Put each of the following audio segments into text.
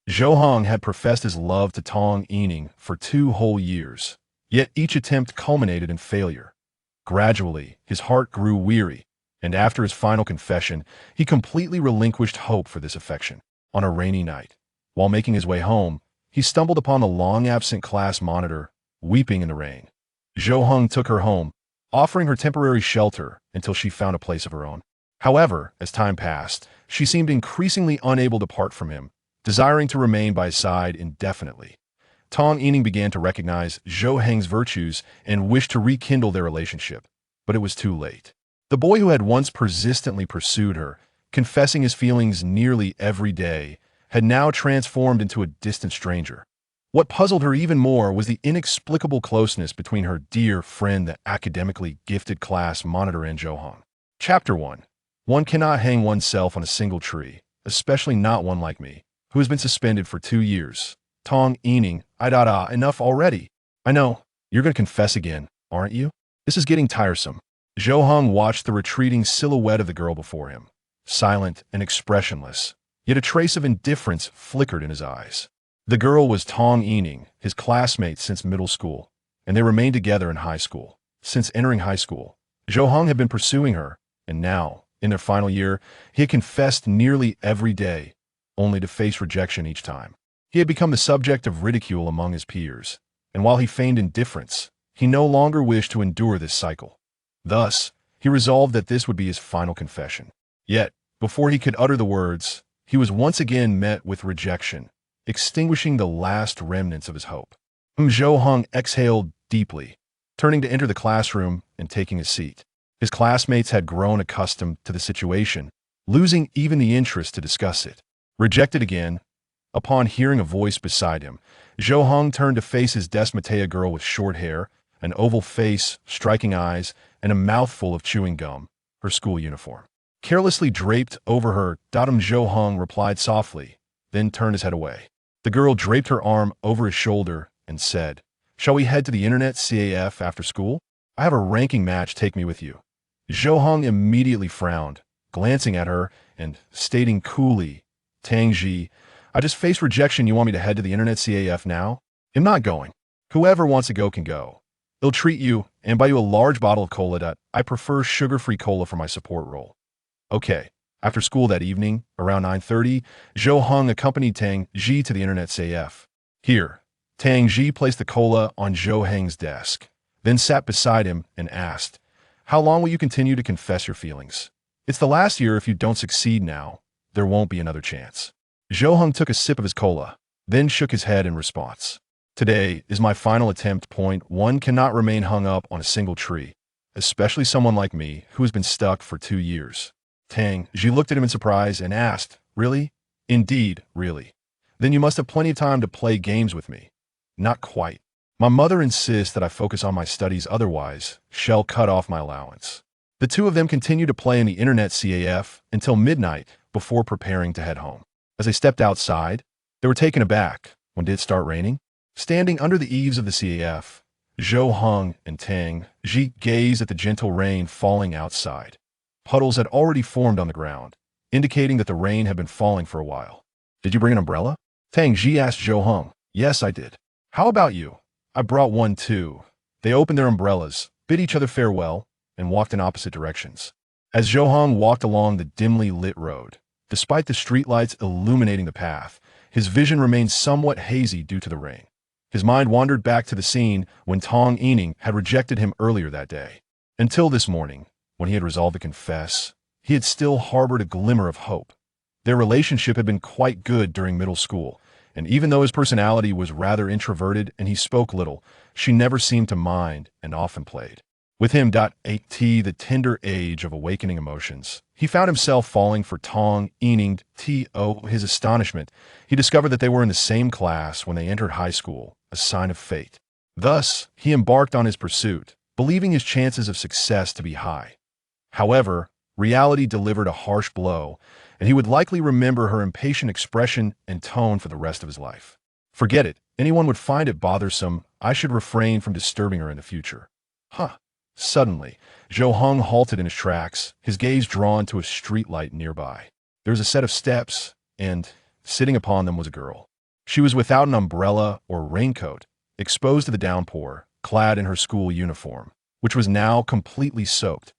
Zhou Hong had professed his love to Tong Yining for 2 whole years, yet each attempt culminated in failure. Gradually, his heart grew weary, and after his final confession, he completely relinquished hope for this affection. On a rainy night, while making his way home, he stumbled upon the long-absent class monitor, weeping in the rain. Zhou Hong took her home, offering her temporary shelter until she found a place of her own. However, as time passed, she seemed increasingly unable to part from him, desiring to remain by his side indefinitely. Tong Yining began to recognize Zhou Heng's virtues and wished to rekindle their relationship, but it was too late. The boy who had once persistently pursued her, confessing his feelings nearly every day, had now transformed into a distant stranger. What puzzled her even more was the inexplicable closeness between her dear friend, the academically gifted class monitor, and Zhou Hong. Chapter 1. One cannot hang oneself on a single tree, especially not one like me, who has been suspended for 2 years. Tong Yining, enough already. I know, you're going to confess again, aren't you? This is getting tiresome. Zhou Hong watched the retreating silhouette of the girl before him, silent and expressionless, yet a trace of indifference flickered in his eyes. The girl was Tong Yining, his classmate since middle school, and they remained together in high school. Since entering high school, Zhou Hong had been pursuing her, and now, in their final year, he had confessed nearly every day, only to face rejection each time. He had become the subject of ridicule among his peers, and while he feigned indifference, he no longer wished to endure this cycle. Thus, he resolved that this would be his final confession. Yet, before he could utter the words, he was once again met with rejection, extinguishing the last remnants of his hope. Zhou Hong exhaled deeply, turning to enter the classroom and taking a seat. His classmates had grown accustomed to the situation, losing even the interest to discuss it. Rejected again, upon hearing a voice beside him, Zhou Hong turned to face his desmatea girl with short hair, an oval face, striking eyes, and a mouthful of chewing gum, her school uniform. Carelessly draped over her, Zhou Hong replied softly, then turned his head away. The girl draped her arm over his shoulder and said, "Shall we head to the internet CAF after school? I have a ranking match, take me with you." Zhou Hong immediately frowned, glancing at her and stating coolly, "Tang Ji, I just faced rejection. You want me to head to the internet CAF now? I'm not going. Whoever wants to go can go. They'll treat you and buy you a large bottle of cola. I prefer sugar-free cola for my support role." Okay. After school that evening, around 9:30, Zhou Hong accompanied Tang Ji to the internet CAF. Here, Tang Ji placed the cola on Zhou Heng's desk, then sat beside him and asked, "How long will you continue to confess your feelings? It's the last year. If you don't succeed now, there won't be another chance." Zhou Hong took a sip of his cola, then shook his head in response. "Today is my final attempt. One cannot remain hung up on a single tree, especially someone like me who has been stuck for 2 years. Tang Ji looked at him in surprise and asked, "Really? Indeed, really? Then you must have plenty of time to play games with me." "Not quite. My mother insists that I focus on my studies, otherwise she'll cut off my allowance." The two of them continued to play in the internet CAF until midnight before preparing to head home. As they stepped outside, they were taken aback when it did start raining. Standing under the eaves of the CAF, Zhou Hong and Tang Ji gazed at the gentle rain falling outside. Puddles had already formed on the ground, indicating that the rain had been falling for a while. "Did you bring an umbrella?" Tang Ji asked Zhou Hong. "Yes, I did. How about you?" "I brought one too." They opened their umbrellas, bid each other farewell, and walked in opposite directions. As Zhou Hong walked along the dimly lit road, despite the streetlights illuminating the path, his vision remained somewhat hazy due to the rain. His mind wandered back to the scene when Tong Yining had rejected him earlier that day. Until this morning, when he had resolved to confess, he had still harbored a glimmer of hope. Their relationship had been quite good during middle school, and even though his personality was rather introverted and he spoke little, she never seemed to mind and often played with him. The tender age of awakening emotions. He found himself falling for Tong Yining. To his astonishment, he discovered that they were in the same class when they entered high school, a sign of fate. Thus, he embarked on his pursuit, believing his chances of success to be high. However, reality delivered a harsh blow, and he would likely remember her impatient expression and tone for the rest of his life. "Forget it. Anyone would find it bothersome. I should refrain from disturbing her in the future." Huh. Suddenly, Zhou Hong halted in his tracks, his gaze drawn to a streetlight nearby. There was a set of steps, and, sitting upon them, was a girl. She was without an umbrella or raincoat, exposed to the downpour, clad in her school uniform, which was now completely soaked.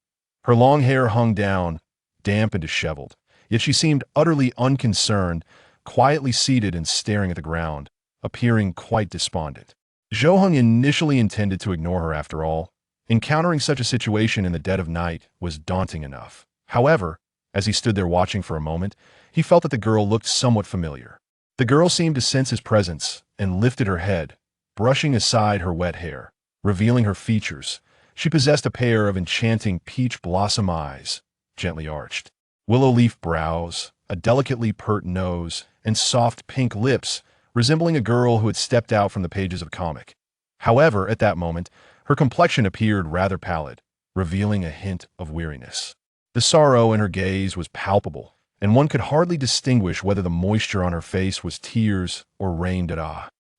Her long hair hung down, damp and disheveled, yet she seemed utterly unconcerned, quietly seated and staring at the ground, appearing quite despondent. Zhou Heng initially intended to ignore her after all. Encountering such a situation in the dead of night was daunting enough. However, as he stood there watching for a moment, he felt that the girl looked somewhat familiar. The girl seemed to sense his presence and lifted her head, brushing aside her wet hair, revealing her features. She possessed a pair of enchanting peach blossom eyes, gently arched, willow leaf brows, a delicately pert nose, and soft pink lips, resembling a girl who had stepped out from the pages of a comic. However, at that moment, her complexion appeared rather pallid, revealing a hint of weariness. The sorrow in her gaze was palpable, and one could hardly distinguish whether the moisture on her face was tears or rain.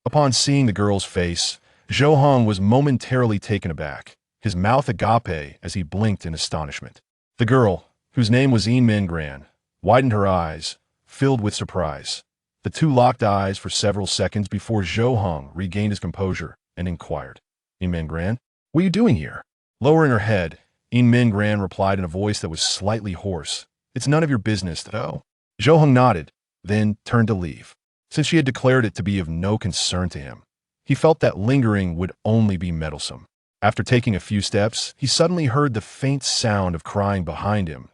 Upon seeing the girl's face, Zhou Heng was momentarily taken aback, his mouth agape as he blinked in astonishment. The girl, whose name was Yin Mingran, widened her eyes, filled with surprise. The two locked eyes for several seconds before Zhou Heng regained his composure and inquired, "Yin Mingran, what are you doing here?" Lowering her head, Yin Mingran replied in a voice that was slightly hoarse, "It's none of your business, though." Zhou Heng nodded, then turned to leave. Since she had declared it to be of no concern to him, he felt that lingering would only be meddlesome. After taking a few steps, he suddenly heard the faint sound of crying behind him.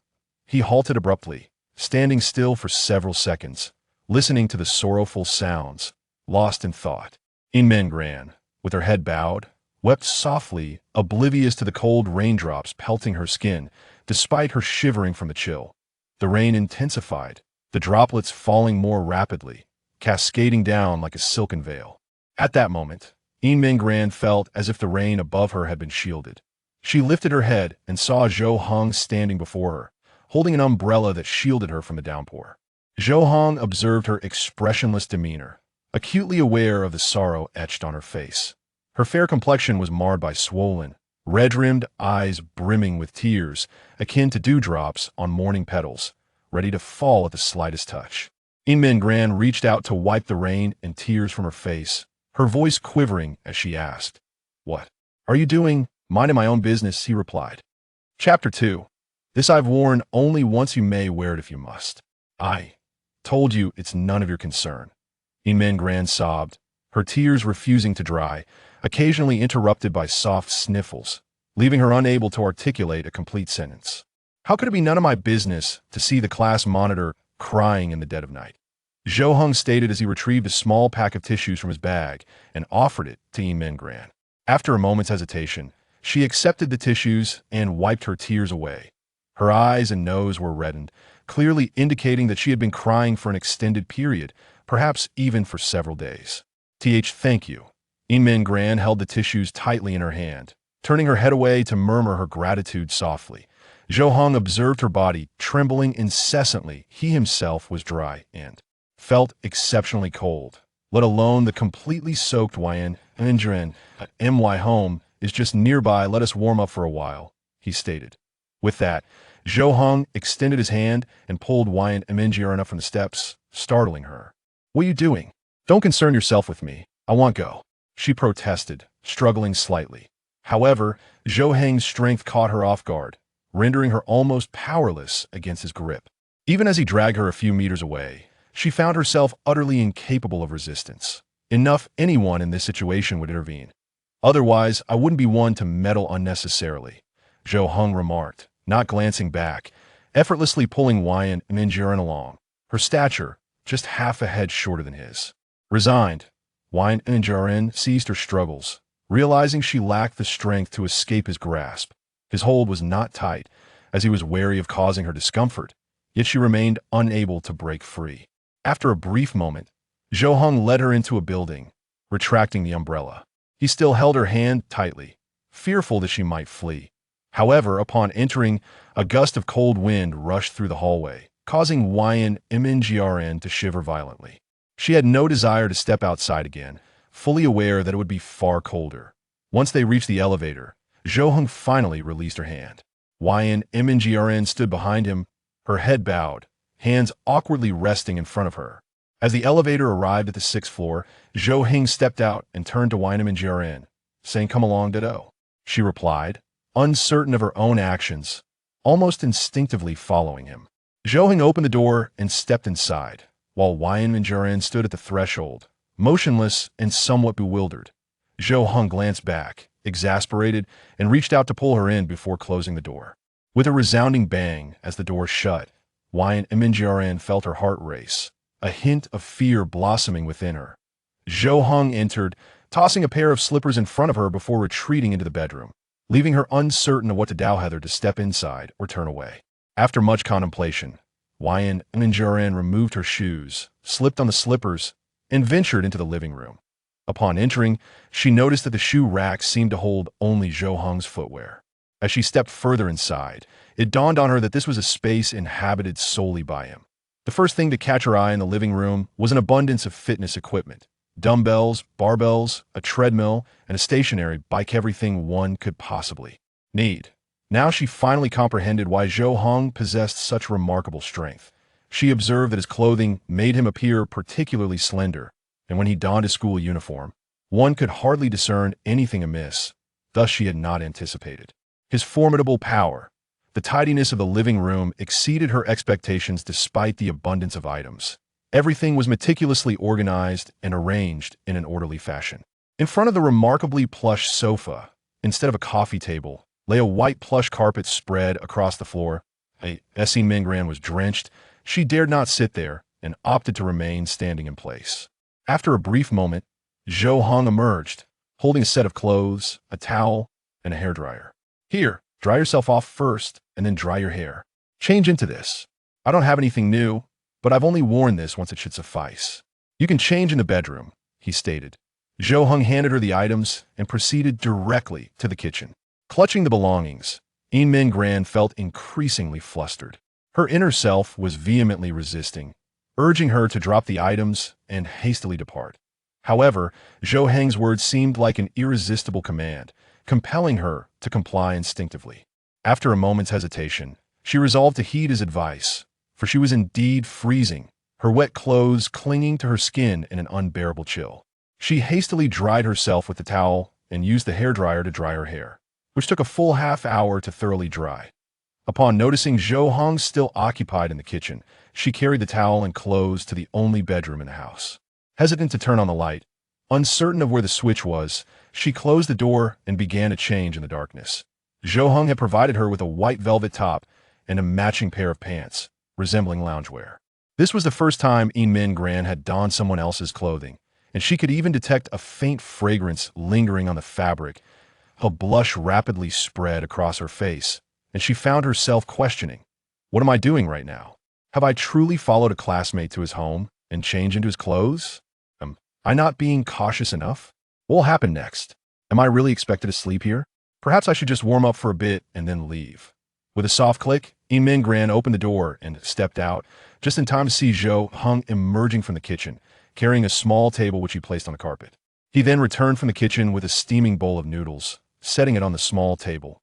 He halted abruptly, standing still for several seconds, listening to the sorrowful sounds, lost in thought. Yin Mingran, with her head bowed, wept softly, oblivious to the cold raindrops pelting her skin, despite her shivering from the chill. The rain intensified, the droplets falling more rapidly, cascading down like a silken veil. At that moment, Yin Mingran felt as if the rain above her had been shielded. She lifted her head and saw Zhou Heng standing before her, holding an umbrella that shielded her from the downpour. Zhou Heng observed her expressionless demeanor, acutely aware of the sorrow etched on her face. Her fair complexion was marred by swollen, red-rimmed eyes brimming with tears, akin to dewdrops on morning petals, ready to fall at the slightest touch. Yin Mingran reached out to wipe the rain and tears from her face, her voice quivering as she asked, "What are you doing?" "Minding my own business," he replied. Chapter 2. This I've worn only once, you may wear it if you must. I told you it's none of your concern. Yin Mingran sobbed, her tears refusing to dry, occasionally interrupted by soft sniffles, leaving her unable to articulate a complete sentence. How could it be none of my business to see the class monitor crying in the dead of night? Zhou Heng stated as he retrieved a small pack of tissues from his bag and offered it to Yin Mingran. After a moment's hesitation, she accepted the tissues and wiped her tears away. Her eyes and nose were reddened, clearly indicating that she had been crying for an extended period, perhaps even for several days. Thank you. Yin Mingran held the tissues tightly in her hand, turning her head away to murmur her gratitude softly. Zhou Heng observed her body trembling incessantly. He himself was dry and felt exceptionally cold, let alone the completely soaked Yin Mingran. "My home is just nearby. Let us warm up for a while," he stated. With that, Zhou Heng extended his hand and pulled Yin Mingran up from the steps, startling her. "What are you doing? Don't concern yourself with me. I want go," she protested, struggling slightly. However, Zhou Heng's strength caught her off guard, rendering her almost powerless against his grip. Even as he dragged her a few meters away, she found herself utterly incapable of resistance. Enough anyone in this situation would intervene. "Otherwise, I wouldn't be one to meddle unnecessarily," Zhou Heng remarked, not glancing back, effortlessly pulling Yin Mingran along, her stature just half a head shorter than his. Resigned, Yin Mingran ceased her struggles, realizing she lacked the strength to escape his grasp. His hold was not tight, as he was wary of causing her discomfort, yet she remained unable to break free. After a brief moment, Zhou Heng led her into a building, retracting the umbrella. He still held her hand tightly, fearful that she might flee. However, upon entering, a gust of cold wind rushed through the hallway, causing Yin Mingran to shiver violently. She had no desire to step outside again, fully aware that it would be far colder. Once they reached the elevator, Zhou Heng finally released her hand. Yin Mingran stood behind him, her head bowed, hands awkwardly resting in front of her. As the elevator arrived at the sixth floor, Zhou Hing stepped out and turned to Weinam and Jiren, saying, "Come along, Ditto." She replied, uncertain of her own actions, almost instinctively following him. Zhou Hing opened the door and stepped inside, while Weinam and Jiren stood at the threshold, motionless and somewhat bewildered. Zhou Hung glanced back, exasperated, and reached out to pull her in before closing the door. With a resounding bang as the door shut, Weinam and Jiren felt her heart race, a hint of fear blossoming within her. Zhou Hung entered, tossing a pair of slippers in front of her before retreating into the bedroom, leaving her uncertain of what to do, whether to step inside or turn away. After much contemplation, Weinam and Jiren removed her shoes, slipped on the slippers, and ventured into the living room. Upon entering, she noticed that the shoe rack seemed to hold only Zhou Hung's footwear. As she stepped further inside, it dawned on her that this was a space inhabited solely by him. The first thing to catch her eye in the living room was an abundance of fitness equipment. Dumbbells, barbells, a treadmill, and a stationary bike, everything one could possibly need. Now she finally comprehended why Zhou Hung possessed such remarkable strength. She observed that his clothing made him appear particularly slender, and when he donned his school uniform, one could hardly discern anything amiss. Thus she had not anticipated his formidable power. The tidiness of the living room exceeded her expectations despite the abundance of items. Everything was meticulously organized and arranged in an orderly fashion. In front of the remarkably plush sofa, instead of a coffee table, lay a white plush carpet spread across the floor. As Yin Mingran was drenched, she dared not sit there and opted to remain standing in place. After a brief moment, Zhou Hung emerged, holding a set of clothes, a towel, and a hairdryer. "Here, dry yourself off first, and then dry your hair. Change into this. I don't have anything new, but I've only worn this once, it should suffice. You can change in the bedroom," he stated. Zhou Hung handed her the items and proceeded directly to the kitchen. Clutching the belongings, Yin Mingran felt increasingly flustered. Her inner self was vehemently resisting, urging her to drop the items and hastily depart. However, Zhou Heng's words seemed like an irresistible command, compelling her to comply instinctively. After a moment's hesitation, she resolved to heed his advice, for she was indeed freezing, her wet clothes clinging to her skin in an unbearable chill. She hastily dried herself with the towel and used the hairdryer to dry her hair, which took a full half-hour to thoroughly dry. Upon noticing Zhou Hung still occupied in the kitchen, she carried the towel and clothes to the only bedroom in the house. Hesitant to turn on the light, uncertain of where the switch was, she closed the door and began a change in the darkness. Zhou Hung had provided her with a white velvet top and a matching pair of pants, resembling loungewear. This was the first time Yin Mingran had donned someone else's clothing, and she could even detect a faint fragrance lingering on the fabric. A blush rapidly spread across her face, and she found herself questioning, "What am I doing right now? Have I truly followed a classmate to his home and changed into his clothes? Am I not being cautious enough? What will happen next? Am I really expected to sleep here? Perhaps I should just warm up for a bit and then leave." With a soft click, Yin Mingran opened the door and stepped out, just in time to see Zhou Hung emerging from the kitchen, carrying a small table which he placed on the carpet. He then returned from the kitchen with a steaming bowl of noodles, setting it on the small table.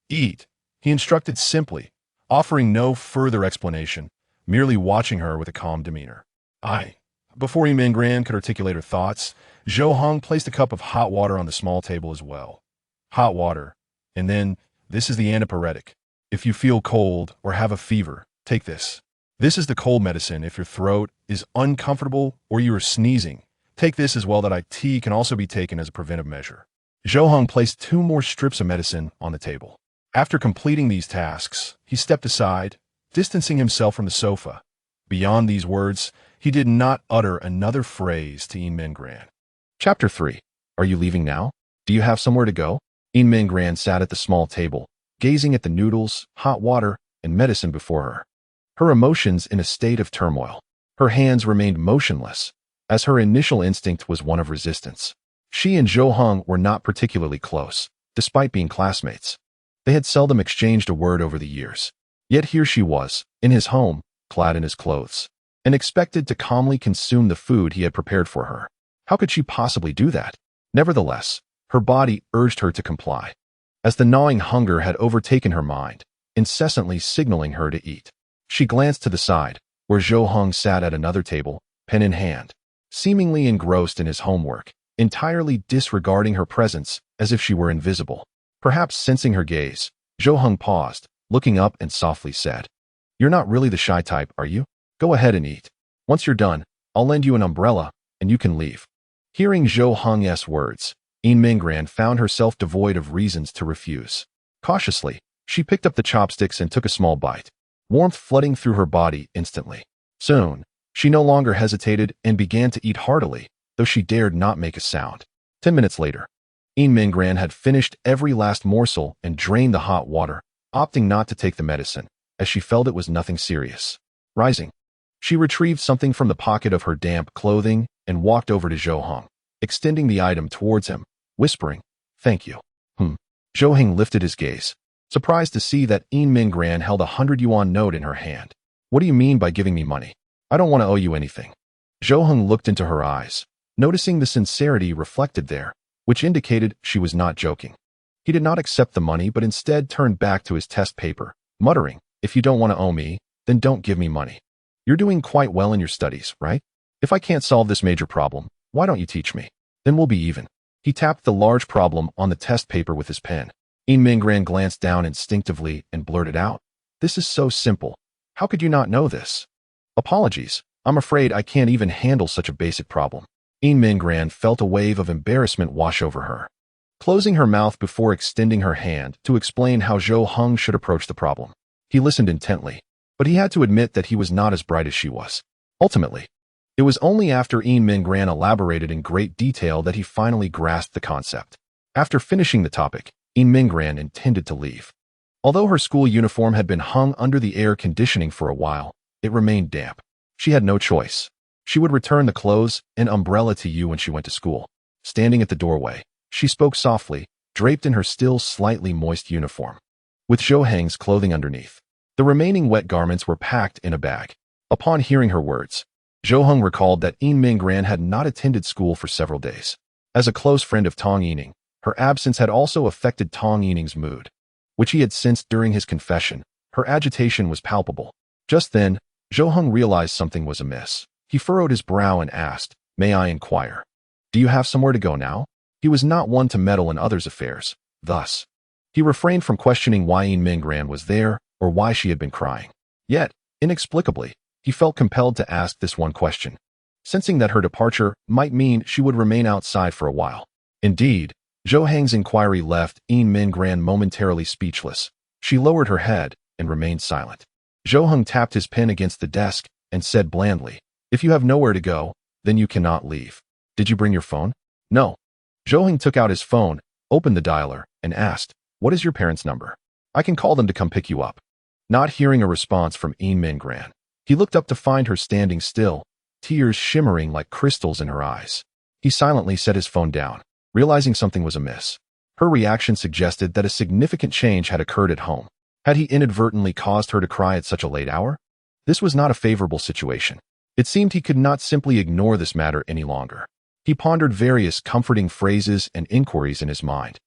"Eat," he instructed simply, offering no further explanation, merely watching her with a calm demeanor. Before Yin Mingran could articulate her thoughts, Zhou Hung placed a cup of hot water on the small table as well. Hot water, and then, "This is the antipyretic. If you feel cold or have a fever, take this. This is the cold medicine if your throat is uncomfortable or you are sneezing. Take this as well. That tea can also be taken as a preventive measure." Zhou Hung placed 2 more strips of medicine on the table. After completing these tasks, he stepped aside, distancing himself from the sofa. Beyond these words, he did not utter another phrase to Yin Mingran. Chapter 3. Are you leaving now? Do you have somewhere to go? Yin Mingran sat at the small table, gazing at the noodles, hot water, and medicine before her, her emotions in a state of turmoil. Her hands remained motionless, as her initial instinct was one of resistance. She and Zhou Hung were not particularly close, despite being classmates. They had seldom exchanged a word over the years. Yet here she was, in his home, clad in his clothes, and expected to calmly consume the food he had prepared for her. How could she possibly do that? Nevertheless, her body urged her to comply, as the gnawing hunger had overtaken her mind, incessantly signaling her to eat. She glanced to the side, where Zhou Hung sat at another table, pen in hand, seemingly engrossed in his homework, entirely disregarding her presence as if she were invisible. Perhaps sensing her gaze, Zhou Heng paused, looking up and softly said, "You're not really the shy type, are you? Go ahead and eat. Once you're done, I'll lend you an umbrella, and you can leave." Hearing Zhou Heng's words, Yin Minggran found herself devoid of reasons to refuse. Cautiously, she picked up the chopsticks and took a small bite, warmth flooding through her body instantly. Soon, she no longer hesitated and began to eat heartily, though she dared not make a sound. 10 minutes later, Yin Minggran had finished every last morsel and drained the hot water, opting not to take the medicine, as she felt it was nothing serious. Rising, she retrieved something from the pocket of her damp clothing and walked over to Zhou Heng, extending the item towards him, whispering, "Thank you." Zhou Heng lifted his gaze, surprised to see that Yin Minggran held a 100 yuan note in her hand. "What do you mean by giving me money? I don't want to owe you anything." Zhou Heng looked into her eyes, noticing the sincerity reflected there, which indicated she was not joking. He did not accept the money but instead turned back to his test paper, muttering, "If you don't want to owe me, then don't give me money. You're doing quite well in your studies, right? If I can't solve this major problem, why don't you teach me? Then we'll be even." He tapped the large problem on the test paper with his pen. Yin Minggran glanced down instinctively and blurted out, "This is so simple. How could you not know this?" "Apologies, I'm afraid I can't even handle such a basic problem." Yin Minggran felt a wave of embarrassment wash over her. Closing her mouth before extending her hand to explain how Zhou Heng should approach the problem. He listened intently, but he had to admit that he was not as bright as she was. Ultimately, it was only after Yin Minggran elaborated in great detail that he finally grasped the concept. After finishing the topic, Yin Minggran intended to leave. Although her school uniform had been hung under the air conditioning for a while, it remained damp. She had no choice. She would return the clothes and umbrella to you when she went to school. Standing at the doorway, she spoke softly, draped in her still slightly moist uniform, with Zhou Heng's clothing underneath. The remaining wet garments were packed in a bag. Upon hearing her words, Zhou Heng recalled that Yin Minggran had not attended school for several days. As a close friend of Tang Yining, her absence had also affected Tang Yining's mood, which he had sensed during his confession. Her agitation was palpable. Just then, Zhou Heng realized something was amiss. He furrowed his brow and asked, "May I inquire? Do you have somewhere to go now?" He was not one to meddle in others' affairs. Thus, he refrained from questioning why Yin Minggran was there or why she had been crying. Yet, inexplicably, he felt compelled to ask this one question, sensing that her departure might mean she would remain outside for a while. Indeed, Zhou Heng's inquiry left Yin Minggran momentarily speechless. She lowered her head and remained silent. Zhou Heng tapped his pen against the desk and said blandly, "If you have nowhere to go, then you cannot leave. Did you bring your phone?" "No." Zhou Heng took out his phone, opened the dialer, and asked, "What is your parents' number? I can call them to come pick you up." Not hearing a response from Yin Minggran, he looked up to find her standing still, tears shimmering like crystals in her eyes. He silently set his phone down, realizing something was amiss. Her reaction suggested that a significant change had occurred at home. Had he inadvertently caused her to cry at such a late hour? This was not a favorable situation. It seemed he could not simply ignore this matter any longer. He pondered various comforting phrases and inquiries in his mind.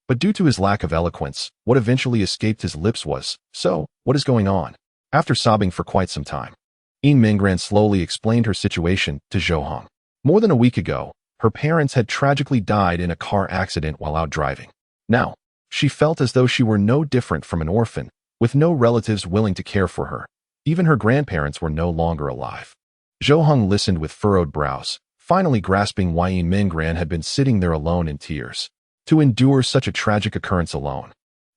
But due to his lack of eloquence, what eventually escaped his lips was, "So, what is going on?" After sobbing for quite some time, Yin Minggran slowly explained her situation to Zhou Heng. More than a week ago, her parents had tragically died in a car accident while out driving. Now, she felt as though she were no different from an orphan, with no relatives willing to care for her. Even her grandparents were no longer alive. Zhou Heng listened with furrowed brows, finally grasping why Yin Minggran had been sitting there alone in tears. To endure such a tragic occurrence alone,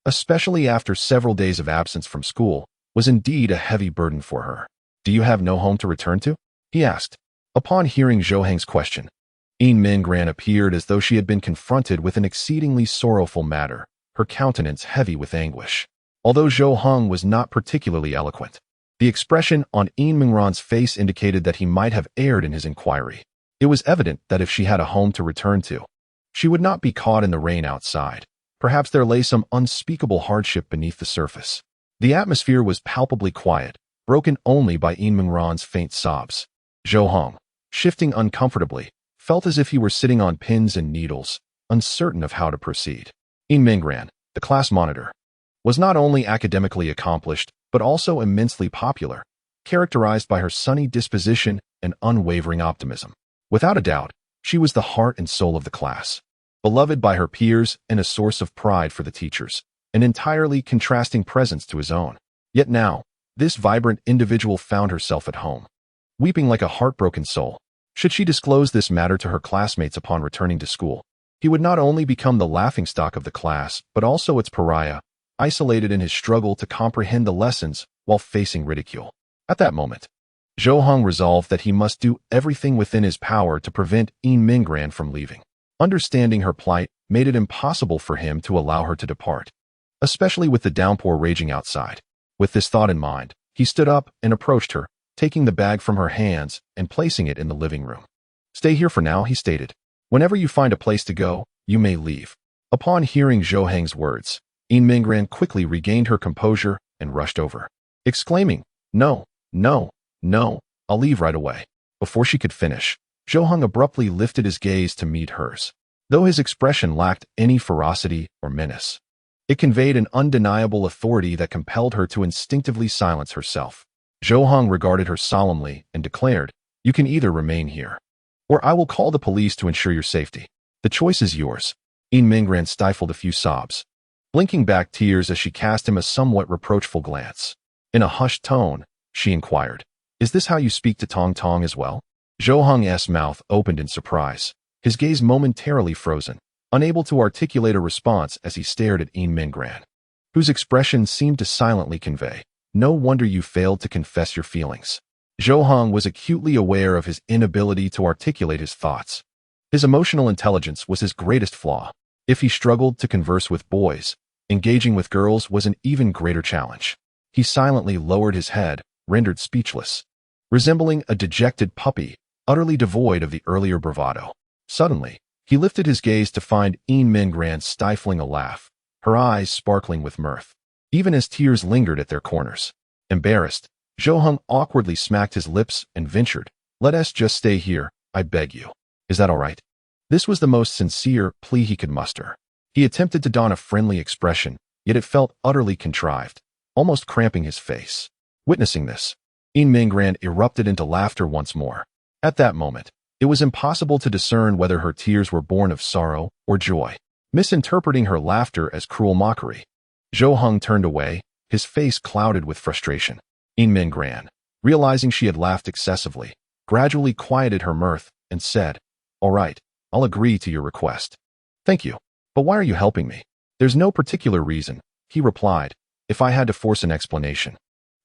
especially after several days of absence from school, was indeed a heavy burden for her. "Do you have no home to return to?" he asked. Upon hearing Zhou Heng's question, Yin Minggran appeared as though she had been confronted with an exceedingly sorrowful matter, her countenance heavy with anguish. Although Zhou Heng was not particularly eloquent, the expression on Yin Minggran's face indicated that he might have erred in his inquiry. It was evident that if she had a home to return to, she would not be caught in the rain outside. Perhaps there lay some unspeakable hardship beneath the surface. The atmosphere was palpably quiet, broken only by Yin Minggran's faint sobs. Zhou Heng, shifting uncomfortably, felt as if he were sitting on pins and needles, uncertain of how to proceed. Yin Minggran, the class monitor, was not only academically accomplished, but also immensely popular. characterized by her sunny disposition and unwavering optimism. Without a doubt, she was the heart and soul of the class, beloved by her peers and a source of pride for the teachers, an entirely contrasting presence to his own. Yet now, this vibrant individual found herself at home, weeping like a heartbroken soul. Should she disclose this matter to her classmates upon returning to school, he would not only become the laughingstock of the class, but also its pariah, isolated in his struggle to comprehend the lessons while facing ridicule. At that moment, Zhou Hong resolved that he must do everything within his power to prevent Yin Mingyuan from leaving. Understanding her plight made it impossible for him to allow her to depart, especially with the downpour raging outside. With this thought in mind, he stood up and approached her, taking the bag from her hands and placing it in the living room. "Stay here for now," he stated. "Whenever you find a place to go, you may leave." Upon hearing Zhou Hong's words, Yin Mingyuan quickly regained her composure and rushed over, exclaiming, "No, no, no, I'll leave right away." Before she could finish, Zhou Hong abruptly lifted his gaze to meet hers. Though his expression lacked any ferocity or menace, it conveyed an undeniable authority that compelled her to instinctively silence herself. Zhou Hong regarded her solemnly and declared, "You can either remain here, or I will call the police to ensure your safety. The choice is yours." Yin Mingyuan stifled a few sobs, blinking back tears as she cast him a somewhat reproachful glance. In a hushed tone, she inquired, "Is this how you speak to Tong Tong as well?" Zhou Hong's mouth opened in surprise, his gaze momentarily frozen, unable to articulate a response as he stared at Yin Mingyuan, whose expression seemed to silently convey, "No wonder you failed to confess your feelings." Zhou Hong was acutely aware of his inability to articulate his thoughts. His emotional intelligence was his greatest flaw. If he struggled to converse with boys, engaging with girls was an even greater challenge. He silently lowered his head, rendered speechless, resembling a dejected puppy, utterly devoid of the earlier bravado. Suddenly, he lifted his gaze to find Yin Mingyuan stifling a laugh, her eyes sparkling with mirth, even as tears lingered at their corners. Embarrassed, Zhou Hong awkwardly smacked his lips and ventured, "Let us just stay here, I beg you. Is that all right?" This was the most sincere plea he could muster. He attempted to don a friendly expression, yet it felt utterly contrived, almost cramping his face. Witnessing this, Yin Mingyuan erupted into laughter once more. At that moment, it was impossible to discern whether her tears were born of sorrow or joy. Misinterpreting her laughter as cruel mockery, Zhou Hong turned away, his face clouded with frustration. Yin Mingyuan, realizing she had laughed excessively, gradually quieted her mirth and said, "All right, I'll agree to your request. Thank you. But why are you helping me?" "There's no particular reason," he replied. "If I had to force an explanation,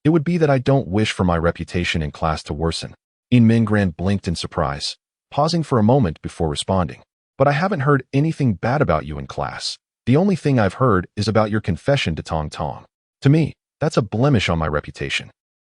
it would be that I don't wish for my reputation in class to worsen." Yin Mingyuan blinked in surprise, pausing for a moment before responding. "But I haven't heard anything bad about you in class. The only thing I've heard is about your confession to Tong Tong. To me, that's a blemish on my reputation."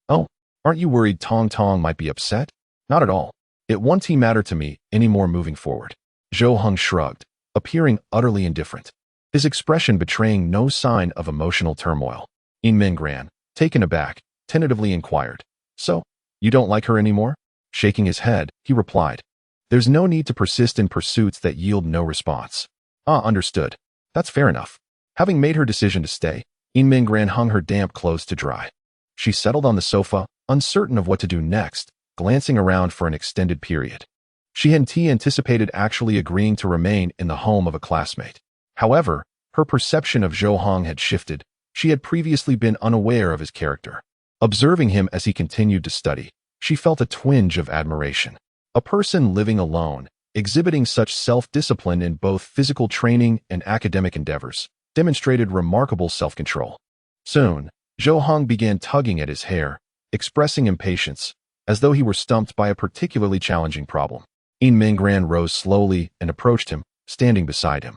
"Oh, aren't you worried Tong Tong might be upset?" "Not at all. It won't matter to me any more moving forward." Zhou Hong shrugged, appearing utterly indifferent, his expression betraying no sign of emotional turmoil. Yin Mingyuan, taken aback, tentatively inquired, "So, you don't like her anymore?" Shaking his head, he replied, "There's no need to persist in pursuits that yield no response." "Ah, understood. That's fair enough." Having made her decision to stay, Yin Mingyuan hung her damp clothes to dry. She settled on the sofa, uncertain of what to do next, glancing around for an extended period. She hadn't anticipated actually agreeing to remain in the home of a classmate. However, her perception of Zhou Hong had shifted. She had previously been unaware of his character. Observing him as he continued to study, she felt a twinge of admiration. A person living alone, exhibiting such self-discipline in both physical training and academic endeavors, demonstrated remarkable self-control. Soon, Zhou Hong began tugging at his hair, expressing impatience, as though he were stumped by a particularly challenging problem. Yin Mingyuan rose slowly and approached him, standing beside him.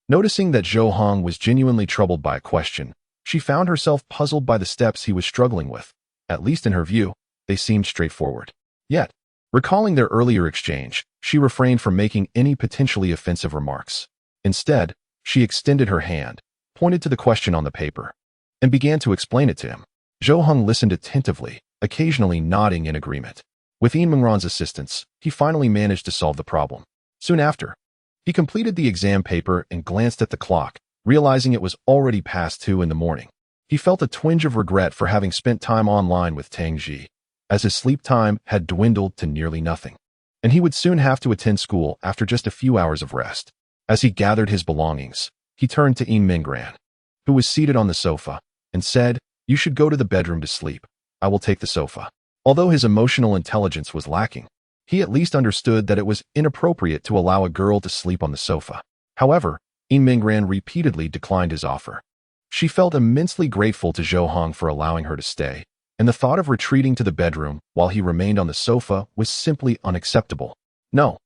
Noticing that Zhou Hong was genuinely troubled by a question, she found herself puzzled by the steps he was struggling with. At least in her view, they seemed straightforward. Yet, recalling their earlier exchange, she refrained from making any potentially offensive remarks. Instead, she extended her hand, pointed to the question on the paper, and began to explain it to him. Zhou Hong listened attentively, occasionally nodding in agreement. With Yin Mingyuan's assistance, he finally managed to solve the problem. Soon after, he completed the exam paper and glanced at the clock, realizing it was already past 2 in the morning. He felt a twinge of regret for having spent time online with Tang Ji, as his sleep time had dwindled to nearly nothing, and he would soon have to attend school after just a few hours of rest. As he gathered his belongings, he turned to In Mingran, who was seated on the sofa, and said, "You should go to the bedroom to sleep. I will take the sofa." Although his emotional intelligence was lacking, he at least understood that it was inappropriate to allow a girl to sleep on the sofa. However, In Mingran repeatedly declined his offer. She felt immensely grateful to Zhou Hong for allowing her to stay, and the thought of retreating to the bedroom while he remained on the sofa was simply unacceptable. No,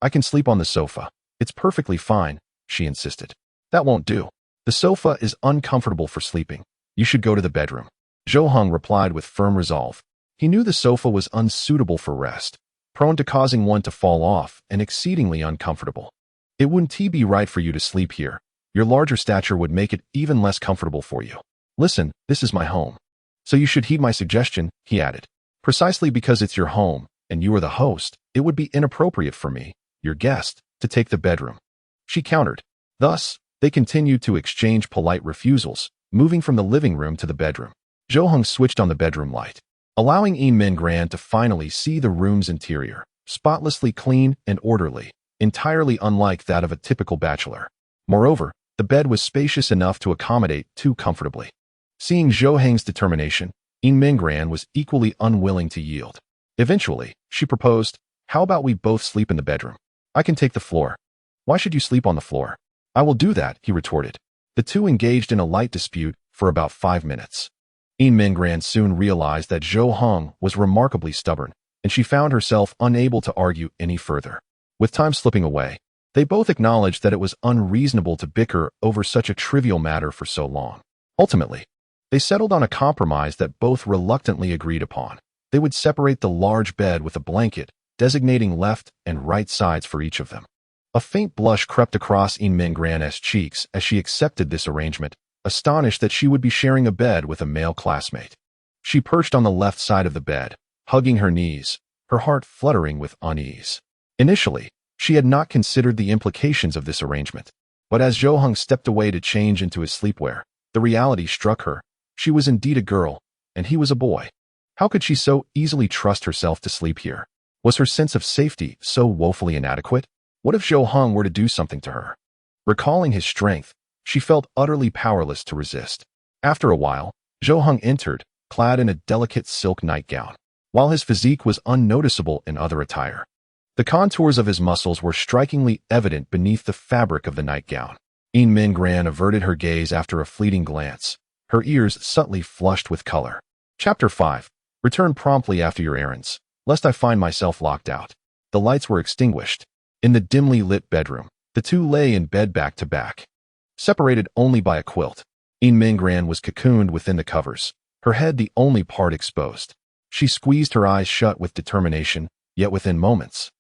I can sleep on the sofa. It's perfectly fine," she insisted. "That won't do. The sofa is uncomfortable for sleeping. You should go to the bedroom." Zhou Hong replied with firm resolve. He knew the sofa was unsuitable for rest, prone to causing one to fall off, and exceedingly uncomfortable. "It wouldn't be right for you to sleep here. Your larger stature would make it even less comfortable for you. Listen, this is my home. So you should heed my suggestion," he added. "Precisely because it's your home, and you are the host, it would be inappropriate for me, your guest, to take the bedroom," she countered. Thus, they continued to exchange polite refusals, moving from the living room to the bedroom. Zhou Hong switched on the bedroom light, allowing In Mingran to finally see the room's interior, spotlessly clean and orderly, entirely unlike that of a typical bachelor. Moreover, the bed was spacious enough to accommodate two comfortably. Seeing Zhou Hong's determination, In Mingran was equally unwilling to yield. Eventually, she proposed, "How about we both sleep in the bedroom? I can take the floor." "Why should you sleep on the floor?" "I will do that," he retorted. The two engaged in a light dispute for about 5 minutes. In Mingran soon realized that Zhou Hong was remarkably stubborn, and she found herself unable to argue any further. With time slipping away, they both acknowledged that it was unreasonable to bicker over such a trivial matter for so long. Ultimately, they settled on a compromise that both reluctantly agreed upon. They would separate the large bed with a blanket, designating left and right sides for each of them. A faint blush crept across In Mingran's cheeks as she accepted this arrangement, astonished that she would be sharing a bed with a male classmate. She perched on the left side of the bed, hugging her knees, her heart fluttering with unease. Initially, she had not considered the implications of this arrangement, but as Zhou Hong stepped away to change into his sleepwear, the reality struck her. She was indeed a girl, and he was a boy. How could she so easily trust herself to sleep here? Was her sense of safety so woefully inadequate? What if Zhou Hong were to do something to her? Recalling his strength, she felt utterly powerless to resist. After a while, Zhou Hong entered, clad in a delicate silk nightgown, while his physique was unnoticeable in other attire. The contours of his muscles were strikingly evident beneath the fabric of the nightgown. In Mingran averted her gaze after a fleeting glance, her ears subtly flushed with color. Chapter 5. Return promptly after your errands, lest I find myself locked out. The lights were extinguished. In the dimly lit bedroom, the two lay in bed back to back, separated only by a quilt. In Mingran was cocooned within the covers, her head the only part exposed. She squeezed her eyes shut with determination, yet within moments,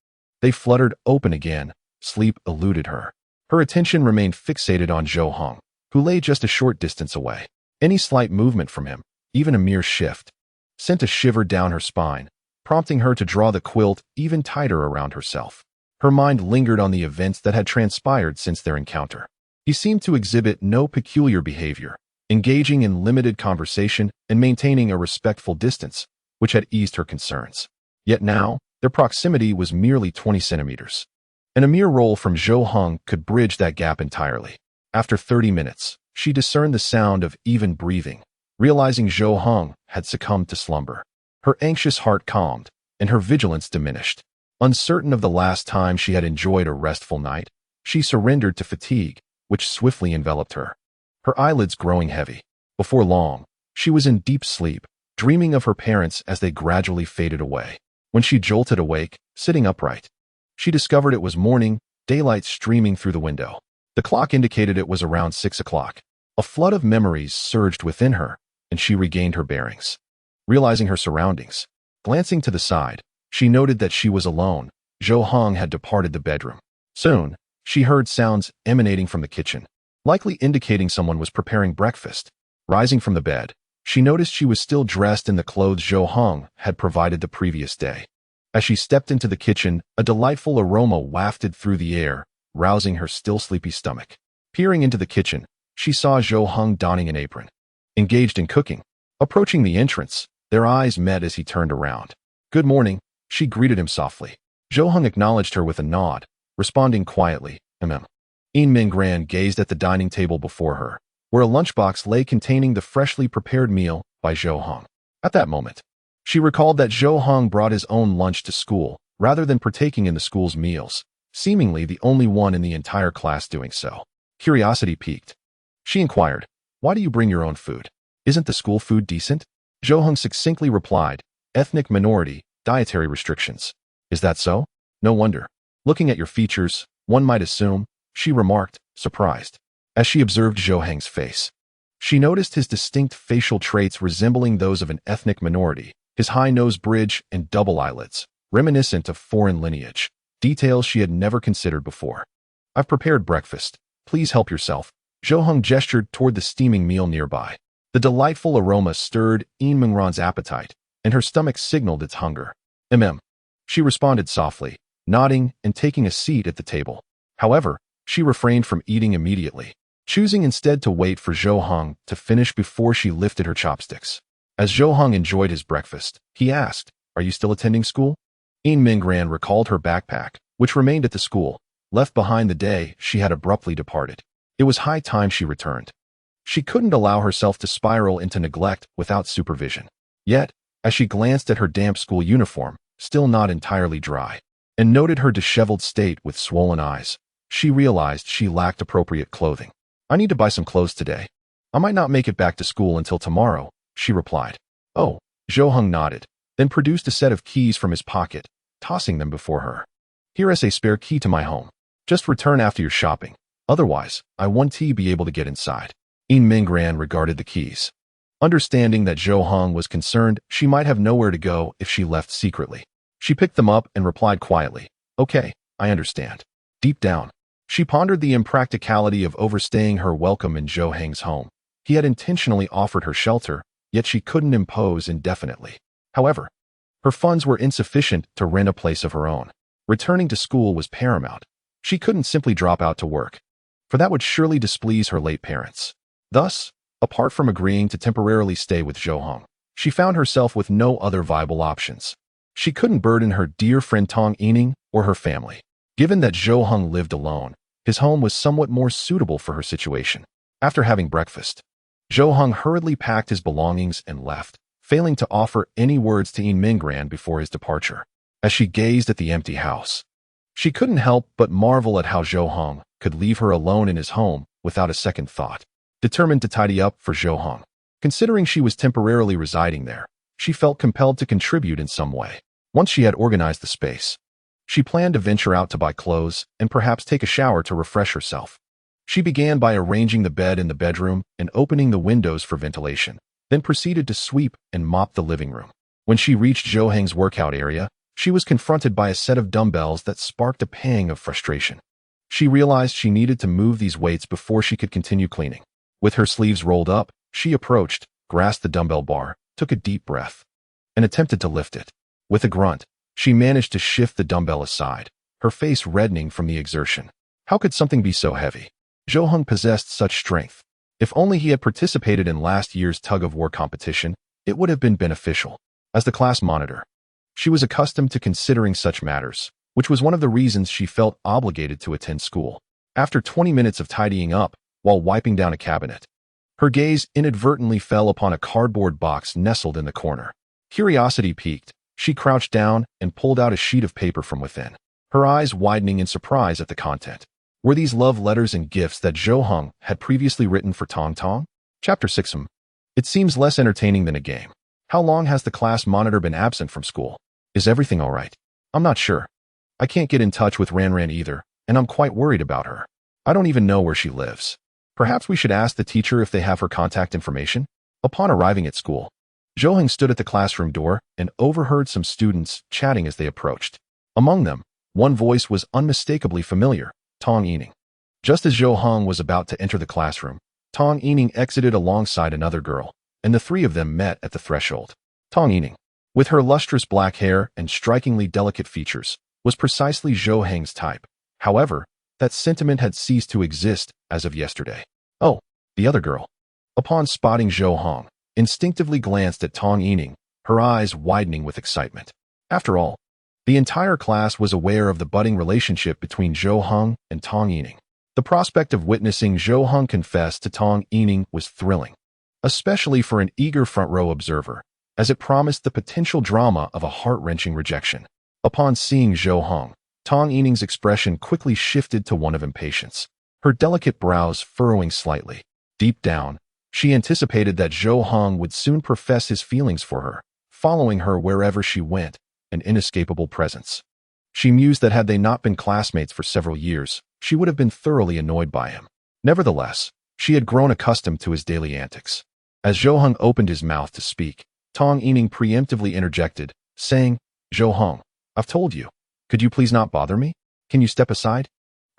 they fluttered open again. Sleep eluded her. Her attention remained fixated on Zhou Hong, who lay just a short distance away. Any slight movement from him, even a mere shift, sent a shiver down her spine, prompting her to draw the quilt even tighter around herself. Her mind lingered on the events that had transpired since their encounter. He seemed to exhibit no peculiar behavior, engaging in limited conversation and maintaining a respectful distance, which had eased her concerns. Yet now, their proximity was merely 20 centimeters. And a mere roll from Zhou Hong could bridge that gap entirely. After 30 minutes, she discerned the sound of even breathing, realizing Zhou Hong had succumbed to slumber. Her anxious heart calmed, and her vigilance diminished. Uncertain of the last time she had enjoyed a restful night, she surrendered to fatigue, which swiftly enveloped her, her eyelids growing heavy. Before long, she was in deep sleep, dreaming of her parents as they gradually faded away. When she jolted awake, sitting upright, she discovered it was morning, daylight streaming through the window. The clock indicated it was around 6 o'clock. A flood of memories surged within her, and she regained her bearings. Realizing her surroundings, glancing to the side, she noted that she was alone. Zhou Hong had departed the bedroom. Soon, she heard sounds emanating from the kitchen, likely indicating someone was preparing breakfast. Rising from the bed, she noticed she was still dressed in the clothes Zhou Hong had provided the previous day. As she stepped into the kitchen, a delightful aroma wafted through the air, rousing her still sleepy stomach. Peering into the kitchen, she saw Zhou Hong donning an apron, engaged in cooking. Approaching the entrance, Their eyes met as he turned around. "Good morning," she greeted him softly. Zhou Heng acknowledged her with a nod, responding quietly, Yin Mingran gazed at the dining table before her, where a lunchbox lay containing the freshly prepared meal by Zhou Heng. At that moment, she recalled that Zhou Heng brought his own lunch to school, rather than partaking in the school's meals, seemingly the only one in the entire class doing so. Curiosity piqued. She inquired, "Why do you bring your own food? Isn't the school food decent?" Zhou Heng succinctly replied, "Ethnic minority, dietary restrictions." "Is that so? No wonder. Looking at your features, one might assume," she remarked, surprised. As she observed Zhou Heng's face, she noticed his distinct facial traits resembling those of an ethnic minority, his high nose bridge and double eyelids, reminiscent of foreign lineage, details she had never considered before. "I've prepared breakfast. Please help yourself." Zhou Heng gestured toward the steaming meal nearby. The delightful aroma stirred Yin Mingran's appetite, and her stomach signaled its hunger. She responded softly, nodding and taking a seat at the table. However, she refrained from eating immediately, choosing instead to wait for Zhou Heng to finish before she lifted her chopsticks. As Zhou Heng enjoyed his breakfast, he asked, "Are you still attending school?" Yin Mingran recalled her backpack, which remained at the school, left behind the day she had abruptly departed. It was high time she returned. She couldn't allow herself to spiral into neglect without supervision. Yet, as she glanced at her damp school uniform, still not entirely dry, and noted her disheveled state with swollen eyes, she realized she lacked appropriate clothing. "I need to buy some clothes today. I might not make it back to school until tomorrow," she replied. "Oh," Zhou Heng nodded, then produced a set of keys from his pocket, tossing them before her. "Here is a spare key to my home. Just return after your shopping. Otherwise, I won't be able to get inside." Yin Mingran regarded the keys. Understanding that Zhou Heng was concerned she might have nowhere to go if she left secretly, she picked them up and replied quietly, "Okay, I understand." Deep down, she pondered the impracticality of overstaying her welcome in Zhou Heng's home. He had intentionally offered her shelter, yet she couldn't impose indefinitely. However, her funds were insufficient to rent a place of her own. Returning to school was paramount. She couldn't simply drop out to work, for that would surely displease her late parents. Thus, apart from agreeing to temporarily stay with Zhou Heng, she found herself with no other viable options. She couldn't burden her dear friend Tang Yining or her family. Given that Zhou Heng lived alone, his home was somewhat more suitable for her situation. After having breakfast, Zhou Heng hurriedly packed his belongings and left, failing to offer any words to Yin Mingran before his departure. As she gazed at the empty house, she couldn't help but marvel at how Zhou Heng could leave her alone in his home without a second thought. Determined to tidy up for Zhou Heng, considering she was temporarily residing there, she felt compelled to contribute in some way. Once she had organized the space, she planned to venture out to buy clothes and perhaps take a shower to refresh herself. She began by arranging the bed in the bedroom and opening the windows for ventilation, then proceeded to sweep and mop the living room. When she reached Zhou Heng's workout area, she was confronted by a set of dumbbells that sparked a pang of frustration. She realized she needed to move these weights before she could continue cleaning. With her sleeves rolled up, she approached, grasped the dumbbell bar, took a deep breath, and attempted to lift it. With a grunt, she managed to shift the dumbbell aside, her face reddening from the exertion. How could something be so heavy? Zhou Heng possessed such strength. If only he had participated in last year's tug-of-war competition, it would have been beneficial. As the class monitor, she was accustomed to considering such matters, which was one of the reasons she felt obligated to attend school. After 20 minutes of tidying up, while wiping down a cabinet, her gaze inadvertently fell upon a cardboard box nestled in the corner. Curiosity piqued, she crouched down and pulled out a sheet of paper from within, her eyes widening in surprise at the content. Were these love letters and gifts that Zhou Heng had previously written for Tong Tong? Chapter 6. It seems less entertaining than a game. How long has the class monitor been absent from school? Is everything all right? I'm not sure. I can't get in touch with Ran either, and I'm quite worried about her. I don't even know where she lives. Perhaps we should ask the teacher if they have her contact information? Upon arriving at school, Zhou Heng stood at the classroom door and overheard some students chatting as they approached. Among them, one voice was unmistakably familiar, Tang Yining. Just as Zhou Heng was about to enter the classroom, Tang Yining exited alongside another girl, and the three of them met at the threshold. Tang Yining, with her lustrous black hair and strikingly delicate features, was precisely Zhou Heng's type. However, that sentiment had ceased to exist as of yesterday. Oh, the other girl. Upon spotting Zhou Heng, instinctively glanced at Tang Yining, her eyes widening with excitement. After all, the entire class was aware of the budding relationship between Zhou Heng and Tang Yining. The prospect of witnessing Zhou Heng confess to Tang Yining was thrilling, especially for an eager front-row observer, as it promised the potential drama of a heart-wrenching rejection. Upon seeing Zhou Heng, Tang Yining's expression quickly shifted to one of impatience, her delicate brows furrowing slightly. Deep down, she anticipated that Zhou Heng would soon profess his feelings for her, following her wherever she went, an inescapable presence. She mused that had they not been classmates for several years, she would have been thoroughly annoyed by him. Nevertheless, she had grown accustomed to his daily antics. As Zhou Heng opened his mouth to speak, Tang Yining preemptively interjected, saying, "Zhou Heng, I've told you. Could you please not bother me? Can you step aside?"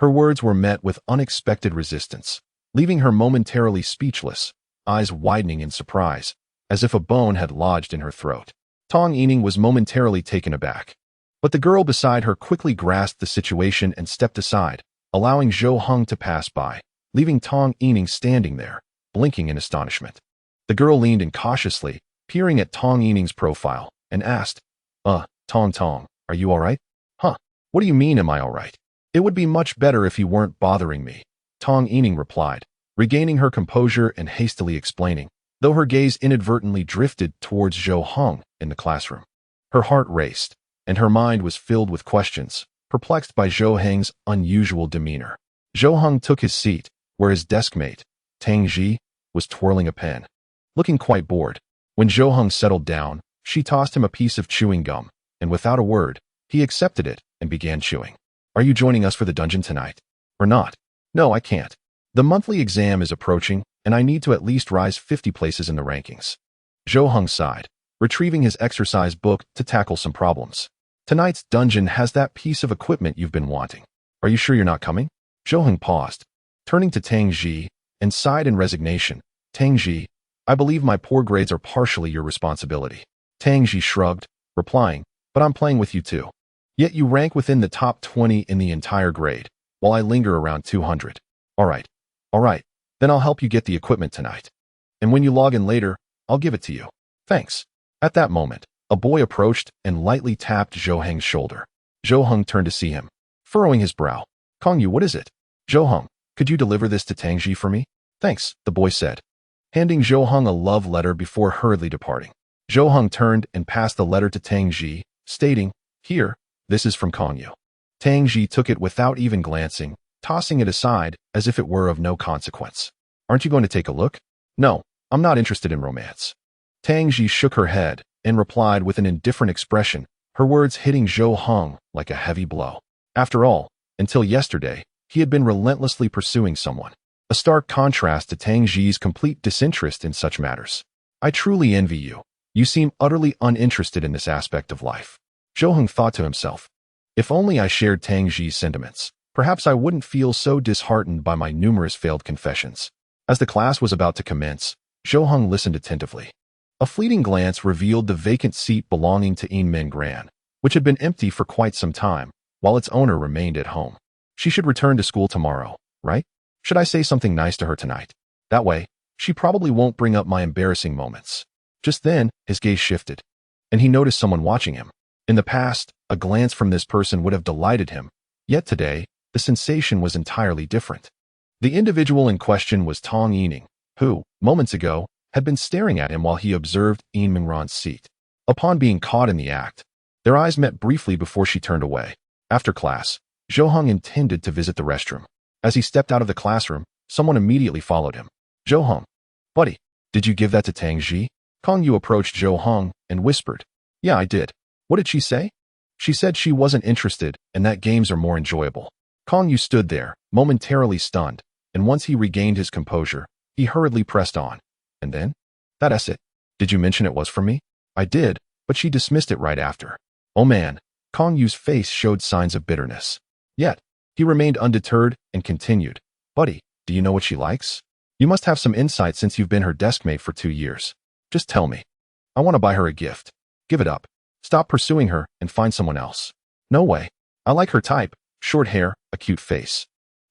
Her words were met with unexpected resistance, leaving her momentarily speechless, eyes widening in surprise, as if a bone had lodged in her throat. Tang Yining was momentarily taken aback, but the girl beside her quickly grasped the situation and stepped aside, allowing Zhou Heng to pass by, leaving Tang Yining standing there, blinking in astonishment. The girl leaned in cautiously, peering at Tang Yining's profile, and asked, Tong, are you all right? Huh, what do you mean am I all right? It would be much better if you weren't bothering me, Tang Yining replied, regaining her composure and hastily explaining, though her gaze inadvertently drifted towards Zhou Heng in the classroom. Her heart raced, and her mind was filled with questions, perplexed by Zhou Heng's unusual demeanor. Zhou Heng took his seat, where his deskmate, Tang Ji, was twirling a pen. Looking quite bored, when Zhou Heng settled down, she tossed him a piece of chewing gum, and without a word, he accepted it and began chewing. "Are you joining us for the dungeon tonight? Or not?" "No, I can't. The monthly exam is approaching, and I need to at least rise 50 places in the rankings." Zhou Heng sighed, retrieving his exercise book to tackle some problems. "Tonight's dungeon has that piece of equipment you've been wanting. Are you sure you're not coming?" Zhou Heng paused, turning to Tang Ji, and sighed in resignation. "Tang Ji, I believe my poor grades are partially your responsibility." Tang Ji shrugged, replying, "But I'm playing with you too. Yet you rank within the top 20 in the entire grade, while I linger around 200. All right, then I'll help you get the equipment tonight. And when you log in later, I'll give it to you. Thanks." At that moment, a boy approached and lightly tapped Zhou Heng's shoulder. Zhou Heng turned to see him, furrowing his brow. "Kong Yu, what is it?" "Zhou Heng, could you deliver this to Tang Ji for me?" "Thanks," the boy said, handing Zhou Heng a love letter before hurriedly departing. Zhou Heng turned and passed the letter to Tang Ji, stating, "Here, this is from Kong Yu." Tang Ji took it without even glancing, tossing it aside as if it were of no consequence. "Aren't you going to take a look?" "No, I'm not interested in romance." Tang Ji shook her head and replied with an indifferent expression, her words hitting Zhou Heng like a heavy blow. After all, until yesterday, he had been relentlessly pursuing someone, a stark contrast to Tang Ji's complete disinterest in such matters. "I truly envy you. You seem utterly uninterested in this aspect of life." Zhou Heng thought to himself, "If only I shared Tang Ji's sentiments, perhaps I wouldn't feel so disheartened by my numerous failed confessions." As the class was about to commence, Zhou Heng listened attentively. A fleeting glance revealed the vacant seat belonging to Yin Min Gran, which had been empty for quite some time, while its owner remained at home. She should return to school tomorrow, right? Should I say something nice to her tonight? That way, she probably won't bring up my embarrassing moments. Just then, his gaze shifted, and he noticed someone watching him. In the past, a glance from this person would have delighted him, yet today, the sensation was entirely different. The individual in question was Tang Yining, who, moments ago, had been staring at him while he observed Yin Mingran's seat. Upon being caught in the act, their eyes met briefly before she turned away. After class, Zhou Heng intended to visit the restroom. As he stepped out of the classroom, someone immediately followed him. "Zhou Heng, buddy, did you give that to Tang Ji?" Kong Yu approached Zhou Heng and whispered, "Yeah, I did." "What did she say?" "She said she wasn't interested and that games are more enjoyable." Kong Yu stood there, momentarily stunned, and once he regained his composure, he hurriedly pressed on. "And then?" "That's it. Did you mention it was for me?" "I did, but she dismissed it right after." "Oh man," Kong Yu's face showed signs of bitterness. Yet, he remained undeterred and continued, "Buddy, do you know what she likes? You must have some insight since you've been her deskmate for 2 years. Just tell me. I want to buy her a gift. Give it up. Stop pursuing her and find someone else." "No way. I like her type, short hair, a cute face.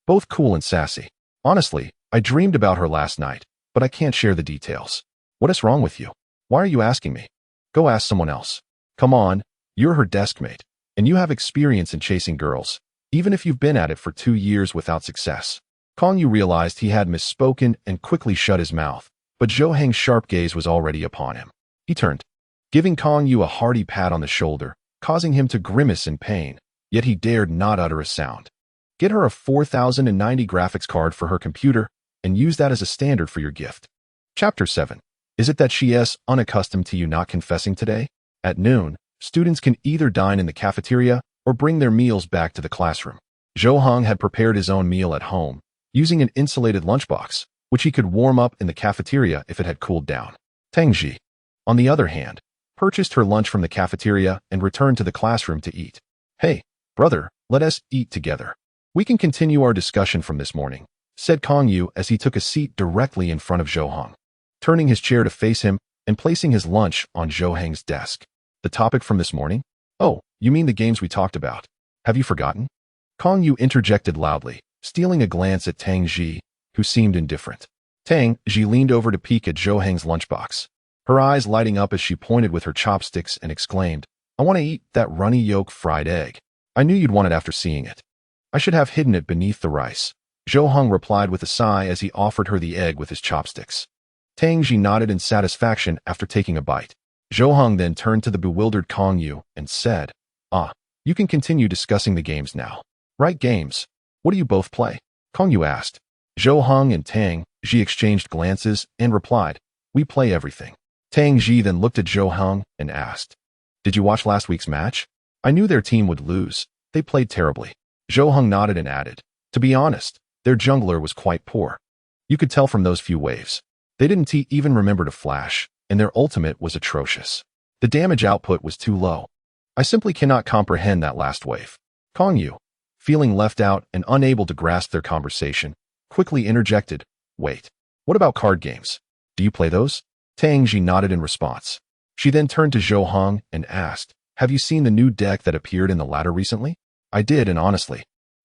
Both cool and sassy. Honestly, I dreamed about her last night, but I can't share the details." "What is wrong with you? Why are you asking me?" Go ask someone else. Come on, you're her desk mate, and you have experience in chasing girls, even if you've been at it for 2 years without success. Kong Yu realized he had misspoken and quickly shut his mouth, but Zhou Heng's sharp gaze was already upon him. He turned, giving Kong Yu a hearty pat on the shoulder, causing him to grimace in pain, yet he dared not utter a sound. Get her a 4090 graphics card for her computer and use that as a standard for your gift. Chapter 7. Is it that she is unaccustomed to you not confessing today? At noon, students can either dine in the cafeteria or bring their meals back to the classroom. Zhou Heng had prepared his own meal at home, using an insulated lunchbox, which he could warm up in the cafeteria if it had cooled down. Tang Ji, on the other hand, purchased her lunch from the cafeteria and returned to the classroom to eat. Hey, brother, let us eat together. We can continue our discussion from this morning, said Kong Yu as he took a seat directly in front of Zhou Heng, turning his chair to face him and placing his lunch on Zhou Heng's desk. The topic from this morning? Oh, you mean the games we talked about. Have you forgotten? Kong Yu interjected loudly, stealing a glance at Tang Ji, who seemed indifferent. Tang Ji leaned over to peek at Zhou Heng's lunchbox, her eyes lighting up as she pointed with her chopsticks and exclaimed, I want to eat that runny yolk fried egg. I knew you'd want it after seeing it. I should have hidden it beneath the rice. Zhou Heng replied with a sigh as he offered her the egg with his chopsticks. Tang Ji nodded in satisfaction after taking a bite. Zhou Heng then turned to the bewildered Kong Yu and said, you can continue discussing the games now. Right, games. What do you both play? Kong Yu asked. Zhou Heng and Tang Ji exchanged glances and replied, we play everything. Tang Ji then looked at Zhou Heng and asked, did you watch last week's match? I knew their team would lose. They played terribly. Zhou Heng nodded and added, to be honest, their jungler was quite poor. You could tell from those few waves. They didn't even remember to flash, and their ultimate was atrocious. The damage output was too low. I simply cannot comprehend that last wave. Kong Yu, feeling left out and unable to grasp their conversation, quickly interjected, wait, what about card games? Do you play those? Tang Ji nodded in response. She then turned to Zhou Heng and asked, have you seen the new deck that appeared in the ladder recently? I did, and honestly,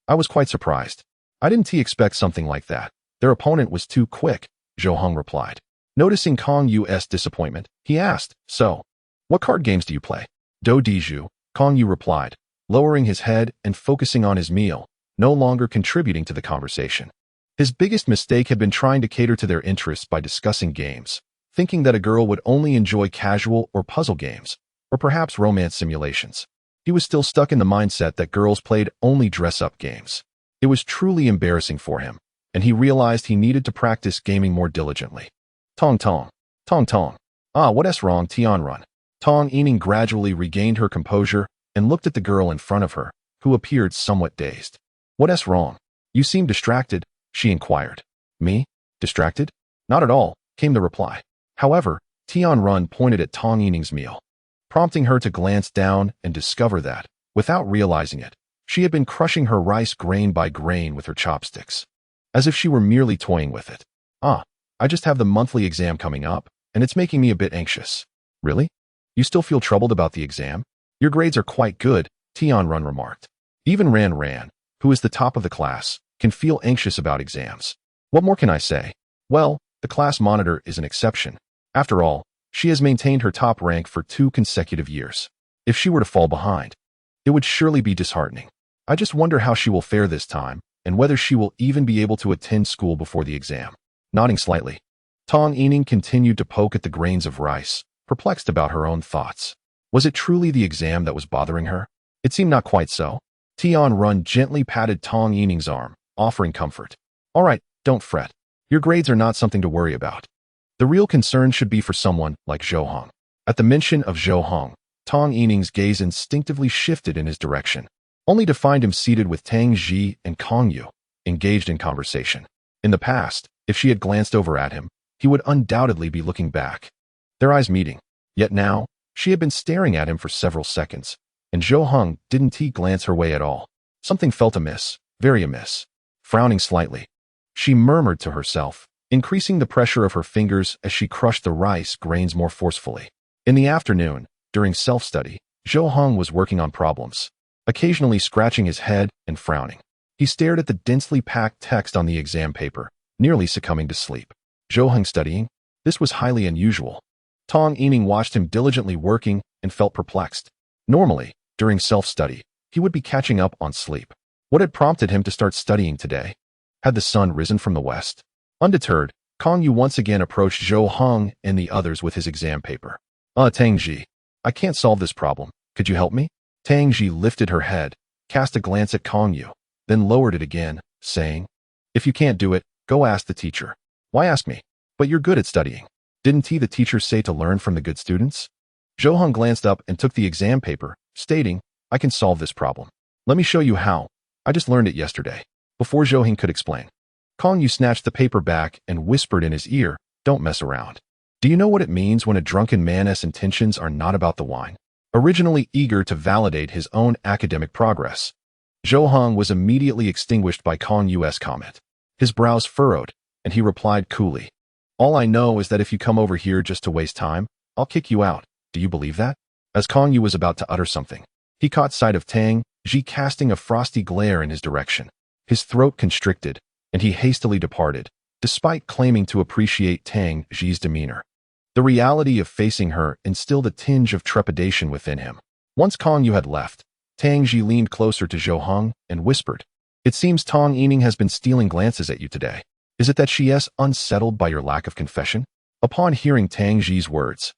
I was quite surprised. I didn't expect something like that. Their opponent was too quick, Zhou Heng replied. Noticing Kong Yu's disappointment, he asked, so, what card games do you play? Do Diju, Kong Yu replied, lowering his head and focusing on his meal, no longer contributing to the conversation. His biggest mistake had been trying to cater to their interests by discussing games, thinking that a girl would only enjoy casual or puzzle games, or perhaps romance simulations. He was still stuck in the mindset that girls played only dress-up games. It was truly embarrassing for him, and he realized he needed to practice gaming more diligently. Tong Tong. Tong Tong. What's wrong, Tianrun? Tong Yining gradually regained her composure and looked at the girl in front of her, who appeared somewhat dazed. What's wrong? You seem distracted, she inquired. Me? Distracted? Not at all, came the reply. However, Tianrun pointed at Tong Yining's meal, prompting her to glance down and discover that, without realizing it, she had been crushing her rice grain by grain with her chopsticks, as if she were merely toying with it. I just have the monthly exam coming up, and it's making me a bit anxious. Really? You still feel troubled about the exam? Your grades are quite good, Tianrun remarked. Even Ran, who is the top of the class, can feel anxious about exams. What more can I say? Well, the class monitor is an exception. After all, she has maintained her top rank for 2 consecutive years. If she were to fall behind, it would surely be disheartening. I just wonder how she will fare this time, and whether she will even be able to attend school before the exam. Nodding slightly, Tong Yining continued to poke at the grains of rice, perplexed about her own thoughts. Was it truly the exam that was bothering her? It seemed not quite so. Tianrun gently patted Tong Yining's arm, offering comfort. All right, don't fret. Your grades are not something to worry about. The real concern should be for someone like Zhou Heng. At the mention of Zhou Heng, Tong Yining's gaze instinctively shifted in his direction, only to find him seated with Tang Ji and Kong Yu, engaged in conversation. In the past, if she had glanced over at him, he would undoubtedly be looking back, their eyes meeting. Yet now, she had been staring at him for several seconds, and Zhou Heng didn't glance her way at all. Something felt amiss, very amiss. Frowning slightly, she murmured to herself, increasing the pressure of her fingers as she crushed the rice grains more forcefully. In the afternoon, during self-study, Zhou Heng was working on problems, occasionally scratching his head and frowning. He stared at the densely packed text on the exam paper, nearly succumbing to sleep. Zhou Heng studying? This was highly unusual. Tong Yining watched him diligently working and felt perplexed. Normally, during self-study, he would be catching up on sleep. What had prompted him to start studying today? Had the sun risen from the west? Undeterred, Kong Yu once again approached Zhou Heng and the others with his exam paper. Tang Ji, I can't solve this problem. Could you help me? Tang Ji lifted her head, cast a glance at Kong Yu, then lowered it again, saying, If you can't do it, go ask the teacher. Why ask me? But you're good at studying. Didn't the teacher say to learn from the good students? Zhou Heng glanced up and took the exam paper, stating, I can solve this problem. Let me show you how. I just learned it yesterday. Before Zhou Heng could explain, Kong Yu snatched the paper back and whispered in his ear, Don't mess around. Do you know what it means when a drunken man's intentions are not about the wine? Originally eager to validate his own academic progress, Zhou Heng was immediately extinguished by Kong Yu's comment. His brows furrowed, and he replied coolly, All I know is that if you come over here just to waste time, I'll kick you out. Do you believe that? As Kong Yu was about to utter something, he caught sight of Tang Ji casting a frosty glare in his direction. His throat constricted, and he hastily departed, despite claiming to appreciate Tang Ji's demeanor. The reality of facing her instilled a tinge of trepidation within him. Once Kong Yu had left, Tang Ji leaned closer to Zhou Heng and whispered, It seems Tong Yining has been stealing glances at you today. Is it that she is unsettled by your lack of confession? Upon hearing Tang Ji's words,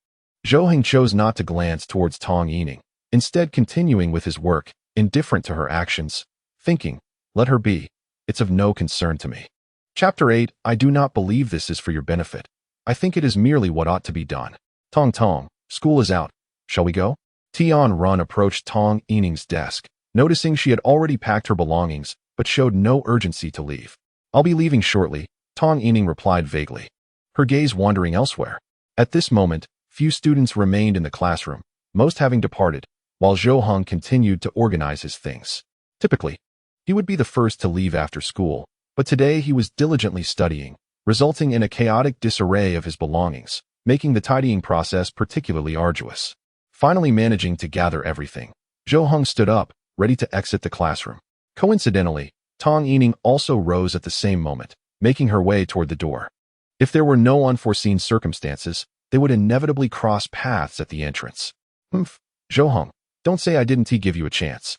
Zhou Heng chose not to glance towards Tong Yining, instead continuing with his work, indifferent to her actions, thinking, Let her be. It's of no concern to me. Chapter 8 I do not believe this is for your benefit. I think it is merely what ought to be done. Tong Tong, school is out. Shall we go? Tian Run approached Tong Yining's desk, noticing she had already packed her belongings, but showed no urgency to leave. I'll be leaving shortly, Tong Yining replied vaguely, her gaze wandering elsewhere. At this moment, few students remained in the classroom, most having departed, while Zhou Heng continued to organize his things. Typically, he would be the first to leave after school, but today he was diligently studying, resulting in a chaotic disarray of his belongings, making the tidying process particularly arduous. Finally managing to gather everything, Zhou Heng stood up, ready to exit the classroom. Coincidentally, Tong Yining also rose at the same moment, making her way toward the door. If there were no unforeseen circumstances, they would inevitably cross paths at the entrance. Zhou Heng, don't say I didn't give you a chance.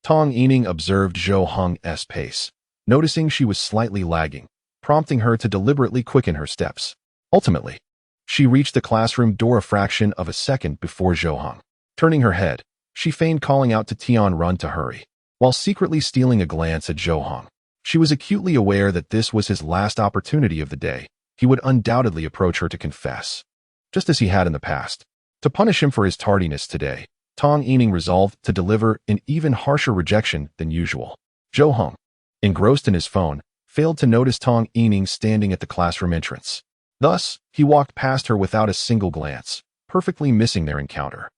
Tong Yining observed Zhou Heng's pace, noticing she was slightly lagging, prompting her to deliberately quicken her steps. Ultimately, she reached the classroom door a fraction of a second before Zhou Heng. Turning her head, she feigned calling out to Tian Run to hurry, while secretly stealing a glance at Zhou Heng. She was acutely aware that this was his last opportunity of the day. He would undoubtedly approach her to confess, just as he had in the past. To punish him for his tardiness today, Tong Yining resolved to deliver an even harsher rejection than usual. Zhou Heng, engrossed in his phone, failed to notice Tong Yining standing at the classroom entrance. Thus, he walked past her without a single glance, perfectly missing their encounter.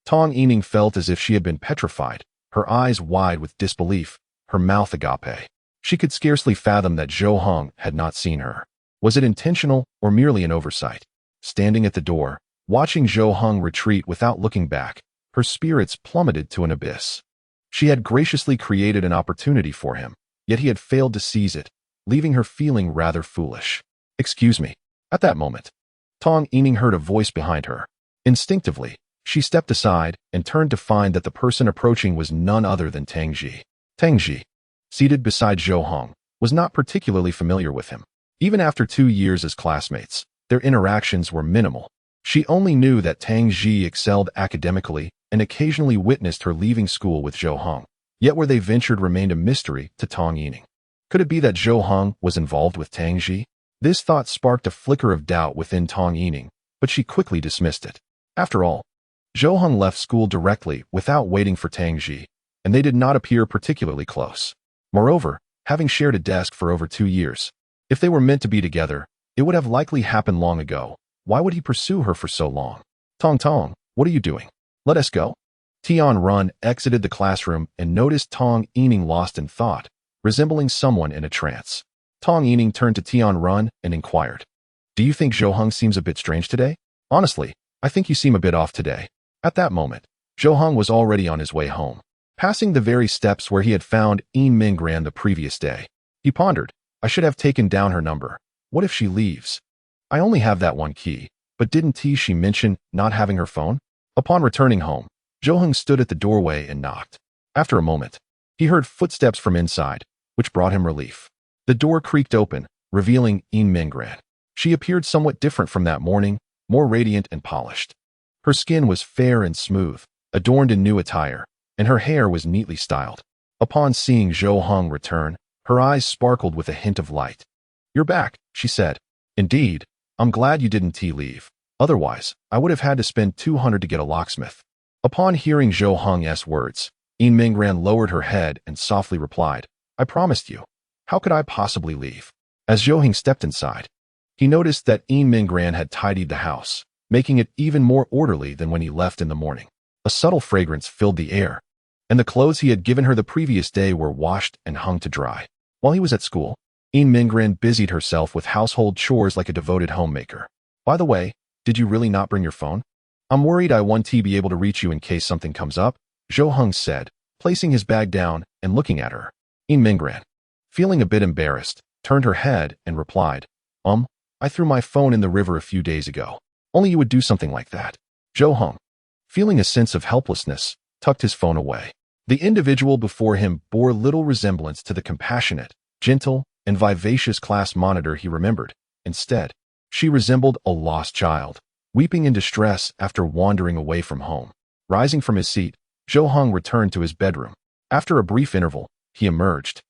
Tong Yining felt as if she had been petrified, her eyes wide with disbelief, her mouth agape. She could scarcely fathom that Zhou Heng had not seen her. Was it intentional or merely an oversight? Standing at the door, watching Zhou Heng retreat without looking back, her spirits plummeted to an abyss. She had graciously created an opportunity for him, yet he had failed to seize it, leaving her feeling rather foolish. Excuse me. At that moment, Tong Yining heard a voice behind her. Instinctively, she stepped aside and turned to find that the person approaching was none other than Tang Ji. Tang Ji, seated beside Zhou Heng, was not particularly familiar with him. Even after 2 years as classmates, their interactions were minimal. She only knew that Tang Ji excelled academically and occasionally witnessed her leaving school with Zhou Heng. Yet where they ventured remained a mystery to Tong Yining. Could it be that Zhou Heng was involved with Tang Ji? This thought sparked a flicker of doubt within Tong Yining, but she quickly dismissed it. After all, Zhou Heng left school directly without waiting for Tang Ji, and they did not appear particularly close. Moreover, having shared a desk for over 2 years, if they were meant to be together, it would have likely happened long ago. Why would he pursue her for so long? Tong Tong, what are you doing? Let us go. Tian Run exited the classroom and noticed Tong Yining lost in thought, resembling someone in a trance. Tong Yining turned to Tian Run and inquired, Do you think Zhou Heng seems a bit strange today? Honestly, I think you seem a bit off today. At that moment, Zhou Heng was already on his way home, passing the very steps where he had found Yin Mingran the previous day. He pondered, I should have taken down her number. What if she leaves? I only have that one key. But didn't she mention not having her phone? Upon returning home, Jo-hung stood at the doorway and knocked. After a moment, he heard footsteps from inside, which brought him relief. The door creaked open, revealing In Mingran. She appeared somewhat different from that morning, more radiant and polished. Her skin was fair and smooth, adorned in new attire, and her hair was neatly styled. Upon seeing Jo-hung return, her eyes sparkled with a hint of light. "You're back," she said. "Indeed, I'm glad you didn't leave. Otherwise, I would have had to spend 200 to get a locksmith." Upon hearing Jo-hung's words, In Mingran lowered her head and softly replied, "I promised you. How could I possibly leave?" As Jo-hung stepped inside, he noticed that In Mingran had tidied the house, making it even more orderly than when he left in the morning. A subtle fragrance filled the air, and the clothes he had given her the previous day were washed and hung to dry. While he was at school, In Mingran busied herself with household chores like a devoted homemaker. "By the way, did you really not bring your phone? I'm worried I won't be able to reach you in case something comes up," Jo-hung said, placing his bag down and looking at her. In Mingran, feeling a bit embarrassed, turned her head and replied, I threw my phone in the river a few days ago. Only you would do something like that." Jo-hung, feeling a sense of helplessness, tucked his phone away. The individual before him bore little resemblance to the compassionate, gentle, and vivacious class monitor he remembered. Instead, she resembled a lost child, weeping in distress after wandering away from home. Rising from his seat, Jo-hung returned to his bedroom. After a brief interval, he emerged,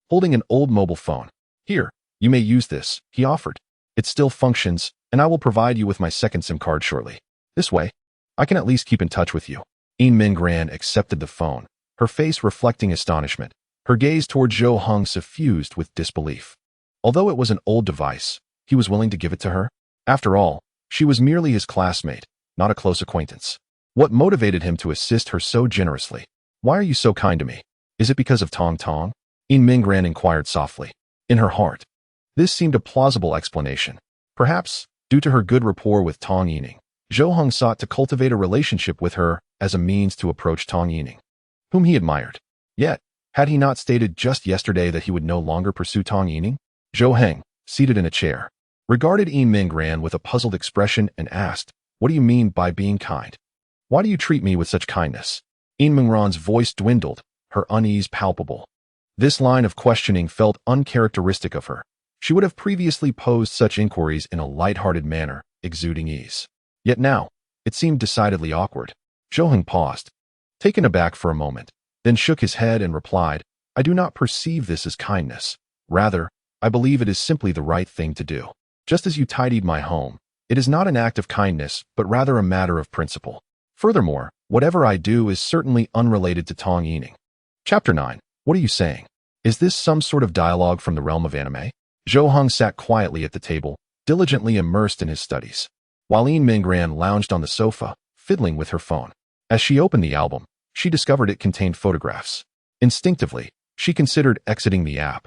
holding an old mobile phone. "Here, you may use this," he offered. "It still functions, and I will provide you with my second SIM card shortly. This way, I can at least keep in touch with you." In Mingran accepted the phone, her face reflecting astonishment, her gaze toward Jo-hung suffused with disbelief. Although it was an old device, he was willing to give it to her. After all, she was merely his classmate, not a close acquaintance. What motivated him to assist her so generously? "Why are you so kind to me? Is it because of Tong Tong?" In Mingran inquired softly. In her heart, this seemed a plausible explanation. Perhaps, due to her good rapport with Tong Yining, Jo-hung sought to cultivate a relationship with her as a means to approach Tong Yining, whom he admired. Yet, had he not stated just yesterday that he would no longer pursue Tong Yining? Jo-hung, seated in a chair, regarded In Mingran with a puzzled expression and asked, "What do you mean by being kind? Why do you treat me with such kindness?" In Mingran's voice dwindled, her unease palpable. This line of questioning felt uncharacteristic of her. She would have previously posed such inquiries in a light-hearted manner, exuding ease. Yet now, it seemed decidedly awkward. Jo-hung paused, taken aback for a moment, then shook his head and replied, "I do not perceive this as kindness. Rather, I believe it is simply the right thing to do. Just as you tidied my home, it is not an act of kindness, but rather a matter of principle. Furthermore, whatever I do is certainly unrelated to Tong Yining." Chapter 9. What are you saying? Is this some sort of dialogue from the realm of anime? Jo-hung sat quietly at the table, diligently immersed in his studies, while In Mingran lounged on the sofa, fiddling with her phone. As she opened the album, she discovered it contained photographs. Instinctively, she considered exiting the app,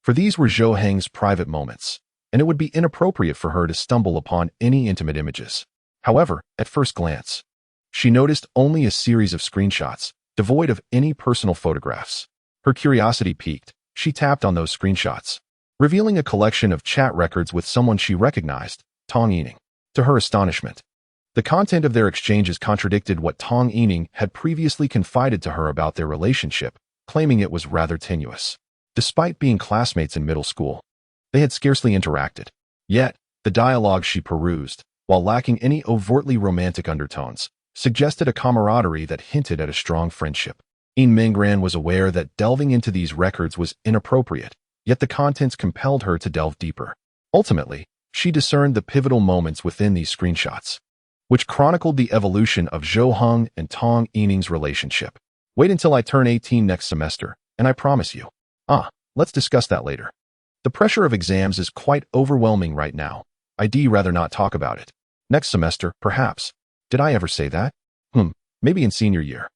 for these were Jo-hung's private moments, and it would be inappropriate for her to stumble upon any intimate images. However, at first glance, she noticed only a series of screenshots, devoid of any personal photographs. Her curiosity piqued. She tapped on those screenshots, revealing a collection of chat records with someone she recognized, Tong Yining. To her astonishment, the content of their exchanges contradicted what Tong Yining had previously confided to her about their relationship, claiming it was rather tenuous. Despite being classmates in middle school, they had scarcely interacted. Yet, the dialogue she perused, while lacking any overtly romantic undertones, suggested a camaraderie that hinted at a strong friendship. In Mingran was aware that delving into these records was inappropriate, yet the contents compelled her to delve deeper. Ultimately, she discerned the pivotal moments within these screenshots, which chronicled the evolution of Jo-hung and Tong Yining's relationship. "Wait until I turn 18 next semester, and I promise you." Let's discuss that later. "The pressure of exams is quite overwhelming right now. I'd rather not talk about it. Next semester, perhaps." Did I ever say that? Maybe in senior year.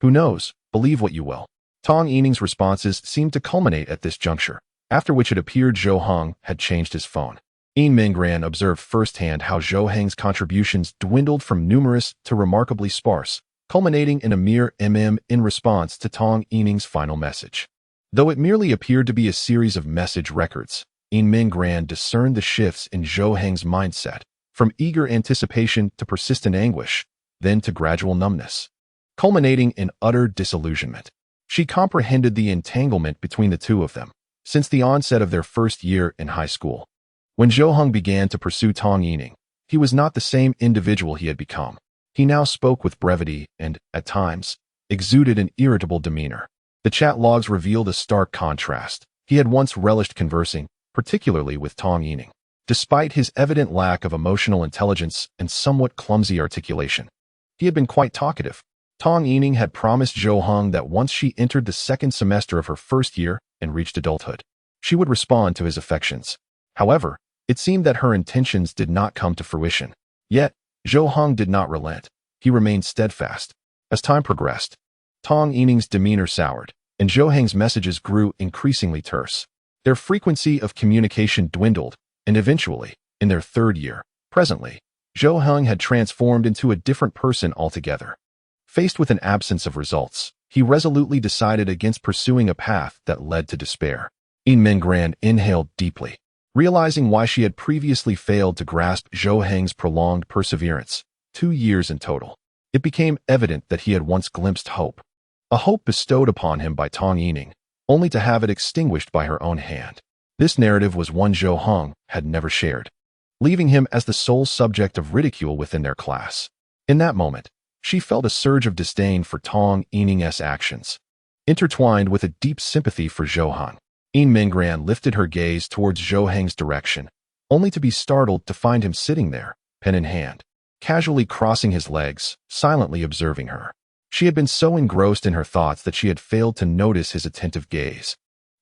Who knows? Believe what you will. Tong Yining's responses seemed to culminate at this juncture, after which it appeared Jo-hung had changed his phone. In Mingran observed firsthand how Jo-hung's contributions dwindled from numerous to remarkably sparse, culminating in a mere in response to Tong Yining's final message. Though it merely appeared to be a series of message records, In Mingran discerned the shifts in Jo-hung's mindset, from eager anticipation to persistent anguish, then to gradual numbness, culminating in utter disillusionment. She comprehended the entanglement between the two of them since the onset of their first year in high school. When Zhou Heng began to pursue Tong Yining, he was not the same individual he had become. He now spoke with brevity and, at times, exuded an irritable demeanor. The chat logs revealed a stark contrast. He had once relished conversing, particularly with Tong Yining, despite his evident lack of emotional intelligence and somewhat clumsy articulation. He had been quite talkative. Tong Yining had promised Zhou Heng that once she entered the second semester of her first year and reached adulthood, she would respond to his affections. However, it seemed that her intentions did not come to fruition. Yet, Zhou Heng did not relent. He remained steadfast. As time progressed, Tong Yining's demeanor soured, and Zhou Heng's messages grew increasingly terse. Their frequency of communication dwindled, and eventually, in their third year, presently, Zhou Heng had transformed into a different person altogether. Faced with an absence of results, he resolutely decided against pursuing a path that led to despair. Yin Mingyuan inhaled deeply, realizing why she had previously failed to grasp Zhou Heng's prolonged perseverance, 2 years in total. It became evident that he had once glimpsed hope, a hope bestowed upon him by Tong Yining, only to have it extinguished by her own hand. This narrative was one Zhou Heng had never shared, leaving him as the sole subject of ridicule within their class. In that moment, she felt a surge of disdain for Tong Yining's actions, intertwined with a deep sympathy for Zhou Heng. Yin Mingyuan lifted her gaze towards Zhou Heng's direction, only to be startled to find him sitting there, pen in hand, casually crossing his legs, silently observing her. She had been so engrossed in her thoughts that she had failed to notice his attentive gaze,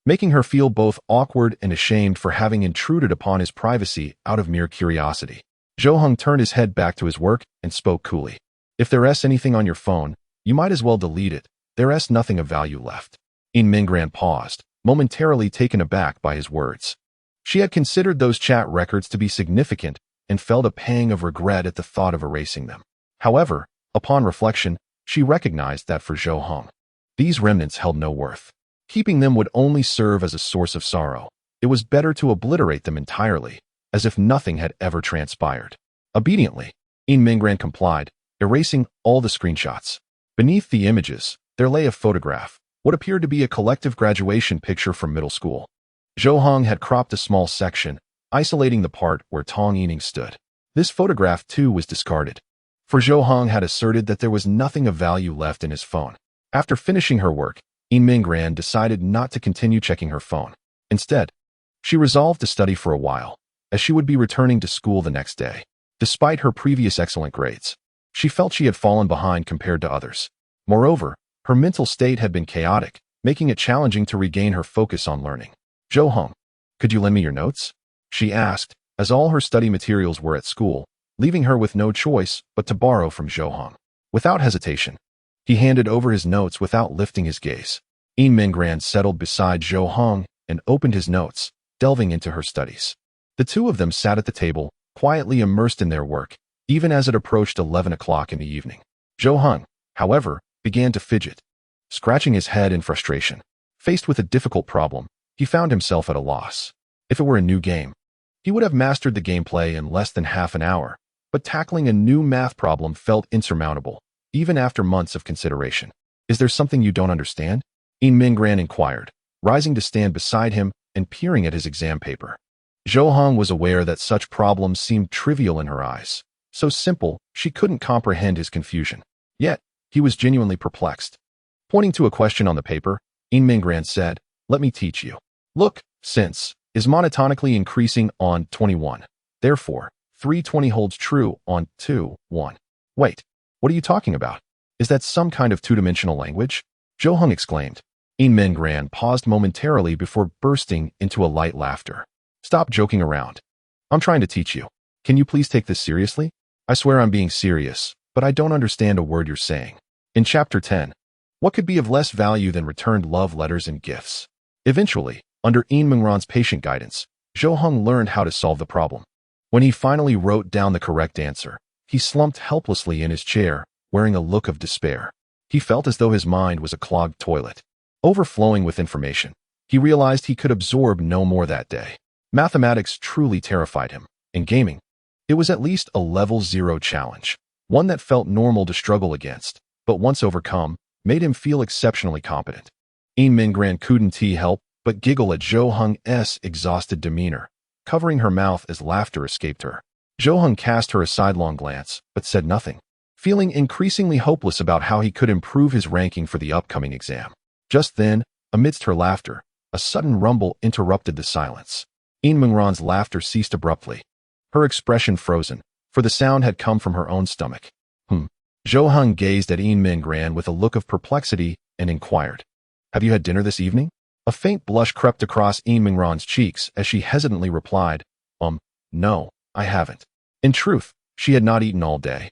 making her feel both awkward and ashamed for having intruded upon his privacy out of mere curiosity. Zhou Heng turned his head back to his work and spoke coolly. If there's anything on your phone, you might as well delete it. There's nothing of value left. Yin Mingyuan paused, momentarily taken aback by his words. She had considered those chat records to be significant and felt a pang of regret at the thought of erasing them. However, upon reflection, she recognized that for Zhou Heng, these remnants held no worth. Keeping them would only serve as a source of sorrow. It was better to obliterate them entirely, as if nothing had ever transpired. Obediently, Yin Mingyuan complied, erasing all the screenshots. Beneath the images, there lay a photograph, what appeared to be a collective graduation picture from middle school. Zhou Heng had cropped a small section, isolating the part where Tong Yining stood. This photograph, too, was discarded, for Zhou Heng had asserted that there was nothing of value left in his phone. After finishing her work, Yin Mingyuan decided not to continue checking her phone. Instead, she resolved to study for a while, as she would be returning to school the next day. Despite her previous excellent grades, she felt she had fallen behind compared to others. Moreover, her mental state had been chaotic, making it challenging to regain her focus on learning. Zhou Heng, could you lend me your notes? She asked, as all her study materials were at school, leaving her with no choice but to borrow from Zhou Heng. Without hesitation, he handed over his notes without lifting his gaze. Yin Mingyuan settled beside Zhou Heng and opened his notes, delving into her studies. The two of them sat at the table, quietly immersed in their work, even as it approached 11 o'clock in the evening. Zhou Heng, however, began to fidget, scratching his head in frustration. Faced with a difficult problem, he found himself at a loss. If it were a new game, he would have mastered the gameplay in less than half an hour, but tackling a new math problem felt insurmountable, even after months of consideration. Is there something you don't understand? Yin Mingyuan inquired, rising to stand beside him and peering at his exam paper. Zhou Heng was aware that such problems seemed trivial in her eyes, so simple she couldn't comprehend his confusion. Yet, he was genuinely perplexed. Pointing to a question on the paper, Yin Mingyuan said, "Let me teach you. Look, since is monotonically increasing on 21. Therefore, 320 holds true on 2, 1. Wait, what are you talking about? Is that some kind of two-dimensional language?" Zhou Heng exclaimed. Yin Mingyuan paused momentarily before bursting into a light laughter. "Stop joking around. I'm trying to teach you. Can you please take this seriously? I swear I'm being serious, but I don't understand a word you're saying." In Chapter 10, what could be of less value than returned love letters and gifts? Eventually, under Yin Mingyuan's patient guidance, Zhou Heng learned how to solve the problem. When he finally wrote down the correct answer, he slumped helplessly in his chair, wearing a look of despair. He felt as though his mind was a clogged toilet, overflowing with information. He realized he could absorb no more that day. Mathematics truly terrified him, and gaming, It was at least a level 0 challenge, one that felt normal to struggle against, but once overcome, made him feel exceptionally competent. Yin Minggran couldn't help but giggle at Zhou Heng's exhausted demeanor, covering her mouth as laughter escaped her. Zhou Heng cast her a sidelong glance, but said nothing, feeling increasingly hopeless about how he could improve his ranking for the upcoming exam. Just then, amidst her laughter, a sudden rumble interrupted the silence. Yin Minggran's laughter ceased abruptly, her expression frozen, for the sound had come from her own stomach. Zhou Heng gazed at Yin Minggran with a look of perplexity and inquired, "Have you had dinner this evening?" A faint blush crept across Yin Minggran's cheeks as she hesitantly replied, No, I haven't." In truth, she had not eaten all day,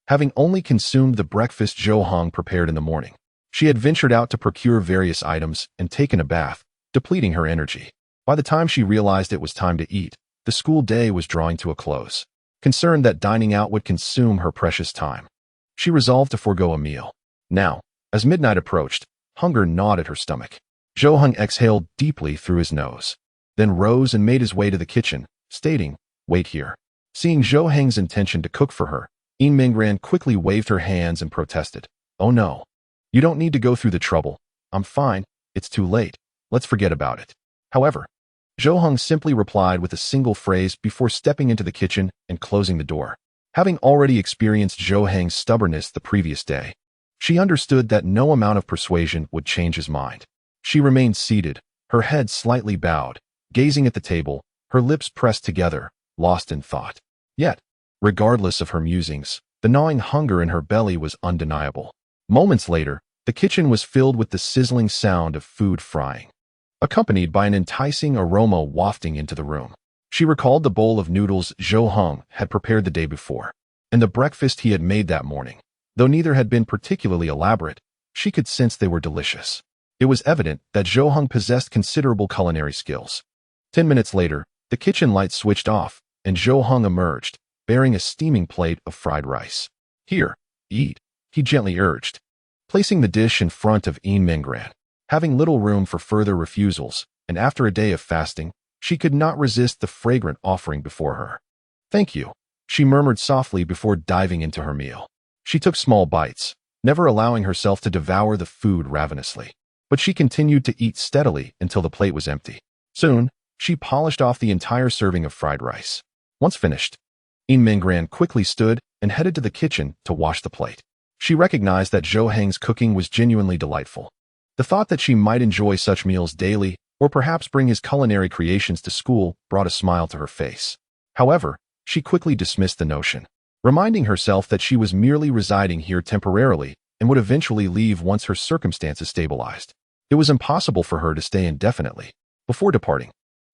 having only consumed the breakfast Zhou Heng prepared in the morning. She had ventured out to procure various items and taken a bath, depleting her energy. By the time she realized it was time to eat, the school day was drawing to a close. Concerned that dining out would consume her precious time, she resolved to forego a meal. Now, as midnight approached, hunger gnawed at her stomach. Zhou Heng exhaled deeply through his nose, then rose and made his way to the kitchen, stating, "Wait here." Seeing Zhou Heng's intention to cook for her, Yin Minggran quickly waved her hands and protested, "Oh no. You don't need to go through the trouble. I'm fine. It's too late. Let's forget about it." However, Zhou Heng simply replied with a single phrase before stepping into the kitchen and closing the door. Having already experienced Zhou Heng's stubbornness the previous day, she understood that no amount of persuasion would change his mind. She remained seated, her head slightly bowed, gazing at the table, her lips pressed together, lost in thought. Yet, regardless of her musings, the gnawing hunger in her belly was undeniable. Moments later, the kitchen was filled with the sizzling sound of food frying, accompanied by an enticing aroma wafting into the room. She recalled the bowl of noodles Zhou Heng had prepared the day before, and the breakfast he had made that morning. Though neither had been particularly elaborate, she could sense they were delicious. It was evident that Zhou Heng possessed considerable culinary skills. 10 minutes later, the kitchen lights switched off, and Zhou Heng emerged, bearing a steaming plate of fried rice. "Here, eat," he gently urged, placing the dish in front of Yin Minggran. Having little room for further refusals, and after a day of fasting, she could not resist the fragrant offering before her. "Thank you," she murmured softly before diving into her meal. She took small bites, never allowing herself to devour the food ravenously. But she continued to eat steadily until the plate was empty. Soon, she polished off the entire serving of fried rice. Once finished, Yin Minggran quickly stood and headed to the kitchen to wash the plate. She recognized that Zhou Heng's cooking was genuinely delightful. The thought that she might enjoy such meals daily, or perhaps bring his culinary creations to school, brought a smile to her face. However, she quickly dismissed the notion, reminding herself that she was merely residing here temporarily and would eventually leave once her circumstances stabilized. It was impossible for her to stay indefinitely. Before departing,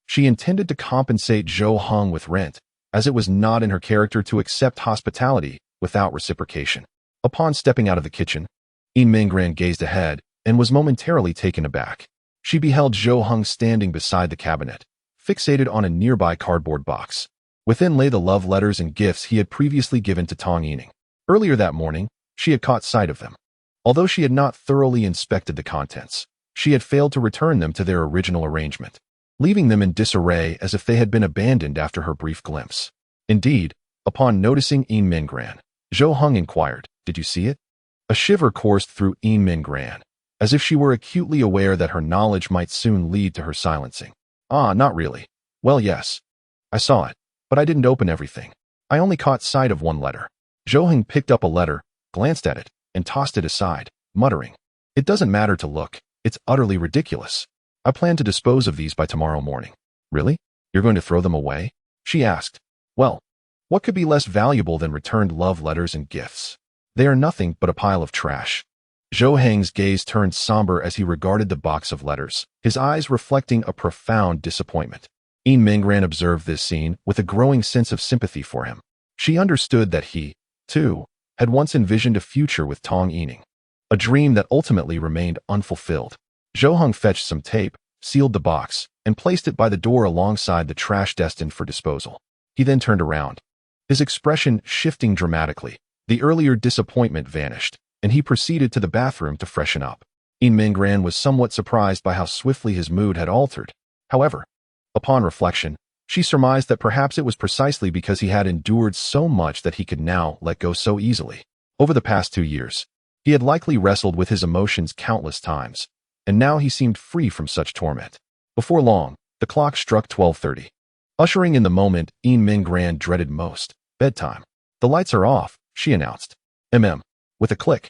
she intended to compensate Zhou Heng with rent, as it was not in her character to accept hospitality without reciprocation. Upon stepping out of the kitchen, Yin Minggran gazed ahead and was momentarily taken aback. She beheld Zhou Heng standing beside the cabinet, fixated on a nearby cardboard box. Within lay the love letters and gifts he had previously given to Tong Yining. Earlier that morning, she had caught sight of them. Although she had not thoroughly inspected the contents, she had failed to return them to their original arrangement, leaving them in disarray as if they had been abandoned after her brief glimpse. Indeed, upon noticing Yin Minggran, Zhou Heng inquired, "Did you see it?" A shiver coursed through Yin Minggran, as if she were acutely aware that her knowledge might soon lead to her silencing. "Ah, not really. Well, yes. I saw it, but I didn't open everything. I only caught sight of one letter." Zhou Heng picked up a letter, glanced at it, and tossed it aside, muttering, "It doesn't matter to look. It's utterly ridiculous. I plan to dispose of these by tomorrow morning." "Really? You're going to throw them away?" she asked. "Well, what could be less valuable than returned love letters and gifts? They are nothing but a pile of trash." Zhou Heng's gaze turned somber as he regarded the box of letters, his eyes reflecting a profound disappointment. Yin Minggran observed this scene with a growing sense of sympathy for him. She understood that he, too, had once envisioned a future with Tong Yining, a dream that ultimately remained unfulfilled. Zhou Heng fetched some tape, sealed the box, and placed it by the door alongside the trash destined for disposal. He then turned around, his expression shifting dramatically. The earlier disappointment vanished, and he proceeded to the bathroom to freshen up. Yin Minggran was somewhat surprised by how swiftly his mood had altered. However, upon reflection, She surmised that perhaps it was precisely because he had endured so much that he could now let go so easily. Over the past 2 years, he had likely wrestled with his emotions countless times, and now he seemed free from such torment. Before long, the clock struck 12:30, ushering in the moment Eun Min-gran dreaded most, bedtime. "The lights are off," she announced. With a click.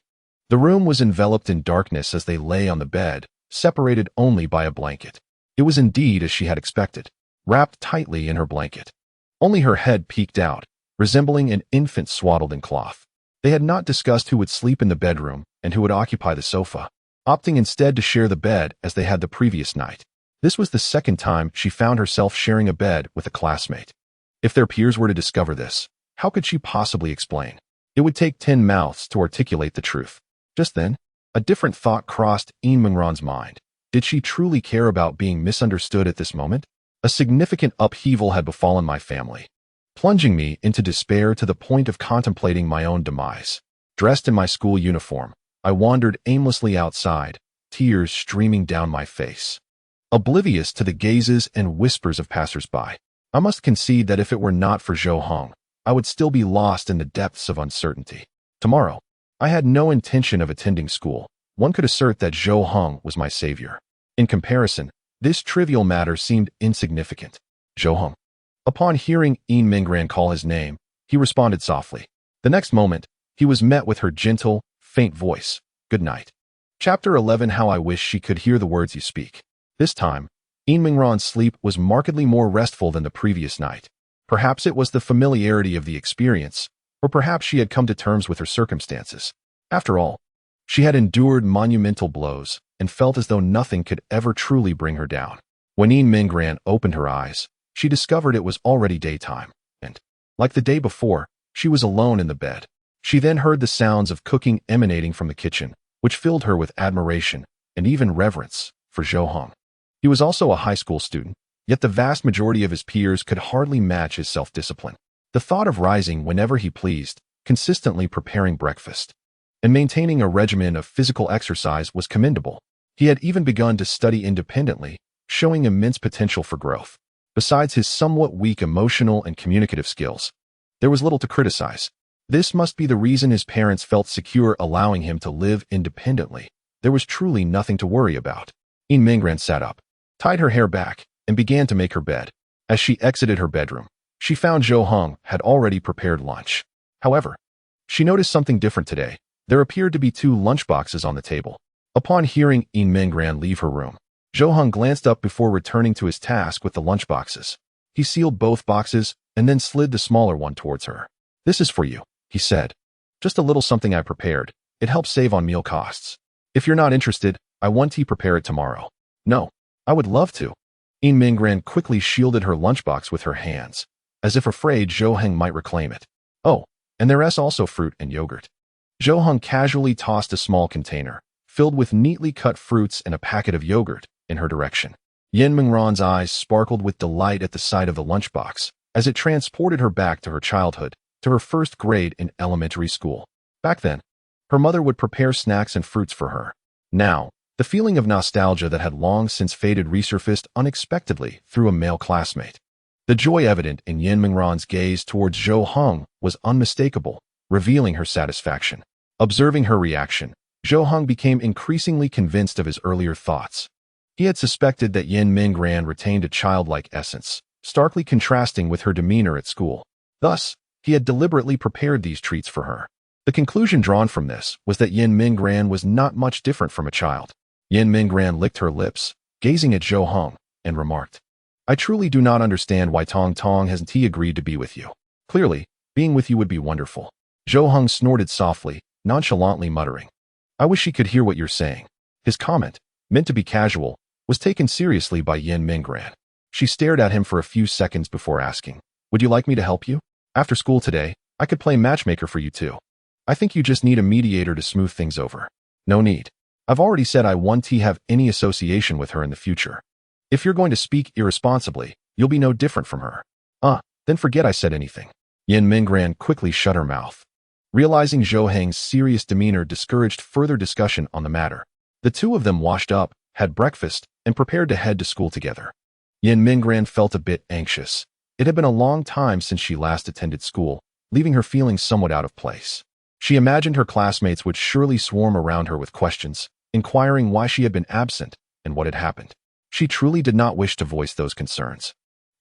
The room was enveloped in darkness as they lay on the bed, separated only by a blanket. It was indeed as she had expected, wrapped tightly in her blanket. Only her head peeked out, resembling an infant swaddled in cloth. They had not discussed who would sleep in the bedroom and who would occupy the sofa, opting instead to share the bed as they had the previous night. This was the second time she found herself sharing a bed with a classmate. If their peers were to discover this, how could she possibly explain? It would take 10 mouths to articulate the truth. Just then, a different thought crossed Eun Min-ran's mind. Did she truly care about being misunderstood at this moment? A significant upheaval had befallen my family, plunging me into despair to the point of contemplating my own demise. Dressed in my school uniform, I wandered aimlessly outside, tears streaming down my face. Oblivious to the gazes and whispers of passers-by, I must concede that if it were not for Zhou Hong, I would still be lost in the depths of uncertainty. Tomorrow, I had no intention of attending school. One could assert that Zhou Hong was my savior. In comparison, this trivial matter seemed insignificant. "Zhou Hong." Upon hearing Eun Min-gran call his name, he responded softly. The next moment, he was met with her gentle, faint voice. "Good night." Chapter 11. How I wish she could hear the words you speak. This time, Eun Min-ran's sleep was markedly more restful than the previous night. Perhaps it was the familiarity of the experience, or perhaps she had come to terms with her circumstances. After all, she had endured monumental blows and felt as though nothing could ever truly bring her down. When Eun Min-gran opened her eyes, she discovered it was already daytime, and, like the day before, she was alone in the bed. She then heard the sounds of cooking emanating from the kitchen, which filled her with admiration and even reverence for Zhou Hong. He was also a high school student, yet the vast majority of his peers could hardly match his self-discipline. The thought of rising whenever he pleased, consistently preparing breakfast, and maintaining a regimen of physical exercise was commendable. He had even begun to study independently, showing immense potential for growth. Besides his somewhat weak emotional and communicative skills, there was little to criticize. This must be the reason his parents felt secure allowing him to live independently. There was truly nothing to worry about. Eun Min-gran sat up, tied her hair back, and began to make her bed. As she exited her bedroom, she found Zhou Hong had already prepared lunch. However, she noticed something different today. There appeared to be 2 lunchboxes on the table. Upon hearing Eun Min-gran leave her room, Zhou Hong glanced up before returning to his task with the lunchboxes. He sealed both boxes and then slid the smaller one towards her. "This is for you," he said. "Just a little something I prepared. It helps save on meal costs. If you're not interested, I want to prepare it tomorrow." "No, I would love to." Eun Min-gran quickly shielded her lunchbox with her hands, as if afraid Zhou Hong might reclaim it. "Oh, and there's also fruit and yogurt." Zhou Hong casually tossed a small container, filled with neatly cut fruits and a packet of yogurt, in her direction. Eun Min-ran's eyes sparkled with delight at the sight of the lunchbox, as it transported her back to her childhood, to her first grade in elementary school. Back then, her mother would prepare snacks and fruits for her. Now, the feeling of nostalgia that had long since faded resurfaced unexpectedly through a male classmate. The joy evident in Eun Min-ran's gaze towards Zhou Hong was unmistakable, revealing her satisfaction. Observing her reaction, Zhou Hong became increasingly convinced of his earlier thoughts. He had suspected that Eun Min-gran retained a childlike essence, starkly contrasting with her demeanor at school. Thus, he had deliberately prepared these treats for her. The conclusion drawn from this was that Eun Min-gran was not much different from a child. Eun Min-gran licked her lips, gazing at Zhou Hong, and remarked, "I truly do not understand why Tong Tong hasn't he agreed to be with you. Clearly, being with you would be wonderful." Zhou Hong snorted softly, nonchalantly muttering, "I wish he could hear what you're saying." His comment, meant to be casual, was taken seriously by Eun Min-gran. She stared at him for a few seconds before asking, "Would you like me to help you? After school today, I could play matchmaker for you too. I think you just need a mediator to smooth things over." "No need. I've already said I want to have any association with her in the future. If you're going to speak irresponsibly, you'll be no different from her." Then forget I said anything." Eun Min-gran quickly shut her mouth. Realizing Zhou Hong's serious demeanor discouraged further discussion on the matter, the two of them washed up, had breakfast, and prepared to head to school together. Yin Mingran felt a bit anxious. It had been a long time since she last attended school, leaving her feeling somewhat out of place. She imagined her classmates would surely swarm around her with questions, inquiring why she had been absent and what had happened. She truly did not wish to voice those concerns.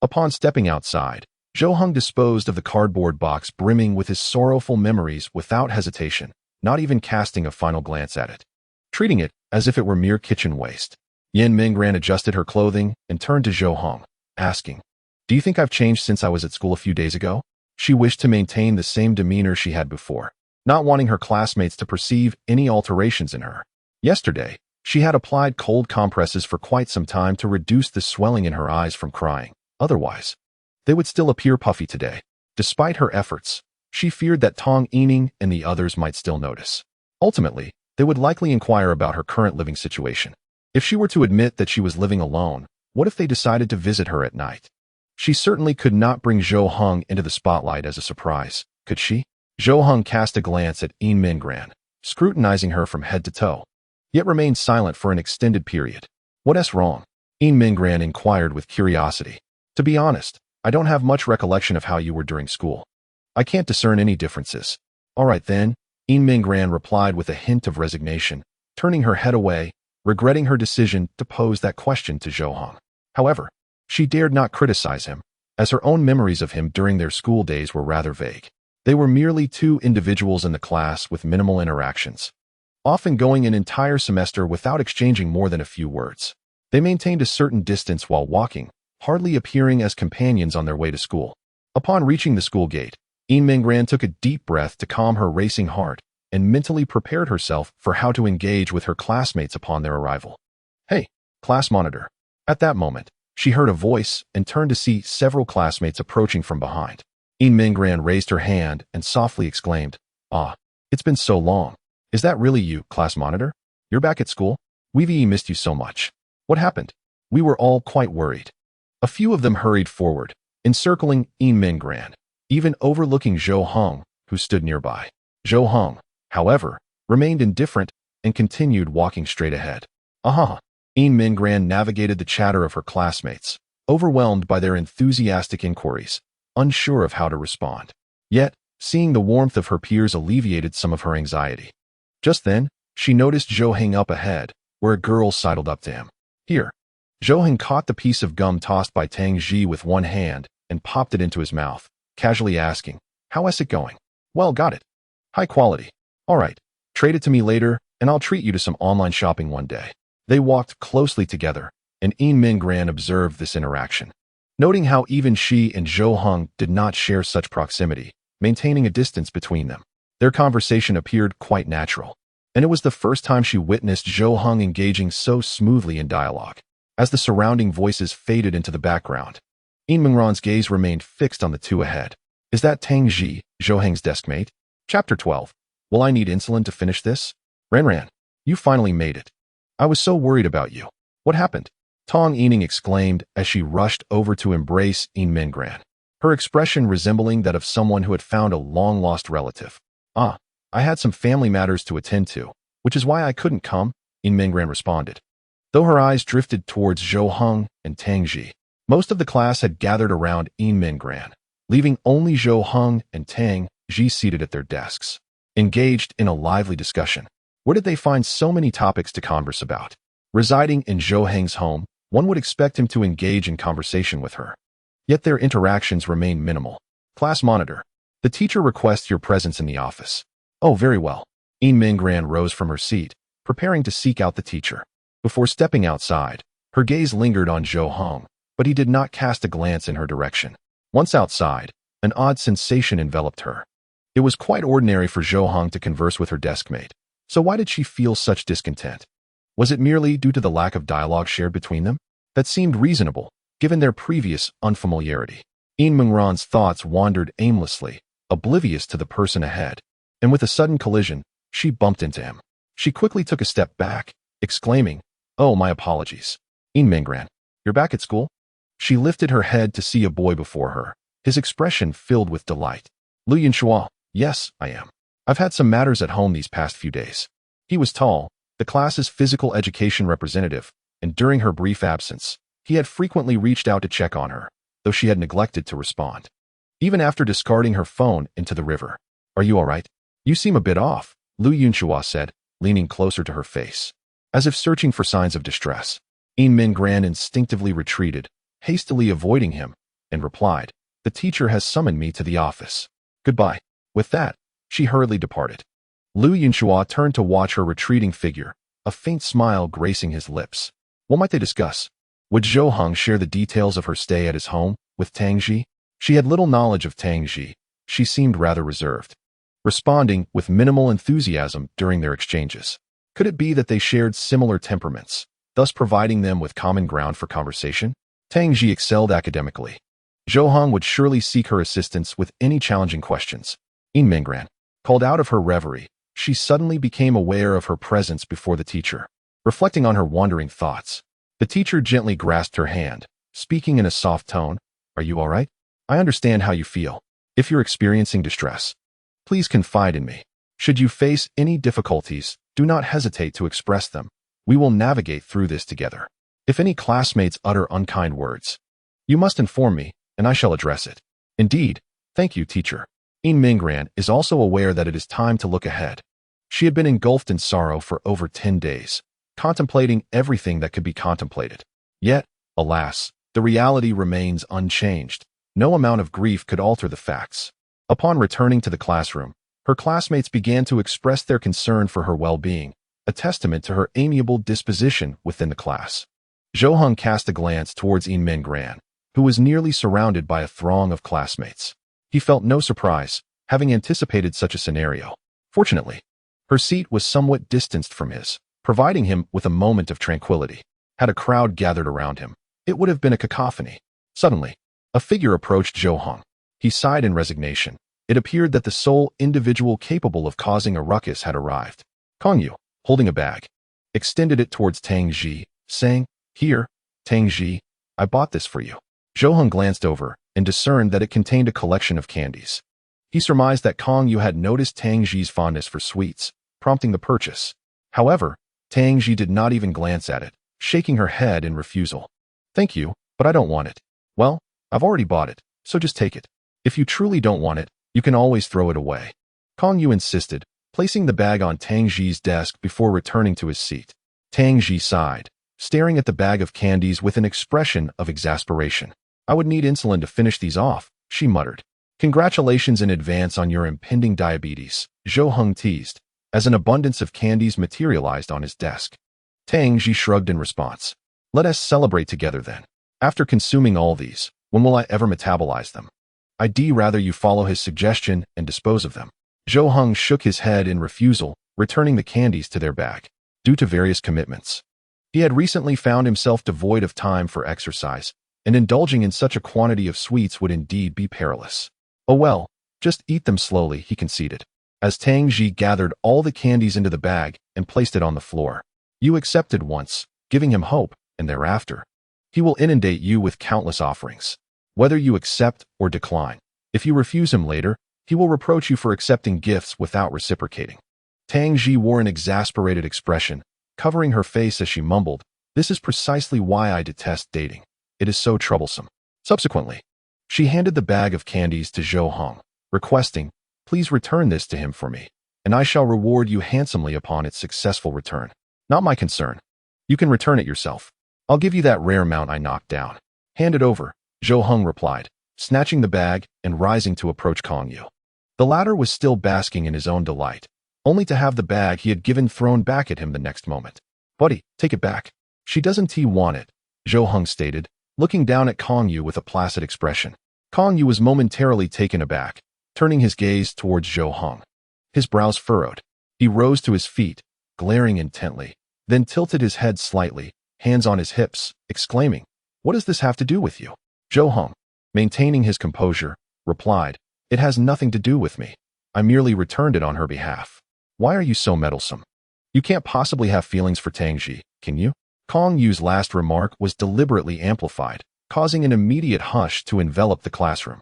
Upon stepping outside, Zhou Heng disposed of the cardboard box brimming with his sorrowful memories without hesitation, not even casting a final glance at it, treating it as if it were mere kitchen waste. Yin Mingran adjusted her clothing and turned to Zhou Heng, asking, "Do you think I've changed since I was at school a few days ago?" She wished to maintain the same demeanor she had before, not wanting her classmates to perceive any alterations in her. Yesterday, she had applied cold compresses for quite some time to reduce the swelling in her eyes from crying. Otherwise, they would still appear puffy today. Despite her efforts, she feared that Tong Yining and the others might still notice. Ultimately, they would likely inquire about her current living situation. If she were to admit that she was living alone, what if they decided to visit her at night? She certainly could not bring Zhou Heng into the spotlight as a surprise, could she? Zhou Heng cast a glance at Yin Mingran, scrutinizing her from head to toe, yet remained silent for an extended period. "What's wrong?" Yin Mingran inquired with curiosity. "To be honest, I don't have much recollection of how you were during school. I can't discern any differences." "All right then," Yin Mingran replied with a hint of resignation, turning her head away, regretting her decision to pose that question to Zhou Heng. However, she dared not criticize him, as her own memories of him during their school days were rather vague. They were merely two individuals in the class with minimal interactions, often going an entire semester without exchanging more than a few words. They maintained a certain distance while walking, hardly appearing as companions on their way to school. Upon reaching the school gate, Yin Mingran took a deep breath to calm her racing heart and mentally prepared herself for how to engage with her classmates upon their arrival. "Hey, class monitor." At that moment, she heard a voice and turned to see several classmates approaching from behind. Yin Mingran raised her hand and softly exclaimed, "Ah, it's been so long. Is that really you, class monitor? You're back at school? We've missed you so much. What happened?" We were all quite worried. A few of them hurried forward, encircling Yin Mingran, even overlooking Zhou Heng, who stood nearby. Zhou Heng, however, remained indifferent and continued walking straight ahead. Yin Mingran navigated the chatter of her classmates, overwhelmed by their enthusiastic inquiries, unsure of how to respond. Yet, seeing the warmth of her peers alleviated some of her anxiety. Just then, she noticed Zhou Heng up ahead, where a girl sidled up to him. "Here." Zhou Heng caught the piece of gum tossed by Tang Ji with one hand and popped it into his mouth, casually asking, "How's it going?" "Well, got it. High quality. All right, trade it to me later, and I'll treat you to some online shopping one day." They walked closely together, and Yin Mingran observed this interaction. Noting how even she and Zhou Heng did not share such proximity, maintaining a distance between them, their conversation appeared quite natural, and it was the first time she witnessed Zhou Heng engaging so smoothly in dialogue. As the surrounding voices faded into the background, Yin Mingran's gaze remained fixed on the two ahead. "Is that Tang Ji, Zhou Heng's desk mate?" Chapter 12. Will I need insulin to finish this? Ran, you finally made it. I was so worried about you. What happened? Tong Yining exclaimed as she rushed over to embrace Yin Mingran, her expression resembling that of someone who had found a long-lost relative. "I had some family matters to attend to, which is why I couldn't come," Yin Mingran responded. Though her eyes drifted towards Zhou Heng and Tang Ji, most of the class had gathered around Yin Mingran, leaving only Zhou Heng and Tang Ji seated at their desks, engaged in a lively discussion. Where did they find so many topics to converse about? Residing in Zhou Heng's home, one would expect him to engage in conversation with her. Yet their interactions remain minimal. "Class monitor, the teacher requests your presence in the office." "Oh, very well." Yin Mingran rose from her seat, preparing to seek out the teacher. Before stepping outside, her gaze lingered on Zhou Heng, but he did not cast a glance in her direction. Once outside, an odd sensation enveloped her. It was quite ordinary for Zhou Heng to converse with her deskmate, so why did she feel such discontent? Was it merely due to the lack of dialogue shared between them? That seemed reasonable, given their previous unfamiliarity. Yin Mingran's thoughts wandered aimlessly, oblivious to the person ahead, and with a sudden collision, she bumped into him. She quickly took a step back, exclaiming, "Oh, my apologies. Yin Mingran, you're back at school?" She lifted her head to see a boy before her, his expression filled with delight. "Lu Yinshua, yes, I am. I've had some matters at home these past few days." He was tall, the class's physical education representative, and during her brief absence, He had frequently reached out to check on her, though she had neglected to respond. Even after discarding her phone into the river. Are you all right? You seem a bit off, Lu Yunhua said, leaning closer to her face. As if searching for signs of distress. Yin Mingran instinctively retreated, hastily avoiding him, and replied, the teacher has summoned me to the office. Goodbye. With that, she hurriedly departed. Lu Yunhua turned to watch her retreating figure, a faint smile gracing his lips. What might they discuss? Would Zhou Heng share the details of her stay at his home with Tang Ji? She had little knowledge of Tang Ji. She seemed rather reserved, responding with minimal enthusiasm during their exchanges. Could it be that they shared similar temperaments, thus providing them with common ground for conversation? Tang Ji excelled academically. Zhou Heng would surely seek her assistance with any challenging questions. Yin Mingran, called out of her reverie, she suddenly became aware of her presence before the teacher. Reflecting on her wandering thoughts, the teacher gently grasped her hand, speaking in a soft tone. Are you all right? I understand how you feel. If you're experiencing distress, please confide in me. Should you face any difficulties, do not hesitate to express them. We will navigate through this together. If any classmates utter unkind words, you must inform me, and I shall address it. Indeed, thank you, teacher. Yin Mingran is also aware that it is time to look ahead. She had been engulfed in sorrow for over 10 days, contemplating everything that could be contemplated. Yet, alas, the reality remains unchanged. No amount of grief could alter the facts. Upon returning to the classroom, her classmates began to express their concern for her well-being, a testament to her amiable disposition within the class. Zhou Heng cast a glance towards Yin Mingran, who was nearly surrounded by a throng of classmates. He felt no surprise, having anticipated such a scenario. Fortunately, her seat was somewhat distanced from his, providing him with a moment of tranquility. Had a crowd gathered around him, it would have been a cacophony. Suddenly, a figure approached Zhou Heng. He sighed in resignation. It appeared that the sole individual capable of causing a ruckus had arrived. Kong Yu, holding a bag, extended it towards Tang Ji, saying, Here, Tang Ji, I bought this for you. Zhou Heng glanced over and discerned that it contained a collection of candies. He surmised that Kong Yu had noticed Tang Ji's fondness for sweets, prompting the purchase. However, Tang Ji did not even glance at it, shaking her head in refusal. Thank you, but I don't want it. Well, I've already bought it, so just take it. If you truly don't want it, you can always throw it away. Kong Yu insisted, placing the bag on Tang Ji's desk before returning to his seat. Tang Ji sighed, staring at the bag of candies with an expression of exasperation. I would need insulin to finish these off, she muttered. Congratulations in advance on your impending diabetes, Zhou Heng teased, as an abundance of candies materialized on his desk. Tang Ji shrugged in response. Let us celebrate together then. After consuming all these, when will I ever metabolize them? I'd rather you follow his suggestion and dispose of them. Zhou Heng shook his head in refusal, returning the candies to their bag. Due to various commitments, he had recently found himself devoid of time for exercise, and indulging in such a quantity of sweets would indeed be perilous. Oh well, just eat them slowly, he conceded, as Tang Ji gathered all the candies into the bag and placed it on the floor. You accepted once, giving him hope, and thereafter, he will inundate you with countless offerings. Whether you accept or decline, if you refuse him later, he will reproach you for accepting gifts without reciprocating. Tang Ji wore an exasperated expression, covering her face as she mumbled, This is precisely why I detest dating. It is so troublesome. Subsequently, she handed the bag of candies to Zhou Heng, requesting, Please return this to him for me, and I shall reward you handsomely upon its successful return. Not my concern. You can return it yourself. I'll give you that rare mount I knocked down. Hand it over, Zhou Heng replied, snatching the bag and rising to approach Kong Yu. The latter was still basking in his own delight, only to have the bag he had given thrown back at him the next moment. Buddy, take it back. She doesn't want it, Zhou Heng stated, looking down at Kong Yu with a placid expression. Kong Yu was momentarily taken aback, turning his gaze towards Zhou Heng. His brows furrowed. He rose to his feet, glaring intently, then tilted his head slightly, hands on his hips, exclaiming, What does this have to do with you? Zhou Heng, maintaining his composure, replied, It has nothing to do with me. I merely returned it on her behalf. Why are you so meddlesome? You can't possibly have feelings for Tang Ji, can you? Kong Yu's last remark was deliberately amplified, causing an immediate hush to envelop the classroom.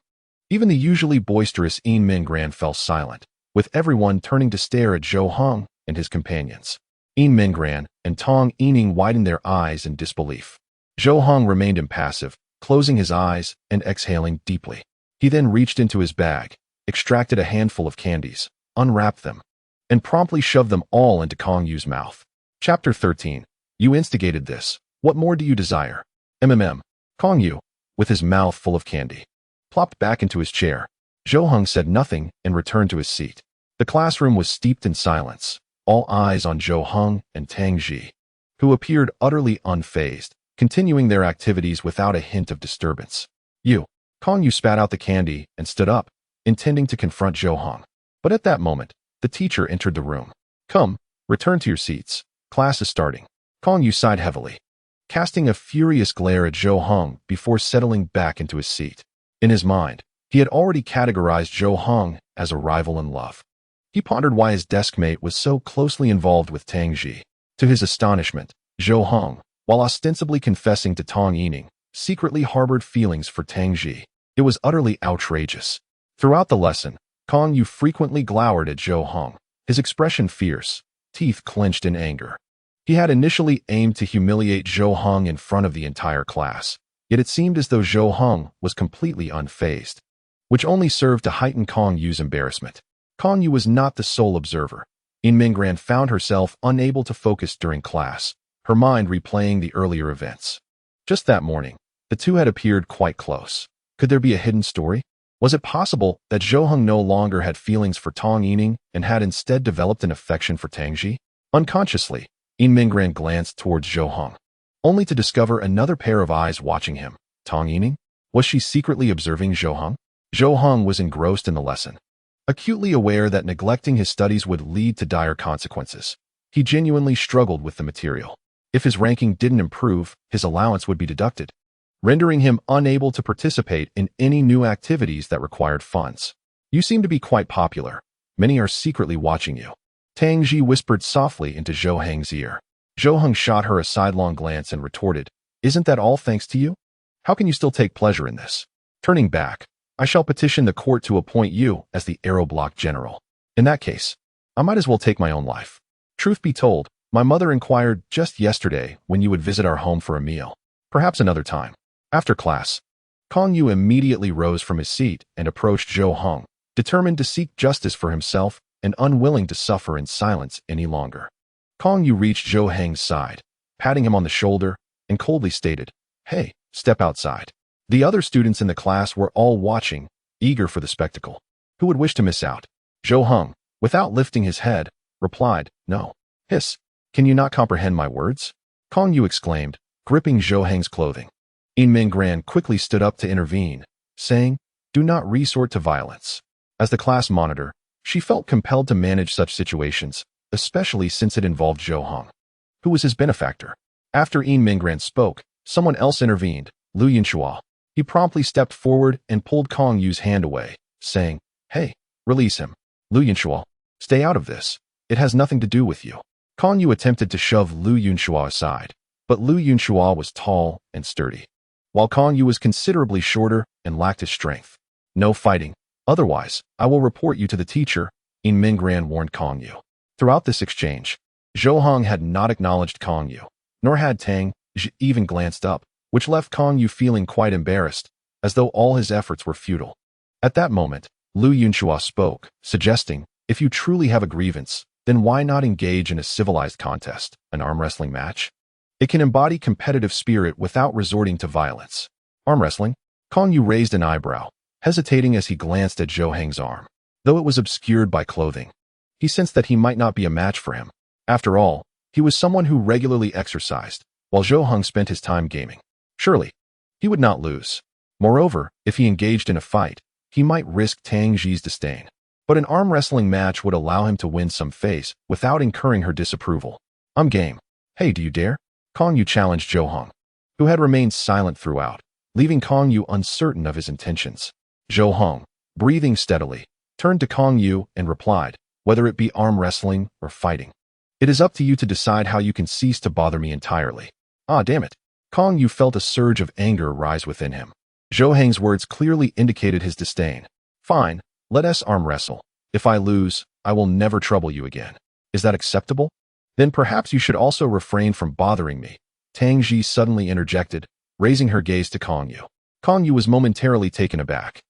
Even the usually boisterous Yin Mingran fell silent, with everyone turning to stare at Zhou Heng and his companions. Yin Mingran and Tong Yining widened their eyes in disbelief. Zhou Hong remained impassive, closing his eyes and exhaling deeply. He then reached into his bag, extracted a handful of candies, unwrapped them, and promptly shoved them all into Kong Yu's mouth. Chapter 13. You instigated this. What more do you desire? Kong Yu, with his mouth full of candy, plopped back into his chair. Zhou Hong said nothing and returned to his seat. The classroom was steeped in silence, all eyes on Zhou Hong and Tang Ji, who appeared utterly unfazed, continuing their activities without a hint of disturbance. Kong Yu spat out the candy and stood up, intending to confront Zhou Hong. But at that moment, the teacher entered the room. Come, return to your seats. Class is starting. Kong Yu sighed heavily, casting a furious glare at Zhou Hong before settling back into his seat. In his mind, he had already categorized Zhou Hong as a rival in love. He pondered why his deskmate was so closely involved with Tang Ji. To his astonishment, Zhou Hong, while ostensibly confessing to Tong Yining, secretly harbored feelings for Tang Ji. It was utterly outrageous. Throughout the lesson, Kong Yu frequently glowered at Zhou Hong, his expression fierce, teeth clenched in anger. He had initially aimed to humiliate Zhou Hong in front of the entire class, yet it seemed as though Zhou Hong was completely unfazed, which only served to heighten Kong Yu's embarrassment. Kong Yu was not the sole observer. In Minggran found herself unable to focus during class, her mind replaying the earlier events. Just that morning, the two had appeared quite close. Could there be a hidden story? Was it possible that Zhou Hong no longer had feelings for Tong Yining and had instead developed an affection for Tang Ji? Unconsciously, In Minggran glanced towards Zhou Hong, only to discover another pair of eyes watching him. Tong Yining? Was she secretly observing Zhou Hong? Zhou Hong was engrossed in the lesson, acutely aware that neglecting his studies would lead to dire consequences. He genuinely struggled with the material. If his ranking didn't improve, his allowance would be deducted, rendering him unable to participate in any new activities that required funds. You seem to be quite popular. Many are secretly watching you. Tang Ji whispered softly into Zhou Hong's ear. Zhou Hong shot her a sidelong glance and retorted, "Isn't that all thanks to you? How can you still take pleasure in this?" Turning back, "I shall petition the court to appoint you as the Aeroblock General. In that case, I might as well take my own life. Truth be told, my mother inquired just yesterday when you would visit our home for a meal. Perhaps another time." After class, Kong Yu immediately rose from his seat and approached Zhou Hong, determined to seek justice for himself and unwilling to suffer in silence any longer. Kong Yu reached Zhou Hong's side, patting him on the shoulder, and coldly stated, "Hey, step outside." The other students in the class were all watching, eager for the spectacle. Who would wish to miss out? Zhou Hong, without lifting his head, replied, "No." "Hiss, can you not comprehend my words?" Kong Yu exclaimed, gripping Zhou Hong's clothing. In Minggran quickly stood up to intervene, saying, "Do not resort to violence." As the class monitor, she felt compelled to manage such situations, especially since it involved Zhou Hong, who was his benefactor. After In Minggran spoke, someone else intervened, Lu Yunxua. He promptly stepped forward and pulled Kong Yu's hand away, saying, "Hey, release him. Lu Yunxua, stay out of this. It has nothing to do with you." Kong Yu attempted to shove Lu Yunxua aside, but Lu Yunxua was tall and sturdy, while Kong Yu was considerably shorter and lacked his strength. "No fighting. Otherwise, I will report you to the teacher," In Minggran warned Kong Yu. Throughout this exchange, Zhou Hong had not acknowledged Kong Yu, nor had Tang Ji even glanced up, which left Kong Yu feeling quite embarrassed, as though all his efforts were futile. At that moment, Lu Yunxua spoke, suggesting, "If you truly have a grievance, then why not engage in a civilized contest, an arm wrestling match? It can embody competitive spirit without resorting to violence." Arm wrestling? Kong Yu raised an eyebrow, hesitating as he glanced at Zhou Hong's arm. Though it was obscured by clothing, he sensed that he might not be a match for him. After all, he was someone who regularly exercised, while Zhou Hong spent his time gaming. Surely, he would not lose. Moreover, if he engaged in a fight, he might risk Tang Ji's disdain. But an arm wrestling match would allow him to win some face without incurring her disapproval. "I'm game. Hey, do you dare?" Kong Yu challenged Zhou Hong, who had remained silent throughout, leaving Kong Yu uncertain of his intentions. Zhou Hong, breathing steadily, turned to Kong Yu and replied, "Whether it be arm wrestling or fighting, it is up to you to decide how you can cease to bother me entirely." Ah, damn it. Kong Yu felt a surge of anger rise within him. Zhou Hong's words clearly indicated his disdain. "Fine, let us arm wrestle. If I lose, I will never trouble you again. Is that acceptable? Then perhaps you should also refrain from bothering me. Tang Ji suddenly interjected, raising her gaze to Kong Yu. Kong Yu was momentarily taken aback,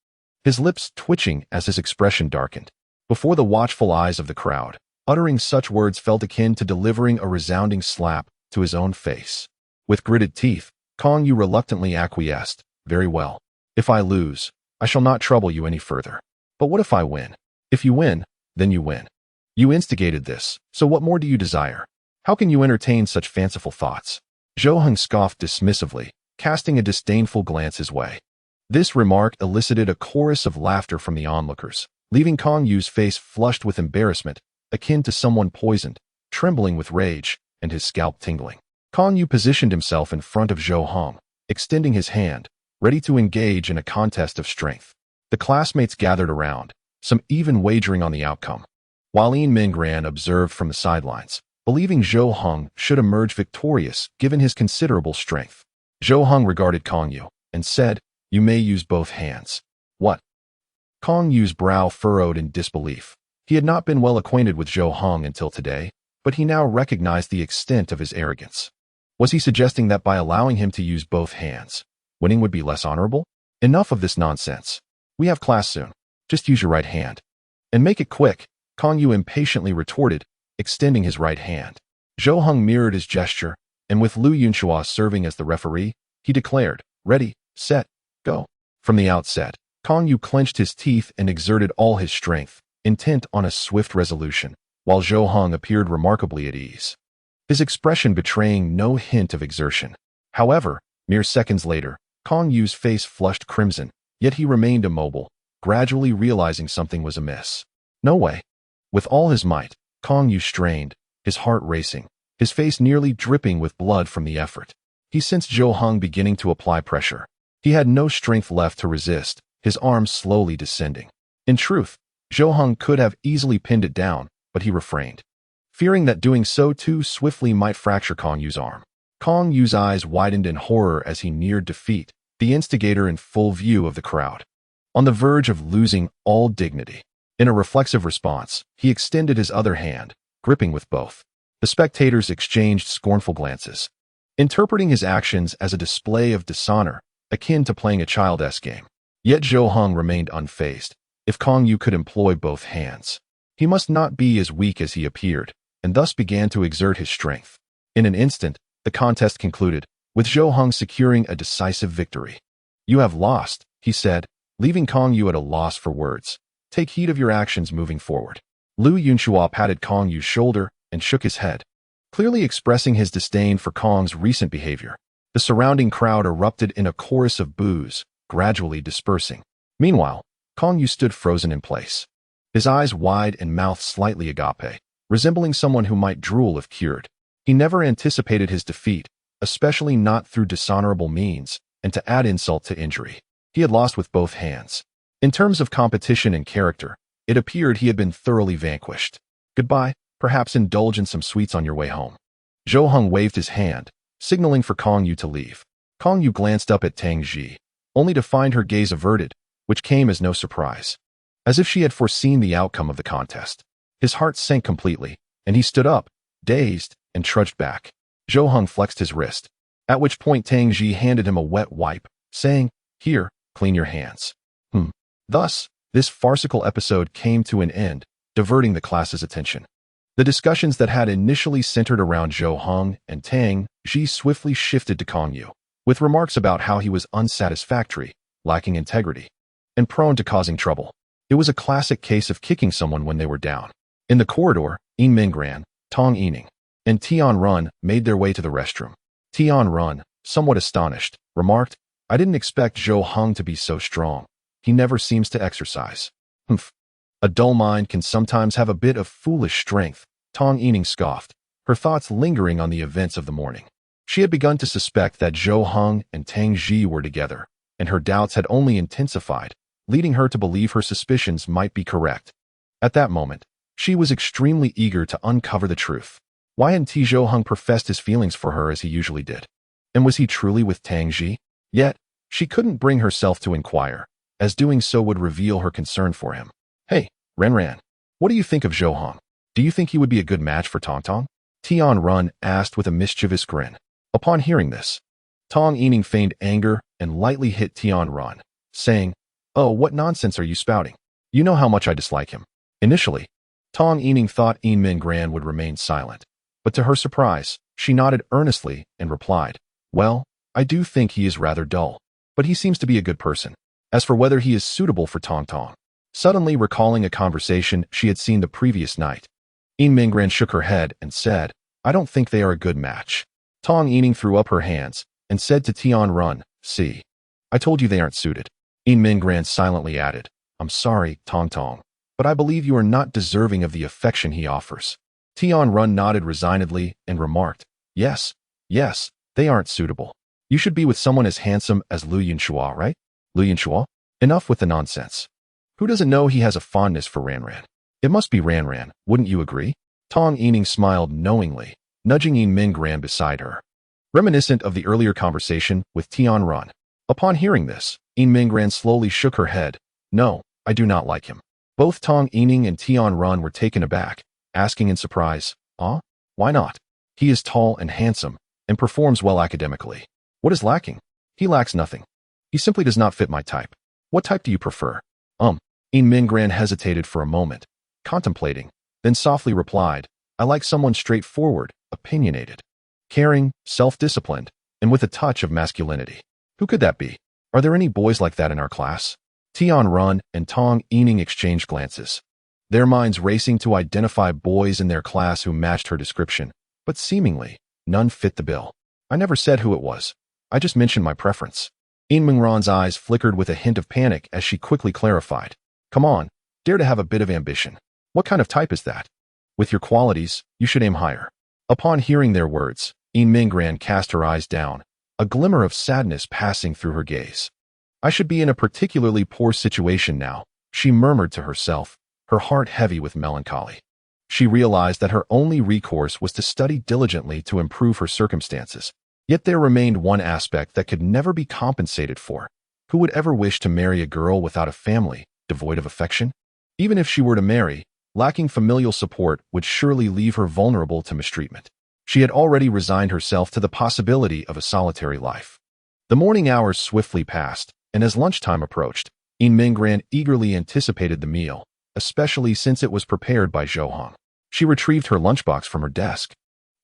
his lips twitching as his expression darkened. Before the watchful eyes of the crowd, uttering such words felt akin to delivering a resounding slap to his own face. With gritted teeth, Kong Yu reluctantly acquiesced. Very well. If I lose, I shall not trouble you any further. But what if I win? If you win, then you win. You instigated this, so what more do you desire? How can you entertain such fanciful thoughts? Zhou Heng scoffed dismissively, casting a disdainful glance his way. This remark elicited a chorus of laughter from the onlookers, leaving Kong Yu's face flushed with embarrassment, akin to someone poisoned, trembling with rage, and his scalp tingling. Kong Yu positioned himself in front of Zhou Heng, extending his hand, ready to engage in a contest of strength. The classmates gathered around, some even wagering on the outcome, while Yin Mingran observed from the sidelines, believing Zhou Heng should emerge victorious given his considerable strength. Zhou Heng regarded Kong Yu and said, "You may use both hands." What? Kong Yu's brow furrowed in disbelief. He had not been well acquainted with Zhou Heng until today, but he now recognized the extent of his arrogance. Was he suggesting that by allowing him to use both hands, winning would be less honorable? Enough of this nonsense. We have class soon. Just use your right hand. And make it quick, Kong Yu impatiently retorted, extending his right hand. Zhou Heng mirrored his gesture, and with Lu Yunhua serving as the referee, he declared, "Ready, set, go." From the outset, Kong Yu clenched his teeth and exerted all his strength, intent on a swift resolution, while Zhou Heng appeared remarkably at ease, his expression betraying no hint of exertion. However, mere seconds later, Kong Yu's face flushed crimson, yet he remained immobile, gradually realizing something was amiss. No way. With all his might, Kong Yu strained, his heart racing, his face nearly dripping with blood from the effort. He sensed Zhou Heng beginning to apply pressure. He had no strength left to resist, his arms slowly descending. In truth, Zhou Heng could have easily pinned it down, but he refrained, fearing that doing so too swiftly might fracture Kong Yu's arm. Kong Yu's eyes widened in horror as he neared defeat, the instigator in full view of the crowd, on the verge of losing all dignity. In a reflexive response, he extended his other hand, gripping with both. The spectators exchanged scornful glances, interpreting his actions as a display of dishonor, akin to playing a child-esque game. Yet Zhou Heng remained unfazed. If Kong Yu could employ both hands, he must not be as weak as he appeared, and thus began to exert his strength. In an instant, the contest concluded, with Zhou Heng securing a decisive victory. "You have lost," he said, leaving Kong Yu at a loss for words. "Take heed of your actions moving forward." Lu Yunhua patted Kong Yu's shoulder and shook his head, clearly expressing his disdain for Kong's recent behavior. The surrounding crowd erupted in a chorus of boos, gradually dispersing. Meanwhile, Kong Yu stood frozen in place, his eyes wide and mouth slightly agape, resembling someone who might drool if cured. He never anticipated his defeat, especially not through dishonorable means, and to add insult to injury, he had lost with both hands. In terms of competition and character, it appeared he had been thoroughly vanquished. "Goodbye, perhaps indulge in some sweets on your way home." Zhou Heng waved his hand, signaling for Kong Yu to leave. Kong Yu glanced up at Tang Ji, only to find her gaze averted, which came as no surprise. As if she had foreseen the outcome of the contest, his heart sank completely, and he stood up, dazed, and trudged back. Zhou Heng flexed his wrist, at which point Tang Ji handed him a wet wipe, saying, "Here, clean your hands." Thus, this farcical episode came to an end, diverting the class's attention. The discussions that had initially centered around Zhou Heng and Tang Ji swiftly shifted to Kong Yu, with remarks about how he was unsatisfactory, lacking integrity, and prone to causing trouble. It was a classic case of kicking someone when they were down. In the corridor, Yin Mingran, Tong Yining, and Tian Run made their way to the restroom. Tian Run, somewhat astonished, remarked, "I didn't expect Zhou Heng to be so strong. He never seems to exercise." "Humph. A dull mind can sometimes have a bit of foolish strength," Tong Yining scoffed, her thoughts lingering on the events of the morning. She had begun to suspect that Zhou Heng and Tang Ji were together, and her doubts had only intensified, leading her to believe her suspicions might be correct. At that moment, she was extremely eager to uncover the truth. Why hadn't Zhou Heng professed his feelings for her as he usually did? And was he truly with Tang Ji? Yet, she couldn't bring herself to inquire, as doing so would reveal her concern for him. "Hey, Ren, what do you think of Zhou Heng? Do you think he would be a good match for Tong Tong?" Tian Run asked with a mischievous grin. Upon hearing this, Tong Yining feigned anger and lightly hit Tian Ran, saying, "Oh, what nonsense are you spouting? You know how much I dislike him." Initially, Tong Yining thought Yin Min Gran would remain silent, but to her surprise, she nodded earnestly and replied, "Well, I do think he is rather dull, but he seems to be a good person. As for whether he is suitable for Tong Tong." Suddenly recalling a conversation she had seen the previous night, Yin Min Gran shook her head and said, "I don't think they are a good match." Tong Yining threw up her hands and said to Tian Ran, "See, I told you they aren't suited." Yin Min Gran silently added, "I'm sorry, Tong Tong, but I believe you are not deserving of the affection he offers." Tian Ran nodded resignedly and remarked, Yes, they aren't suitable. You should be with someone as handsome as Lu Yunxua, right? Lu Yunxua? Enough with the nonsense. Who doesn't know he has a fondness for Ranran? It must be Ranran, wouldn't you agree?" Tong Yining smiled knowingly, nudging Yin Min Gran beside her, reminiscent of the earlier conversation with Tian Ran. Upon hearing this, Yin Min Gran slowly shook her head. "No, I do not like him." Both Tong Yining and Tian Ran were taken aback, asking in surprise, why not? He is tall and handsome, and performs well academically. What is lacking? He lacks nothing. He simply does not fit my type. What type do you prefer? Yin Min Gran hesitated for a moment, contemplating, then softly replied, "I like someone straightforward, opinionated, caring, self-disciplined, and with a touch of masculinity." Who could that be? Are there any boys like that in our class? Tian Ran and Tong Yining exchanged glances, their minds racing to identify boys in their class who matched her description, but seemingly, none fit the bill. "I never said who it was. I just mentioned my preference." Yin Min Ran's eyes flickered with a hint of panic as she quickly clarified, "Come on, dare to have a bit of ambition. What kind of type is that? With your qualities, you should aim higher." Upon hearing their words, Yin Min Gran cast her eyes down, a glimmer of sadness passing through her gaze. "I should be in a particularly poor situation now," she murmured to herself, her heart heavy with melancholy. She realized that her only recourse was to study diligently to improve her circumstances. Yet there remained one aspect that could never be compensated for. Who would ever wish to marry a girl without a family, devoid of affection? Even if she were to marry, lacking familial support would surely leave her vulnerable to mistreatment. She had already resigned herself to the possibility of a solitary life. The morning hours swiftly passed, and as lunchtime approached, Yin Min Gran eagerly anticipated the meal, especially since it was prepared by Zhou Hong. She retrieved her lunchbox from her desk,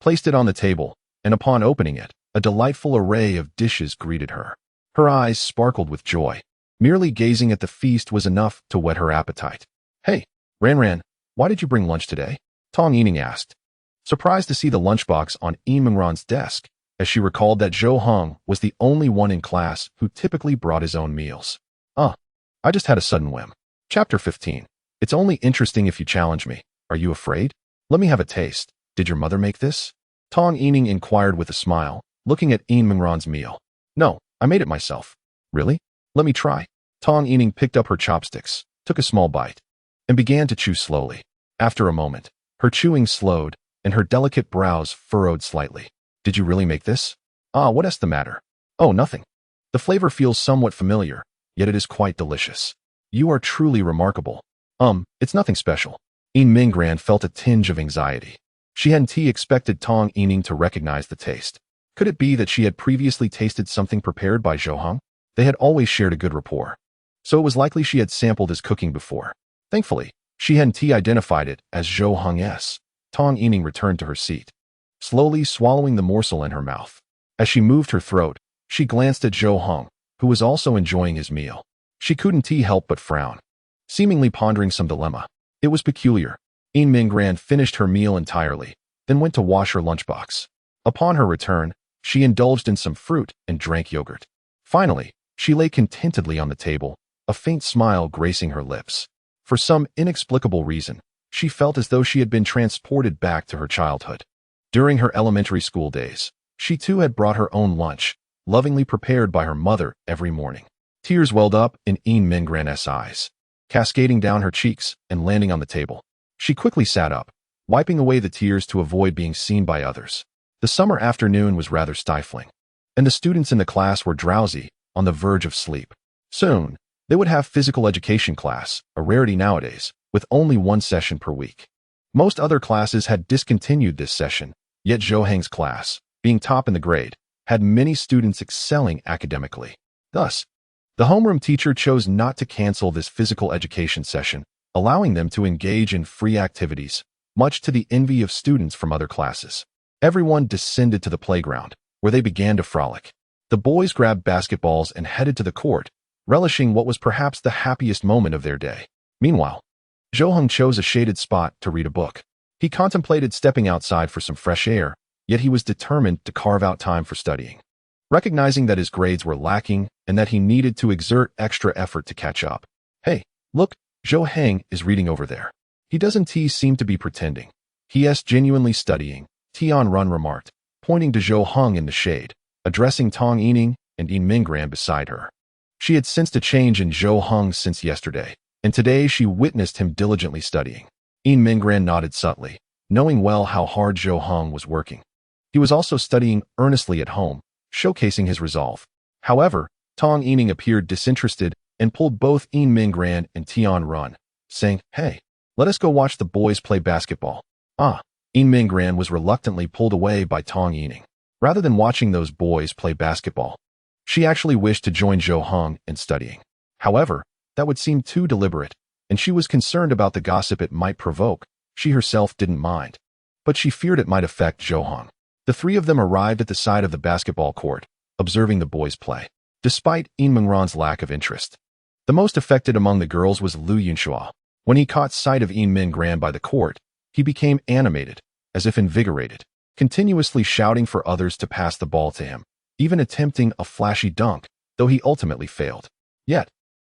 placed it on the table, and upon opening it, a delightful array of dishes greeted her. Her eyes sparkled with joy. Merely gazing at the feast was enough to whet her appetite. "Hey, Ranran, why did you bring lunch today?" Tong Yining asked, surprised to see the lunchbox on Yin Min Ran's desk, as she recalled that Zhou Hong was the only one in class who typically brought his own meals. I just had a sudden whim." Chapter 15. It's only interesting if you challenge me. Are you afraid? Let me have a taste. Did your mother make this? Tong Yining inquired with a smile, looking at Yin Min Ran's meal. "No, I made it myself." "Really? Let me try." Tong Yining picked up her chopsticks, took a small bite, and began to chew slowly. After a moment, her chewing slowed, and her delicate brows furrowed slightly. "Did you really make this?" What's the matter?" "Oh, nothing. The flavor feels somewhat familiar, yet it is quite delicious." "You are truly remarkable." It's nothing special." Yin Min Gran felt a tinge of anxiety. She hadn't expected Tong Yining to recognize the taste. Could it be that she had previously tasted something prepared by Zhou Hong? They had always shared a good rapport, so it was likely she had sampled his cooking before. Thankfully, she hadn't identified it as Zhou Hong's. Tong Yining returned to her seat, slowly swallowing the morsel in her mouth. As she moved her throat, she glanced at Zhou Hong, who was also enjoying his meal. She couldn't help but frown, seemingly pondering some dilemma. It was peculiar. Yin Min Gran finished her meal entirely, then went to wash her lunchbox. Upon her return, she indulged in some fruit and drank yogurt. Finally, she lay contentedly on the table, a faint smile gracing her lips. For some inexplicable reason, she felt as though she had been transported back to her childhood. During her elementary school days, she too had brought her own lunch, lovingly prepared by her mother every morning. Tears welled up in Yin Min Gran's eyes, cascading down her cheeks and landing on the table. She quickly sat up, wiping away the tears to avoid being seen by others. The summer afternoon was rather stifling, and the students in the class were drowsy, on the verge of sleep. Soon, they would have physical education class, a rarity nowadays, with only one session per week. Most other classes had discontinued this session, yet Zhou Heng's class, being top in the grade, had many students excelling academically. Thus, the homeroom teacher chose not to cancel this physical education session, allowing them to engage in free activities, much to the envy of students from other classes. Everyone descended to the playground, where they began to frolic. The boys grabbed basketballs and headed to the court, relishing what was perhaps the happiest moment of their day. Meanwhile, Zhou chose a shaded spot to read a book. He contemplated stepping outside for some fresh air, yet he was determined to carve out time for studying. Recognizing that his grades were lacking and that he needed to exert extra effort to catch up. Hey, look, Zhou is reading over there. He doesn't seem to be pretending. He is genuinely studying, Tian Run remarked, pointing to Zhou in the shade, addressing Tong Yining and Yin Minggran beside her. She had sensed a change in Zhou since yesterday, and today she witnessed him diligently studying. Yin Minggran nodded subtly, knowing well how hard Zhou was working. He was also studying earnestly at home, showcasing his resolve. However, Tong Yining appeared disinterested and pulled both Yin Minggran and Tian Run, saying, "Hey, let us go watch the boys play basketball." Yin Minggran was reluctantly pulled away by Tong Yining. Rather than watching those boys play basketball, she actually wished to join Zhou in studying. However, that would seem too deliberate, and she was concerned about the gossip it might provoke. She herself didn't mind, but she feared it might affect Zhou. The three of them arrived at the side of the basketball court, observing the boys play. Despite Yin Minggran's lack of interest, the most affected among the girls was Lu Yunxua. When he caught sight of Yin Minggran by the court, he became animated, as if invigorated, continuously shouting for others to pass the ball to him, even attempting a flashy dunk, though he ultimately failed. Yet,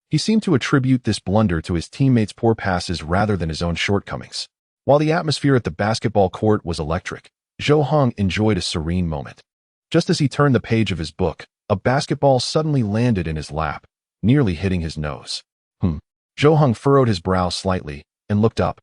he seemed to attribute this blunder to his teammates' poor passes rather than his own shortcomings. While the atmosphere at the basketball court was electric, Zhou enjoyed a serene moment. Just as he turned the page of his book, a basketball suddenly landed in his lap, nearly hitting his nose. Zhou furrowed his brow slightly and looked up.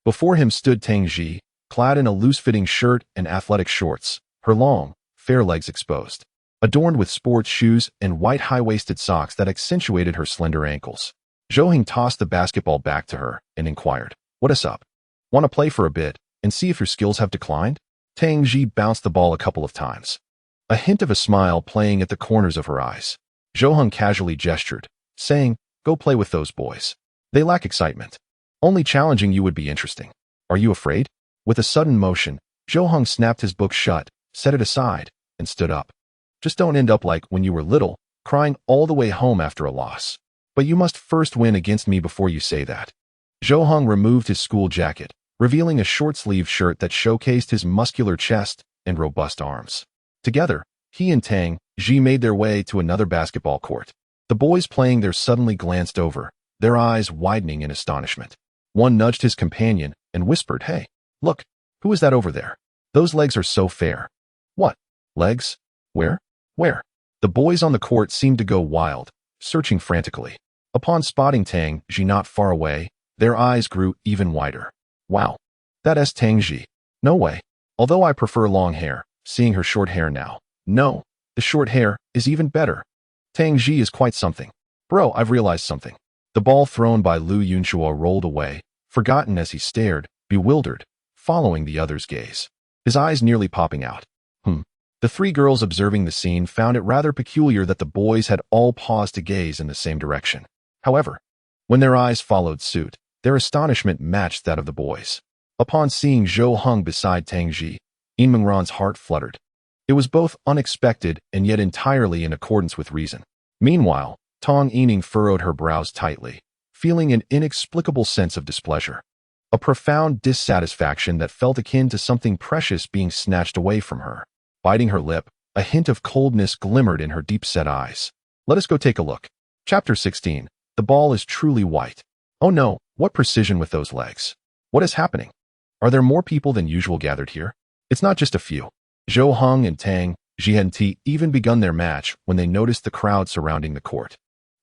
Before him stood Tang Ji, clad in a loose-fitting shirt and athletic shorts, her long, fair legs exposed, adorned with sports shoes and white high-waisted socks that accentuated her slender ankles. Zhou tossed the basketball back to her and inquired, "What is up? Want to play for a bit and see if your skills have declined?" Tang Ji bounced the ball a couple of times, a hint of a smile playing at the corners of her eyes. Zhou casually gestured, saying, "Go play with those boys. They lack excitement. Only challenging you would be interesting. Are you afraid?" With a sudden motion, Zhou snapped his book shut, set it aside, and stood up. "Just don't end up like when you were little, crying all the way home after a loss. But you must first win against me before you say that." Zhou removed his school jacket, revealing a short-sleeved shirt that showcased his muscular chest and robust arms. Together, he and Tang Ji made their way to another basketball court. The boys playing there suddenly glanced over, their eyes widening in astonishment. One nudged his companion and whispered, "Hey, look, who is that over there? Those legs are so fair." "What? Legs? Where? Where?" The boys on the court seemed to go wild, searching frantically. Upon spotting Tang Ji not far away, their eyes grew even wider. "Wow, that is Tang Ji. No way. Although I prefer long hair, seeing her short hair now. No, the short hair is even better. Tang Ji is quite something. Bro, I've realized something." The ball thrown by Lu Yunxua rolled away, forgotten as he stared, bewildered, following the other's gaze, his eyes nearly popping out. The three girls observing the scene found it rather peculiar that the boys had all paused to gaze in the same direction. However, when their eyes followed suit, their astonishment matched that of the boys. Upon seeing Zhou beside Tang Ji, Yin Minggran's heart fluttered. It was both unexpected and yet entirely in accordance with reason. Meanwhile, Tong Yining furrowed her brows tightly, feeling an inexplicable sense of displeasure. A profound dissatisfaction that felt akin to something precious being snatched away from her. Biting her lip, a hint of coldness glimmered in her deep-set eyes. Let us go take a look. Chapter 16. The ball is truly white. Oh no, what precision with those legs. What is happening? Are there more people than usual gathered here? It's not just a few. Zhou and Tang Ji had even begun their match when they noticed the crowd surrounding the court.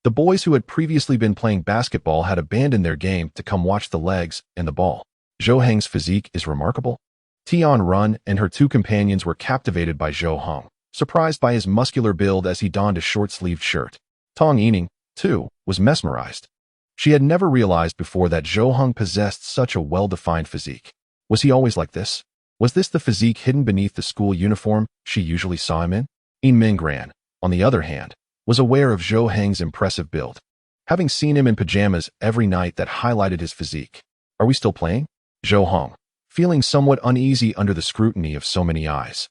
The boys who had previously been playing basketball had abandoned their game to come watch the legs and the ball. Zhou physique is remarkable. Tian Run and her two companions were captivated by Zhou, surprised by his muscular build as he donned a short-sleeved shirt. Tong Yining, too, was mesmerized. She had never realized before that Zhou possessed such a well-defined physique. Was he always like this? Was this the physique hidden beneath the school uniform she usually saw him in? Yin Minggran, on the other hand, was aware of Zhou Heng's impressive build, having seen him in pajamas every night that highlighted his physique. Are we still playing? Zhou Heng, feeling somewhat uneasy under the scrutiny of so many eyes,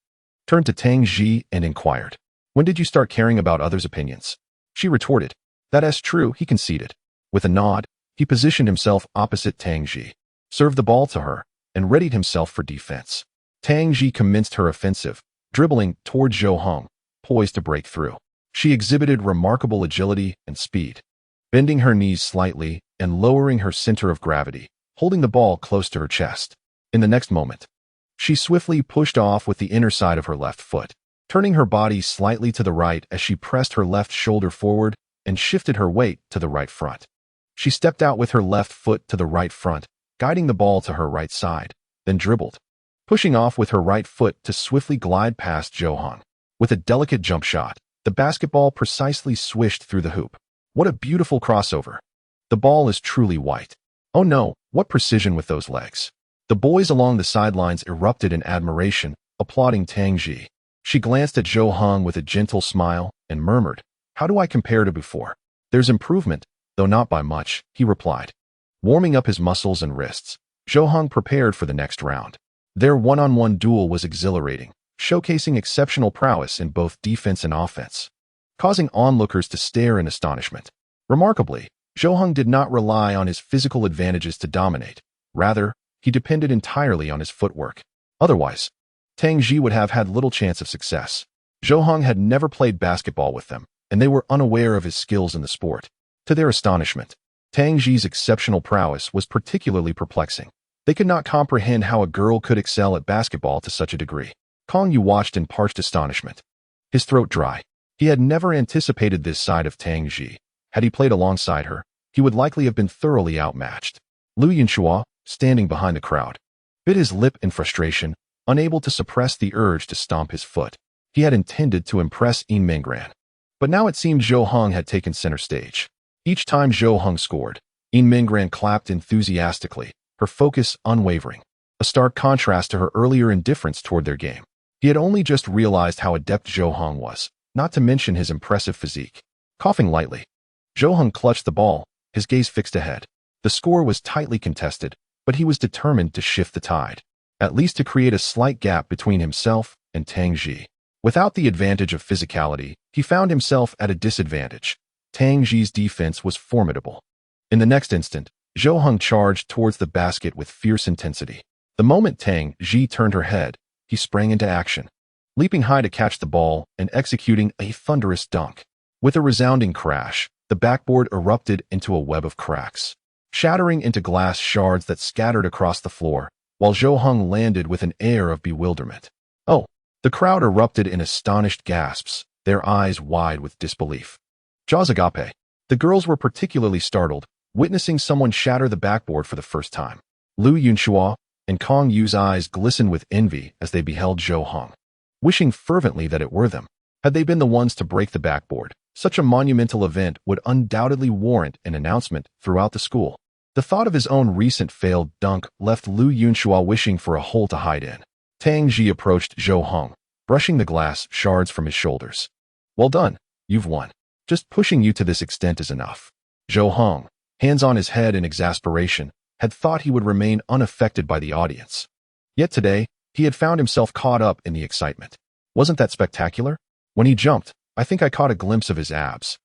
turned to Tang Ji and inquired, "When did you start caring about others' opinions?" She retorted, "That's true," he conceded. With a nod, he positioned himself opposite Tang Ji, served the ball to her, and readied himself for defense. Tang Ji commenced her offensive, dribbling toward Zhou Heng, poised to break through. She exhibited remarkable agility and speed, bending her knees slightly and lowering her center of gravity, holding the ball close to her chest. In the next moment, she swiftly pushed off with the inner side of her left foot, turning her body slightly to the right as she pressed her left shoulder forward and shifted her weight to the right front. She stepped out with her left foot to the right front, guiding the ball to her right side, then dribbled, pushing off with her right foot to swiftly glide past Zhou Heng. With a delicate jump shot, the basketball precisely swished through the hoop. What a beautiful crossover. The ball is truly white. Oh no, what precision with those legs. The boys along the sidelines erupted in admiration, applauding Tang Ji. She glanced at Zhou Heng with a gentle smile and murmured, "How do I compare to before?" "There's improvement, though not by much," he replied. Warming up his muscles and wrists, Zhou Heng prepared for the next round. Their one-on-one duel was exhilarating, showcasing exceptional prowess in both defense and offense, causing onlookers to stare in astonishment. Remarkably, Zhou Heng did not rely on his physical advantages to dominate. Rather, he depended entirely on his footwork. Otherwise, Tang Ji would have had little chance of success. Zhou Heng had never played basketball with them, and they were unaware of his skills in the sport. To their astonishment, Tang Ji's exceptional prowess was particularly perplexing. They could not comprehend how a girl could excel at basketball to such a degree. Kong Yu watched in parched astonishment, his throat dry. He had never anticipated this side of Tang Ji. Had he played alongside her, he would likely have been thoroughly outmatched. Lu Yunxua, standing behind the crowd, bit his lip in frustration, unable to suppress the urge to stomp his foot. He had intended to impress Yin Minggran, but now it seemed Zhou Heng had taken center stage. Each time Zhou Heng scored, Yin Minggran clapped enthusiastically, her focus unwavering, a stark contrast to her earlier indifference toward their game. He had only just realized how adept Zhou Heng was, not to mention his impressive physique. Coughing lightly, Zhou Heng clutched the ball, his gaze fixed ahead. The score was tightly contested, but he was determined to shift the tide, at least to create a slight gap between himself and Tang Ji. Without the advantage of physicality, he found himself at a disadvantage. Tang Ji's defense was formidable. In the next instant, Zhou Heng charged towards the basket with fierce intensity. The moment Tang Ji turned her head, he sprang into action, leaping high to catch the ball and executing a thunderous dunk. With a resounding crash, the backboard erupted into a web of cracks, shattering into glass shards that scattered across the floor, while Zhou Heng landed with an air of bewilderment. "Oh!" The crowd erupted in astonished gasps, their eyes wide with disbelief. Jazagape. The girls were particularly startled, witnessing someone shatter the backboard for the first time. Lu Yunxua and Kong Yu's eyes glistened with envy as they beheld Zhou Heng, wishing fervently that it were them. Had they been the ones to break the backboard, such a monumental event would undoubtedly warrant an announcement throughout the school. The thought of his own recent failed dunk left Lu Yunxua wishing for a hole to hide in. Tang Ji approached Zhou Heng, brushing the glass shards from his shoulders. "Well done, you've won. Just pushing you to this extent is enough." Zhou Heng, hands on his head in exasperation, had thought he would remain unaffected by the audience. Yet today, he had found himself caught up in the excitement. Wasn't that spectacular? When he jumped, I think I caught a glimpse of his abs.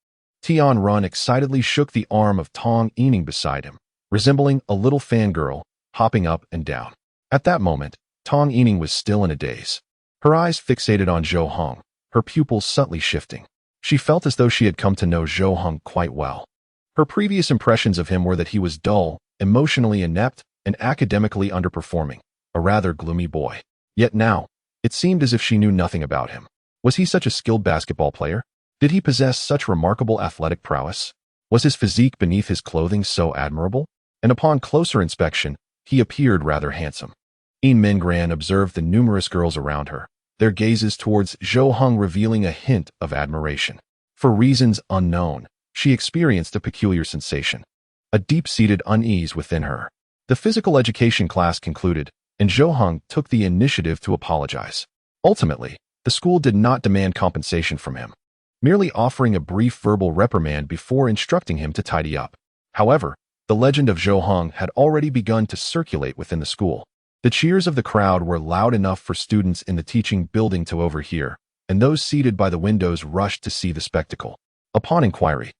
Tian Run excitedly shook the arm of Tong Yining beside him, resembling a little fangirl, hopping up and down. At that moment, Tong Yining was still in a daze, her eyes fixated on Zhou Heng, her pupils subtly shifting. She felt as though she had come to know Zhou Heng quite well. Her previous impressions of him were that he was dull, emotionally inept, and academically underperforming, a rather gloomy boy. Yet now, it seemed as if she knew nothing about him. Was he such a skilled basketball player? Did he possess such remarkable athletic prowess? Was his physique beneath his clothing so admirable? And upon closer inspection, he appeared rather handsome. Yin Minggran observed the numerous girls around her, their gazes towards Zhou Heng revealing a hint of admiration. For reasons unknown, she experienced a peculiar sensation, a deep-seated unease within her. The physical education class concluded, and Zhou Heng took the initiative to apologize. Ultimately, the school did not demand compensation from him, merely offering a brief verbal reprimand before instructing him to tidy up. However, the legend of Zhou Heng had already begun to circulate within the school. The cheers of the crowd were loud enough for students in the teaching building to overhear, and those seated by the windows rushed to see the spectacle. Upon inquiry,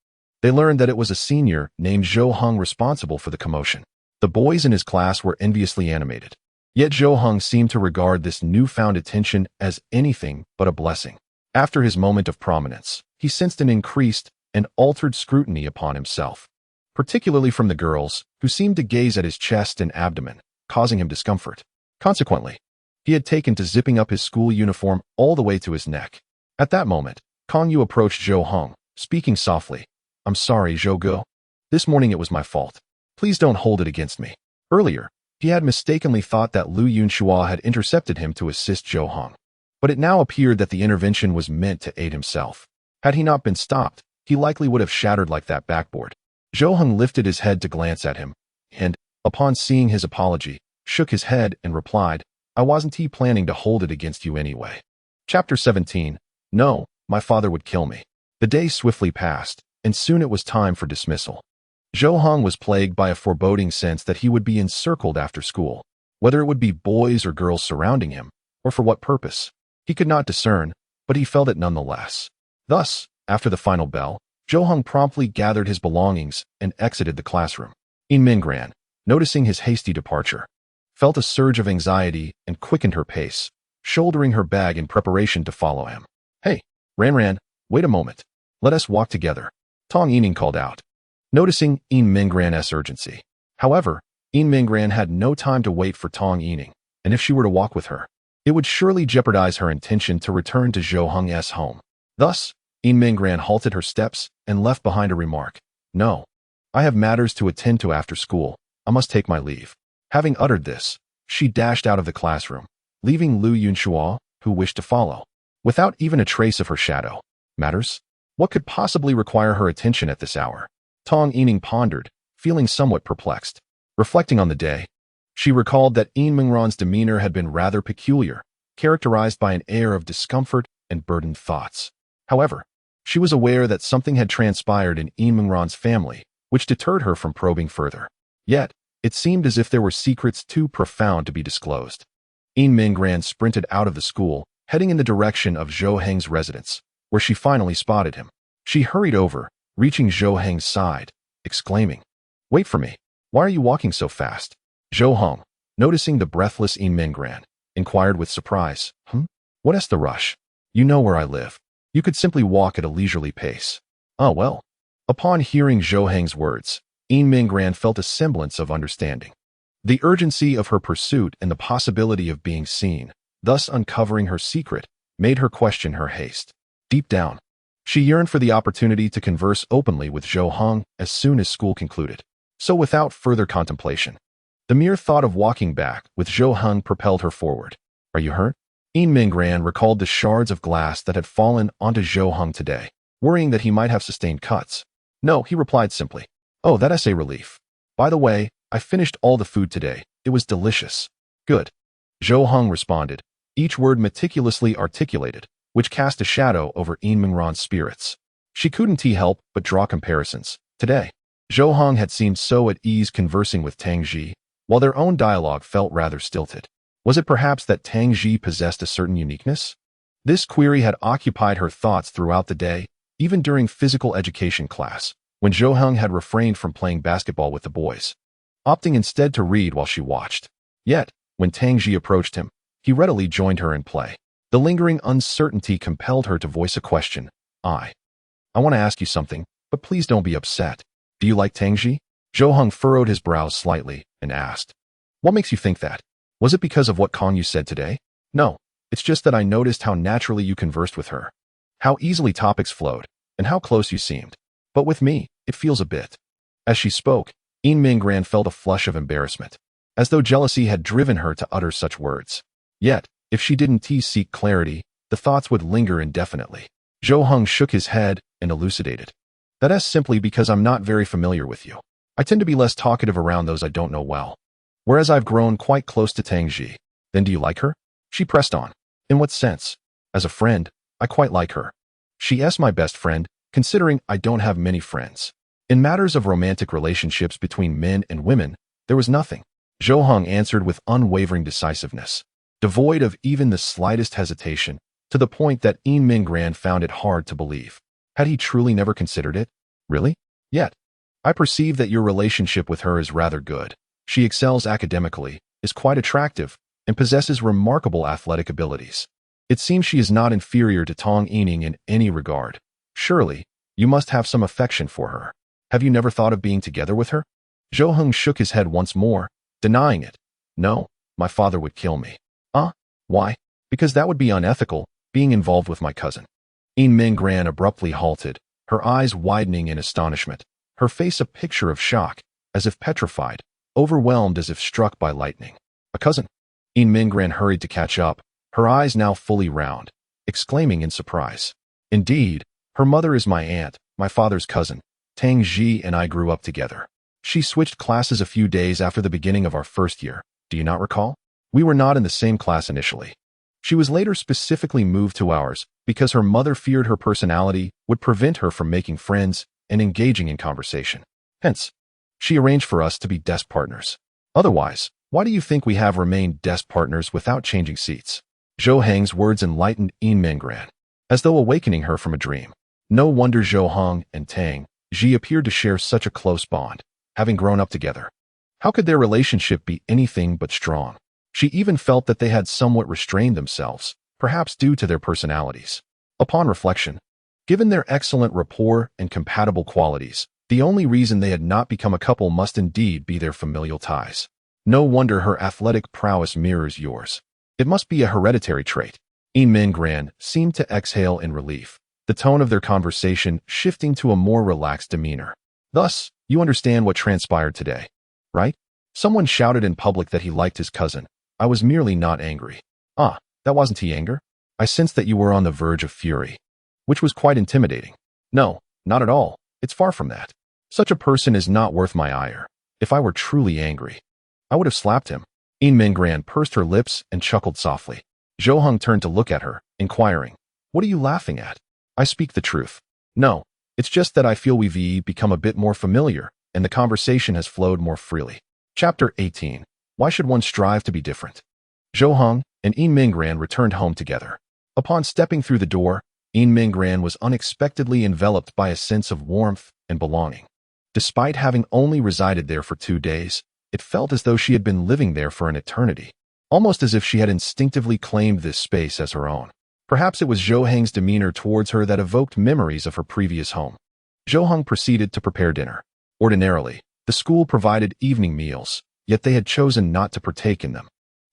they learned that it was a senior named Zhou Heng responsible for the commotion. The boys in his class were enviously animated. Yet Zhou Heng seemed to regard this newfound attention as anything but a blessing. After his moment of prominence, he sensed an increased and altered scrutiny upon himself, particularly from the girls, who seemed to gaze at his chest and abdomen, causing him discomfort. Consequently, he had taken to zipping up his school uniform all the way to his neck. At that moment, Kong Yu approached Zhou Heng, speaking softly. "I'm sorry, Zhou Ge. This morning it was my fault. Please don't hold it against me." Earlier, he had mistakenly thought that Lu Yunxua had intercepted him to assist Zhou Heng, but it now appeared that the intervention was meant to aid himself. Had he not been stopped, he likely would have shattered like that backboard. Zhou Heng lifted his head to glance at him, and, upon seeing his apology, shook his head and replied, "I wasn't planning to hold it against you anyway." Chapter 17. No, my father would kill me. The day swiftly passed, and soon it was time for dismissal. Zhou Heng was plagued by a foreboding sense that he would be encircled after school. Whether it would be boys or girls surrounding him, or for what purpose, he could not discern, but he felt it nonetheless. Thus, after the final bell, Zhou Heng promptly gathered his belongings and exited the classroom. Yin Mingran, noticing his hasty departure, felt a surge of anxiety and quickened her pace, shouldering her bag in preparation to follow him. "Hey, Ran, wait a moment. Let us walk together," Tong Yining called out, noticing Yin Mingran's urgency. However, Yin Mingran had no time to wait for Tong Yining, and if she were to walk with her, it would surely jeopardize her intention to return to Zhou Heng's home. Thus, Yin Mingran halted her steps and left behind a remark. "No, I have matters to attend to after school. I must take my leave." Having uttered this, she dashed out of the classroom, leaving Lu Yunxua, who wished to follow, without even a trace of her shadow. Matters? What could possibly require her attention at this hour? Tong Yining pondered, feeling somewhat perplexed. Reflecting on the day, she recalled that Yin Mingran's demeanor had been rather peculiar, characterized by an air of discomfort and burdened thoughts. However, she was aware that something had transpired in Yin Mingran's family, which deterred her from probing further. Yet, it seemed as if there were secrets too profound to be disclosed. Yin Mingran sprinted out of the school, heading in the direction of Zhou Heng's residence, where she finally spotted him. She hurried over, reaching Zhou Heng's side, exclaiming, "Wait for me. Why are you walking so fast?" Zhou Heng, noticing the breathless Yin Mingran, inquired with surprise, "What is the rush? You know where I live. You could simply walk at a leisurely pace." "Oh well." Upon hearing Zhou Heng's words, Yin Mingran felt a semblance of understanding. The urgency of her pursuit and the possibility of being seen, thus uncovering her secret, made her question her haste. Deep down, she yearned for the opportunity to converse openly with Zhou Heng as soon as school concluded. So without further contemplation, the mere thought of walking back with Zhou Heng propelled her forward. "Are you hurt?" Yin Mingran recalled the shards of glass that had fallen onto Zhou Heng today, worrying that he might have sustained cuts. "No," he replied simply. "Oh, that is a relief. By the way, I finished all the food today. It was delicious." "Good," Zhou Heng responded, each word meticulously articulated, which cast a shadow over Yin Mingran's spirits. She couldn't help but draw comparisons. Today, Zhou Heng had seemed so at ease conversing with Tang Ji, while their own dialogue felt rather stilted. Was it perhaps that Tang Ji possessed a certain uniqueness? This query had occupied her thoughts throughout the day, even during physical education class, when Zhou Heng had refrained from playing basketball with the boys, opting instead to read while she watched. Yet, when Tang Ji approached him, he readily joined her in play. The lingering uncertainty compelled her to voice a question. I want to ask you something, but please don't be upset. Do you like Tang Ji?" Zhou Heng furrowed his brows slightly and asked, "What makes you think that? Was it because of what Kong Yu said today?" "No, it's just that I noticed how naturally you conversed with her, how easily topics flowed, and how close you seemed. But with me, it feels a bit." As she spoke, Yin Mingran felt a flush of embarrassment, as though jealousy had driven her to utter such words. Yet, if she didn't seek clarity, the thoughts would linger indefinitely. Zhou Heng shook his head and elucidated. "That is simply because I'm not very familiar with you. I tend to be less talkative around those I don't know well." whereas I've grown quite close to Tang Ji. Then do you like her? She pressed on. In what sense? As a friend, I quite like her. She's my best friend, considering I don't have many friends. In matters of romantic relationships between men and women, there was nothing. Zhou Heng answered with unwavering decisiveness, devoid of even the slightest hesitation, to the point that Yin Minggran found it hard to believe. Had he truly never considered it? Really? Yet. I perceive that your relationship with her is rather good. She excels academically, is quite attractive, and possesses remarkable athletic abilities. It seems she is not inferior to Tong Yining in any regard. Surely, you must have some affection for her. Have you never thought of being together with her? Zhou Heng shook his head once more, denying it. No, my father would kill me. Why? Because that would be unethical, being involved with my cousin. Yin Minggran abruptly halted, her eyes widening in astonishment, her face a picture of shock, as if petrified, overwhelmed as if struck by lightning. A cousin? Yin Minggran hurried to catch up, her eyes now fully round, exclaiming in surprise. Indeed, her mother is my aunt, my father's cousin. Tang Ji and I grew up together. She switched classes a few days after the beginning of our first year. Do you not recall? We were not in the same class initially. She was later specifically moved to ours because her mother feared her personality would prevent her from making friends and engaging in conversation. Hence, she arranged for us to be desk partners. Otherwise, why do you think we have remained desk partners without changing seats? Zhou Heng's words enlightened Yin Minggran, as though awakening her from a dream. No wonder Zhou Heng and Tang Ji appeared to share such a close bond, having grown up together. How could their relationship be anything but strong? She even felt that they had somewhat restrained themselves, perhaps due to their personalities. Upon reflection, given their excellent rapport and compatible qualities, the only reason they had not become a couple must indeed be their familial ties. No wonder her athletic prowess mirrors yours. It must be a hereditary trait. Yin Minggran seemed to exhale in relief, the tone of their conversation shifting to a more relaxed demeanor. Thus, you understand what transpired today, right? Someone shouted in public that he liked his cousin. I was merely not angry. That wasn't anger? I sensed that you were on the verge of fury, which was quite intimidating. No, not at all. It's far from that. Such a person is not worth my ire. If I were truly angry, I would have slapped him. Yin Minggran pursed her lips and chuckled softly. Zhou Heng turned to look at her, inquiring, what are you laughing at? I speak the truth. No, it's just that I feel we've become a bit more familiar, and the conversation has flowed more freely. Chapter 18. Why should one strive to be different? Zhou Heng and Yin Minggran returned home together. Upon stepping through the door, Yin Minggran was unexpectedly enveloped by a sense of warmth and belonging. Despite having only resided there for 2 days, it felt as though she had been living there for an eternity, almost as if she had instinctively claimed this space as her own. Perhaps it was Zhou Heng's demeanor towards her that evoked memories of her previous home. Zhou Heng proceeded to prepare dinner. Ordinarily, the school provided evening meals, yet they had chosen not to partake in them.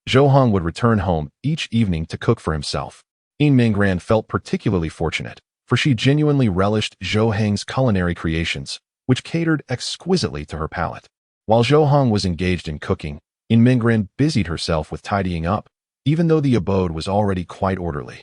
Zhou Heng would return home each evening to cook for himself. Yin Minggran felt particularly fortunate, for she genuinely relished Zhou Heng's culinary creations, which catered exquisitely to her palate. While Zhou Heng was engaged in cooking, Yin Minggran busied herself with tidying up, even though the abode was already quite orderly.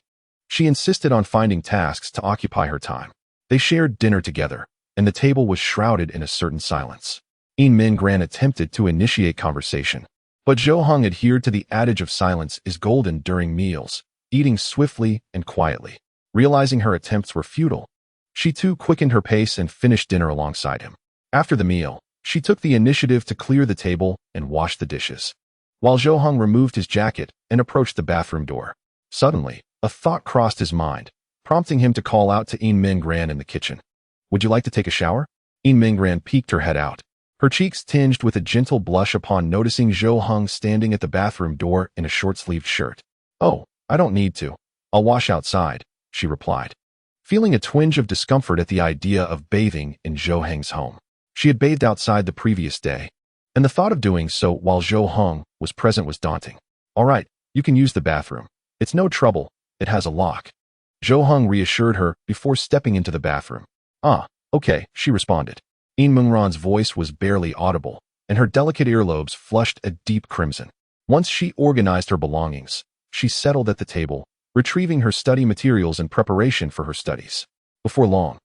She insisted on finding tasks to occupy her time. They shared dinner together, and the table was shrouded in a certain silence. Yin Minggran attempted to initiate conversation, but Zhou Heng adhered to the adage of silence is golden during meals, eating swiftly and quietly. Realizing her attempts were futile, she too quickened her pace and finished dinner alongside him. After the meal, she took the initiative to clear the table and wash the dishes, while Zhou Heng removed his jacket and approached the bathroom door. Suddenly, a thought crossed his mind, prompting him to call out to Yin Minggran in the kitchen. Would you like to take a shower? Yin Minggran peeked her head out, her cheeks tinged with a gentle blush upon noticing Zhou Heng standing at the bathroom door in a short-sleeved shirt. Oh, I don't need to. I'll wash outside, she replied, feeling a twinge of discomfort at the idea of bathing in Zhou Heng's home. She had bathed outside the previous day, and the thought of doing so while Zhou Heng was present was daunting. All right, you can use the bathroom. It's no trouble. It has a lock. Zhou Heng reassured her before stepping into the bathroom. Okay, she responded. Yin Minggran's voice was barely audible, and her delicate earlobes flushed a deep crimson. Once she organized her belongings, she settled at the table, retrieving her study materials in preparation for her studies. Before long,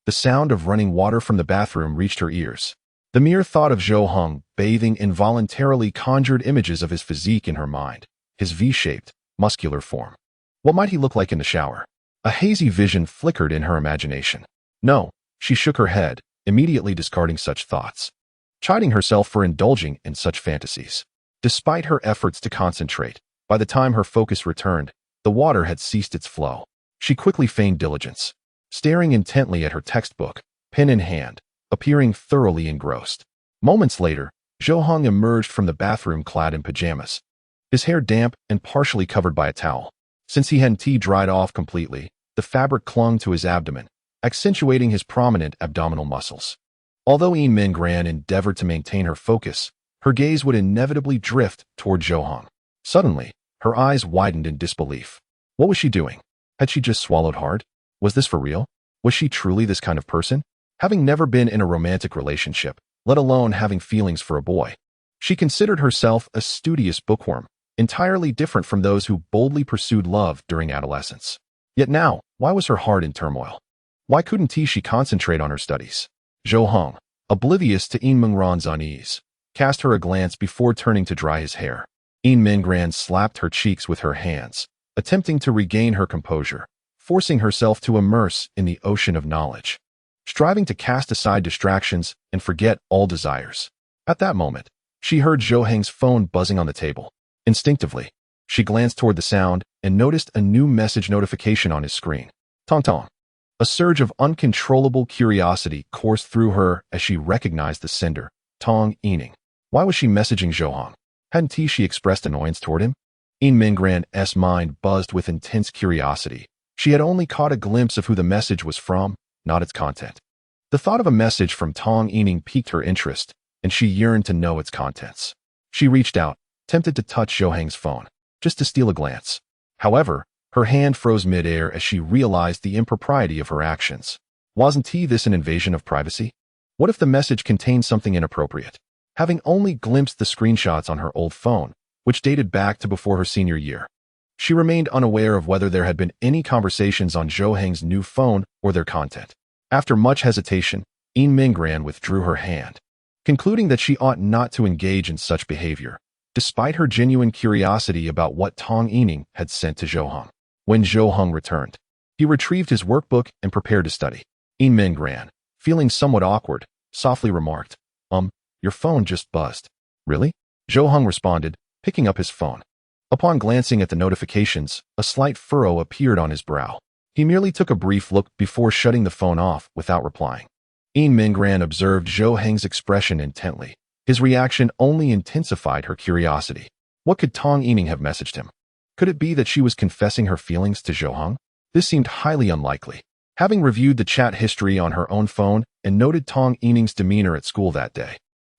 the sound of running water from the bathroom reached her ears. The mere thought of Zhou Hong bathing involuntarily conjured images of his physique in her mind, his V-shaped, muscular form. What might he look like in the shower? A hazy vision flickered in her imagination. No, she shook her head, immediately discarding such thoughts, chiding herself for indulging in such fantasies. Despite her efforts to concentrate, by the time her focus returned, the water had ceased its flow. She quickly feigned diligence, staring intently at her textbook, pen in hand, appearing thoroughly engrossed. Moments later, Zhou Hong emerged from the bathroom clad in pajamas, his hair damp and partially covered by a towel. Since he hadn't dried off completely, the fabric clung to his abdomen, accentuating his prominent abdominal muscles. Although Yin Mingran endeavored to maintain her focus, her gaze would inevitably drift toward Zhou Hong. Suddenly, her eyes widened in disbelief. What was she doing? Had she just swallowed hard? Was this for real? Was she truly this kind of person? Having never been in a romantic relationship, let alone having feelings for a boy, she considered herself a studious bookworm, entirely different from those who boldly pursued love during adolescence. Yet now, why was her heart in turmoil? Why couldn't she concentrate on her studies? Zhou Hong, oblivious to Yin Mingran's unease, cast her a glance before turning to dry his hair. Yin Mingran slapped her cheeks with her hands, attempting to regain her composure, forcing herself to immerse in the ocean of knowledge, striving to cast aside distractions and forget all desires. At that moment, she heard Zhou Heng's phone buzzing on the table. Instinctively, she glanced toward the sound and noticed a new message notification on his screen. Tong tong. A surge of uncontrollable curiosity coursed through her as she recognized the sender, Tong Yining. Why was she messaging Zhou Hong? Hadn't she expressed annoyance toward him? Yin Mingran's mind buzzed with intense curiosity. She had only caught a glimpse of who the message was from, not its content. The thought of a message from Tong Yining piqued her interest, and she yearned to know its contents. She reached out, tempted to touch Zhou Heng's phone, just to steal a glance. However, her hand froze mid-air as she realized the impropriety of her actions. Wasn't this an invasion of privacy? What if the message contained something inappropriate? Having only glimpsed the screenshots on her old phone, which dated back to before her senior year, she remained unaware of whether there had been any conversations on Zhou Heng's new phone or their content. After much hesitation, Yin Mingran withdrew her hand, concluding that she ought not to engage in such behavior, despite her genuine curiosity about what Tong Yining had sent to Zhou Hong. When Zhou Hong returned, he retrieved his workbook and prepared to study. Yin Mingran, feeling somewhat awkward, softly remarked, your phone just buzzed. Really? Zhou Hong responded, picking up his phone. Upon glancing at the notifications, a slight furrow appeared on his brow. He merely took a brief look before shutting the phone off without replying. Yin Mingran observed Zhou Heng's expression intently. His reaction only intensified her curiosity. What could Tong Yining have messaged him? Could it be that she was confessing her feelings to Zhou Hong? This seemed highly unlikely. Having reviewed the chat history on her own phone and noted Tong Yining's demeanor at school that day,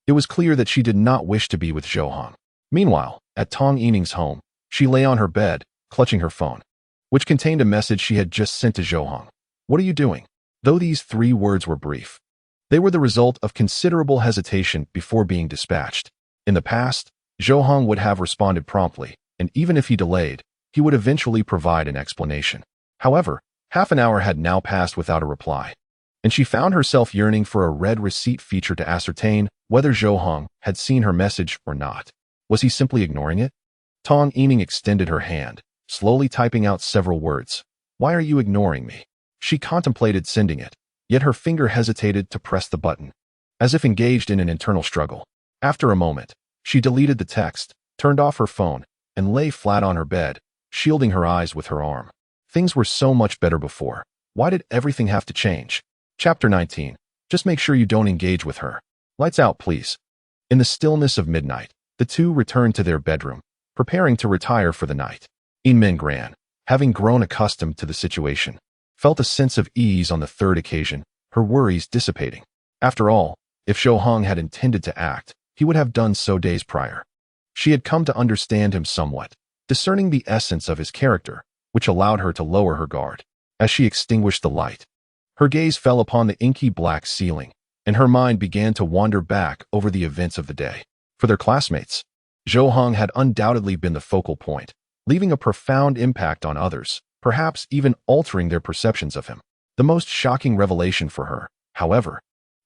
it was clear that she did not wish to be with Zhou Hong. Meanwhile, at Tong Yining's home, she lay on her bed, clutching her phone, which contained a message she had just sent to Zhou Hong. What are you doing? Though these 3 words were brief, they were the result of considerable hesitation before being dispatched. In the past, Zhou Hong would have responded promptly, and even if he delayed, he would eventually provide an explanation. However, half an hour had now passed without a reply, and she found herself yearning for a read receipt feature to ascertain whether Zhou Hong had seen her message or not. Was he simply ignoring it? Tong Yining extended her hand, slowly typing out several words. Why are you ignoring me? She contemplated sending it, yet her finger hesitated to press the button, as if engaged in an internal struggle. After a moment, she deleted the text, turned off her phone, and lay flat on her bed, shielding her eyes with her arm. Things were so much better before. Why did everything have to change? Chapter 19. Just make sure you don't engage with her. Lights out, please. In the stillness of midnight, the two returned to their bedroom, preparing to retire for the night. Yin Mingran, having grown accustomed to the situation, felt a sense of ease on the third occasion, her worries dissipating. After all, if Zhou Hong had intended to act, he would have done so days prior. She had come to understand him somewhat, discerning the essence of his character, which allowed her to lower her guard. As she extinguished the light, her gaze fell upon the inky black ceiling, and her mind began to wander back over the events of the day. For their classmates, Zhou Hong had undoubtedly been the focal point, leaving a profound impact on others, perhaps even altering their perceptions of him. The most shocking revelation for her, however,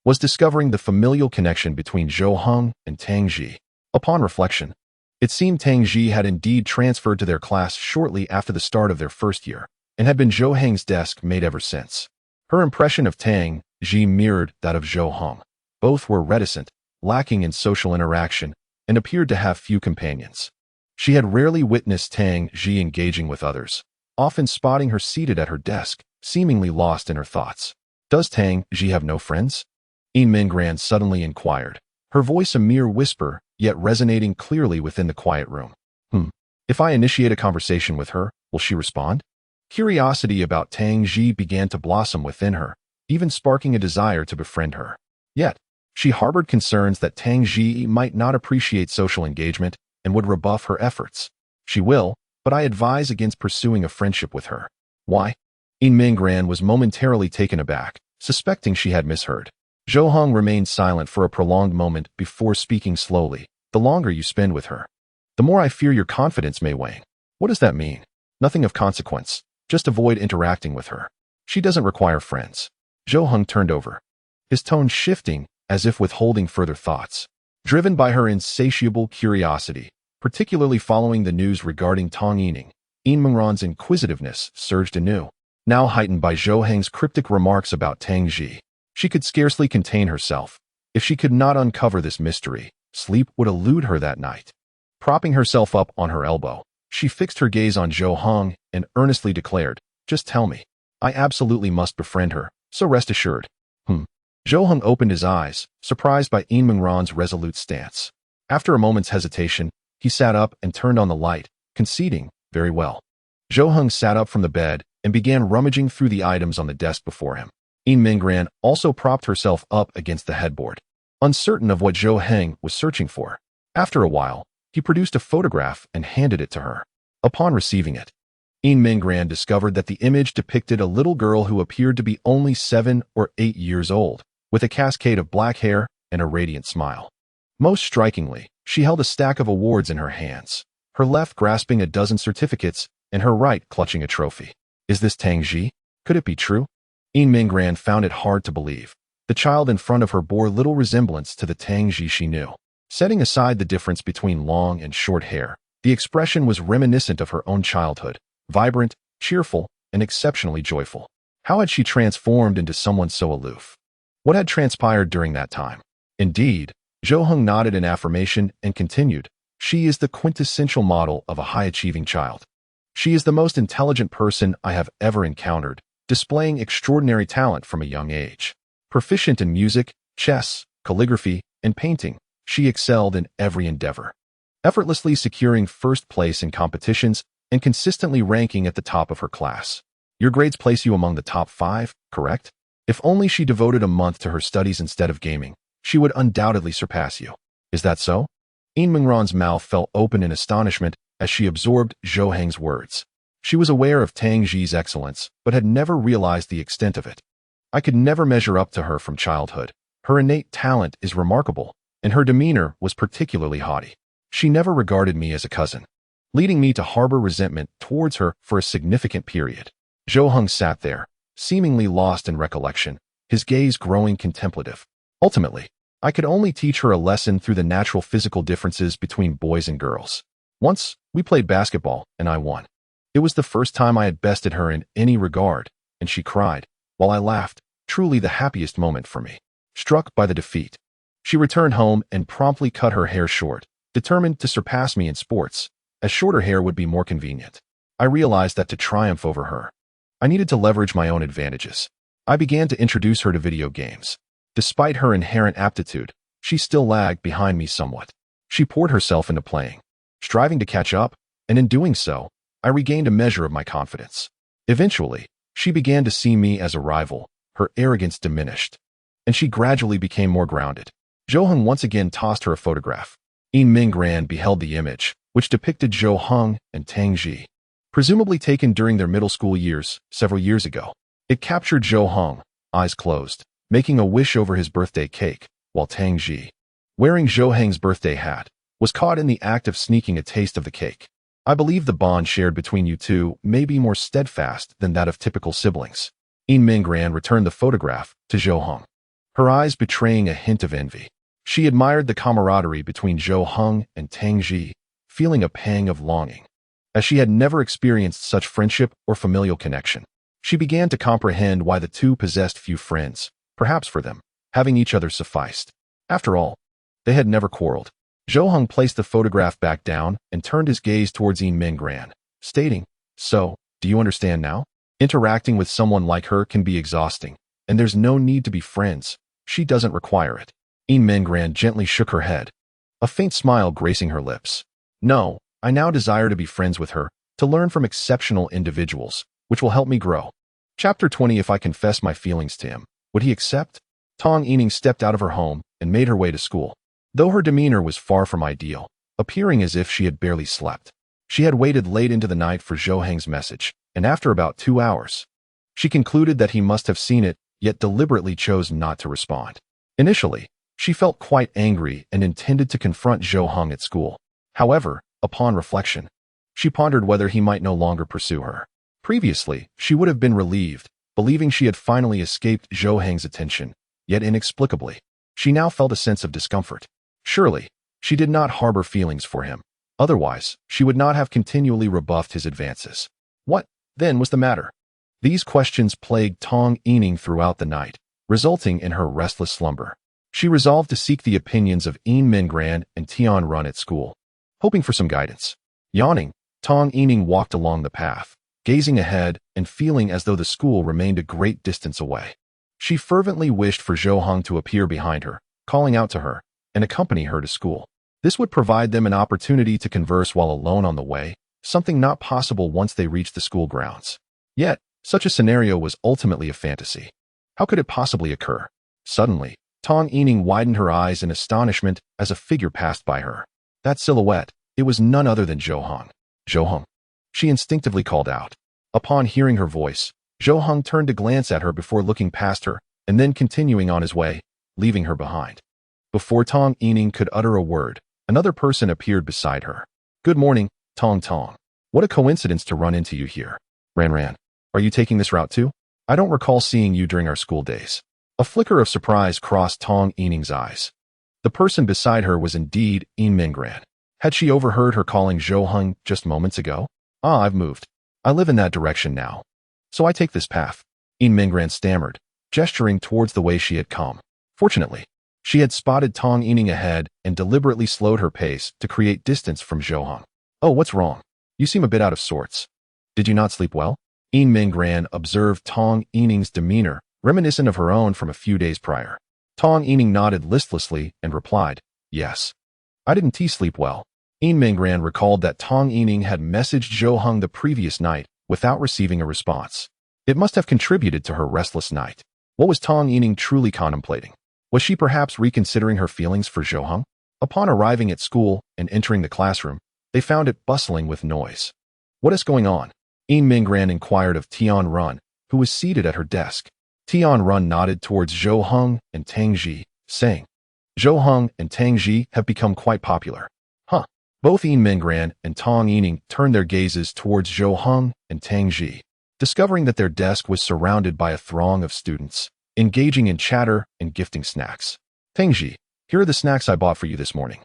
was discovering the familial connection between Zhou Heng and Tang Ji. Upon reflection, it seemed Tang Ji had indeed transferred to their class shortly after the start of their first year, and had been Zhou Heng's desk mate ever since. Her impression of Tang Ji mirrored that of Zhou Heng. Both were reticent, lacking in social interaction, and appeared to have few companions. She had rarely witnessed Tang Ji engaging with others, often spotting her seated at her desk, seemingly lost in her thoughts. Does Tang Ji have no friends? Yin Minggran suddenly inquired, her voice a mere whisper, yet resonating clearly within the quiet room. If I initiate a conversation with her, will she respond? Curiosity about Tang Ji began to blossom within her, even sparking a desire to befriend her. Yet, she harbored concerns that Tang Ji might not appreciate social engagement and would rebuff her efforts. She will, but I advise against pursuing a friendship with her. Why? Yin Minggran was momentarily taken aback, suspecting she had misheard. Zhou Heng remained silent for a prolonged moment before speaking slowly. The longer you spend with her, the more I fear your confidence may wane. What does that mean? Nothing of consequence. Just avoid interacting with her. She doesn't require friends. Zhou Heng turned over, his tone shifting as if withholding further thoughts. Driven by her insatiable curiosity, particularly following the news regarding Tang Yining, Yin Minggran's inquisitiveness surged anew, now heightened by Zhou Heng's cryptic remarks about Tang Ji. She could scarcely contain herself. If she could not uncover this mystery, sleep would elude her that night. Propping herself up on her elbow, she fixed her gaze on Zhou Heng and earnestly declared, "Just tell me. I absolutely must befriend her, so rest assured." Zhou Heng opened his eyes, surprised by Yin Minggran's resolute stance. After a moment's hesitation, he sat up and turned on the light, conceding, "Very well." Zhou Heng sat up from the bed and began rummaging through the items on the desk before him. Yin Minggran also propped herself up against the headboard, uncertain of what Zhou Heng was searching for. After a while, he produced a photograph and handed it to her. Upon receiving it, Yin Minggran discovered that the image depicted a little girl who appeared to be only 7 or 8 years old, with a cascade of black hair and a radiant smile. Most strikingly, she held a stack of awards in her hands, her left grasping a dozen certificates and her right clutching a trophy. Is this Tang Ji? Could it be true? Yin Minggran found it hard to believe. The child in front of her bore little resemblance to the Tang Ji she knew. Setting aside the difference between long and short hair, the expression was reminiscent of her own childhood, vibrant, cheerful, and exceptionally joyful. How had she transformed into someone so aloof? What had transpired during that time? Indeed, Zhou Heng nodded in affirmation and continued, "She is the quintessential model of a high-achieving child. She is the most intelligent person I have ever encountered, displaying extraordinary talent from a young age. Proficient in music, chess, calligraphy, and painting, she excelled in every endeavor, effortlessly securing first place in competitions and consistently ranking at the top of her class. Your grades place you among the top 5, correct? If only she devoted a month to her studies instead of gaming, she would undoubtedly surpass you. Is that so?" Yin Minggran's mouth fell open in astonishment as she absorbed Zhou Heng's words. She was aware of Tang Ji's excellence, but had never realized the extent of it. "I could never measure up to her from childhood. Her innate talent is remarkable, and her demeanor was particularly haughty. She never regarded me as a cousin, leading me to harbor resentment towards her for a significant period." Zhou Heng sat there, seemingly lost in recollection, his gaze growing contemplative. "Ultimately, I could only teach her a lesson through the natural physical differences between boys and girls. Once, we played basketball, and I won. It was the first time I had bested her in any regard, and she cried, while I laughed, truly the happiest moment for me. Struck by the defeat, she returned home and promptly cut her hair short, determined to surpass me in sports, as shorter hair would be more convenient. I realized that to triumph over her, I needed to leverage my own advantages. I began to introduce her to video games. Despite her inherent aptitude, she still lagged behind me somewhat. She poured herself into playing, striving to catch up, and in doing so, I regained a measure of my confidence. Eventually, she began to see me as a rival, her arrogance diminished, and she gradually became more grounded." Zhou Heng once again tossed her a photograph. Yin Minggran beheld the image, which depicted Zhou Heng and Tang Ji, presumably taken during their middle school years, several years ago. It captured Zhou Heng, eyes closed, making a wish over his birthday cake, while Tang Ji, wearing Zhou Heng's birthday hat, was caught in the act of sneaking a taste of the cake. "I believe the bond shared between you two may be more steadfast than that of typical siblings." Yin Minggran returned the photograph to Zhou Heng. her eyes betraying a hint of envy. She admired the camaraderie between Zhou Heng and Tang Ji, feeling a pang of longing. As she had never experienced such friendship or familial connection, she began to comprehend why the two possessed few friends. Perhaps for them, having each other sufficed. After all, they had never quarreled. Zhou Heng placed the photograph back down and turned his gaze towards Yin Minggran, stating, "So, do you understand now? Interacting with someone like her can be exhausting, and there's no need to be friends. She doesn't require it." Yin Minggran gently shook her head, a faint smile gracing her lips. "No, I now desire to be friends with her, to learn from exceptional individuals, which will help me grow." Chapter 20. If I confess my feelings to him, would he accept? Tang Yining stepped out of her home and made her way to school. Though her demeanor was far from ideal, appearing as if she had barely slept, she had waited late into the night for Zhou Heng's message, and after about 2 hours, she concluded that he must have seen it, yet deliberately chose not to respond. Initially, she felt quite angry and intended to confront Zhou Heng at school. However, upon reflection, she pondered whether he might no longer pursue her. Previously, she would have been relieved, believing she had finally escaped Zhou Heng's attention, yet inexplicably, she now felt a sense of discomfort. Surely, she did not harbor feelings for him. Otherwise, she would not have continually rebuffed his advances. What, then, was the matter? These questions plagued Tang Yining throughout the night, resulting in her restless slumber. She resolved to seek the opinions of Yin Minggran and Tian Run at school, hoping for some guidance. Yawning, Tang Yining walked along the path, gazing ahead and feeling as though the school remained a great distance away. She fervently wished for Zhou Heng to appear behind her, calling out to her, and accompany her to school. This would provide them an opportunity to converse while alone on the way, something not possible once they reached the school grounds. Yet, such a scenario was ultimately a fantasy. How could it possibly occur? Suddenly, Tang Yining widened her eyes in astonishment as a figure passed by her. That silhouette, it was none other than Zhou Heng. "Zhou Heng," she instinctively called out. Upon hearing her voice, Zhou Heng turned to glance at her before looking past her, and then continuing on his way, leaving her behind. Before Tang Yining could utter a word, another person appeared beside her. "Good morning, Tong Tong. What a coincidence to run into you here. Ran, are you taking this route too? I don't recall seeing you during our school days." A flicker of surprise crossed Tang Yining's eyes. The person beside her was indeed Yin Minggran. Had she overheard her calling Zhou Heng just moments ago? "Ah, I've moved. I live in that direction now. So I take this path," Yin Minggran stammered, gesturing towards the way she had come. Fortunately, she had spotted Tang Yining ahead and deliberately slowed her pace to create distance from Zhou Heng. "Oh, what's wrong? You seem a bit out of sorts. Did you not sleep well?" Yin Minggran observed Tang Yining's demeanor, reminiscent of her own from a few days prior. Tang Yining nodded listlessly and replied, "Yes. I didn't sleep well." Yin Minggran recalled that Tang Yining had messaged Zhou Heng the previous night without receiving a response. It must have contributed to her restless night. What was Tang Yining truly contemplating? Was she perhaps reconsidering her feelings for Zhou Heng? Upon arriving at school and entering the classroom, they found it bustling with noise. "What is going on?" Yin Minggran inquired of Tian Run, who was seated at her desk. Tian Run nodded towards Zhou Heng and Tang Ji, saying, "Zhou Heng and Tang Ji have become quite popular." Huh. Both Yin Minggran and Tang Yining turned their gazes towards Zhou Heng and Tang Ji, discovering that their desk was surrounded by a throng of students, engaging in chatter and gifting snacks. "Tang Ji, here are the snacks I bought for you this morning."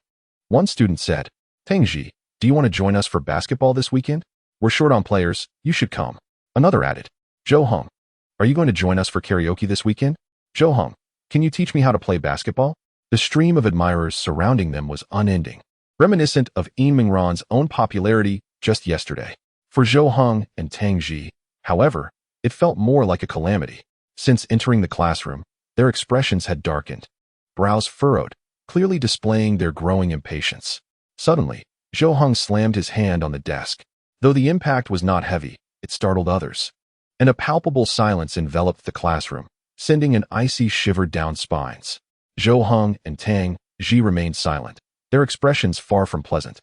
One student said, "Tang Ji, do you want to join us for basketball this weekend? We're short on players, you should come." Another added, "Zhou Heng, are you going to join us for karaoke this weekend? Zhou Heng, can you teach me how to play basketball?" The stream of admirers surrounding them was unending, reminiscent of Yin Minggran's own popularity just yesterday. For Zhou Heng and Tang Ji, however, it felt more like a calamity. Since entering the classroom, their expressions had darkened, brows furrowed, clearly displaying their growing impatience. Suddenly, Zhou Heng slammed his hand on the desk. Though the impact was not heavy, it startled others, and a palpable silence enveloped the classroom, sending an icy shiver down spines. Zhou Heng and Tang Ji remained silent, their expressions far from pleasant,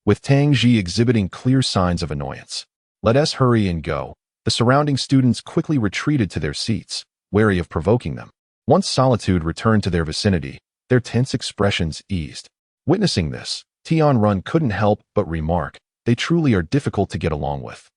with Tang Ji exhibiting clear signs of annoyance. "Let us hurry and go." The surrounding students quickly retreated to their seats, wary of provoking them. Once solitude returned to their vicinity, their tense expressions eased. Witnessing this, Tian Run couldn't help but remark, "They truly are difficult to get along with.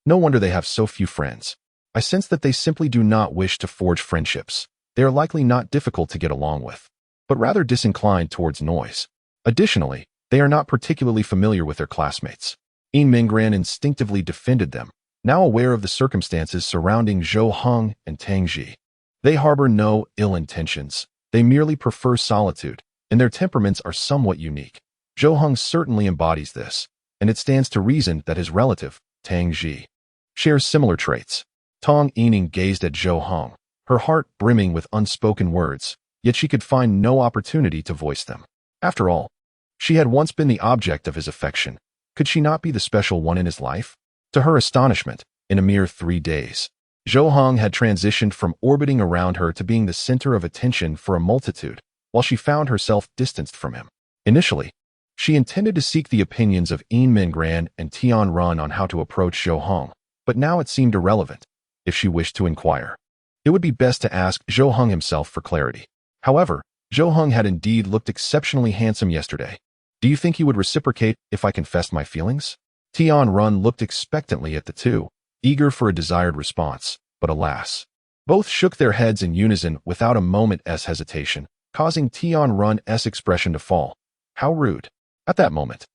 No wonder they have so few friends. I sense that they simply do not wish to forge friendships." they are likely not difficult to get along with, but rather disinclined towards noise. Additionally, they are not particularly familiar with their classmates. Yin Minggran instinctively defended them, now aware of the circumstances surrounding Zhou Heng and Tang Ji. They harbor no ill intentions. They merely prefer solitude, and their temperaments are somewhat unique. Zhou Heng certainly embodies this, and it stands to reason that his relative, Tang Ji, shares similar traits. Tang Yining gazed at Zhou Heng, her heart brimming with unspoken words, yet she could find no opportunity to voice them. After all, she had once been the object of his affection. Could she not be the special one in his life? To her astonishment, in a mere 3 days, Zhou Heng had transitioned from orbiting around her to being the center of attention for a multitude, while she found herself distanced from him. Initially, she intended to seek the opinions of Yin Minggran and Tian Ran on how to approach Zhou Heng, but now it seemed irrelevant. If she wished to inquire, it would be best to ask Zhou Heng himself for clarity. However, Zhou Heng had indeed looked exceptionally handsome yesterday. Do you think he would reciprocate if I confessed my feelings? Tian Ran looked expectantly at the two, eager for a desired response, but alas. Both shook their heads in unison without a moment's hesitation, causing Tian Ran's expression to fall. How rude. At that moment,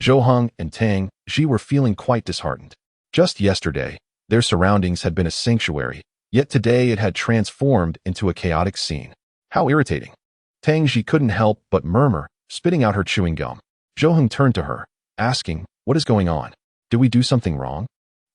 Zhou Heng and Tang Ji were feeling quite disheartened. Just yesterday, their surroundings had been a sanctuary, yet today it had transformed into a chaotic scene. How irritating. Tang Ji couldn't help but murmur, spitting out her chewing gum. Zhou Heng turned to her, asking, "What is going on? Did we do something wrong?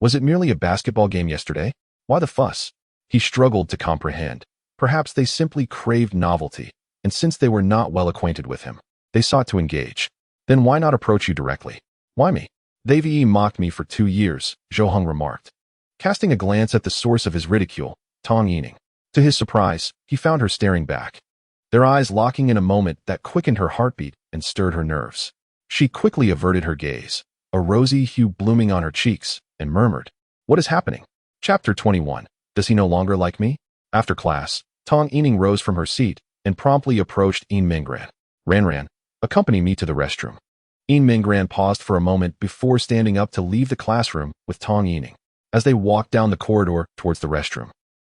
Was it merely a basketball game yesterday? Why the fuss?" He struggled to comprehend. Perhaps they simply craved novelty, and since they were not well acquainted with him, they sought to engage. Then why not approach you directly? Why me? They've mocked me for 2 years, Zhou Heng remarked, casting a glance at the source of his ridicule, Tang Yining. To his surprise, he found her staring back, their eyes locking in a moment that quickened her heartbeat and stirred her nerves. She quickly averted her gaze, a rosy hue blooming on her cheeks, and murmured, "What is happening?" Chapter 21. Does he no longer like me? After class, Tang Yining rose from her seat and promptly approached Yin Minggran. Ran, accompany me to the restroom. Yin Minggran paused for a moment before standing up to leave the classroom with Tang Yining. As they walked down the corridor towards the restroom,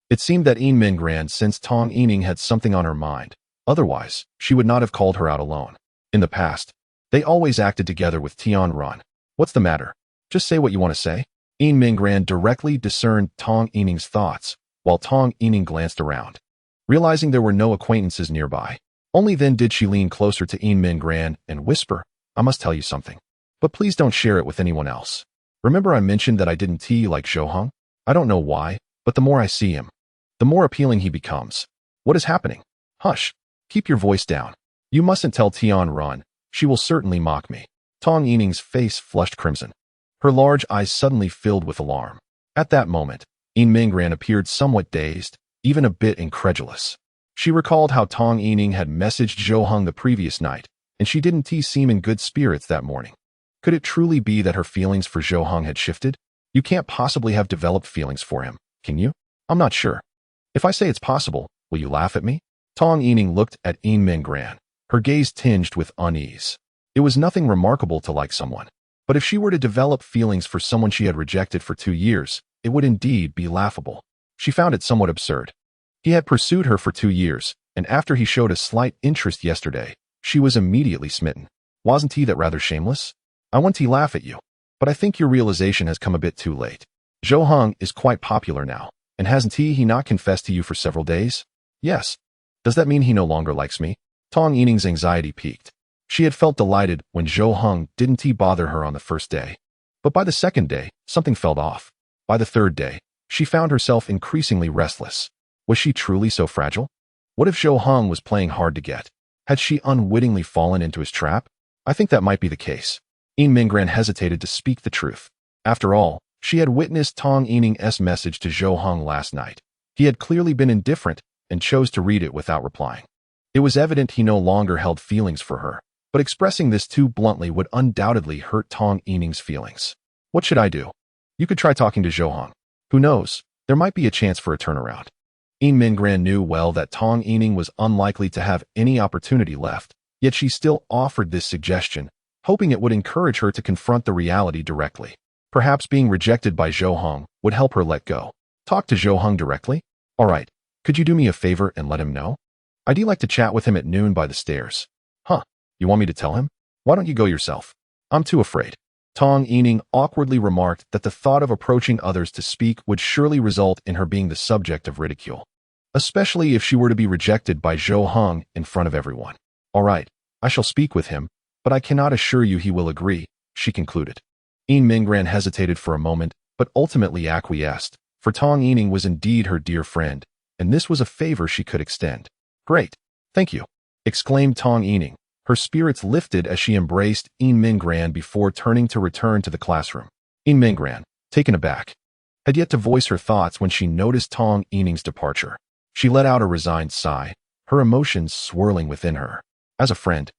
it seemed that Yin Minggran sensed Tang Yining had something on her mind. Otherwise, she would not have called her out alone. In the past, they always acted together with Tian Ran. What's the matter? Just say what you want to say. Yin Minggran directly discerned Tang Yining's thoughts, while Tang Yining glanced around, realizing there were no acquaintances nearby. Only then did she lean closer to Yin Minggran and whisper, "I must tell you something. But please don't share it with anyone else. Remember I mentioned that I didn't tea like Zhou Heng? I don't know why, but the more I see him, the more appealing he becomes. What is happening? Hush. Keep your voice down. You mustn't tell Tian Ran. She will certainly mock me." Tang Yining's face flushed crimson. Her large eyes suddenly filled with alarm. At that moment, Yin Minggran appeared somewhat dazed, even a bit incredulous. She recalled how Tang Yining had messaged Zhou Heng the previous night, and she didn't seem in good spirits that morning. Could it truly be that her feelings for Zhou Heng had shifted? You can't possibly have developed feelings for him, can you? I'm not sure. If I say it's possible, will you laugh at me? Tang Yining looked at Yin Minggran, her gaze tinged with unease. It was nothing remarkable to like someone, but if she were to develop feelings for someone she had rejected for 2 years, it would indeed be laughable. She found it somewhat absurd. He had pursued her for 2 years, and after he showed a slight interest yesterday, she was immediately smitten. Wasn't he that rather shameless? I want to laugh at you, but I think your realization has come a bit too late. Zhou Heng is quite popular now, and hasn't he not confessed to you for several days? Yes. Does that mean he no longer likes me? Tang Yining's anxiety peaked. She had felt delighted when Zhou Heng didn't bother her on the first day. But by the second day, something felt off. By the third day, she found herself increasingly restless. Was she truly so fragile? What if Zhou Heng was playing hard to get? Had she unwittingly fallen into his trap? I think that might be the case. Yin Minggran hesitated to speak the truth. After all, she had witnessed Tang Yining's message to Zhou Heng last night. He had clearly been indifferent and chose to read it without replying. It was evident he no longer held feelings for her, but expressing this too bluntly would undoubtedly hurt Tang Yining's feelings. What should I do? You could try talking to Zhou Heng. Who knows? There might be a chance for a turnaround. Yin Minggran knew well that Tang Yining was unlikely to have any opportunity left, yet she still offered this suggestion, hoping it would encourage her to confront the reality directly. Perhaps being rejected by Zhou Heng would help her let go. Talk to Zhou Heng directly? All right, Could you do me a favor and let him know? I'd like to chat with him at noon by the stairs. Huh, you want me to tell him? Why don't you go yourself? I'm too afraid. Tong Yining awkwardly remarked that the thought of approaching others to speak would surely result in her being the subject of ridicule, especially if she were to be rejected by Zhou Heng in front of everyone. All right, I shall speak with him, but I cannot assure you he will agree, she concluded. Yin Minggran hesitated for a moment, but ultimately acquiesced, for Tong Yining was indeed her dear friend, and this was a favor she could extend. Great, thank you, exclaimed Tong Yining. Her spirits lifted as she embraced Yin Minggran before turning to return to the classroom. Yin Minggran, taken aback, had yet to voice her thoughts when she noticed Tong Yining's departure. She let out a resigned sigh, her emotions swirling within her. As a friend,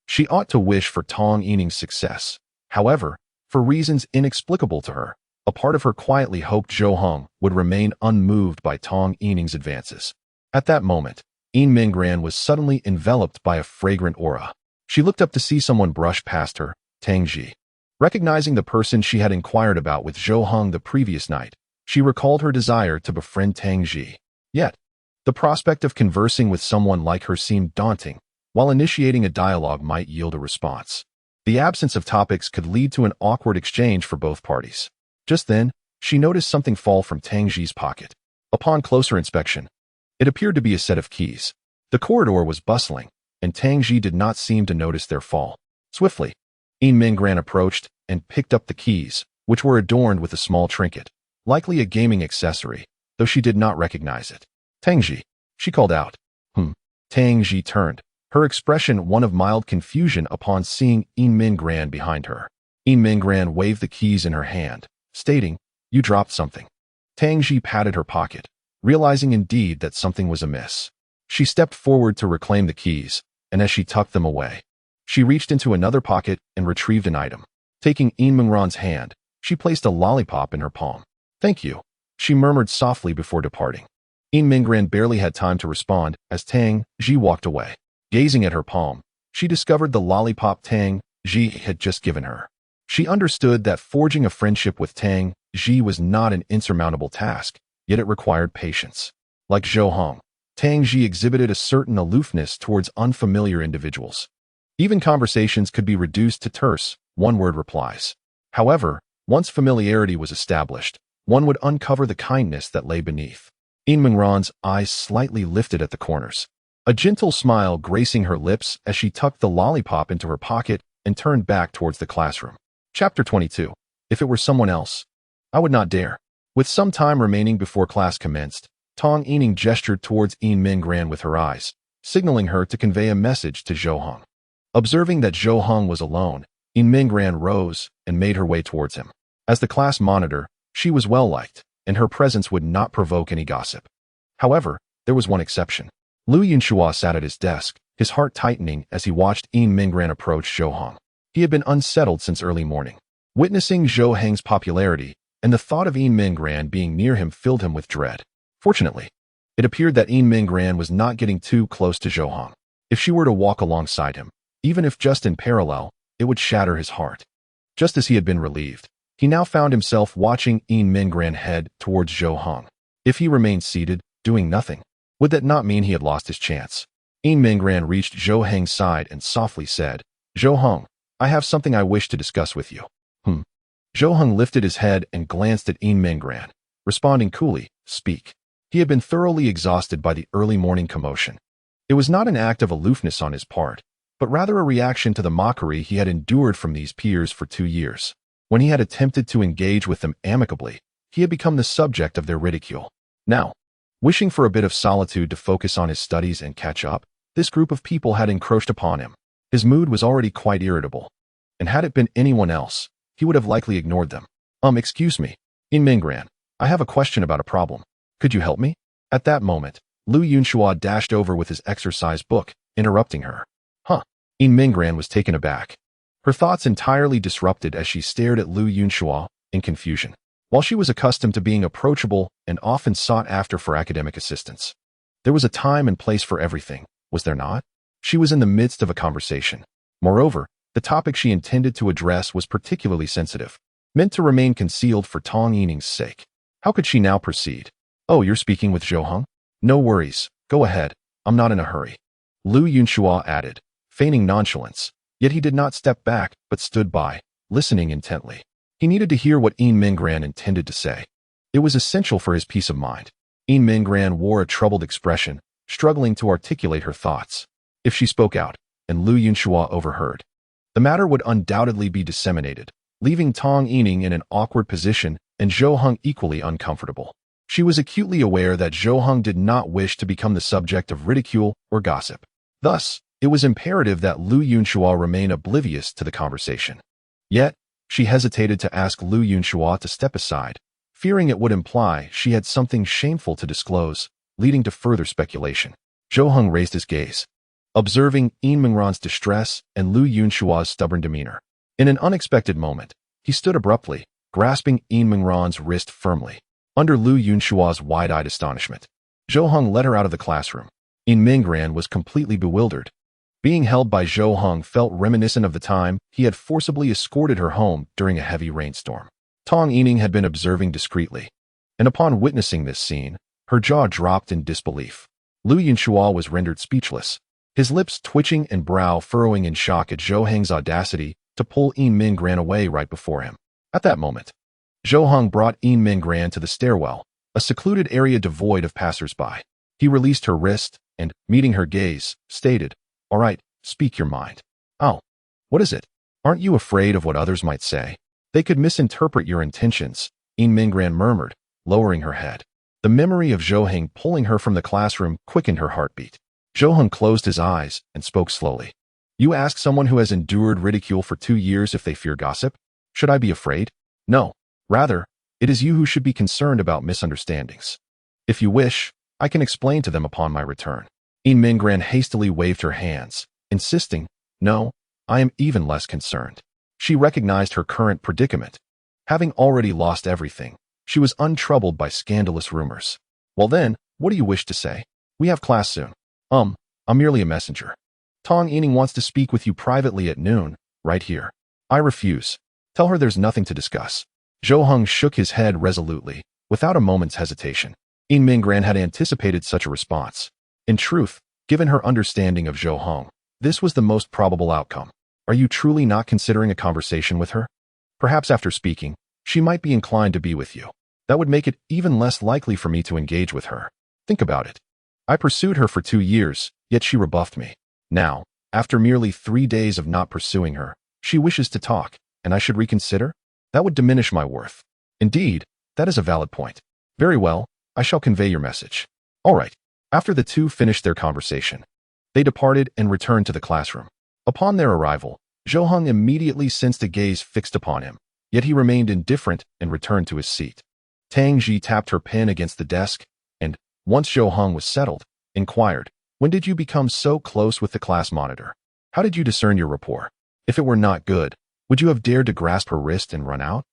she ought to wish for Tong Yining's success. However, for reasons inexplicable to her, a part of her quietly hoped Zhou Heng would remain unmoved by Tong Yining's advances. At that moment, Yin Minggran was suddenly enveloped by a fragrant aura. She looked up to see someone brush past her, Tang Ji. Recognizing the person she had inquired about with Zhou Heng the previous night, she recalled her desire to befriend Tang Ji. Yet, the prospect of conversing with someone like her seemed daunting, while initiating a dialogue might yield a response. The absence of topics could lead to an awkward exchange for both parties. Just then, she noticed something fall from Tang Ji's pocket. Upon closer inspection, it appeared to be a set of keys. The corridor was bustling, and Tang Ji did not seem to notice their fall. Swiftly, Yin Minggran approached and picked up the keys, which were adorned with a small trinket, likely a gaming accessory, though she did not recognize it. Tang Ji, she called out. Tang Ji turned, her expression one of mild confusion upon seeing Yin Minggran behind her. Yin Minggran waved the keys in her hand, stating, "You dropped something." Tang Ji patted her pocket, realizing indeed that something was amiss. She stepped forward to reclaim the keys, and as she tucked them away, she reached into another pocket and retrieved an item. Taking Yin Minggran's hand, she placed a lollipop in her palm. "Thank you," she murmured softly before departing. Yin Minggran barely had time to respond as Tang Ji walked away. Gazing at her palm, she discovered the lollipop Tang Ji had just given her. She understood that forging a friendship with Tang Ji was not an insurmountable task, yet it required patience. Like Zhou Heng, Tang Ji exhibited a certain aloofness towards unfamiliar individuals. Even conversations could be reduced to terse, one-word replies. However, once familiarity was established, one would uncover the kindness that lay beneath. Yin Minggran's eyes slightly lifted at the corners, a gentle smile gracing her lips as she tucked the lollipop into her pocket and turned back towards the classroom. Chapter 22. If it were someone else, I would not dare. With some time remaining before class commenced, Tong Yining gestured towards Yin Minggran with her eyes, signaling her to convey a message to Zhou Heng. Observing that Zhou Heng was alone, Yin Minggran rose and made her way towards him. As the class monitor, she was well-liked, and her presence would not provoke any gossip. However, there was one exception. Lu Yunxua sat at his desk, his heart tightening as he watched Yin Minggran approach Zhou Heng. He had been unsettled since early morning. Witnessing Zhou Heng's popularity, and the thought of Yin Minggran being near him filled him with dread. Fortunately, it appeared that Yin Minggran was not getting too close to Zhou Heng. If she were to walk alongside him, even if just in parallel, it would shatter his heart. Just as he had been relieved, he now found himself watching Yin Minggran head towards Zhou Heng. If he remained seated, doing nothing, would that not mean he had lost his chance? Yin Minggran reached Zhou Heng's side and softly said, "Zhou Heng, I have something I wish to discuss with you." Zhou Heng lifted his head and glanced at Yin Minggran, responding coolly, "Speak." He had been thoroughly exhausted by the early morning commotion. It was not an act of aloofness on his part, but rather a reaction to the mockery he had endured from these peers for 2 years. When he had attempted to engage with them amicably, he had become the subject of their ridicule. Now, wishing for a bit of solitude to focus on his studies and catch up, this group of people had encroached upon him. His mood was already quite irritable, and had it been anyone else, he would have likely ignored them. Excuse me, Yin Minggran, I have a question about a problem. Could you help me?" At that moment, Lu Yunxua dashed over with his exercise book, interrupting her. Yin Minggran was taken aback, her thoughts entirely disrupted as she stared at Lu Yunxua in confusion. While she was accustomed to being approachable and often sought after for academic assistance, there was a time and place for everything, was there not? She was in the midst of a conversation. Moreover, the topic she intended to address was particularly sensitive, meant to remain concealed for Tong Yining's sake. How could she now proceed? "Oh, you're speaking with Zhou Heng?" No worries, go ahead, I'm not in a hurry. Lu Yunhua added, feigning nonchalance, yet he did not step back but stood by, listening intently. He needed to hear what Yin Minggran intended to say. It was essential for his peace of mind. Yin Minggran wore a troubled expression, struggling to articulate her thoughts. If she spoke out, and Lu Yunhua overheard, the matter would undoubtedly be disseminated, leaving Tong Yining in an awkward position and Zhou Heng equally uncomfortable. She was acutely aware that Zhou Heng did not wish to become the subject of ridicule or gossip. Thus, it was imperative that Lu Yunhua remain oblivious to the conversation. Yet, she hesitated to ask Lu Yunhua to step aside, fearing it would imply she had something shameful to disclose, leading to further speculation. Zhou Heng raised his gaze, observing Yin Minggran's distress and Lu Yunhua's stubborn demeanor. In an unexpected moment, he stood abruptly, grasping Yin Minggran's wrist firmly. Under Lu Yunhua's wide-eyed astonishment, Zhou Heng led her out of the classroom. Yin Minggran was completely bewildered. Being held by Zhou Heng felt reminiscent of the time he had forcibly escorted her home during a heavy rainstorm. Tong Yining had been observing discreetly, and upon witnessing this scene, her jaw dropped in disbelief. Lu Yunhua was rendered speechless, his lips twitching and brow furrowing in shock at Zhou Heng's audacity to pull Yin Minggran away right before him. At that moment, Zhou Heng brought Yin Minggran to the stairwell, a secluded area devoid of passers-by. He released her wrist and, meeting her gaze, stated, "All right, speak your mind." "Oh, what is it? Aren't you afraid of what others might say? They could misinterpret your intentions," Yin Minggran murmured, lowering her head. The memory of Zhou Heng pulling her from the classroom quickened her heartbeat. Zhou Heng closed his eyes and spoke slowly. "You ask someone who has endured ridicule for 2 years if they fear gossip? Should I be afraid? No. Rather, it is you who should be concerned about misunderstandings. If you wish, I can explain to them upon my return." Yin Minggran hastily waved her hands, insisting, "No, I am even less concerned." She recognized her current predicament. Having already lost everything, she was untroubled by scandalous rumors. "Well then, what do you wish to say? We have class soon." I'm merely a messenger. Tong Yining wants to speak with you privately at noon, right here." "I refuse. Tell her there's nothing to discuss." Zhou Heng shook his head resolutely, without a moment's hesitation. Yin Minggran had anticipated such a response. In truth, given her understanding of Zhou Heng, this was the most probable outcome. "Are you truly not considering a conversation with her? Perhaps after speaking, she might be inclined to be with you. That would make it even less likely for me to engage with her. Think about it. I pursued her for 2 years, yet she rebuffed me. Now, after merely 3 days of not pursuing her, she wishes to talk, and I should reconsider? That would diminish my worth." "Indeed, that is a valid point. Very well, I shall convey your message." "All right." After the two finished their conversation, they departed and returned to the classroom. Upon their arrival, Zhou Heng immediately sensed a gaze fixed upon him, yet he remained indifferent and returned to his seat. Tang Ji tapped her pen against the desk, and, once Zhou Heng was settled, inquired, "When did you become so close with the class monitor? How did you discern your rapport? If it were not good, would you have dared to grasp her wrist and run out?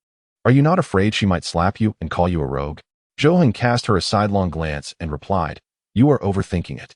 Are you not afraid she might slap you and call you a rogue?" Zhou Heng cast her a sidelong glance and replied, "You are overthinking it.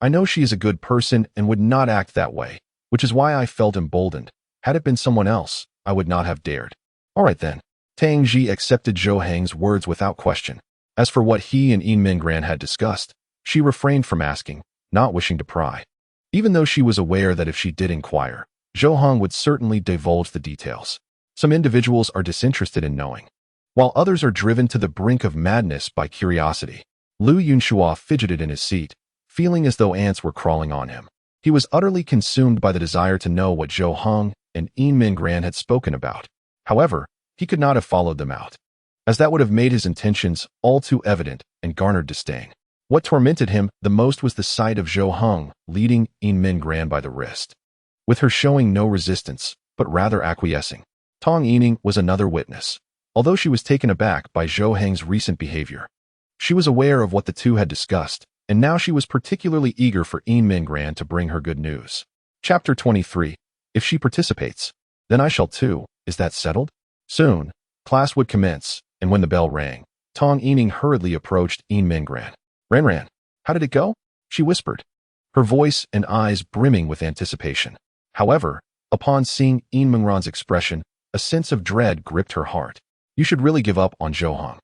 I know she is a good person and would not act that way, which is why I felt emboldened. Had it been someone else, I would not have dared." "All right then." Tang Ji accepted Zhou Heng's words without question. As for what he and Yin Minggran had discussed, she refrained from asking, not wishing to pry. Even though she was aware that if she did inquire, Zhou Heng would certainly divulge the details. Some individuals are disinterested in knowing, while others are driven to the brink of madness by curiosity. Lu Yunhua fidgeted in his seat, feeling as though ants were crawling on him. He was utterly consumed by the desire to know what Zhou Heng and Yin Minggran had spoken about. However, he could not have followed them out, as that would have made his intentions all too evident and garnered disdain. What tormented him the most was the sight of Zhou Heng leading Yin Minggran by the wrist, with her showing no resistance, but rather acquiescing. Tong Yining was another witness. Although she was taken aback by Zhou Heng's recent behavior, she was aware of what the two had discussed, and now she was particularly eager for Yin Minggran to bring her good news. Chapter 23. If she participates, then I shall too. Is that settled? Soon, class would commence, and when the bell rang, Tong Yining hurriedly approached Yin Minggran. "Ran, how did it go?" she whispered, her voice and eyes brimming with anticipation. However, upon seeing Yin Minggran's expression, a sense of dread gripped her heart. "You should really give up on Zhou Heng.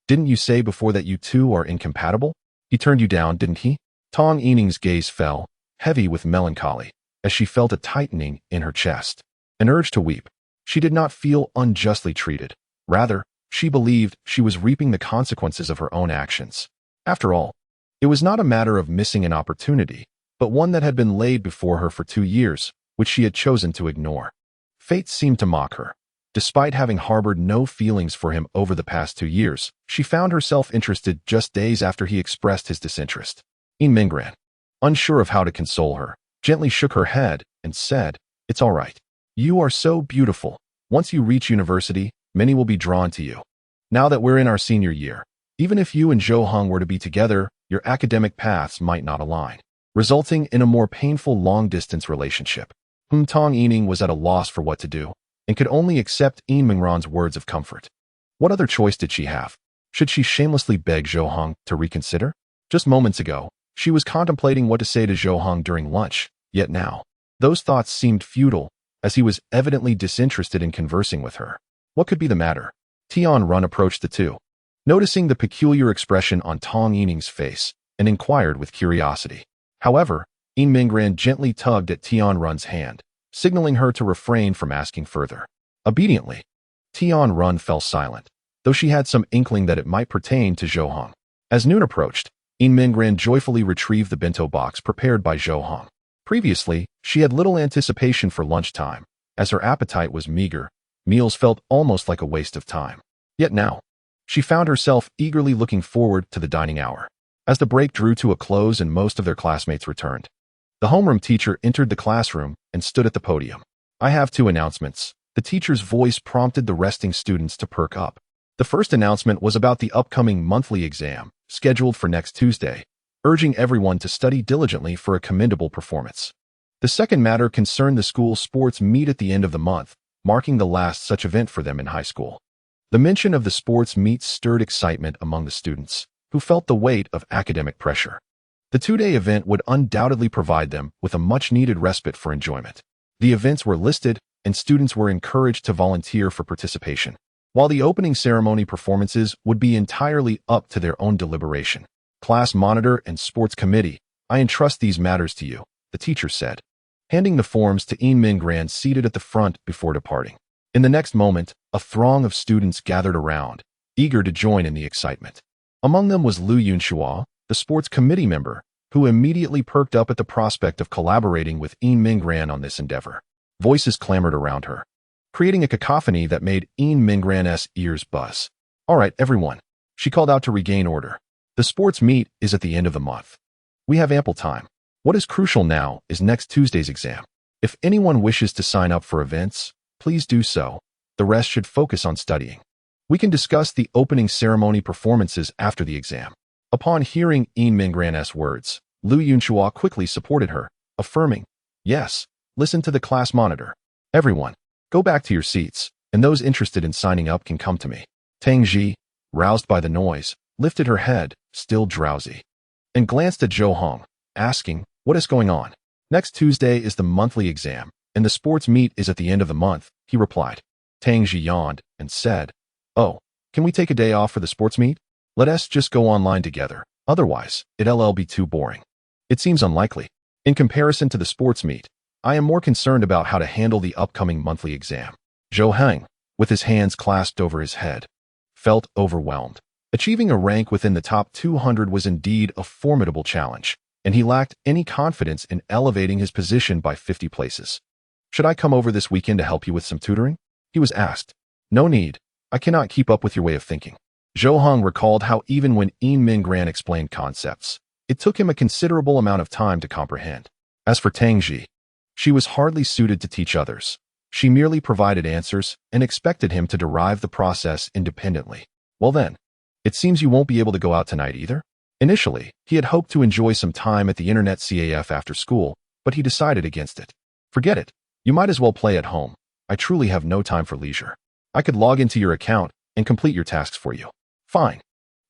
Didn't you say before that you two are incompatible?" He turned you down, didn't he? Tong Yining's gaze fell, heavy with melancholy, as she felt a tightening in her chest. An urge to weep. She did not feel unjustly treated. Rather, she believed she was reaping the consequences of her own actions. After all, it was not a matter of missing an opportunity, but one that had been laid before her for 2 years, which she had chosen to ignore. Fate seemed to mock her. Despite having harbored no feelings for him over the past 2 years, she found herself interested just days after he expressed his disinterest. Yin Mingran, unsure of how to console her, gently shook her head and said, "It's all right. You are so beautiful. Once you reach university, many will be drawn to you. Now that we're in our senior year, even if you and Zhou Heng were to be together, your academic paths might not align, resulting in a more painful long-distance relationship." Tong Yining was at a loss for what to do, and could only accept Yin Mingran's words of comfort. What other choice did she have? Should she shamelessly beg Zhou Heng to reconsider? Just moments ago, she was contemplating what to say to Zhou Heng during lunch, yet now, those thoughts seemed futile, as he was evidently disinterested in conversing with her. What could be the matter? Tian Run approached the two, noticing the peculiar expression on Tong Yining's face, and inquired with curiosity. However, Yin Mingran gently tugged at Tian Run's hand, signaling her to refrain from asking further. Obediently, Tian Run fell silent, though she had some inkling that it might pertain to Zhou Heng. As noon approached, Yin Mingran joyfully retrieved the bento box prepared by Zhou Heng. Previously, she had little anticipation for lunchtime, as her appetite was meager. Meals felt almost like a waste of time. Yet now, she found herself eagerly looking forward to the dining hour. As the break drew to a close and most of their classmates returned, the homeroom teacher entered the classroom and stood at the podium. "I have 2 announcements." The teacher's voice prompted the resting students to perk up. The first announcement was about the upcoming monthly exam, scheduled for next Tuesday, urging everyone to study diligently for a commendable performance. The second matter concerned the school's sports meet at the end of the month, marking the last such event for them in high school. The mention of the sports meet stirred excitement among the students, who felt the weight of academic pressure. The 2-day event would undoubtedly provide them with a much-needed respite for enjoyment. The events were listed, and students were encouraged to volunteer for participation, while the opening ceremony performances would be entirely up to their own deliberation. "Class monitor and sports committee, I entrust these matters to you," the teacher said, handing the forms to Yin Mingran seated at the front before departing. In the next moment, a throng of students gathered around, eager to join in the excitement. Among them was Lu Yunxua, the sports committee member, who immediately perked up at the prospect of collaborating with Yin Mingran on this endeavor. Voices clamored around her, creating a cacophony that made Yin Mingran's ears buzz. "All right, everyone," she called out to regain order. "The sports meet is at the end of the month. We have ample time. What is crucial now is next Tuesday's exam. If anyone wishes to sign up for events, please do so. The rest should focus on studying. We can discuss the opening ceremony performances after the exam." Upon hearing Yin Mingran's words, Lu Yunxua quickly supported her, affirming, "Yes, listen to the class monitor. Everyone, go back to your seats, and those interested in signing up can come to me." Tang Ji, roused by the noise, lifted her head, still drowsy, and glanced at Zhou Heng, asking, "What is going on?" "Next Tuesday is the monthly exam, and the sports meet is at the end of the month," he replied. Tang Ji yawned and said, "Oh, can we take a day off for the sports meet? Let us just go online together. Otherwise, it'll be too boring." "It seems unlikely. In comparison to the sports meet, I am more concerned about how to handle the upcoming monthly exam." Zhou Heng, with his hands clasped over his head, felt overwhelmed. Achieving a rank within the top 200 was indeed a formidable challenge, and he lacked any confidence in elevating his position by 50 places. "Should I come over this weekend to help you with some tutoring?" he was asked. "No need. I cannot keep up with your way of thinking." Zhou Heng recalled how even when Yin Mingran explained concepts, it took him a considerable amount of time to comprehend. As for Tang Ji, she was hardly suited to teach others. She merely provided answers and expected him to derive the process independently. "Well then, it seems you won't be able to go out tonight either?" Initially, he had hoped to enjoy some time at the internet CAF after school, but he decided against it. "Forget it. You might as well play at home. I truly have no time for leisure. I could log into your account and complete your tasks for you." "Fine."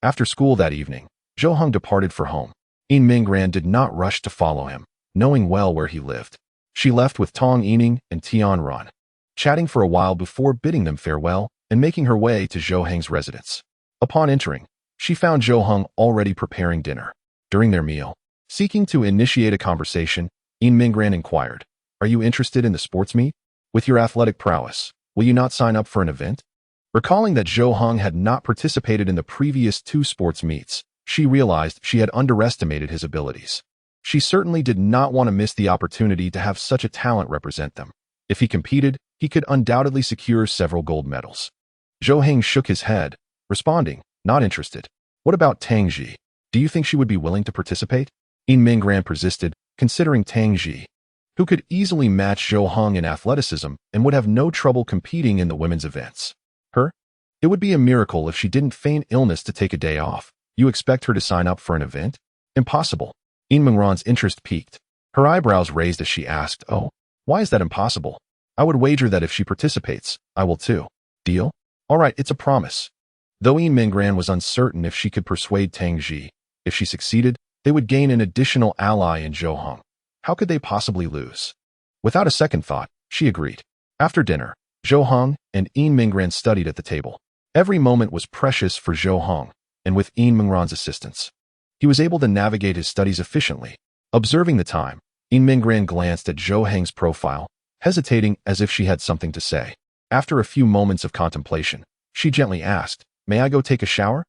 After school that evening, Zhou Heng departed for home. Yin Mingran did not rush to follow him, knowing well where he lived. She left with Tong Yining and Tian Ran, chatting for a while before bidding them farewell and making her way to Zhou Heng's residence. Upon entering, she found Zhou Heng already preparing dinner. During their meal, seeking to initiate a conversation, Yin Mingran inquired, "Are you interested in the sports meet? With your athletic prowess, will you not sign up for an event?" Recalling that Zhou Heng had not participated in the previous 2 sports meets, she realized she had underestimated his abilities. She certainly did not want to miss the opportunity to have such a talent represent them. If he competed, he could undoubtedly secure several gold medals. Zhou Heng shook his head, responding, "Not interested." "What about Tang Ji? Do you think she would be willing to participate?" Yin Mingran persisted, considering Tang Ji, who could easily match Zhou Heng in athleticism and would have no trouble competing in the women's events. Her? It would be a miracle if she didn't feign illness to take a day off. You expect her to sign up for an event? Impossible. Yin Mingran's interest peaked. Her eyebrows raised as she asked, "Oh, why is that impossible? I would wager that if she participates, I will too. Deal? All right, it's a promise." Though Yin Mingran was uncertain if she could persuade Tang Ji, if she succeeded, they would gain an additional ally in Zhou Heng. How could they possibly lose? Without a second thought, she agreed. After dinner, Zhou Heng and Yin Mingran studied at the table. Every moment was precious for Zhou Heng, and with Yin Mingran's assistance, he was able to navigate his studies efficiently. Observing the time, Yin Mingran glanced at Zhou Heng's profile, hesitating as if she had something to say. After a few moments of contemplation, she gently asked, "May I go take a shower?"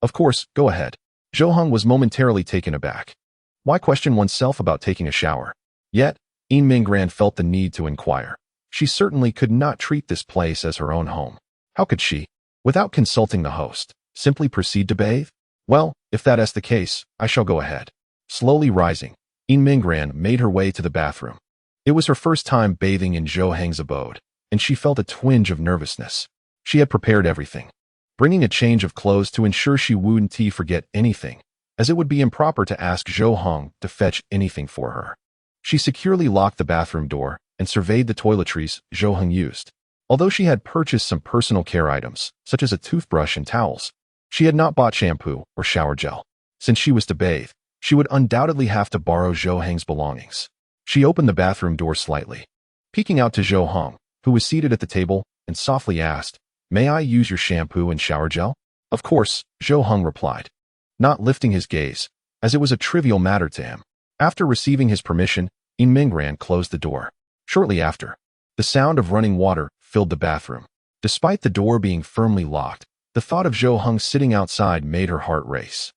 Of course, go ahead." Zhou Heng was momentarily taken aback. Why question oneself about taking a shower? Yet, Yin Mingran felt the need to inquire. She certainly could not treat this place as her own home. How could she, without consulting the host, simply proceed to bathe? "Well, if that is the case, I shall go ahead." Slowly rising, Yin Mingran made her way to the bathroom. It was her first time bathing in Zhou Heng's abode, and she felt a twinge of nervousness. She had prepared everything, bringing a change of clothes to ensure she wouldn't forget anything, as it would be improper to ask Zhou Heng to fetch anything for her. She securely locked the bathroom door and surveyed the toiletries Zhou Heng used. Although she had purchased some personal care items, such as a toothbrush and towels, she had not bought shampoo or shower gel. Since she was to bathe, she would undoubtedly have to borrow Zhou Heng's belongings. She opened the bathroom door slightly, peeking out to Zhou Heng, who was seated at the table, and softly asked, "May I use your shampoo and shower gel?" "Of course," Zhou Heng replied, not lifting his gaze, as it was a trivial matter to him. After receiving his permission, Yin Mingran closed the door. Shortly after, the sound of running water filled the bathroom. Despite the door being firmly locked, the thought of Zhou Heng sitting outside made her heart race.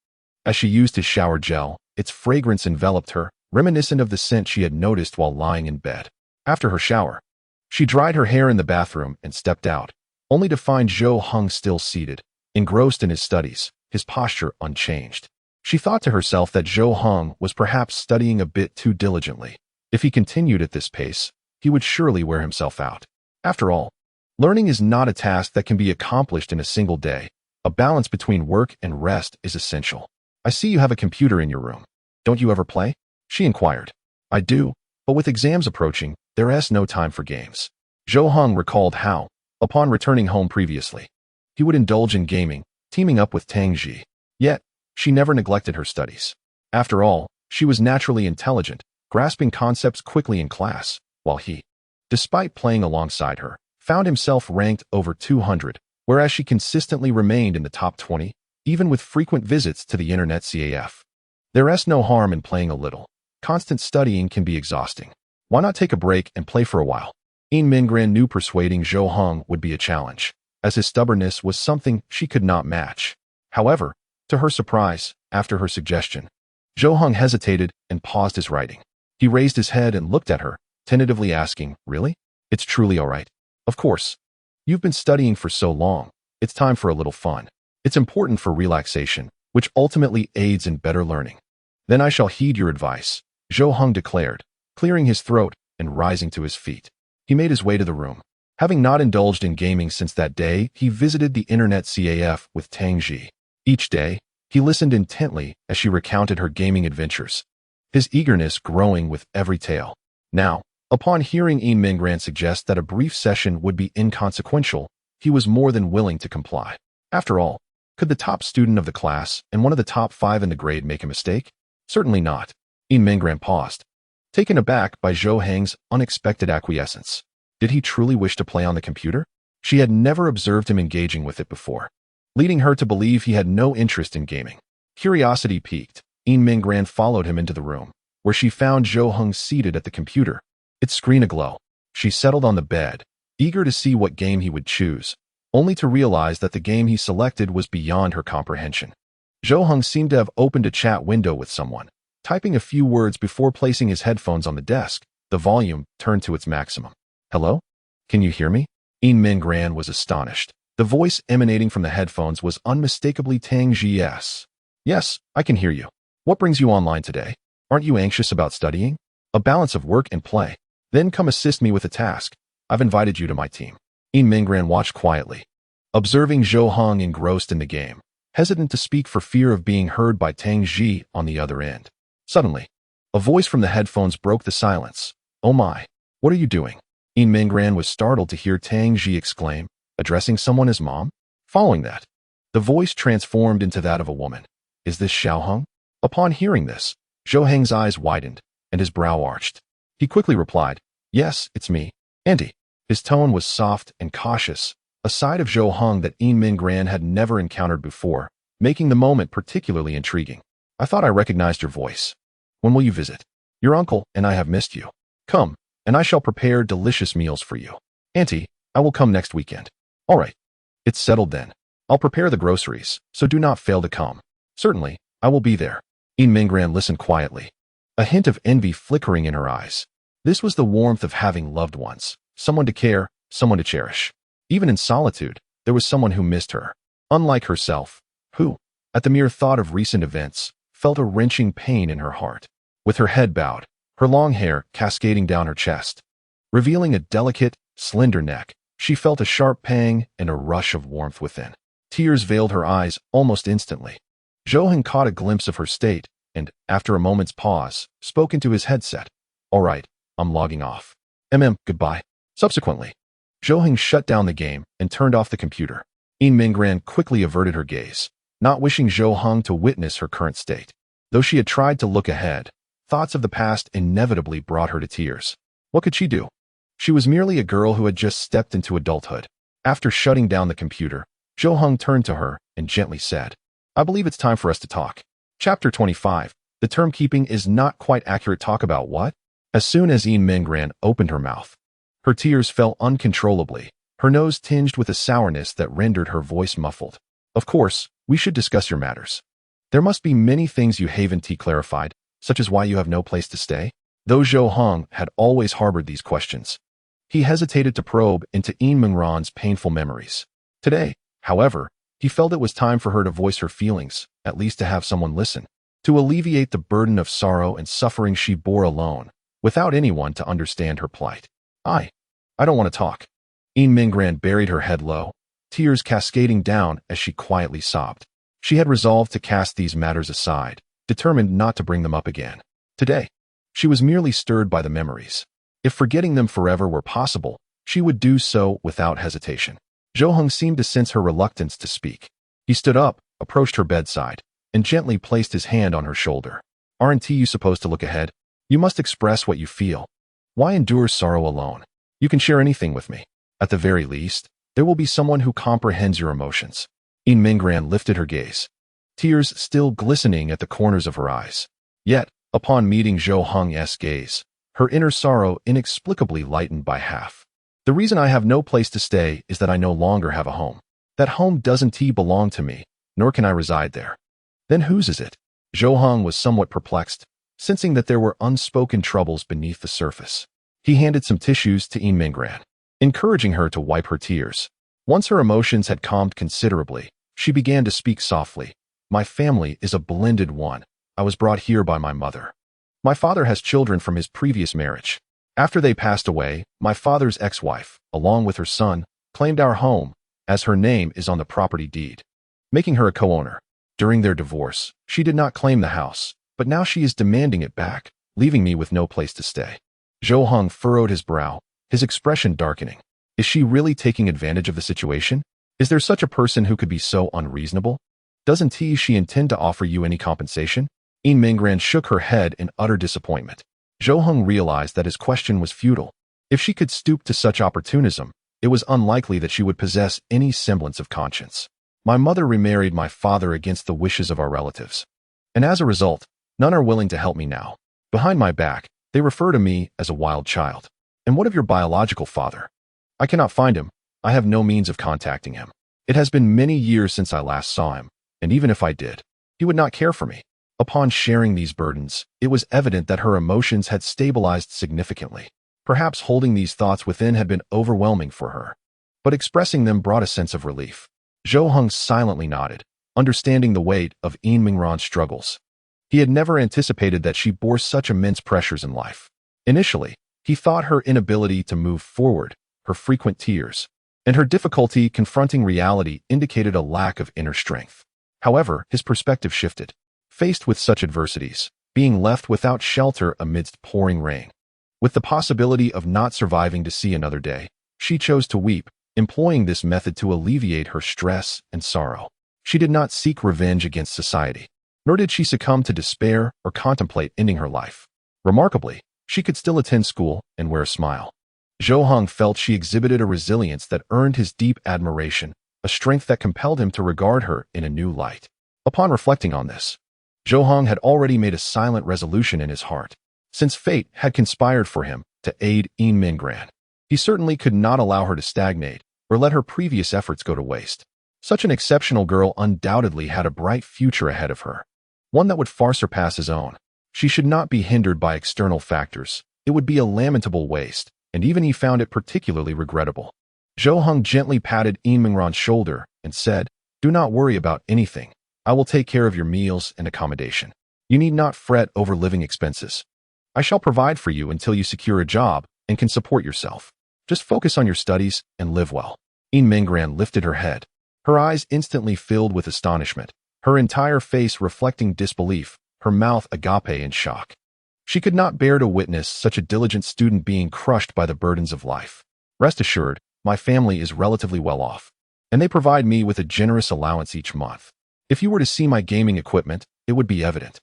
As she used his shower gel, its fragrance enveloped her, reminiscent of the scent she had noticed while lying in bed. After her shower, she dried her hair in the bathroom and stepped out, only to find Zhou Heng still seated, engrossed in his studies, his posture unchanged. She thought to herself that Zhou Heng was perhaps studying a bit too diligently. If he continued at this pace, he would surely wear himself out. After all, learning is not a task that can be accomplished in a single day. A balance between work and rest is essential. "I see you have a computer in your room. Don't you ever play?" she inquired. "I do, but with exams approaching, there is no time for games." Zhou Heng recalled how, upon returning home previously, he would indulge in gaming, teaming up with Tang Ji. Yet, she never neglected her studies. After all, she was naturally intelligent, grasping concepts quickly in class, while he, despite playing alongside her, found himself ranked over 200, whereas she consistently remained in the top 20, even with frequent visits to the internet CAF. There is no harm in playing a little. Constant studying can be exhausting. Why not take a break and play for a while? Yin Mingran knew persuading Zhou Heng would be a challenge, as his stubbornness was something she could not match. However, to her surprise, after her suggestion, Zhou Heng hesitated and paused his writing. He raised his head and looked at her, tentatively asking, "Really? It's truly all right? Of course. You've been studying for so long. It's time for a little fun. It's important for relaxation, which ultimately aids in better learning." "Then I shall heed your advice," Zhou Heng declared, clearing his throat and rising to his feet. He made his way to the room. Having not indulged in gaming since that day, he visited the internet CAF with Tang Ji. Each day, he listened intently as she recounted her gaming adventures, his eagerness growing with every tale. Now, upon hearing Yin Mingran suggest that a brief session would be inconsequential, he was more than willing to comply. After all, could the top student of the class and one of the top 5 in the grade make a mistake? Certainly not. Yin Mingran paused, taken aback by Zhou Heng's unexpected acquiescence. Did he truly wish to play on the computer? She had never observed him engaging with it before, leading her to believe he had no interest in gaming. Curiosity piqued, Yin Minggran followed him into the room, where she found Zhou Heng seated at the computer, its screen aglow. She settled on the bed, eager to see what game he would choose, only to realize that the game he selected was beyond her comprehension. Zhou Heng seemed to have opened a chat window with someone, typing a few words before placing his headphones on the desk. The volume turned to its maximum. "Hello? Can you hear me?" Yin Minggran was astonished. The voice emanating from the headphones was unmistakably Tang Ji's. "Yes, I can hear you. What brings you online today? Aren't you anxious about studying? A balance of work and play. Then come assist me with a task. I've invited you to my team." Yin Minggran watched quietly, observing Zhou Heng engrossed in the game, hesitant to speak for fear of being heard by Tang Ji on the other end. Suddenly, a voice from the headphones broke the silence. "Oh my, what are you doing?" Yin Minggran was startled to hear Tang Ji exclaim, addressing someone as mom. Following that, the voice transformed into that of a woman. "Is this Xiao Heng?" Upon hearing this, Zhou Heng's eyes widened, and his brow arched. He quickly replied, "Yes, it's me, Auntie." His tone was soft and cautious, a side of Zhou Heng that Yin Minggran had never encountered before, making the moment particularly intriguing. "I thought I recognized your voice. When will you visit? Your uncle and I have missed you. Come, and I shall prepare delicious meals for you. Auntie, I will come next weekend." "All right. It's settled then. I'll prepare the groceries, so do not fail to come." "Certainly, I will be there." Yin Minggran listened quietly, a hint of envy flickering in her eyes. This was the warmth of having loved ones, someone to care, someone to cherish. Even in solitude, there was someone who missed her, unlike herself, who, at the mere thought of recent events, felt a wrenching pain in her heart. With her head bowed, her long hair cascading down her chest, revealing a delicate, slender neck, she felt a sharp pang and a rush of warmth within. Tears veiled her eyes almost instantly. Zhou Heng caught a glimpse of her state and, after a moment's pause, spoke into his headset. "All right, I'm logging off. Goodbye." Subsequently, Zhou Heng shut down the game and turned off the computer. Yin Minggran quickly averted her gaze, not wishing Zhou Heng to witness her current state. Though she had tried to look ahead, thoughts of the past inevitably brought her to tears. What could she do? She was merely a girl who had just stepped into adulthood. After shutting down the computer, Zhou Heng turned to her and gently said, "I believe it's time for us to talk." Chapter 25. The term keeping is not quite accurate. Talk about what? As soon as Yin Minggran opened her mouth, her tears fell uncontrollably, her nose tinged with a sourness that rendered her voice muffled. "Of course, we should discuss your matters. There must be many things you haven't clarified, such as why you have no place to stay." Though Zhou Heng had always harbored these questions, he hesitated to probe into Yin Minggran's painful memories. Today, however, he felt it was time for her to voice her feelings, at least to have someone listen, to alleviate the burden of sorrow and suffering she bore alone, without anyone to understand her plight. I don't want to talk." Yin Minggran buried her head low, tears cascading down as she quietly sobbed. She had resolved to cast these matters aside, determined not to bring them up again. Today, she was merely stirred by the memories. If forgetting them forever were possible, she would do so without hesitation. Zhou Heng seemed to sense her reluctance to speak. He stood up, approached her bedside, and gently placed his hand on her shoulder. "Aren't you supposed to look ahead? You must express what you feel. Why endure sorrow alone? You can share anything with me. At the very least, there will be someone who comprehends your emotions." Yin Minggran lifted her gaze, tears still glistening at the corners of her eyes. Yet, upon meeting Zhou Heng's gaze, her inner sorrow inexplicably lightened by half. "The reason I have no place to stay is that I no longer have a home. That home doesn't belong to me, nor can I reside there." "Then whose is it?" Zhou Heng was somewhat perplexed, sensing that there were unspoken troubles beneath the surface. He handed some tissues to Yin Minggran, encouraging her to wipe her tears. Once her emotions had calmed considerably, she began to speak softly. "My family is a blended one. I was brought here by my mother. My father has children from his previous marriage. After they passed away, my father's ex-wife, along with her son, claimed our home, as her name is on the property deed, making her a co-owner. During their divorce, she did not claim the house, but now she is demanding it back, leaving me with no place to stay." Zhou Heng furrowed his brow, his expression darkening. Is she really taking advantage of the situation? Is there such a person who could be so unreasonable? Doesn't she intend to offer you any compensation? Yin Minggran shook her head in utter disappointment. Zhou Heng realized that his question was futile. If she could stoop to such opportunism, it was unlikely that she would possess any semblance of conscience. "My mother remarried my father against the wishes of our relatives, and as a result, None are willing to help me now. Behind my back, they refer to me as a wild child. And what of your biological father? I cannot find him. I have no means of contacting him. It has been many years since I last saw him, and even if I did, he would not care for me. Upon sharing these burdens, it was evident that her emotions had stabilized significantly. Perhaps holding these thoughts within had been overwhelming for her, but expressing them brought a sense of relief. Zhou Heng silently nodded, understanding the weight of Yin Mingran's struggles. He had never anticipated that she bore such immense pressures in life. Initially, he thought her inability to move forward, her frequent tears, and her difficulty confronting reality indicated a lack of inner strength. However, his perspective shifted. Faced with such adversities, being left without shelter amidst pouring rain, with the possibility of not surviving to see another day, she chose to weep, employing this method to alleviate her stress and sorrow. She did not seek revenge against society, nor did she succumb to despair or contemplate ending her life. Remarkably, she could still attend school and wear a smile. Zhou Heng felt she exhibited a resilience that earned his deep admiration, a strength that compelled him to regard her in a new light. Upon reflecting on this, Zhou Heng had already made a silent resolution in his heart. Since fate had conspired for him to aid Yin Mingran, he certainly could not allow her to stagnate or let her previous efforts go to waste. Such an exceptional girl undoubtedly had a bright future ahead of her, one that would far surpass his own. She should not be hindered by external factors. It would be a lamentable waste, and even he found it particularly regrettable. Zhou Heng gently patted Yin Mingran's shoulder and said, "Do not worry about anything. I will take care of your meals and accommodation. You need not fret over living expenses. I shall provide for you until you secure a job and can support yourself. Just focus on your studies and live well." Yin Mingran lifted her head, her eyes instantly filled with astonishment, her entire face reflecting disbelief, her mouth agape in shock. She could not bear to witness such a diligent student being crushed by the burdens of life. "Rest assured, my family is relatively well off, and they provide me with a generous allowance each month. If you were to see my gaming equipment, it would be evident.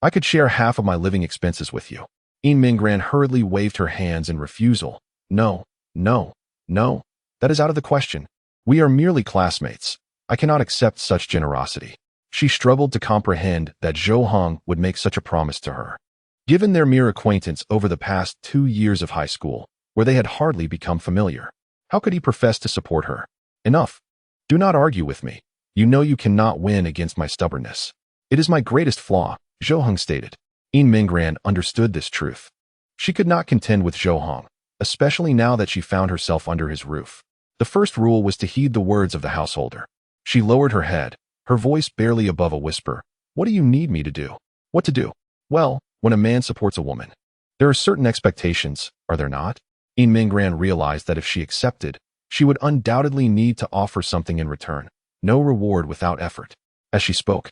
I could share half of my living expenses with you." Yin Mingran hurriedly waved her hands in refusal. "No, no, no, that is out of the question. We are merely classmates. I cannot accept such generosity." She struggled to comprehend that Zhou Heng would make such a promise to her. Given their mere acquaintance over the past 2 years of high school, where they had hardly become familiar, how could he profess to support her? "Enough. Do not argue with me. You know you cannot win against my stubbornness. It is my greatest flaw," Zhou Heng stated. Yin Mingran understood this truth. She could not contend with Zhou Heng, especially now that she found herself under his roof. The first rule was to heed the words of the householder. She lowered her head, her voice barely above a whisper. "What do you need me to do?" "What to do? Well, when a man supports a woman, there are certain expectations, are there not?" Yin Mingran realized that if she accepted, she would undoubtedly need to offer something in return. No reward without effort. As she spoke,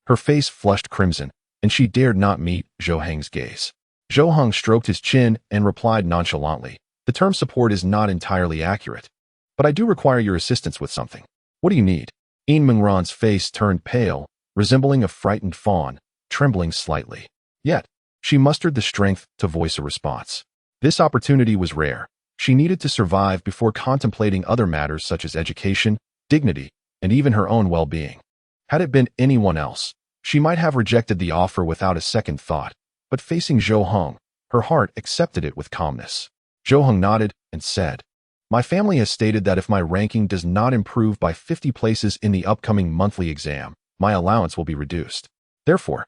her face flushed crimson, and she dared not meet Zhou Heng's gaze. Zhou Heng stroked his chin and replied nonchalantly, "The term support is not entirely accurate, but I do require your assistance with something." "What do you need?" Yin Mingran's face turned pale, resembling a frightened fawn, trembling slightly. Yet, she mustered the strength to voice a response. This opportunity was rare. She needed to survive before contemplating other matters such as education, dignity, and even her own well-being. Had it been anyone else, she might have rejected the offer without a second thought, but facing Zhou Heng, her heart accepted it with calmness. Zhou Heng nodded and said, "My family has stated that if my ranking does not improve by 50 places in the upcoming monthly exam, my allowance will be reduced. Therefore,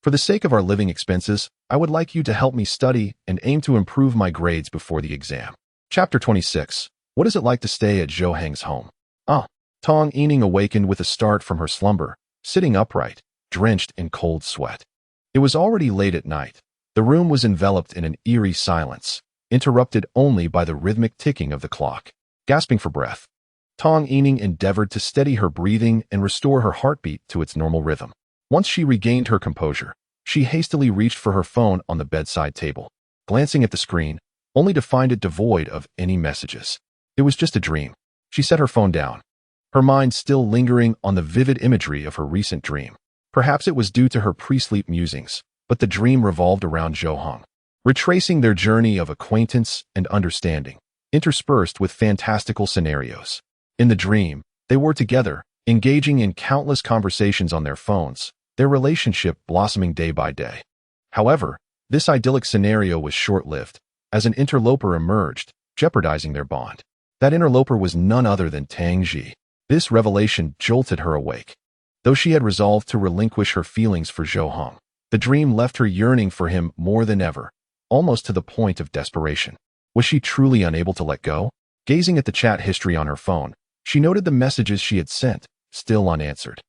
for the sake of our living expenses, I would like you to help me study and aim to improve my grades before the exam." Chapter 26. What is it like to stay at Zhou Heng's home? Tong Yining awakened with a start from her slumber, sitting upright, drenched in cold sweat. It was already late at night. The room was enveloped in an eerie silence, interrupted only by the rhythmic ticking of the clock. Gasping for breath, Tong Yining endeavored to steady her breathing and restore her heartbeat to its normal rhythm. Once she regained her composure, she hastily reached for her phone on the bedside table, glancing at the screen, only to find it devoid of any messages. It was just a dream. She set her phone down, her mind still lingering on the vivid imagery of her recent dream. Perhaps it was due to her pre-sleep musings, but the dream revolved around Zhou Heng, retracing their journey of acquaintance and understanding, interspersed with fantastical scenarios. In the dream, they were together, engaging in countless conversations on their phones, their relationship blossoming day by day. However, this idyllic scenario was short-lived, as an interloper emerged, jeopardizing their bond. That interloper was none other than Tang Ji. This revelation jolted her awake. Though she had resolved to relinquish her feelings for Zhou Hong, the dream left her yearning for him more than ever, almost to the point of desperation. Was she truly unable to let go? Gazing at the chat history on her phone, she noted the messages she had sent, still unanswered.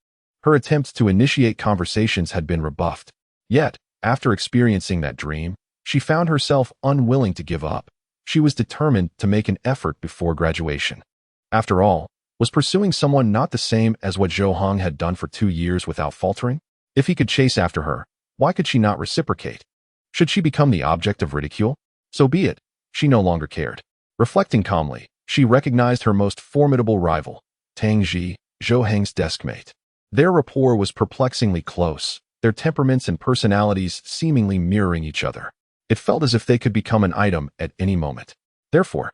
Her attempts to initiate conversations had been rebuffed. Yet, after experiencing that dream, she found herself unwilling to give up. She was determined to make an effort before graduation. After all, was pursuing someone not the same as what Zhou Hong had done for 2 years without faltering? If he could chase after her, why could she not reciprocate? Should she become the object of ridicule? So be it. She no longer cared. Reflecting calmly, she recognized her most formidable rival, Tang Ji, Zhou Heng's deskmate. Their rapport was perplexingly close, their temperaments and personalities seemingly mirroring each other. It felt as if they could become an item at any moment. Therefore,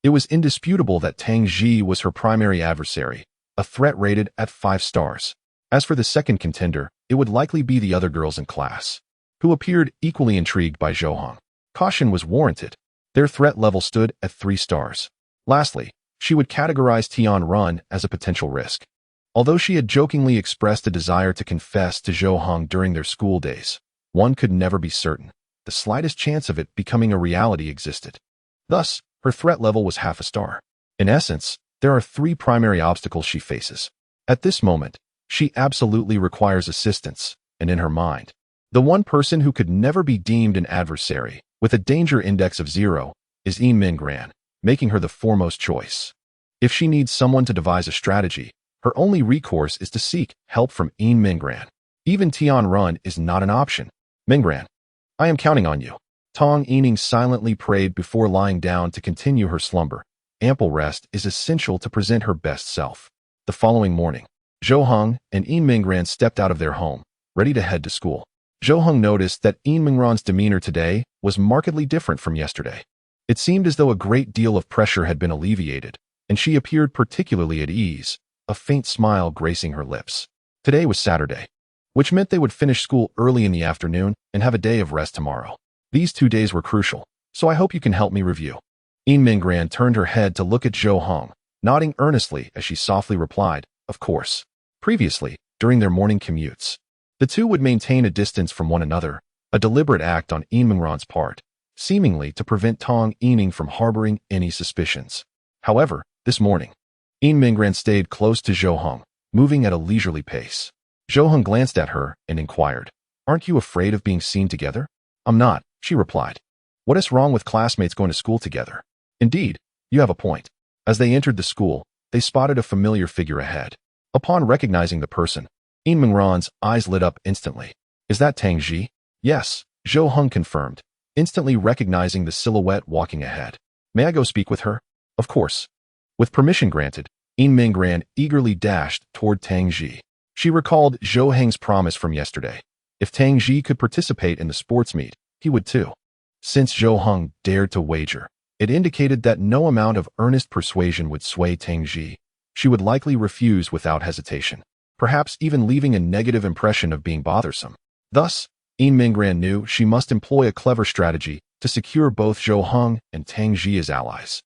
it was indisputable that Tang Ji was her primary adversary, a threat rated at 5 stars. As for the second contender, it would likely be the other girls in class, who appeared equally intrigued by Zhou Hong. Caution was warranted. Their threat level stood at 3 stars. Lastly, she would categorize Tian Run as a potential risk. Although she had jokingly expressed a desire to confess to Zhou Hong during their school days, one could never be certain. The slightest chance of it becoming a reality existed. Thus, her threat level was half a star. In essence, there are 3 primary obstacles she faces. At this moment, she absolutely requires assistance, and in her mind, the one person who could never be deemed an adversary, with a danger index of 0, is Yin Minggran, making her the foremost choice. If she needs someone to devise a strategy, her only recourse is to seek help from Yin Minggran. Even Tian Run is not an option. Minggran, I am counting on you. Tang Yining silently prayed before lying down to continue her slumber. Ample rest is essential to present her best self. The following morning, Zhou Hong and Yin Minggran stepped out of their home, ready to head to school. Zhou Hong noticed that Yin Minggran's demeanor today was markedly different from yesterday. It seemed as though a great deal of pressure had been alleviated, and she appeared particularly at ease, a faint smile gracing her lips. Today was Saturday, which meant they would finish school early in the afternoon and have a day of rest tomorrow. These 2 days were crucial, so I hope you can help me review. Yin Minggran turned her head to look at Zhou Hong, nodding earnestly as she softly replied, of course. Previously, during their morning commutes, the two would maintain a distance from one another, a deliberate act on Yin Minggran's part, seemingly to prevent Tang Yining from harboring any suspicions. However, this morning, Yin Minggran stayed close to Zhou Hong, moving at a leisurely pace. Zhou Hong glanced at her and inquired, aren't you afraid of being seen together? I'm not, she replied. What is wrong with classmates going to school together? Indeed, you have a point. As they entered the school, they spotted a familiar figure ahead. Upon recognizing the person, Yin Minggran's eyes lit up instantly. Is that Tang Ji? Yes, Zhou Hong confirmed, instantly recognizing the silhouette walking ahead. May I go speak with her? Of course. With permission granted, Yin Minggran eagerly dashed toward Tang Ji. She recalled Zhou Heng's promise from yesterday. If Tang Ji could participate in the sports meet, he would too. Since Zhou Hong dared to wager, it indicated that no amount of earnest persuasion would sway Tang Ji. She would likely refuse without hesitation, perhaps even leaving a negative impression of being bothersome. Thus, Yin Minggran knew she must employ a clever strategy to secure both Zhou Hong and Tang Ji as allies.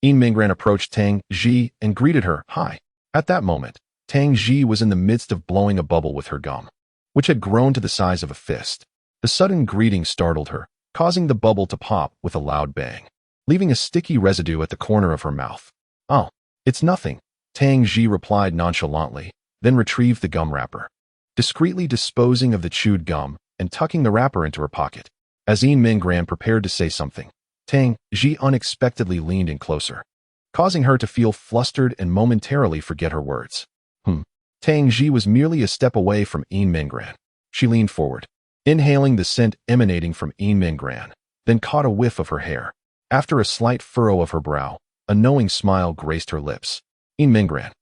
Yin Minggran approached Tang Ji and greeted her, hi. At that moment, Tang Ji was in the midst of blowing a bubble with her gum, which had grown to the size of a fist. The sudden greeting startled her, causing the bubble to pop with a loud bang, leaving a sticky residue at the corner of her mouth. Oh, it's nothing, Tang Ji replied nonchalantly, then retrieved the gum wrapper, discreetly disposing of the chewed gum and tucking the wrapper into her pocket. As Yin Minggran prepared to say something, Tang Ji unexpectedly leaned in closer, causing her to feel flustered and momentarily forget her words. Tang Ji was merely a step away from Yin Minggran. She leaned forward, inhaling the scent emanating from Yin Minggran, then caught a whiff of her hair. After a slight furrow of her brow, a knowing smile graced her lips. Yin Minggran,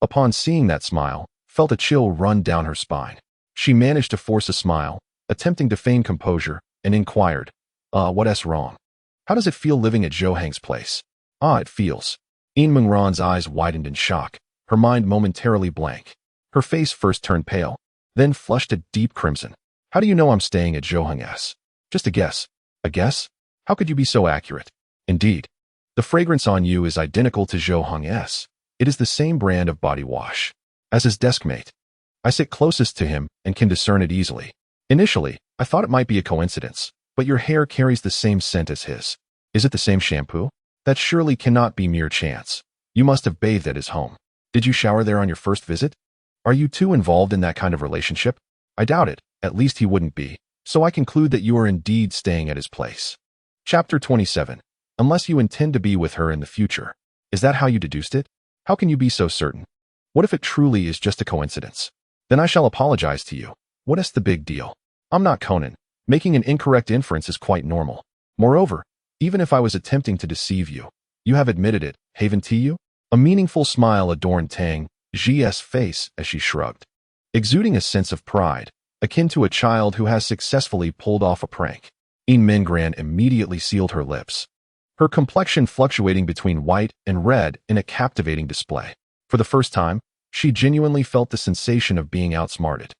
upon seeing that smile, felt a chill run down her spine. She managed to force a smile, attempting to feign composure, and inquired, what's wrong? How does it feel living at Zhou Heng's place? It feels. Yin Minggran's eyes widened in shock, her mind momentarily blank. Her face first turned pale, then flushed a deep crimson. How do you know I'm staying at Zhou Heng's? Just a guess. A guess? How could you be so accurate? Indeed. The fragrance on you is identical to Zhou Hong's. It is the same brand of body wash as his desk mate. I sit closest to him and can discern it easily. Initially, I thought it might be a coincidence, but your hair carries the same scent as his. Is it the same shampoo? That surely cannot be mere chance. You must have bathed at his home. Did you shower there on your first visit? Are you two involved in that kind of relationship? I doubt it. At least he wouldn't be. So I conclude that you are indeed staying at his place. Chapter 27. Unless you intend to be with her in the future. Is that how you deduced it? How can you be so certain? What if it truly is just a coincidence? Then I shall apologize to you. What is the big deal? I'm not Conan. Making an incorrect inference is quite normal. Moreover, even if I was attempting to deceive you, you have admitted it, haven't you? A meaningful smile adorned Tang Ji's face as she shrugged, exuding a sense of pride, akin to a child who has successfully pulled off a prank. Yin Minggran immediately sealed her lips, her complexion fluctuating between white and red in a captivating display. For the first time, she genuinely felt the sensation of being outsmarted.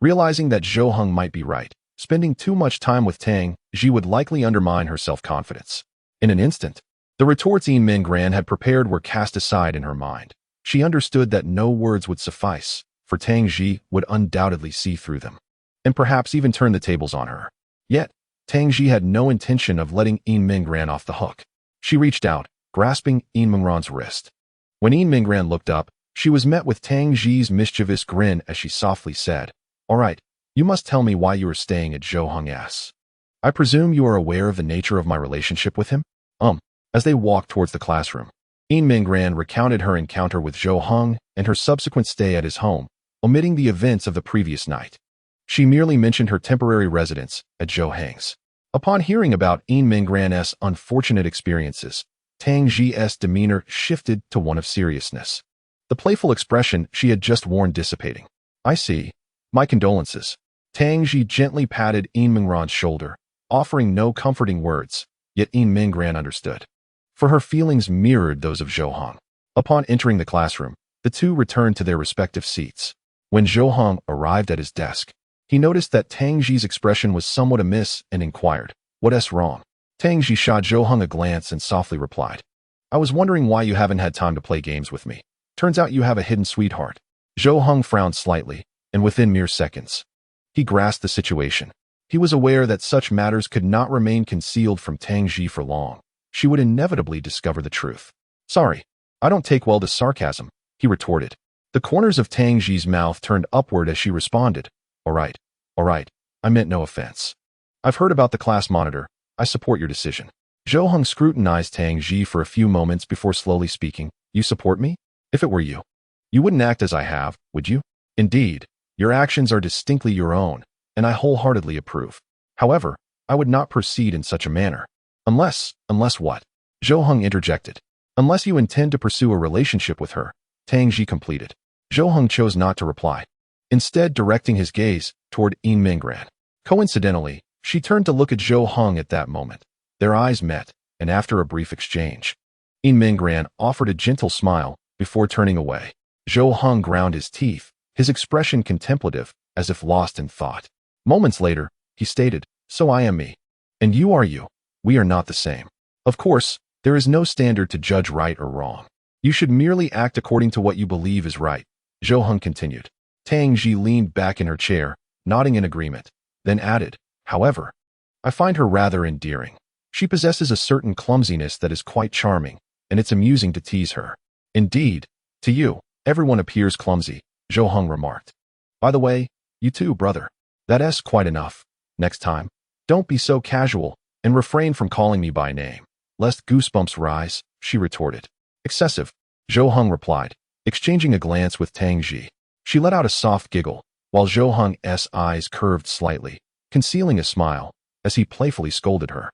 Realizing that Zhou Hong might be right, spending too much time with Tang Ji would likely undermine her self-confidence. In an instant, the retorts Yin Minggran had prepared were cast aside in her mind. She understood that no words would suffice, for Tang Ji would undoubtedly see through them, and perhaps even turn the tables on her. Yet, Tang Ji had no intention of letting Yin Minggran off the hook. She reached out, grasping Yin Minggran's wrist. When Yin Minggran looked up, she was met with Tang Ji's mischievous grin as she softly said, "All right, you must tell me why you are staying at Zhou Hong's. I presume you are aware of the nature of my relationship with him?" As they walked towards the classroom, Yin Minggran recounted her encounter with Zhou Hong and her subsequent stay at his home, omitting the events of the previous night. She merely mentioned her temporary residence at Zhou Hong's. Upon hearing about Yin Minggran's unfortunate experiences, Tang Ji's demeanor shifted to one of seriousness. The playful expression she had just worn dissipating. "I see. My condolences." Tang Ji gently patted Yin Minggran's shoulder, offering no comforting words, yet Yin Minggran understood, for her feelings mirrored those of Zhou Hong. Upon entering the classroom, the two returned to their respective seats. When Zhou Hong arrived at his desk, he noticed that Tang Ji's expression was somewhat amiss and inquired, "What's wrong?" Tang Ji shot Zhou Hong a glance and softly replied, "I was wondering why you haven't had time to play games with me. Turns out you have a hidden sweetheart." Zhou Hong frowned slightly, and within mere seconds, he grasped the situation. He was aware that such matters could not remain concealed from Tang Ji for long. She would inevitably discover the truth. "Sorry, I don't take well to sarcasm," he retorted. The corners of Tang Ji's mouth turned upward as she responded, all right, I meant no offense. I've heard about the class monitor. I support your decision." Zhou Hong scrutinized Tang Ji for a few moments before slowly speaking. "You support me? If it were you, you wouldn't act as I have, would you?" "Indeed, your actions are distinctly your own, and I wholeheartedly approve. However, I would not proceed in such a manner. Unless what?" Zhou Hong interjected. "Unless you intend to pursue a relationship with her," Tang Ji completed. Zhou Hong chose not to reply, instead directing his gaze toward Yin Minggran. Coincidentally, she turned to look at Zhou Hong at that moment. Their eyes met, and after a brief exchange, Yin Minggran offered a gentle smile before turning away. Zhou Hong ground his teeth, his expression contemplative, as if lost in thought. Moments later, he stated, "So I am me. And you are you. We are not the same. Of course, there is no standard to judge right or wrong. You should merely act according to what you believe is right," Zhou Hong continued. Tang Ji leaned back in her chair, nodding in agreement, then added, "However, I find her rather endearing. She possesses a certain clumsiness that is quite charming, and it's amusing to tease her." "Indeed, to you, everyone appears clumsy," Zhou Hong remarked. "By the way, you too, brother. That's quite enough. Next time, don't be so casual, and refrain from calling me by name, lest goosebumps rise," she retorted. "Excessive," Zhou Hong replied, exchanging a glance with Tang Ji. She let out a soft giggle, while Zhou Hong's eyes curved slightly, concealing a smile, as he playfully scolded her.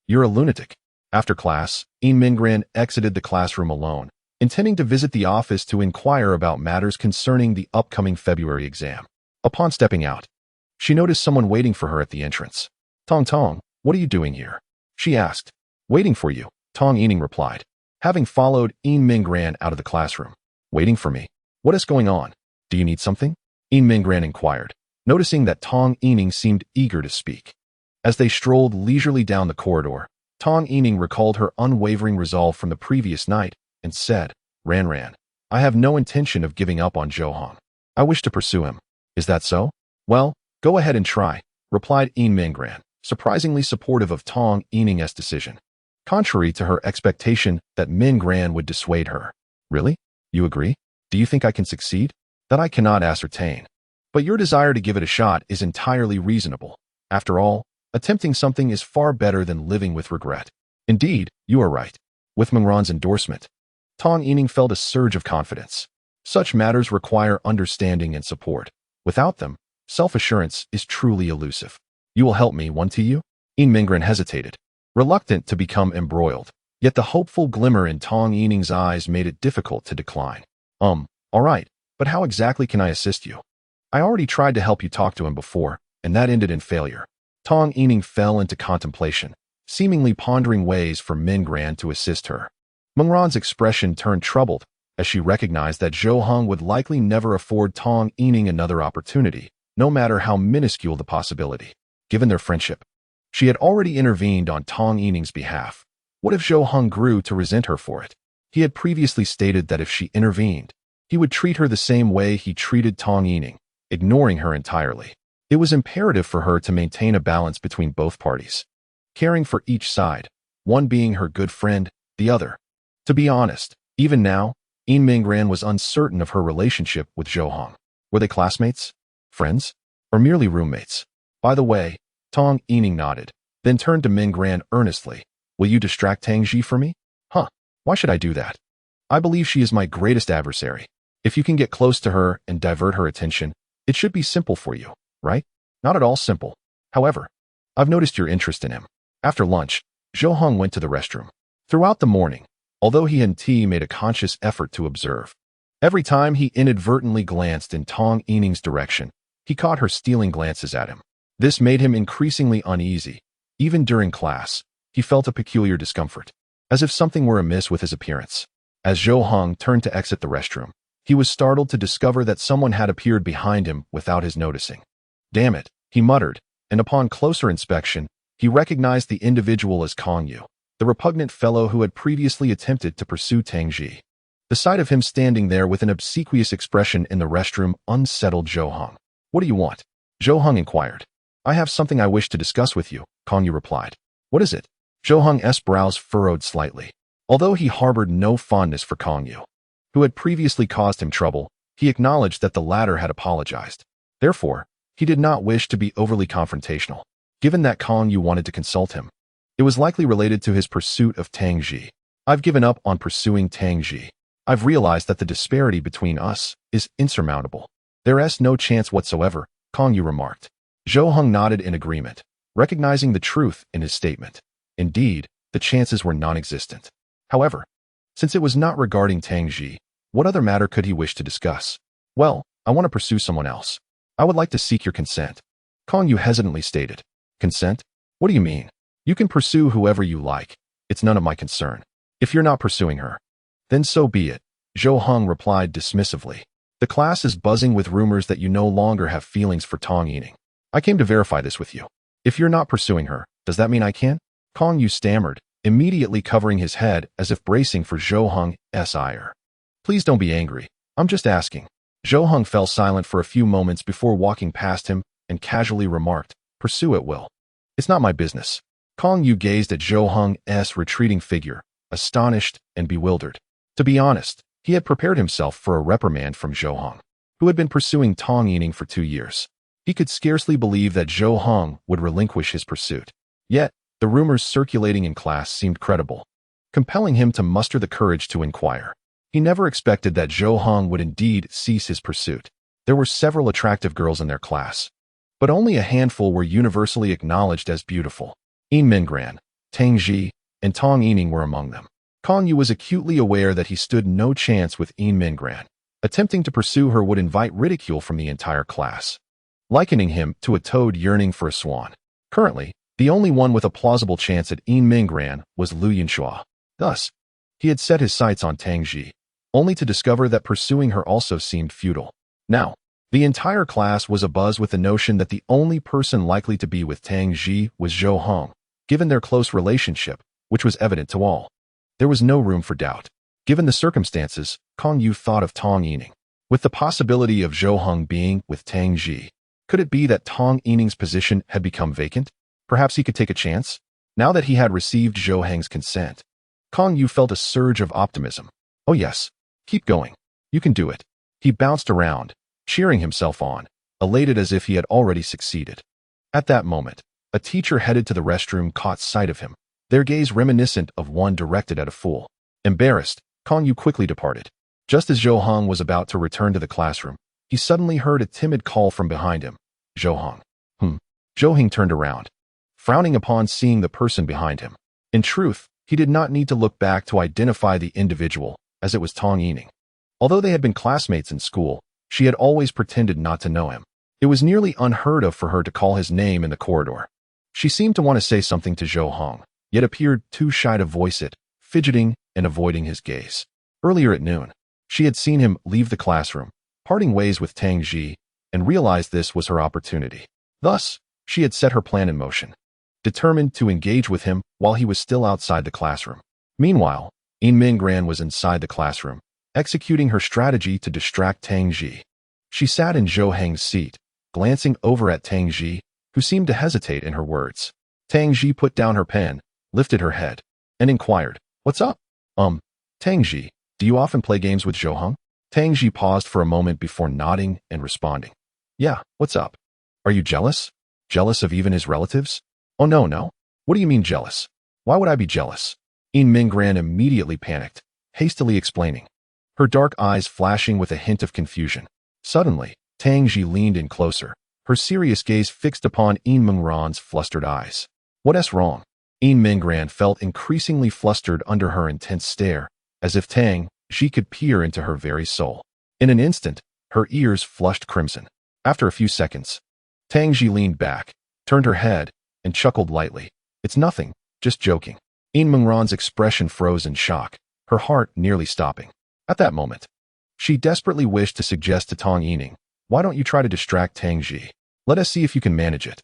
"You're a lunatic." After class, Yin Minggran exited the classroom alone, intending to visit the office to inquire about matters concerning the upcoming February exam. Upon stepping out, she noticed someone waiting for her at the entrance. Tong, what are you doing here?" she asked. "Waiting for you," Tong Yining replied, having followed Yin Minggran out of the classroom. "Waiting for me? What is going on? Do you need something?" Yin Minggran inquired, noticing that Tong Yining seemed eager to speak. As they strolled leisurely down the corridor, Tong Yining recalled her unwavering resolve from the previous night and said, Ran, I have no intention of giving up on Zhou Hong. I wish to pursue him. Is that so? Well, go ahead and try, replied Yin Minggran, surprisingly supportive of Tong Yining's decision, contrary to her expectation that Minggran would dissuade her. Really? You agree? Do you think I can succeed? That I cannot ascertain. But your desire to give it a shot is entirely reasonable. After all, attempting something is far better than living with regret. Indeed, you are right. With Minggran's endorsement, Tong Yining felt a surge of confidence. Such matters require understanding and support. Without them, self-assurance is truly elusive. You will help me, won't you? Yin Minggran hesitated, reluctant to become embroiled. Yet the hopeful glimmer in Tong Yining's eyes made it difficult to decline. All right, but how exactly can I assist you? I already tried to help you talk to him before, and that ended in failure. Tong Yining fell into contemplation, seemingly pondering ways for Minggran to assist her. Minggran's expression turned troubled as she recognized that Zhou Hong would likely never afford Tong Yining another opportunity, no matter how minuscule the possibility. Given their friendship, she had already intervened on Tong Yining's behalf. What if Zhou Hong grew to resent her for it? He had previously stated that if she intervened, he would treat her the same way he treated Tong Yining, ignoring her entirely. It was imperative for her to maintain a balance between both parties, caring for each side, one being her good friend, the other. To be honest, even now, Yin Minggran was uncertain of her relationship with Zhou Hong. Were they classmates, friends, or merely roommates? By the way, Tong Yining nodded, then turned to Minggran earnestly. Will you distract Tangji for me? Why should I do that? I believe she is my greatest adversary. If you can get close to her and divert her attention, it should be simple for you, right? Not at all simple. However, I've noticed your interest in him. After lunch, Zhou Hong went to the restroom. Throughout the morning, although he and T made a conscious effort to observe, every time he inadvertently glanced in Tong Yining's direction, he caught her stealing glances at him. This made him increasingly uneasy. Even during class, he felt a peculiar discomfort, as if something were amiss with his appearance. As Zhou Hong turned to exit the restroom, he was startled to discover that someone had appeared behind him without his noticing. Damn it, he muttered, and upon closer inspection, he recognized the individual as Kong Yu, the repugnant fellow who had previously attempted to pursue Tangji. The sight of him standing there with an obsequious expression in the restroom unsettled Zhou Hong. What do you want? Zhou Hong inquired. I have something I wish to discuss with you, Kong Yu replied. What is it? Zhou Hong's brows furrowed slightly. Although he harbored no fondness for Kong Yu, who had previously caused him trouble, he acknowledged that the latter had apologized. Therefore, he did not wish to be overly confrontational. Given that Kong Yu wanted to consult him, it was likely related to his pursuit of Tangji. I've given up on pursuing Tangji. I've realized that the disparity between us is insurmountable. There is no chance whatsoever, Kong Yu remarked. Zhou Hong nodded in agreement, recognizing the truth in his statement. Indeed, the chances were non-existent. However, since it was not regarding Tangji, what other matter could he wish to discuss? Well, I want to pursue someone else. I would like to seek your consent. Kong Yu hesitantly stated. Consent? What do you mean? You can pursue whoever you like. It's none of my concern. If you're not pursuing her, then so be it, Zhou Hong replied dismissively. The class is buzzing with rumors that you no longer have feelings for Tong Yining. I came to verify this with you. If you're not pursuing her, does that mean I can? Kong Yu stammered, immediately covering his head as if bracing for Zhou Hong's ire. Please don't be angry. I'm just asking. Zhou Hong fell silent for a few moments before walking past him and casually remarked, pursue at will. It's not my business. Kong Yu gazed at Zhou Hong's retreating figure, astonished and bewildered. To be honest, he had prepared himself for a reprimand from Zhou Hong, who had been pursuing Tong Yining for 2 years. He could scarcely believe that Zhou Hong would relinquish his pursuit. Yet, the rumors circulating in class seemed credible, compelling him to muster the courage to inquire. He never expected that Zhou Hong would indeed cease his pursuit. There were several attractive girls in their class, but only a handful were universally acknowledged as beautiful. Yin Minggran, Tangji, and Tong Yining were among them. Kong Yu was acutely aware that he stood no chance with Yin Minggran. Attempting to pursue her would invite ridicule from the entire class, likening him to a toad yearning for a swan. Currently, the only one with a plausible chance at Yin Minggran was Lu Yunxua. Thus, he had set his sights on Tangji, only to discover that pursuing her also seemed futile. Now, The entire class was abuzz with the notion that the only person likely to be with Tang Ji was Zhou Hong, given their close relationship, which was evident to all. There was no room for doubt. Given the circumstances, Kang Yu thought of Tong Yining. With the possibility of Zhou Hong being with Tang Ji, could it be that Tong Yining's position had become vacant? Perhaps he could take a chance? Now that he had received Zhou Heng's consent, Kang Yu felt a surge of optimism. Oh yes, keep going. You can do it. He bounced around, cheering himself on, elated as if he had already succeeded. At that moment, a teacher headed to the restroom caught sight of him, their gaze reminiscent of one directed at a fool. Embarrassed, Kang Yu quickly departed. Just as Zhou Hong was about to return to the classroom, he suddenly heard a timid call from behind him. Zhou Hong. Zhou Heng turned around, frowning upon seeing the person behind him. In truth, he did not need to look back to identify the individual, as it was Tong Yining. Although they had been classmates in school, she had always pretended not to know him. It was nearly unheard of for her to call his name in the corridor. She seemed to want to say something to Zhou Hong, yet appeared too shy to voice it, fidgeting and avoiding his gaze. Earlier at noon, she had seen him leave the classroom, parting ways with Tang Ji, and realized this was her opportunity. Thus, she had set her plan in motion, determined to engage with him while he was still outside the classroom. Meanwhile, Yin Minggran was inside the classroom, executing her strategy to distract Tang Ji. She sat in Zhou Heng's seat, glancing over at Tang Ji, who seemed to hesitate in her words. Tang Ji put down her pen, lifted her head, and inquired, "What's up?" Tang Ji, do you often play games with Zhou Hong?" Tang Ji paused for a moment before nodding and responding. "Yeah, what's up? Are you jealous? Jealous of even his relatives?" "Oh no. What do you mean jealous? Why would I be jealous?" Yin Minggran immediately panicked, hastily explaining, her dark eyes flashing with a hint of confusion. Suddenly, Tang Ji leaned in closer, her serious gaze fixed upon Yin Minggran's flustered eyes. "What's wrong?" Yin Minggran felt increasingly flustered under her intense stare, as if Tang Ji could peer into her very soul. In an instant, her ears flushed crimson. After a few seconds, Tang Ji leaned back, turned her head, and chuckled lightly. "It's nothing, just joking." Yin Minggran's expression froze in shock, her heart nearly stopping. At that moment, she desperately wished to suggest to Tong Yining, "Why don't you try to distract Tang Ji? Let us see if you can manage it."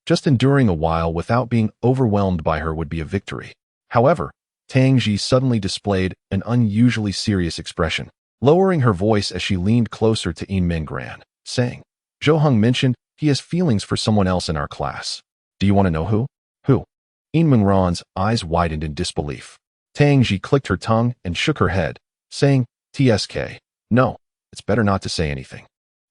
Just enduring a while without being overwhelmed by her would be a victory. However, Tang Ji suddenly displayed an unusually serious expression, lowering her voice as she leaned closer to Yin Minggran, saying, "Zhou Hong mentioned he has feelings for someone else in our class. Do you want to know who?" "Who?" Yin Minggran's eyes widened in disbelief. Tang Ji clicked her tongue and shook her head, saying, "TSK. No, it's better not to say anything.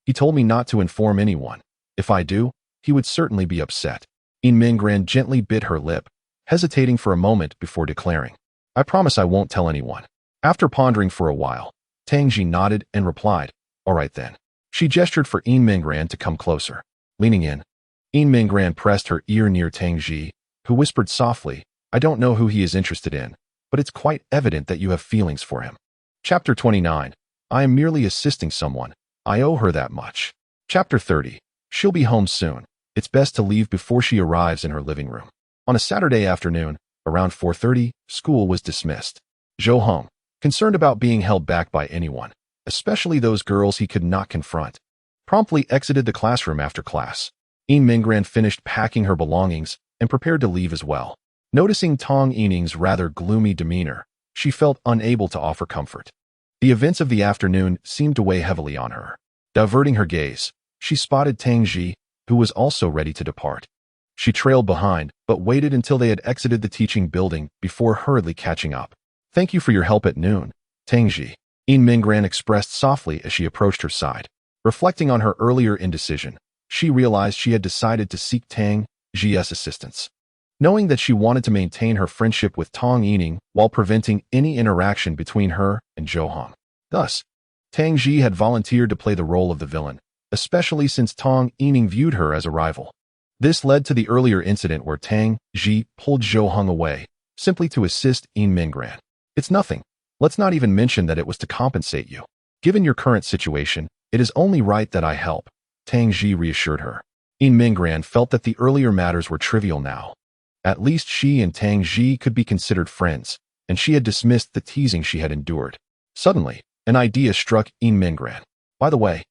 He told me not to inform anyone. If I do, he would certainly be upset." Yin Minggran gently bit her lip, hesitating for a moment before declaring, "I promise I won't tell anyone." After pondering for a while, Tang Ji nodded and replied, "All right then." She gestured for Yin Minggran to come closer. Leaning in, Yin Minggran pressed her ear near Tang Ji, who whispered softly, "I don't know who he is interested in, but it's quite evident that you have feelings for him." Chapter 29. I am merely assisting someone. I owe her that much. Chapter 30. She'll be home soon. It's best to leave before she arrives in her living room. On a Saturday afternoon, around 4:30, school was dismissed. Zhou Hong, concerned about being held back by anyone, especially those girls he could not confront, promptly exited the classroom after class. Yin Minggran finished packing her belongings and prepared to leave as well. Noticing Tong Yining's rather gloomy demeanor, she felt unable to offer comfort. The events of the afternoon seemed to weigh heavily on her. Diverting her gaze, she spotted Tang Ji, who was also ready to depart. She trailed behind, but waited until they had exited the teaching building before hurriedly catching up. "Thank you for your help at noon, Tang Ji," Yin Minggran expressed softly as she approached her side. Reflecting on her earlier indecision, she realized she had decided to seek Tang Ji's assistance. Knowing that she wanted to maintain her friendship with Tong Yining while preventing any interaction between her and Zhou Hong. Thus, Tang Ji had volunteered to play the role of the villain, especially since Tong Yining viewed her as a rival. This led to the earlier incident where Tang Ji pulled Zhou Hong away, simply to assist Yin Minggran. "It's nothing. Let's not even mention that it was to compensate you. Given your current situation, it is only right that I help," Tang Ji reassured her. Yin Minggran felt that the earlier matters were trivial now. At least she and Tang Ji could be considered friends, and she had dismissed the teasing she had endured. Suddenly, an idea struck Yin Minggran. "By the way,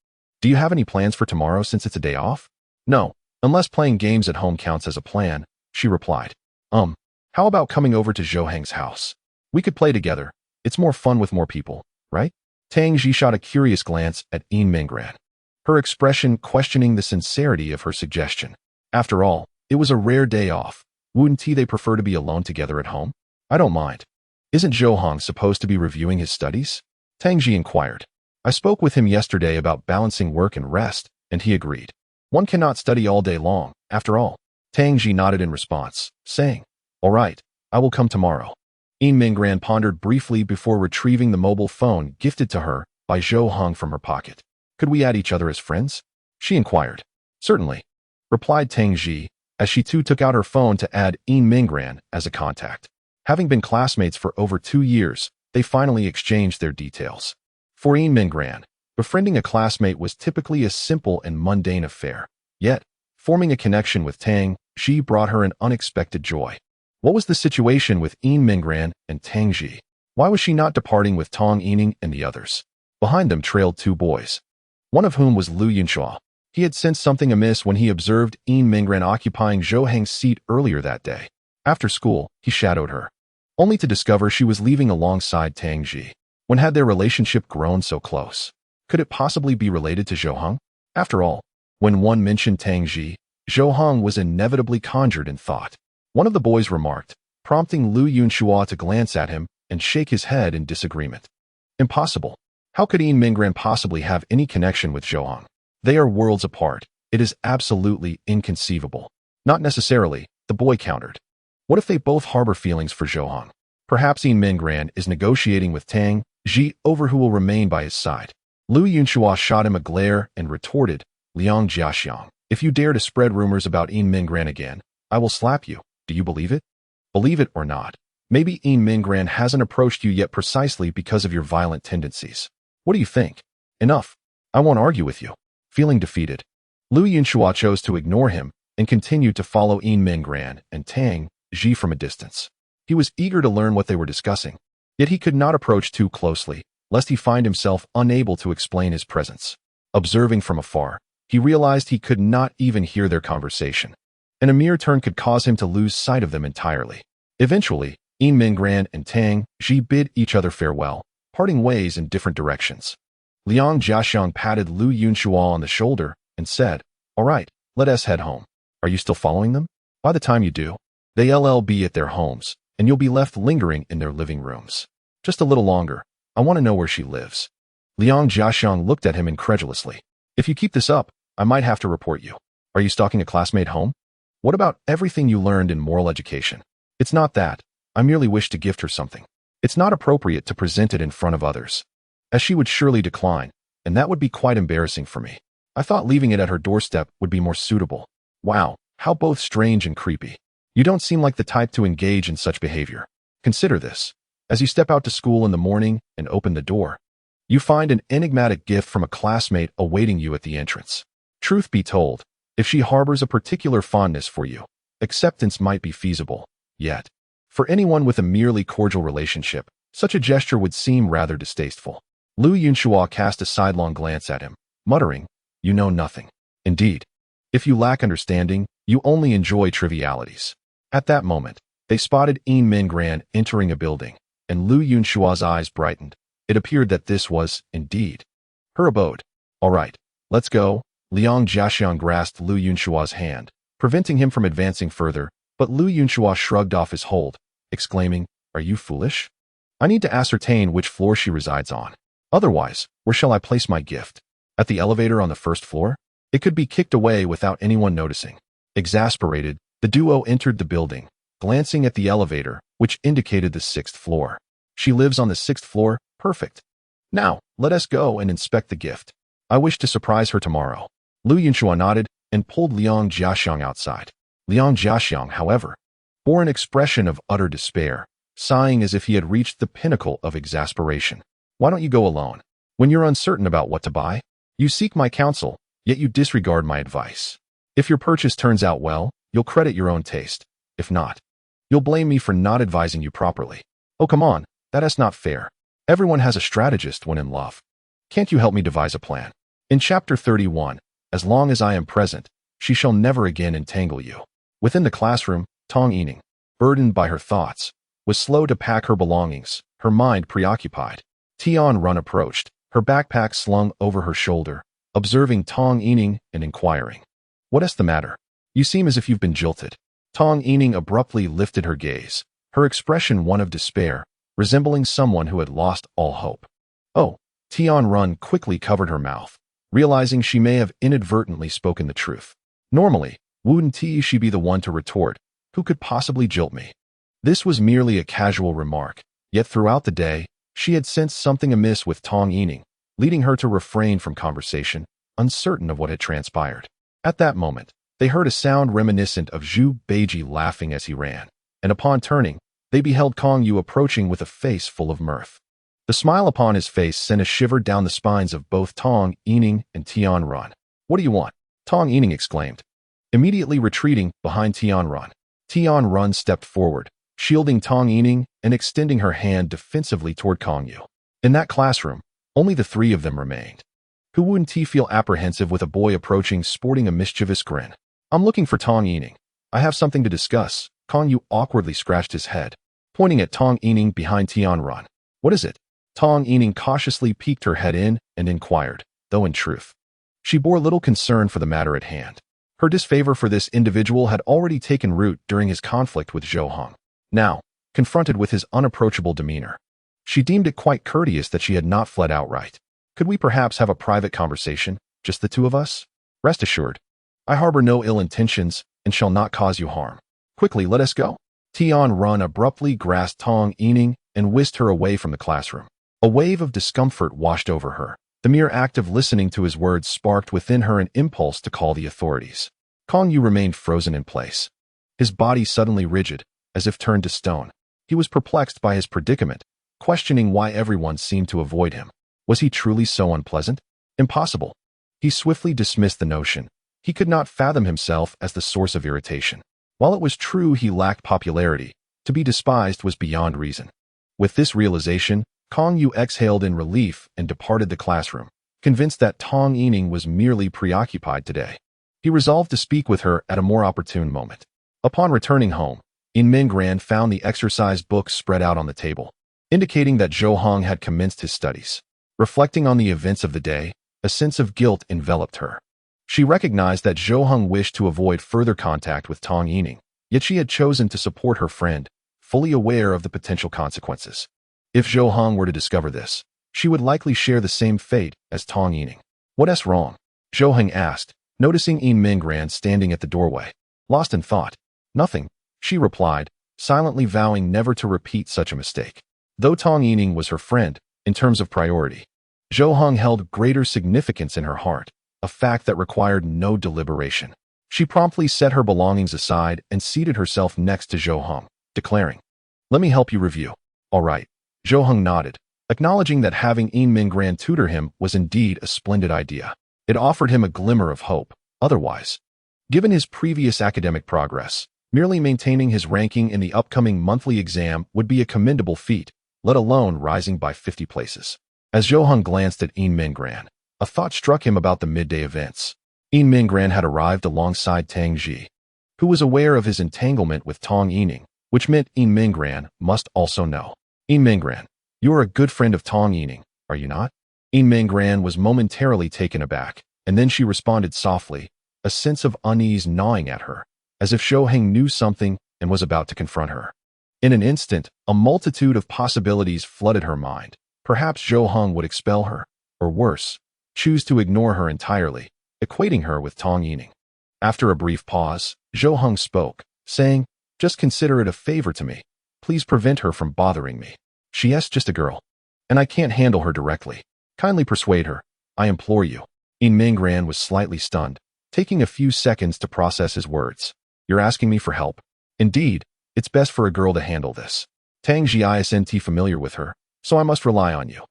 Do you have any plans for tomorrow since it's a day off? No, unless playing games at home counts as a plan, she replied. How about coming over to Zhou Heng's house? We could play together. It's more fun with more people, right? Tang Ji shot a curious glance at Yin Minggran, her expression questioning the sincerity of her suggestion. After all, it was a rare day off. Wouldn't they prefer to be alone together at home? I don't mind. Isn't Zhou Hong supposed to be reviewing his studies? Tang Ji inquired. I spoke with him yesterday about balancing work and rest, and he agreed. One cannot study all day long, after all. Tang Ji nodded in response, saying, all right, I will come tomorrow. Yin Minggran pondered briefly before retrieving the mobile phone gifted to her by Zhou Hong from her pocket. Could we add each other as friends? She inquired. Certainly, replied Tang Ji, as she too took out her phone to add Yin Minggran as a contact. Having been classmates for over 2 years, they finally exchanged their details. For Yin Minggran, befriending a classmate was typically a simple and mundane affair. Yet, forming a connection with Tang Ji brought her an unexpected joy. What was the situation with Yin Minggran and Tang Ji? Why was she not departing with Tong Yining and the others? Behind them trailed 2 boys, one of whom was Lu Yunxua. He had sensed something amiss when he observed Yin Minggran occupying Zhou Heng's seat earlier that day. After school, he shadowed her, only to discover she was leaving alongside Tang Ji. When had their relationship grown so close? Could it possibly be related to Zhou Hong? After all, when one mentioned Tang Ji, Zhou Hong was inevitably conjured in thought. One of the boys remarked, prompting Lu Yunxua to glance at him and shake his head in disagreement. Impossible. How could Yin Minggran possibly have any connection with Zhou Hong? They are worlds apart. It is absolutely inconceivable. Not necessarily, the boy countered. What if they both harbor feelings for Zhou Hong? Perhaps Yin Minggran is negotiating with Tang Ji over who will remain by his side. Lu Yunxua shot him a glare and retorted, Liang Jiaxiang, if you dare to spread rumors about Yin Minggran again, I will slap you. Do you believe it? Believe it or not, maybe Yin Minggran hasn't approached you yet precisely because of your violent tendencies. What do you think? Enough. I won't argue with you. Feeling defeated, Lu Yunxua chose to ignore him and continued to follow Yin Minggran and Tang Ji from a distance. He was eager to learn what they were discussing, yet he could not approach too closely, lest he find himself unable to explain his presence. Observing from afar, he realized he could not even hear their conversation, and a mere turn could cause him to lose sight of them entirely. Eventually, Yin Minggran and Tang Ji bid each other farewell, parting ways in different directions. Liang Jiaxiang patted Lu Yunxua on the shoulder and said, all right, let us head home. Are you still following them? By the time you do, they'll be at their homes, and you'll be left lingering in their living rooms. Just a little longer. I want to know where she lives. Liang Jiaxiang looked at him incredulously. If you keep this up, I might have to report you. Are you stalking a classmate home? What about everything you learned in moral education? It's not that. I merely wish to gift her something. It's not appropriate to present it in front of others, as she would surely decline, and that would be quite embarrassing for me. I thought leaving it at her doorstep would be more suitable. Wow, how both strange and creepy. You don't seem like the type to engage in such behavior. Consider this. As you step out to school in the morning and open the door, you find an enigmatic gift from a classmate awaiting you at the entrance. Truth be told, if she harbors a particular fondness for you, acceptance might be feasible. Yet, for anyone with a merely cordial relationship, such a gesture would seem rather distasteful. Lu Yunxua cast a sidelong glance at him, muttering, you know nothing. Indeed, if you lack understanding, you only enjoy trivialities. At that moment, they spotted Yin Minggran entering a building, and Lu Yunxua's eyes brightened. It appeared that this was, indeed, her abode. All right, let's go. Liang Jiaxiang grasped Lu Yunxua's hand, preventing him from advancing further, but Lu Yunxua shrugged off his hold, exclaiming, are you foolish? I need to ascertain which floor she resides on. Otherwise, where shall I place my gift? At the elevator on the 1st floor? It could be kicked away without anyone noticing. Exasperated, the duo entered the building, glancing at the elevator, which indicated the 6th floor. She lives on the 6th floor? Perfect. Now, let us go and inspect the gift. I wish to surprise her tomorrow. Lu Yunxua nodded and pulled Liang Jiaxiang outside. Liang Jiaxiang, however, bore an expression of utter despair, sighing as if he had reached the pinnacle of exasperation. Why don't you go alone? When you're uncertain about what to buy, you seek my counsel, yet you disregard my advice. If your purchase turns out well, you'll credit your own taste. If not, you'll blame me for not advising you properly. Oh, come on, that is not fair. Everyone has a strategist when in love. Can't you help me devise a plan? In Chapter 31, as long as I am present, she shall never again entangle you. Within the classroom, Tong Yining, burdened by her thoughts, was slow to pack her belongings, her mind preoccupied. Tian Run approached, her backpack slung over her shoulder, observing Tong Yining and inquiring, "What is the matter? You seem as if you've been jilted." Tong Yining abruptly lifted her gaze, her expression one of despair, resembling someone who had lost all hope. "Oh." Tian Run quickly covered her mouth, realizing she may have inadvertently spoken the truth. Normally, wouldn't she be the one to retort, "Who could possibly jilt me?" This was merely a casual remark, yet throughout the day, she had sensed something amiss with Tong Yining, leading her to refrain from conversation, uncertain of what had transpired. At that moment, they heard a sound reminiscent of Zhu Beiji laughing as he ran, and upon turning, they beheld Kong Yu approaching with a face full of mirth. The smile upon his face sent a shiver down the spines of both Tong Yining and Tian Run. "What do you want?" Tong Yining exclaimed, immediately retreating behind Tian Run. Tian Run stepped forward, shielding Tong Yining and extending her hand defensively toward Kong Yu. In that classroom, only the three of them remained. Who wouldn't feel apprehensive with a boy approaching sporting a mischievous grin? "I'm looking for Tong Yining. I have something to discuss." Kong Yu awkwardly scratched his head, pointing at Tong Yining behind Tian Run. "What is it?" Tong Yining cautiously peeked her head in and inquired, though in truth, she bore little concern for the matter at hand. Her disfavor for this individual had already taken root during his conflict with Zhou Hong. Now, confronted with his unapproachable demeanor, she deemed it quite courteous that she had not fled outright. "Could we perhaps have a private conversation, just the two of us? Rest assured, I harbor no ill intentions and shall not cause you harm. Quickly, let us go." Tian Run abruptly grasped Tong Yining and whisked her away from the classroom. A wave of discomfort washed over her. The mere act of listening to his words sparked within her an impulse to call the authorities. Kong Yu remained frozen in place, his body suddenly rigid, as if turned to stone. He was perplexed by his predicament, questioning why everyone seemed to avoid him. Was he truly so unpleasant? Impossible. He swiftly dismissed the notion. He could not fathom himself as the source of irritation. While it was true he lacked popularity, to be despised was beyond reason. With this realization, Kong Yu exhaled in relief and departed the classroom, convinced that Tong Yining was merely preoccupied today. He resolved to speak with her at a more opportune moment. Upon returning home, In Mingran found the exercise books spread out on the table, indicating that Zhou Hong had commenced his studies. Reflecting on the events of the day, a sense of guilt enveloped her. She recognized that Zhou Hong wished to avoid further contact with Tong Yining, yet she had chosen to support her friend, fully aware of the potential consequences. If Zhou Hong were to discover this, she would likely share the same fate as Tong Yining. "What's wrong?" Zhou Hong asked, noticing In Mingran standing at the doorway. Lost in thought. "Nothing," she replied, silently vowing never to repeat such a mistake. Though Tong Yining was her friend, in terms of priority, Zhou Hong held greater significance in her heart, a fact that required no deliberation. She promptly set her belongings aside and seated herself next to Zhou Hong, declaring, "Let me help you review." "All right." Zhou Hong nodded, acknowledging that having In Mingran tutor him was indeed a splendid idea. It offered him a glimmer of hope. Otherwise, given his previous academic progress, merely maintaining his ranking in the upcoming monthly exam would be a commendable feat, let alone rising by 50 places. As Zhou Hong glanced at In Mingran, a thought struck him about the midday events. In Mingran had arrived alongside Tang Ji, who was aware of his entanglement with Tong Yining, which meant In Mingran must also know. "In Mingran, you are a good friend of Tong Yining, are you not?" In Mingran was momentarily taken aback, and then she responded softly, a sense of unease gnawing at her, as if Zhou Hong knew something and was about to confront her. In an instant, a multitude of possibilities flooded her mind. Perhaps Zhou Hong would expel her, or worse, choose to ignore her entirely, equating her with Tong Yining. After a brief pause, Zhou Hong spoke, saying, "Just consider it a favor to me. Please prevent her from bothering me. She's just a girl, and I can't handle her directly. Kindly persuade her, I implore you." In Mingran was slightly stunned, taking a few seconds to process his words. "You're asking me for help? Indeed, it's best for a girl to handle this. Tang Ji isn't familiar with her, so I must rely on you."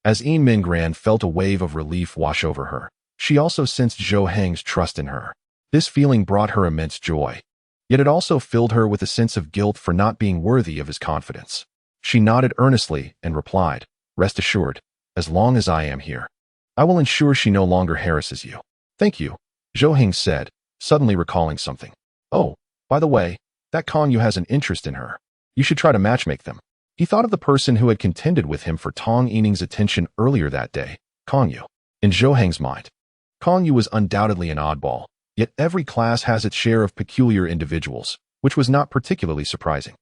As In Mingran felt a wave of relief wash over her, she also sensed Zhou Hong's trust in her. This feeling brought her immense joy. Yet it also filled her with a sense of guilt for not being worthy of his confidence. She nodded earnestly and replied, "Rest assured, as long as I am here, I will ensure she no longer harasses you. Thank you, Zhou Heng said, suddenly recalling something. Oh, by the way, that Kong Yu has an interest in her. You should try to matchmake them. He thought of the person who had contended with him for Tong Yining's attention earlier that day, Kong Yu. In Zhou Heng's mind, Kong Yu was undoubtedly an oddball, yet every class has its share of peculiar individuals, which was not particularly surprising.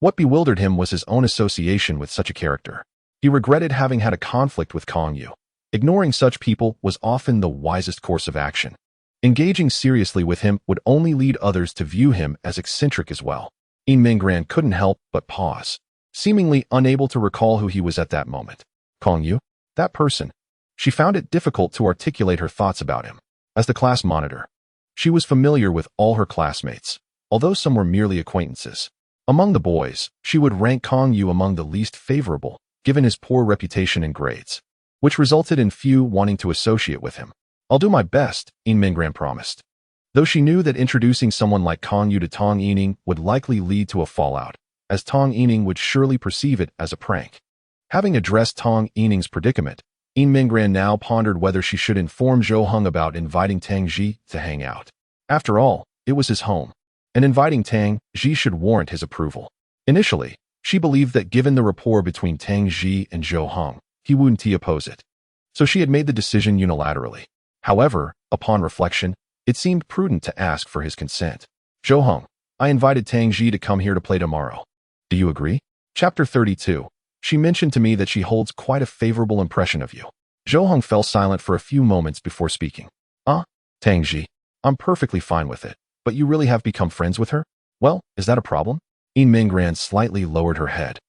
What bewildered him was his own association with such a character. He regretted having had a conflict with Kong Yu. Ignoring such people was often the wisest course of action. Engaging seriously with him would only lead others to view him as eccentric as well. Yin Minggran couldn't help but pause, seemingly unable to recall who he was at that moment. Kong Yu? That person. She found it difficult to articulate her thoughts about him. As the class monitor, she was familiar with all her classmates, although some were merely acquaintances. Among the boys, she would rank Kong Yu among the least favorable, given his poor reputation and grades, which resulted in few wanting to associate with him. I'll do my best, Yin Minggran promised. Though she knew that introducing someone like Kong Yu to Tong Yining would likely lead to a fallout, as Tong Yining would surely perceive it as a prank. Having addressed Tong Yining's predicament, Yin Minggran now pondered whether she should inform Zhou Heng about inviting Tang Ji to hang out. After all, it was his home, and inviting Tang Ji should warrant his approval. Initially, she believed that given the rapport between Tang Ji and Zhou Heng, he wouldn't oppose it. So she had made the decision unilaterally. However, upon reflection, it seemed prudent to ask for his consent. Zhou Heng, I invited Tang Ji to come here to play tomorrow. Do you agree? Chapter 32. She mentioned to me that she holds quite a favorable impression of you. Zhou Heng fell silent for a few moments before speaking. Tang Ji, I'm perfectly fine with it, but you really have become friends with her? Well, is that a problem? Yin Minggran slightly lowered her head,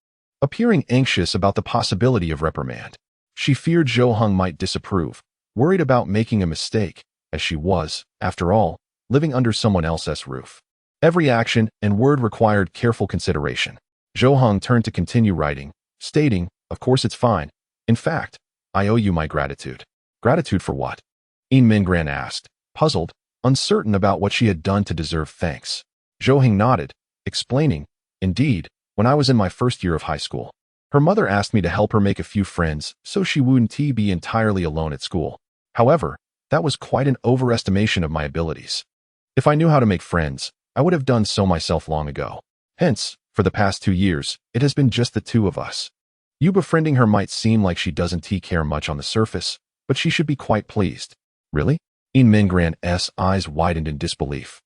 appearing anxious about the possibility of reprimand. She feared Zhou Heng might disapprove, worried about making a mistake, as she was, after all, living under someone else's roof. Every action and word required careful consideration. Zhou Heng turned to continue writing, stating, of course it's fine. In fact, I owe you my gratitude. Gratitude for what? Yin Minggran asked, puzzled, uncertain about what she had done to deserve thanks. Zhou Heng nodded, explaining, indeed, when I was in my first year of high school, her mother asked me to help her make a few friends so she wouldn't be entirely alone at school. However, that was quite an overestimation of my abilities. If I knew how to make friends, I would have done so myself long ago. Hence, for the past 2 years, it has been just the two of us. You befriending her might seem like she doesn't care much on the surface, but she should be quite pleased. Really? Yin Minggran's eyes widened in disbelief,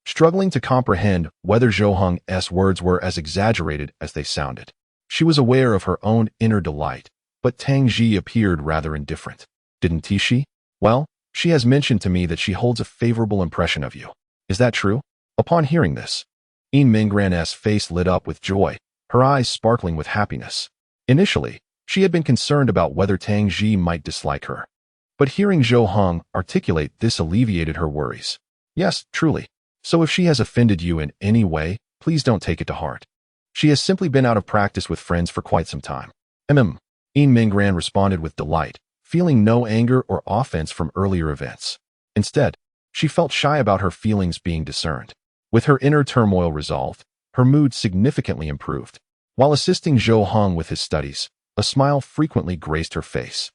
struggling to comprehend whether Zhou Heng's words were as exaggerated as they sounded. She was aware of her own inner delight, but Tang Ji appeared rather indifferent. Didn't she? Well, she has mentioned to me that she holds a favorable impression of you. Is that true? Upon hearing this, Yin Minggran's face lit up with joy, her eyes sparkling with happiness. Initially, she had been concerned about whether Tang Ji might dislike her. But hearing Zhou Heng articulate this alleviated her worries. Yes, truly. So if she has offended you in any way, please don't take it to heart. She has simply been out of practice with friends for quite some time. Yin Minggran responded with delight, feeling no anger or offense from earlier events. Instead, she felt shy about her feelings being discerned. With her inner turmoil resolved, her mood significantly improved. While assisting Zhou Heng with his studies, a smile frequently graced her face.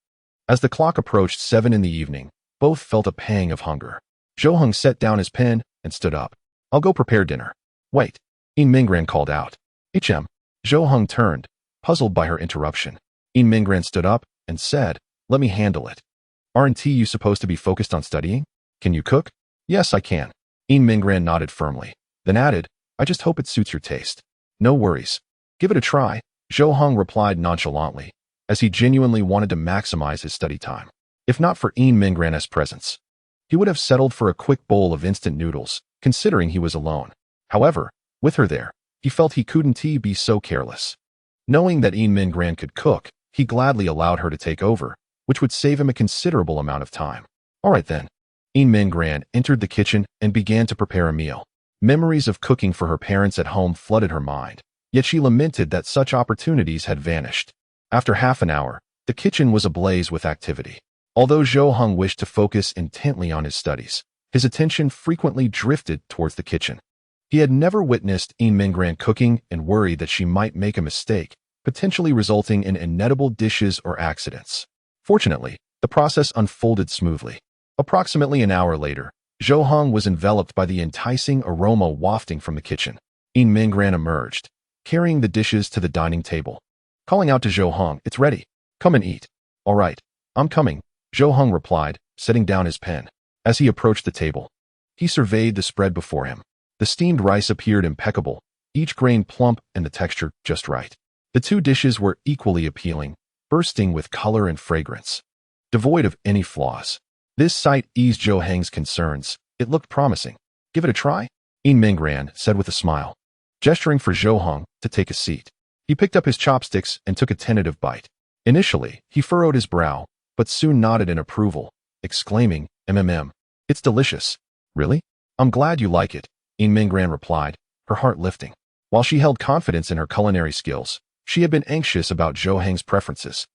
As the clock approached 7 in the evening, both felt a pang of hunger. Zhou Heng set down his pen and stood up. I'll go prepare dinner. Wait, Yin Minggran called out. Zhou Heng turned, puzzled by her interruption. Yin Minggran stood up and said, let me handle it. Aren't you supposed to be focused on studying? Can you cook? Yes, I can. Yin Minggran nodded firmly, then added, I just hope it suits your taste. No worries. Give it a try, Zhou Heng replied nonchalantly, as he genuinely wanted to maximize his study time. If not for Yin Minggran's presence, he would have settled for a quick bowl of instant noodles, considering he was alone. However, with her there, he felt he couldn't be so careless. Knowing that Yin Minggran could cook, he gladly allowed her to take over, which would save him a considerable amount of time. All right then. Yin Minggran entered the kitchen and began to prepare a meal. Memories of cooking for her parents at home flooded her mind, yet she lamented that such opportunities had vanished. After half an hour, the kitchen was ablaze with activity. Although Zhou Heng wished to focus intently on his studies, his attention frequently drifted towards the kitchen. He had never witnessed Yin Minggran cooking and worried that she might make a mistake, potentially resulting in inedible dishes or accidents. Fortunately, The process unfolded smoothly. Approximately an hour later, Zhou Heng was enveloped by the enticing aroma wafting from the kitchen. Yin Mingran emerged, carrying the dishes to the dining table. Calling out to Zhou Heng, "It's ready. Come and eat." "All right, I'm coming," Zhou Heng replied, setting down his pen. As he approached the table, he surveyed the spread before him. The steamed rice appeared impeccable, each grain plump and the texture just right. The two dishes were equally appealing, bursting with color and fragrance, devoid of any flaws. This sight eased Zhou Heng's concerns. It looked promising. "Give it a try?" Yin Mingran said with a smile, gesturing for Zhou Heng to take a seat. He picked up his chopsticks and took a tentative bite. Initially, he furrowed his brow, but soon nodded in approval, exclaiming, "It's delicious." "Really? I'm glad you like it," Yin Mingran replied, her heart lifting. While she held confidence in her culinary skills, she had been anxious about Zhou Heng's preferences.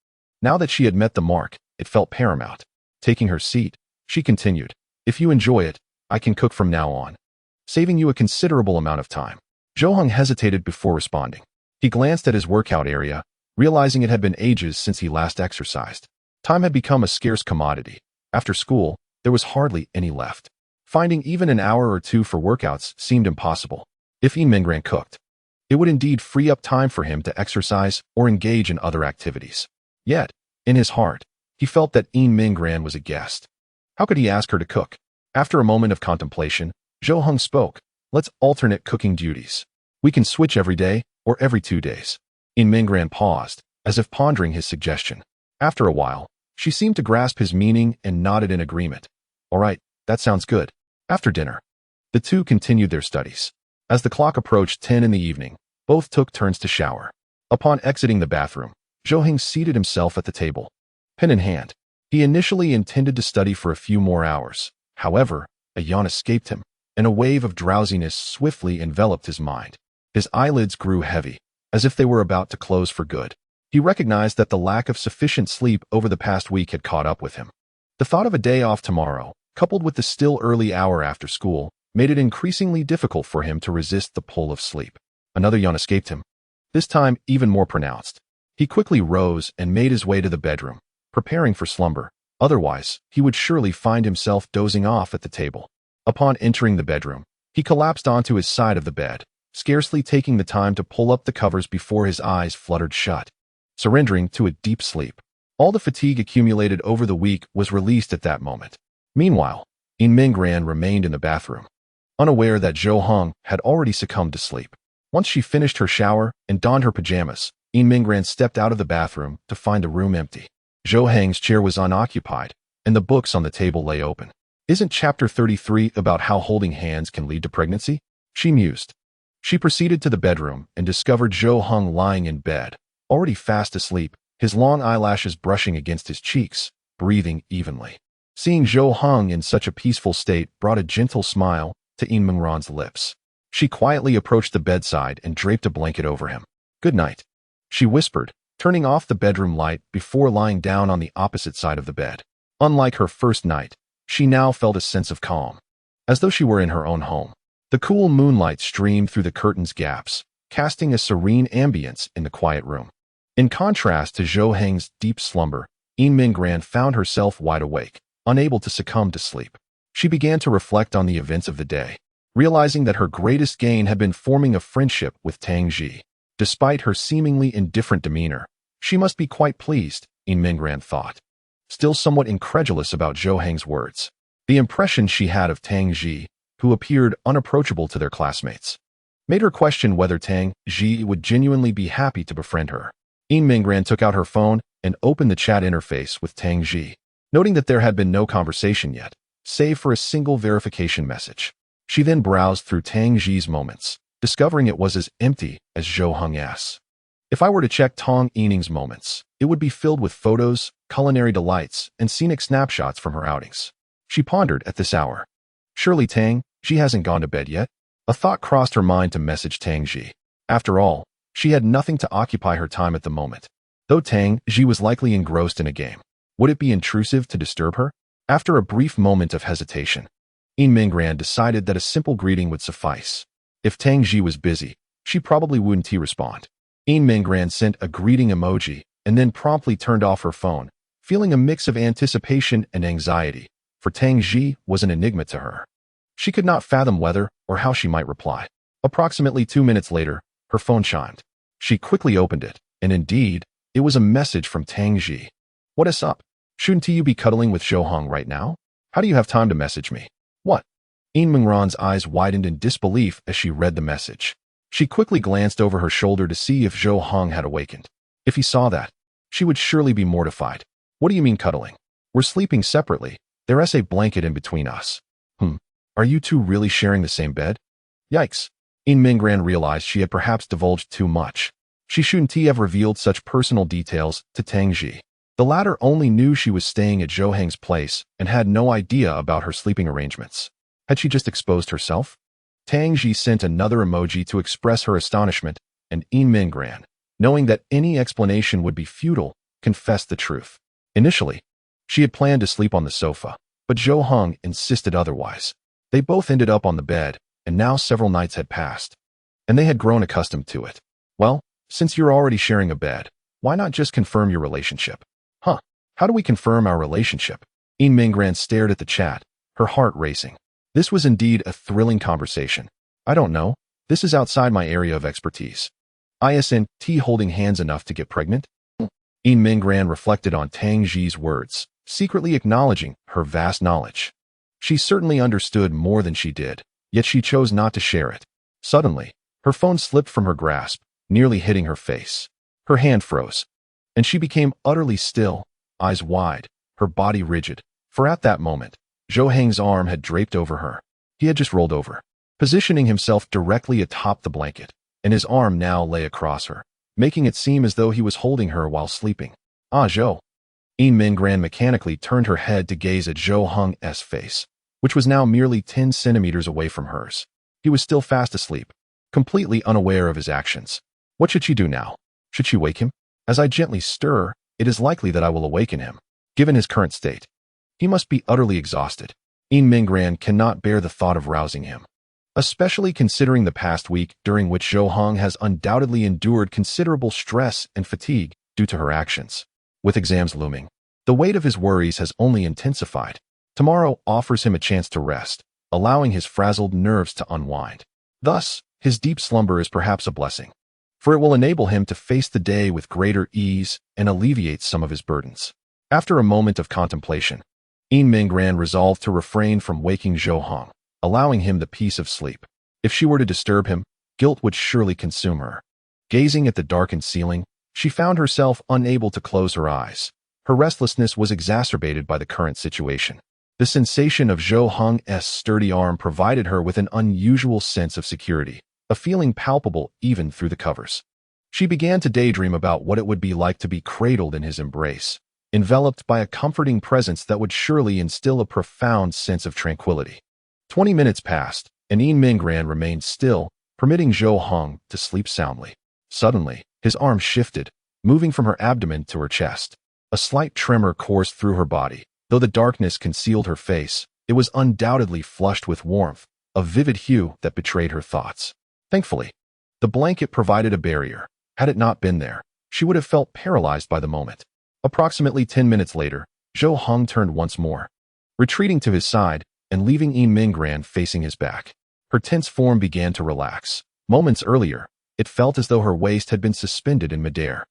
Now that she had met the mark, it felt paramount. Taking her seat, she continued, "If you enjoy it, I can cook from now on, saving you a considerable amount of time." Zhou Heng hesitated before responding. He glanced at his workout area, realizing it had been ages since he last exercised. Time had become a scarce commodity. After school, there was hardly any left. Finding even an hour or two for workouts seemed impossible. If Yin Mingran cooked, it would indeed free up time for him to exercise or engage in other activities. Yet, in his heart, he felt that Yin Mingran was a guest. How could he ask her to cook? After a moment of contemplation, Zhou Heng spoke, "Let's alternate cooking duties. We can switch every day or every 2 days." Yin Mingran paused, as if pondering his suggestion. After a while, she seemed to grasp his meaning and nodded in agreement. "All right, that sounds good." After dinner, the two continued their studies. As the clock approached 10 in the evening, both took turns to shower. Upon exiting the bathroom, Zhou Heng seated himself at the table, pen in hand. He initially intended to study for a few more hours. However, a yawn escaped him, and a wave of drowsiness swiftly enveloped his mind. His eyelids grew heavy, as if they were about to close for good. He recognized that the lack of sufficient sleep over the past week had caught up with him. The thought of a day off tomorrow, coupled with the still early hour after school, made it increasingly difficult for him to resist the pull of sleep. Another yawn escaped him, this time even more pronounced. He quickly rose and made his way to the bedroom, preparing for slumber. Otherwise, he would surely find himself dozing off at the table. Upon entering the bedroom, he collapsed onto his side of the bed, scarcely taking the time to pull up the covers before his eyes fluttered shut, surrendering to a deep sleep. All the fatigue accumulated over the week was released at that moment. Meanwhile, Yin Mingran remained in the bathroom, unaware that Zhou Heng had already succumbed to sleep. Once she finished her shower and donned her pajamas, Yin Mingran stepped out of the bathroom to find the room empty. Zhou Heng's chair was unoccupied, and the books on the table lay open. "Isn't chapter 33 about how holding hands can lead to pregnancy?" she mused. She proceeded to the bedroom and discovered Zhou Heng lying in bed, already fast asleep, his long eyelashes brushing against his cheeks, breathing evenly. Seeing Zhou Heng in such a peaceful state brought a gentle smile to Yin Mingran's lips. She quietly approached the bedside and draped a blanket over him. "Good night," she whispered, turning off the bedroom light before lying down on the opposite side of the bed. Unlike her first night, she now felt a sense of calm, as though she were in her own home. The cool moonlight streamed through the curtain's gaps, casting a serene ambience in the quiet room. In contrast to Zhou Heng's deep slumber, Yin Mingran found herself wide awake, unable to succumb to sleep. She began to reflect on the events of the day, realizing that her greatest gain had been forming a friendship with Tang Ji. Despite her seemingly indifferent demeanor, she must be quite pleased, Yin Mingran thought, still somewhat incredulous about Zhou Heng's words. The impression she had of Tang Ji, who appeared unapproachable to their classmates, made her question whether Tang Ji would genuinely be happy to befriend her. Yin Mingran took out her phone and opened the chat interface with Tang Ji, noting that there had been no conversation yet, save for a single verification message. She then browsed through Tang Ji's moments, discovering it was as empty as Zhou Heng's. If I were to check Tang Yining's moments, it would be filled with photos, culinary delights, and scenic snapshots from her outings. She pondered at this hour. Surely Tang Ji hasn't gone to bed yet? A thought crossed her mind to message Tang Ji. After all, she had nothing to occupy her time at the moment. Though Tang Ji was likely engrossed in a game, would it be intrusive to disturb her? After a brief moment of hesitation, Yin Mingran decided that a simple greeting would suffice. If Tang Ji was busy, she probably wouldn't respond. Yin Mingran sent a greeting emoji and then promptly turned off her phone, feeling a mix of anticipation and anxiety, for Tang Ji was an enigma to her. She could not fathom whether or how she might reply. Approximately 2 minutes later, her phone chimed. She quickly opened it, and indeed, it was a message from Tang Ji. "What is up? Shouldn't you be cuddling with Zhou Hong right now? How do you have time to message me? What?" Yin Mingran's eyes widened in disbelief as she read the message. She quickly glanced over her shoulder to see if Zhou Hong had awakened. If he saw that, she would surely be mortified. "What do you mean cuddling? We're sleeping separately. There's a blanket in between us." Are you two really sharing the same bed? Yikes. Yin Mingran realized she had perhaps divulged too much. She shouldn't have revealed such personal details to Tang Ji. The latter only knew she was staying at Zhou Heng's place and had no idea about her sleeping arrangements. Had she just exposed herself? Tang Ji sent another emoji to express her astonishment, and Yin Mingran, knowing that any explanation would be futile, confessed the truth. Initially, she had planned to sleep on the sofa, but Zhou Hong insisted otherwise. They both ended up on the bed, and now several nights had passed, and they had grown accustomed to it. Well, since you're already sharing a bed, why not just confirm your relationship? How do we confirm our relationship? Yin Mingran stared at the chat, her heart racing. This was indeed a thrilling conversation. I don't know. This is outside my area of expertise. Isn't holding hands enough to get pregnant? Yin Mingran reflected on Tang Ji's words, secretly acknowledging her vast knowledge. She certainly understood more than she did, yet she chose not to share it. Suddenly, her phone slipped from her grasp, nearly hitting her face. Her hand froze, and she became utterly still, eyes wide, her body rigid, for at that moment, Zhou Heng's arm had draped over her. He had just rolled over, positioning himself directly atop the blanket, and his arm now lay across her, making it seem as though he was holding her while sleeping. "Ah, Zhou." Yin Mingran mechanically turned her head to gaze at Zhou Heng's face, which was now merely 10 centimeters away from hers. He was still fast asleep, completely unaware of his actions. What should she do now? Should she wake him? As I gently stir, it is likely that I will awaken him, given his current state. He must be utterly exhausted. Yin Mingran cannot bear the thought of rousing him, especially considering the past week during which Zhou Hong has undoubtedly endured considerable stress and fatigue due to her actions. With exams looming, the weight of his worries has only intensified. Tomorrow offers him a chance to rest, allowing his frazzled nerves to unwind. Thus, his deep slumber is perhaps a blessing, for it will enable him to face the day with greater ease and alleviate some of his burdens. After a moment of contemplation, Yin Mingran resolved to refrain from waking Zhou Hong, allowing him the peace of sleep. If she were to disturb him, guilt would surely consume her. Gazing at the darkened ceiling, she found herself unable to close her eyes. Her restlessness was exacerbated by the current situation. The sensation of Zhou Heng's sturdy arm provided her with an unusual sense of security, a feeling palpable even through the covers. She began to daydream about what it would be like to be cradled in his embrace, enveloped by a comforting presence that would surely instill a profound sense of tranquility. 20 minutes passed, and Yin Mingran remained still, permitting Zhou Hong to sleep soundly. Suddenly, his arm shifted, moving from her abdomen to her chest. A slight tremor coursed through her body. Though the darkness concealed her face, it was undoubtedly flushed with warmth, a vivid hue that betrayed her thoughts. Thankfully, the blanket provided a barrier. Had it not been there, she would have felt paralyzed by the moment. Approximately 10 minutes later, Zhou Hong turned once more, retreating to his side and leaving Yin Mingran facing his back. Her tense form began to relax. Moments earlier, it felt as though her waist had been suspended in midair.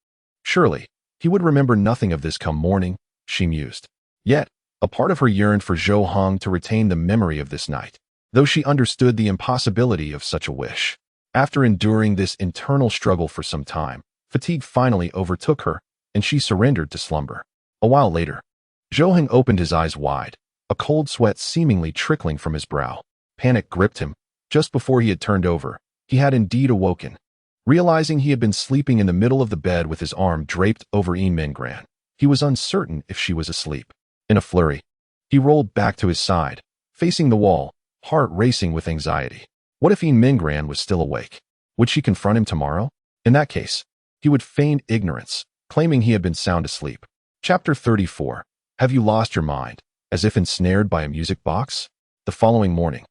Surely, he would remember nothing of this come morning, she mused. Yet, a part of her yearned for Zhou Hong to retain the memory of this night, though she understood the impossibility of such a wish. After enduring this internal struggle for some time, fatigue finally overtook her, and she surrendered to slumber. A while later, Zhou Heng opened his eyes wide, a cold sweat seemingly trickling from his brow. Panic gripped him. Just before he had turned over, he had indeed awoken. Realizing he had been sleeping in the middle of the bed with his arm draped over Yin Mingran, he was uncertain if she was asleep. In a flurry, he rolled back to his side, facing the wall, heart racing with anxiety. What if Yin Mingran was still awake? Would she confront him tomorrow? In that case, he would feign ignorance, claiming he had been sound asleep. Chapter 34. Have you lost your mind? As if ensnared by a music box? The following morning,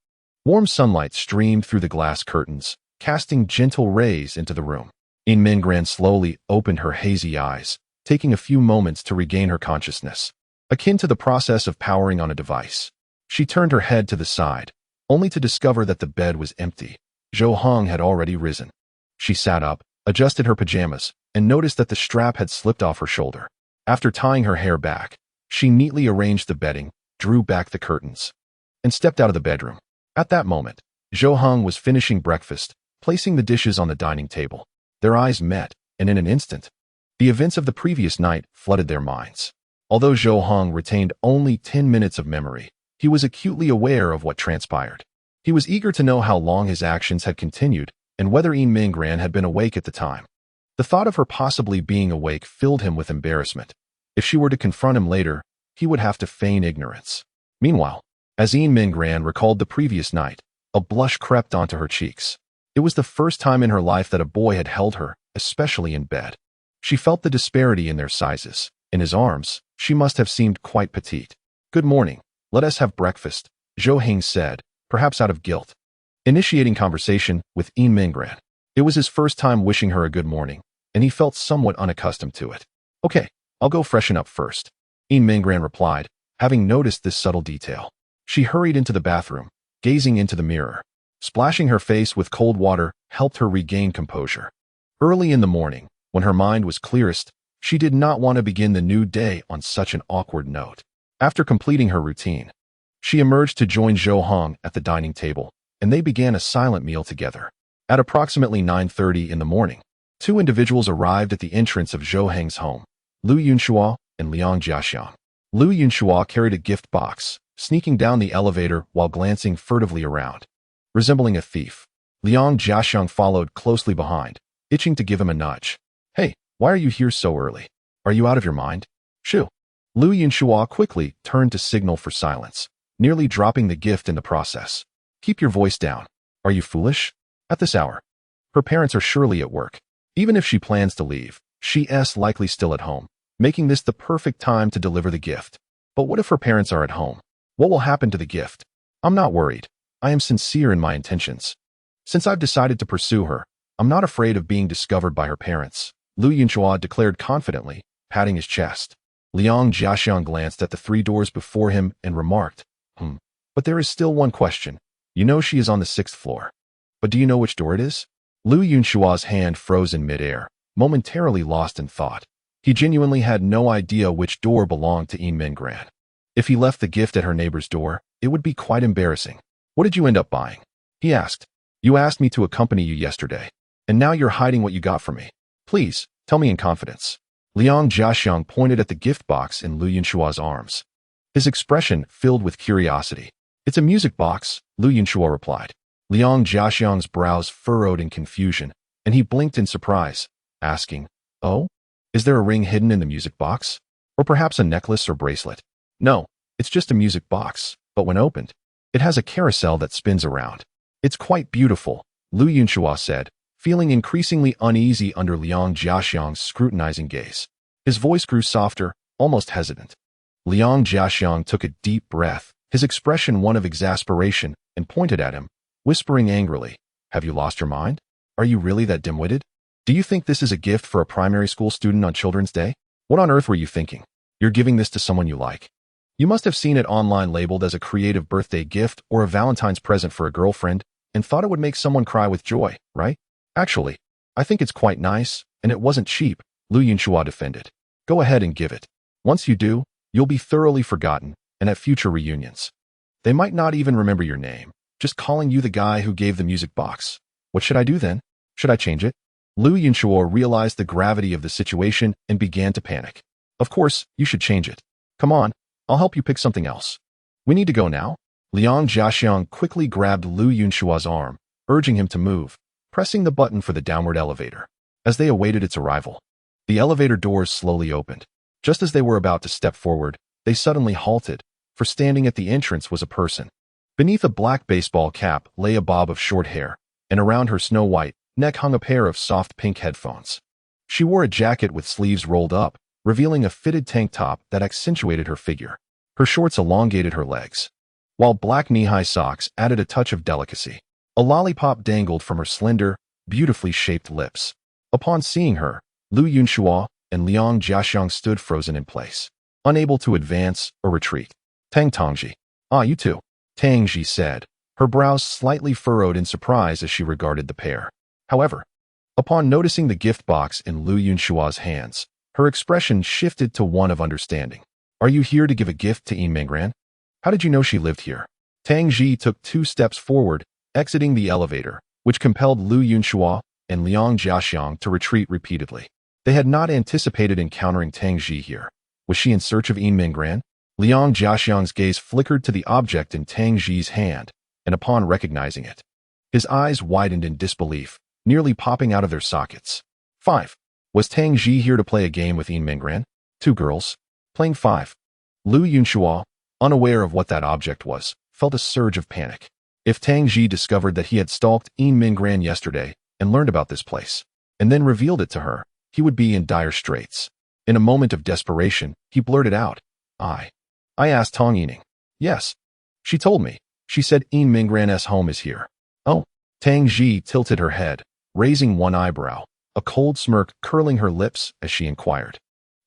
warm sunlight streamed through the glass curtains, casting gentle rays into the room. Yin Mingran slowly opened her hazy eyes, taking a few moments to regain her consciousness, akin to the process of powering on a device. She turned her head to the side, only to discover that the bed was empty. Zhou Hong had already risen. She sat up, adjusted her pajamas, and noticed that the strap had slipped off her shoulder. After tying her hair back, she neatly arranged the bedding, drew back the curtains, and stepped out of the bedroom. At that moment, Zhou Hong was finishing breakfast, placing the dishes on the dining table. Their eyes met, and in an instant, the events of the previous night flooded their minds. Although Zhou Hong retained only 10 minutes of memory, he was acutely aware of what transpired. He was eager to know how long his actions had continued and whether Yin Minggran had been awake at the time. The thought of her possibly being awake filled him with embarrassment. If she were to confront him later, he would have to feign ignorance. Meanwhile, as Yin Minggran recalled the previous night, a blush crept onto her cheeks. It was the first time in her life that a boy had held her, especially in bed. She felt the disparity in their sizes. In his arms, she must have seemed quite petite. "Good morning. Let us have breakfast," Zhou Heng said, perhaps out of guilt, initiating conversation with Yin Minggran. It was his first time wishing her a good morning, and he felt somewhat unaccustomed to it. "Okay, I'll go freshen up first," Yin Minggran replied, having noticed this subtle detail. She hurried into the bathroom, gazing into the mirror. Splashing her face with cold water helped her regain composure. Early in the morning, when her mind was clearest, she did not want to begin the new day on such an awkward note. After completing her routine, she emerged to join Zhou Hong at the dining table, and they began a silent meal together. At approximately 9:30 in the morning, two individuals arrived at the entrance of Zhou Heng's home, Lu Yunshua and Liang Jiaxiang. Lu Yunshua carried a gift box, sneaking down the elevator while glancing furtively around. Resembling a thief, Liang Jiaxiang followed closely behind, itching to give him a nudge. "Hey, why are you here so early? Are you out of your mind?" "Shoo." Lu Yunshua quickly turned to signal for silence, nearly dropping the gift in the process. "Keep your voice down. Are you foolish? At this hour? Her parents are surely at work. Even if she plans to leave, she's likely still at home, making this the perfect time to deliver the gift. But what if her parents are at home? What will happen to the gift? I'm not worried. I am sincere in my intentions. Since I've decided to pursue her, I'm not afraid of being discovered by her parents," Lu Yunshua declared confidently, patting his chest. Liang Jiaxiang glanced at the 3 doors before him and remarked, But there is still one question. You know she is on the 6th floor. But do you know which door it is?" Lu Yunshua's hand froze in midair, momentarily lost in thought. He genuinely had no idea which door belonged to Yin Minggran. If he left the gift at her neighbor's door, it would be quite embarrassing. "What did you end up buying?" he asked. "You asked me to accompany you yesterday, and now you're hiding what you got from me. Please, tell me in confidence." Liang Jiaxiang pointed at the gift box in Lu Yunshua's arms. His expression filled with curiosity. "It's a music box," Lu Yunshua replied. Liang Jiaxiang's brows furrowed in confusion, and he blinked in surprise, asking, "Oh? Is there a ring hidden in the music box? Or perhaps a necklace or bracelet?" "No, it's just a music box, but when opened, it has a carousel that spins around. It's quite beautiful," Lu Yunshua said, feeling increasingly uneasy under Liang Jiaxiang's scrutinizing gaze. His voice grew softer, almost hesitant. Liang Jiaxiang took a deep breath, his expression one of exasperation, and pointed at him, whispering angrily, "Have you lost your mind? Are you really that dim-witted? Do you think this is a gift for a primary school student on Children's Day? What on earth were you thinking? You're giving this to someone you like. You must have seen it online labeled as a creative birthday gift or a Valentine's present for a girlfriend and thought it would make someone cry with joy, right? Actually, I think it's quite nice, and it wasn't cheap," Lu Yunshua defended. "Go ahead and give it. Once you do, you'll be thoroughly forgotten, and at future reunions, they might not even remember your name, just calling you the guy who gave the music box. What should I do then? Should I change it?" Lu Yunshua realized the gravity of the situation and began to panic. "Of course, you should change it. Come on, I'll help you pick something else. We need to go now." Liang Jiaxiang quickly grabbed Lu Yunshua's arm, urging him to move, pressing the button for the downward elevator. As they awaited its arrival, the elevator doors slowly opened. Just as they were about to step forward, they suddenly halted, for standing at the entrance was a person. Beneath a black baseball cap lay a bob of short hair, and around her snow-white neck hung a pair of soft pink headphones. She wore a jacket with sleeves rolled up, revealing a fitted tank top that accentuated her figure. Her shorts elongated her legs, while black knee-high socks added a touch of delicacy. A lollipop dangled from her slender, beautifully shaped lips. Upon seeing her, Lu Yunshua, and Liang Jiaxiang stood frozen in place, unable to advance or retreat. Tang Tongji. Ah, you too, Tang Ji said, her brows slightly furrowed in surprise as she regarded the pair. However, upon noticing the gift box in Lu Yunshua's hands, her expression shifted to one of understanding. Are you here to give a gift to Yin Mingran? How did you know she lived here? Tang Ji took 2 steps forward, exiting the elevator, which compelled Lu Yunshua and Liang Jiaxiang to retreat repeatedly. They had not anticipated encountering Tang Ji here. Was she in search of Yin Mingran? Liang Jiaxiang's gaze flickered to the object in Tang Ji's hand, and upon recognizing it, his eyes widened in disbelief, nearly popping out of their sockets. 5. Was Tang Ji here to play a game with Yin Mingran? 2 girls. Playing 5. Lu Yunshua, unaware of what that object was, felt a surge of panic. If Tang Ji discovered that he had stalked Yin Mingran yesterday and learned about this place, and then revealed it to her, he would be in dire straits. In a moment of desperation, he blurted out, I asked Tong Yining. Yes. She told me. She said Yin Mingran's home is here. Oh. Tang Ji tilted her head, raising one eyebrow, a cold smirk curling her lips as she inquired.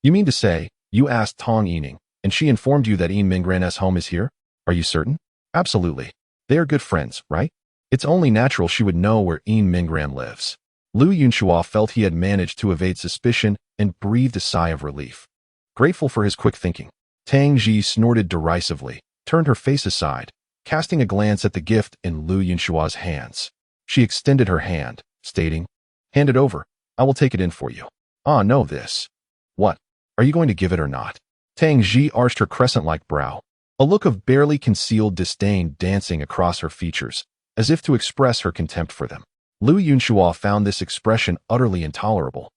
You mean to say, you asked Tong Yining, and she informed you that Yin Mingran's home is here? Are you certain? Absolutely. They are good friends, right? It's only natural she would know where Yin Mingran lives. Lu Yunshua felt he had managed to evade suspicion and breathed a sigh of relief. Grateful for his quick thinking, Tang Ji snorted derisively, turned her face aside, casting a glance at the gift in Lu Yunshua's hands. She extended her hand, stating, Hand it over. I will take it in for you. Ah, no, this. What? Are you going to give it or not? Tang Ji arched her crescent-like brow, a look of barely concealed disdain dancing across her features, as if to express her contempt for them. Lu Yunshua found this expression utterly intolerable,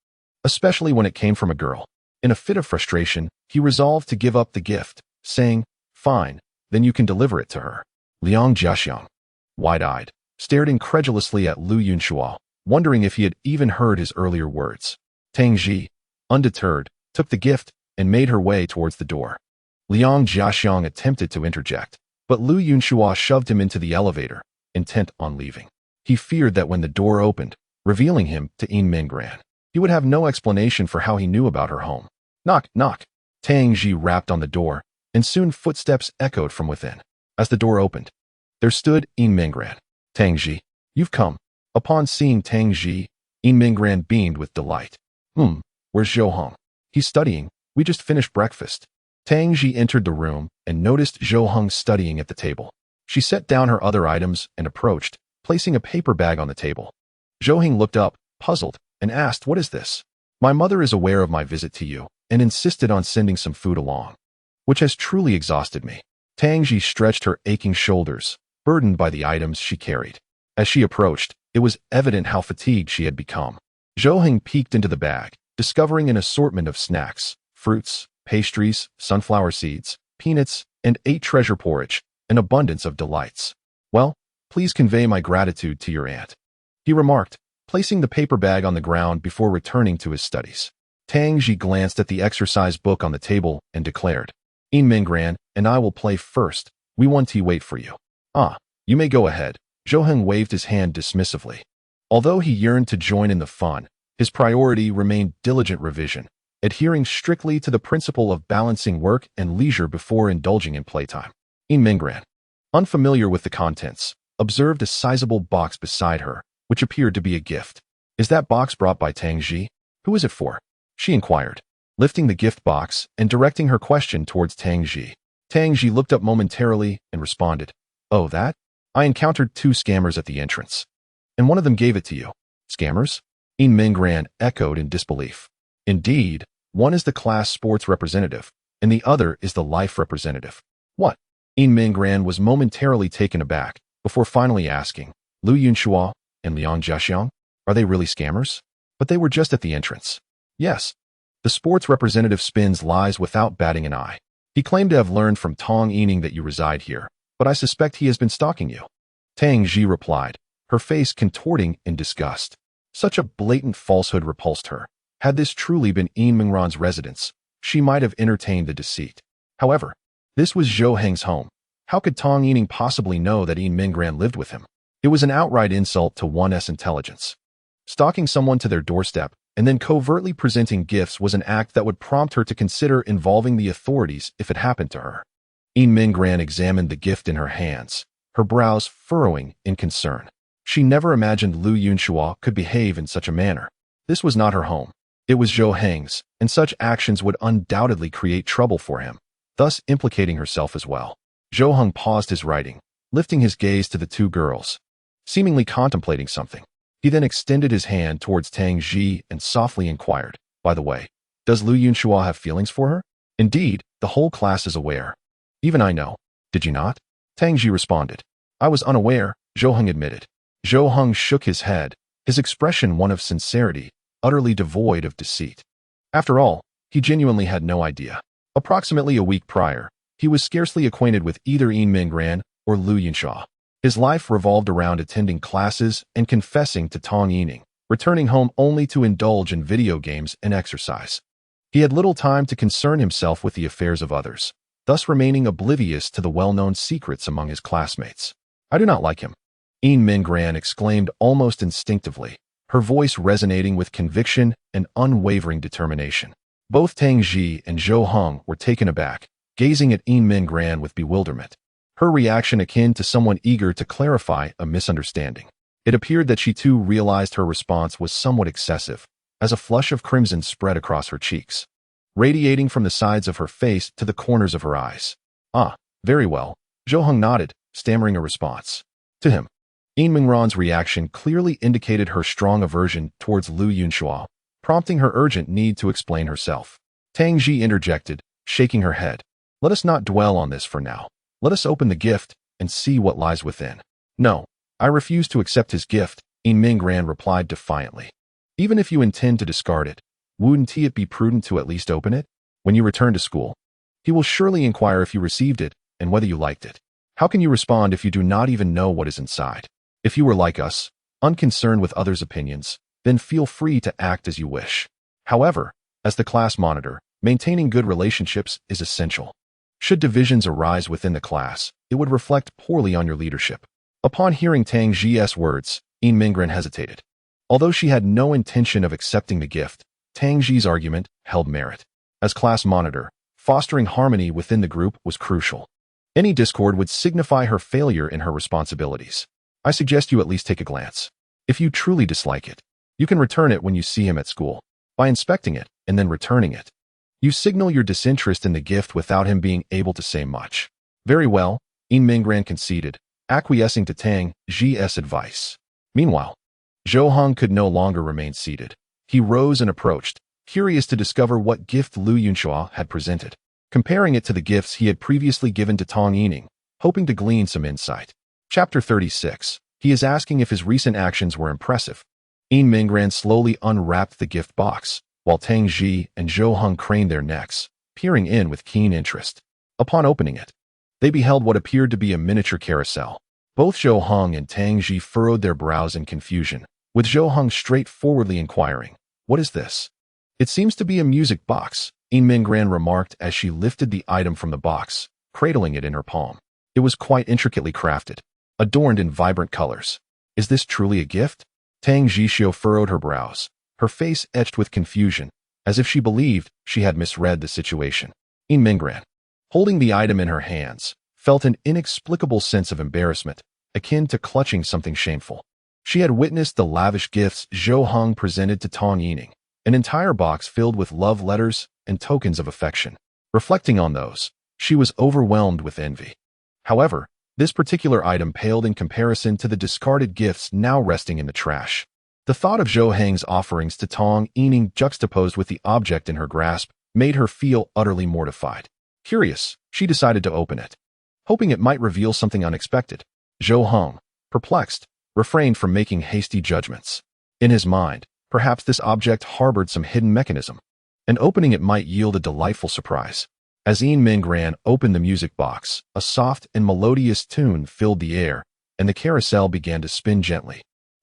especially when it came from a girl. In a fit of frustration, he resolved to give up the gift, saying, Fine, then you can deliver it to her. Liang Jiaxiang, wide-eyed, stared incredulously at Lu Yunshua, wondering if he had even heard his earlier words. Tang Ji, undeterred, took the gift and made her way towards the door. Liang Jiaxiang attempted to interject, but Lu Yunshua shoved him into the elevator, intent on leaving. He feared that when the door opened, revealing him to Yin Mingran, he would have no explanation for how he knew about her home. Knock, knock. Tang Ji rapped on the door, and soon footsteps echoed from within. As the door opened, there stood Yin Mingran. Tang Ji, you've come. Upon seeing Tang Ji, Yin Mingran beamed with delight. Where's Zhou Heng? He's studying. We just finished breakfast. Tang Ji entered the room and noticed Zhou Heng studying at the table. She set down her other items and approached, placing a paper bag on the table. Zhou Heng looked up, puzzled, and asked, What is this? My mother is aware of my visit to you and insisted on sending some food along, which has truly exhausted me. Tang Ji stretched her aching shoulders, burdened by the items she carried. As she approached, it was evident how fatigued she had become. Zhou Heng peeked into the bag, discovering an assortment of snacks, fruits, pastries, sunflower seeds, peanuts, and 8 treasure porridge, an abundance of delights. Well, please convey my gratitude to your aunt, he remarked, placing the paper bag on the ground before returning to his studies. Tang Ji glanced at the exercise book on the table and declared, Yin Mingran and I will play first. We want to wait for you. Ah, you may go ahead. Zhou Heng waved his hand dismissively. Although he yearned to join in the fun, his priority remained diligent revision, adhering strictly to the principle of balancing work and leisure before indulging in playtime. Yin Mingran, unfamiliar with the contents, observed a sizable box beside her, which appeared to be a gift. Is that box brought by Tang Ji? Who is it for? She inquired, lifting the gift box and directing her question towards Tang Ji. Tang Ji looked up momentarily and responded, Oh, that? I encountered 2 scammers at the entrance, and one of them gave it to you. Scammers? Yin Mingran echoed in disbelief. Indeed, one is the class sports representative, and the other is the life representative. What? Yin Mingran was momentarily taken aback, before finally asking, Lu Yunshua and Liang Jiaxiang, are they really scammers? But they were just at the entrance. Yes. The sports representative spins lies without batting an eye. He claimed to have learned from Tong Yining that you reside here, but I suspect he has been stalking you. Tang Ji replied, her face contorting in disgust. Such a blatant falsehood repulsed her. Had this truly been Yin Mingran's residence, she might have entertained the deceit. However, this was Zhou Heng's home. How could Tong Yining possibly know that Yin Mingran lived with him? It was an outright insult to one's intelligence. Stalking someone to their doorstep and then covertly presenting gifts was an act that would prompt her to consider involving the authorities if it happened to her. Yin Minggran examined the gift in her hands, her brows furrowing in concern. She never imagined Lu Yunxua could behave in such a manner. This was not her home. It was Zhou Heng's, and such actions would undoubtedly create trouble for him, thus implicating herself as well. Zhou Heng paused his writing, lifting his gaze to the two girls, seemingly contemplating something. He then extended his hand towards Tang Ji and softly inquired, "By the way, does Lu Yunxua have feelings for her?" "Indeed, the whole class is aware. Even I know. Did you not?" Tang Ji responded. "I was unaware," Zhou Heng admitted. Zhou Heng shook his head, his expression one of sincerity, utterly devoid of deceit. After all, he genuinely had no idea. Approximately a week prior, he was scarcely acquainted with either Yin Minggran or Lu Yunxua. His life revolved around attending classes and confessing to Tang Yining, returning home only to indulge in video games and exercise. He had little time to concern himself with the affairs of others, thus remaining oblivious to the well-known secrets among his classmates. "I do not like him," Yin Minggran exclaimed almost instinctively, her voice resonating with conviction and unwavering determination. Both Tang Ji and Zhou Heng were taken aback, gazing at Yin Minggran with bewilderment, her reaction akin to someone eager to clarify a misunderstanding. It appeared that she too realized her response was somewhat excessive, as a flush of crimson spread across her cheeks, radiating from the sides of her face to the corners of her eyes. "Ah, very well," Zhou Heng nodded, stammering a response. To him, Yin Minggran's reaction clearly indicated her strong aversion towards Lu Yunxua, prompting her urgent need to explain herself. Tang Ji interjected, shaking her head. "Let us not dwell on this for now. Let us open the gift and see what lies within." "No, I refuse to accept his gift," Yin Minggran replied defiantly. "Even if you intend to discard it, wouldn't it be prudent to at least open it? When you return to school, he will surely inquire if you received it and whether you liked it. How can you respond if you do not even know what is inside? If you were like us, unconcerned with others' opinions, then feel free to act as you wish. However, as the class monitor, maintaining good relationships is essential. Should divisions arise within the class, it would reflect poorly on your leadership." Upon hearing Tang Ji's words, Yin Minggran hesitated. Although she had no intention of accepting the gift, Tang Ji's argument held merit. As class monitor, fostering harmony within the group was crucial. Any discord would signify her failure in her responsibilities. "I suggest you at least take a glance. If you truly dislike it, you can return it when you see him at school. By inspecting it and then returning it, you signal your disinterest in the gift without him being able to say much." "Very well," Yin Minggran conceded, acquiescing to Tang Ji's advice. Meanwhile, Zhou Heng could no longer remain seated. He rose and approached, curious to discover what gift Lu Yunxua had presented, comparing it to the gifts he had previously given to Tang Yining, hoping to glean some insight. Chapter 36. He is asking if his recent actions were impressive. Yin Minggran slowly unwrapped the gift box, while Tang Ji and Zhou Heng craned their necks, peering in with keen interest. Upon opening it, they beheld what appeared to be a miniature carousel. Both Zhou Heng and Tang Ji furrowed their brows in confusion, with Zhou Heng straightforwardly inquiring, "What is this?" "It seems to be a music box," Yin Minggran remarked as she lifted the item from the box, cradling it in her palm. It was quite intricately crafted, adorned in vibrant colors. "Is this truly a gift?" Tang Jixio furrowed her brows, her face etched with confusion, as if she believed she had misread the situation. Yin Minggran, holding the item in her hands, felt an inexplicable sense of embarrassment, akin to clutching something shameful. She had witnessed the lavish gifts Zhou Heng presented to Tang Yining, an entire box filled with love letters and tokens of affection. Reflecting on those, she was overwhelmed with envy. However, this particular item paled in comparison to the discarded gifts now resting in the trash. The thought of Zhou Heng's offerings to Tang Yining juxtaposed with the object in her grasp made her feel utterly mortified. Curious, she decided to open it, hoping it might reveal something unexpected. Zhou Heng, perplexed, refrained from making hasty judgments. In his mind, perhaps this object harbored some hidden mechanism, and opening it might yield a delightful surprise. As Yin Minggran opened the music box, a soft and melodious tune filled the air, and the carousel began to spin gently,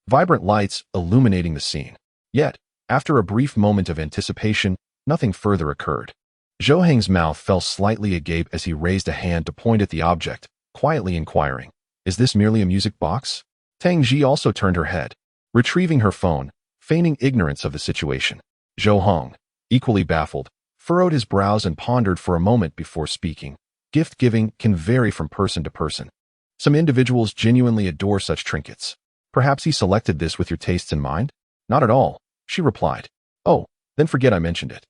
vibrant lights illuminating the scene. Yet, after a brief moment of anticipation, nothing further occurred. Zhou Heng's mouth fell slightly agape as he raised a hand to point at the object, quietly inquiring, "Is this merely a music box?" Tang Ji also turned her head, retrieving her phone, feigning ignorance of the situation. Zhou Hong, equally baffled, furrowed his brows and pondered for a moment before speaking. Gift-giving can vary from person to person. Some individuals genuinely adore such trinkets. Perhaps he selected this with your tastes in mind? Not at all, she replied. Oh, then forget I mentioned it.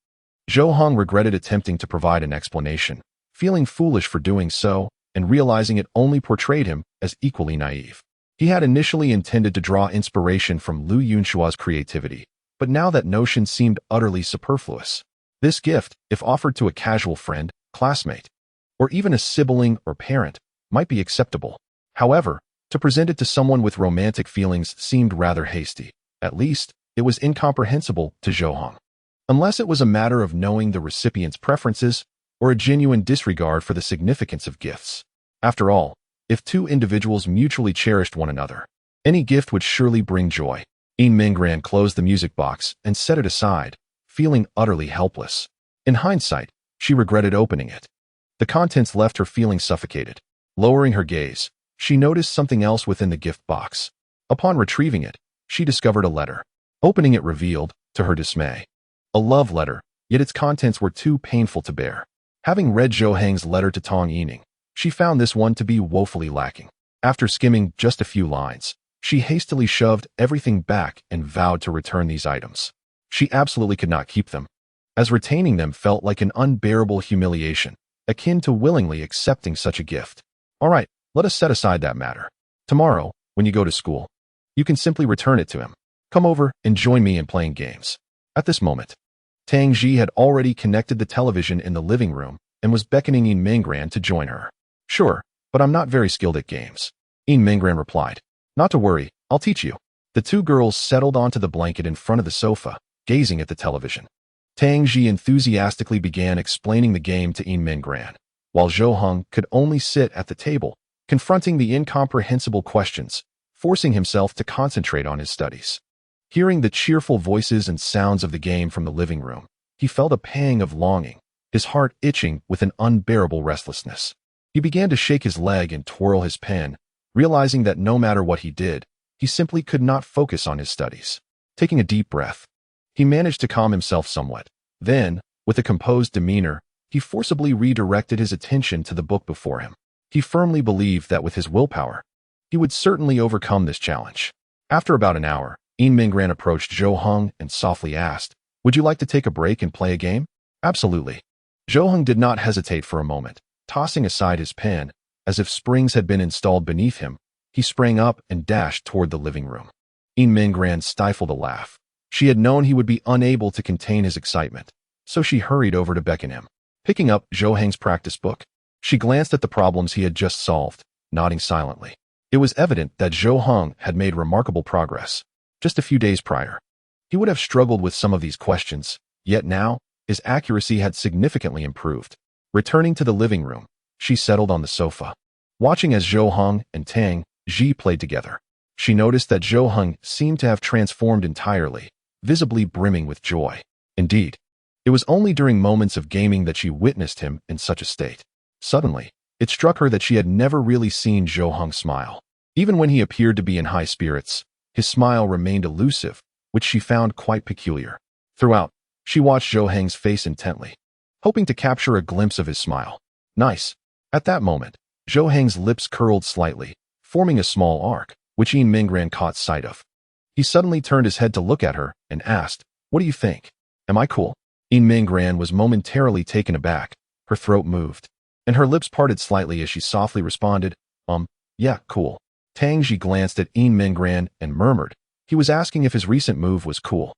Zhou Hong regretted attempting to provide an explanation, feeling foolish for doing so and realizing it only portrayed him as equally naive. He had initially intended to draw inspiration from Lu Yunshua's creativity, but now that notion seemed utterly superfluous. This gift, if offered to a casual friend, classmate, or even a sibling or parent, might be acceptable. However, to present it to someone with romantic feelings seemed rather hasty. At least, it was incomprehensible to Zhou Hong. Unless it was a matter of knowing the recipient's preferences or a genuine disregard for the significance of gifts. After all, if two individuals mutually cherished one another, any gift would surely bring joy. Yin Minggran closed the music box and set it aside, feeling utterly helpless. In hindsight, she regretted opening it. The contents left her feeling suffocated. Lowering her gaze, she noticed something else within the gift box. Upon retrieving it, she discovered a letter. Opening it revealed, to her dismay, a love letter, yet its contents were too painful to bear. Having read Zhou Heng's letter to Tong Yining, she found this one to be woefully lacking. After skimming just a few lines, she hastily shoved everything back and vowed to return these items. She absolutely could not keep them, as retaining them felt like an unbearable humiliation, akin to willingly accepting such a gift. All right, let us set aside that matter. Tomorrow, when you go to school, you can simply return it to him. Come over and join me in playing games. At this moment, Tang Ji had already connected the television in the living room and was beckoning Yin Minggran to join her. Sure, but I'm not very skilled at games, Yin Minggran replied. Not to worry, I'll teach you. The two girls settled onto the blanket in front of the sofa, gazing at the television. Tang Ji enthusiastically began explaining the game to Yin Minggran, while Zhou Hong could only sit at the table, confronting the incomprehensible questions, forcing himself to concentrate on his studies. Hearing the cheerful voices and sounds of the game from the living room, he felt a pang of longing, his heart itching with an unbearable restlessness. He began to shake his leg and twirl his pen, realizing that no matter what he did, he simply could not focus on his studies. Taking a deep breath, he managed to calm himself somewhat. Then, with a composed demeanor, he forcibly redirected his attention to the book before him. He firmly believed that with his willpower, he would certainly overcome this challenge. After about an hour, Yin Minggran approached Zhou Hong and softly asked, "Would you like to take a break and play a game?" "Absolutely." Zhou Hong did not hesitate for a moment. Tossing aside his pen, as if springs had been installed beneath him, he sprang up and dashed toward the living room. Yin Minggran stifled a laugh. She had known he would be unable to contain his excitement, so she hurried over to beckon him. Picking up Zhou Heng's practice book, she glanced at the problems he had just solved, nodding silently. It was evident that Zhou Hong had made remarkable progress. Just a few days prior, he would have struggled with some of these questions, yet now, his accuracy had significantly improved. Returning to the living room, she settled on the sofa, watching as Zhou Hong and Tang Ji played together. She noticed that Zhou Hong seemed to have transformed entirely, visibly brimming with joy. Indeed, it was only during moments of gaming that she witnessed him in such a state. Suddenly, it struck her that she had never really seen Zhou Hong smile. Even when he appeared to be in high spirits, his smile remained elusive, which she found quite peculiar. Throughout, she watched Zhou Heng's face intently, hoping to capture a glimpse of his smile. Nice. At that moment, Zhou Heng's lips curled slightly, forming a small arc, which Yin Minggran caught sight of. He suddenly turned his head to look at her and asked, "What do you think? Am I cool?" Yin Minggran was momentarily taken aback. Her throat moved, and her lips parted slightly as she softly responded, Yeah, cool." Tang Ji glanced at Yin Minggran and murmured, he was asking if his recent move was cool.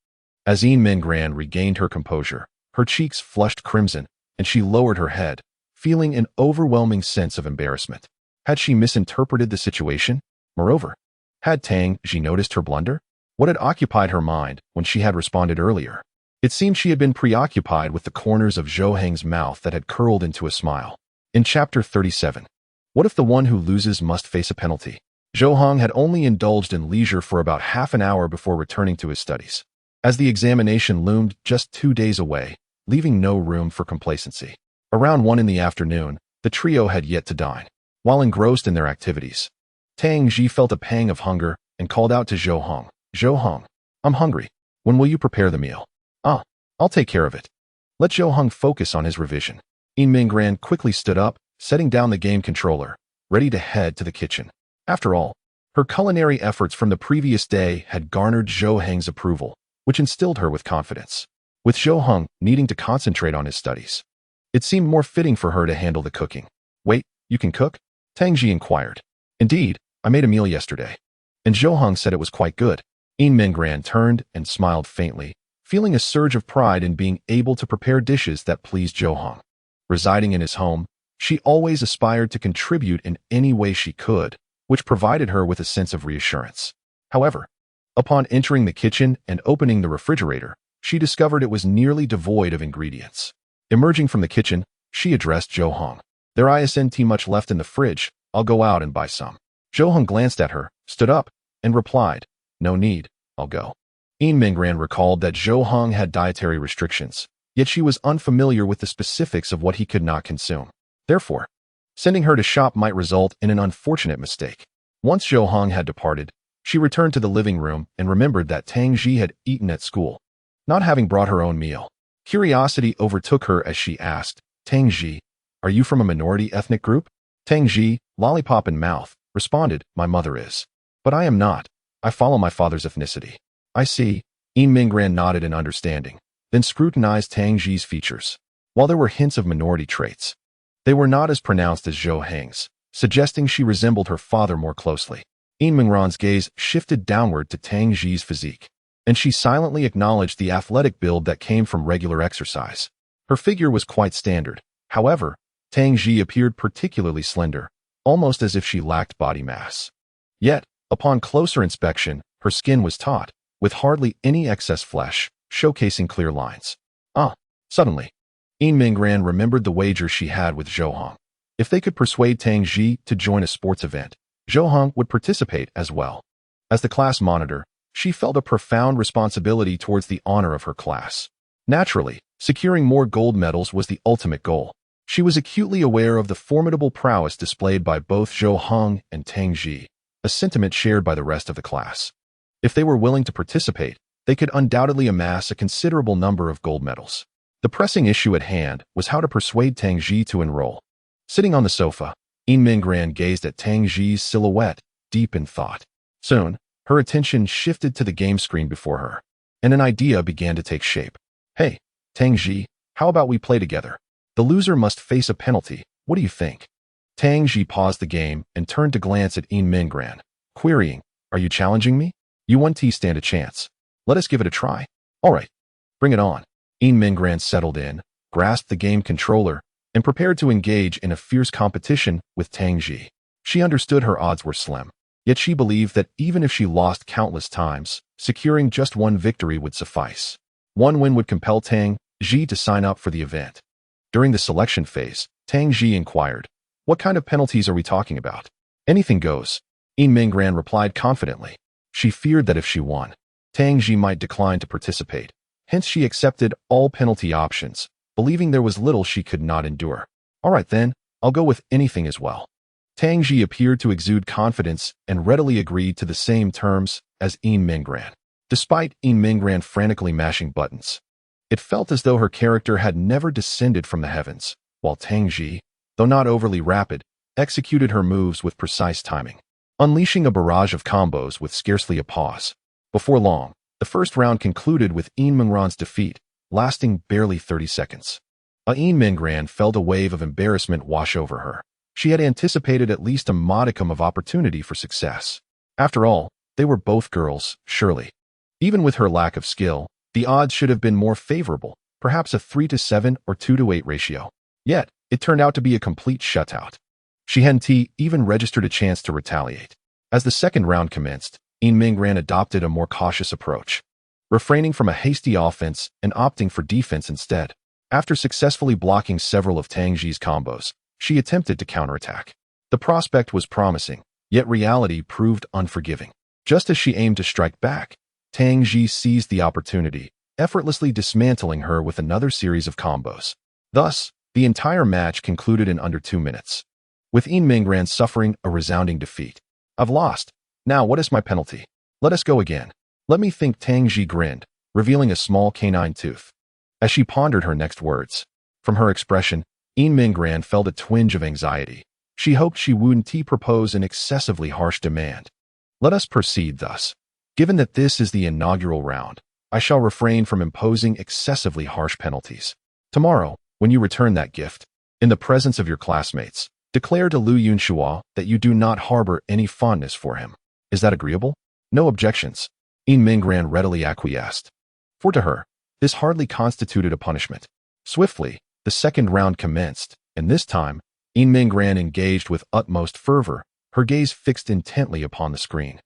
As Yin Minggran regained her composure, her cheeks flushed crimson, and she lowered her head, feeling an overwhelming sense of embarrassment. Had she misinterpreted the situation? Moreover, had Tang Ji noticed her blunder? What had occupied her mind when she had responded earlier? It seemed she had been preoccupied with the corners of Zhou Heng's mouth that had curled into a smile. In Chapter 37, what if the one who loses must face a penalty? Zhou Hong had only indulged in leisure for about half an hour before returning to his studies, as the examination loomed just 2 days away, leaving no room for complacency. Around 1 in the afternoon, the trio had yet to dine. While engrossed in their activities, Tang Ji felt a pang of hunger and called out to Zhou Hong, "Zhou Hong, I'm hungry. When will you prepare the meal? Ah, I'll take care of it. Let Zhou Heng focus on his revision. Yin Mingran quickly stood up, setting down the game controller, ready to head to the kitchen. After all, her culinary efforts from the previous day had garnered Zhou Heng's approval, which instilled her with confidence. With Zhou Heng needing to concentrate on his studies, it seemed more fitting for her to handle the cooking. Wait, you can cook? Tang Ji inquired. Indeed, I made a meal yesterday. And Zhou Heng said it was quite good. Yin Mingran turned and smiled faintly, feeling a surge of pride in being able to prepare dishes that pleased Zhou Heng. Residing in his home, she always aspired to contribute in any way she could, which provided her with a sense of reassurance. However, upon entering the kitchen and opening the refrigerator, she discovered it was nearly devoid of ingredients. Emerging from the kitchen, she addressed Zhou Heng. There isn't much left in the fridge, I'll go out and buy some. Zhou Heng glanced at her, stood up, and replied, No need, I'll go. Yin Mingran recalled that Zhou Heng had dietary restrictions, yet she was unfamiliar with the specifics of what he could not consume. Therefore, sending her to shop might result in an unfortunate mistake. Once Zhou Heng had departed, she returned to the living room and remembered that Tang Ji had eaten at school, not having brought her own meal. Curiosity overtook her as she asked, Tang Ji, are you from a minority ethnic group? Tang Ji, lollipop in mouth, responded, My mother is. But I am not. I follow my father's ethnicity. I see. Yin Mingran nodded in understanding, then scrutinized Tang Ji's features. While there were hints of minority traits, they were not as pronounced as Zhou Heng's, suggesting she resembled her father more closely. Yin Mingran's gaze shifted downward to Tang Ji's physique, and she silently acknowledged the athletic build that came from regular exercise. Her figure was quite standard. However, Tang Ji appeared particularly slender, almost as if she lacked body mass. Yet, upon closer inspection, her skin was taut, with hardly any excess flesh, showcasing clear lines. Suddenly, Yin Mingran remembered the wager she had with Zhou Heng. If they could persuade Tang Ji to join a sports event, Zhou Heng would participate as well. As the class monitor, she felt a profound responsibility towards the honor of her class. Naturally, securing more gold medals was the ultimate goal. She was acutely aware of the formidable prowess displayed by both Zhou Heng and Tang Ji, a sentiment shared by the rest of the class. If they were willing to participate, they could undoubtedly amass a considerable number of gold medals. The pressing issue at hand was how to persuade Tang Ji to enroll. Sitting on the sofa, Yin Mingran gazed at Tang Ji's silhouette, deep in thought. Soon, her attention shifted to the game screen before her, and an idea began to take shape. Hey, Tang Ji, how about we play together? The loser must face a penalty. What do you think? Tang Ji paused the game and turned to glance at Yin Mingran, querying, Are you challenging me? You won't stand a chance. Let us give it a try. All right, bring it on. Yin Mingran settled in, grasped the game controller, and prepared to engage in a fierce competition with Tang Ji. She understood her odds were slim, yet she believed that even if she lost countless times, securing just one victory would suffice. One win would compel Tang Ji to sign up for the event. During the selection phase, Tang Ji inquired, What kind of penalties are we talking about? Anything goes. Yin Mingran replied confidently. She feared that if she won, Tang Ji might decline to participate. Hence she accepted all penalty options, believing there was little she could not endure. All right then, I'll go with anything as well. Tang Ji appeared to exude confidence and readily agreed to the same terms as Yin Mingran. Despite Yin Mingran frantically mashing buttons, it felt as though her character had never descended from the heavens, while Tang Ji, though not overly rapid, executed her moves with precise timing, unleashing a barrage of combos with scarcely a pause. Before long, the first round concluded with Yin Mingran's defeat, lasting barely 30 seconds. Yin Mingran felt a wave of embarrassment wash over her. She had anticipated at least a modicum of opportunity for success. After all, they were both girls, surely. Even with her lack of skill, the odds should have been more favorable, perhaps a 3-7 or 2-8 ratio. Yet, it turned out to be a complete shutout. She hadn't even registered a chance to retaliate. As the second round commenced, Yin Mingran adopted a more cautious approach, refraining from a hasty offense and opting for defense instead. After successfully blocking several of Tang Ji's combos, she attempted to counterattack. The prospect was promising, yet reality proved unforgiving. Just as she aimed to strike back, Tang Ji seized the opportunity, effortlessly dismantling her with another series of combos. Thus, the entire match concluded in under 2 minutes, with Yin Mingran suffering a resounding defeat. I've lost. Now what is my penalty? Let us go again. Let me think. Tang Ji grinned, revealing a small canine tooth. As she pondered her next words, from her expression, Yin Minggran felt a twinge of anxiety. She hoped she wouldn't propose an excessively harsh demand. Let us proceed thus. Given that this is the inaugural round, I shall refrain from imposing excessively harsh penalties. Tomorrow, when you return that gift, in the presence of your classmates, declare to Lu Yunxua that you do not harbor any fondness for him. Is that agreeable? No objections. Yin Minggran readily acquiesced. For to her, this hardly constituted a punishment. Swiftly, the second round commenced, and this time, Yin Minggran engaged with utmost fervor, her gaze fixed intently upon the screen.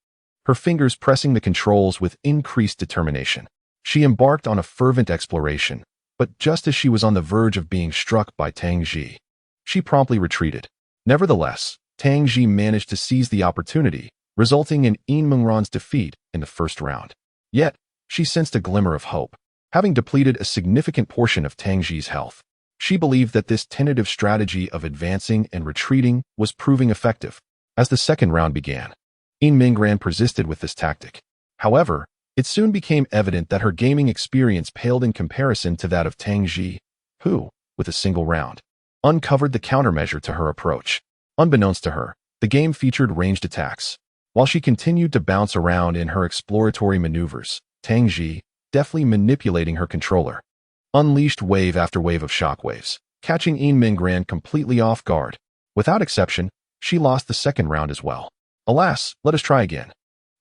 Her fingers pressing the controls with increased determination. She embarked on a fervent exploration, but just as she was on the verge of being struck by Tang Ji, she promptly retreated. Nevertheless, Tang Ji managed to seize the opportunity, resulting in Yin Minggran's defeat in the first round. Yet, she sensed a glimmer of hope. Having depleted a significant portion of Tang Ji's health, she believed that this tentative strategy of advancing and retreating was proving effective. As the second round began, Yin Minggran persisted with this tactic. However, it soon became evident that her gaming experience paled in comparison to that of Tang Ji, who, with a single round, uncovered the countermeasure to her approach. Unbeknownst to her, the game featured ranged attacks. While she continued to bounce around in her exploratory maneuvers, Tang Ji, deftly manipulating her controller, unleashed wave after wave of shockwaves, catching Yin Minggran completely off guard. Without exception, she lost the second round as well. Alas, let us try again.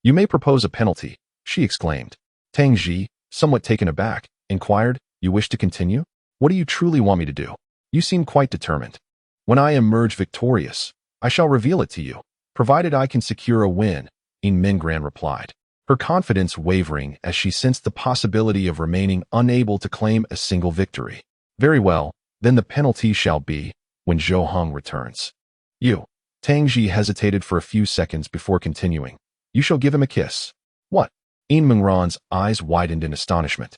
You may propose a penalty, she exclaimed. Tang Ji, somewhat taken aback, inquired, you wish to continue? What do you truly want me to do? You seem quite determined. When I emerge victorious, I shall reveal it to you, provided I can secure a win, Yin Minggran replied, her confidence wavering as she sensed the possibility of remaining unable to claim a single victory. Very well, then the penalty shall be, when Zhou Heng returns. You. Tang Ji hesitated for a few seconds before continuing. You shall give him a kiss. What? Yin Minggran's eyes widened in astonishment,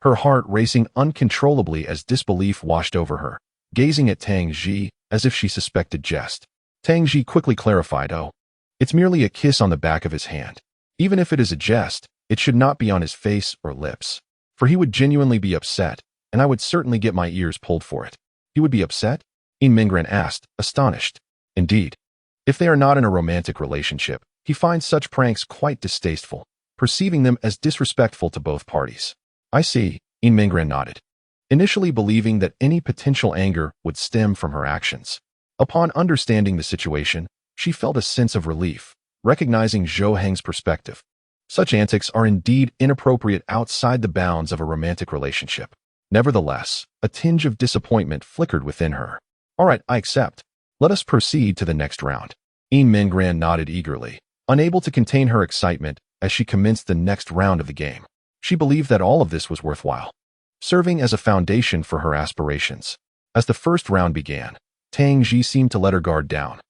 her heart racing uncontrollably as disbelief washed over her, gazing at Tang Ji as if she suspected jest. Tang Ji quickly clarified, oh, it's merely a kiss on the back of his hand. Even if it is a jest, it should not be on his face or lips, for he would genuinely be upset, and I would certainly get my ears pulled for it. He would be upset? Yin Minggran asked, astonished. Indeed. If they are not in a romantic relationship, he finds such pranks quite distasteful, perceiving them as disrespectful to both parties. I see, Yin Minggran nodded, initially believing that any potential anger would stem from her actions. Upon understanding the situation, she felt a sense of relief, recognizing Zhou Heng's perspective. Such antics are indeed inappropriate outside the bounds of a romantic relationship. Nevertheless, a tinge of disappointment flickered within her. All right, I accept. Let us proceed to the next round. Yin Minggran nodded eagerly, unable to contain her excitement as she commenced the next round of the game. She believed that all of this was worthwhile, serving as a foundation for her aspirations. As the first round began, Tang Ji seemed to let her guard down,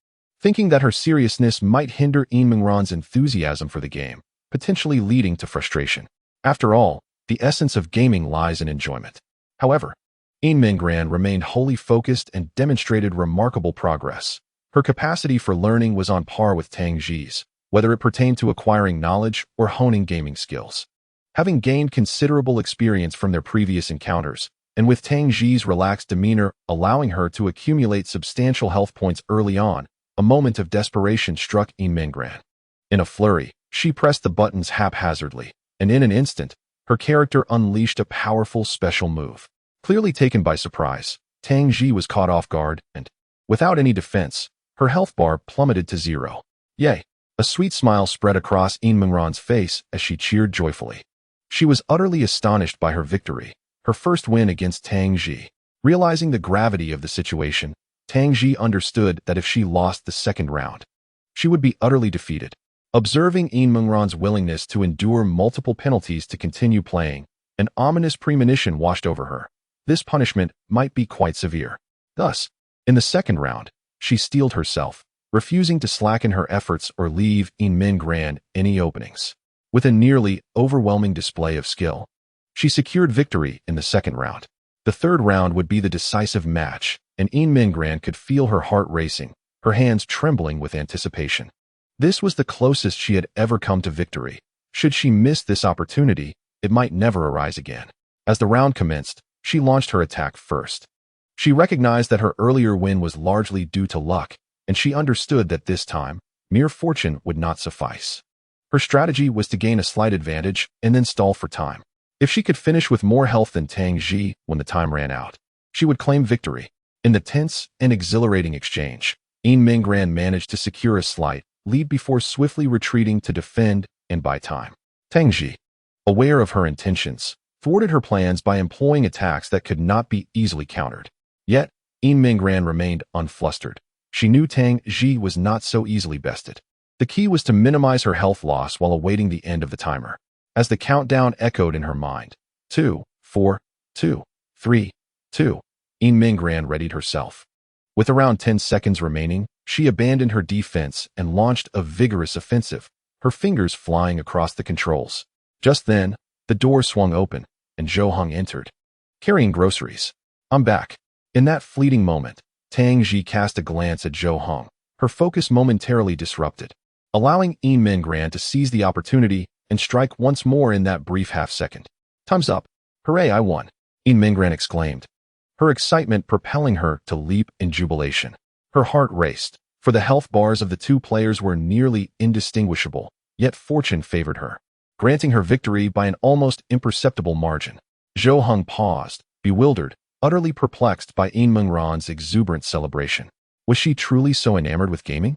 thinking that her seriousness might hinder Yin Minggran's enthusiasm for the game, potentially leading to frustration. After all, the essence of gaming lies in enjoyment. However, Yin Minggran remained wholly focused and demonstrated remarkable progress. Her capacity for learning was on par with Tang Ji's, whether it pertained to acquiring knowledge or honing gaming skills. Having gained considerable experience from their previous encounters, and with Tang Ji's relaxed demeanor allowing her to accumulate substantial health points early on, a moment of desperation struck Yin Minggran. In a flurry, she pressed the buttons haphazardly, and in an instant, her character unleashed a powerful special move. Clearly taken by surprise, Tang Ji was caught off guard and, without any defense, her health bar plummeted to 0. Yay! A sweet smile spread across Yin Minggran's face as she cheered joyfully. She was utterly astonished by her victory, her first win against Tang Ji. Realizing the gravity of the situation, Tang Ji understood that if she lost the second round, she would be utterly defeated. Observing Yin Minggran's willingness to endure multiple penalties to continue playing, an ominous premonition washed over her. This punishment might be quite severe. Thus, in the second round, she steeled herself, refusing to slacken her efforts or leave Yin Minggran any openings. With a nearly overwhelming display of skill, she secured victory in the second round. The third round would be the decisive match, and Yin Minggran could feel her heart racing, her hands trembling with anticipation. This was the closest she had ever come to victory. Should she miss this opportunity, it might never arise again. As the round commenced, she launched her attack first. She recognized that her earlier win was largely due to luck, and she understood that this time, mere fortune would not suffice. Her strategy was to gain a slight advantage and then stall for time. If she could finish with more health than Tang Ji when the time ran out, she would claim victory. In the tense and exhilarating exchange, Yin Mingran managed to secure a slight lead before swiftly retreating to defend and buy time. Tang Ji, aware of her intentions, thwarted her plans by employing attacks that could not be easily countered. Yet, Yin Mingran remained unflustered. She knew Tang Ji was not so easily bested. The key was to minimize her health loss while awaiting the end of the timer. As the countdown echoed in her mind, 2, 4, 2, 3, 2, Yin Mingran readied herself. With around 10 seconds remaining, she abandoned her defense and launched a vigorous offensive, her fingers flying across the controls. Just then, the door swung open, and Zhou Heng entered, carrying groceries. "I'm back." In that fleeting moment, Tang Ji cast a glance at Zhou Heng, her focus momentarily disrupted, allowing Yin Mingran to seize the opportunity and strike once more in that brief half-second. "Time's up. Hooray, I won," Yin Mingran exclaimed, her excitement propelling her to leap in jubilation. Her heart raced, for the health bars of the two players were nearly indistinguishable, yet fortune favored her, granting her victory by an almost imperceptible margin. Zhou Heng paused, bewildered, utterly perplexed by Yin Mingran's exuberant celebration. Was she truly so enamored with gaming?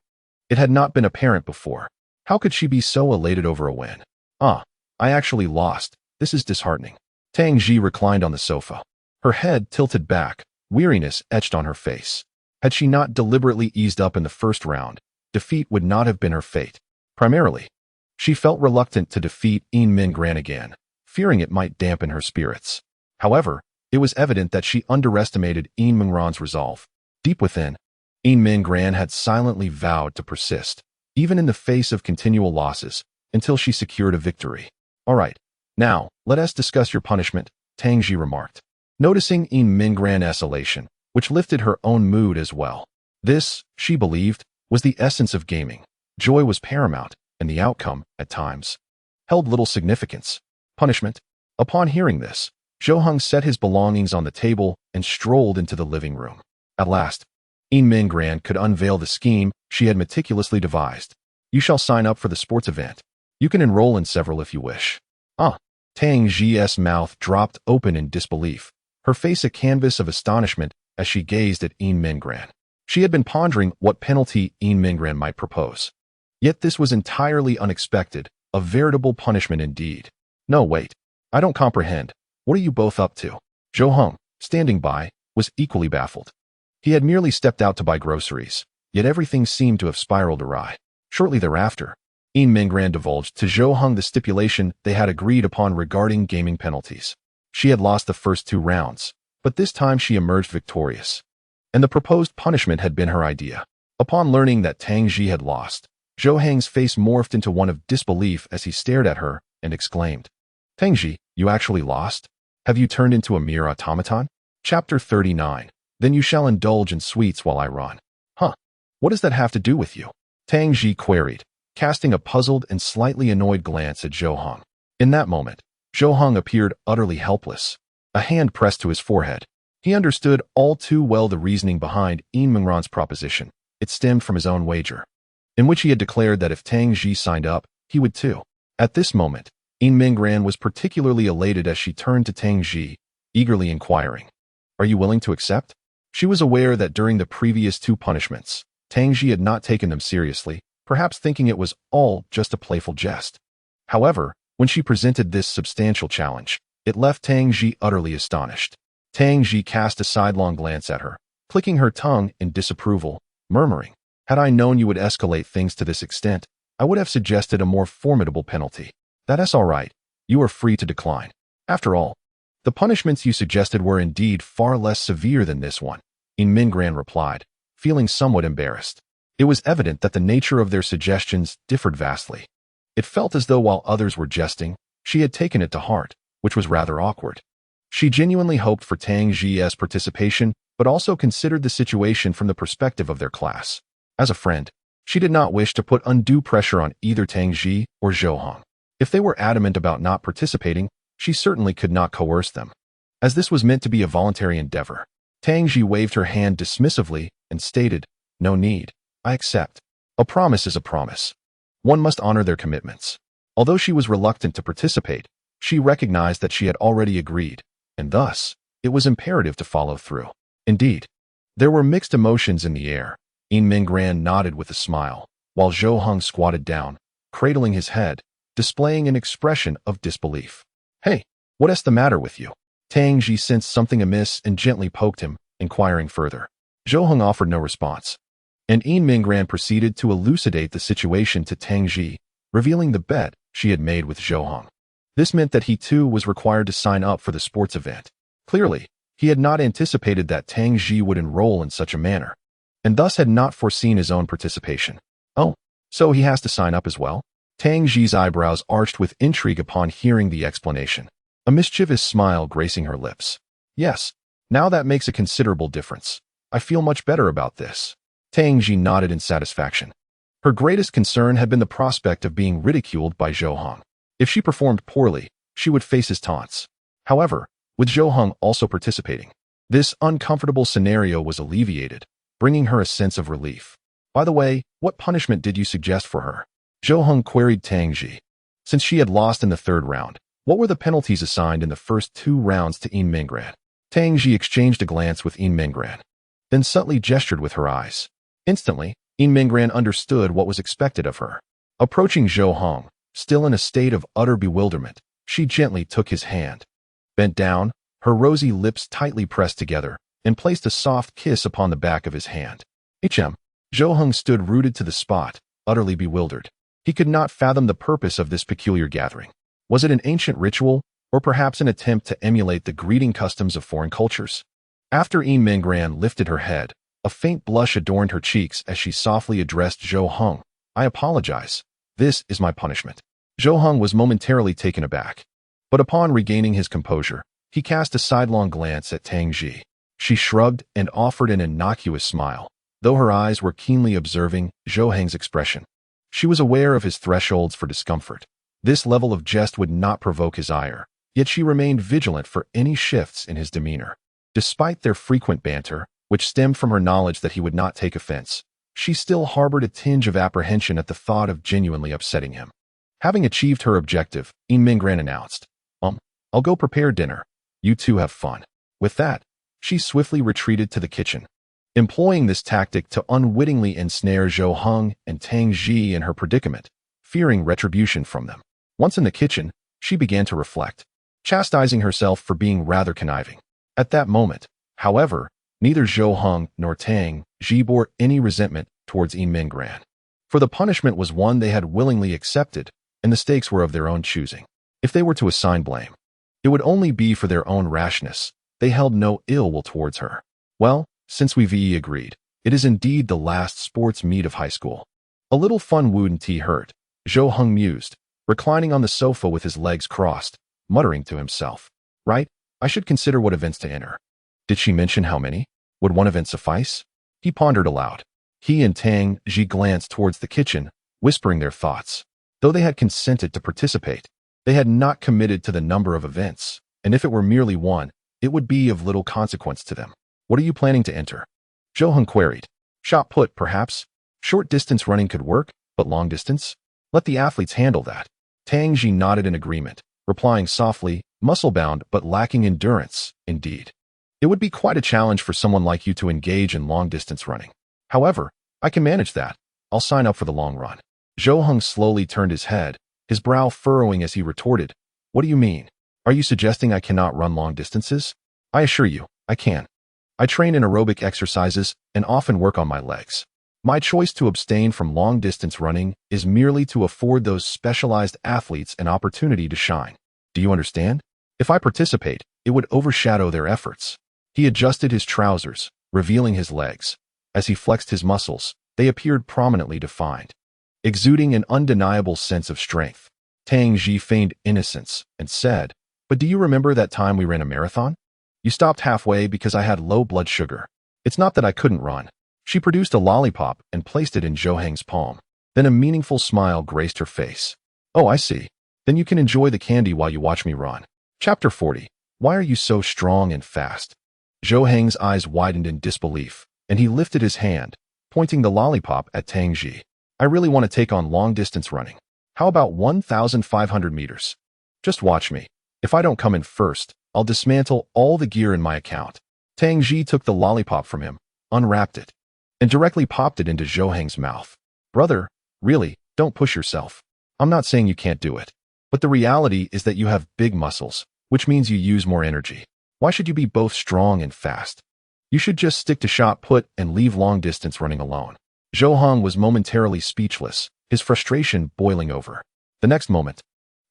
It had not been apparent before. How could she be so elated over a win? "Ah, I actually lost. This is disheartening." Tang Ji reclined on the sofa, her head tilted back, weariness etched on her face. Had she not deliberately eased up in the first round, defeat would not have been her fate. Primarily, she felt reluctant to defeat Yin Mingran again, fearing it might dampen her spirits. However, it was evident that she underestimated Yin Mingran's resolve. Deep within, Yin Mingran had silently vowed to persist, even in the face of continual losses, until she secured a victory. "All right, now, let us discuss your punishment," Tang Ji remarked, noticing Yin Mingran's elation, which lifted her own mood as well. This, she believed, was the essence of gaming. Joy was paramount, and the outcome, at times, held little significance. Punishment. Upon hearing this, Zhou Heng set his belongings on the table and strolled into the living room. At last, Yin Mingran could unveil the scheme she had meticulously devised. "You shall sign up for the sports event. You can enroll in several if you wish." "Ah." Tang Ji's mouth dropped open in disbelief, her face a canvas of astonishment as she gazed at Yin Mingran. She had been pondering what penalty Yin Mingran might propose. Yet this was entirely unexpected, a veritable punishment indeed. "No, wait. I don't comprehend. What are you both up to?" Zhou Heng, standing by, was equally baffled. He had merely stepped out to buy groceries, yet everything seemed to have spiraled awry. Shortly thereafter, Yin Mingran divulged to Zhou Heng the stipulation they had agreed upon regarding gaming penalties. She had lost the first 2 rounds, but this time she emerged victorious. And the proposed punishment had been her idea. Upon learning that Tang Ji had lost, Zhou Heng's face morphed into one of disbelief as he stared at her and exclaimed, "Tang Ji, you actually lost? Have you turned into a mere automaton?" Chapter 39. Then you shall indulge in sweets while I run. "Huh? What does that have to do with you?" Tang Ji queried, casting a puzzled and slightly annoyed glance at Zhou Heng. In that moment, Zhou Heng appeared utterly helpless, a hand pressed to his forehead. He understood all too well the reasoning behind Yin Mingran's proposition. It stemmed from his own wager, in which he had declared that if Tang Ji signed up, he would too. At this moment, Yin Mingran was particularly elated as she turned to Tang Ji, eagerly inquiring, "Are you willing to accept?" She was aware that during the previous 2 punishments, Tang Ji had not taken them seriously, perhaps thinking it was all just a playful jest. However, when she presented this substantial challenge, it left Tang Ji utterly astonished. Tang Ji cast a sidelong glance at her, clicking her tongue in disapproval, murmuring, "Had I known you would escalate things to this extent, I would have suggested a more formidable penalty. That's all right. You are free to decline. After all, the punishments you suggested were indeed far less severe than this one," Yin Mingran replied, feeling somewhat embarrassed. It was evident that the nature of their suggestions differed vastly. It felt as though while others were jesting, she had taken it to heart, which was rather awkward. She genuinely hoped for Tang Ji's participation, but also considered the situation from the perspective of their class. As a friend, she did not wish to put undue pressure on either Tang Ji or Zhou Heng. If they were adamant about not participating, she certainly could not coerce them, as this was meant to be a voluntary endeavor. Tang Ji waved her hand dismissively and stated, "No need. I accept. A promise is a promise. One must honor their commitments." Although she was reluctant to participate, she recognized that she had already agreed, and thus, it was imperative to follow through. Indeed, there were mixed emotions in the air. In Minggran nodded with a smile, while Zhou Heng squatted down, cradling his head, displaying an expression of disbelief. "Hey, what is the matter with you?" Tang Ji sensed something amiss and gently poked him, inquiring further. Zhou Heng offered no response, and In Minggran proceeded to elucidate the situation to Tang Ji, revealing the bet she had made with Zhou Heng. This meant that he too was required to sign up for the sports event. Clearly, he had not anticipated that Tang Ji would enroll in such a manner, and thus had not foreseen his own participation. "Oh, so he has to sign up as well?" Tang Ji's eyebrows arched with intrigue upon hearing the explanation, a mischievous smile gracing her lips. "Yes, now that makes a considerable difference. I feel much better about this." Tang Ji nodded in satisfaction. Her greatest concern had been the prospect of being ridiculed by Zhou Heng. If she performed poorly, she would face his taunts. However, with Zhou Heng also participating, this uncomfortable scenario was alleviated, bringing her a sense of relief. "By the way, what punishment did you suggest for her?" Zhou Heng queried Tang Ji. Since she had lost in the third round, what were the penalties assigned in the first 2 rounds to In Minggran? Tang Ji exchanged a glance with In Minggran, then subtly gestured with her eyes. Instantly, In Minggran understood what was expected of her. Approaching Zhou Heng, still in a state of utter bewilderment, she gently took his hand, bent down, her rosy lips tightly pressed together, and placed a soft kiss upon the back of his hand. Zhou Heng stood rooted to the spot, utterly bewildered. He could not fathom the purpose of this peculiar gathering. Was it an ancient ritual, or perhaps an attempt to emulate the greeting customs of foreign cultures? After In Minggran lifted her head, a faint blush adorned her cheeks as she softly addressed Zhou Heng. "I apologize. This is my punishment." Zhou Heng was momentarily taken aback, but upon regaining his composure, he cast a sidelong glance at Tang Ji. She shrugged and offered an innocuous smile, though her eyes were keenly observing Zhou Heng's expression. She was aware of his thresholds for discomfort. This level of jest would not provoke his ire, yet she remained vigilant for any shifts in his demeanor. Despite their frequent banter, which stemmed from her knowledge that he would not take offense, she still harbored a tinge of apprehension at the thought of genuinely upsetting him. Having achieved her objective, In Minggran announced, I'll go prepare dinner. You two have fun." With that, she swiftly retreated to the kitchen, employing this tactic to unwittingly ensnare Zhou Heng and Tang Ji in her predicament, fearing retribution from them. Once in the kitchen, she began to reflect, chastising herself for being rather conniving. At that moment, however, neither Zhou Heng nor Tang Ji bore any resentment towards In Minggran, for the punishment was one they had willingly accepted, and the stakes were of their own choosing. If they were to assign blame, it would only be for their own rashness. They held no ill will towards her. "Well, since we've agreed, it is indeed the last sports meet of high school. A little fun wouldn't hurt," Zhou Heng mused, reclining on the sofa with his legs crossed, muttering to himself. "Right, I should consider what events to enter. Did she mention how many? Would one event suffice?" He pondered aloud. He and Tang Ji glanced towards the kitchen, whispering their thoughts. Though they had consented to participate, they had not committed to the number of events, and if it were merely one, it would be of little consequence to them. "What are you planning to enter?" Zhou Heng queried. "Shot put, perhaps. Short distance running could work, but long distance? Let the athletes handle that." Tang Ji nodded in agreement, replying softly, "Muscle-bound but lacking endurance, indeed. It would be quite a challenge for someone like you to engage in long-distance running. However, I can manage that. I'll sign up for the long run." Zhou Heng slowly turned his head, his brow furrowing as he retorted, "What do you mean? Are you suggesting I cannot run long distances? I assure you, I can. I train in aerobic exercises and often work on my legs. My choice to abstain from long-distance running is merely to afford those specialized athletes an opportunity to shine. Do you understand? If I participate, it would overshadow their efforts." He adjusted his trousers, revealing his legs. As he flexed his muscles, they appeared prominently defined, exuding an undeniable sense of strength. Tang Ji feigned innocence and said, "But do you remember that time we ran a marathon? You stopped halfway because I had low blood sugar. It's not that I couldn't run." She produced a lollipop and placed it in Zhou Heng's palm. Then a meaningful smile graced her face. "Oh, I see. Then you can enjoy the candy while you watch me run." Chapter 40. Why are you so strong and fast? Zhou Heng's eyes widened in disbelief, and he lifted his hand, pointing the lollipop at Tang Ji. I really want to take on long-distance running. How about 1,500 meters? Just watch me. If I don't come in first, I'll dismantle all the gear in my account. Tang Ji took the lollipop from him, unwrapped it, and directly popped it into Zhou Heng's mouth. Brother, really, don't push yourself. I'm not saying you can't do it, but the reality is that you have big muscles, which means you use more energy. Why should you be both strong and fast? You should just stick to shot put and leave long-distance running alone. Zhou Heng was momentarily speechless, his frustration boiling over. The next moment,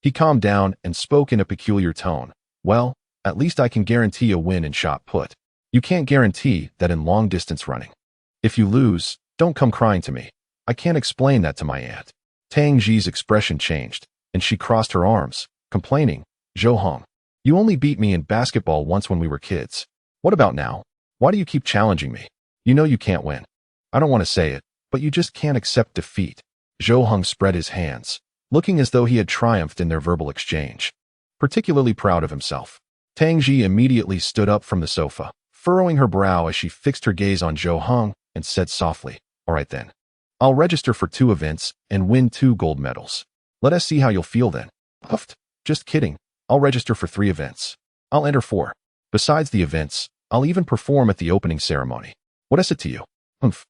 he calmed down and spoke in a peculiar tone. Well, at least I can guarantee a win in shot put. You can't guarantee that in long-distance running. If you lose, don't come crying to me. I can't explain that to my aunt. Tang Ji's expression changed, and she crossed her arms, complaining, Zhou Heng, you only beat me in basketball once when we were kids. What about now? Why do you keep challenging me? You know you can't win. I don't want to say it, but you just can't accept defeat. Zhou Heng spread his hands, looking as though he had triumphed in their verbal exchange. Particularly proud of himself. Tang Ji immediately stood up from the sofa, furrowing her brow as she fixed her gaze on Zhou Heng and said softly, all right then. I'll register for 2 events and win 2 gold medals. Let us see how you'll feel then. Huffed. Just kidding. I'll register for 3 events. I'll enter 4. Besides the events, I'll even perform at the opening ceremony. What is it to you? Humph.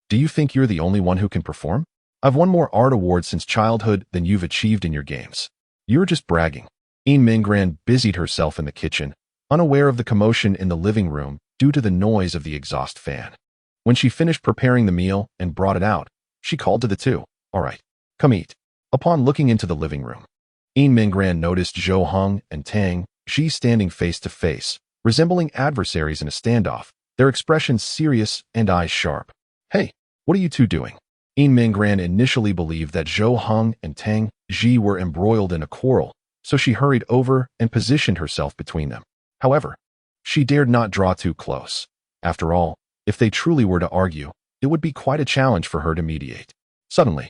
Do you think you're the only one who can perform? I've won more art awards since childhood than you've achieved in your games. You're just bragging. Yin Minggran busied herself in the kitchen, unaware of the commotion in the living room due to the noise of the exhaust fan. When she finished preparing the meal and brought it out, she called to the 2. All right, come eat. Upon looking into the living room, Yin Minggran noticed Zhou Heng and Tang Ji standing face to face, resembling adversaries in a standoff, their expressions serious and eyes sharp. Hey, what are you 2 doing? Yin Minggran initially believed that Zhou Heng and Tang Ji were embroiled in a quarrel, so she hurried over and positioned herself between them. However, she dared not draw too close. After all, if they truly were to argue, it would be quite a challenge for her to mediate. Suddenly,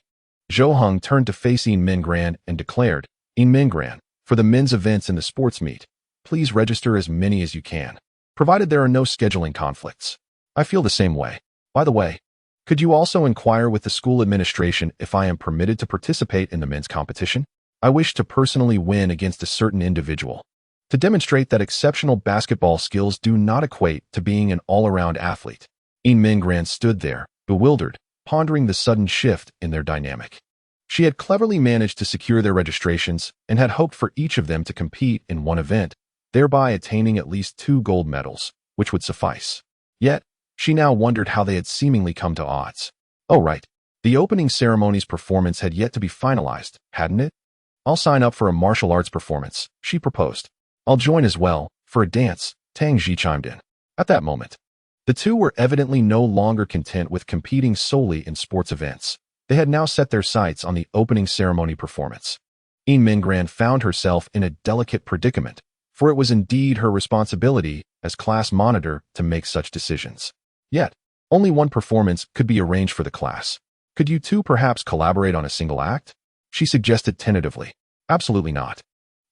Zhou Heng turned to face Yin Minggran and declared, Yin Minggran, for the men's events in the sports meet, please register as many as you can, provided there are no scheduling conflicts. I feel the same way. By the way, could you also inquire with the school administration if I am permitted to participate in the men's competition? I wish to personally win against a certain individual, to demonstrate that exceptional basketball skills do not equate to being an all-around athlete. Yin Minggran stood there, bewildered, pondering the sudden shift in their dynamic. She had cleverly managed to secure their registrations and had hoped for each of them to compete in one event, thereby attaining at least 2 gold medals, which would suffice. Yet, she now wondered how they had seemingly come to odds. Oh right, the opening ceremony's performance had yet to be finalized, hadn't it? I'll sign up for a martial arts performance, she proposed. I'll join as well, for a dance, Tang Ji chimed in. At that moment, the 2 were evidently no longer content with competing solely in sports events. They had now set their sights on the opening ceremony performance. Yin Minggran found herself in a delicate predicament, for it was indeed her responsibility as class monitor to make such decisions. Yet, only one performance could be arranged for the class. Could you 2 perhaps collaborate on a single act? She suggested tentatively. Absolutely not.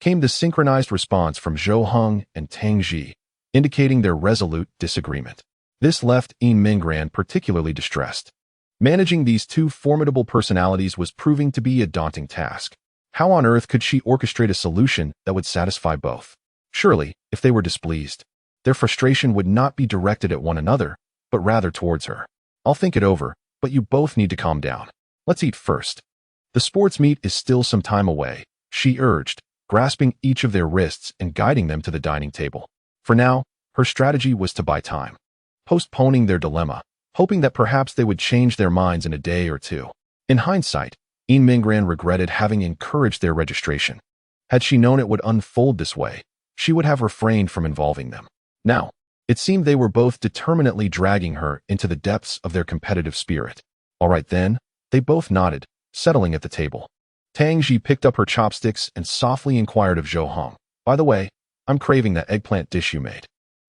Came the synchronized response from Zhou Heng and Tang Ji, indicating their resolute disagreement. This left Yin Minggran particularly distressed. Managing these 2 formidable personalities was proving to be a daunting task. How on earth could she orchestrate a solution that would satisfy both? Surely, if they were displeased, their frustration would not be directed at one another, but rather towards her. I'll think it over, but you both need to calm down. Let's eat first. The sports meet is still some time away, she urged, grasping each of their wrists and guiding them to the dining table. For now, her strategy was to buy time, postponing their dilemma, hoping that perhaps they would change their minds in a day or 2. In hindsight, Yin Minggran regretted having encouraged their registration. Had she known it would unfold this way, she would have refrained from involving them. Now, it seemed they were both determinately dragging her into the depths of their competitive spirit. All right then, they both nodded, settling at the table. Tang Ji picked up her chopsticks and softly inquired of Zhou Heng, by the way, I'm craving that eggplant dish you made.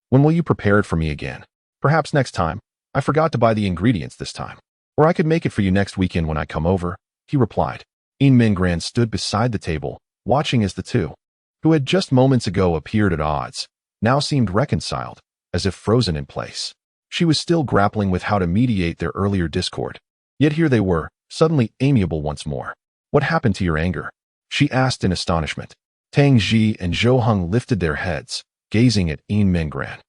When will you prepare it for me again? Perhaps next time. I forgot to buy the ingredients this time. Or I could make it for you next weekend when I come over, he replied. Yin Minggran stood beside the table, watching as the 2 who had just moments ago appeared at odds, now seemed reconciled, as if frozen in place. She was still grappling with how to mediate their earlier discord. Yet here they were, suddenly amiable once more. "What happened to your anger?" she asked in astonishment. Tang Ji and Zhou Heng lifted their heads, gazing at Yin Minggran,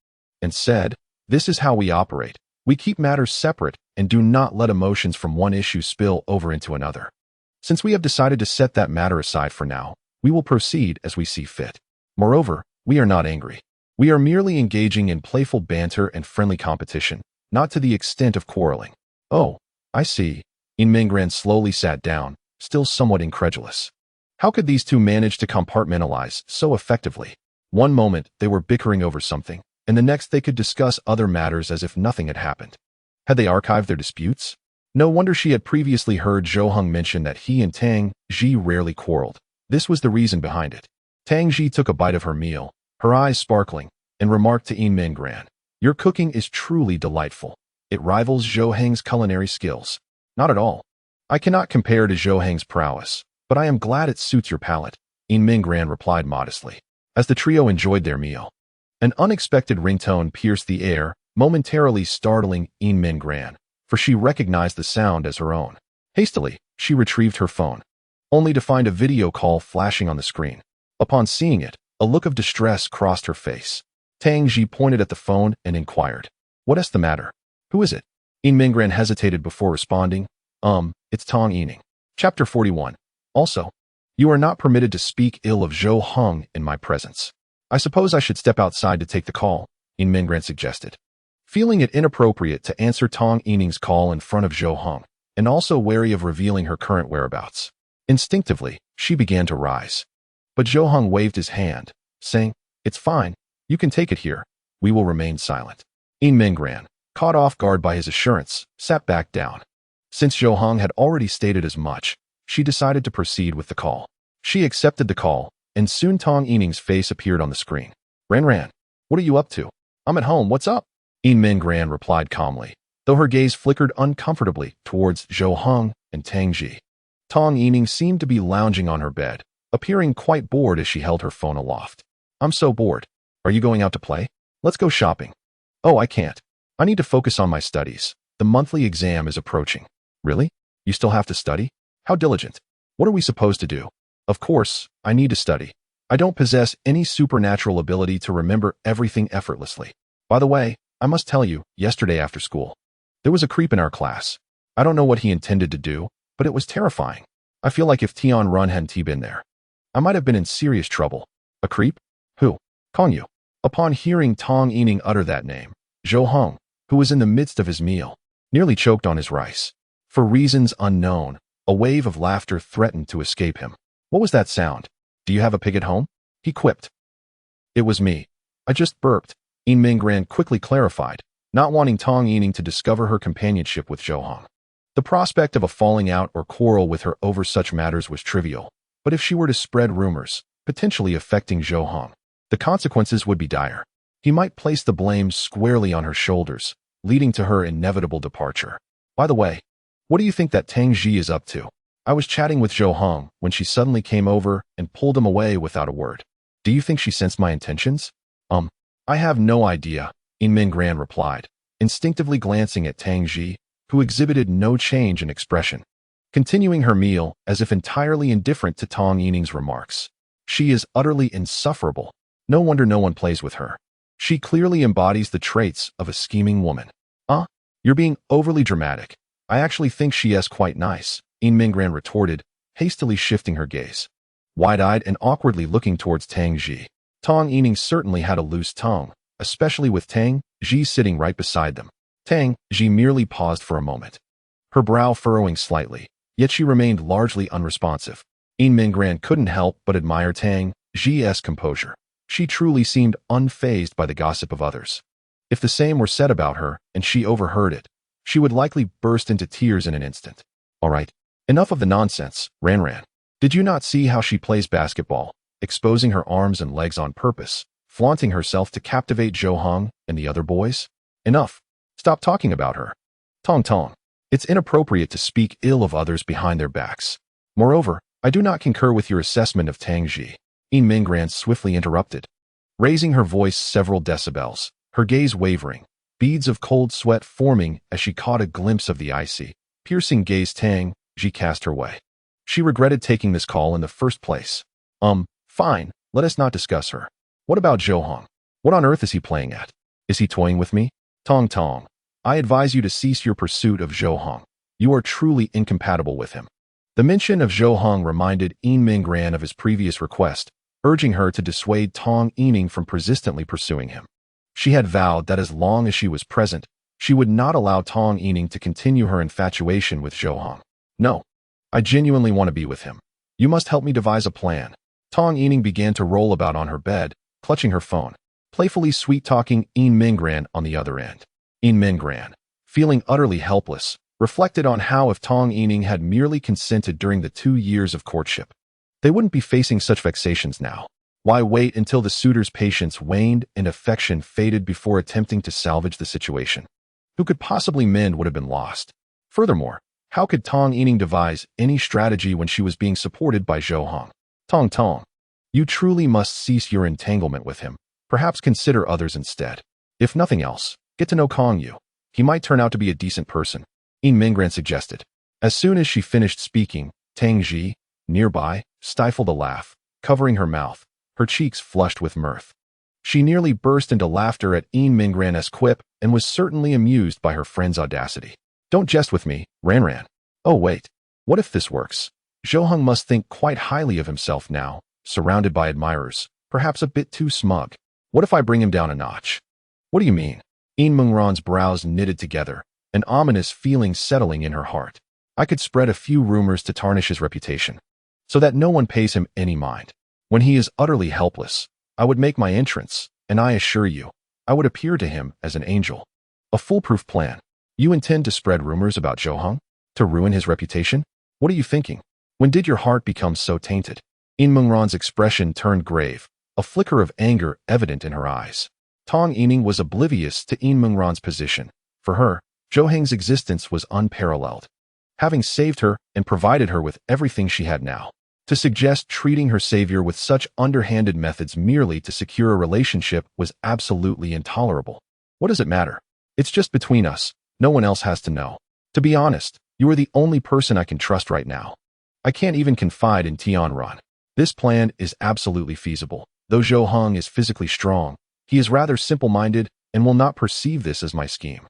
and said, "This is how we operate. We keep matters separate and do not let emotions from one issue spill over into another. Since we have decided to set that matter aside for now, we will proceed as we see fit. Moreover, we are not angry. We are merely engaging in playful banter and friendly competition, not to the extent of quarreling." "Oh, I see." Yin Minggran slowly sat down, still somewhat incredulous. How could these two manage to compartmentalize so effectively? One moment they were bickering over something, and the next they could discuss other matters as if nothing had happened. Had they archived their disputes? No wonder she had previously heard Zhou Heng mention that he and Tang Ji rarely quarreled. This was the reason behind it. Tang Ji took a bite of her meal, her eyes sparkling, and remarked to Yin Minggran, "Your cooking is truly delightful. It rivals Zhou Heng's culinary skills." "Not at all. I cannot compare to Zhou Heng's prowess, but I am glad it suits your palate," Yin Minggran replied modestly. As the trio enjoyed their meal, an unexpected ringtone pierced the air, momentarily startling Yin Minggran, for she recognized the sound as her own. Hastily, she retrieved her phone, only to find a video call flashing on the screen. Upon seeing it, a look of distress crossed her face. Tang Ji pointed at the phone and inquired, "What is the matter? Who is it?" Yin Minggran hesitated before responding, It's Tong Yining." Chapter 41. Also, "You are not permitted to speak ill of Zhou Heng in my presence. I suppose I should step outside to take the call," Yin Minggran suggested. Feeling it inappropriate to answer Tong Yining's call in front of Zhou Heng, and also wary of revealing her current whereabouts, instinctively, she began to rise. But Zhou Heng waved his hand, saying, "It's fine, you can take it here. We will remain silent." Yin Minggran, caught off guard by his assurance, sat back down. Since Zhou Heng had already stated as much, she decided to proceed with the call. She accepted the call, and soon Tong Yining's face appeared on the screen. "Ran, what are you up to?" "I'm at home, what's up?" Yin Minggran replied calmly, though her gaze flickered uncomfortably towards Zhou Heng and Tang Ji. Tong Yining seemed to be lounging on her bed, appearing quite bored as she held her phone aloft. "I'm so bored. Are you going out to play? Let's go shopping." "Oh, I can't. I need to focus on my studies. The monthly exam is approaching." "Really? You still have to study? How diligent. What are we supposed to do?" "Of course, I need to study. I don't possess any supernatural ability to remember everything effortlessly. By the way, I must tell you, yesterday after school, there was a creep in our class. I don't know what he intended to do, but it was terrifying. I feel like if Tian Run hadn't been there, I might have been in serious trouble." "A creep? Who?" "Kongyu." Upon hearing Tong Yining utter that name, Zhou Heng, who was in the midst of his meal, nearly choked on his rice. For reasons unknown, a wave of laughter threatened to escape him. "What was that sound? Do you have a pig at home?" he quipped. "It was me. I just burped," Yin Minggran quickly clarified, not wanting Tong Yining to discover her companionship with Zhou Heng. The prospect of a falling out or quarrel with her over such matters was trivial, but if she were to spread rumors, potentially affecting Zhou Heng, the consequences would be dire. He might place the blame squarely on her shoulders, leading to her inevitable departure. "By the way, what do you think that Tang Ji is up to?" I was chatting with Zhou Heng when she suddenly came over and pulled him away without a word. "Do you think she sensed my intentions?" I have no idea," Yin Minggran replied, instinctively glancing at Tang Ji, who exhibited no change in expression, continuing her meal as if entirely indifferent to Tong Yining's remarks. "She is utterly insufferable. No wonder no one plays with her. She clearly embodies the traits of a scheming woman." You're being overly dramatic. I actually think she is quite nice," Yin Minggran retorted, hastily shifting her gaze. Wide-eyed and awkwardly looking towards Tang Ji. Tong Yining certainly had a loose tongue, especially with Tang Ji sitting right beside them. Tang Ji merely paused for a moment, her brow furrowing slightly, yet she remained largely unresponsive. Yin Minggran couldn't help but admire Tang Ji's composure. She truly seemed unfazed by the gossip of others. If the same were said about her and she overheard it, she would likely burst into tears in an instant. "All right, enough of the nonsense, Ran. Did you not see how she plays basketball, exposing her arms and legs on purpose, flaunting herself to captivate Zhou Heng and the other boys? Enough. Stop talking about her. Tong. It's inappropriate to speak ill of others behind their backs. Moreover, I do not concur with your assessment of Tang Ji. Yin Minggran swiftly interrupted, raising her voice several decibels, her gaze wavering, beads of cold sweat forming as she caught a glimpse of the icy, piercing gaze Tang Ji cast her way. She regretted taking this call in the first place. Fine, let us not discuss her. What about Zhou Hong? What on earth is he playing at? Is he toying with me? Tong, I advise you to cease your pursuit of Zhou Hong. You are truly incompatible with him. The mention of Zhou Hong reminded Yin Minggran of his previous request, urging her to dissuade Tong Yining from persistently pursuing him. She had vowed that as long as she was present, she would not allow Tong Yining to continue her infatuation with Zhou Hong. No, I genuinely want to be with him. You must help me devise a plan. Tong Yining began to roll about on her bed, clutching her phone, playfully sweet-talking Yin Minggran on the other end. Yin Minggran, feeling utterly helpless, reflected on how if Tong Yining had merely consented during the 2 years of courtship, they wouldn't be facing such vexations now. Why wait until the suitor's patience waned and affection faded before attempting to salvage the situation? Who could possibly mend what had been lost? Furthermore, how could Tong Yining devise any strategy when she was being supported by Zhou Hong? Tong, you truly must cease your entanglement with him. Perhaps consider others instead. If nothing else, get to know Kong Yu. He might turn out to be a decent person, Yin Minggran suggested. As soon as she finished speaking, Tang Ji, nearby, stifled a laugh, covering her mouth, her cheeks flushed with mirth. She nearly burst into laughter at Yin Minggran's quip and was certainly amused by her friend's audacity. Don't jest with me, Ran. Oh wait, what if this works? Zhou Hong must think quite highly of himself now, surrounded by admirers, perhaps a bit too smug. What if I bring him down a notch? What do you mean? Yin Minggran's brows knitted together, an ominous feeling settling in her heart. I could spread a few rumors to tarnish his reputation, so that no one pays him any mind. When he is utterly helpless, I would make my entrance, and I assure you, I would appear to him as an angel. A foolproof plan. You intend to spread rumors about Zhou Hong? To ruin his reputation? What are you thinking? When did your heart become so tainted? Yin Minggran's expression turned grave, a flicker of anger evident in her eyes. Tong Yining was oblivious to Yin Minggran's position. For her, Zhou Hong's existence was unparalleled, having saved her and provided her with everything she had now. To suggest treating her savior with such underhanded methods merely to secure a relationship was absolutely intolerable. What does it matter? It's just between us. No one else has to know. To be honest, you are the only person I can trust right now. I can't even confide in Tianran. This plan is absolutely feasible. Though Zhou Hong is physically strong, he is rather simple-minded and will not perceive this as my scheme.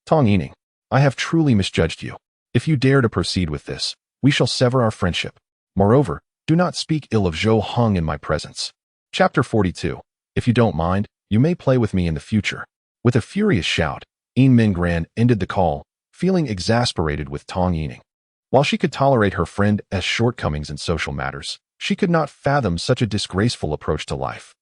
Tong Yining, I have truly misjudged you. If you dare to proceed with this, we shall sever our friendship. Moreover, do not speak ill of Zhou Hong in my presence. Chapter 42. If you don't mind, you may play with me in the future. With a furious shout, Yin Minggran ended the call, feeling exasperated with Tong Yining. While she could tolerate her friend's shortcomings in social matters, she could not fathom such a disgraceful approach to life.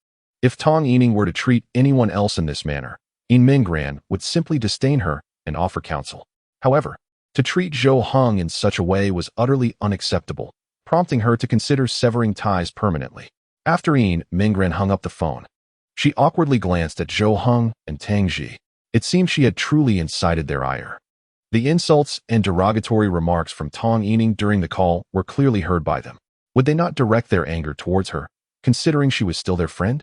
If Tong Yining were to treat anyone else in this manner, Yin Minggran would simply disdain her and offer counsel. However, to treat Zhou Hong in such a way was utterly unacceptable, prompting her to consider severing ties permanently. After Yin Minggran hung up the phone, she awkwardly glanced at Zhou Hong and Tang Ji. It seemed she had truly incited their ire. The insults and derogatory remarks from Tong Yining during the call were clearly heard by them. Would they not direct their anger towards her, considering she was still their friend?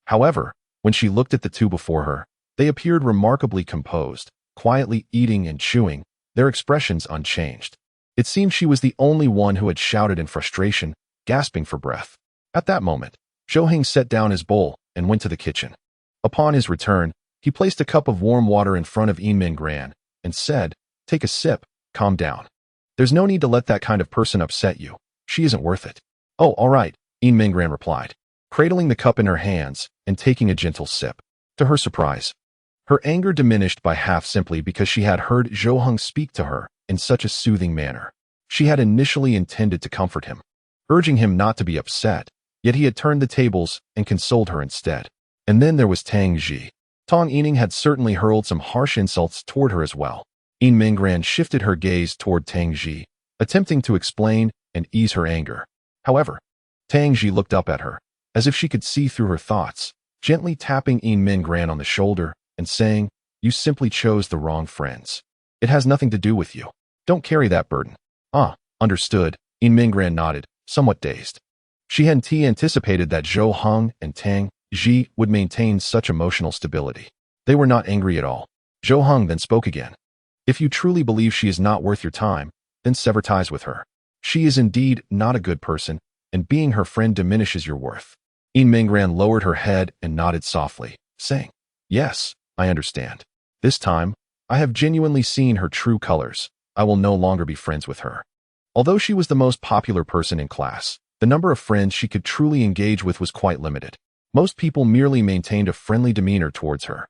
However, when she looked at the two before her, they appeared remarkably composed, quietly eating and chewing, their expressions unchanged. It seemed she was the only one who had shouted in frustration, gasping for breath. At that moment, Zhou Hong set down his bowl and went to the kitchen. Upon his return, he placed a cup of warm water in front of Yin Minggran and said, "Take a sip, calm down. There's no need to let that kind of person upset you. She isn't worth it." "Oh, all right," Yin Minggran replied, cradling the cup in her hands and taking a gentle sip. To her surprise, her anger diminished by half simply because she had heard Zhou Hong speak to her in such a soothing manner. She had initially intended to comfort him, urging him not to be upset, yet he had turned the tables and consoled her instead. And then there was Tang Ji. Tong Yining had certainly hurled some harsh insults toward her as well. Yin Minggran shifted her gaze toward Tang Ji, attempting to explain and ease her anger. However, Tang Ji looked up at her, as if she could see through her thoughts, gently tapping Yin Minggran on the shoulder and saying, "You simply chose the wrong friends. It has nothing to do with you. Don't carry that burden." "Ah, understood," Yin Minggran nodded, somewhat dazed. She hadn't anticipated that Zhou Heng and Tang Ji would maintain such emotional stability. They were not angry at all. Zhou Heng then spoke again. If you truly believe she is not worth your time, then sever ties with her. She is indeed not a good person, and being her friend diminishes your worth. Yin Mingran lowered her head and nodded softly, saying, Yes, I understand. This time, I have genuinely seen her true colors. I will no longer be friends with her. Although she was the most popular person in class, the number of friends she could truly engage with was quite limited. Most people merely maintained a friendly demeanor towards her.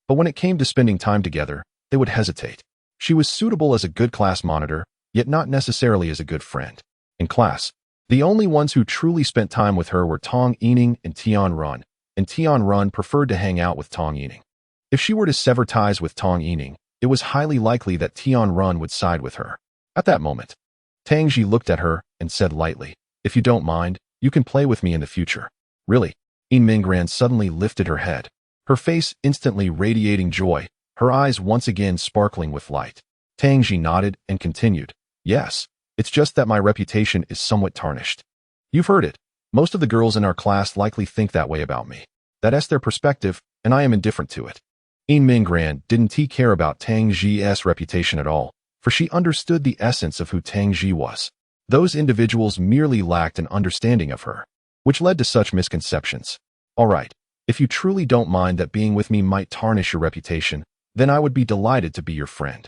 But when it came to spending time together, they would hesitate. She was suitable as a good class monitor, yet not necessarily as a good friend. In class, the only ones who truly spent time with her were Tong Yining and Tian Run, and Tian Run preferred to hang out with Tong Yining. If she were to sever ties with Tong Yining, it was highly likely that Tian Run would side with her. At that moment, Tang Ji looked at her and said lightly, If you don't mind, you can play with me in the future. Really? Yin Mingran suddenly lifted her head, her face instantly radiating joy, her eyes once again sparkling with light. Tang Ji nodded and continued, Yes, it's just that my reputation is somewhat tarnished. You've heard it. Most of the girls in our class likely think that way about me. That's their perspective, and I am indifferent to it. Yin Mingran didn't care about Tang Ji's reputation at all, for she understood the essence of who Tang Ji was. Those individuals merely lacked an understanding of her, which led to such misconceptions. All right, if you truly don't mind that being with me might tarnish your reputation, then I would be delighted to be your friend.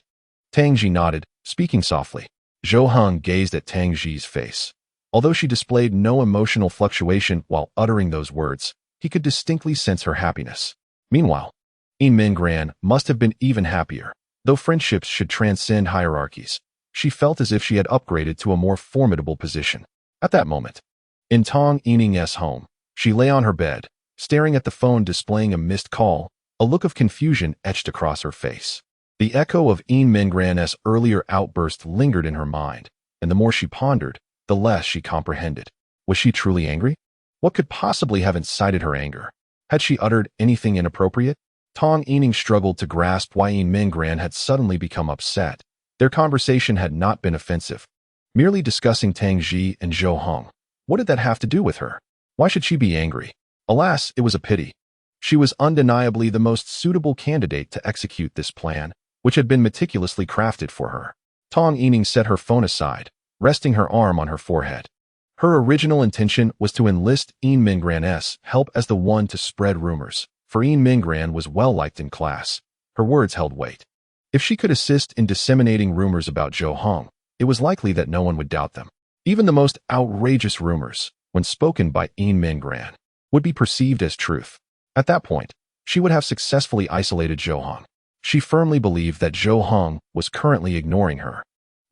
Tang Ji nodded, speaking softly. Zhou Heng gazed at Tang Ji's face. Although she displayed no emotional fluctuation while uttering those words, he could distinctly sense her happiness. Meanwhile, Yin Mingran must have been even happier. Though friendships should transcend hierarchies, she felt as if she had upgraded to a more formidable position. At that moment, in Tong Yining's home, she lay on her bed, staring at the phone displaying a missed call, a look of confusion etched across her face. The echo of Yin Mingran's earlier outburst lingered in her mind, and the more she pondered, the less she comprehended. Was she truly angry? What could possibly have incited her anger? Had she uttered anything inappropriate? Tong Yining struggled to grasp why Yin Mingran had suddenly become upset. Their conversation had not been offensive, merely discussing Tang Ji and Zhou Heng. What did that have to do with her? Why should she be angry? Alas, it was a pity. She was undeniably the most suitable candidate to execute this plan, which had been meticulously crafted for her. Tong Yining set her phone aside, resting her arm on her forehead. Her original intention was to enlist Yin Mingran's help as the one to spread rumors, for Yin Mingran was well-liked in class. Her words held weight. If she could assist in disseminating rumors about Zhou Heng, it was likely that no one would doubt them. Even the most outrageous rumors, when spoken by Yin Mingran, would be perceived as truth. At that point, she would have successfully isolated Zhou Heng. She firmly believed that Zhou Heng was currently ignoring her.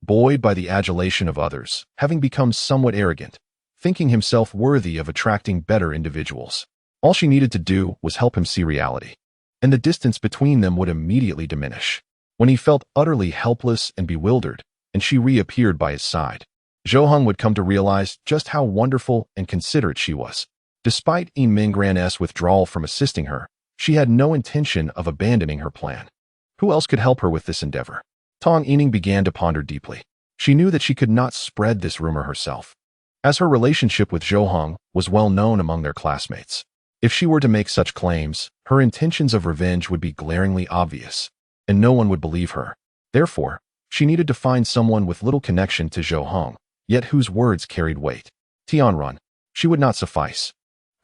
Buoyed by the adulation of others, having become somewhat arrogant, thinking himself worthy of attracting better individuals. All she needed to do was help him see reality, and the distance between them would immediately diminish. When he felt utterly helpless and bewildered, and she reappeared by his side, Zhou Heng would come to realize just how wonderful and considerate she was. Despite Yin Mingran's withdrawal from assisting her, she had no intention of abandoning her plan. Who else could help her with this endeavor? Tong Yining began to ponder deeply. She knew that she could not spread this rumor herself, as her relationship with Zhou Heng was well known among their classmates. If she were to make such claims, her intentions of revenge would be glaringly obvious, and no one would believe her. Therefore, she needed to find someone with little connection to Zhou Heng, yet whose words carried weight. Tianrun. She would not suffice.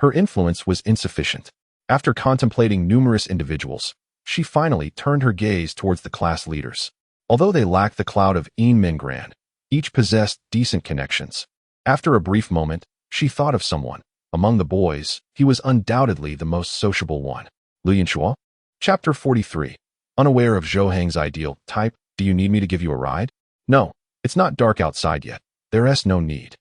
Her influence was insufficient. After contemplating numerous individuals, she finally turned her gaze towards the class leaders. Although they lacked the clout of Yin Mingran, each possessed decent connections. After a brief moment, she thought of someone. Among the boys, he was undoubtedly the most sociable one. Liu Yanxuo? Chapter 43. Unaware of Zhou Heng's ideal type, do you need me to give you a ride? No, it's not dark outside yet. There's no need.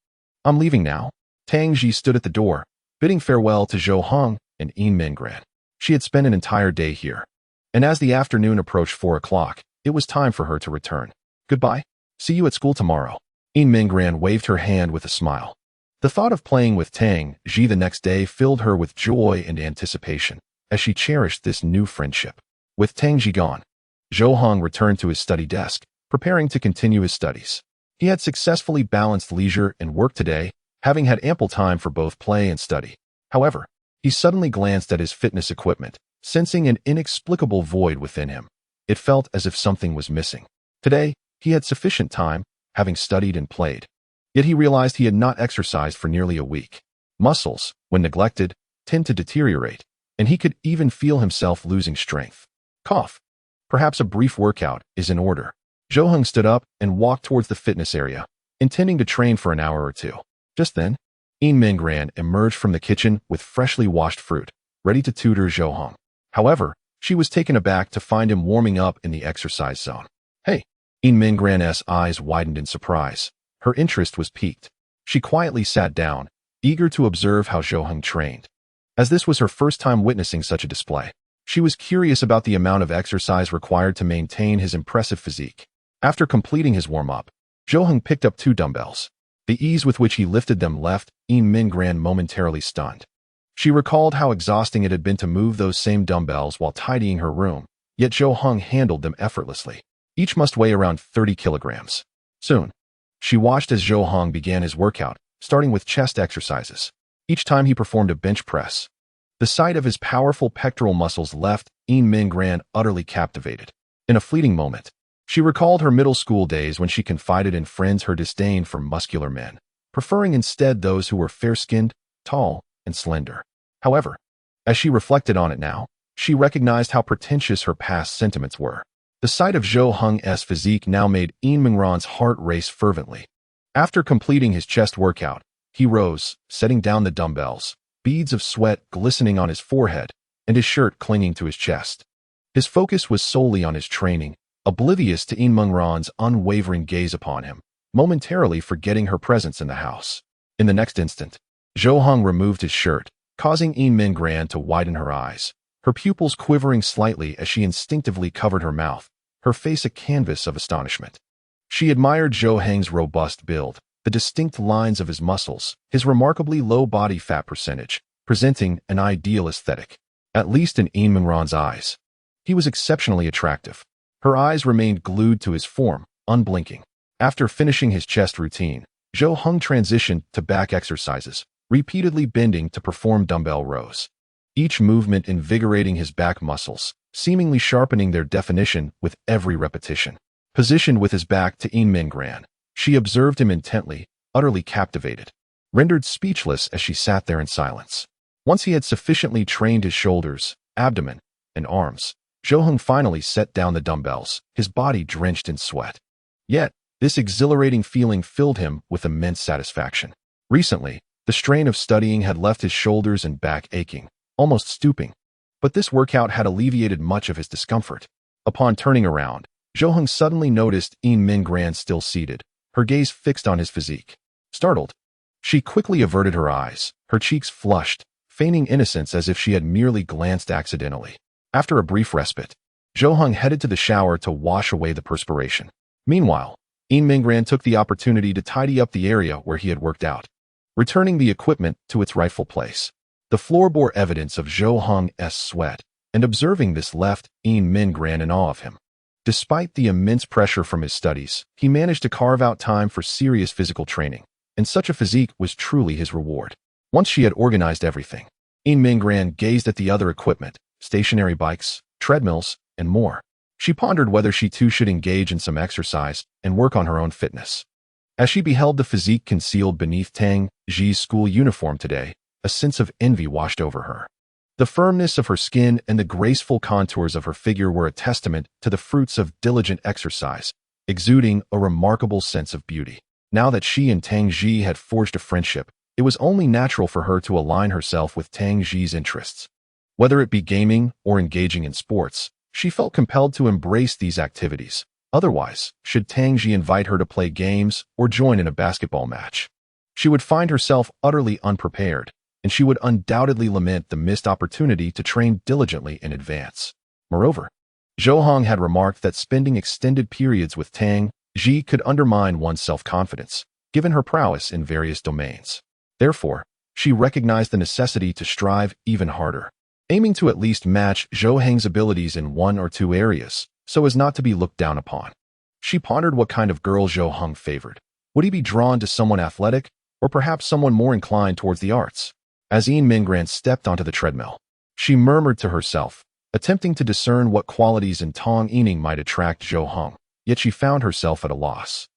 I'm leaving now. Tang Ji stood at the door, bidding farewell to Zhou Heng and Yin Mingran. She had spent an entire day here, and as the afternoon approached 4 o'clock, it was time for her to return. Goodbye. See you at school tomorrow. Yin Mingran waved her hand with a smile. The thought of playing with Tang Ji the next day filled her with joy and anticipation, as she cherished this new friendship. With Tang Ji gone, Zhou Heng returned to his study desk, preparing to continue his studies. He had successfully balanced leisure and work today, having had ample time for both play and study. However, he suddenly glanced at his fitness equipment, sensing an inexplicable void within him. It felt as if something was missing. Today, he had sufficient time, having studied and played. Yet he realized he had not exercised for nearly a week. Muscles, when neglected, tend to deteriorate, and he could even feel himself losing strength. Cough. Perhaps a brief workout is in order. Jo-hung stood up and walked towards the fitness area, intending to train for an hour or two. Just then, In Mingran emerged from the kitchen with freshly washed fruit, ready to tutor Jo-hung. However, she was taken aback to find him warming up in the exercise zone. Hey! In Mingran's eyes widened in surprise. Her interest was piqued. She quietly sat down, eager to observe how Jo-hung trained. As this was her first time witnessing such a display, she was curious about the amount of exercise required to maintain his impressive physique. After completing his warm-up, Jo-hung picked up 2 dumbbells. The ease with which he lifted them left In Mingran momentarily stunned. She recalled how exhausting it had been to move those same dumbbells while tidying her room, yet Jo-hung handled them effortlessly. Each must weigh around 30 kilograms. Soon, she watched as Jo-hung began his workout, starting with chest exercises. Each time he performed a bench press. The sight of his powerful pectoral muscles left In Mingran utterly captivated. In a fleeting moment, she recalled her middle school days when she confided in friends her disdain for muscular men, preferring instead those who were fair-skinned, tall, and slender. However, as she reflected on it now, she recognized how pretentious her past sentiments were. The sight of Jo-hung's physique now made In Mingran's heart race fervently. After completing his chest workout, he rose, setting down the dumbbells, beads of sweat glistening on his forehead and his shirt clinging to his chest. His focus was solely on his training, oblivious to In Mingran's unwavering gaze upon him, momentarily forgetting her presence in the house. In the next instant, Jo-hung removed his shirt, causing In Mingran to widen her eyes, her pupils quivering slightly as she instinctively covered her mouth, her face a canvas of astonishment. She admired Jo-hung's robust build, the distinct lines of his muscles, his remarkably low body fat percentage, presenting an ideal aesthetic. At least in In Mingran's eyes. He was exceptionally attractive. Her eyes remained glued to his form, unblinking. After finishing his chest routine, Jo-hung transitioned to back exercises, repeatedly bending to perform dumbbell rows. Each movement invigorating his back muscles, seemingly sharpening their definition with every repetition. Positioned with his back to In Mingran, she observed him intently, utterly captivated, rendered speechless as she sat there in silence. Once he had sufficiently trained his shoulders, abdomen, and arms, Jo-hung finally set down the dumbbells, his body drenched in sweat. Yet, this exhilarating feeling filled him with immense satisfaction. Recently, the strain of studying had left his shoulders and back aching, almost stooping. But this workout had alleviated much of his discomfort. Upon turning around, Jo-hung suddenly noticed In Mingran still seated, her gaze fixed on his physique. Startled, she quickly averted her eyes, her cheeks flushed, feigning innocence as if she had merely glanced accidentally. After a brief respite, Jo-hung headed to the shower to wash away the perspiration. Meanwhile, In Mingran took the opportunity to tidy up the area where he had worked out, returning the equipment to its rightful place. The floor bore evidence of Jo-hung's sweat, and observing this left In Mingran in awe of him. Despite the immense pressure from his studies, he managed to carve out time for serious physical training, and such a physique was truly his reward. Once she had organized everything, In Mingran gazed at the other equipment, stationary bikes, treadmills, and more. She pondered whether she too should engage in some exercise and work on her own fitness. As she beheld the physique concealed beneath Tang Ji's school uniform today, a sense of envy washed over her. The firmness of her skin and the graceful contours of her figure were a testament to the fruits of diligent exercise, exuding a remarkable sense of beauty. Now that she and Tang Ji had forged a friendship, it was only natural for her to align herself with Tang Ji's interests. Whether it be gaming or engaging in sports, she felt compelled to embrace these activities. Otherwise, should Tang Ji invite her to play games or join in a basketball match, she would find herself utterly unprepared, and she would undoubtedly lament the missed opportunity to train diligently in advance. Moreover, Jo-hung had remarked that spending extended periods with Tang Ji could undermine one's self-confidence, given her prowess in various domains. Therefore, she recognized the necessity to strive even harder, aiming to at least match Jo-hung's abilities in one or two areas, so as not to be looked down upon. She pondered what kind of girl Jo-hung favored. Would he be drawn to someone athletic, or perhaps someone more inclined towards the arts. As Yin Mingran stepped onto the treadmill, she murmured to herself, attempting to discern what qualities in Tong Yining might attract Zhou Heng, yet she found herself at a loss.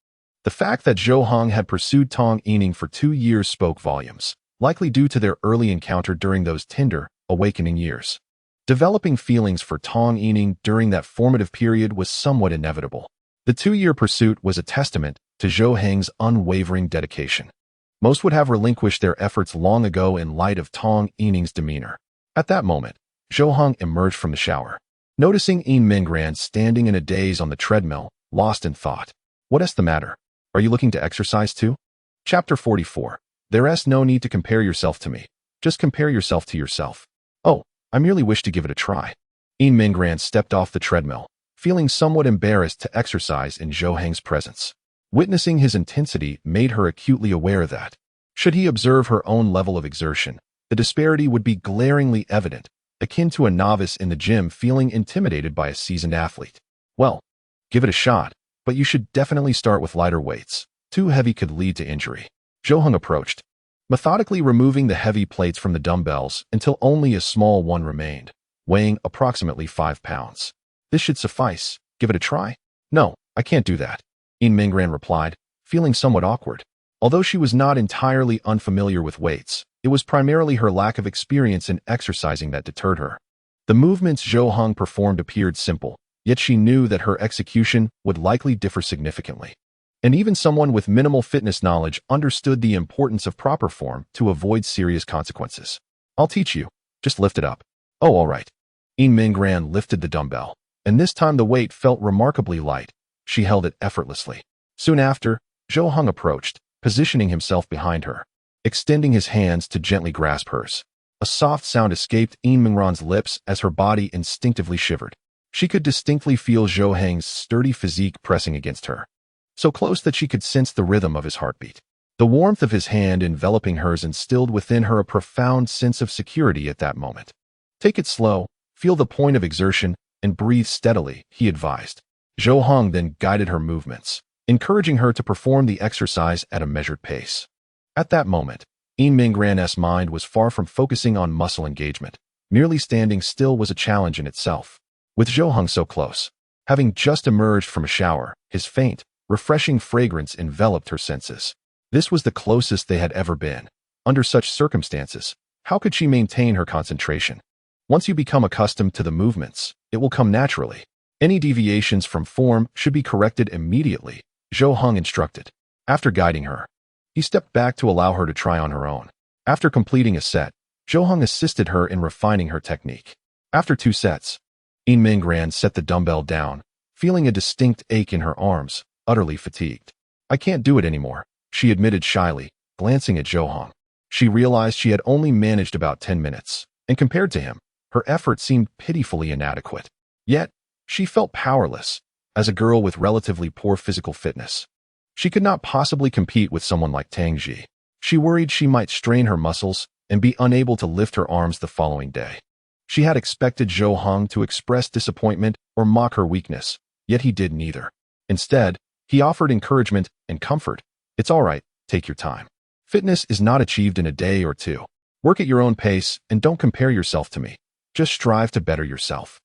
The fact that Zhou Heng had pursued Tong Yining for 2 years spoke volumes, likely due to their early encounter during those tender, awakening years. Developing feelings for Tong Yining during that formative period was somewhat inevitable. The 2-year pursuit was a testament to Zhou Heng's unwavering dedication. Most would have relinquished their efforts long ago in light of Tong Yining's demeanor. At that moment, Zhou Heng emerged from the shower. Noticing Yin Mingran standing in a daze on the treadmill, lost in thought. What's the matter? Are you looking to exercise too? Chapter 44. There's no need to compare yourself to me. Just compare yourself to yourself. Oh, I merely wish to give it a try. Yin Mingran stepped off the treadmill, feeling somewhat embarrassed to exercise in Zhou Heng's presence. Witnessing his intensity made her acutely aware that, should he observe her own level of exertion, the disparity would be glaringly evident, akin to a novice in the gym feeling intimidated by a seasoned athlete. Well, give it a shot, but you should definitely start with lighter weights. Too heavy could lead to injury. Zhou Heng approached, methodically removing the heavy plates from the dumbbells until only a small one remained, weighing approximately 5 pounds. This should suffice. Give it a try? No, I can't do that, Yin Mingran replied, feeling somewhat awkward. Although she was not entirely unfamiliar with weights, it was primarily her lack of experience in exercising that deterred her. The movements Zhou Heng performed appeared simple, yet she knew that her execution would likely differ significantly. And even someone with minimal fitness knowledge understood the importance of proper form to avoid serious consequences. I'll teach you. Just lift it up. Oh, all right. Yin Mingran lifted the dumbbell, and this time the weight felt remarkably light. She held it effortlessly. Soon after, Zhou Heng approached, positioning himself behind her, extending his hands to gently grasp hers. A soft sound escaped Yin Mingran's lips as her body instinctively shivered. She could distinctly feel Zhou Heng's sturdy physique pressing against her, so close that she could sense the rhythm of his heartbeat. The warmth of his hand enveloping hers instilled within her a profound sense of security at that moment. Take it slow, feel the point of exertion, and breathe steadily, he advised. Zhou Heng then guided her movements, encouraging her to perform the exercise at a measured pace. At that moment, Yin Mingran's mind was far from focusing on muscle engagement. Merely standing still was a challenge in itself. With Zhou Heng so close, having just emerged from a shower, his faint, refreshing fragrance enveloped her senses. This was the closest they had ever been. Under such circumstances, how could she maintain her concentration? Once you become accustomed to the movements, it will come naturally. Any deviations from form should be corrected immediately, Zhou Heng instructed. After guiding her, he stepped back to allow her to try on her own. After completing a set, Zhou Heng assisted her in refining her technique. After 2 sets, Yin Mingran set the dumbbell down, feeling a distinct ache in her arms, utterly fatigued. I can't do it anymore, she admitted shyly, glancing at Zhou Heng. She realized she had only managed about 10 minutes, and compared to him, her effort seemed pitifully inadequate. Yet, she felt powerless, as a girl with relatively poor physical fitness. She could not possibly compete with someone like Tang Ji. She worried she might strain her muscles and be unable to lift her arms the following day. She had expected Zhou Heng to express disappointment or mock her weakness, yet he did neither. Instead, he offered encouragement and comfort. It's all right, take your time. Fitness is not achieved in a day or two. Work at your own pace and don't compare yourself to me. Just strive to better yourself.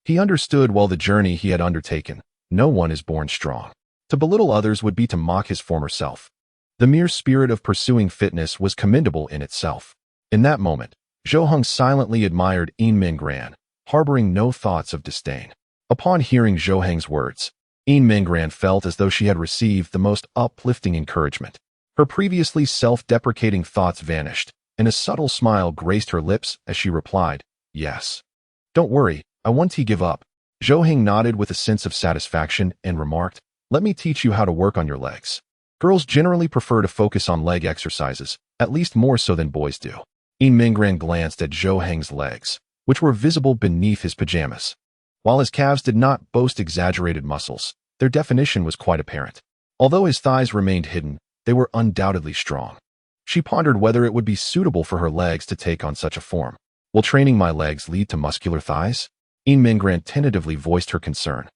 He understood well the journey he had undertaken. No one is born strong. To belittle others would be to mock his former self. The mere spirit of pursuing fitness was commendable in itself. In that moment, Zhou Heng silently admired Yin Mingran, harboring no thoughts of disdain. Upon hearing Zhou Heng's words, Yin Mingran felt as though she had received the most uplifting encouragement. Her previously self-deprecating thoughts vanished, and a subtle smile graced her lips as she replied, "Yes. Don't worry, I won't give up." Zhou Heng nodded with a sense of satisfaction and remarked, "Let me teach you how to work on your legs." Girls generally prefer to focus on leg exercises, at least more so than boys do. Yin Mingran glanced at Zhou Heng's legs, which were visible beneath his pajamas. While his calves did not boast exaggerated muscles, their definition was quite apparent. Although his thighs remained hidden, they were undoubtedly strong. She pondered whether it would be suitable for her legs to take on such a form. Will training my legs lead to muscular thighs? Yin Mingran tentatively voiced her concern.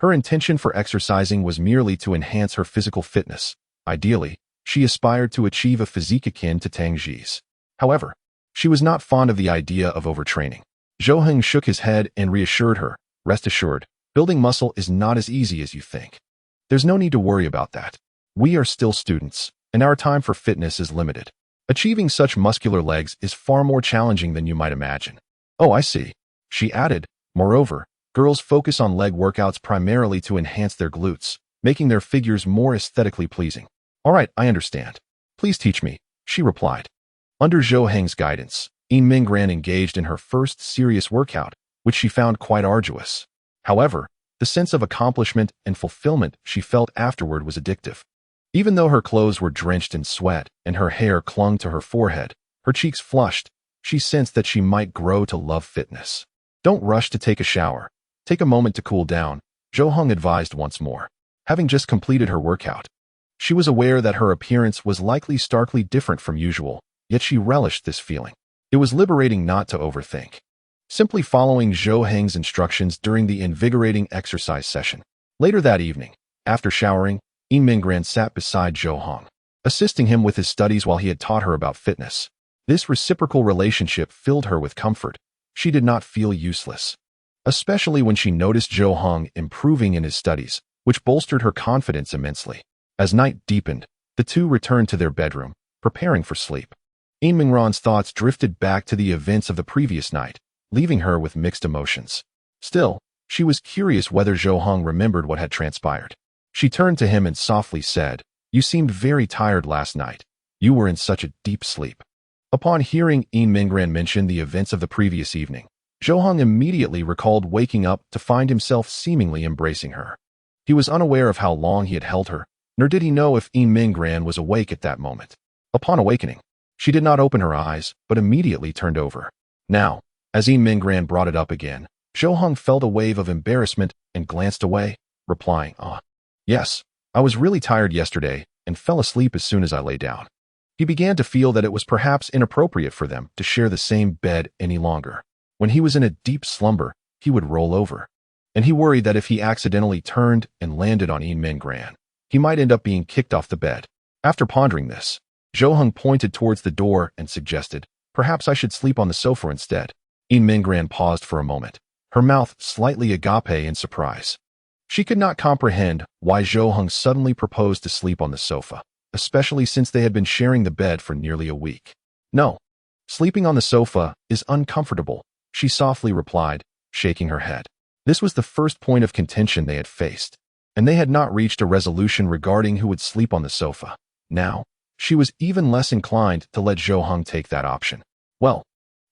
Her intention for exercising was merely to enhance her physical fitness. Ideally, She aspired to achieve a physique akin to Tang Ji's. However, she was not fond of the idea of overtraining. Zhou Heng shook his head and reassured her, "Rest assured, building muscle is not as easy as you think. There's no need to worry about that. We are still students, and our time for fitness is limited. Achieving such muscular legs is far more challenging than you might imagine." "Oh, I see," she added. "Moreover, girls focus on leg workouts primarily to enhance their glutes, making their figures more aesthetically pleasing." "All right, I understand. Please teach me," she replied. Under Zhou Heng's guidance, Yin Mingran engaged in her first serious workout, which she found quite arduous. However, the sense of accomplishment and fulfillment she felt afterward was addictive. Even though her clothes were drenched in sweat and her hair clung to her forehead, her cheeks flushed, she sensed that she might grow to love fitness. "Don't rush to take a shower. Take a moment to cool down," Zhou Heng advised once more. Having just completed her workout, she was aware that her appearance was likely starkly different from usual, yet she relished this feeling. It was liberating not to overthink. Simply following Zhou Heng's instructions during the invigorating exercise session. Later that evening, after showering, Yin Mingran sat beside Zhou Heng, assisting him with his studies while he had taught her about fitness. This reciprocal relationship filled her with comfort. She did not feel useless, especially when she noticed Zhou Heng improving in his studies, which bolstered her confidence immensely. As night deepened, the two returned to their bedroom, preparing for sleep. Yin Mingran's thoughts drifted back to the events of the previous night, leaving her with mixed emotions. Still, she was curious whether Zhou Heng remembered what had transpired. She turned to him and softly said, "You seemed very tired last night. You were in such a deep sleep." Upon hearing Yin Mingran mention the events of the previous evening, Zhou Heng immediately recalled waking up to find himself seemingly embracing her. He was unaware of how long he had held her, nor did he know if Yin Mingran was awake at that moment. Upon awakening, she did not open her eyes, but immediately turned over. Now, as Yin Mingran brought it up again, Zhou Heng felt a wave of embarrassment and glanced away, replying, "Yes, I was really tired yesterday and fell asleep as soon as I lay down." He began to feel that it was perhaps inappropriate for them to share the same bed any longer. When he was in a deep slumber, he would roll over, and he worried that if he accidentally turned and landed on Yin Mingran, he might end up being kicked off the bed. After pondering this, Zhou Heng pointed towards the door and suggested, "Perhaps I should sleep on the sofa instead." Yin Mingran paused for a moment, her mouth slightly agape in surprise. She could not comprehend why Zhou Heng suddenly proposed to sleep on the sofa, especially since they had been sharing the bed for nearly a week. "No, sleeping on the sofa is uncomfortable," she softly replied, shaking her head. This was the first point of contention they had faced, and they had not reached a resolution regarding who would sleep on the sofa. Now, she was even less inclined to let Zhou Heng take that option. "Well,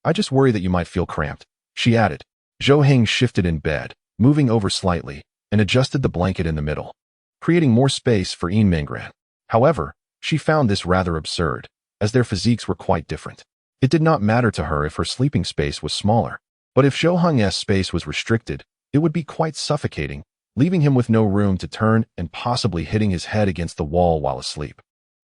I just worry that you might feel cramped," she added. Zhou Heng shifted in bed, moving over slightly, and adjusted the blanket in the middle, creating more space for Yin Mingran. However, she found this rather absurd, as their physiques were quite different. It did not matter to her if her sleeping space was smaller, but if Zhou Heng's space was restricted, it would be quite suffocating, leaving him with no room to turn and possibly hitting his head against the wall while asleep.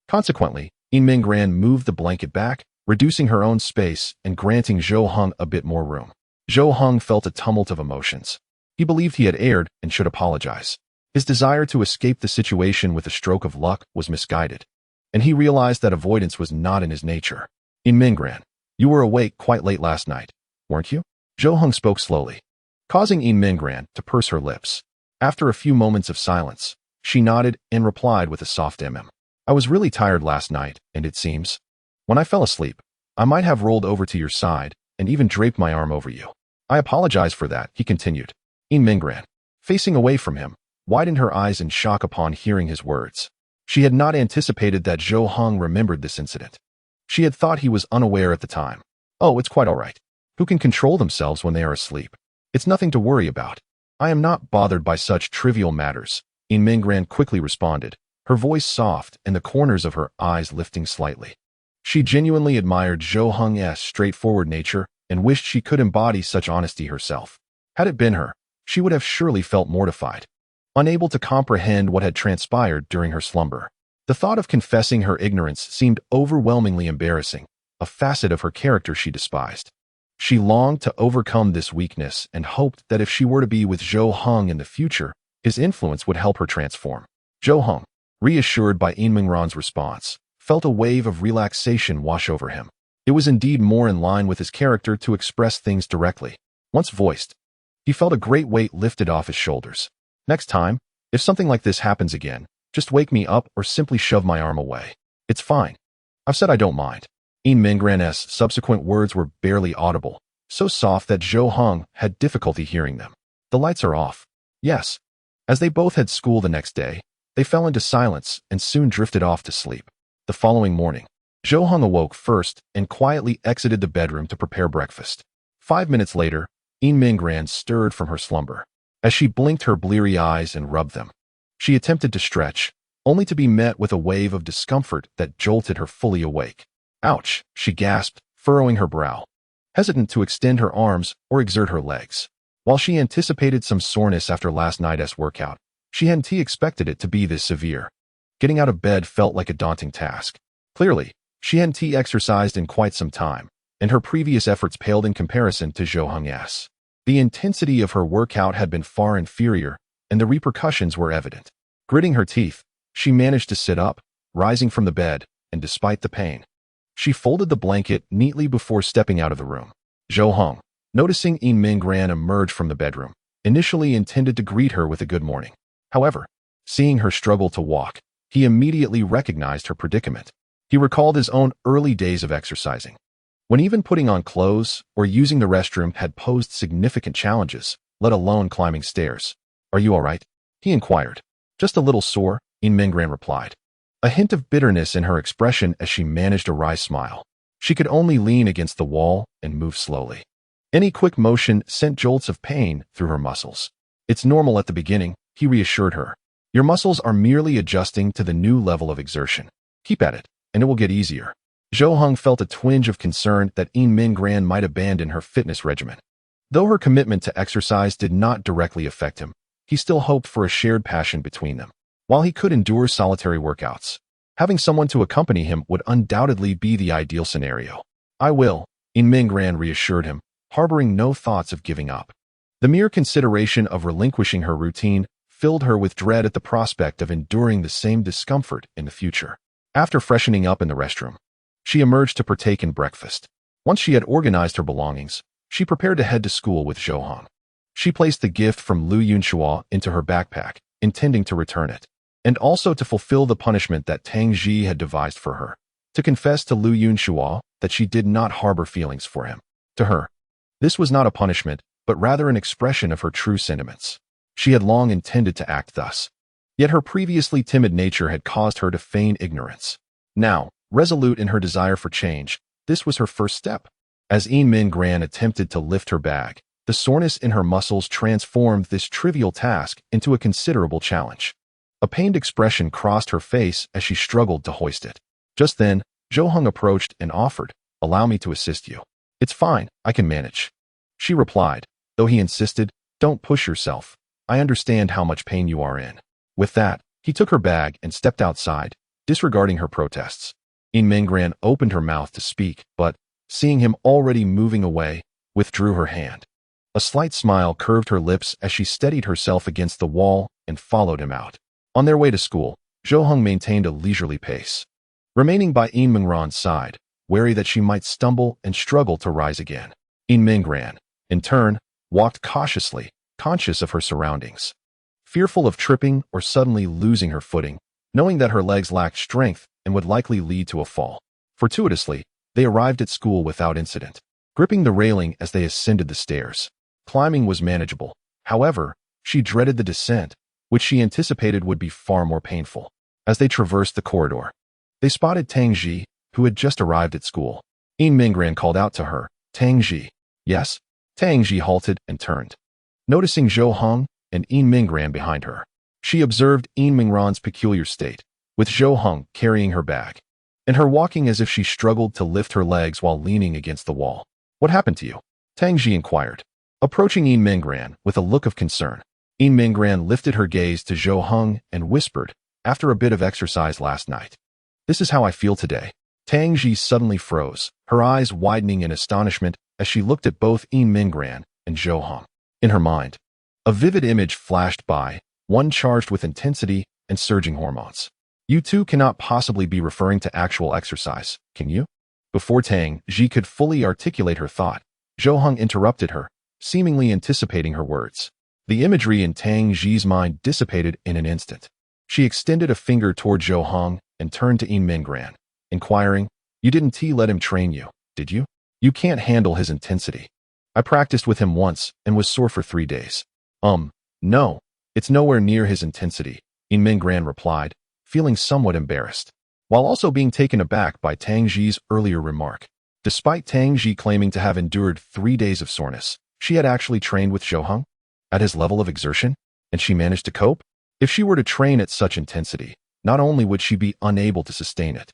Consequently, Yin Mingran moved the blanket back, reducing her own space and granting Zhou Heng a bit more room. Zhou Heng felt a tumult of emotions. He believed he had erred and should apologize. His desire to escape the situation with a stroke of luck was misguided, and he realized that avoidance was not in his nature. "Yin Mingran, you were awake quite late last night, weren't you?" Zhou Heng spoke slowly, causing Yin Mingran to purse her lips. After a few moments of silence, she nodded and replied with a soft "I was really tired last night, and it seems, when I fell asleep, I might have rolled over to your side and even draped my arm over you. I apologize for that," he continued. Yin Mingran, facing away from him, widened her eyes in shock upon hearing his words. She had not anticipated that Zhou Heng remembered this incident. She had thought he was unaware at the time. "Oh, it's quite all right. Who can control themselves when they are asleep? It's nothing to worry about. I am not bothered by such trivial matters," Yin Mingran quickly responded, her voice soft and the corners of her eyes lifting slightly. She genuinely admired Zhou Heng's straightforward nature and wished she could embody such honesty herself. Had it been her, she would have surely felt mortified, unable to comprehend what had transpired during her slumber. The thought of confessing her ignorance seemed overwhelmingly embarrassing, a facet of her character she despised. She longed to overcome this weakness and hoped that if she were to be with Zhou Heng in the future, his influence would help her transform. "Zhou Heng, reassured by In Mingran's response, felt a wave of relaxation wash over him. It was indeed more in line with his character to express things directly. Once voiced, he felt a great weight lifted off his shoulders. Next time, if something like this happens again, just wake me up or simply shove my arm away. It's fine. I've said I don't mind. In Mingran's subsequent words were barely audible, so soft that Zhou Heng had difficulty hearing them. The lights are off. Yes. As they both had school the next day, they fell into silence and soon drifted off to sleep. The following morning, Zhou Heng awoke first and quietly exited the bedroom to prepare breakfast. 5 minutes later, In Mingran stirred from her slumber. As she blinked her bleary eyes and rubbed them, she attempted to stretch, only to be met with a wave of discomfort that jolted her fully awake. Ouch, she gasped, furrowing her brow, hesitant to extend her arms or exert her legs. While she anticipated some soreness after last night's workout, she hadn't expected it to be this severe. Getting out of bed felt like a daunting task. Clearly, she hadn't exercised in quite some time, and her previous efforts paled in comparison to Zhou Heng's. The intensity of her workout had been far inferior, and the repercussions were evident. Gritting her teeth, she managed to sit up, rising from the bed, and despite the pain, she folded the blanket neatly before stepping out of the room. Zhou Heng, noticing In Mingran emerge from the bedroom, initially intended to greet her with a good morning. However, seeing her struggle to walk, he immediately recognized her predicament. He recalled his own early days of exercising, when even putting on clothes or using the restroom had posed significant challenges, let alone climbing stairs. "Are you all right?" he inquired. "Just a little sore," In Mingran replied, a hint of bitterness in her expression as she managed a wry smile. She could only lean against the wall and move slowly. Any quick motion sent jolts of pain through her muscles. "It's normal at the beginning," he reassured her. "Your muscles are merely adjusting to the new level of exertion. Keep at it, and it will get easier." Zhou Heng felt a twinge of concern that In Mingran might abandon her fitness regimen. Though her commitment to exercise did not directly affect him, he still hoped for a shared passion between them. While he could endure solitary workouts, having someone to accompany him would undoubtedly be the ideal scenario. "I will," In Mingran reassured him, harboring no thoughts of giving up. The mere consideration of relinquishing her routine filled her with dread at the prospect of enduring the same discomfort in the future. After freshening up in the restroom, she emerged to partake in breakfast. Once she had organized her belongings, she prepared to head to school with Zhou Heng. She placed the gift from Lu Yunxua into her backpack, intending to return it, and also to fulfill the punishment that Tang Ji had devised for her, to confess to Lu Yunxua that she did not harbor feelings for him. To her, this was not a punishment, but rather an expression of her true sentiments. She had long intended to act thus, yet her previously timid nature had caused her to feign ignorance. Now, resolute in her desire for change, this was her first step. As In Mingran attempted to lift her bag, the soreness in her muscles transformed this trivial task into a considerable challenge. A pained expression crossed her face as she struggled to hoist it. Just then, Zhou Heng approached and offered, "Allow me to assist you." "It's fine, I can manage," she replied, though he insisted, "Don't push yourself. I understand how much pain you are in." With that, he took her bag and stepped outside, disregarding her protests. In Mingran opened her mouth to speak, but, seeing him already moving away, withdrew her hand. A slight smile curved her lips as she steadied herself against the wall and followed him out. On their way to school, Zhou Heng maintained a leisurely pace, remaining by In Mingran's side, wary that she might stumble and struggle to rise again. In Mingran, in turn, walked cautiously, conscious of her surroundings, fearful of tripping or suddenly losing her footing, knowing that her legs lacked strength and would likely lead to a fall. Fortuitously, they arrived at school without incident, gripping the railing as they ascended the stairs. Climbing was manageable. However, she dreaded the descent, which she anticipated would be far more painful. As they traversed the corridor, they spotted Tang Ji, who had just arrived at school. In Mingran called out to her, "Tang Ji." "Yes." Tang Ji halted and turned, noticing Zhou Heng and In Mingran behind her. She observed In Mingran's peculiar state, with Zhou Heng carrying her bag, and her walking as if she struggled to lift her legs while leaning against the wall. "What happened to you?" Tang Ji inquired, approaching In Mingran with a look of concern. In Mingran lifted her gaze to Zhou Heng and whispered, "After a bit of exercise last night, this is how I feel today." Tang Ji suddenly froze, her eyes widening in astonishment as she looked at both In Mingran and Zhou Heng. In her mind, a vivid image flashed by, one charged with intensity and surging hormones. You two cannot possibly be referring to actual exercise, can you? Before Tang Ji could fully articulate her thought, Zhou Heng interrupted her, seemingly anticipating her words. The imagery in Tang Ji's mind dissipated in an instant. She extended a finger toward Zhou Heng and turned to Yin Minggran, inquiring, "You didn't let him train you, did you? You can't handle his intensity." "I practiced with him once and was sore for 3 days." No, it's nowhere near his intensity," Yin Minggran replied, feeling somewhat embarrassed, while also being taken aback by Tang Ji's earlier remark. Despite Tang Ji claiming to have endured 3 days of soreness, she had actually trained with Zhou Heng at his level of exertion, and she managed to cope? If she were to train at such intensity, not only would she be unable to sustain it,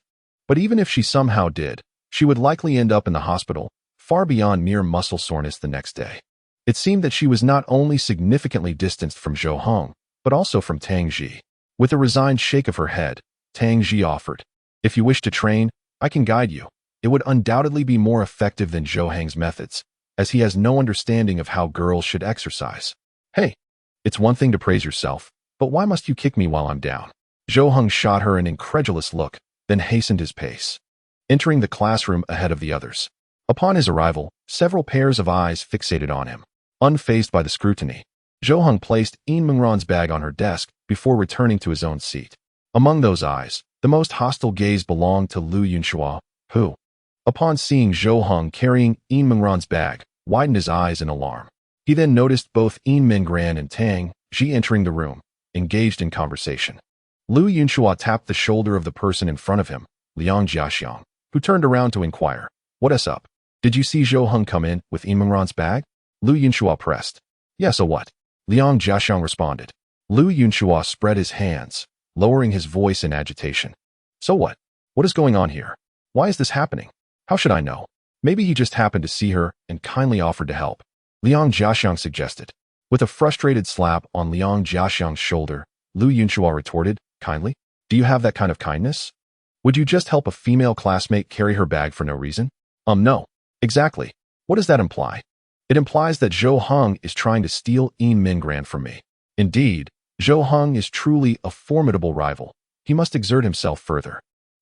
but even if she somehow did, she would likely end up in the hospital, far beyond mere muscle soreness the next day. It seemed that she was not only significantly distanced from Zhou Heng, but also from Tang Ji. With a resigned shake of her head, Tang Ji offered, "If you wish to train, I can guide you. It would undoubtedly be more effective than Zhou Heng's methods, as he has no understanding of how girls should exercise." "Hey, it's one thing to praise yourself, but why must you kick me while I'm down?" Zhou Heng shot her an incredulous look, then hastened his pace, entering the classroom ahead of the others. Upon his arrival, several pairs of eyes fixated on him. Unfazed by the scrutiny, Zhou Heng placed Yin Minggran's bag on her desk before returning to his own seat. Among those eyes, the most hostile gaze belonged to Lu Yunxua, who, upon seeing Zhou Heng carrying Yin Minggran's bag, widened his eyes in alarm. He then noticed both Yin Minggran and Tang Ji entering the room, engaged in conversation. Lu Yunxua tapped the shoulder of the person in front of him, Liang Jiaxiang, who turned around to inquire, "What's up? Did you see Zhou Heng come in with Yin Minggran's bag?" Lu Yunxua pressed. "Yes, so what?" Liang Jiaxiang responded. Lu Yunxua spread his hands, lowering his voice in agitation. "So what? What is going on here? Why is this happening? How should I know? Maybe he just happened to see her and kindly offered to help," Liang Jiaxiang suggested. With a frustrated slap on Liang Jiaxiang's shoulder, Lu Yunxua retorted, "Kindly? Do you have that kind of kindness? Would you just help a female classmate carry her bag for no reason?" No. Exactly. What does that imply?" "It implies that Zhou Heng is trying to steal Yin Minggran from me. Indeed, Zhou Heng is truly a formidable rival. He must exert himself further."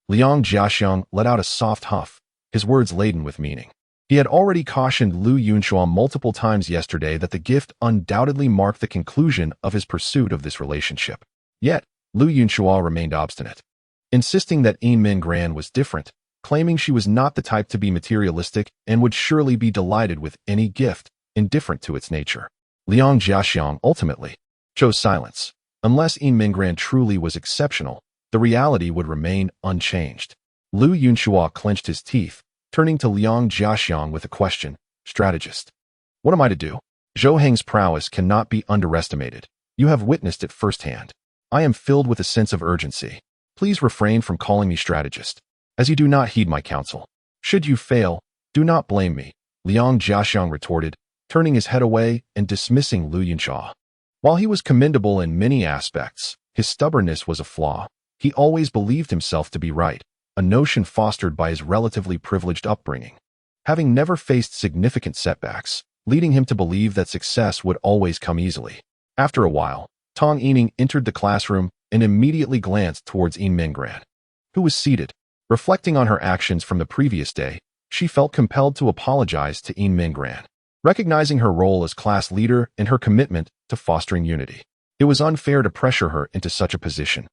Liang Jiaxiang let out a soft huff, his words laden with meaning. He had already cautioned Lu Yunxua multiple times yesterday that the gift undoubtedly marked the conclusion of his pursuit of this relationship. Yet, Lu Yunxua remained obstinate, insisting that Yin Minggran was different, claiming she was not the type to be materialistic and would surely be delighted with any gift, indifferent to its nature. Liang Jiaxiang ultimately chose silence. Unless Yin Minggran truly was exceptional, the reality would remain unchanged. Lu Yunxua clenched his teeth, turning to Liang Jiaxiang with a question, "Strategist, what am I to do? Zhou Heng's prowess cannot be underestimated. You have witnessed it firsthand. I am filled with a sense of urgency. Please refrain from calling me strategist, as you do not heed my counsel. Should you fail, do not blame me," Liang Jiaxiang retorted, turning his head away and dismissing Lu Yunxua. While he was commendable in many aspects, his stubbornness was a flaw. He always believed himself to be right, a notion fostered by his relatively privileged upbringing, having never faced significant setbacks, leading him to believe that success would always come easily. After a while, Tang Yining entered the classroom and immediately glanced towards Yin Minggran, who was seated. Reflecting on her actions from the previous day, she felt compelled to apologize to Yin Minggran, recognizing her role as class leader and her commitment to fostering unity. It was unfair to pressure her into such a position,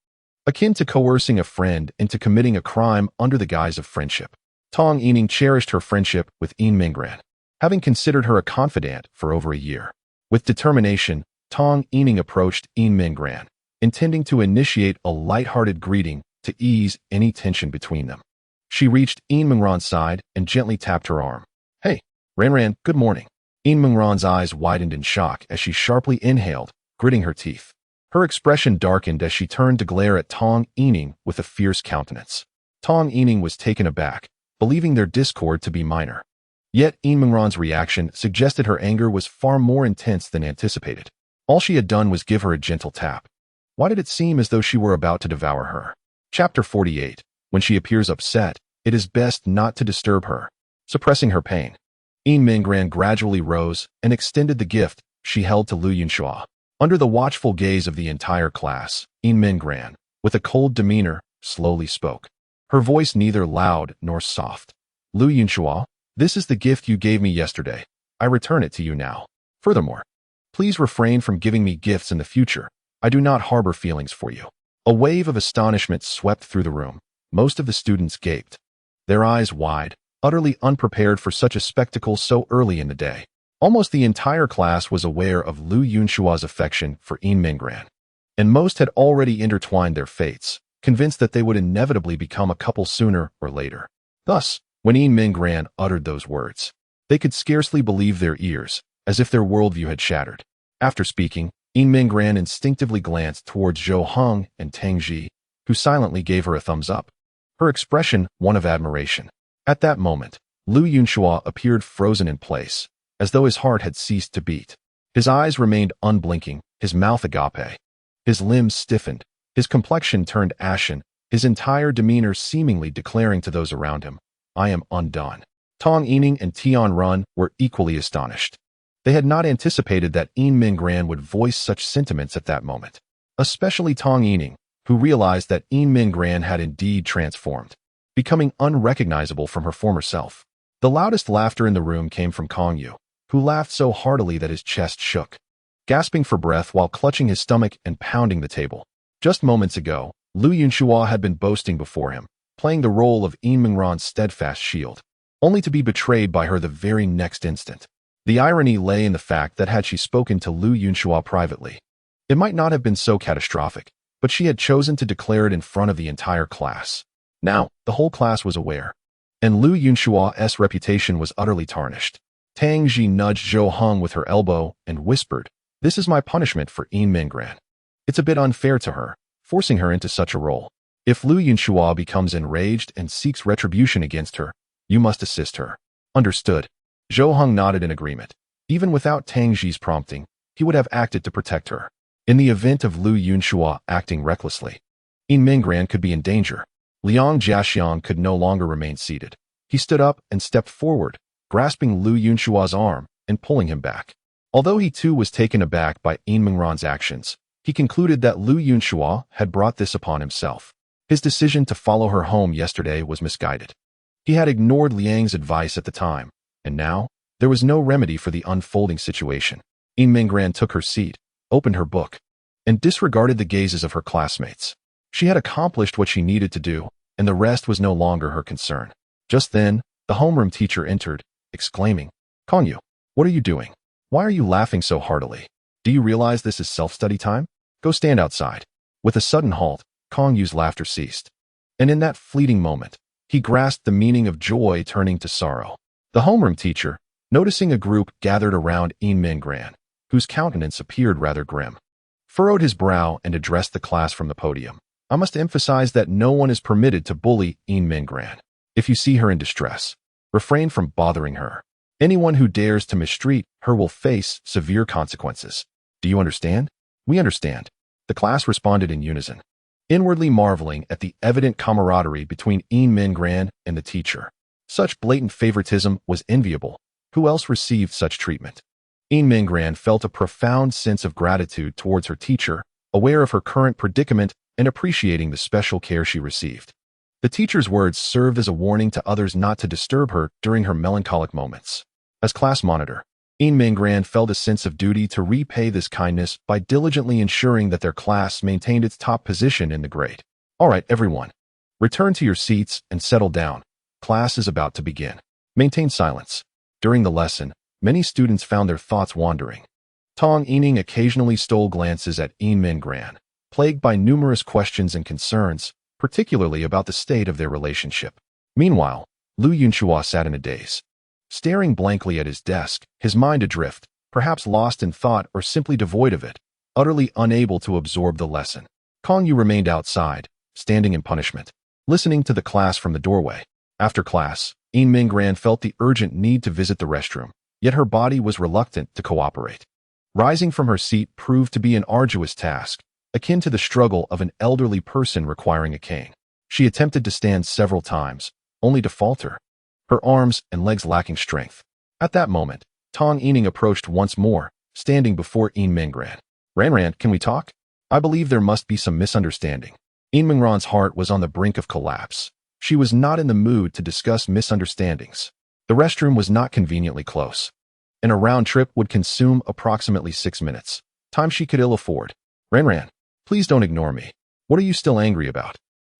akin to coercing a friend into committing a crime under the guise of friendship. Tang Yining cherished her friendship with Yin Minggran, having considered her a confidant for over a year. With determination, Tang Yining approached Yin Minggran, intending to initiate a light-hearted greeting to ease any tension between them. She reached Yin Minggran's side and gently tapped her arm. "Hey, Ran, good morning." Yin Minggran's eyes widened in shock as she sharply inhaled, gritting her teeth. Her expression darkened as she turned to glare at Tang Yining with a fierce countenance. Tang Yining was taken aback, believing their discord to be minor. Yet Yin Minggran's reaction suggested her anger was far more intense than anticipated. All she had done was give her a gentle tap. Why did it seem as though she were about to devour her? Chapter 48. When she appears upset, it is best not to disturb her. Suppressing her pain, Yin Minggran gradually rose and extended the gift she held to Lu Yunxua. Under the watchful gaze of the entire class, Yin Minggran, with a cold demeanor, slowly spoke. Her voice neither loud nor soft. Lu Yunhua, this is the gift you gave me yesterday. I return it to you now. Furthermore, please refrain from giving me gifts in the future. I do not harbor feelings for you. A wave of astonishment swept through the room. Most of the students gaped, their eyes wide, utterly unprepared for such a spectacle so early in the day. Almost the entire class was aware of Lu Yunhua's affection for Yin Minggran, and most had already intertwined their fates, convinced that they would inevitably become a couple sooner or later. Thus, when Yin Minggran uttered those words, they could scarcely believe their ears, as if their worldview had shattered. After speaking, Yin Minggran instinctively glanced towards Zhou Heng and Tang Ji, who silently gave her a thumbs up, her expression one of admiration. At that moment, Lu Yunhua appeared frozen in place, as though his heart had ceased to beat. His eyes remained unblinking, his mouth agape. His limbs stiffened, his complexion turned ashen, his entire demeanor seemingly declaring to those around him, I am undone. Tong Yining and Tian Run were equally astonished. They had not anticipated that Yin Minggran would voice such sentiments at that moment. Especially Tong Yining, who realized that Yin Minggran had indeed transformed, becoming unrecognizable from her former self. The loudest laughter in the room came from Kong Yu, who laughed so heartily that his chest shook, gasping for breath while clutching his stomach and pounding the table. Just moments ago, Lu Yunhua had been boasting before him, playing the role of Yin Minggran's steadfast shield, only to be betrayed by her the very next instant. The irony lay in the fact that had she spoken to Lu Yunhua privately, it might not have been so catastrophic, but she had chosen to declare it in front of the entire class. Now, the whole class was aware, and Lu Yunhua's reputation was utterly tarnished. Tang Ji nudged Zhou Heng with her elbow and whispered, this is my punishment for Yin Minggran. It's a bit unfair to her, forcing her into such a role. If Lu Yunhua becomes enraged and seeks retribution against her, you must assist her. Understood. Zhou Heng nodded in agreement. Even without Tang Ji's prompting, he would have acted to protect her. In the event of Lu Yunhua acting recklessly, Yin Minggran could be in danger. Liang Jiaxiang could no longer remain seated. He stood up and stepped forward, grasping Lu Yunhua's arm and pulling him back. Although he too was taken aback by Yin Minggran's actions, he concluded that Lu Yunhua had brought this upon himself. His decision to follow her home yesterday was misguided. He had ignored Liang's advice at the time, and now, there was no remedy for the unfolding situation. Yin Minggran took her seat, opened her book, and disregarded the gazes of her classmates. She had accomplished what she needed to do, and the rest was no longer her concern. Just then, the homeroom teacher entered, exclaiming, Kong Yu, what are you doing? Why are you laughing so heartily? Do you realize this is self-study time? Go stand outside. With a sudden halt, Kong Yu's laughter ceased. And in that fleeting moment, he grasped the meaning of joy turning to sorrow. The homeroom teacher, noticing a group gathered around Yin Minggran, whose countenance appeared rather grim, furrowed his brow and addressed the class from the podium. I must emphasize that no one is permitted to bully Yin Minggran. If you see her in distress, refrain from bothering her. Anyone who dares to mistreat her will face severe consequences. Do you understand? We understand. The class responded in unison, inwardly marveling at the evident camaraderie between Yin Minggran and the teacher. Such blatant favoritism was enviable. Who else received such treatment? Yin Minggran felt a profound sense of gratitude towards her teacher, aware of her current predicament and appreciating the special care she received. The teacher's words served as a warning to others not to disturb her during her melancholic moments. As class monitor, Yin Minggran felt a sense of duty to repay this kindness by diligently ensuring that their class maintained its top position in the grade. All right, everyone. Return to your seats and settle down. Class is about to begin. Maintain silence. During the lesson, many students found their thoughts wandering. Tong Yining occasionally stole glances at Yin Minggran, plagued by numerous questions and concerns, particularly about the state of their relationship. Meanwhile, Lu Yunhua sat in a daze, staring blankly at his desk, his mind adrift, perhaps lost in thought or simply devoid of it, utterly unable to absorb the lesson. Kong Yu remained outside, standing in punishment, listening to the class from the doorway. After class, Yin Minggran felt the urgent need to visit the restroom, yet her body was reluctant to cooperate. Rising from her seat proved to be an arduous task, akin to the struggle of an elderly person requiring a cane. She attempted to stand several times, only to falter, her arms and legs lacking strength. At that moment, Tong Yining approached once more, standing before Yin Minggran. Ranran, can we talk? I believe there must be some misunderstanding. Yin Mingran's heart was on the brink of collapse. She was not in the mood to discuss misunderstandings. The restroom was not conveniently close, and a round trip would consume approximately 6 minutes, time she could ill afford. Ran, please don't ignore me. What are you still angry about?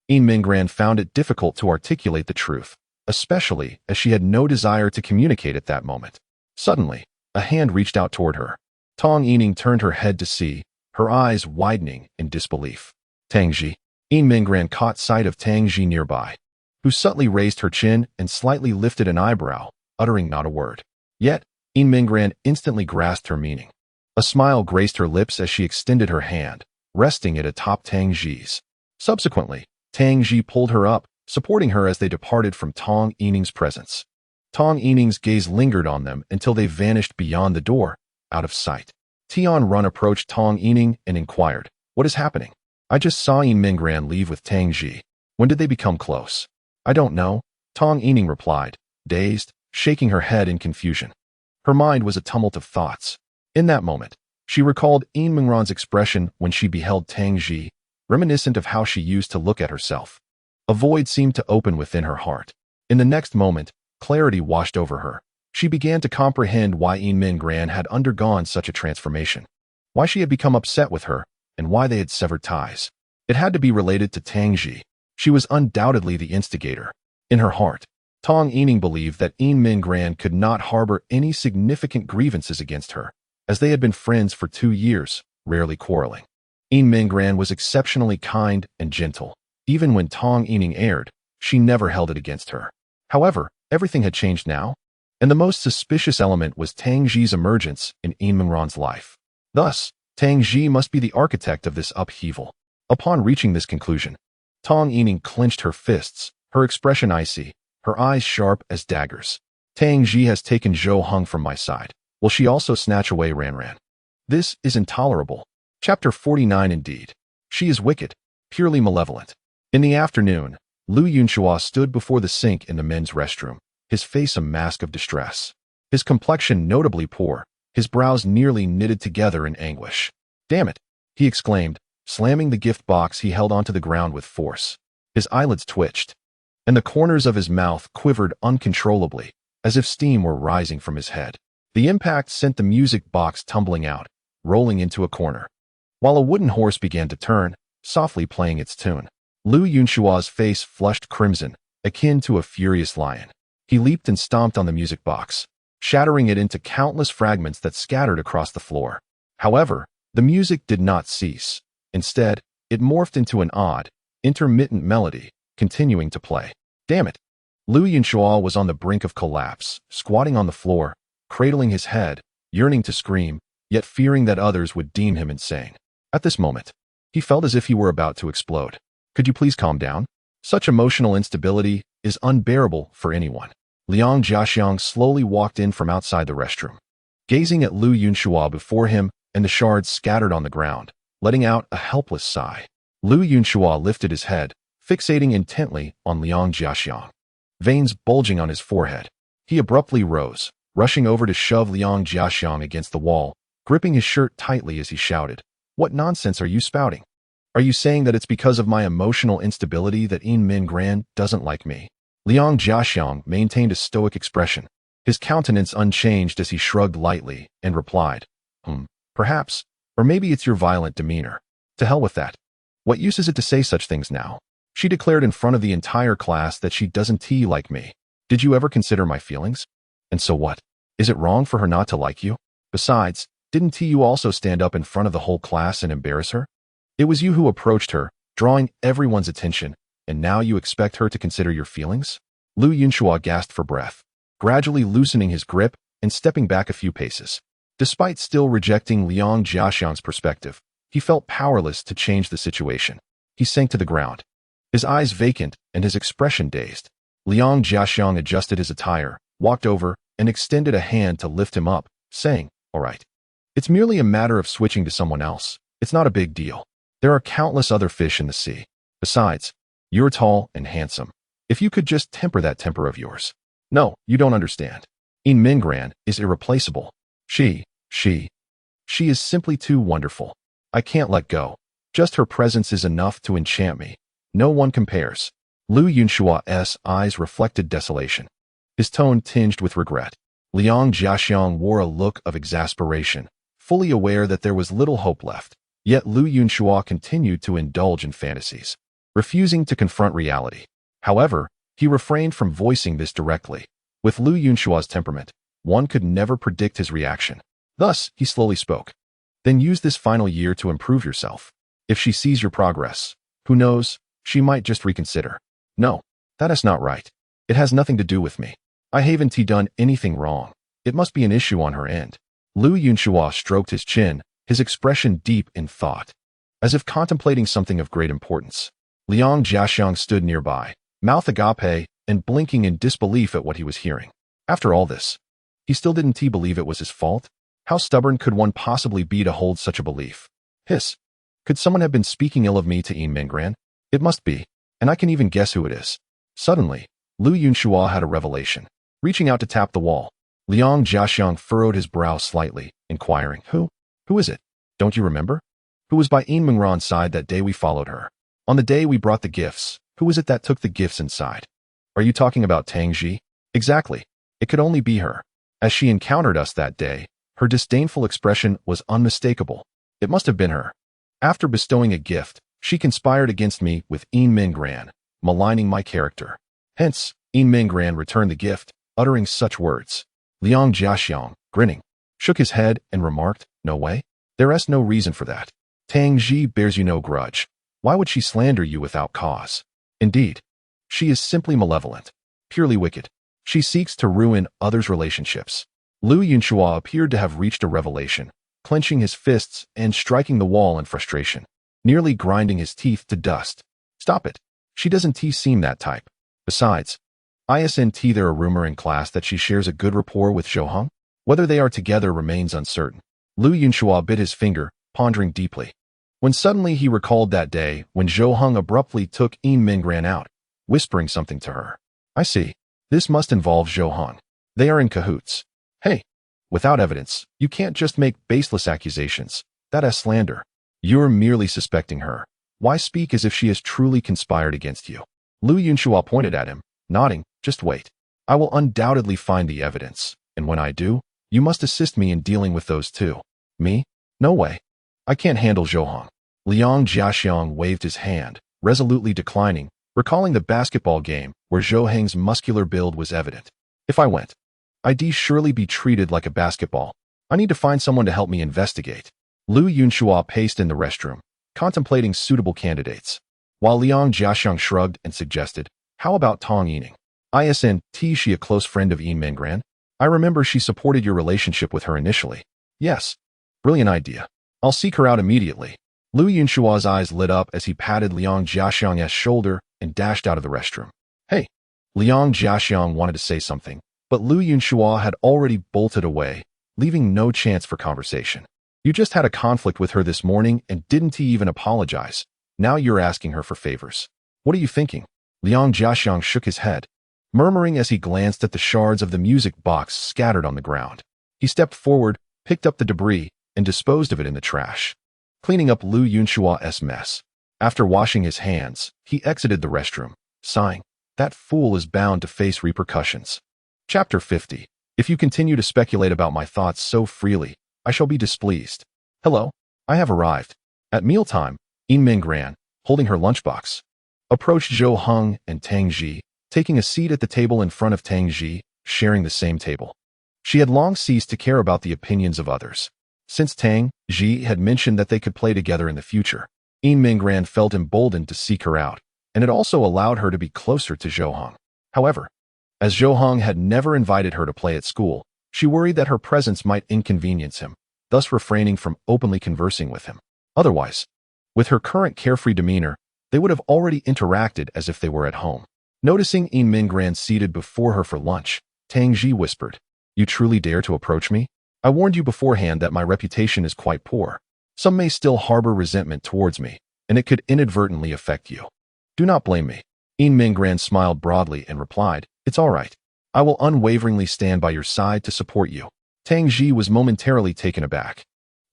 Yin Mingran found it difficult to articulate the truth, especially as she had no desire to communicate at that moment. Suddenly, a hand reached out toward her. Tang Yining turned her head to see, her eyes widening in disbelief. Tangji. Yin Mingran caught sight of Tangji nearby, who subtly raised her chin and slightly lifted an eyebrow, uttering not a word. Yet, Yin Mingran instantly grasped her meaning. A smile graced her lips as she extended her hand, resting it atop Tangji's. Subsequently, Tangji pulled her up, supporting her as they departed from Tang Yining's presence. Tang Yining's gaze lingered on them until they vanished beyond the door, out of sight. Tian Run approached Tang Yining and inquired, "What is happening?" "I just saw Yin Mingran leave with Tangji. When did they become close?" "I don't know," Tang Yining replied, dazed, shaking her head in confusion. Her mind was a tumult of thoughts. In that moment, she recalled Yin Mingran's expression when she beheld Tangji, reminiscent of how she used to look at herself. A void seemed to open within her heart. In the next moment, clarity washed over her. She began to comprehend why Yin Mingran had undergone such a transformation, why she had become upset with her, and why they had severed ties. It had to be related to Tangji. She was undoubtedly the instigator. In her heart, Tang Yining believed that Yin Mingran could not harbor any significant grievances against her, as they had been friends for 2 years, rarely quarreling. Yin Mingran was exceptionally kind and gentle. Even when Tang Yining erred, she never held it against her. However, everything had changed now, and the most suspicious element was Tangji's emergence in Yin Mingran's life. Thus, Tangji must be the architect of this upheaval. Upon reaching this conclusion, Tang Yining clenched her fists, her expression icy, her eyes sharp as daggers. Tangji has taken Zhou Heng from my side. Will she also snatch away Ran? This is intolerable. Chapter 49 Indeed. She is wicked, purely malevolent. In the afternoon, Lu Yunxua stood before the sink in the men's restroom, his face a mask of distress. His complexion notably poor, his brows nearly knitted together in anguish. "Damn it," he exclaimed, slamming the gift box he held onto the ground with force. His eyelids twitched, and the corners of his mouth quivered uncontrollably, as if steam were rising from his head. The impact sent the music box tumbling out, rolling into a corner, while a wooden horse began to turn, softly playing its tune. Lu Yunshua's face flushed crimson, akin to a furious lion. He leaped and stomped on the music box, shattering it into countless fragments that scattered across the floor. However, the music did not cease. Instead, it morphed into an odd, intermittent melody, continuing to play. Damn it! Lu Yunshua was on the brink of collapse, squatting on the floor, cradling his head, yearning to scream, yet fearing that others would deem him insane. At this moment, he felt as if he were about to explode. "Could you please calm down? Such emotional instability is unbearable for anyone." Liang Jiaxiang slowly walked in from outside the restroom, gazing at Lu Yunshua before him and the shards scattered on the ground, letting out a helpless sigh. Lu Yunshua lifted his head, fixating intently on Liang Jiaxiang, veins bulging on his forehead. He abruptly rose, rushing over to shove Liang Jiaxiang against the wall, gripping his shirt tightly as he shouted, "What nonsense are you spouting? Are you saying that it's because of my emotional instability that Yin Mingran doesn't like me?" Liang Jiaxiang maintained a stoic expression, his countenance unchanged as he shrugged lightly and replied, Perhaps, or maybe it's your violent demeanor. To hell with that. What use is it to say such things now?" She declared in front of the entire class that she doesn't like me. "Did you ever consider my feelings? And so what? Is it wrong for her not to like you? Besides, didn't you also stand up in front of the whole class and embarrass her? It was you who approached her, drawing everyone's attention, and now you expect her to consider your feelings?" Lu Yunshua gasped for breath, gradually loosening his grip and stepping back a few paces. Despite still rejecting Liang Jiaxiang's perspective, he felt powerless to change the situation. He sank to the ground, his eyes vacant and his expression dazed. Liang Jiaxiang adjusted his attire, walked over, and extended a hand to lift him up, saying, "All right. It's merely a matter of switching to someone else. It's not a big deal. There are countless other fish in the sea. Besides, you're tall and handsome. If you could just temper that temper of yours." "No, you don't understand. Yin Mingran is irreplaceable. She is simply too wonderful. I can't let go." Just her presence is enough to enchant me. No one compares. Lu Yunshua's eyes reflected desolation. His tone tinged with regret. Liang Jiaxiang wore a look of exasperation, fully aware that there was little hope left. Yet Lu Yunshua continued to indulge in fantasies, refusing to confront reality. However, he refrained from voicing this directly. With Lu Yunshua's temperament, one could never predict his reaction. Thus, he slowly spoke. Then use this final year to improve yourself. If she sees your progress, who knows, she might just reconsider. No, that is not right. It has nothing to do with me. I haven't done anything wrong. It must be an issue on her end. Lu Yunshua stroked his chin, his expression deep in thought, as if contemplating something of great importance. Liang Jiaxiang stood nearby, mouth agape and blinking in disbelief at what he was hearing. After all this, he still didn't believe it was his fault? How stubborn could one possibly be to hold such a belief? Hiss. Could someone have been speaking ill of me to Yin Minggran? It must be, and I can even guess who it is. Suddenly, Lu Yunshua had a revelation. Reaching out to tap the wall, Liang Jiaxiang furrowed his brow slightly, inquiring, Who is it? Don't you remember? Who was by Yin Minggran's side that day we followed her? On the day we brought the gifts, who was it that took the gifts inside? Are you talking about Tang Ji? Exactly. It could only be her. As she encountered us that day, her disdainful expression was unmistakable. It must have been her. After bestowing a gift, she conspired against me with Yin Minggran, maligning my character. Hence, Yin Minggran returned the gift, uttering such words. Liang Jiaxiang, grinning, shook his head and remarked, No way. There is no reason for that. Tang Ji bears you no grudge. Why would she slander you without cause? Indeed, she is simply malevolent, purely wicked. She seeks to ruin others' relationships. Lu Yunshua appeared to have reached a revelation, clenching his fists and striking the wall in frustration, nearly grinding his teeth to dust. Stop it. She doesn't seem that type. Besides, isn't there a rumor in class that she shares a good rapport with Zhou Heng? Whether they are together remains uncertain. Lu Yunshua bit his finger, pondering deeply. When suddenly he recalled that day when Zhou Heng abruptly took Yin Minggran out, whispering something to her. I see. This must involve Zhou Heng. They are in cahoots. Hey, without evidence, you can't just make baseless accusations. That is slander. You're merely suspecting her. Why speak as if she has truly conspired against you? Lu Yunshua pointed at him, nodding. Just wait. I will undoubtedly find the evidence, and when I do, you must assist me in dealing with those two. Me? No way. I can't handle Zhou Heng. Liang Jiaxiang waved his hand, resolutely declining, recalling the basketball game where Zhou Heng's muscular build was evident. If I went, I'd surely be treated like a basketball. I need to find someone to help me investigate. Lu Yunshua paced in the restroom, contemplating suitable candidates, while Liang Jiaxiang shrugged and suggested, How about Tong Yining? Isn't she a close friend of Yin Minggran? I remember she supported your relationship with her initially. Yes. Brilliant idea. I'll seek her out immediately. Lu Yunshua's eyes lit up as he patted Liang Jiaxiang's shoulder and dashed out of the restroom. Hey. Liang Jiaxiang wanted to say something, but Lu Yunshua had already bolted away, leaving no chance for conversation. You just had a conflict with her this morning and didn't even apologize. Now you're asking her for favors. What are you thinking? Liang Jiaxiang shook his head, murmuring as he glanced at the shards of the music box scattered on the ground. He stepped forward, picked up the debris, and disposed of it in the trash, cleaning up Lu Yunshua's mess. After washing his hands, he exited the restroom, sighing, That fool is bound to face repercussions. Chapter 50. If you continue to speculate about my thoughts so freely, I shall be displeased. Hello, I have arrived. At mealtime, Yin Minggran, holding her lunchbox, approached Zhou Heng and Tang Ji, taking a seat at the table in front of Tang Ji, sharing the same table. She had long ceased to care about the opinions of others. Since Tang Ji had mentioned that they could play together in the future, Yin Minggran felt emboldened to seek her out, and it also allowed her to be closer to Zhou Heng. However, as Zhou Heng had never invited her to play at school, she worried that her presence might inconvenience him, thus refraining from openly conversing with him. Otherwise, with her current carefree demeanor, they would have already interacted as if they were at home. Noticing Yin Minggran seated before her for lunch, Tang Ji whispered, You truly dare to approach me? I warned you beforehand that my reputation is quite poor. Some may still harbor resentment towards me, and it could inadvertently affect you. Do not blame me. Yin Minggran smiled broadly and replied, It's all right. I will unwaveringly stand by your side to support you. Tang Ji was momentarily taken aback,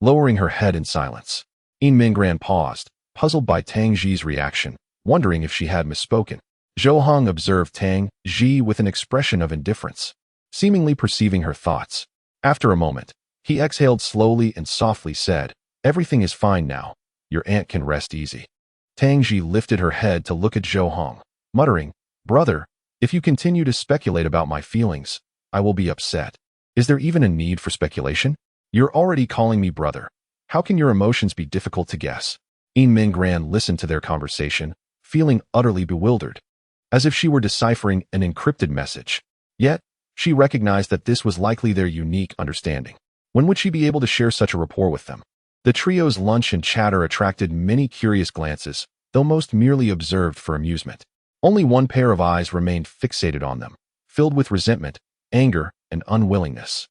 lowering her head in silence. Yin Minggran paused, puzzled by Tang Ji's reaction, wondering if she had misspoken. Zhou Hong observed Tang Ji with an expression of indifference, seemingly perceiving her thoughts. After a moment, he exhaled slowly and softly said, "Everything is fine now. Your aunt can rest easy." Tang Ji lifted her head to look at Zhou Hong, muttering, "Brother, if you continue to speculate about my feelings, I will be upset." "Is there even a need for speculation? You're already calling me brother. How can your emotions be difficult to guess?" Yin Minggran listened to their conversation, feeling utterly bewildered, as if she were deciphering an encrypted message. Yet, she recognized that this was likely their unique understanding. When would she be able to share such a rapport with them? The trio's lunch and chatter attracted many curious glances, though most merely observed for amusement. Only one pair of eyes remained fixated on them, filled with resentment, anger, and unwillingness.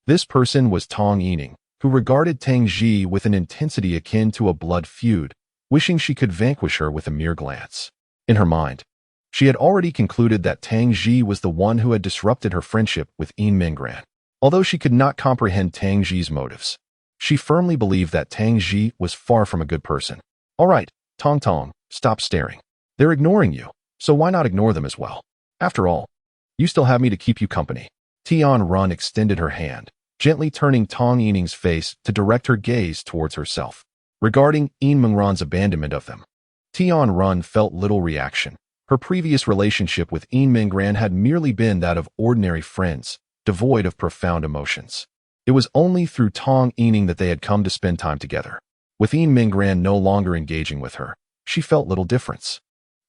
This person was Tong Yining, who regarded Tang Ji with an intensity akin to a blood feud, wishing she could vanquish her with a mere glance. In her mind, she had already concluded that Tang Ji was the one who had disrupted her friendship with Yin Minggran. Although she could not comprehend Tang Ji's motives, she firmly believed that Tang Ji was far from a good person. "All right, Tong Tong, stop staring. They're ignoring you, so why not ignore them as well? After all, you still have me to keep you company." Tian Run extended her hand, gently turning Tong Yining's face to direct her gaze towards herself. Regarding Yin Minggran's abandonment of them, Tian Run felt little reaction. Her previous relationship with Yin Minggran had merely been that of ordinary friends, devoid of profound emotions. It was only through Tong Yining that they had come to spend time together. With Yin Minggran no longer engaging with her, she felt little difference.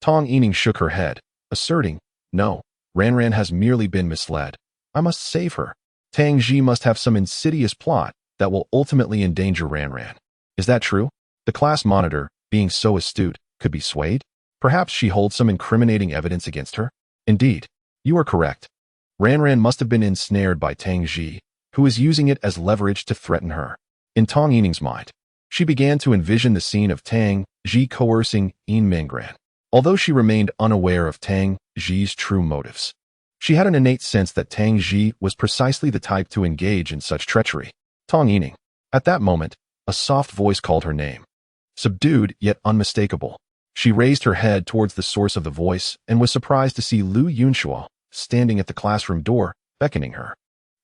Tong Yining shook her head, asserting, "No, Ranran has merely been misled. I must save her. Tang Ji must have some insidious plot that will ultimately endanger Ranran." Is that true? The class monitor, being so astute, could be swayed? Perhaps she holds some incriminating evidence against her? Indeed, you are correct. Ranran must have been ensnared by Tang Ji, who is using it as leverage to threaten her. In Tong Yining's mind, she began to envision the scene of Tang Ji coercing Yin Minggran. Although she remained unaware of Tang Ji's true motives, she had an innate sense that Tang Ji was precisely the type to engage in such treachery. Tong Yining. At that moment, a soft voice called her name. Subdued yet unmistakable, she raised her head towards the source of the voice and was surprised to see Lu Yunshua standing at the classroom door, beckoning her.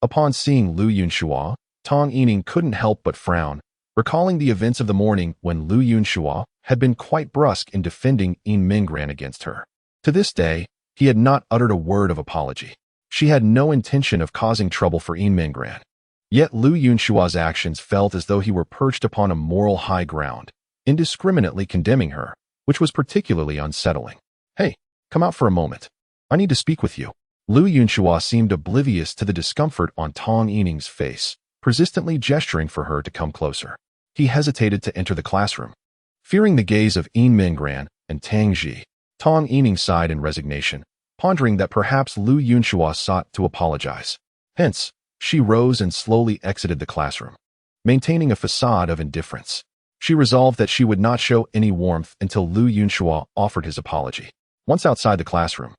Upon seeing Lu Yunshua, Tong Yining couldn't help but frown, recalling the events of the morning when Lu Yunshua had been quite brusque in defending Yin Minggran against her. To this day, he had not uttered a word of apology. She had no intention of causing trouble for Yin Minggran. Yet Lu Yunshua's actions felt as though he were perched upon a moral high ground, indiscriminately condemning her, which was particularly unsettling. "Hey, come out for a moment. I need to speak with you." Lu Yunshua seemed oblivious to the discomfort on Tong Yining's face, persistently gesturing for her to come closer. He hesitated to enter the classroom. Fearing the gaze of Yin Minggran and Tang Ji, Tong Yining sighed in resignation, pondering that perhaps Lu Yunshua sought to apologize. Hence, she rose and slowly exited the classroom, maintaining a facade of indifference. She resolved that she would not show any warmth until Lu Yunshua offered his apology. Once outside the classroom,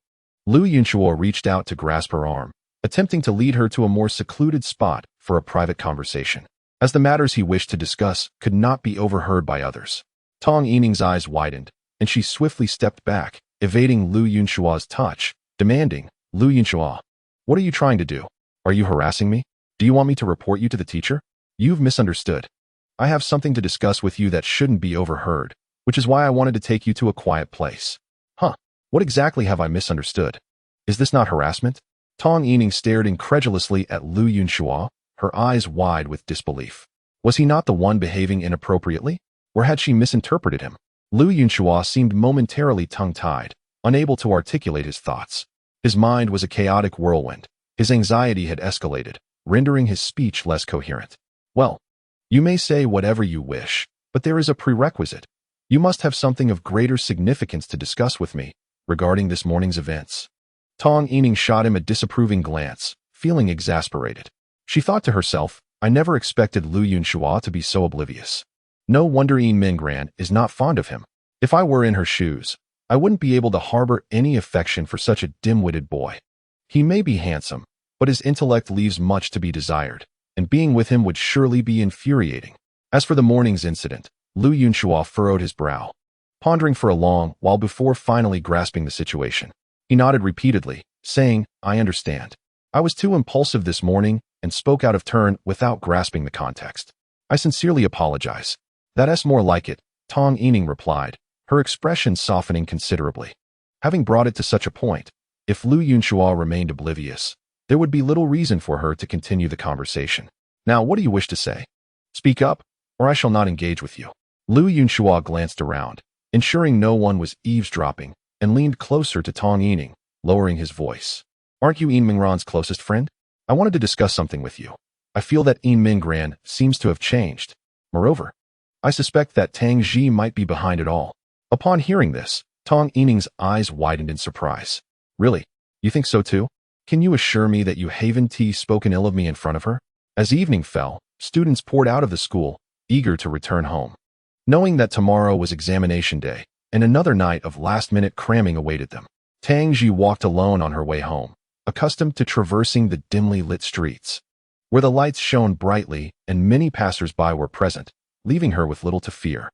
Lu Yunshua reached out to grasp her arm, attempting to lead her to a more secluded spot for a private conversation, as the matters he wished to discuss could not be overheard by others. Tong Yining's eyes widened, and she swiftly stepped back, evading Lu Yunshua's touch, demanding, "Lu Yunshua, what are you trying to do? Are you harassing me? Do you want me to report you to the teacher? You've misunderstood. I have something to discuss with you that shouldn't be overheard, which is why I wanted to take you to a quiet place." "Huh? What exactly have I misunderstood? Is this not harassment?" Tong Yining stared incredulously at Lu Yunshua, her eyes wide with disbelief. Was he not the one behaving inappropriately? Or had she misinterpreted him? Lu Yunshua seemed momentarily tongue-tied, unable to articulate his thoughts. His mind was a chaotic whirlwind. His anxiety had escalated, rendering his speech less coherent. "Well, you may say whatever you wish, but there is a prerequisite. You must have something of greater significance to discuss with me regarding this morning's events." Tong Yining shot him a disapproving glance, feeling exasperated. She thought to herself, I never expected Lu Yunshua to be so oblivious. No wonder Yin Minggran is not fond of him. If I were in her shoes, I wouldn't be able to harbor any affection for such a dim-witted boy. He may be handsome, but his intellect leaves much to be desired, and being with him would surely be infuriating. As for the morning's incident, Lu Yunshua furrowed his brow, pondering for a long while before finally grasping the situation. He nodded repeatedly, saying, "I understand. I was too impulsive this morning and spoke out of turn without grasping the context. I sincerely apologize." "That's more like it," Tong Yining replied, her expression softening considerably. Having brought it to such a point, if Lu Yunhua remained oblivious, there would be little reason for her to continue the conversation. "Now, what do you wish to say? Speak up, or I shall not engage with you." Lu Yunhua glanced around, ensuring no one was eavesdropping, and leaned closer to Tong Yining, lowering his voice. "Aren't you Yin Mingran's closest friend? I wanted to discuss something with you. I feel that Yin Mingran seems to have changed. Moreover, I suspect that Tang Ji might be behind it all." Upon hearing this, Tong Yining's eyes widened in surprise. "Really? You think so too? Can you assure me that you haven't spoken ill of me in front of her?" As evening fell, students poured out of the school, eager to return home. Knowing that tomorrow was examination day, and another night of last-minute cramming awaited them, Tang Ji walked alone on her way home, accustomed to traversing the dimly lit streets, where the lights shone brightly and many passers-by were present, leaving her with little to fear.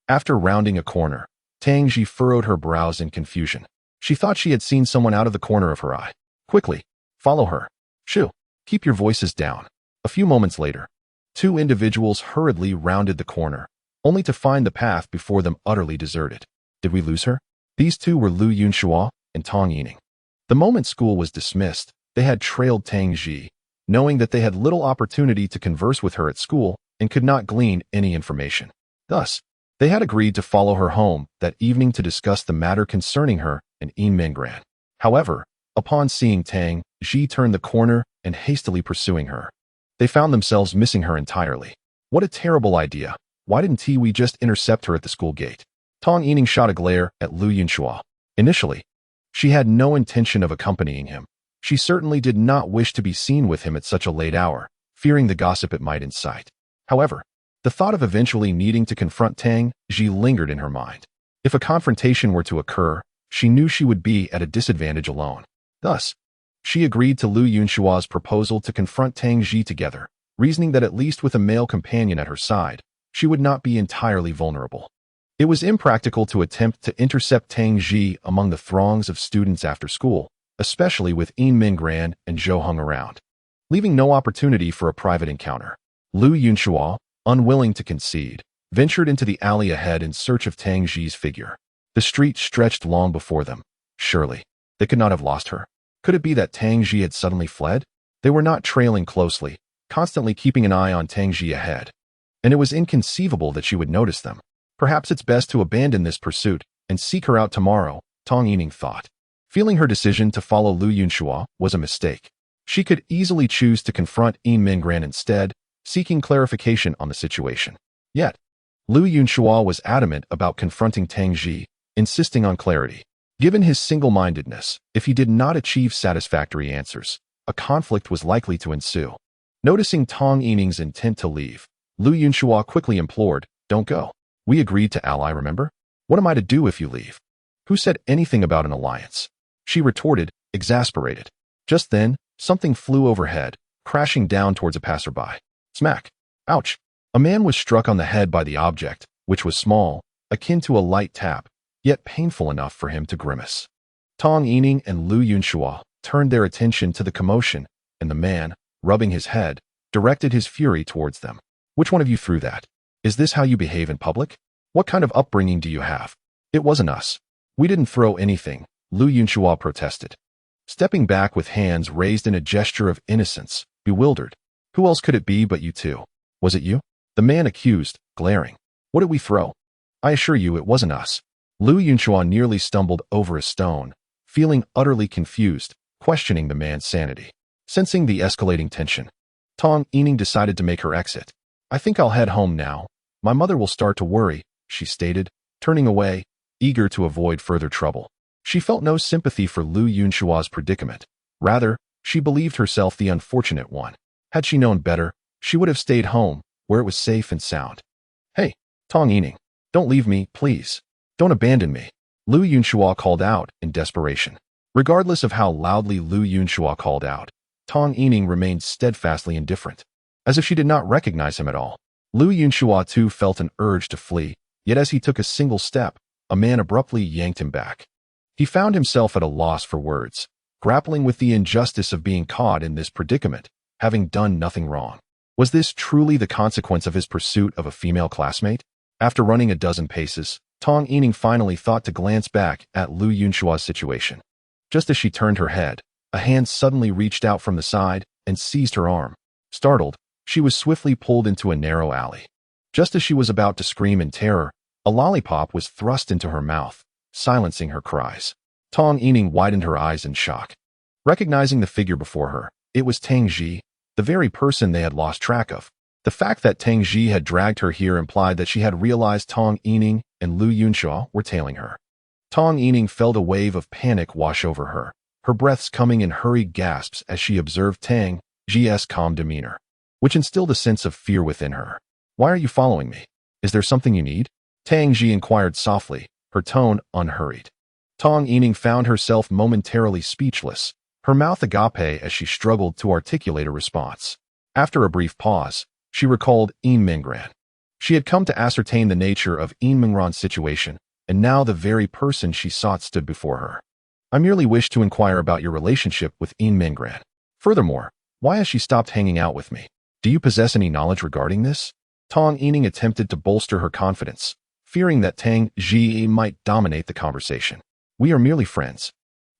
After rounding a corner, Tang Ji furrowed her brows in confusion. She thought she had seen someone out of the corner of her eye. "Quickly, follow her. Shoo, keep your voices down." A few moments later, two individuals hurriedly rounded the corner, only to find the path before them utterly deserted. Did we lose her? These two were Lu Yunhua and Tong Yining. The moment school was dismissed, they had trailed Tang Ji, knowing that they had little opportunity to converse with her at school and could not glean any information. Thus, they had agreed to follow her home that evening to discuss the matter concerning her and Yin Mingran. However, upon seeing Tang Ji turn the corner and hastily pursuing her, they found themselves missing her entirely. What a terrible idea. Why didn't we just intercept her at the school gate? Tong Yining shot a glare at Lu Yunhua. Initially, she had no intention of accompanying him. She certainly did not wish to be seen with him at such a late hour, fearing the gossip it might incite. However, the thought of eventually needing to confront Tang Ji lingered in her mind. If a confrontation were to occur, she knew she would be at a disadvantage alone. Thus, she agreed to Lu Yunhua's proposal to confront Tang Ji together, reasoning that at least with a male companion at her side, she would not be entirely vulnerable. It was impractical to attempt to intercept Tang Ji among the throngs of students after school, especially with Yin Mingran and Zhou Heng around, leaving no opportunity for a private encounter. Lu Yunhua, unwilling to concede, ventured into the alley ahead in search of Tang Ji's figure. The street stretched long before them. Surely, they could not have lost her. Could it be that Tang Ji had suddenly fled? They were not trailing closely, constantly keeping an eye on Tang Ji ahead, and it was inconceivable that she would notice them. Perhaps it's best to abandon this pursuit and seek her out tomorrow, Tong Yining thought. Feeling her decision to follow Lu Yunhua was a mistake. She could easily choose to confront Yin Mingran instead, seeking clarification on the situation. Yet, Lu Yunhua was adamant about confronting Tang Ji, insisting on clarity. Given his single-mindedness, if he did not achieve satisfactory answers, a conflict was likely to ensue. Noticing Tong Yining's intent to leave, Lu Yunhua quickly implored, "Don't go. We agreed to ally, remember? What am I to do if you leave?" "Who said anything about an alliance?" she retorted, exasperated. Just then, something flew overhead, crashing down towards a passerby. Smack! Ouch! A man was struck on the head by the object, which was small, akin to a light tap, yet painful enough for him to grimace. Tong Yining and Lu Yunhua turned their attention to the commotion, and the man, rubbing his head, directed his fury towards them. "Which one of you threw that? Is this how you behave in public? What kind of upbringing do you have?" "It wasn't us. We didn't throw anything," Lu Yunhua protested, stepping back with hands raised in a gesture of innocence, bewildered. "Who else could it be but you two?" "Was it you?" the man accused, glaring. "What did we throw?" "I assure you it wasn't us." Lu Yunhua nearly stumbled over a stone, feeling utterly confused, questioning the man's sanity. Sensing the escalating tension, Tong Yining decided to make her exit. "I think I'll head home now. My mother will start to worry," she stated, turning away, eager to avoid further trouble. She felt no sympathy for Lu Yunhua's predicament. Rather, she believed herself the unfortunate one. Had she known better, she would have stayed home, where it was safe and sound. "Hey, Tong Yining, don't leave me, please. Don't abandon me," Lu Yunhua called out in desperation. Regardless of how loudly Lu Yunhua called out, Tong Yining remained steadfastly indifferent, as if she did not recognize him at all. Lu Yunhua too felt an urge to flee, Yet as he took a single step, a man abruptly yanked him back. He found himself at a loss for words, grappling with the injustice of being caught in this predicament, having done nothing wrong. Was this truly the consequence of his pursuit of a female classmate? After running a dozen paces, Tong Yining finally thought to glance back at Lu Yunshua's situation. Just as she turned her head, a hand suddenly reached out from the side and seized her arm. Startled, she was swiftly pulled into a narrow alley. Just as she was about to scream in terror, a lollipop was thrust into her mouth, silencing her cries. Tong Yining widened her eyes in shock. Recognizing the figure before her, it was Tang Ji, the very person they had lost track of. The fact that Tang Ji had dragged her here implied that she had realized Tong Yining and Lu Yunshua were tailing her. Tong Yining felt a wave of panic wash over her, her breaths coming in hurried gasps as she observed Tang Ji's calm demeanor, which instilled a sense of fear within her. "Why are you following me? Is there something you need?" Tang Ji inquired softly, her tone unhurried. Tong Yining found herself momentarily speechless, her mouth agape as she struggled to articulate a response. After a brief pause, she recalled Yin Minggran. She had come to ascertain the nature of Yin Minggran's situation, and now the very person she sought stood before her. "I merely wish to inquire about your relationship with Yin Minggran. Furthermore, why has she stopped hanging out with me? Do you possess any knowledge regarding this?" Tong Yining attempted to bolster her confidence, fearing that Tang Ji might dominate the conversation. "We are merely friends.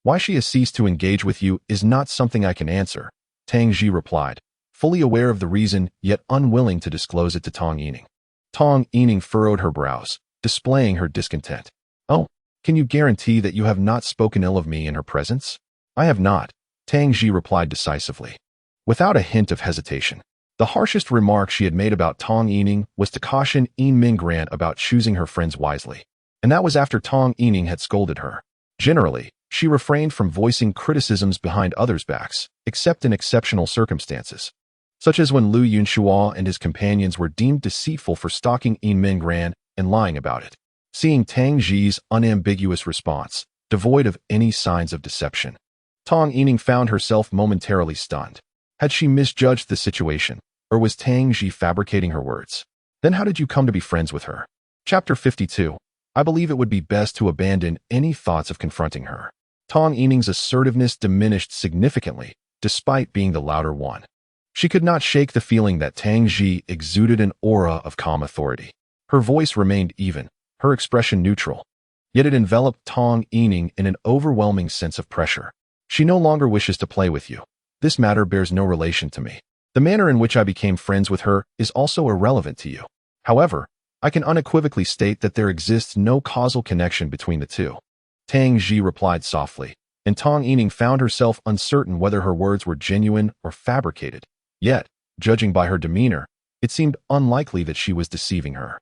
Why she has ceased to engage with you is not something I can answer," Tang Ji replied, fully aware of the reason yet unwilling to disclose it to Tong Yining. Tong Yining furrowed her brows, displaying her discontent. "Oh, can you guarantee that you have not spoken ill of me in her presence?" "I have not," Tang Ji replied decisively, without a hint of hesitation. The harshest remark she had made about Tong Yining was to caution Yin Minggran about choosing her friends wisely, and that was after Tong Yining had scolded her. Generally, she refrained from voicing criticisms behind others' backs, except in exceptional circumstances, such as when Lu Yunshua and his companions were deemed deceitful for stalking Yin Minggran and lying about it. Seeing Tang Ji's unambiguous response, devoid of any signs of deception, Tong Yining found herself momentarily stunned. Had she misjudged the situation, or was Tang Ji fabricating her words? Then how did you come to be friends with her? Chapter 52. I believe it would be best to abandon any thoughts of confronting her. Tong Yining's assertiveness diminished significantly, despite being the louder one. She could not shake the feeling that Tang Ji exuded an aura of calm authority. Her voice remained even, her expression neutral, yet it enveloped Tong Yining in an overwhelming sense of pressure. "She no longer wishes to play with you. This matter bears no relation to me. The manner in which I became friends with her is also irrelevant to you. However, I can unequivocally state that there exists no causal connection between the two." Tang Ji replied softly, and Tong Yining found herself uncertain whether her words were genuine or fabricated. Yet, judging by her demeanor, it seemed unlikely that she was deceiving her.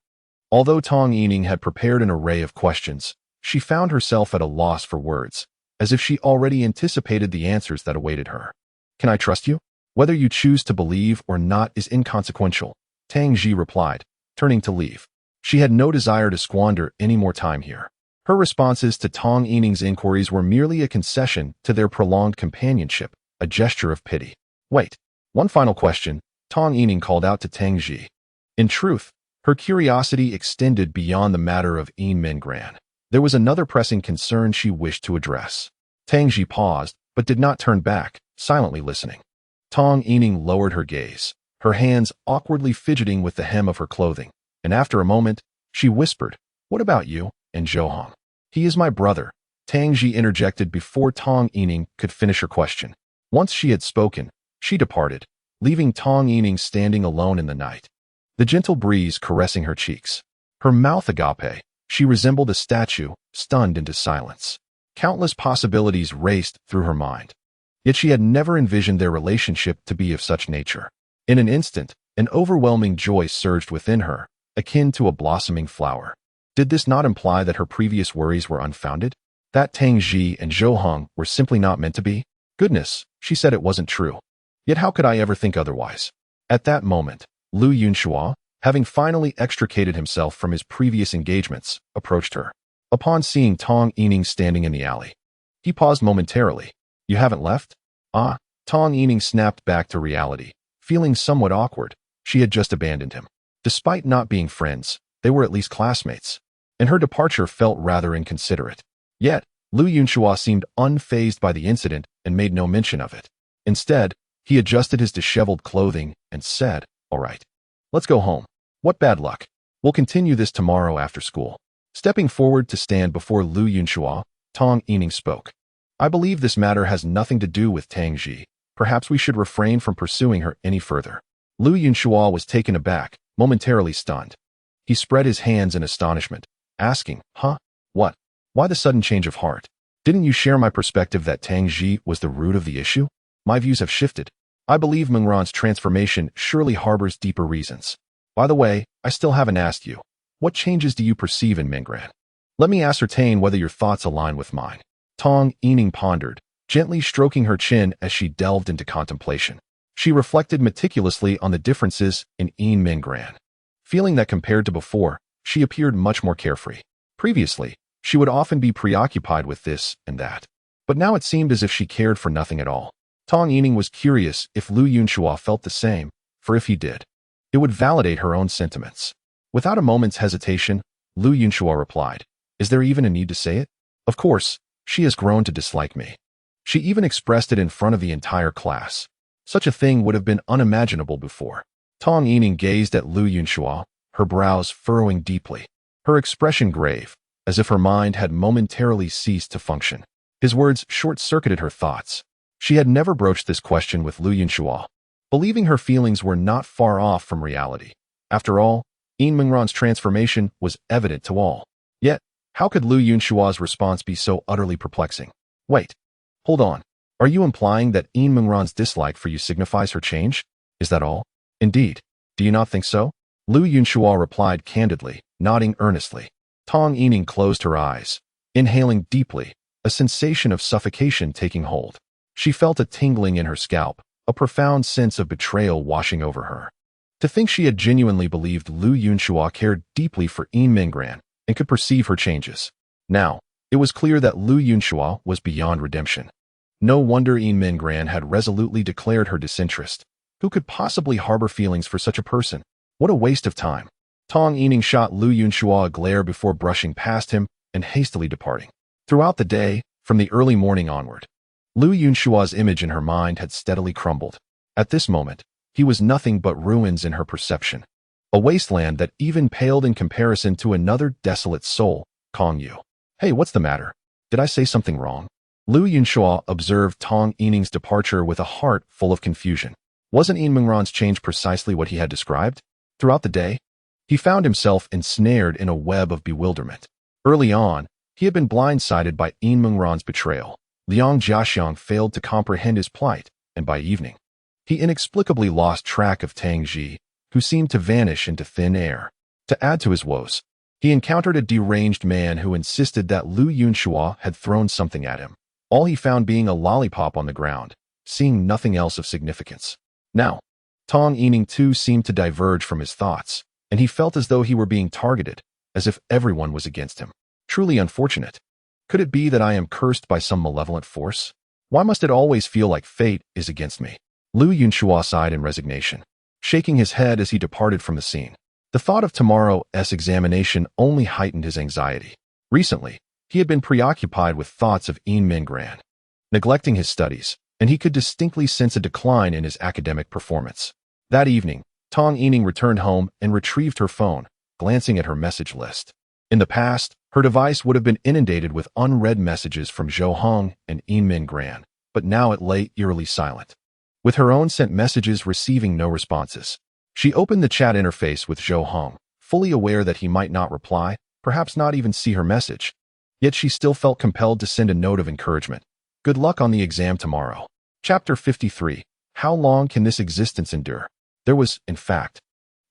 Although Tong Yining had prepared an array of questions, she found herself at a loss for words, as if she already anticipated the answers that awaited her. "Can I trust you? Whether you choose to believe or not is inconsequential," Tang Ji replied, turning to leave. She had no desire to squander any more time here. Her responses to Tong Yining's inquiries were merely a concession to their prolonged companionship, a gesture of pity. "Wait. One final question," Tong Yining called out to Tang Ji. In truth, her curiosity extended beyond the matter of Yin Minggran. There was another pressing concern she wished to address. Tang Ji paused, but did not turn back, silently listening. Tong Yining lowered her gaze, her hands awkwardly fidgeting with the hem of her clothing, and after a moment, she whispered, "What about you and Zhou? He is my brother," Tang Ji interjected before Tong Yining could finish her question. Once she had spoken, she departed, leaving Tong Yining standing alone in the night, the gentle breeze caressing her cheeks. Her mouth agape, she resembled a statue, stunned into silence. Countless possibilities raced through her mind, yet she had never envisioned their relationship to be of such nature. In an instant, an overwhelming joy surged within her, akin to a blossoming flower. Did this not imply that her previous worries were unfounded? That Tang Ji and Zhou Heng were simply not meant to be? Goodness, she said it wasn't true. Yet how could I ever think otherwise? At that moment, Lu Yunshua, having finally extricated himself from his previous engagements, approached her. Upon seeing Tong Yining standing in the alley, he paused momentarily. "You haven't left?" "Ah." Tong Yining snapped back to reality, feeling somewhat awkward. She had just abandoned him. Despite not being friends, They were at least classmates, and her departure felt rather inconsiderate. Yet, Lu Yunhua seemed unfazed by the incident and made no mention of it. Instead, he adjusted his disheveled clothing and said, "All right, let's go home. What bad luck. We'll continue this tomorrow after school." Stepping forward to stand before Lu Yunhua, Tang Yining spoke. "I believe this matter has nothing to do with Tang Ji. Perhaps we should refrain from pursuing her any further." Lu Yunhua was taken aback, momentarily stunned. He spread his hands in astonishment, asking, "Huh? What? Why the sudden change of heart? Didn't you share my perspective that Tang Ji was the root of the issue? My views have shifted. I believe Mengran's transformation surely harbors deeper reasons. By the way, I still haven't asked you. What changes do you perceive in Mengran? Let me ascertain whether your thoughts align with mine." Tang Yining pondered, gently stroking her chin as she delved into contemplation. She reflected meticulously on the differences in Yin Mengran, feeling that compared to before, she appeared much more carefree. Previously, she would often be preoccupied with this and that, but now it seemed as if she cared for nothing at all. Tang Yining was curious if Lu Yunhua felt the same, for if he did, it would validate her own sentiments. Without a moment's hesitation, Lu Yunhua replied, "Is there even a need to say it? Of course, she has grown to dislike me. She even expressed it in front of the entire class. Such a thing would have been unimaginable before." Tang Yining gazed at Lu Yunhua, her brows furrowing deeply, her expression grave, as if her mind had momentarily ceased to function. His words short-circuited her thoughts. She had never broached this question with Lu Yunhua, believing her feelings were not far off from reality. After all, Yin Mengran's transformation was evident to all. Yet, how could Lu Yunhua's response be so utterly perplexing? Wait, hold on. Are you implying that Yin Mengran's dislike for you signifies her change? Is that all? Indeed. Do you not think so? Lu Yunhua replied candidly, nodding earnestly. Tang Yining closed her eyes, inhaling deeply, a sensation of suffocation taking hold. She felt a tingling in her scalp, a profound sense of betrayal washing over her. To think she had genuinely believed Lu Yunhua cared deeply for Yin Mengran and could perceive her changes. Now, it was clear that Lu Yunhua was beyond redemption. No wonder Yin Mengran had resolutely declared her disinterest. Who could possibly harbor feelings for such a person? What a waste of time. Tang Yining shot Lu Yunhua a glare before brushing past him and hastily departing. Throughout the day, from the early morning onward, Lu Yunhua's image in her mind had steadily crumbled. At this moment, he was nothing but ruins in her perception. A wasteland that even paled in comparison to another desolate soul, Kong Yu. "Hey, what's the matter? Did I say something wrong?" Lu Yunhua observed Tang Yining's departure with a heart full of confusion. Wasn't Yin Mengran's change precisely what he had described? Throughout the day, he found himself ensnared in a web of bewilderment. Early on, he had been blindsided by Yin Mengran's betrayal. Liang Jiaxiang failed to comprehend his plight, and by evening, he inexplicably lost track of Tang Ji, who seemed to vanish into thin air. To add to his woes, he encountered a deranged man who insisted that Lu Yunhua had thrown something at him, all he found being a lollipop on the ground, seeing nothing else of significance. Now, Tang Yining too seemed to diverge from his thoughts, and he felt as though he were being targeted, as if everyone was against him. Truly unfortunate. Could it be that I am cursed by some malevolent force? Why must it always feel like fate is against me? Lu Yunhua sighed in resignation, shaking his head as he departed from the scene. The thought of tomorrow's examination only heightened his anxiety. Recently, he had been preoccupied with thoughts of Yin Mengran, neglecting his studies, and he could distinctly sense a decline in his academic performance. That evening, Tang Yining returned home and retrieved her phone, glancing at her message list. In the past, her device would have been inundated with unread messages from Zhou Hong and Yin Mengran, but now it lay eerily silent, with her own sent messages receiving no responses. She opened the chat interface with Zhou Hong, fully aware that he might not reply, perhaps not even see her message. Yet she still felt compelled to send a note of encouragement. Good luck on the exam tomorrow. Chapter 53. How long can this existence endure? There was, in fact,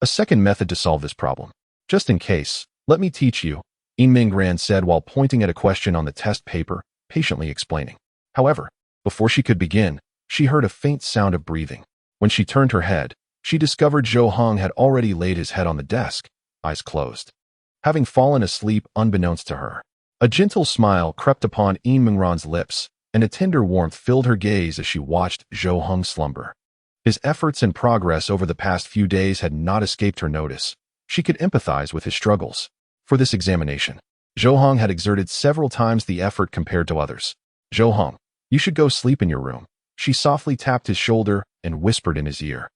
a second method to solve this problem. Just in case, let me teach you, Yin Mengran said while pointing at a question on the test paper, patiently explaining. However, before she could begin, she heard a faint sound of breathing. When she turned her head, she discovered Zhou Hong had already laid his head on the desk, eyes closed, having fallen asleep unbeknownst to her. A gentle smile crept upon Yin Mengran's lips, and a tender warmth filled her gaze as she watched Zhou Hong slumber. His efforts and progress over the past few days had not escaped her notice, She could empathize with his struggles. For this examination, Zhou Hong had exerted several times the effort compared to others. "Zhou Hong, you should go sleep in your room." She softly tapped his shoulder and whispered in his ear.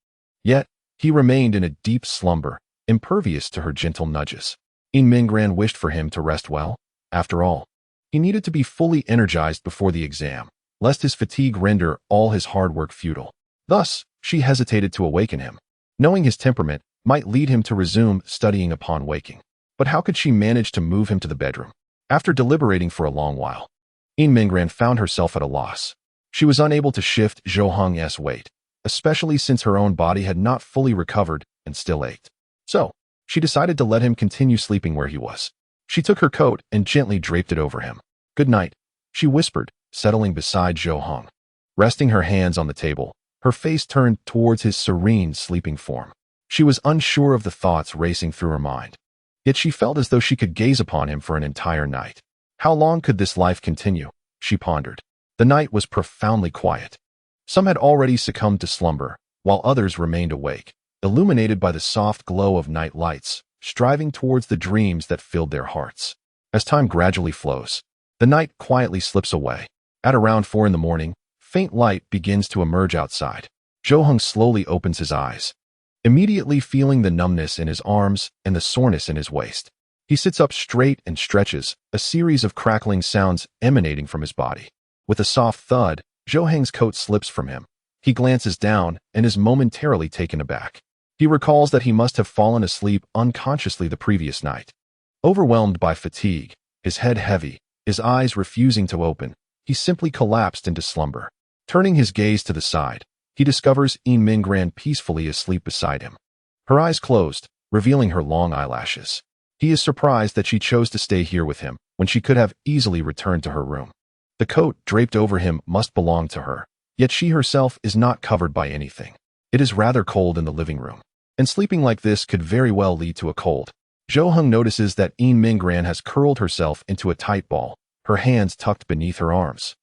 Yet, he remained in a deep slumber, impervious to her gentle nudges. Yin Minggran wished for him to rest well. After all, he needed to be fully energized before the exam, lest his fatigue render all his hard work futile. Thus, she hesitated to awaken him, knowing his temperament might lead him to resume studying upon waking. But how could she manage to move him to the bedroom? After deliberating for a long while, Yin Minggran found herself at a loss. She was unable to shift Zhou Hong's weight, especially since her own body had not fully recovered and still ached. So, she decided to let him continue sleeping where he was. She took her coat and gently draped it over him. "Good night," she whispered, settling beside Zhou Hong. Resting her hands on the table, her face turned towards his serene, sleeping form. She was unsure of the thoughts racing through her mind. Yet she felt as though she could gaze upon him for an entire night. How long could this life continue? She pondered. The night was profoundly quiet. Some had already succumbed to slumber, while others remained awake, illuminated by the soft glow of night lights, striving towards the dreams that filled their hearts. As time gradually flows, the night quietly slips away. At around 4 in the morning, faint light begins to emerge outside. Zhou Hong slowly opens his eyes, immediately feeling the numbness in his arms and the soreness in his waist. He sits up straight and stretches, a series of crackling sounds emanating from his body. With a soft thud, Zhou Hong's coat slips from him. He glances down and is momentarily taken aback. He recalls that he must have fallen asleep unconsciously the previous night. Overwhelmed by fatigue, his head heavy, his eyes refusing to open, he simply collapsed into slumber. Turning his gaze to the side, he discovers Yin Minggran peacefully asleep beside him. Her eyes closed, revealing her long eyelashes. He is surprised that she chose to stay here with him when she could have easily returned to her room. The coat draped over him must belong to her, yet she herself is not covered by anything. It is rather cold in the living room, and sleeping like this could very well lead to a cold. Zhou Hong notices that Yin Minggran has curled herself into a tight ball, her hands tucked beneath her arms.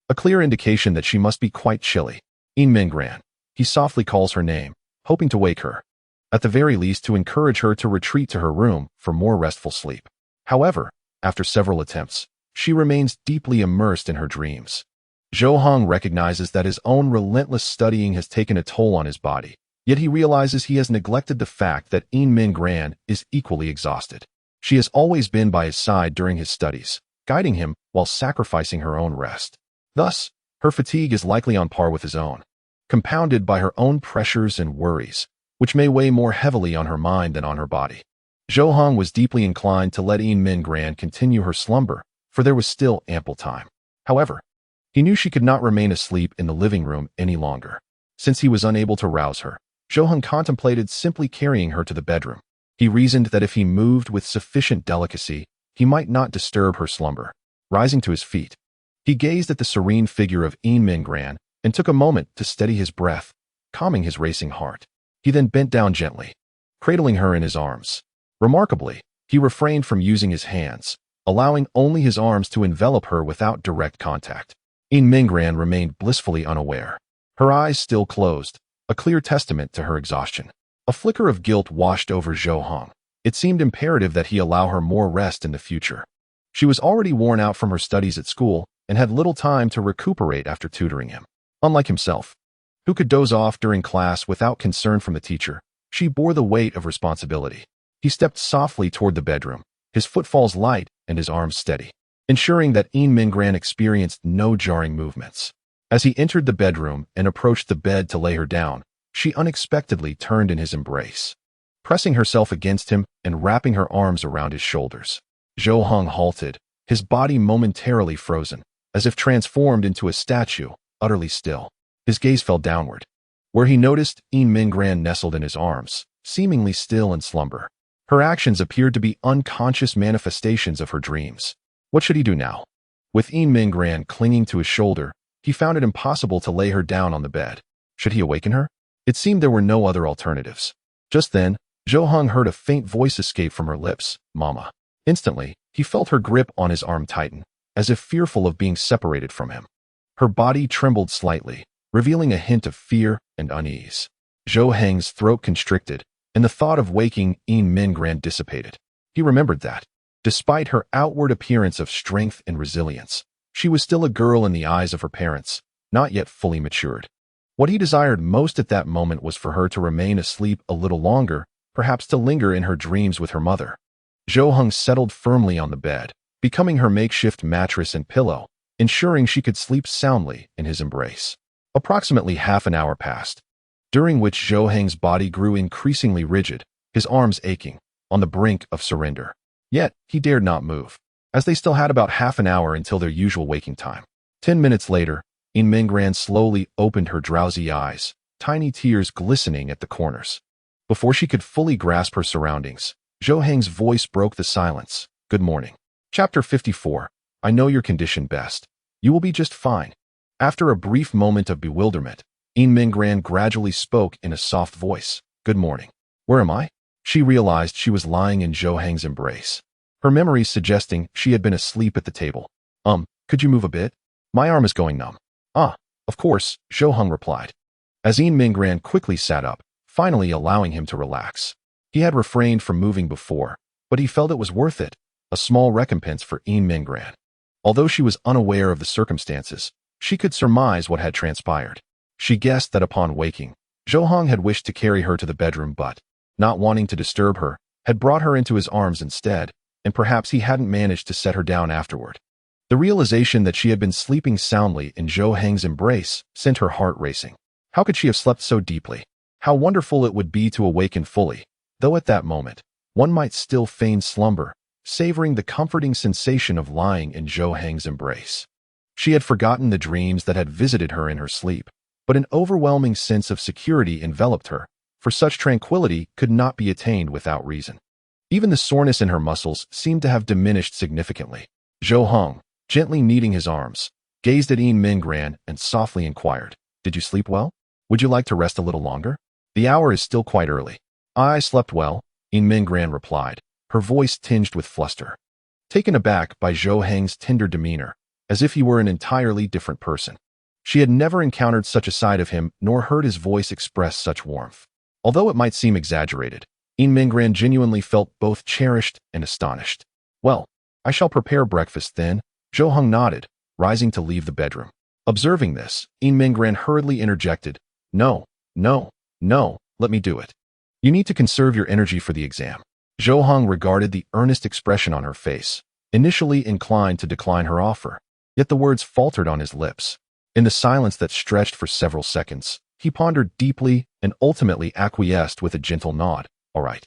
A clear indication that she must be quite chilly. "Yin Minggran." He softly calls her name, hoping to wake her. At the very least to encourage her to retreat to her room for more restful sleep. However, after several attempts, she remains deeply immersed in her dreams. Zhou Hong recognizes that his own relentless studying has taken a toll on his body, yet he realizes he has neglected the fact that Yin Minggran is equally exhausted. She has always been by his side during his studies, guiding him while sacrificing her own rest. Thus, her fatigue is likely on par with his own, compounded by her own pressures and worries, which may weigh more heavily on her mind than on her body. Zhou Hong was deeply inclined to let Yin Minggran continue her slumber, for there was still ample time. However, he knew she could not remain asleep in the living room any longer. Since he was unable to rouse her, Zhou Hong contemplated simply carrying her to the bedroom. He reasoned that if he moved with sufficient delicacy, he might not disturb her slumber. Rising to his feet, he gazed at the serene figure of Yin Minggran and took a moment to steady his breath, calming his racing heart. He then bent down gently, cradling her in his arms. Remarkably, he refrained from using his hands, allowing only his arms to envelop her without direct contact. Yin Minggran remained blissfully unaware, her eyes still closed, a clear testament to her exhaustion. A flicker of guilt washed over Zhou Hong. It seemed imperative that he allow her more rest in the future. She was already worn out from her studies at school and had little time to recuperate after tutoring him. Unlike himself, who could doze off during class without concern from the teacher, she bore the weight of responsibility. He stepped softly toward the bedroom, his footfalls light and his arms steady, ensuring that Yin Minggran experienced no jarring movements. As he entered the bedroom and approached the bed to lay her down, she unexpectedly turned in his embrace, pressing herself against him and wrapping her arms around his shoulders. Zhou Hong halted, his body momentarily frozen, as if transformed into a statue, utterly still. His gaze fell downward, where he noticed Yin Minggran nestled in his arms, seemingly still in slumber. Her actions appeared to be unconscious manifestations of her dreams. What should he do now? With Yin Minggran clinging to his shoulder, he found it impossible to lay her down on the bed. Should he awaken her? It seemed there were no other alternatives. Just then, Zhou Hong heard a faint voice escape from her lips, "Mama." Instantly, he felt her grip on his arm tighten, as if fearful of being separated from him. Her body trembled slightly, revealing a hint of fear and unease. Zhou Hong's throat constricted, and the thought of waking Yin Mingran dissipated. He remembered that, despite her outward appearance of strength and resilience, she was still a girl in the eyes of her parents, not yet fully matured. What he desired most at that moment was for her to remain asleep a little longer, perhaps to linger in her dreams with her mother. Zhou Heng settled firmly on the bed, becoming her makeshift mattress and pillow, ensuring she could sleep soundly in his embrace. Approximately half an hour passed, during which Zhou Heng's body grew increasingly rigid, his arms aching, on the brink of surrender. Yet, he dared not move, as they still had about half an hour until their usual waking time. 10 minutes later, Yin Mingran slowly opened her drowsy eyes, tiny tears glistening at the corners. Before she could fully grasp her surroundings, Zhou Heng's voice broke the silence. Good morning. Chapter 54. I know your condition best. You will be just fine. After a brief moment of bewilderment, Yin Mingran gradually spoke in a soft voice. Good morning. Where am I? She realized she was lying in Zhou Heng's embrace, her memories suggesting she had been asleep at the table. Could you move a bit? My arm is going numb. Ah, of course, Zhou Heng replied, as Yin Mingran quickly sat up, finally allowing him to relax. He had refrained from moving before, but he felt it was worth it, a small recompense for Yin Mingran. Although she was unaware of the circumstances, she could surmise what had transpired. She guessed that upon waking, Zhou Heng had wished to carry her to the bedroom but, not wanting to disturb her, had brought her into his arms instead, and perhaps he hadn't managed to set her down afterward. The realization that she had been sleeping soundly in Zhou Heng's embrace sent her heart racing. How could she have slept so deeply? How wonderful it would be to awaken fully, though at that moment, one might still feign slumber, savoring the comforting sensation of lying in Zhou Heng's embrace. She had forgotten the dreams that had visited her in her sleep, but an overwhelming sense of security enveloped her, for such tranquility could not be attained without reason. Even the soreness in her muscles seemed to have diminished significantly. Zhou Heng, gently kneading his arms, gazed at Yin Mingran and softly inquired, Did you sleep well? Would you like to rest a little longer? The hour is still quite early. I slept well, Yin Mingran replied, her voice tinged with fluster. Taken aback by Zhou Heng's tender demeanor, as if he were an entirely different person. She had never encountered such a side of him nor heard his voice express such warmth. Although it might seem exaggerated, Yin Mingran genuinely felt both cherished and astonished. Well, I shall prepare breakfast then, Zhou Heng nodded, rising to leave the bedroom. Observing this, Yin Mingran hurriedly interjected, No, let me do it. You need to conserve your energy for the exam. Zhou Heng regarded the earnest expression on her face, initially inclined to decline her offer, yet the words faltered on his lips. In the silence that stretched for several seconds, he pondered deeply and ultimately acquiesced with a gentle nod. All right.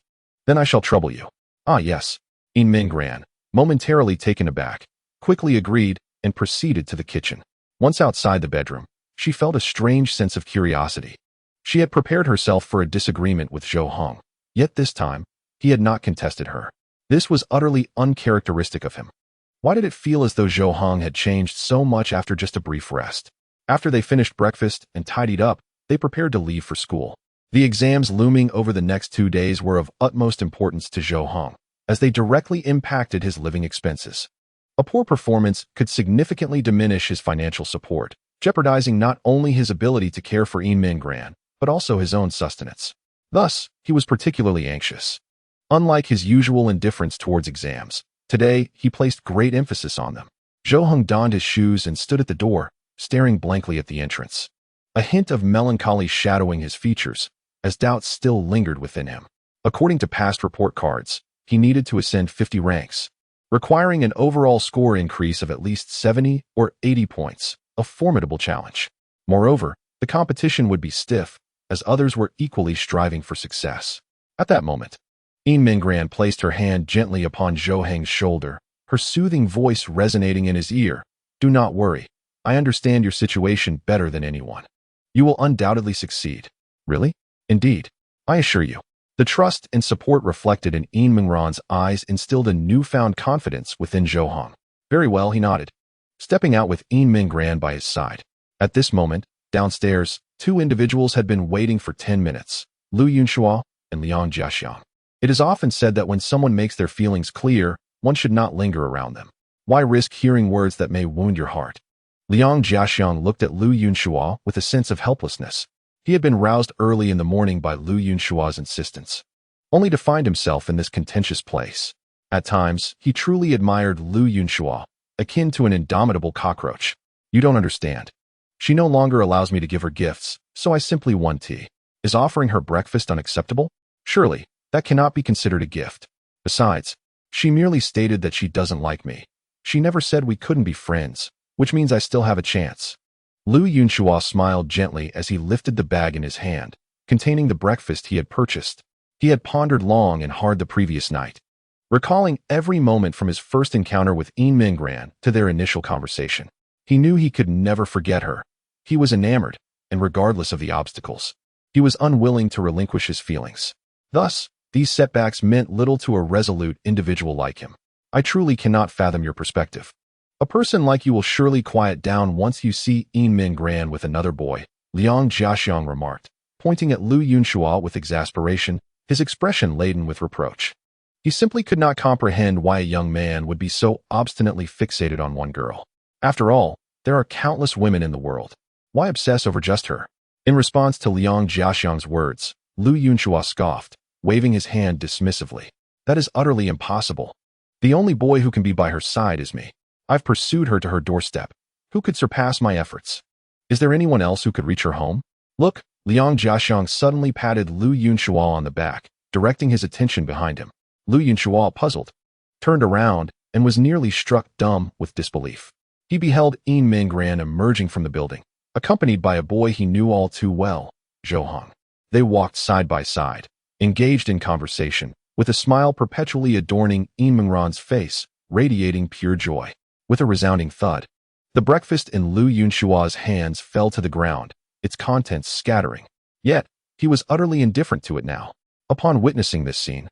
Then I shall trouble you. Ah, yes. Yin Mingran, momentarily taken aback, quickly agreed and proceeded to the kitchen. Once outside the bedroom, she felt a strange sense of curiosity. She had prepared herself for a disagreement with Zhou Heng, yet this time, he had not contested her. This was utterly uncharacteristic of him. Why did it feel as though Zhou Heng had changed so much after just a brief rest? After they finished breakfast and tidied up, they prepared to leave for school. The exams looming over the next 2 days were of utmost importance to Zhou Heng, as they directly impacted his living expenses. A poor performance could significantly diminish his financial support, jeopardizing not only his ability to care for Yin Mingran, but also his own sustenance. Thus, he was particularly anxious. Unlike his usual indifference towards exams, today he placed great emphasis on them. Zhou Heng donned his shoes and stood at the door, staring blankly at the entrance. A hint of melancholy shadowing his features, as doubts still lingered within him. According to past report cards, he needed to ascend 50 ranks, requiring an overall score increase of at least 70 or 80 points, a formidable challenge. Moreover, the competition would be stiff, as others were equally striving for success. At that moment, Yin Mingran placed her hand gently upon Zhou Heng's shoulder, her soothing voice resonating in his ear. Do not worry. I understand your situation better than anyone. You will undoubtedly succeed. Really? Indeed. I assure you. The trust and support reflected in Yin Mingran's eyes instilled a newfound confidence within Zhou Heng. Very well, he nodded, stepping out with Yin Mingran by his side. At this moment, downstairs, 2 individuals had been waiting for 10 minutes, Lu Yunshua and Liang Jiaxiang. It is often said that when someone makes their feelings clear, one should not linger around them. Why risk hearing words that may wound your heart? Liang Jiaxiang looked at Lu Yunshua with a sense of helplessness. He had been roused early in the morning by Lu Yunshua's insistence. only to find himself in this contentious place. At times, he truly admired Lu Yunxua, akin to an indomitable cockroach. You don't understand. She no longer allows me to give her gifts, so I simply won tea. Is offering her breakfast unacceptable? Surely, that cannot be considered a gift. Besides, she merely stated that she doesn't like me. She never said we couldn't be friends, which means I still have a chance. Lu Yunxua smiled gently as he lifted the bag in his hand, containing the breakfast he had purchased. He had pondered long and hard the previous night, recalling every moment from his first encounter with Yin Minggran to their initial conversation. He knew he could never forget her. He was enamored, and regardless of the obstacles, he was unwilling to relinquish his feelings. Thus, these setbacks meant little to a resolute individual like him. I truly cannot fathom your perspective. A person like you will surely quiet down once you see Yin Minggran with another boy, Liang Jiaxiang remarked, pointing at Lu Yunxua with exasperation, his expression laden with reproach. He simply could not comprehend why a young man would be so obstinately fixated on one girl. After all, there are countless women in the world. Why obsess over just her? In response to Liang Jiaxiang's words, Lu Yunxua scoffed, waving his hand dismissively. That is utterly impossible. The only boy who can be by her side is me. I've pursued her to her doorstep. Who could surpass my efforts? Is there anyone else who could reach her home? Look, Liang Jiaxiang suddenly patted Lu Yunxua on the back, directing his attention behind him. Lu Yunxua, puzzled, turned around and was nearly struck dumb with disbelief. He beheld Yin Minggran emerging from the building, accompanied by a boy he knew all too well, Zhou Hong. They walked side by side, engaged in conversation, with a smile perpetually adorning Yin Minggran's face, radiating pure joy. With a resounding thud, the breakfast in Lu Yunxua's hands fell to the ground, its contents scattering. Yet, he was utterly indifferent to it now. Upon witnessing this scene,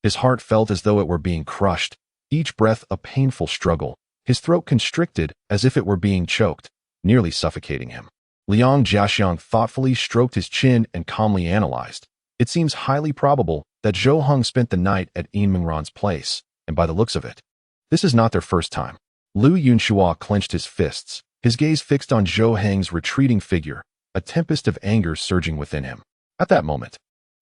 his heart felt as though it were being crushed, each breath a painful struggle, his throat constricted as if it were being choked, nearly suffocating him. Liang Jiaxiang thoughtfully stroked his chin and calmly analyzed. It seems highly probable that Zhou Hong spent the night at Yin Minggran's place, and by the looks of it, this is not their first time. Lu Yunxua clenched his fists, his gaze fixed on Zhou Heng's retreating figure, a tempest of anger surging within him. At that moment,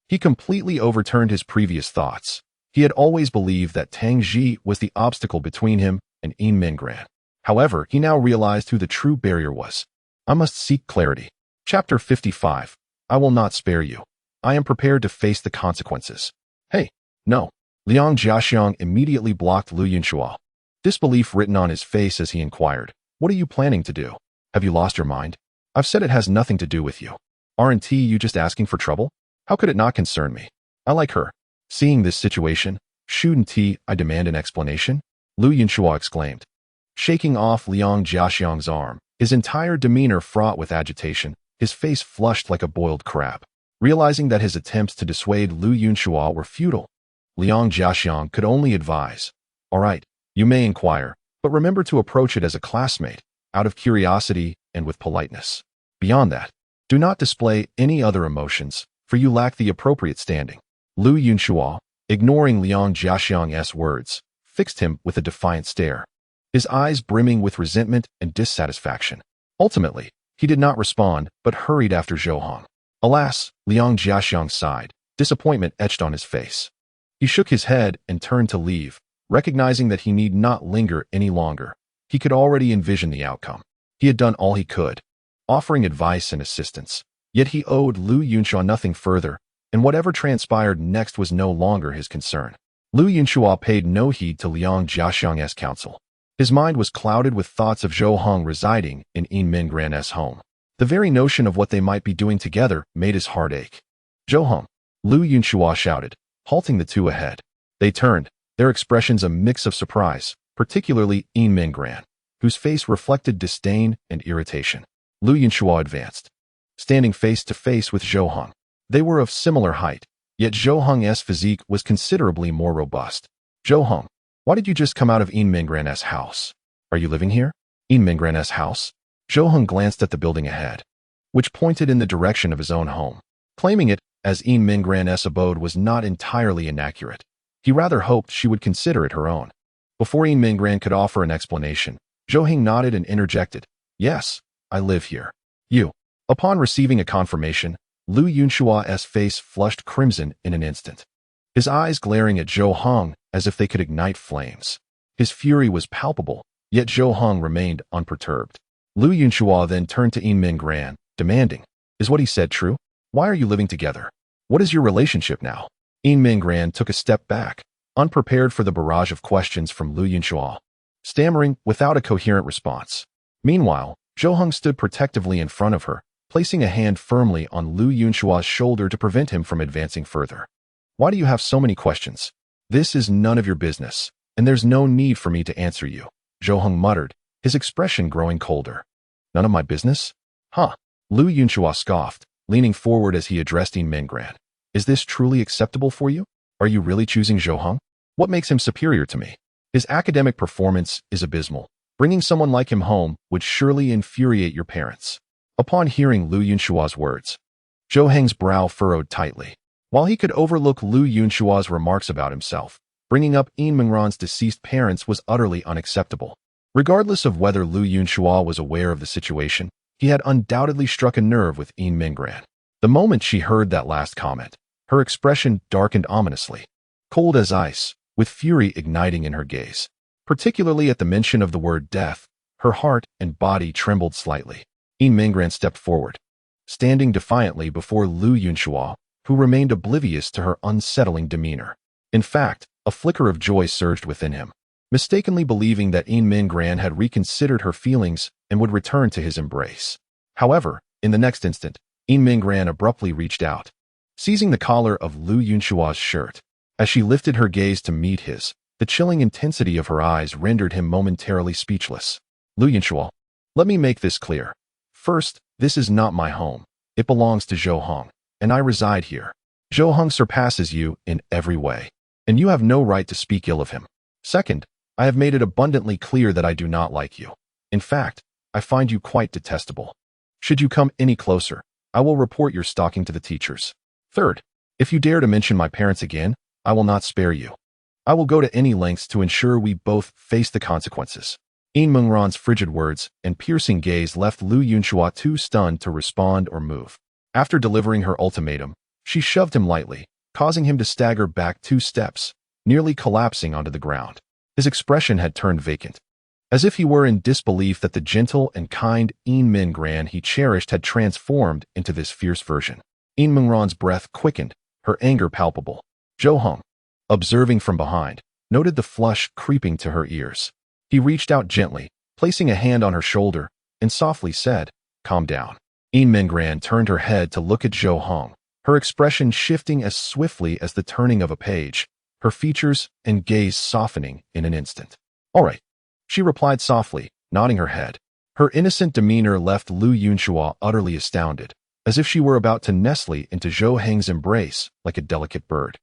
he completely overturned his previous thoughts. He had always believed that Tang Ji was the obstacle between him and Yin Minggran. However, he now realized who the true barrier was. I must seek clarity. Chapter 55. I will not spare you. I am prepared to face the consequences. Hey, no. Liang Jiaxiang immediately blocked Lu Yunxua, disbelief written on his face as he inquired, what are you planning to do? Have you lost your mind? I've said it has nothing to do with you. Aren't you just asking for trouble? How could it not concern me? I like her. Seeing this situation, shouldn't I demand an explanation? Lu Yunxua exclaimed, shaking off Liang Jiaxiang's arm, his entire demeanor fraught with agitation, his face flushed like a boiled crab. Realizing that his attempts to dissuade Lu Yunxua were futile, Liang Jiaxiang could only advise, all right, you may inquire, but remember to approach it as a classmate, out of curiosity and with politeness. Beyond that, do not display any other emotions, for you lack the appropriate standing. Lu Yunxua, ignoring Liang Jiaxiang's words, fixed him with a defiant stare, his eyes brimming with resentment and dissatisfaction. Ultimately, he did not respond, but hurried after Zhou Hong. Alas, Liang Jiaxiang sighed, disappointment etched on his face. He shook his head and turned to leave, recognizing that he need not linger any longer. He could already envision the outcome. He had done all he could, offering advice and assistance. Yet he owed Lu Yunxua nothing further, and whatever transpired next was no longer his concern. Lu Yunxua paid no heed to Liang Jiaxiang's counsel. His mind was clouded with thoughts of Zhou Hong residing in Yin Minggran's home. The very notion of what they might be doing together made his heart ache. Zhou Hong, Lu Yunxua shouted, halting the two ahead. They turned, their expressions a mix of surprise, particularly Yin Minggran, whose face reflected disdain and irritation. Lu Yunxua advanced, standing face to face with Zhou Hong. They were of similar height, yet Zhou Hong's physique was considerably more robust. Zhou Hong, why did you just come out of Yin Minggran's house? Are you living here? Yin Minggran's house? Zhou Hong glanced at the building ahead, which pointed in the direction of his own home. Claiming it as Yin Minggran's abode was not entirely inaccurate. He rather hoped she would consider it her own. Before Yin Minggran could offer an explanation, Zhou Hong nodded and interjected, yes, I live here. You. Upon receiving a confirmation, Lu Yunxua's face flushed crimson in an instant. his eyes glaring at Zhou Hong as if they could ignite flames. His fury was palpable, yet Zhou Hong remained unperturbed. Lu Yunhua then turned to Yin Minggran, demanding, "Is what he said true? Why are you living together? What is your relationship now?" Yin Minggran took a step back, unprepared for the barrage of questions from Lu Yunhua, stammering without a coherent response. Meanwhile, Zhou Hong stood protectively in front of her, placing a hand firmly on Lu Yunhua's shoulder to prevent him from advancing further. "Why do you have so many questions? This is none of your business, and there's no need for me to answer you," Zhou Hong muttered, his expression growing colder. "None of my business? Huh?" Lu Yunhua scoffed, leaning forward as he addressed Yin Minggran. "Is this truly acceptable for you? Are you really choosing Zhou Hong? What makes him superior to me? His academic performance is abysmal. Bringing someone like him home would surely infuriate your parents." Upon hearing Lu Yunhua's words, Zhou Heng's brow furrowed tightly. While he could overlook Lu Yunhua's remarks about himself, bringing up Yin Minggran's deceased parents was utterly unacceptable. Regardless of whether Lu Yunhua was aware of the situation, he had undoubtedly struck a nerve with Yin Minggran. The moment she heard that last comment, her expression darkened ominously, cold as ice, with fury igniting in her gaze. Particularly at the mention of the word death, her heart and body trembled slightly. Yin Minggran stepped forward, standing defiantly before Lu Yunhua, who remained oblivious to her unsettling demeanor. In fact, a flicker of joy surged within him, mistakenly believing that Yin Minggran had reconsidered her feelings and would return to his embrace. However, in the next instant, Yin Minggran abruptly reached out, seizing the collar of Lu Yunhua's shirt. As she lifted her gaze to meet his, the chilling intensity of her eyes rendered him momentarily speechless. "Lu Yunhua, let me make this clear. First, this is not my home. It belongs to Zhou Hong, and I reside here. Zhou Hong surpasses you in every way, and you have no right to speak ill of him. Second, I have made it abundantly clear that I do not like you. In fact, I find you quite detestable. Should you come any closer, I will report your stalking to the teachers. Third, if you dare to mention my parents again, I will not spare you. I will go to any lengths to ensure we both face the consequences." Yin Minggran's frigid words and piercing gaze left Lu Yunhua too stunned to respond or move. After delivering her ultimatum, she shoved him lightly, causing him to stagger back 2 steps, nearly collapsing onto the ground. His expression had turned vacant, as if he were in disbelief that the gentle and kind Yin Minggran he cherished had transformed into this fierce version. Yin Minggran's breath quickened, her anger palpable. Zhou Hong, observing from behind, noted the flush creeping to her ears. He reached out gently, placing a hand on her shoulder, and softly said, "Calm down." Yin Minggran turned her head to look at Zhou Hong, her expression shifting as swiftly as the turning of a page, her features and gaze softening in an instant. "All right," she replied softly, nodding her head. Her innocent demeanor left Lu Yunhua utterly astounded, as if she were about to nestle into Zhou Heng's embrace like a delicate bird.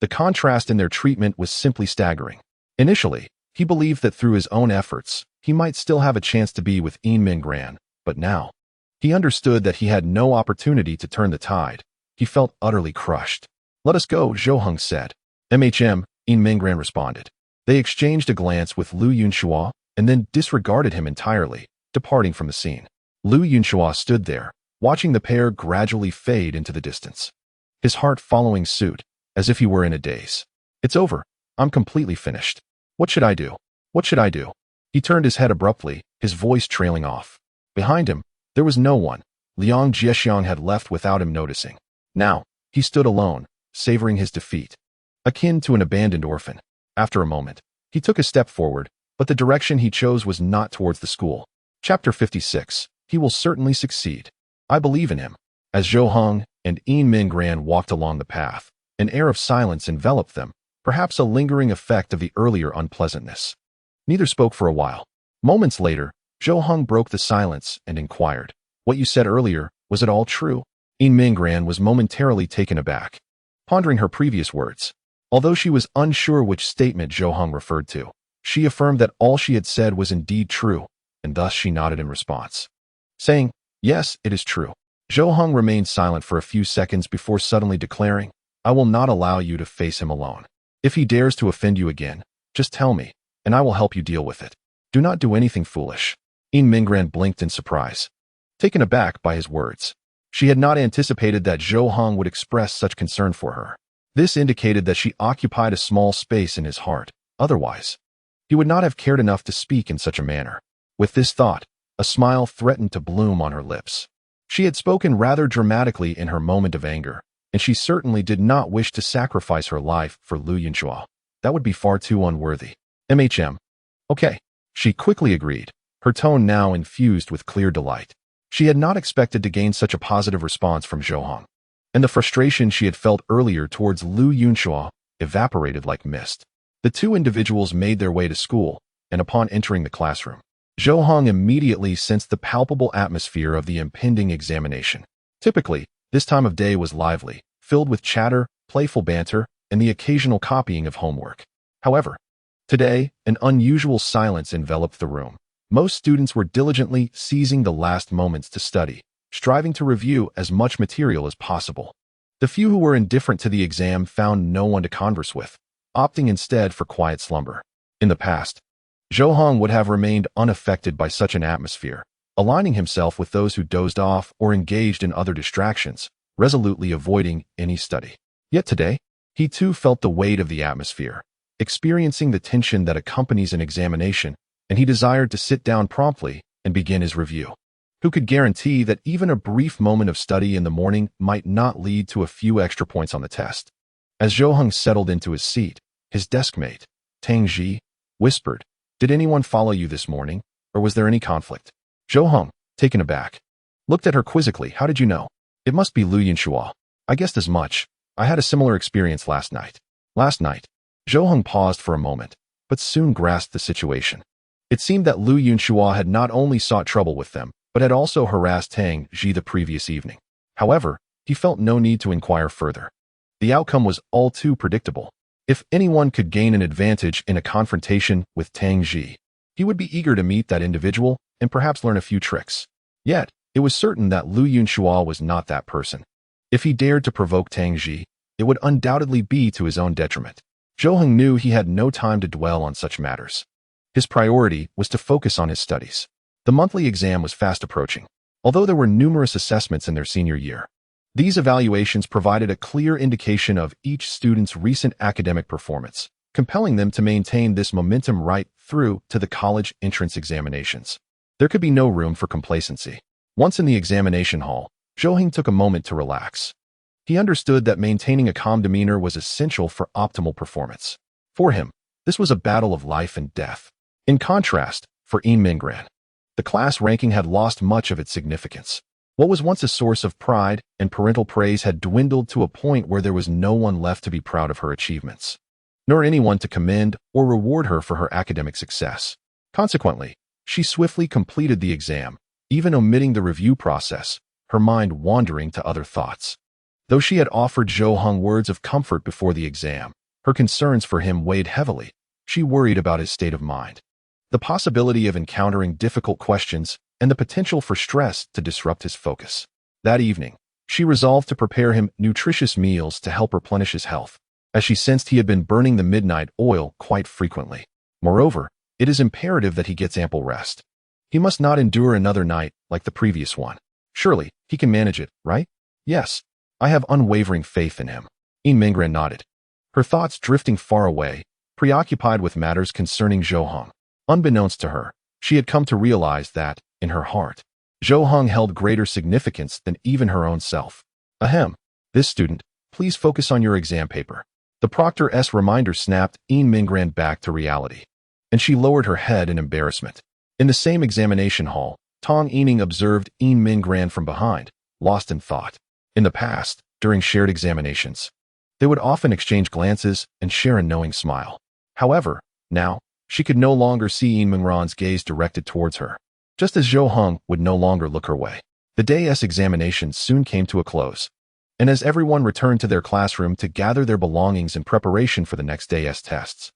The contrast in their treatment was simply staggering. Initially, he believed that through his own efforts, he might still have a chance to be with Yin Minggran, but now, he understood that he had no opportunity to turn the tide. He felt utterly crushed. "Let us go," Zhou Hong said. "MHM," Yin Minggran responded. They exchanged a glance with Lu Yunhua and then disregarded him entirely, departing from the scene. Lu Yunhua stood there, watching the pair gradually fade into the distance, his heart following suit, as if he were in a daze. "It's over. I'm completely finished. What should I do? What should I do?" He turned his head abruptly, his voice trailing off. Behind him, there was no one. Liang Jiexiang had left without him noticing. Now, he stood alone, savoring his defeat, akin to an abandoned orphan. After a moment, he took a step forward, but the direction he chose was not towards the school. Chapter 56. He will certainly succeed. I believe in him. As Zhou Hong and Yin Minggran walked along the path, an air of silence enveloped them, perhaps a lingering effect of the earlier unpleasantness. Neither spoke for a while. Moments later, Zhou Hong broke the silence and inquired, "What you said earlier, was it all true?" Yin Minggran was momentarily taken aback, pondering her previous words. Although she was unsure which statement Zhou Hong referred to, she affirmed that all she had said was indeed true, and thus she nodded in response, saying, "Yes, it is true." Zhou Hong remained silent for a few seconds before suddenly declaring, "I will not allow you to face him alone. If he dares to offend you again, just tell me, and I will help you deal with it. Do not do anything foolish." Yin Minggran blinked in surprise, taken aback by his words. She had not anticipated that Zhou Hong would express such concern for her. This indicated that she occupied a small space in his heart. Otherwise, he would not have cared enough to speak in such a manner. With this thought, a smile threatened to bloom on her lips. She had spoken rather dramatically in her moment of anger, and she certainly did not wish to sacrifice her life for Lu Yunxua. That would be far too unworthy. Okay, she quickly agreed, her tone now infused with clear delight. She had not expected to gain such a positive response from Zhou Hong, and the frustration she had felt earlier towards Lu Yunxua evaporated like mist. The two individuals made their way to school, and upon entering the classroom, Zhou Hong immediately sensed the palpable atmosphere of the impending examination. Typically, this time of day was lively, filled with chatter, playful banter, and the occasional copying of homework. However, today, an unusual silence enveloped the room. Most students were diligently seizing the last moments to study, striving to review as much material as possible. The few who were indifferent to the exam found no one to converse with, opting instead for quiet slumber. In the past, Zhou Hong would have remained unaffected by such an atmosphere, aligning himself with those who dozed off or engaged in other distractions, resolutely avoiding any study. Yet today, he too felt the weight of the atmosphere, experiencing the tension that accompanies an examination, and he desired to sit down promptly and begin his review. Who could guarantee that even a brief moment of study in the morning might not lead to a few extra points on the test? As Zhou Hong settled into his seat, his deskmate, Tang Ji, whispered, "Did anyone follow you this morning, or was there any conflict?" Zhou Hong, taken aback, looked at her quizzically. "How did you know?" "It must be Lu Yunxua. I guessed as much. I had a similar experience last night." Last night? Zhou Hong paused for a moment, but soon grasped the situation. It seemed that Lu Yunxua had not only sought trouble with them, but had also harassed Tang Ji the previous evening. However, he felt no need to inquire further. The outcome was all too predictable. If anyone could gain an advantage in a confrontation with Tang Ji, he would be eager to meet that individual and perhaps learn a few tricks. Yet, it was certain that Lu Yunxua was not that person. If he dared to provoke Tang Ji, it would undoubtedly be to his own detriment. Zhou Hong knew he had no time to dwell on such matters. His priority was to focus on his studies. The monthly exam was fast approaching, although there were numerous assessments in their senior year. These evaluations provided a clear indication of each student's recent academic performance, compelling them to maintain this momentum right through to the college entrance examinations. There could be no room for complacency. Once in the examination hall, Zhou Hong took a moment to relax. He understood that maintaining a calm demeanor was essential for optimal performance. For him, this was a battle of life and death. In contrast, for Yin Minggran, the class ranking had lost much of its significance. What was once a source of pride and parental praise had dwindled to a point where there was no one left to be proud of her achievements, nor anyone to commend or reward her for her academic success. Consequently, she swiftly completed the exam, even omitting the review process, her mind wandering to other thoughts. Though she had offered Zhou Hong words of comfort before the exam, her concerns for him weighed heavily. She worried about his state of mind, the possibility of encountering difficult questions, and the potential for stress to disrupt his focus. That evening, she resolved to prepare him nutritious meals to help replenish his health, as she sensed he had been burning the midnight oil quite frequently. Moreover, it is imperative that he gets ample rest. He must not endure another night like the previous one. Surely, he can manage it, right? Yes, I have unwavering faith in him. Yin Minggran nodded, her thoughts drifting far away, preoccupied with matters concerning Zhou Hong. Unbeknownst to her, she had come to realize that, in her heart, Zhou Hong held greater significance than even her own self. Ahem. This student, please focus on your exam paper. The proctor's reminder snapped Yin Minggran back to reality, and she lowered her head in embarrassment. In the same examination hall, Tang Yining observed Yin Minggran from behind, lost in thought. In the past, during shared examinations, they would often exchange glances and share a knowing smile. However, now, she could no longer see Yin Minggran's gaze directed towards her, just as Zhou Hong would no longer look her way. The day's examination soon came to a close, and as everyone returned to their classroom to gather their belongings in preparation for the next day's tests,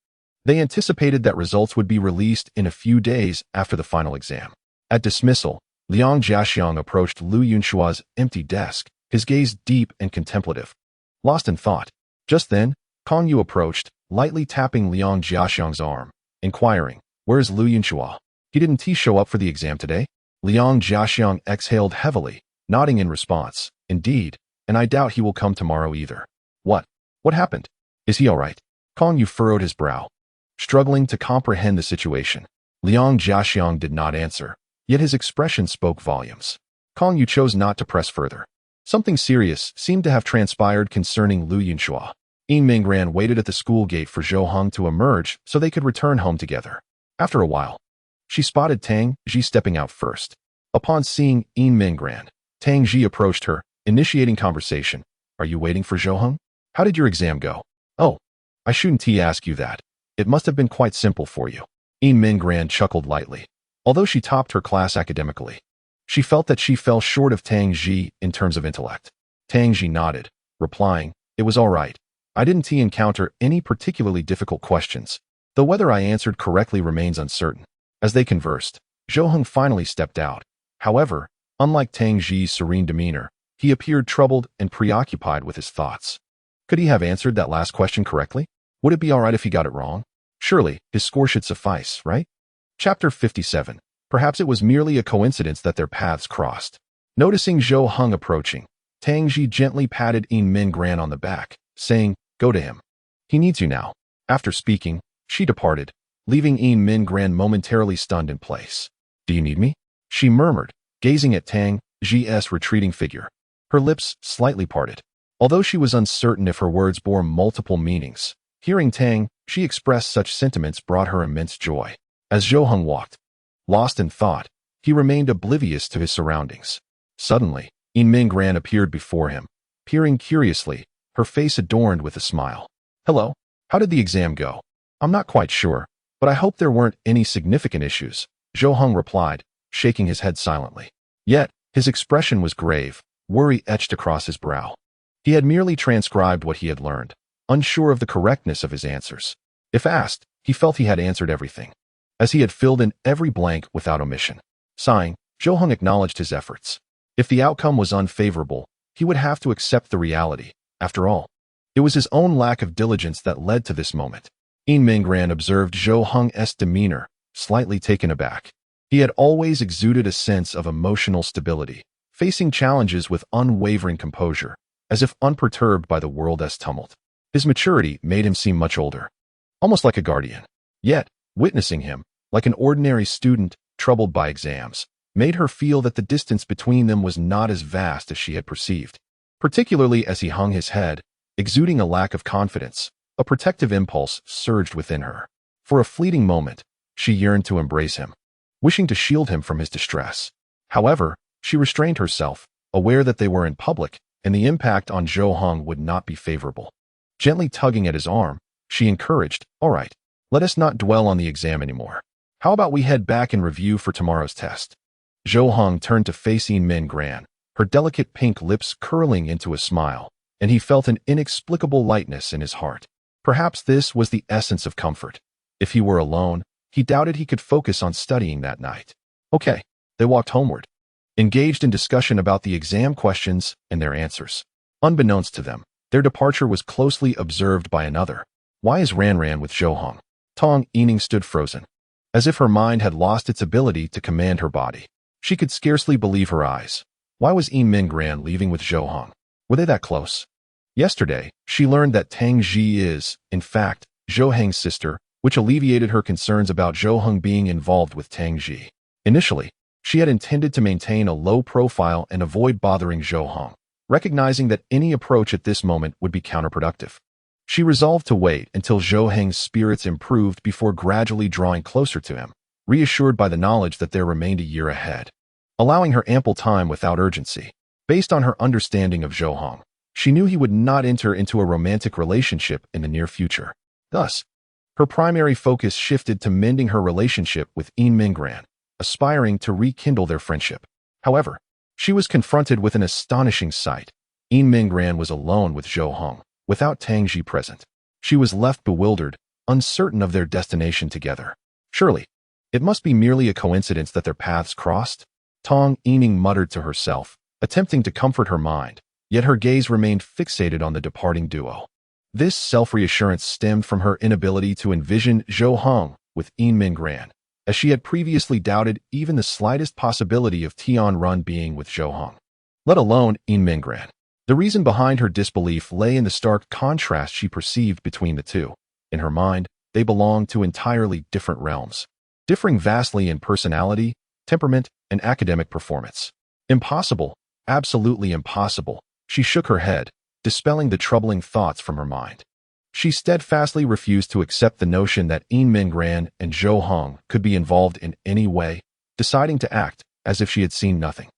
they anticipated that results would be released in a few days after the final exam. At dismissal, Liang Jiaxiang approached Lu Yunshua's empty desk, his gaze deep and contemplative, lost in thought. Just then, Kong Yu approached, lightly tapping Liang Jiaxiang's arm, inquiring, "Where's Lu Yunxua? Didn't he show up for the exam today?" Liang Jiaxiang exhaled heavily, nodding in response. "Indeed, and I doubt he will come tomorrow either." "What? What happened? Is he all right? Kong Yu furrowed his brow, struggling to comprehend the situation. Liang Jiaxiang did not answer, yet his expression spoke volumes. Kong Yu chose not to press further. Something serious seemed to have transpired concerning Lu Yunxua. Yin Mingran waited at the school gate for Zhou Heng to emerge so they could return home together. After a while, she spotted Tang Ji stepping out first. Upon seeing Yin Mingran, Tang Ji approached her, initiating conversation. Are you waiting for Zhou Heng? How did your exam go? Oh, I shouldn't ask you that. It must have been quite simple for you. Yin Mingran chuckled lightly. Although she topped her class academically, she felt that she fell short of Tang Ji in terms of intellect. Tang Ji nodded, replying, It was all right. I didn't encounter any particularly difficult questions, though whether I answered correctly remains uncertain. As they conversed, Zhou Heng finally stepped out. However, unlike Tang Ji's serene demeanor, he appeared troubled and preoccupied with his thoughts. Could he have answered that last question correctly? Would it be all right if he got it wrong? Surely, his score should suffice, right? Chapter 57. Perhaps it was merely a coincidence that their paths crossed. Noticing Zhou Heng approaching, Tang Ji gently patted Yin Mingran on the back, saying, Go to him. He needs you now. After speaking, she departed, leaving Yin Mingran momentarily stunned in place. Do you need me? She murmured, gazing at Tang Ji's retreating figure. Her lips slightly parted. Although she was uncertain if her words bore multiple meanings, hearing Tang Ji express such sentiments brought her immense joy. As Zhou Heng walked, lost in thought, he remained oblivious to his surroundings. Suddenly, Yin Mingran appeared before him, peering curiously, her face adorned with a smile. Hello, how did the exam go? I'm not quite sure, but I hope there weren't any significant issues, Zhou Heng replied, shaking his head silently. Yet, his expression was grave, worry etched across his brow. He had merely transcribed what he had learned, unsure of the correctness of his answers. If asked, he felt he had answered everything, as he had filled in every blank without omission. Sighing, Zhou Heng acknowledged his efforts. If the outcome was unfavorable, he would have to accept the reality. After all, it was his own lack of diligence that led to this moment. Yin Mingran observed Zhou Heng's demeanor, slightly taken aback. He had always exuded a sense of emotional stability, facing challenges with unwavering composure, as if unperturbed by the world's tumult. His maturity made him seem much older, almost like a guardian. Yet, witnessing him, like an ordinary student troubled by exams, made her feel that the distance between them was not as vast as she had perceived. Particularly as he hung his head, exuding a lack of confidence, a protective impulse surged within her. For a fleeting moment, she yearned to embrace him, wishing to shield him from his distress. However, she restrained herself, aware that they were in public, and the impact on Zhou Heng would not be favorable. Gently tugging at his arm, she encouraged, All right, let us not dwell on the exam anymore. How about we head back and review for tomorrow's test? Zhou Heng turned to face Yin Mingran, her delicate pink lips curling into a smile, and he felt an inexplicable lightness in his heart. Perhaps this was the essence of comfort. If he were alone, he doubted he could focus on studying that night. Okay, they walked homeward, engaged in discussion about the exam questions and their answers. Unbeknownst to them, their departure was closely observed by another. Why is Ran with Zhou Heng? Tang Yining stood frozen, as if her mind had lost its ability to command her body. She could scarcely believe her eyes. Why was Yin Mingran leaving with Zhou Heng? Were they that close? Yesterday, she learned that Tang Ji is, in fact, Zhou Heng's sister, which alleviated her concerns about Zhou Heng being involved with Tang Ji. Initially, she had intended to maintain a low profile and avoid bothering Zhou Heng, recognizing that any approach at this moment would be counterproductive. She resolved to wait until Zhou Heng's spirits improved before gradually drawing closer to him, reassured by the knowledge that there remained a year ahead, allowing her ample time without urgency. Based on her understanding of Zhou Heng, she knew he would not enter into a romantic relationship in the near future. Thus, her primary focus shifted to mending her relationship with Yin Mingran, aspiring to rekindle their friendship. However, she was confronted with an astonishing sight. Yin Mingran was alone with Zhou Heng, without Tang Ji present. She was left bewildered, uncertain of their destination together. Surely, it must be merely a coincidence that their paths crossed? Tang Yining muttered to herself, attempting to comfort her mind, yet her gaze remained fixated on the departing duo. This self-reassurance stemmed from her inability to envision Zhou Heng with Yin Mingran, as she had previously doubted even the slightest possibility of Tian Run being with Zhou Heng, let alone Yin Mingran. The reason behind her disbelief lay in the stark contrast she perceived between the two. In her mind, they belonged to entirely different realms, differing vastly in personality, temperament, and academic performance. Impossible, absolutely impossible. She shook her head, dispelling the troubling thoughts from her mind. She steadfastly refused to accept the notion that Yin Mingran and Zhou Hong could be involved in any way, deciding to act as if she had seen nothing.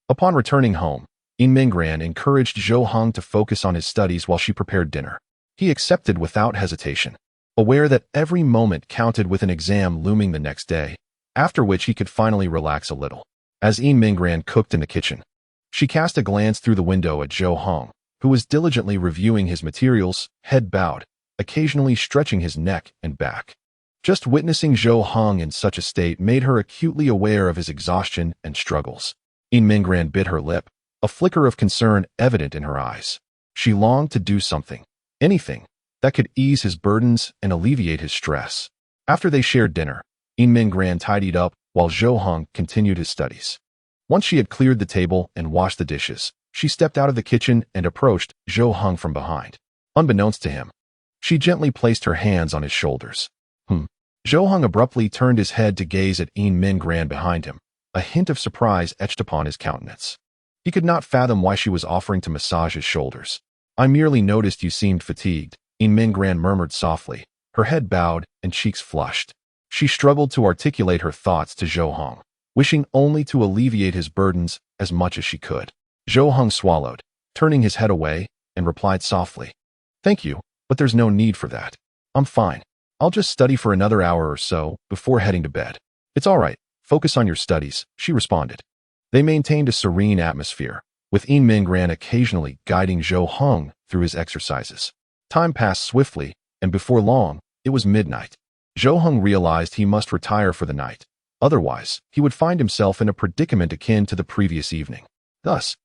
Upon returning home, Yin Mingran encouraged Zhou Hong to focus on his studies while she prepared dinner. He accepted without hesitation, aware that every moment counted with an exam looming the next day, after which he could finally relax a little. As Yin Mingran cooked in the kitchen, she cast a glance through the window at Zhou Hong, who was diligently reviewing his materials, head bowed, occasionally stretching his neck and back. Just witnessing Zhou Hong in such a state made her acutely aware of his exhaustion and struggles. Yin Mingran bit her lip, a flicker of concern evident in her eyes. She longed to do something, anything, that could ease his burdens and alleviate his stress. After they shared dinner, Yin Mingran tidied up while Zhou Hong continued his studies. Once she had cleared the table and washed the dishes, she stepped out of the kitchen and approached Zhou Hong from behind. Unbeknownst to him, she gently placed her hands on his shoulders. Zhou Hong abruptly turned his head to gaze at Yin Mingran behind him, a hint of surprise etched upon his countenance. He could not fathom why she was offering to massage his shoulders. "I merely noticed you seemed fatigued," Yin Mingran murmured softly, her head bowed and cheeks flushed. She struggled to articulate her thoughts to Zhou Hong, wishing only to alleviate his burdens as much as she could. Zhou Hong swallowed, turning his head away, and replied softly, "Thank you, but there's no need for that. I'm fine. I'll just study for another hour or so before heading to bed." "It's all right. Focus on your studies," she responded. They maintained a serene atmosphere, with Yin Mingran occasionally guiding Zhou Hong through his exercises. Time passed swiftly, and before long, it was midnight. Zhou Hong realized he must retire for the night. Otherwise, he would find himself in a predicament akin to the previous evening. Thus,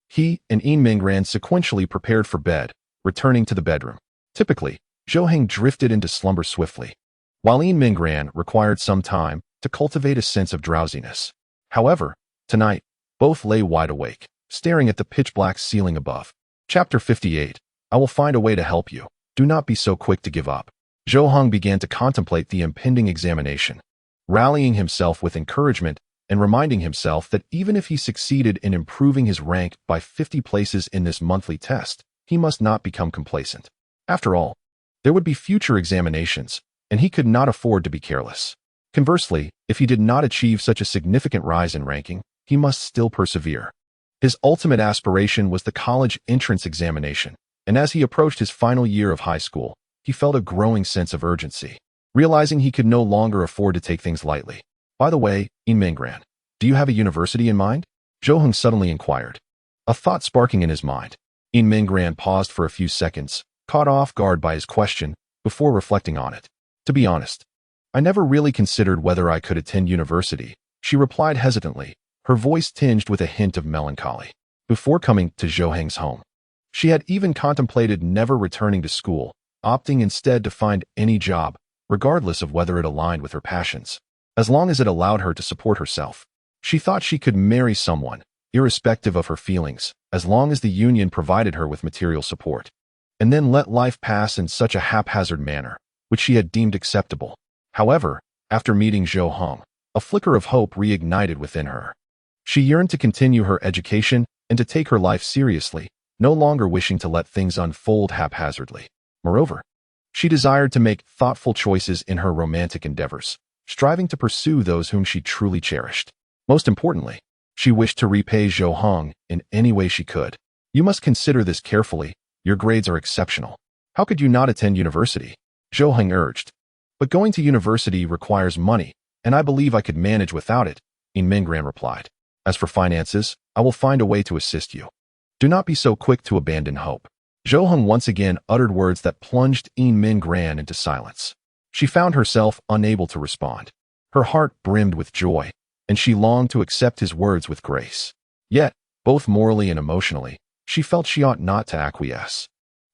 he and Yin Mingran sequentially prepared for bed, returning to the bedroom. Typically, Zhou Hong drifted into slumber swiftly, while Yin Mingran required some time to cultivate a sense of drowsiness. However, tonight, both lay wide awake, staring at the pitch-black ceiling above. Chapter 58. I will find a way to help you. Do not be so quick to give up. Zhou Hong began to contemplate the impending examination, rallying himself with encouragement and reminding himself that even if he succeeded in improving his rank by 50 places in this monthly test, he must not become complacent. After all, there would be future examinations, and he could not afford to be careless. Conversely, if he did not achieve such a significant rise in ranking, he must still persevere. His ultimate aspiration was the college entrance examination, and as he approached his final year of high school, he felt a growing sense of urgency, realizing he could no longer afford to take things lightly. "By the way, Yin Mingran, do you have a university in mind?" Zhou Hong suddenly inquired, a thought sparking in his mind. Yin Mingran paused for a few seconds, caught off guard by his question, before reflecting on it. "To be honest, I never really considered whether I could attend university," she replied hesitantly, her voice tinged with a hint of melancholy. Before coming to Zhou Hong's home, she had even contemplated never returning to school, opting instead to find any job, regardless of whether it aligned with her passions. As long as it allowed her to support herself, she thought she could marry someone, irrespective of her feelings, as long as the union provided her with material support, and then let life pass in such a haphazard manner, which she had deemed acceptable. However, after meeting Zhou Hong, a flicker of hope reignited within her. She yearned to continue her education and to take her life seriously, no longer wishing to let things unfold haphazardly. Moreover, she desired to make thoughtful choices in her romantic endeavors, striving to pursue those whom she truly cherished. Most importantly, she wished to repay Zhou Hong in any way she could. "You must consider this carefully. Your grades are exceptional. How could you not attend university?" Zhou Hong urged. "But going to university requires money, and I believe I could manage without it," Yin Mingran replied. "As for finances, I will find a way to assist you. Do not be so quick to abandon hope." Zhou Hong once again uttered words that plunged Yin Mingran into silence. She found herself unable to respond. Her heart brimmed with joy, and she longed to accept his words with grace. Yet, both morally and emotionally, she felt she ought not to acquiesce.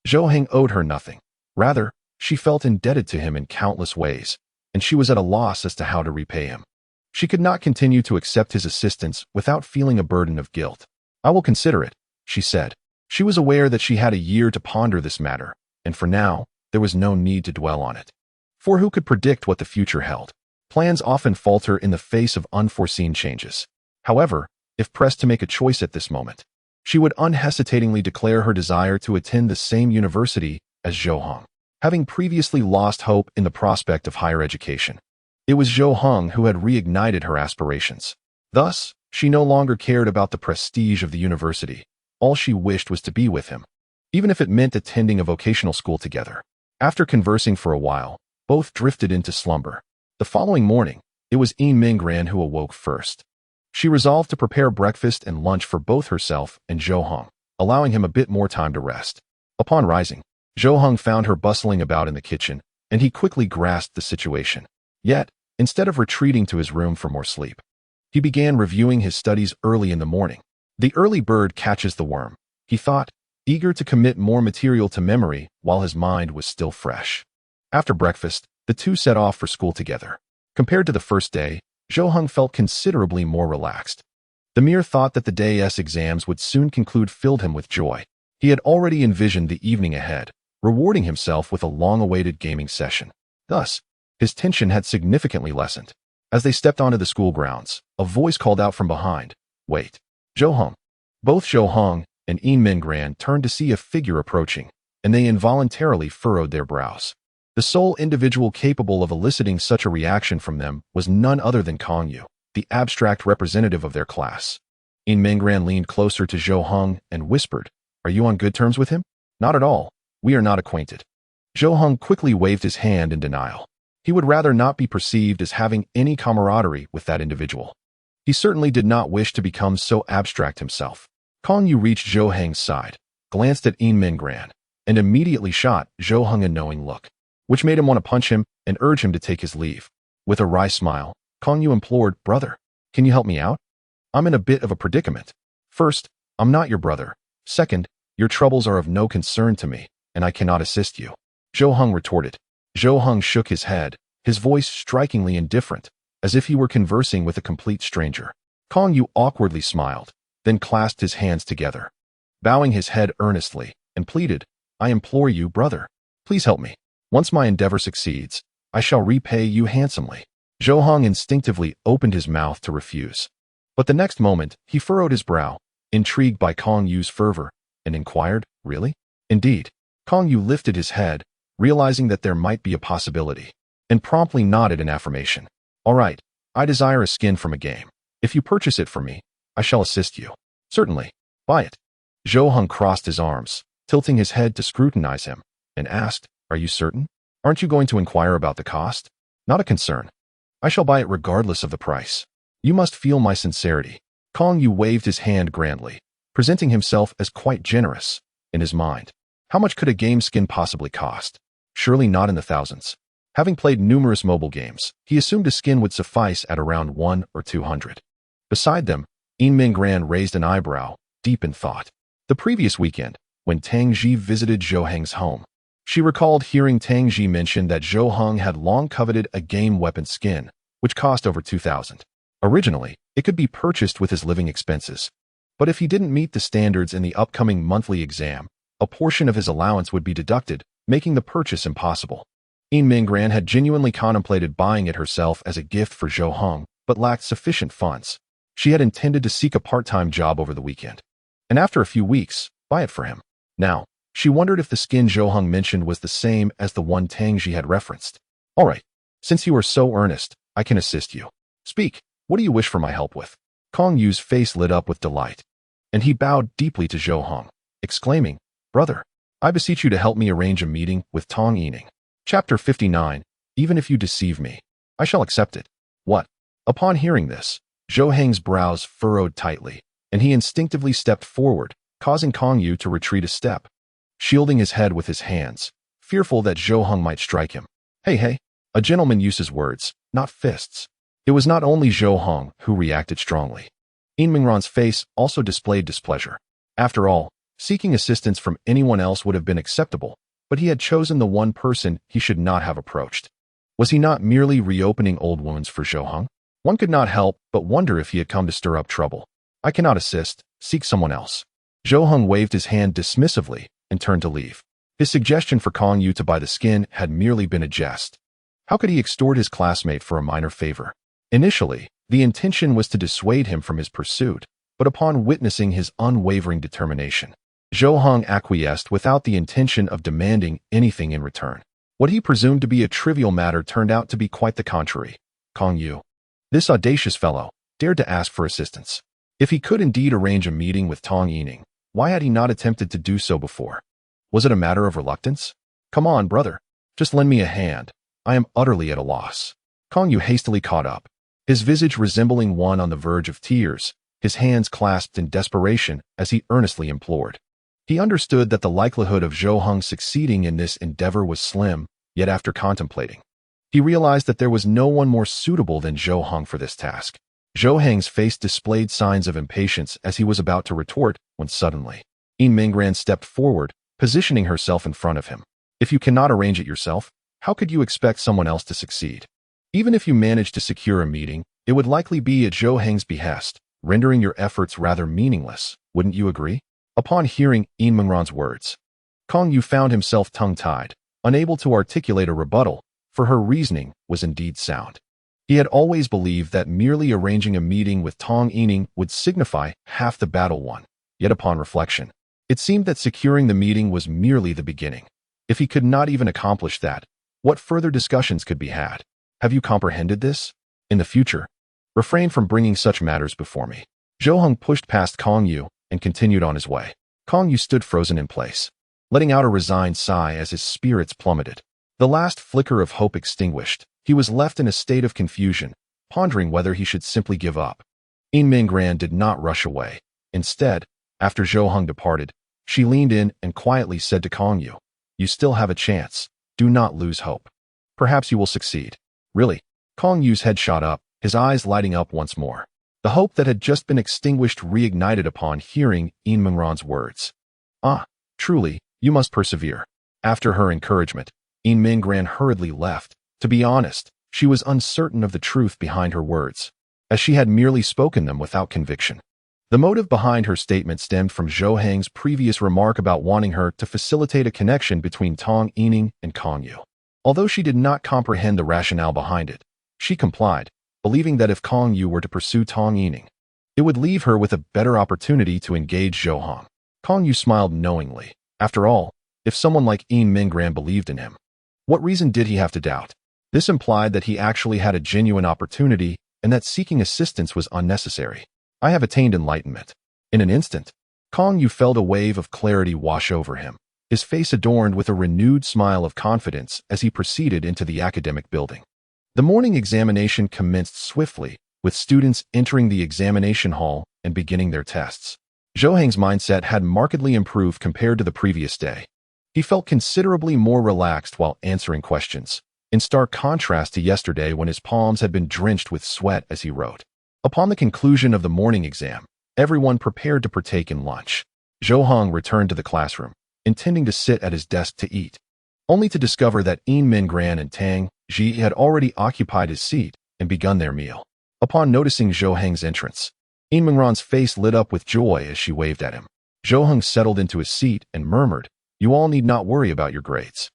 Zhou Hong owed her nothing. Rather, she felt indebted to him in countless ways, and she was at a loss as to how to repay him. She could not continue to accept his assistance without feeling a burden of guilt. "I will consider it," she said, She was aware that she had a year to ponder this matter, and for now, there was no need to dwell on it. For who could predict what the future held? Plans often falter in the face of unforeseen changes. However, if pressed to make a choice at this moment, she would unhesitatingly declare her desire to attend the same university as Zhou Hong, having previously lost hope in the prospect of higher education. It was Zhou Hong who had reignited her aspirations. Thus, she no longer cared about the prestige of the university. All she wished was to be with him, even if it meant attending a vocational school together. After conversing for a while, both drifted into slumber. The following morning, it was Yin Mingran who awoke first. She resolved to prepare breakfast and lunch for both herself and Zhou Hong, allowing him a bit more time to rest. Upon rising, Zhou Hong found her bustling about in the kitchen, and he quickly grasped the situation. Yet, instead of retreating to his room for more sleep, he began reviewing his studies early in the morning. The early bird catches the worm, he thought, eager to commit more material to memory while his mind was still fresh. After breakfast, the two set off for school together. Compared to the first day, Zhou Hong felt considerably more relaxed. The mere thought that the day's exams would soon conclude filled him with joy. He had already envisioned the evening ahead, rewarding himself with a long-awaited gaming session. Thus, his tension had significantly lessened. As they stepped onto the school grounds, a voice called out from behind, "Wait, Zhou Hong." Both Zhou Hong and Yin Mingran turned to see a figure approaching, and they involuntarily furrowed their brows. The sole individual capable of eliciting such a reaction from them was none other than Kong Yu, the abstract representative of their class. Yin Mingran leaned closer to Zhou Hong and whispered, "Are you on good terms with him?" "Not at all. We are not acquainted." Zhou Hong quickly waved his hand in denial. He would rather not be perceived as having any camaraderie with that individual. He certainly did not wish to become so abstract himself. Kong Yu reached Zhou Hong's side, glanced at Yin Mingran, and immediately shot Zhou Hong a knowing look, which made him want to punch him and urge him to take his leave. With a wry smile, Kong Yu implored, "Brother, can you help me out? I'm in a bit of a predicament. First, I'm not your brother. Second, your troubles are of no concern to me, and I cannot assist you." Zhou Hong retorted. Zhou Hong shook his head, his voice strikingly indifferent, as if he were conversing with a complete stranger. Kong Yu awkwardly smiled, then clasped his hands together, bowing his head earnestly, and pleaded, "I implore you, brother, please help me. Once my endeavor succeeds, I shall repay you handsomely." Zhou Hong instinctively opened his mouth to refuse. But the next moment, he furrowed his brow, intrigued by Kong Yu's fervor, and inquired, "Really?" "Indeed." Kong Yu lifted his head, realizing that there might be a possibility, and promptly nodded in affirmation. "All right, I desire a skin from a game. If you purchase it for me, I shall assist you." "Certainly. Buy it." Zhou Hong crossed his arms, tilting his head to scrutinize him, and asked, "Are you certain? Aren't you going to inquire about the cost?" "Not a concern. I shall buy it regardless of the price. You must feel my sincerity." Kong Yu waved his hand grandly, presenting himself as quite generous. In his mind, how much could a game skin possibly cost? Surely not in the thousands. Having played numerous mobile games, he assumed a skin would suffice at around 100 or 200. Beside them, Yin Mingran raised an eyebrow, deep in thought. The previous weekend, when Tang Ji visited Zhou Hong's home, she recalled hearing Tang Ji mention that Zhou Hong had long coveted a game weapon skin, which cost over 2,000. Originally, it could be purchased with his living expenses. But if he didn't meet the standards in the upcoming monthly exam, a portion of his allowance would be deducted, making the purchase impossible. Yin Mingran had genuinely contemplated buying it herself as a gift for Zhou Hong, but lacked sufficient funds. She had intended to seek a part-time job over the weekend, and after a few weeks, buy it for him. Now, she wondered if the skin Zhou Hong mentioned was the same as the one Tang Ji had referenced. "All right, since you are so earnest, I can assist you. Speak, what do you wish for my help with?" Kong Yu's face lit up with delight, and he bowed deeply to Zhou Hong, exclaiming, "Brother, I beseech you to help me arrange a meeting with Tong Yining." Chapter 59, Even if you deceive me, I shall accept it. What? Upon hearing this, Zhou Hong's brows furrowed tightly, and he instinctively stepped forward, causing Kong Yu to retreat a step, shielding his head with his hands, fearful that Zhou Hong might strike him. Hey, a gentleman uses words, not fists." It was not only Zhou Hong who reacted strongly. Yin Mingran's face also displayed displeasure. After all, seeking assistance from anyone else would have been acceptable, but he had chosen the one person he should not have approached. Was he not merely reopening old wounds for Zhou Hong? One could not help but wonder if he had come to stir up trouble. "I cannot assist. Seek someone else." Zhou Heng waved his hand dismissively and turned to leave. His suggestion for Kong Yu to buy the skin had merely been a jest. How could he extort his classmate for a minor favor? Initially, the intention was to dissuade him from his pursuit, but upon witnessing his unwavering determination, Zhou Heng acquiesced without the intention of demanding anything in return. What he presumed to be a trivial matter turned out to be quite the contrary. Kong Yu, this audacious fellow, dared to ask for assistance. If he could indeed arrange a meeting with Tong Yining, why had he not attempted to do so before? Was it a matter of reluctance? Come on, brother. Just lend me a hand. I am utterly at a loss. Kong Yu hastily caught up, his visage resembling one on the verge of tears, his hands clasped in desperation as he earnestly implored. He understood that the likelihood of Zhou Heng succeeding in this endeavor was slim, yet after contemplating, he realized that there was no one more suitable than Zhou Heng for this task. Zhou Heng's face displayed signs of impatience as he was about to retort when suddenly, Yin Mingran stepped forward, positioning herself in front of him. If you cannot arrange it yourself, how could you expect someone else to succeed? Even if you managed to secure a meeting, it would likely be at Zhou Heng's behest, rendering your efforts rather meaningless, wouldn't you agree? Upon hearing Yin Mingran's words, Kong Yu found himself tongue-tied, unable to articulate a rebuttal, for her reasoning was indeed sound. He had always believed that merely arranging a meeting with Tong Yining would signify half the battle won, yet upon reflection, it seemed that securing the meeting was merely the beginning. If he could not even accomplish that, what further discussions could be had? Have you comprehended this? In the future, refrain from bringing such matters before me. Zhou Heng pushed past Kong Yu and continued on his way. Kong Yu stood frozen in place, letting out a resigned sigh as his spirits plummeted. The last flicker of hope extinguished, he was left in a state of confusion, pondering whether he should simply give up. Yin Mingran did not rush away. Instead, after Zhou Heng departed, she leaned in and quietly said to Kong Yu, "You still have a chance. Do not lose hope. Perhaps you will succeed." Really? Kong Yu's head shot up, his eyes lighting up once more. The hope that had just been extinguished reignited upon hearing Yin Mingran's words. Ah, truly, you must persevere. After her encouragement, Yin Mingran hurriedly left. To be honest, she was uncertain of the truth behind her words, as she had merely spoken them without conviction. The motive behind her statement stemmed from Zhou Heng's previous remark about wanting her to facilitate a connection between Tong Yining and Kong Yu. Although she did not comprehend the rationale behind it, she complied, believing that if Kong Yu were to pursue Tong Yining, it would leave her with a better opportunity to engage Zhou Heng. Kong Yu smiled knowingly. After all, if someone like Yin Mingran believed in him, what reason did he have to doubt? This implied that he actually had a genuine opportunity and that seeking assistance was unnecessary. I have attained enlightenment. In an instant, Kong Yu felt a wave of clarity wash over him, his face adorned with a renewed smile of confidence as he proceeded into the academic building. The morning examination commenced swiftly, with students entering the examination hall and beginning their tests. Zhou Heng's mindset had markedly improved compared to the previous day. He felt considerably more relaxed while answering questions, in stark contrast to yesterday when his palms had been drenched with sweat as he wrote. Upon the conclusion of the morning exam, everyone prepared to partake in lunch. Zhou Heng returned to the classroom, intending to sit at his desk to eat, only to discover that Yin Mingran and Tang Ji had already occupied his seat and begun their meal. Upon noticing Zhou Heng's entrance, Yin Mingran's face lit up with joy as she waved at him. Zhou Heng settled into his seat and murmured, "You all need not worry about your grades.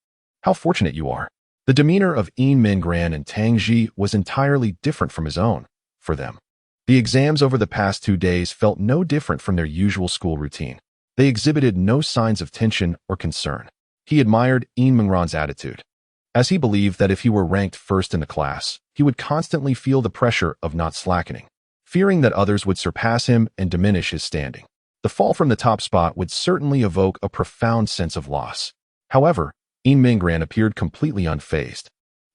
How fortunate you are." The demeanor of Yin Mingran and Tang Ji was entirely different from his own. For them, the exams over the past 2 days felt no different from their usual school routine. They exhibited no signs of tension or concern. He admired Yin Mingran's attitude, as he believed that if he were ranked first in the class, he would constantly feel the pressure of not slackening, fearing that others would surpass him and diminish his standing. The fall from the top spot would certainly evoke a profound sense of loss. However, Yin Mingran appeared completely unfazed,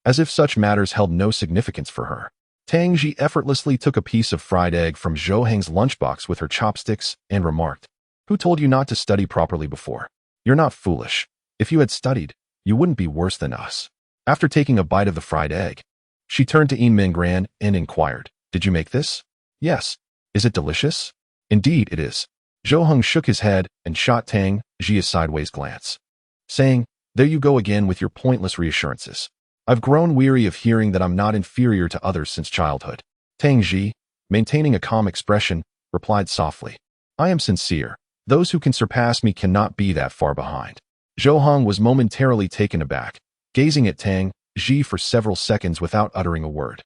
as if such matters held no significance for her. Tang Ji effortlessly took a piece of fried egg from Zhou Heng's lunchbox with her chopsticks and remarked, "Who told you not to study properly before? You're not foolish. If you had studied, you wouldn't be worse than us." After taking a bite of the fried egg, she turned to Yin Mingran and inquired, "Did you make this?" "Yes." "Is it delicious?" "Indeed it is." Zhou Heng shook his head and shot Tang Ji a sideways glance, saying, "There you go again with your pointless reassurances. I've grown weary of hearing that I'm not inferior to others since childhood." Tang Ji, maintaining a calm expression, replied softly, "I am sincere. Those who can surpass me cannot be that far behind. Zhou Hong was momentarily taken aback, gazing at Tang Ji for several seconds without uttering a word.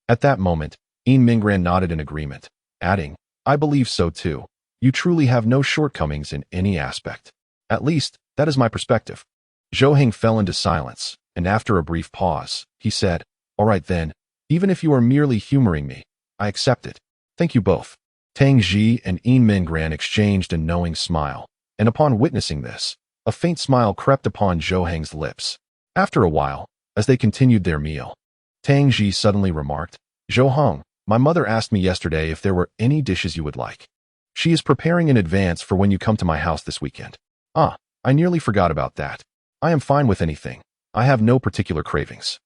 At that moment, Yin Mingran nodded in agreement, adding, I believe so too. You truly have no shortcomings in any aspect. At least, that is my perspective. Zhou Heng fell into silence, and after a brief pause, he said, All right then, even if you are merely humoring me, I accept it. Thank you both. Tang Ji and Yin Mingran exchanged a knowing smile, and upon witnessing this, a faint smile crept upon Zhou Heng's lips. After a while, as they continued their meal, Tang Ji suddenly remarked, Zhou Hong, my mother asked me yesterday if there were any dishes you would like. She is preparing in advance for when you come to my house this weekend. Ah, I nearly forgot about that. I am fine with anything. I have no particular cravings.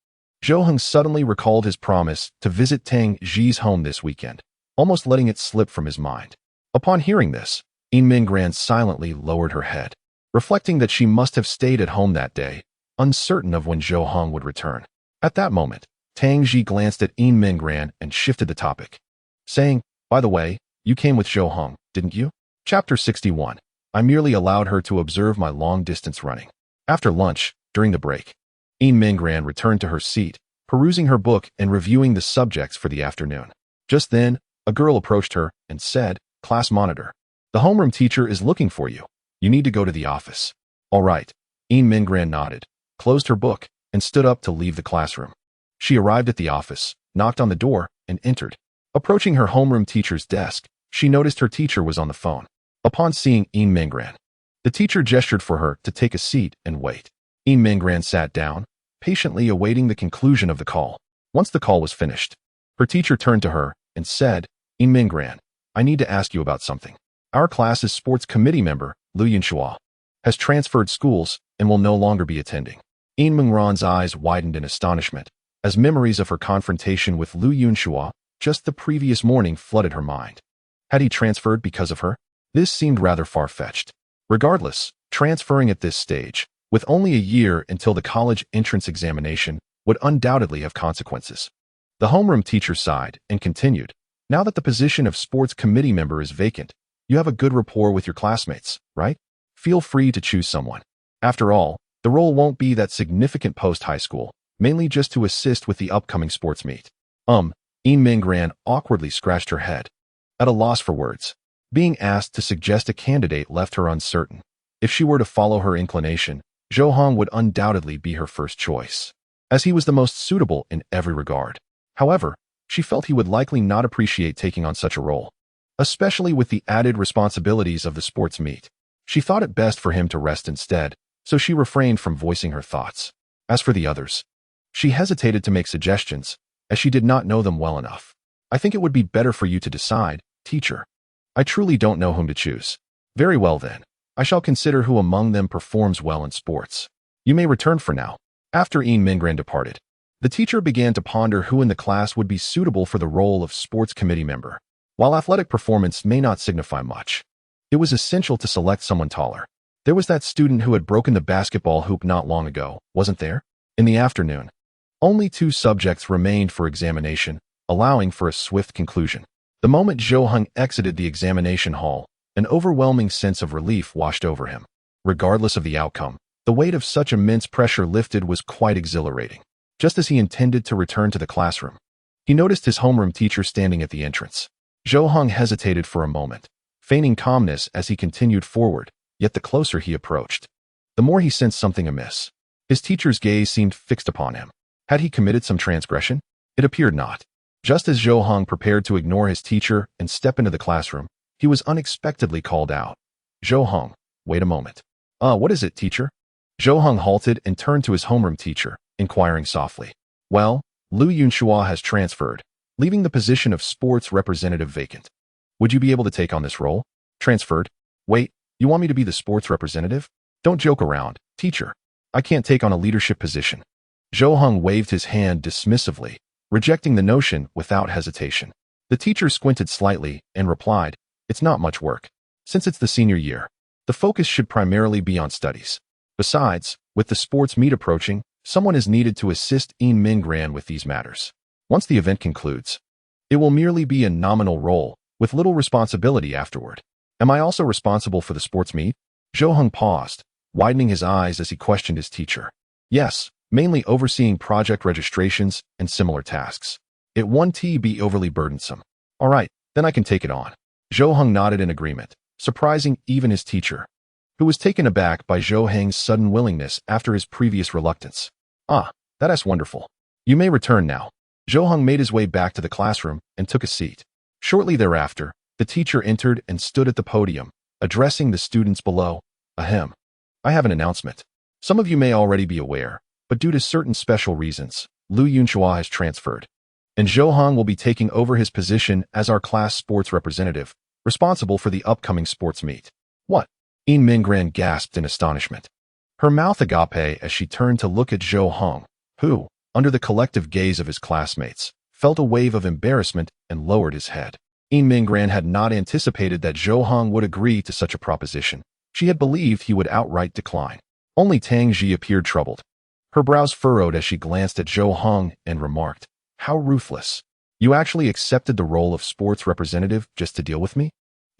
Zhou Hong suddenly recalled his promise to visit Tang Ji's home this weekend, almost letting it slip from his mind. Upon hearing this, Yin Mingran silently lowered her head, reflecting that she must have stayed at home that day, uncertain of when Zhou Hong would return. At that moment, Tang Ji glanced at Yin Mingran and shifted the topic, saying, By the way, you came with Zhou Hong, didn't you? Chapter 61. I merely allowed her to observe my long-distance running. After lunch, during the break, Yin Mingran returned to her seat, perusing her book and reviewing the subjects for the afternoon. Just then, a girl approached her and said, Class monitor. The homeroom teacher is looking for you. You need to go to the office. All right. Yin Mingran nodded, closed her book, and stood up to leave the classroom. She arrived at the office, knocked on the door, and entered. Approaching her homeroom teacher's desk, she noticed her teacher was on the phone. Upon seeing Yin Mingran, the teacher gestured for her to take a seat and wait. Yin Mingran sat down, patiently awaiting the conclusion of the call. Once the call was finished, her teacher turned to her and said, Yin Mingran, I need to ask you about something. Our class's sports committee member, Lu Yunxua, has transferred schools and will no longer be attending. Yin Mingran's eyes widened in astonishment, as memories of her confrontation with Lu Yunxua just the previous morning flooded her mind. Had he transferred because of her? This seemed rather far-fetched. Regardless, transferring at this stage, with only a year until the college entrance examination, would undoubtedly have consequences. The homeroom teacher sighed and continued, Now that the position of sports committee member is vacant, you have a good rapport with your classmates, right? Feel free to choose someone. After all, the role won't be that significant post-high school, mainly just to assist with the upcoming sports meet. Yin Mingran awkwardly scratched her head, at a loss for words. Being asked to suggest a candidate left her uncertain. If she were to follow her inclination, Zhou Hong would undoubtedly be her first choice, as he was the most suitable in every regard. However, she felt he would likely not appreciate taking on such a role, especially with the added responsibilities of the sports meet. She thought it best for him to rest instead, so she refrained from voicing her thoughts. As for the others, she hesitated to make suggestions, as she did not know them well enough. I think it would be better for you to decide, teacher. I truly don't know whom to choose. Very well then. I shall consider who among them performs well in sports. You may return for now. After Yin Mingran departed, the teacher began to ponder who in the class would be suitable for the role of sports committee member. While athletic performance may not signify much, it was essential to select someone taller. There was that student who had broken the basketball hoop not long ago, wasn't there? In the afternoon, only 2 subjects remained for examination, allowing for a swift conclusion. The moment Zhou Hong exited the examination hall, an overwhelming sense of relief washed over him. Regardless of the outcome, the weight of such immense pressure lifted was quite exhilarating. Just as he intended to return to the classroom, he noticed his homeroom teacher standing at the entrance. Zhou Hong hesitated for a moment, feigning calmness as he continued forward, yet the closer he approached, the more he sensed something amiss. His teacher's gaze seemed fixed upon him. Had he committed some transgression? It appeared not. Just as Zhou Hong prepared to ignore his teacher and step into the classroom, he was unexpectedly called out. Zhou Hong, wait a moment. What is it, teacher? Zhou Hong halted and turned to his homeroom teacher, inquiring softly. Well, Lu Yunxua has transferred, leaving the position of sports representative vacant. Would you be able to take on this role? Transferred? Wait, you want me to be the sports representative? Don't joke around, teacher. I can't take on a leadership position. Zhou Hong waved his hand dismissively, rejecting the notion without hesitation. The teacher squinted slightly and replied, It's not much work. Since it's the senior year, the focus should primarily be on studies. Besides, with the sports meet approaching, someone is needed to assist Yin Mingran with these matters. Once the event concludes, it will merely be a nominal role, with little responsibility afterward. Am I also responsible for the sports meet? Zhou Heng paused, widening his eyes as he questioned his teacher. Yes, mainly overseeing project registrations and similar tasks. It won't be overly burdensome. All right, then I can take it on. Zhou Heng nodded in agreement, surprising even his teacher, who was taken aback by Zhou Heng's sudden willingness after his previous reluctance. Ah, that's wonderful. You may return now. Zhou Heng made his way back to the classroom and took a seat. Shortly thereafter, the teacher entered and stood at the podium, addressing the students below. Ahem. I have an announcement. Some of you may already be aware, but due to certain special reasons, Lu Yunhua has transferred, and Zhou Heng will be taking over his position as our class sports representative, responsible for the upcoming sports meet. What? Yin Minggran gasped in astonishment. Her mouth agape as she turned to look at Zhou Heng, who, under the collective gaze of his classmates, felt a wave of embarrassment and lowered his head. Yin Minggran had not anticipated that Zhou Heng would agree to such a proposition. She had believed he would outright decline. Only Tang Ji appeared troubled. Her brows furrowed as she glanced at Zhou Heng and remarked, "How ruthless. You actually accepted the role of sports representative just to deal with me?"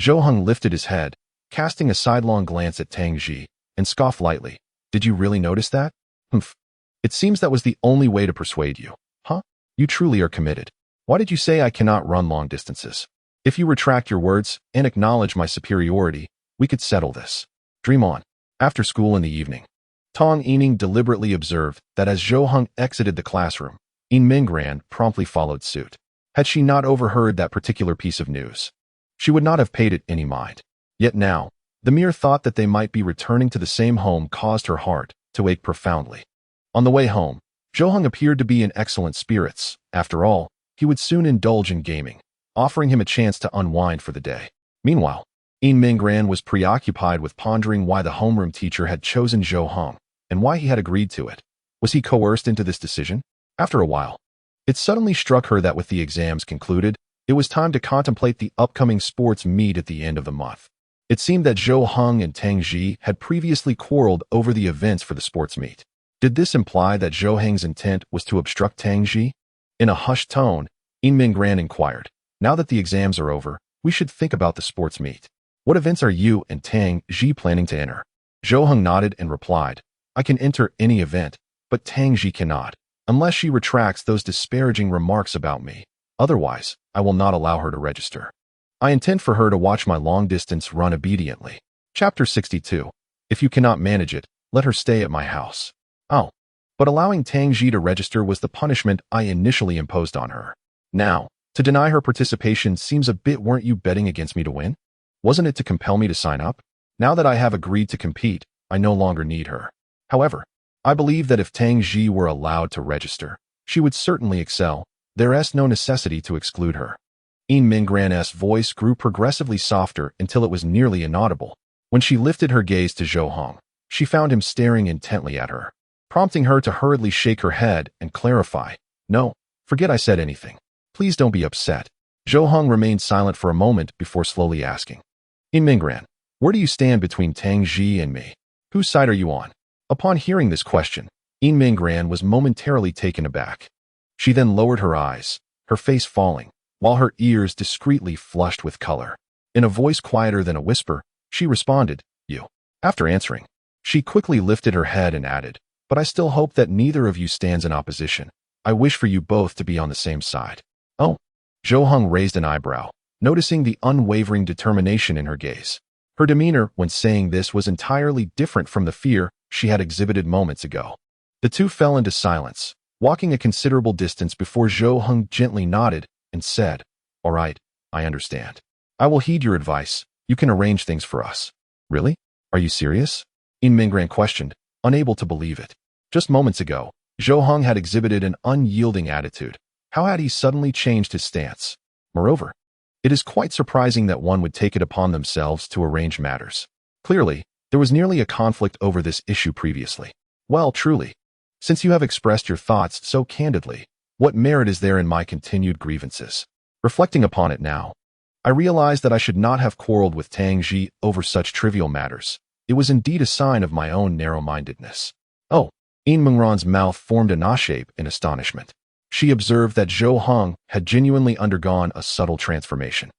Zhou Heng lifted his head, casting a sidelong glance at Tang Ji, and scoffed lightly. "Did you really notice that? Humph. It seems that was the only way to persuade you. Huh? You truly are committed. Why did you say I cannot run long distances? If you retract your words and acknowledge my superiority, we could settle this. Dream on." After school in the evening, Tang Yining deliberately observed that as Zhou Heng exited the classroom, Yin Minggran promptly followed suit. Had she not overheard that particular piece of news, she would not have paid it any mind. Yet now, the mere thought that they might be returning to the same home caused her heart to ache profoundly. On the way home, Zhou Heng appeared to be in excellent spirits. After all, he would soon indulge in gaming, offering him a chance to unwind for the day. Meanwhile, Yin Minggran was preoccupied with pondering why the homeroom teacher had chosen Zhou Heng and why he had agreed to it. Was he coerced into this decision? After a while, it suddenly struck her that with the exams concluded, it was time to contemplate the upcoming sports meet at the end of the month. It seemed that Zhou Heng and Tang Ji had previously quarreled over the events for the sports meet. Did this imply that Zhou Heng's intent was to obstruct Tang Ji? In a hushed tone, Yin Minggran inquired, "Now that the exams are over, we should think about the sports meet. What events are you and Tang Ji planning to enter?" Zhou Heng nodded and replied, "I can enter any event, but Tang Ji cannot, unless she retracts those disparaging remarks about me. Otherwise, I will not allow her to register. I intend for her to watch my long-distance run obediently." Chapter 62. If you cannot manage it, let her stay at my house. Oh, but allowing Tang Ji to register was the punishment I initially imposed on her. Now, to deny her participation seems a bit. Weren't you betting against me to win? Wasn't it to compel me to sign up? Now that I have agreed to compete, I no longer need her. However, I believe that if Tang Ji were allowed to register, she would certainly excel. There is no necessity to exclude her. Yin Minggran's voice grew progressively softer until it was nearly inaudible. When she lifted her gaze to Zhou Heng, she found him staring intently at her, prompting her to hurriedly shake her head and clarify, "No, forget I said anything. Please don't be upset." Zhou Heng remained silent for a moment before slowly asking, "Yin Minggran, where do you stand between Tang Ji and me? Whose side are you on?" Upon hearing this question, Yin Minggran was momentarily taken aback. She then lowered her eyes, her face falling, while her ears discreetly flushed with color. In a voice quieter than a whisper, she responded, "You." After answering, she quickly lifted her head and added, "But I still hope that neither of you stands in opposition. I wish for you both to be on the same side." "Oh." Zhou Heng raised an eyebrow, noticing the unwavering determination in her gaze. Her demeanor when saying this was entirely different from the fear she had exhibited moments ago. The two fell into silence, walking a considerable distance before Zhou Heng gently nodded and said, "All right, I understand. I will heed your advice. You can arrange things for us." "Really? Are you serious?" Yin Minggran questioned, unable to believe it. Just moments ago, Zhou Heng had exhibited an unyielding attitude. How had he suddenly changed his stance? Moreover, it is quite surprising that one would take it upon themselves to arrange matters. Clearly, there was nearly a conflict over this issue previously. Well, truly, since you have expressed your thoughts so candidly, what merit is there in my continued grievances? Reflecting upon it now, I realize that I should not have quarreled with Tang Ji over such trivial matters. It was indeed a sign of my own narrow-mindedness. Oh, Yin Minggran's mouth formed a na shape in astonishment. She observed that Zhou Heng had genuinely undergone a subtle transformation.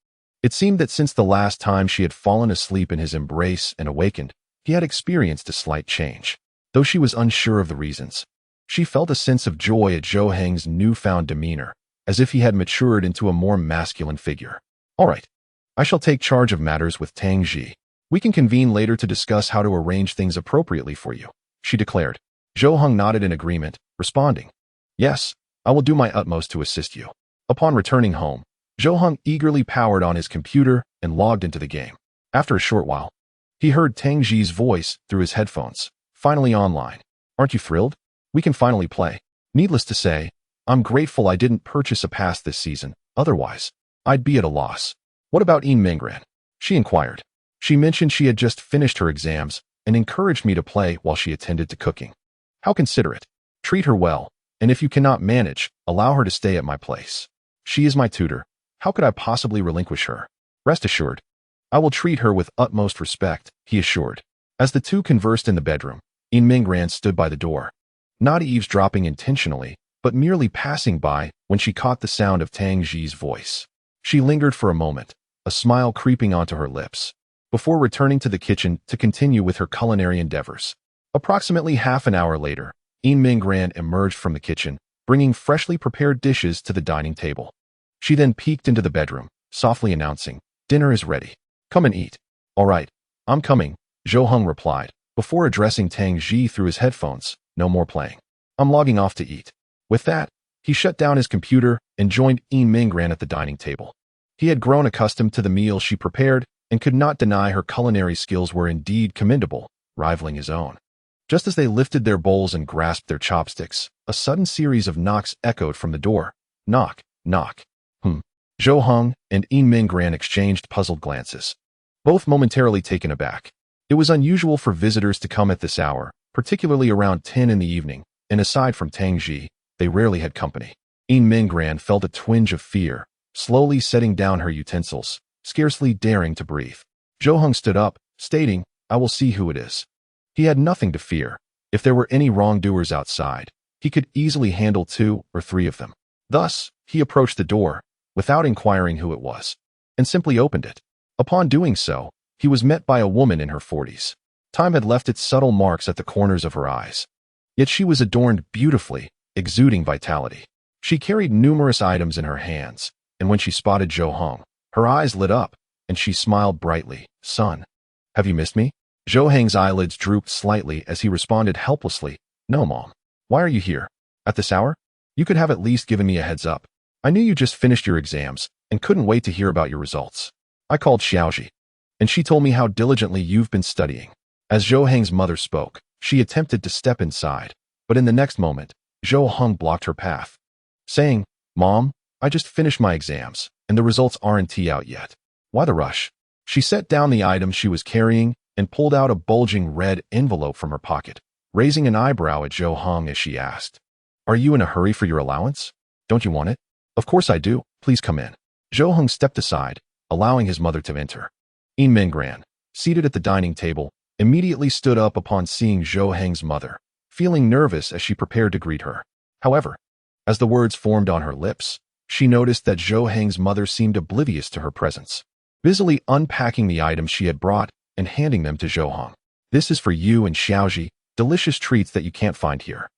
It seemed that since the last time she had fallen asleep in his embrace and awakened, he had experienced a slight change. Though she was unsure of the reasons, she felt a sense of joy at Zhou Heng's newfound demeanor, as if he had matured into a more masculine figure. All right, I shall take charge of matters with Tang Ji. We can convene later to discuss how to arrange things appropriately for you, she declared. Zhou Heng nodded in agreement, responding, Yes, I will do my utmost to assist you. Upon returning home, Zhou Heng eagerly powered on his computer and logged into the game. After a short while, he heard Tang Ji's voice through his headphones. Finally online. Aren't you thrilled? We can finally play. Needless to say, I'm grateful I didn't purchase a pass this season, otherwise, I'd be at a loss. What about Yin Mingran? She inquired. She mentioned she had just finished her exams and encouraged me to play while she attended to cooking. How considerate. Treat her well, and if you cannot manage, allow her to stay at my place. She is my tutor. How could I possibly relinquish her? Rest assured, I will treat her with utmost respect, he assured. As the two conversed in the bedroom, Yin Mingran stood by the door, not eavesdropping intentionally, but merely passing by when she caught the sound of Tang Ji's voice. She lingered for a moment, a smile creeping onto her lips, before returning to the kitchen to continue with her culinary endeavors. Approximately half an hour later, Yin Mingran emerged from the kitchen, bringing freshly prepared dishes to the dining table. She then peeked into the bedroom, softly announcing, Dinner is ready. Come and eat. All right, I'm coming, Zhou Heng replied, before addressing Tang Ji through his headphones. No more playing. I'm logging off to eat. With that, he shut down his computer and joined Yin Mingran at the dining table. He had grown accustomed to the meal she prepared and could not deny her culinary skills were indeed commendable, rivaling his own. Just as they lifted their bowls and grasped their chopsticks, a sudden series of knocks echoed from the door. Knock, knock. Zhou Heng and Yin Mingran exchanged puzzled glances, both momentarily taken aback. It was unusual for visitors to come at this hour, particularly around 10 in the evening, and aside from Tang Ji, they rarely had company. Yin Mingran felt a twinge of fear, slowly setting down her utensils, scarcely daring to breathe. Zhou Heng stood up, stating, I will see who it is. He had nothing to fear. If there were any wrongdoers outside, he could easily handle 2 or 3 of them. Thus, he approached the door, without inquiring who it was, and simply opened it. Upon doing so, he was met by a woman in her 40s. Time had left its subtle marks at the corners of her eyes. Yet she was adorned beautifully, exuding vitality. She carried numerous items in her hands, and when she spotted Zhou Heng, her eyes lit up, and she smiled brightly. Son, have you missed me? Zhou Heng's eyelids drooped slightly as he responded helplessly, No, Mom. Why are you here? At this hour? You could have at least given me a heads up. I knew you just finished your exams and couldn't wait to hear about your results. I called Xiaoji, and she told me how diligently you've been studying. As Zhou Heng's mother spoke, she attempted to step inside, but in the next moment, Zhou Heng blocked her path, saying, Mom, I just finished my exams, and the results aren't out yet. Why the rush? She set down the item she was carrying and pulled out a bulging red envelope from her pocket, raising an eyebrow at Zhou Heng as she asked, Are you in a hurry for your allowance? Don't you want it? Of course I do. Please come in. Zhou Heng stepped aside, allowing his mother to enter. Yin Mingran, seated at the dining table, immediately stood up upon seeing Zhou Heng's mother, feeling nervous as she prepared to greet her. However, as the words formed on her lips, she noticed that Zhou Heng's mother seemed oblivious to her presence, busily unpacking the items she had brought and handing them to Zhou Heng. This is for you and Xiaoji, delicious treats that you can't find here.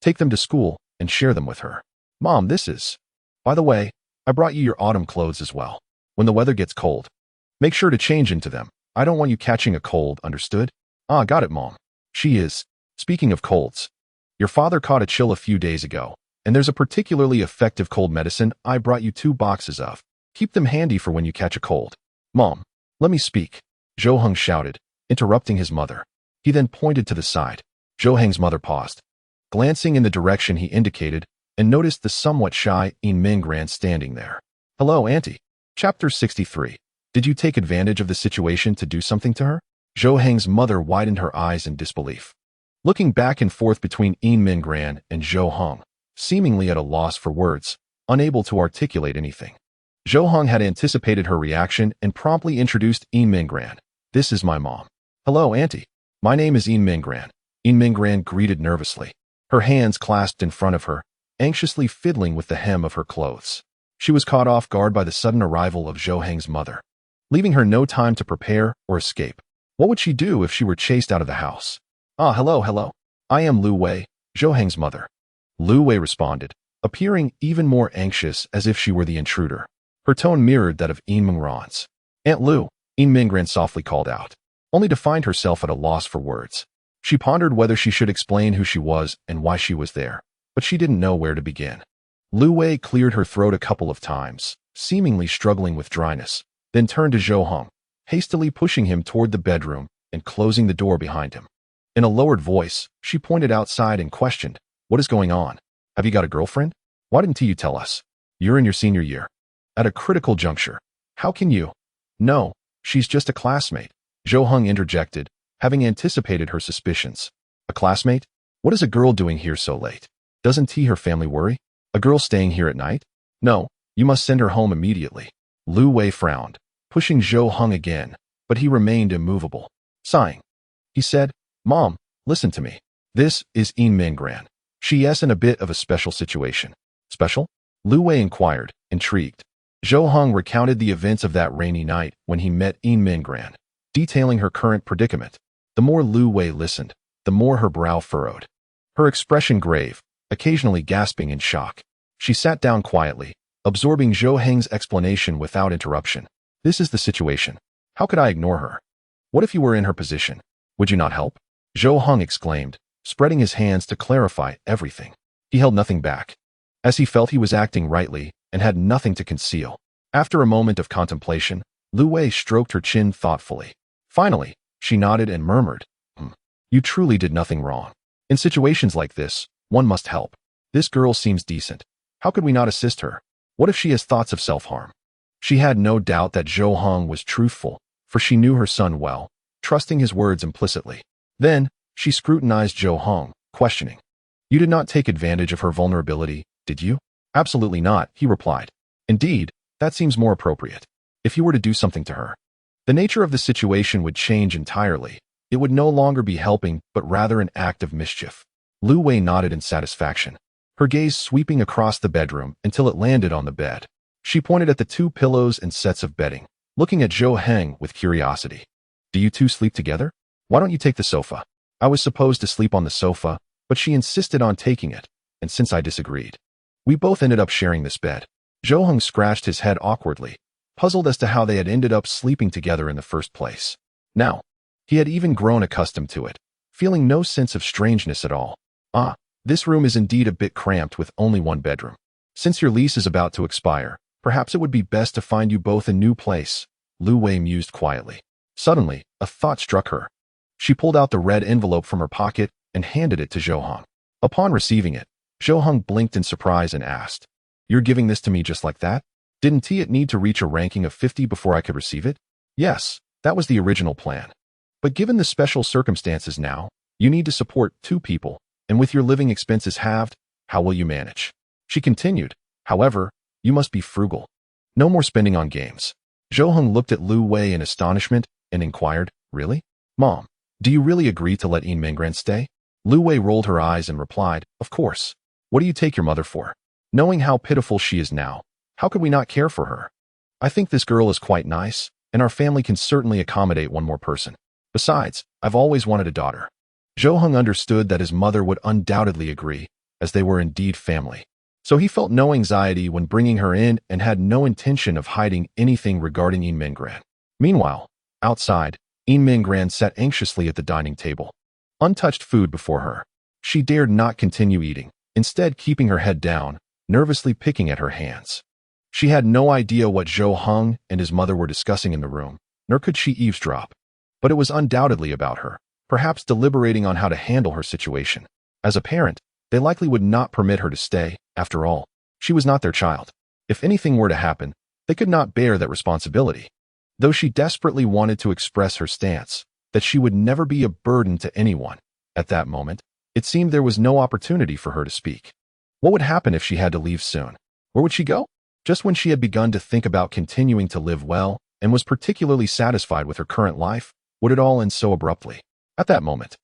Take them to school and share them with her. Mom, this is... By the way, I brought you your autumn clothes as well. When the weather gets cold, make sure to change into them. I don't want you catching a cold, understood? Ah, got it, Mom. She is. Speaking of colds, your father caught a chill a few days ago, and there's a particularly effective cold medicine I brought you 2 boxes of. Keep them handy for when you catch a cold. Mom, let me speak, Zhou Heng shouted, interrupting his mother. He then pointed to the side. Zhou Heng's mother paused, glancing in the direction he indicated, and noticed the somewhat shy Yin Mingran standing there. Hello, Auntie. Chapter 63. Did you take advantage of the situation to do something to her? Zhou Heng's mother widened her eyes in disbelief, looking back and forth between Yin Mingran and Zhou Heng, seemingly at a loss for words, unable to articulate anything. Zhou Heng had anticipated her reaction and promptly introduced Yin Mingran. This is my mom. Hello, Auntie. My name is Yin Mingran. Yin Mingran greeted nervously, her hands clasped in front of her, anxiously fiddling with the hem of her clothes. She was caught off guard by the sudden arrival of Zhou Heng's mother. leaving her no time to prepare or escape. What would she do if she were chased out of the house? Ah, hello. I am Lu Wei, Zhou Heng's mother. Lu Wei responded, appearing even more anxious as if she were the intruder. Her tone mirrored that of Yin Mingran's. Aunt Lu, Yin Mingran softly called out, only to find herself at a loss for words. She pondered whether she should explain who she was and why she was there, but she didn't know where to begin. Lu Wei cleared her throat a couple of times, seemingly struggling with dryness, then turned to Zhou Heng, hastily pushing him toward the bedroom and closing the door behind him. In a lowered voice, she pointed outside and questioned, what is going on? Have you got a girlfriend? Why didn't you tell us? You're in your senior year. At a critical juncture. How can you? No, she's just a classmate, Zhou Heng interjected, having anticipated her suspicions. A classmate? What is a girl doing here so late? Doesn't her family worry? A girl staying here at night? No, you must send her home immediately. Lu Wei frowned, pushing Zhou Heng again, but he remained immovable. Sighing, he said, Mom, listen to me. This is Yin Mingran. She is in a bit of a special situation. Special? Lu Wei inquired, intrigued. Zhou Heng recounted the events of that rainy night when he met Yin Mingran, detailing her current predicament. The more Lu Wei listened, the more her brow furrowed. Her expression grave, occasionally gasping in shock. She sat down quietly, absorbing Zhou Heng's explanation without interruption. This is the situation. How could I ignore her? What if you were in her position? Would you not help? Zhou Heng exclaimed, spreading his hands to clarify everything. He held nothing back, as he felt he was acting rightly and had nothing to conceal. After a moment of contemplation, Lu Wei stroked her chin thoughtfully. Finally, she nodded and murmured, You truly did nothing wrong. In situations like this, one must help. This girl seems decent. How could we not assist her? What if she has thoughts of self-harm? She had no doubt that Zhou Heng was truthful, for she knew her son well, trusting his words implicitly. Then, she scrutinized Zhou Heng, questioning. You did not take advantage of her vulnerability, did you? Absolutely not, he replied. Indeed, that seems more appropriate. If you were to do something to her, the nature of the situation would change entirely. It would no longer be helping, but rather an act of mischief. Lu Wei nodded in satisfaction, her gaze sweeping across the bedroom until it landed on the bed. She pointed at the 2 pillows and sets of bedding, looking at Zhou Heng with curiosity. Do you two sleep together? Why don't you take the sofa? I was supposed to sleep on the sofa, but she insisted on taking it, and since I disagreed, we both ended up sharing this bed. Zhou Heng scratched his head awkwardly, puzzled as to how they had ended up sleeping together in the first place. Now, he had even grown accustomed to it, feeling no sense of strangeness at all. Ah, this room is indeed a bit cramped with only one bedroom. Since your lease is about to expire, perhaps it would be best to find you both a new place, Lu Wei mused quietly. Suddenly, a thought struck her. She pulled out the red envelope from her pocket and handed it to Zhou Heng. Upon receiving it, Zhou Heng blinked in surprise and asked, You're giving this to me just like that? Didn't it need to reach a ranking of 50 before I could receive it? Yes, that was the original plan. But given the special circumstances now, you need to support 2 people, and with your living expenses halved, how will you manage? She continued, however, you must be frugal. No more spending on games. Zhou Heng looked at Lu Wei in astonishment and inquired, Really? Mom, do you really agree to let Yin Mingran stay? Lu Wei rolled her eyes and replied, Of course. What do you take your mother for? Knowing how pitiful she is now, how could we not care for her? I think this girl is quite nice, and our family can certainly accommodate one more person. Besides, I've always wanted a daughter. Zhou Heng understood that his mother would undoubtedly agree, as they were indeed family. So he felt no anxiety when bringing her in and had no intention of hiding anything regarding Yin Mingran. Meanwhile, outside, Yin Mingran sat anxiously at the dining table. Untouched food before her. She dared not continue eating, instead keeping her head down, nervously picking at her hands. She had no idea what Zhou Heng and his mother were discussing in the room, nor could she eavesdrop. But it was undoubtedly about her, perhaps deliberating on how to handle her situation. As a parent, they likely would not permit her to stay. After all, she was not their child. If anything were to happen, they could not bear that responsibility. Though she desperately wanted to express her stance, that she would never be a burden to anyone, at that moment, it seemed there was no opportunity for her to speak. What would happen if she had to leave soon? Where would she go? Just when she had begun to think about continuing to live well and was particularly satisfied with her current life, would it all end so abruptly? At that moment,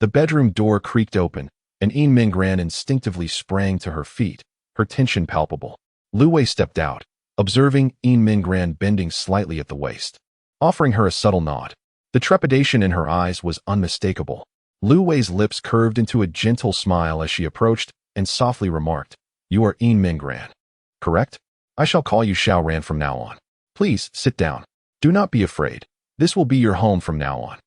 the bedroom door creaked open, and Yin Mingran instinctively sprang to her feet, her tension palpable. Lu Wei stepped out, observing Yin Mingran bending slightly at the waist. offering her a subtle nod. The trepidation in her eyes was unmistakable. Lu Wei's lips curved into a gentle smile as she approached and softly remarked, "You are Yin Mingran, correct? I shall call you Xiao Ran from now on. Please sit down. Do not be afraid. This will be your home from now on.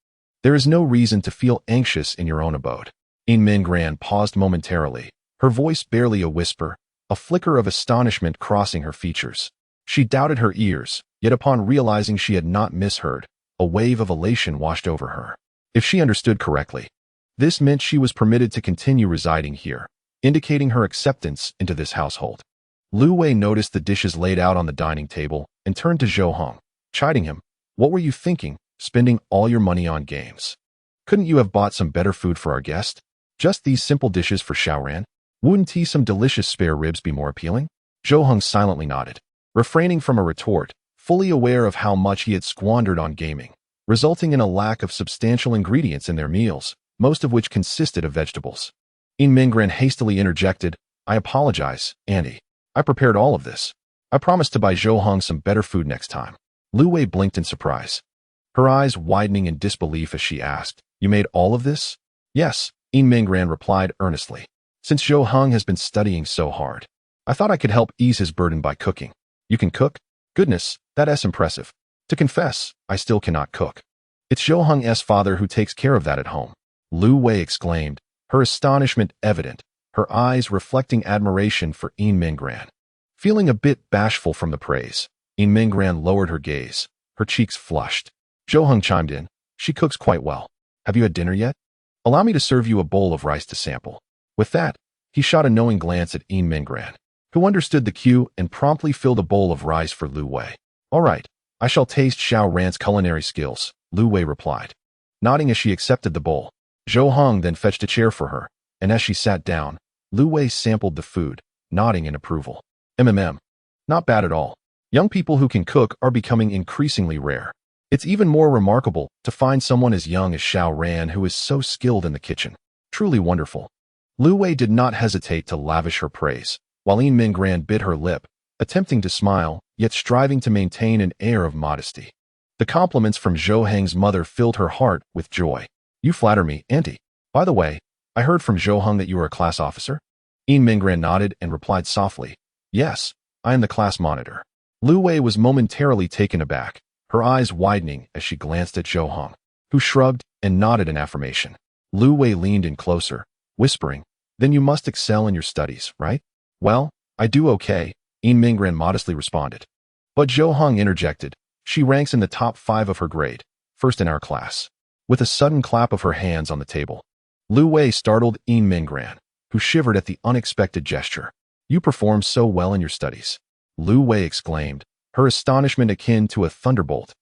There is no reason to feel anxious in your own abode." Yin Mingran paused momentarily, her voice barely a whisper, a flicker of astonishment crossing her features. She doubted her ears, yet upon realizing she had not misheard, a wave of elation washed over her. If she understood correctly, this meant she was permitted to continue residing here, indicating her acceptance into this household. Lu Wei noticed the dishes laid out on the dining table and turned to Zhou Hong, chiding him. "What were you thinking, spending all your money on games? Couldn't you have bought some better food for our guest? Just these simple dishes for Xiao Ran? Wouldn't some delicious spare ribs be more appealing?" Zhou Hong silently nodded, refraining from a retort, fully aware of how much he had squandered on gaming, resulting in a lack of substantial ingredients in their meals, most of which consisted of vegetables. Yin Mingran hastily interjected, "I apologize, Auntie. I prepared all of this. I promised to buy Zhou Hong some better food next time." Lu Wei blinked in surprise, her eyes widening in disbelief as she asked, "You made all of this?" "Yes," Yin Mingran replied earnestly. "Since Zhou Hong has been studying so hard, I thought I could help ease his burden by cooking." "You can cook? Goodness, that's impressive. To confess, I still cannot cook. It's Zhou Hong's father who takes care of that at home," Lu Wei exclaimed, her astonishment evident, her eyes reflecting admiration for Yin Mingran. Feeling a bit bashful from the praise, Yin Mingran lowered her gaze, her cheeks flushed. Zhou Hong chimed in, "She cooks quite well. Have you had dinner yet? Allow me to serve you a bowl of rice to sample." With that, he shot a knowing glance at Yin Mingran, who understood the cue and promptly filled a bowl of rice for Lu Wei. "All right, I shall taste Xiao Ran's culinary skills," Lu Wei replied, nodding as she accepted the bowl. Zhou Hong then fetched a chair for her, and as she sat down, Lu Wei sampled the food, nodding in approval. Not bad at all. Young people who can cook are becoming increasingly rare. It's even more remarkable to find someone as young as Xiao Ran who is so skilled in the kitchen. Truly wonderful." Lu Wei did not hesitate to lavish her praise, while Yin Mingran bit her lip, attempting to smile, yet striving to maintain an air of modesty. The compliments from Zhou Heng's mother filled her heart with joy. "You flatter me, Auntie. By the way, I heard from Zhou Hong that you are a class officer?" Yin Mingran nodded and replied softly, "Yes, I am the class monitor." Lu Wei was momentarily taken aback, her eyes widening as she glanced at Zhou Hong, who shrugged and nodded in affirmation. Lu Wei leaned in closer, whispering, "Then you must excel in your studies, right?" "Well, I do okay," Yin Mingran modestly responded. But Zhou Hong interjected, "She ranks in the top 5 of her grade, first in our class." With a sudden clap of her hands on the table, Lu Wei startled Yin Mingran, who shivered at the unexpected gesture. "You perform so well in your studies," Lu Wei exclaimed, her astonishment akin to a thunderbolt.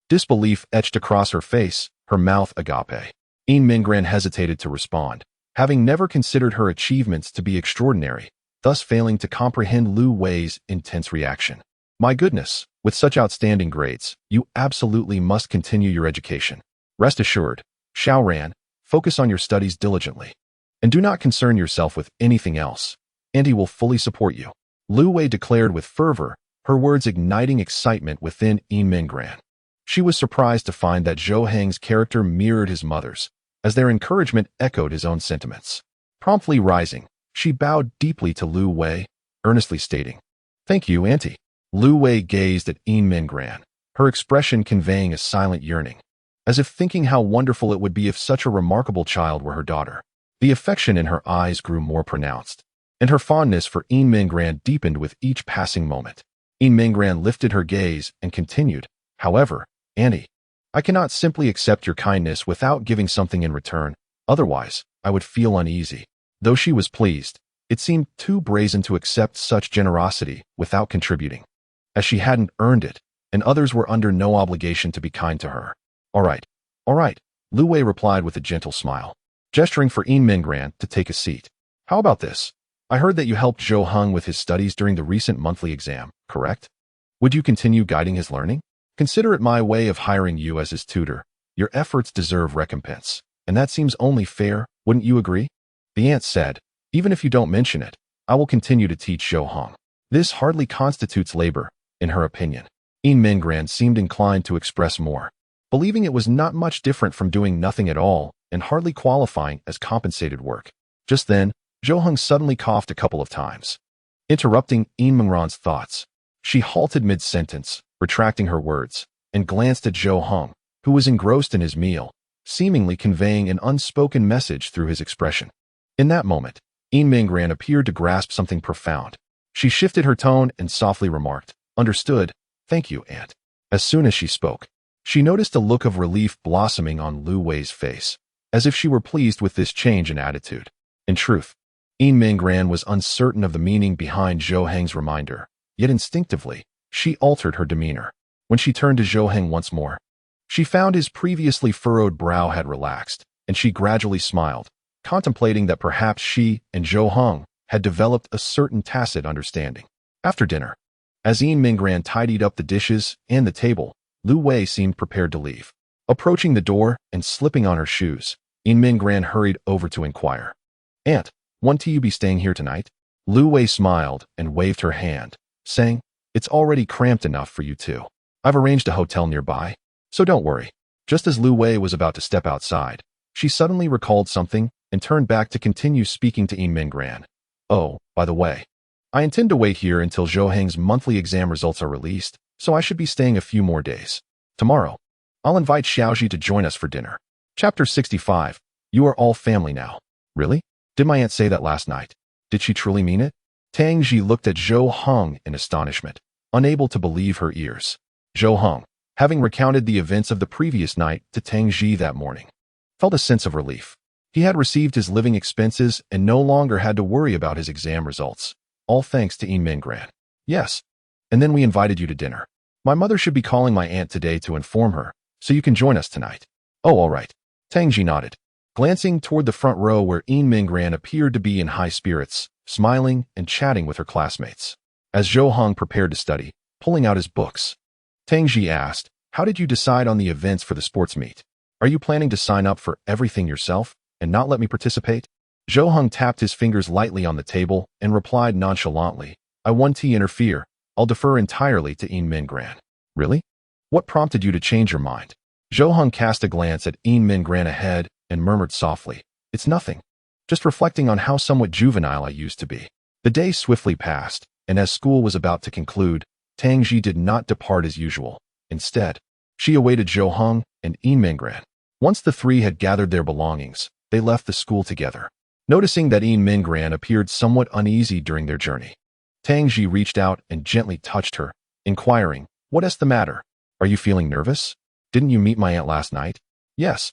Disbelief etched across her face, her mouth agape. Yin Mingran hesitated to respond, having never considered her achievements to be extraordinary, thus failing to comprehend Lu Wei's intense reaction. "My goodness, with such outstanding grades, you absolutely must continue your education. Rest assured, Xiao Ran, focus on your studies diligently. And do not concern yourself with anything else. Auntie will fully support you," Lu Wei declared with fervor, her words igniting excitement within Yin Mingran. She was surprised to find that Zhou Heng's character mirrored his mother's, as their encouragement echoed his own sentiments. Promptly rising, she bowed deeply to Lu Wei, earnestly stating, "Thank you, Auntie." Lu Wei gazed at Yin Mingran, her expression conveying a silent yearning, as if thinking how wonderful it would be if such a remarkable child were her daughter. The affection in her eyes grew more pronounced, and her fondness for Yin Mingran deepened with each passing moment. Yin Mingran lifted her gaze and continued, "However, Auntie, I cannot simply accept your kindness without giving something in return, otherwise, I would feel uneasy." Though she was pleased, it seemed too brazen to accept such generosity without contributing, as she hadn't earned it, and others were under no obligation to be kind to her. All right, Lu Wei replied with a gentle smile, gesturing for Yin Mingran to take a seat. "How about this? I heard that you helped Zhou Hong with his studies during the recent monthly exam, correct? Would you continue guiding his learning? Consider it my way of hiring you as his tutor. Your efforts deserve recompense, and that seems only fair, wouldn't you agree?" The aunt said, "Even if you don't mention it, I will continue to teach Zhou Hong. This hardly constitutes labor, in her opinion." Yin Mingran seemed inclined to express more, believing it was not much different from doing nothing at all and hardly qualifying as compensated work. Just then, Zhou Heng suddenly coughed a couple of times, interrupting Yin Mingran's thoughts. She halted mid-sentence, retracting her words, and glanced at Zhou Heng, who was engrossed in his meal, seemingly conveying an unspoken message through his expression. In that moment, Yin Mingran appeared to grasp something profound. She shifted her tone and softly remarked, "Understood. Thank you, Aunt." As soon as she spoke, she noticed a look of relief blossoming on Lu Wei's face, as if she were pleased with this change in attitude. In truth, Yin Mingran was uncertain of the meaning behind Zhou Heng's reminder, yet instinctively, she altered her demeanor. When she turned to Zhou Heng once more, she found his previously furrowed brow had relaxed, and she gradually smiled, contemplating that perhaps she and Zhou Heng had developed a certain tacit understanding. After dinner, as Yin Mingran tidied up the dishes and the table, Lu Wei seemed prepared to leave. Approaching the door and slipping on her shoes, Yin Mingran hurried over to inquire, "Aunt, won't you be staying here tonight?" Lu Wei smiled and waved her hand, saying, "It's already cramped enough for you two. I've arranged a hotel nearby, so don't worry." Just as Lu Wei was about to step outside, she suddenly recalled something and turned back to continue speaking to Yin Mingran. "Oh, by the way, I intend to wait here until Zhou Heng's monthly exam results are released, so I should be staying a few more days. Tomorrow, I'll invite Xiaoji to join us for dinner." Chapter 65. You are all family now. Really? Did my aunt say that last night? Did she truly mean it? Tang Ji looked at Zhou Heng in astonishment, unable to believe her ears. Zhou Heng, having recounted the events of the previous night to Tang Ji that morning, felt a sense of relief. He had received his living expenses and no longer had to worry about his exam results, all thanks to Yin Mingran. "Yes. And then we invited you to dinner. My mother should be calling my aunt today to inform her, so you can join us tonight." "Oh, all right." Tang Ji nodded, glancing toward the front row where Yin Mingran appeared to be in high spirits, smiling and chatting with her classmates. As Zhou Heng prepared to study, pulling out his books, Tang Ji asked, "How did you decide on the events for the sports meet? Are you planning to sign up for everything yourself and not let me participate?" Zhou Heng tapped his fingers lightly on the table and replied nonchalantly, "I won't interfere. I'll defer entirely to Yin Mingran." "Really? What prompted you to change your mind?" Zhou Heng cast a glance at Yin Mingran ahead and murmured softly, "It's nothing. Just reflecting on how somewhat juvenile I used to be." The day swiftly passed, and as school was about to conclude, Tang Ji did not depart as usual. Instead, she awaited Zhou Heng and Yin Mingran. Once the three had gathered their belongings, they left the school together. Noticing that Yin Mingran appeared somewhat uneasy during their journey, Tang Ji reached out and gently touched her, inquiring, "What's the matter? Are you feeling nervous? Didn't you meet my aunt last night?" "Yes,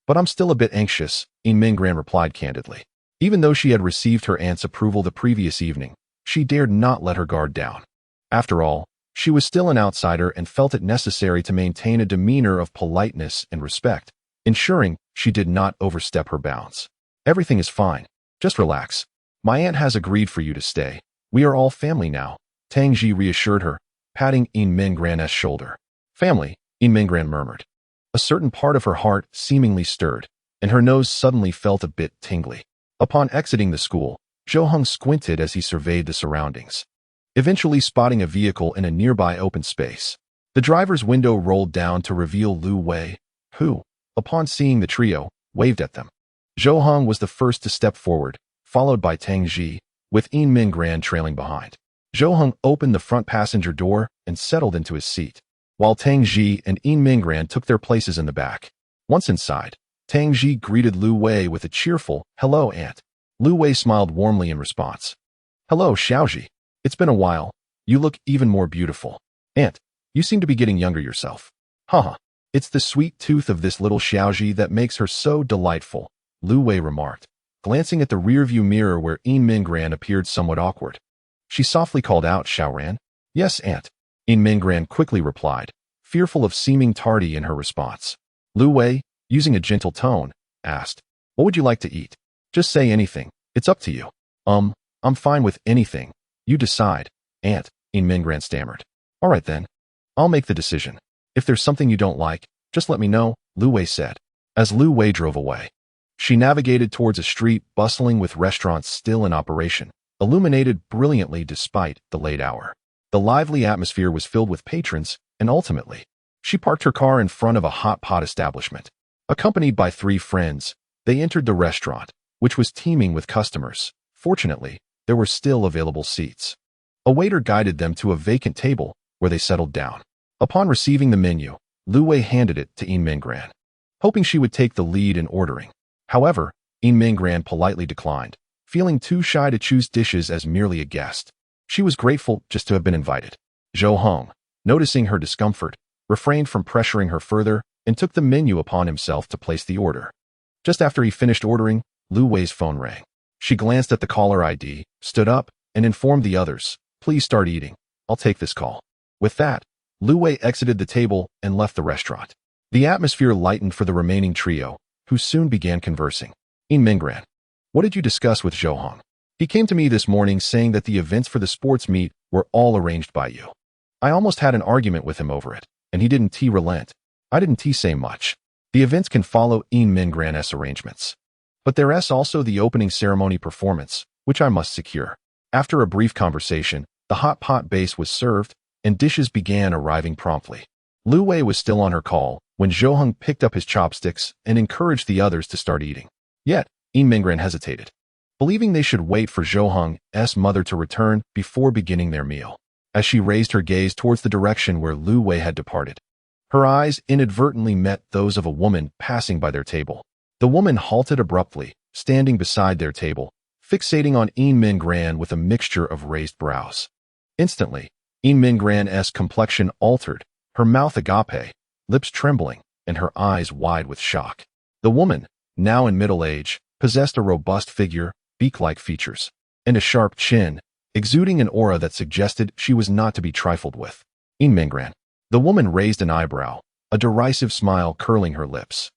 but I'm still a bit anxious," Yin Mingran replied candidly. Even though she had received her aunt's approval the previous evening, she dared not let her guard down. After all, she was still an outsider and felt it necessary to maintain a demeanor of politeness and respect, ensuring she did not overstep her bounds. "Everything is fine. Just relax. My aunt has agreed for you to stay. We are all family now," Tang Ji reassured her, patting Yin Mingran's shoulder. "Family," Yin Mingran murmured. A certain part of her heart seemingly stirred, and her nose suddenly felt a bit tingly. Upon exiting the school, Zhou Heng squinted as he surveyed the surroundings, eventually spotting a vehicle in a nearby open space. The driver's window rolled down to reveal Lu Wei, who, upon seeing the trio, waved at them. Zhou Heng was the first to step forward, followed by Tang Ji, with Yin Mingran trailing behind. Zhou Heng opened the front passenger door and settled into his seat, while Tang Ji and Yin Mingran took their places in the back. Once inside, Tang Ji greeted Lu Wei with a cheerful, "Hello, Aunt." Lu Wei smiled warmly in response. "Hello, Xiaoji. It's been a while. You look even more beautiful. Aunt, you seem to be getting younger yourself." "Haha, it's the sweet tooth of this little Xiaoji that makes her so delightful," Lu Wei remarked, glancing at the rearview mirror where Yin Mingran appeared somewhat awkward. She softly called out, "Xiaoran?" "Yes, Aunt," Yin Mingran quickly replied, fearful of seeming tardy in her response. Lu Wei, using a gentle tone, asked, "What would you like to eat? Just say anything. It's up to you." I'm fine with anything. You decide, Aunt," Yin Mingran stammered. "All right then. I'll make the decision. If there's something you don't like, just let me know," Lu Wei said. As Lu Wei drove away, she navigated towards a street bustling with restaurants still in operation, illuminated brilliantly despite the late hour. The lively atmosphere was filled with patrons and ultimately, she parked her car in front of a hot pot establishment. Accompanied by 3 friends, they entered the restaurant, which was teeming with customers. Fortunately, there were still available seats. A waiter guided them to a vacant table where they settled down. Upon receiving the menu, Lu Wei handed it to Yin Minggran, hoping she would take the lead in ordering. However, Yin Minggran politely declined, feeling too shy to choose dishes as merely a guest. She was grateful just to have been invited. Zhou Hong, noticing her discomfort, refrained from pressuring her further and took the menu upon himself to place the order. Just after he finished ordering, Lu Wei's phone rang. She glanced at the caller ID, stood up, and informed the others, "Please start eating. I'll take this call." With that, Lu Wei exited the table and left the restaurant. The atmosphere lightened for the remaining trio, who soon began conversing. "Yin Minggran, what did you discuss with Zhou Hong? He came to me this morning saying that the events for the sports meet were all arranged by you. I almost had an argument with him over it, and he didn't relent. I didn't say much. The events can follow Yin Minggran's arrangements. But there's also the opening ceremony performance, which I must secure." After a brief conversation, the hot pot base was served, and dishes began arriving promptly. Lu Wei was still on her call when Zhou Hong picked up his chopsticks and encouraged the others to start eating. Yet, Yin Minggran hesitated, believing they should wait for Zhou Hong's mother to return before beginning their meal. As she raised her gaze towards the direction where Lu Wei had departed, her eyes inadvertently met those of a woman passing by their table. The woman halted abruptly, standing beside their table, fixating on Yin Minggran with a mixture of raised brows. Instantly, Yin Minggran's complexion altered, her mouth agape, lips trembling, and her eyes wide with shock. The woman, now in middle age, possessed a robust figure, beak-like features, and a sharp chin, exuding an aura that suggested she was not to be trifled with. "Yin Minggran." The woman raised an eyebrow, a derisive smile curling her lips.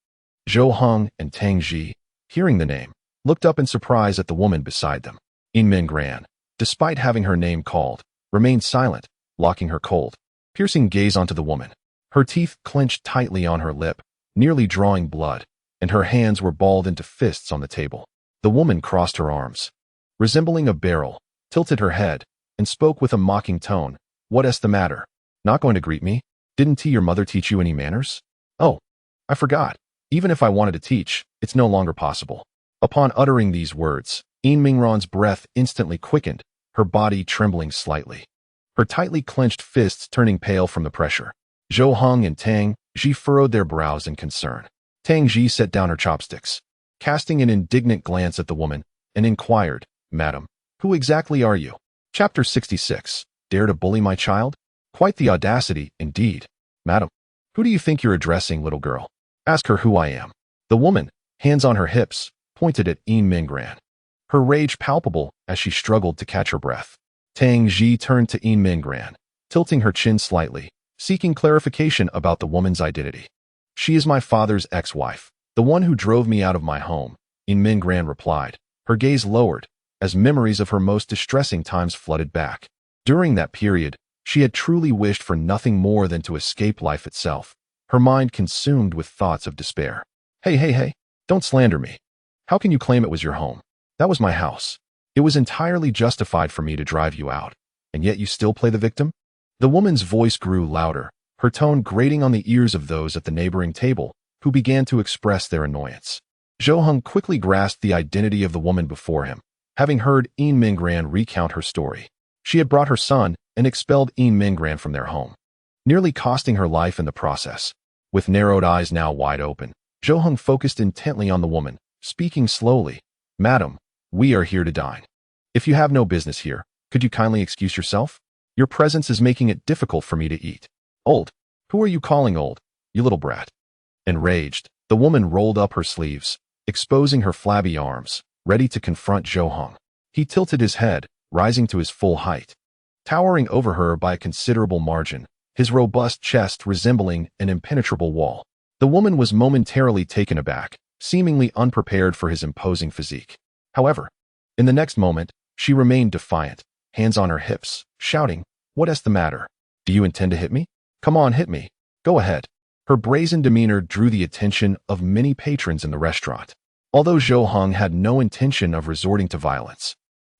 Zhou Hong and Tang Ji, hearing the name, looked up in surprise at the woman beside them. Yin Minggran, despite having her name called, remained silent, locking her cold, piercing gaze onto the woman. Her teeth clenched tightly on her lip, nearly drawing blood, and her hands were balled into fists on the table. The woman crossed her arms, resembling a barrel, tilted her head, and spoke with a mocking tone. "What's the matter? Not going to greet me? Didn't your mother teach you any manners?" "Oh, I forgot. Even if I wanted to teach, it's no longer possible." Upon uttering these words, Yin Minggran's breath instantly quickened, her body trembling slightly, her tightly clenched fists turning pale from the pressure. Zhou Hong and Tang Ji furrowed their brows in concern. Tang Ji set down her chopsticks, casting an indignant glance at the woman, and inquired, "Madam, who exactly are you?" Chapter 66. Dare to bully my child? Quite the audacity, indeed. "Madam, who do you think you're addressing, little girl? Ask her who I am." The woman, hands on her hips, pointed at Yin Minggran, her rage palpable as she struggled to catch her breath. Tang Ji turned to Yin Minggran, tilting her chin slightly, seeking clarification about the woman's identity. "She is my father's ex-wife, the one who drove me out of my home," Yin Minggran replied, her gaze lowered, as memories of her most distressing times flooded back. During that period, she had truly wished for nothing more than to escape life itself, her mind consumed with thoughts of despair. Hey, don't slander me. How can you claim it was your home? That was my house. It was entirely justified for me to drive you out, and yet you still play the victim?" The woman's voice grew louder, her tone grating on the ears of those at the neighboring table, who began to express their annoyance. Zhou Hong quickly grasped the identity of the woman before him, having heard Yin Minggran recount her story. She had brought her son and expelled Yin Minggran from their home, nearly costing her life in the process. With narrowed eyes now wide open, Zhou Hong focused intently on the woman, speaking slowly. "Madam, we are here to dine. If you have no business here, could you kindly excuse yourself? Your presence is making it difficult for me to eat." "Old? Who are you calling old, you little brat?" Enraged, the woman rolled up her sleeves, exposing her flabby arms, ready to confront Zhou Hong. He tilted his head, rising to his full height, towering over her by a considerable margin, his robust chest resembling an impenetrable wall. The woman was momentarily taken aback, seemingly unprepared for his imposing physique. However, in the next moment, she remained defiant, hands on her hips, shouting, "What's the matter? Do you intend to hit me? Come on, hit me. Go ahead." Her brazen demeanor drew the attention of many patrons in the restaurant. Although Zhou Hong had no intention of resorting to violence,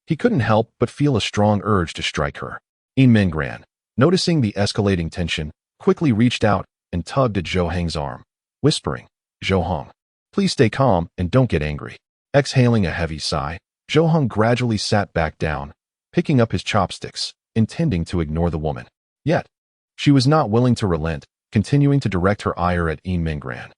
he couldn't help but feel a strong urge to strike her. Yin Minggran, noticing the escalating tension, quickly reached out and tugged at Zhou Hang's arm, whispering, "Zhou Hang, please stay calm and don't get angry." Exhaling a heavy sigh, Zhou Hang gradually sat back down, picking up his chopsticks, intending to ignore the woman. Yet, she was not willing to relent, continuing to direct her ire at Yin Minggran.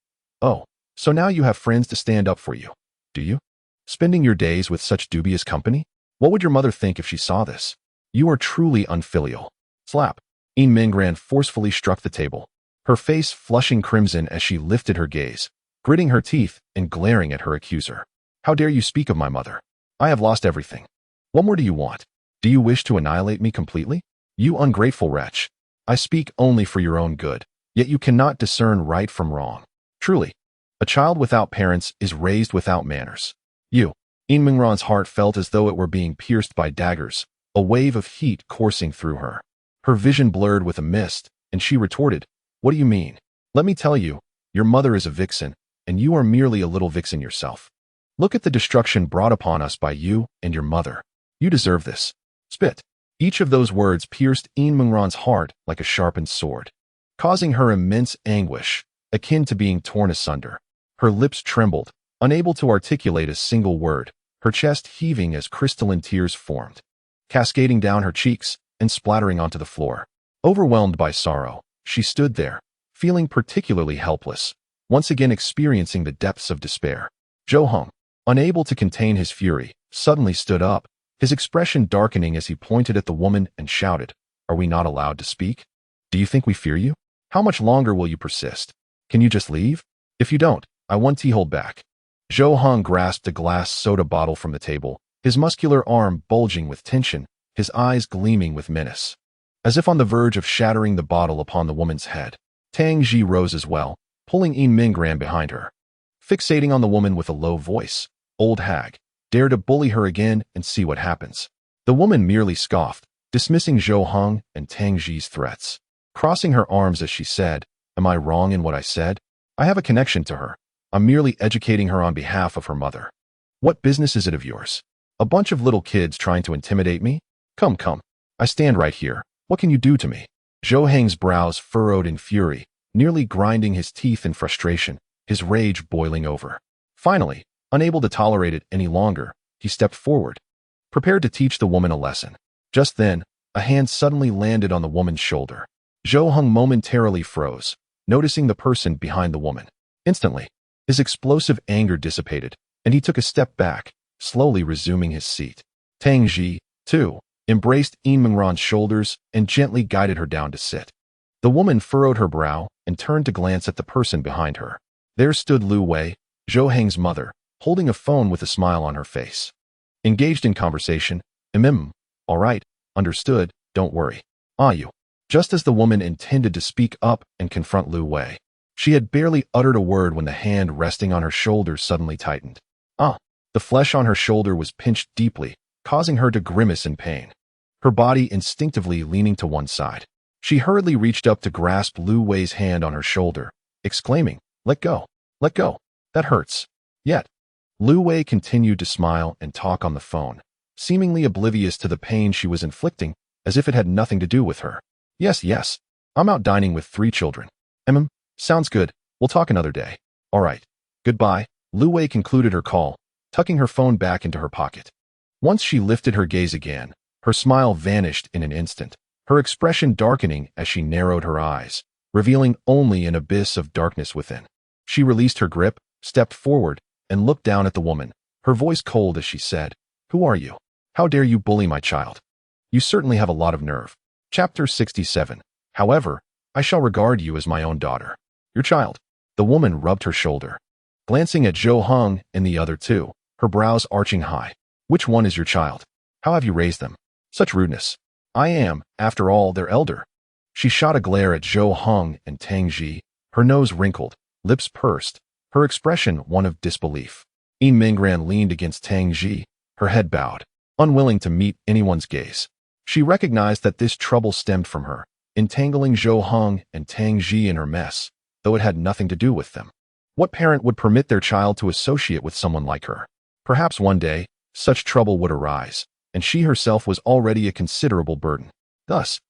"Oh, so now you have friends to stand up for you, do you? Spending your days with such dubious company? What would your mother think if she saw this? You are truly unfilial." Slap. Yin Minggran forcefully struck the table, her face flushing crimson as she lifted her gaze, gritting her teeth and glaring at her accuser. "How dare you speak of my mother? I have lost everything. What more do you want? Do you wish to annihilate me completely? You ungrateful wretch. I speak only for your own good, yet you cannot discern right from wrong. Truly, a child without parents is raised without manners. You." Yin Minggran's heart felt as though it were being pierced by daggers, a wave of heat coursing through her. Her vision blurred with a mist, and she retorted, "What do you mean? Let me tell you, your mother is a vixen, and you are merely a little vixen yourself. Look at the destruction brought upon us by you and your mother. You deserve this. Spit." Each of those words pierced Yin Minggran's heart like a sharpened sword, causing her immense anguish, akin to being torn asunder. Her lips trembled, unable to articulate a single word, her chest heaving as crystalline tears formed, cascading down her cheeks and splattering onto the floor. Overwhelmed by sorrow, she stood there, feeling particularly helpless, once again experiencing the depths of despair. Zhou Hang, unable to contain his fury, suddenly stood up, his expression darkening as he pointed at the woman and shouted, "Are we not allowed to speak? Do you think we fear you? How much longer will you persist? Can you just leave? If you don't, I want to hold back." Zhou Hang grasped a glass soda bottle from the table, his muscular arm bulging with tension, his eyes gleaming with menace. As if on the verge of shattering the bottle upon the woman's head, Tang Ji rose as well, pulling Yin Minggran behind her. Fixating on the woman with a low voice, "Old hag, dare to bully her again and see what happens." The woman merely scoffed, dismissing Zhou Hang and Tang Ji's threats. Crossing her arms as she said, "Am I wrong in what I said? I have a connection to her. I'm merely educating her on behalf of her mother. What business is it of yours? A bunch of little kids trying to intimidate me? Come, come. I stand right here. What can you do to me?" Zhou Hang's brows furrowed in fury, nearly grinding his teeth in frustration, his rage boiling over. Finally, unable to tolerate it any longer, he stepped forward, prepared to teach the woman a lesson. Just then, a hand suddenly landed on the woman's shoulder. Zhou Hang momentarily froze, noticing the person behind the woman. Instantly, his explosive anger dissipated, and he took a step back, slowly resuming his seat. Tang Ji, too, embraced Yin Minggran's shoulders and gently guided her down to sit. The woman furrowed her brow and turned to glance at the person behind her. There stood Lu Wei, Zhou Hang's mother, holding a phone with a smile on her face. Engaged in conversation, all right, understood, don't worry. Ah, you." Just as the woman intended to speak up and confront Lu Wei, she had barely uttered a word when the hand resting on her shoulder suddenly tightened. The flesh on her shoulder was pinched deeply, causing her to grimace in pain, her body instinctively leaning to one side. She hurriedly reached up to grasp Lu Wei's hand on her shoulder, exclaiming, "Let go, let go, that hurts." Yet, Lu Wei continued to smile and talk on the phone, seemingly oblivious to the pain she was inflicting, as if it had nothing to do with her. Yes, I'm out dining with 3 children. Sounds good, we'll talk another day. All right, goodbye." Lu Wei concluded her call, tucking her phone back into her pocket. Once she lifted her gaze again, her smile vanished in an instant, her expression darkening as she narrowed her eyes, revealing only an abyss of darkness within. She released her grip, stepped forward, and looked down at the woman, her voice cold as she said, "Who are you? How dare you bully my child? You certainly have a lot of nerve." Chapter 67. However, I shall regard you as my own daughter. Your child. The woman rubbed her shoulder, glancing at Zhou Hang and the other two, her brows arching high. "Which one is your child? How have you raised them? Such rudeness. I am, after all, their elder." She shot a glare at Zhou Hang and Tang Ji, her nose wrinkled, lips pursed, her expression one of disbelief. Yin Minggran leaned against Tang Ji, her head bowed, unwilling to meet anyone's gaze. She recognized that this trouble stemmed from her, entangling Zhou Hang and Tang Ji in her mess, though it had nothing to do with them. What parent would permit their child to associate with someone like her? Perhaps one day, such trouble would arise, and she herself was already a considerable burden. Thus,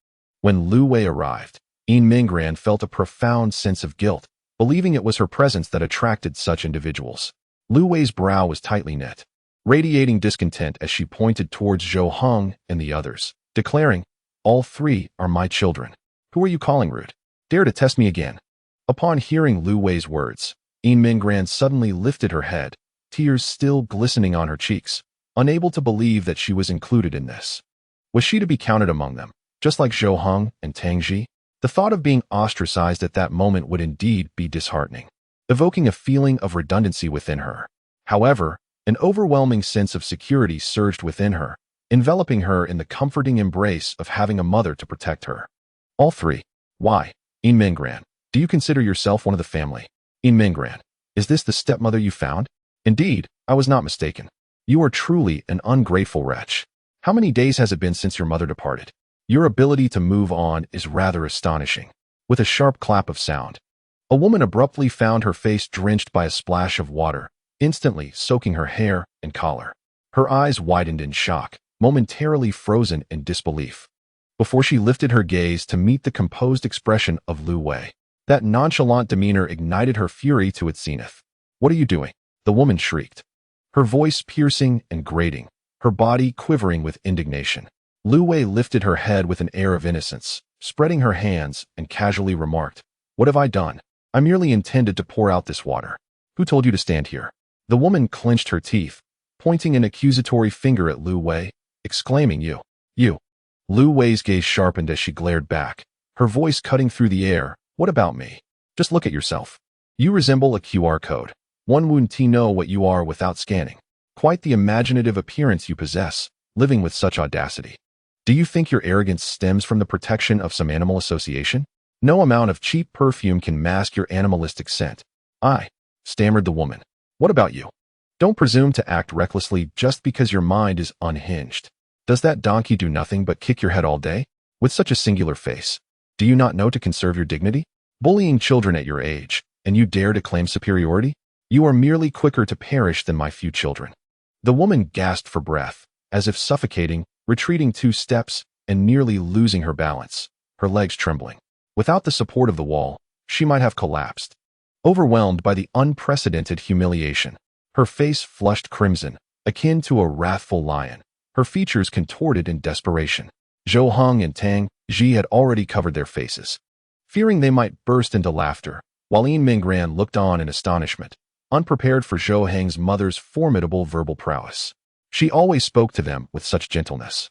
when Lu Wei arrived, Yin Minggran felt a profound sense of guilt, believing it was her presence that attracted such individuals. Lu Wei's brow was tightly knit, radiating discontent as she pointed towards Zhou Heng and the others, declaring, "All three are my children. Who are you calling rude? Dare to test me again?" Upon hearing Lu Wei's words, Yin Minggran suddenly lifted her head, tears still glistening on her cheeks, unable to believe that she was included in this. Was she to be counted among them, just like Zhou Heng and Tang Ji? The thought of being ostracized at that moment would indeed be disheartening, evoking a feeling of redundancy within her. However, an overwhelming sense of security surged within her, enveloping her in the comforting embrace of having a mother to protect her. All three. Why? Yin Minggran, do you consider yourself one of the family? Yin Minggran, is this the stepmother you found? Indeed, I was not mistaken. You are truly an ungrateful wretch. How many days has it been since your mother departed? Your ability to move on is rather astonishing. With a sharp clap of sound, a woman abruptly found her face drenched by a splash of water, instantly soaking her hair and collar. Her eyes widened in shock, momentarily frozen in disbelief, before she lifted her gaze to meet the composed expression of Lu Wei. That nonchalant demeanor ignited her fury to its zenith. "What are you doing?" the woman shrieked, her voice piercing and grating, her body quivering with indignation. Lu Wei lifted her head with an air of innocence, spreading her hands, and casually remarked, "What have I done? I merely intended to pour out this water. Who told you to stand here?" The woman clenched her teeth, pointing an accusatory finger at Lu Wei, exclaiming, You. Lu Wei's gaze sharpened as she glared back, her voice cutting through the air. "What about me? Just look at yourself. You resemble a QR code. One wouldn't know what you are without scanning. Quite the imaginative appearance you possess, living with such audacity. Do you think your arrogance stems from the protection of some animal association? No amount of cheap perfume can mask your animalistic scent." "I," stammered the woman. "What about you? Don't presume to act recklessly just because your mind is unhinged. Does that donkey do nothing but kick your head all day? With such a singular face, do you not know to conserve your dignity? Bullying children at your age, and you dare to claim superiority? You are merely quicker to perish than my few children." The woman gasped for breath, as if suffocating, retreating 2 steps, and nearly losing her balance, her legs trembling. Without the support of the wall, she might have collapsed. Overwhelmed by the unprecedented humiliation, her face flushed crimson, akin to a wrathful lion, her features contorted in desperation. Zhou Heng and Tang Ji had already covered their faces, fearing they might burst into laughter, while Yin Minggran looked on in astonishment, unprepared for Zhou Heng's mother's formidable verbal prowess. She always spoke to them with such gentleness.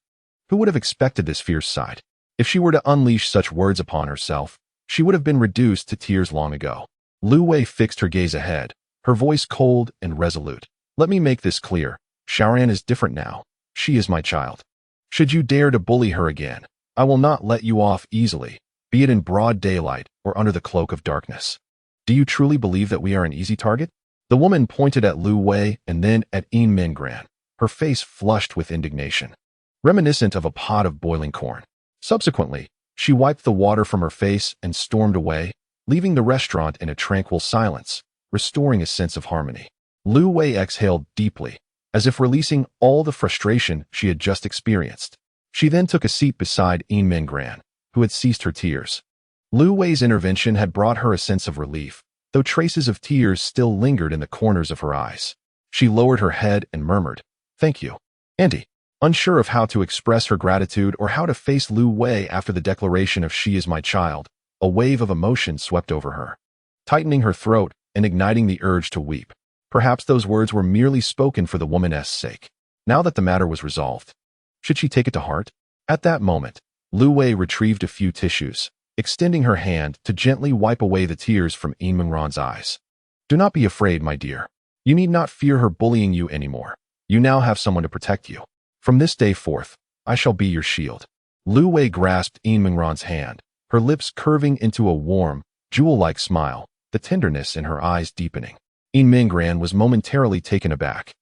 Who would have expected this fierce side? If she were to unleash such words upon herself, she would have been reduced to tears long ago. Lu Wei fixed her gaze ahead, her voice cold and resolute. "Let me make this clear. Xiaoran is different now. She is my child. Should you dare to bully her again, I will not let you off easily, be it in broad daylight or under the cloak of darkness. Do you truly believe that we are an easy target?" The woman pointed at Lu Wei and then at Yin Minggran, her face flushed with indignation, reminiscent of a pot of boiling corn. Subsequently, she wiped the water from her face and stormed away, leaving the restaurant in a tranquil silence, restoring a sense of harmony. Lu Wei exhaled deeply, as if releasing all the frustration she had just experienced. She then took a seat beside Yin Minggran, who had ceased her tears. Lu Wei's intervention had brought her a sense of relief, though traces of tears still lingered in the corners of her eyes. She lowered her head and murmured, "Thank you, Auntie." Unsure of how to express her gratitude or how to face Lu Wei after the declaration of "She is my child," a wave of emotion swept over her, tightening her throat and igniting the urge to weep. Perhaps those words were merely spoken for the woman's sake. Now that the matter was resolved, should she take it to heart? At that moment, Lu Wei retrieved a few tissues, extending her hand to gently wipe away the tears from Yin Minggran's eyes. "Do not be afraid, my dear. You need not fear her bullying you anymore. You now have someone to protect you. From this day forth, I shall be your shield." Lu Wei grasped Yin Minggran's hand, her lips curving into a warm, jewel-like smile, the tenderness in her eyes deepening. Yin Minggran was momentarily taken aback,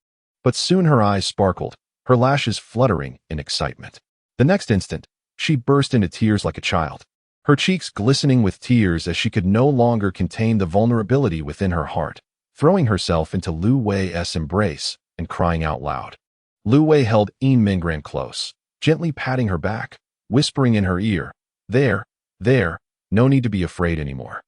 but soon her eyes sparkled, her lashes fluttering in excitement. The next instant, she burst into tears like a child, her cheeks glistening with tears as she could no longer contain the vulnerability within her heart, throwing herself into Lu Wei's embrace and crying out loud. Lu Wei held Yin Minggran close, gently patting her back, whispering in her ear, There, No need to be afraid anymore.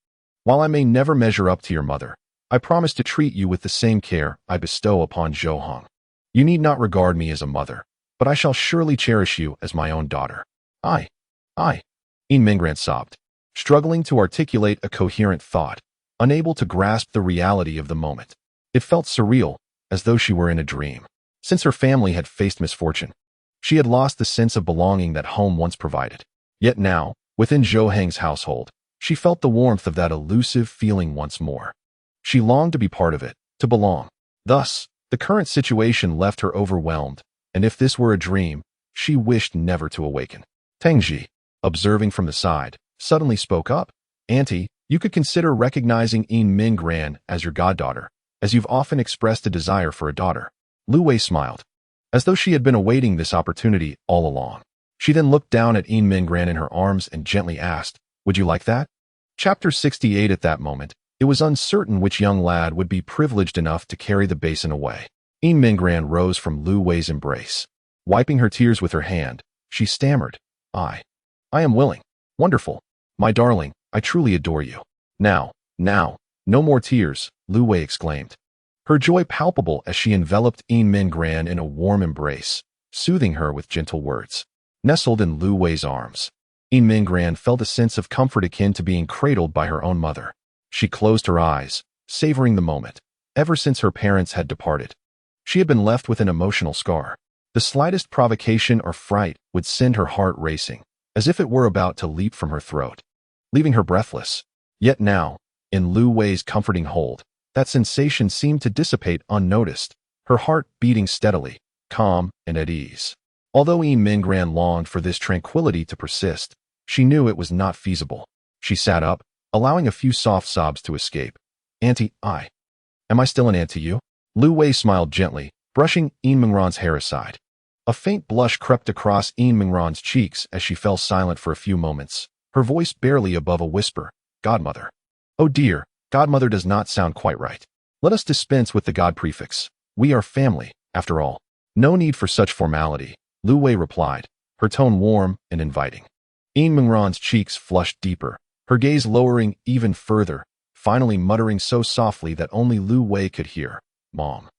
While I may never measure up to your mother, I promise to treat you with the same care I bestow upon Zhou Hong. You need not regard me as a mother, but I shall surely cherish you as my own daughter. I. Yin Mingran sobbed, struggling to articulate a coherent thought, unable to grasp the reality of the moment. It felt surreal, as though she were in a dream. Since her family had faced misfortune, she had lost the sense of belonging that home once provided. Yet now, within Zhou Heng's household, she felt the warmth of that elusive feeling once more. She longed to be part of it, to belong. Thus, the current situation left her overwhelmed, and if this were a dream, she wished never to awaken. Tangji, observing from the side, suddenly spoke up. Auntie, you could consider recognizing Yin Mingran as your goddaughter, as you've often expressed a desire for a daughter. Lu Wei smiled, as though she had been awaiting this opportunity all along. She then looked down at Yin Mingran in her arms and gently asked, "Would you like that?" Chapter 68. At that moment, it was uncertain which young lad would be privileged enough to carry the basin away. Yin Mingran rose from Lu Wei's embrace. Wiping her tears with her hand, she stammered, I am willing. Wonderful. My darling, I truly adore you. Now, no more tears, Lu Wei exclaimed. Her joy palpable as she enveloped Yin Mingran in a warm embrace, soothing her with gentle words. Nestled in Lu Wei's arms, Yin Mingran felt a sense of comfort akin to being cradled by her own mother. She closed her eyes, savoring the moment. Ever since her parents had departed, she had been left with an emotional scar. The slightest provocation or fright would send her heart racing, as if it were about to leap from her throat, leaving her breathless. Yet now, in Lu Wei's comforting hold, that sensation seemed to dissipate unnoticed, her heart beating steadily, calm and at ease. Although Yin Mingran longed for this tranquility to persist, she knew it was not feasible. She sat up, allowing a few soft sobs to escape. Auntie, am I still an aunt to you? Lu Wei smiled gently, brushing Yin Mingran's hair aside. A faint blush crept across Yin Mingran's cheeks as she fell silent for a few moments, her voice barely above a whisper. Godmother. Oh dear, godmother does not sound quite right. Let us dispense with the god prefix. We are family, after all. No need for such formality, Lu Wei replied, her tone warm and inviting. Yin Mingran's cheeks flushed deeper, her gaze lowering even further, finally muttering so softly that only Lu Wei could hear, Mom.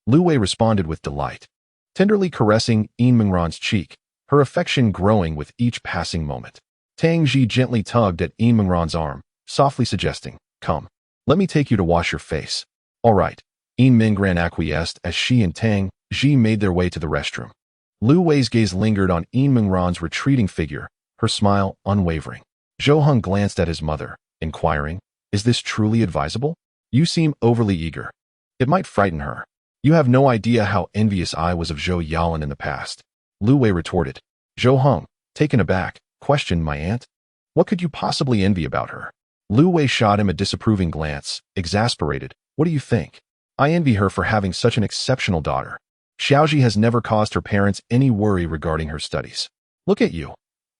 Lu Wei responded with delight, tenderly caressing Yin Mingran's cheek, her affection growing with each passing moment. Tang Ji gently tugged at Yin Mingran's arm, softly suggesting, Come, let me take you to wash your face. All right. Yin Mingran acquiesced as she and Tang Ji made their way to the restroom. Lu Wei's gaze lingered on Yin Mingran's retreating figure, her smile unwavering. Zhou Heng glanced at his mother, inquiring, Is this truly advisable? You seem overly eager. It might frighten her. You have no idea how envious I was of Zhou Yalan in the past. Lu Wei retorted. Zhou Heng, taken aback, questioned my aunt. What could you possibly envy about her? Lu Wei shot him a disapproving glance, exasperated. What do you think? I envy her for having such an exceptional daughter. Xiaoji has never caused her parents any worry regarding her studies. Look at you.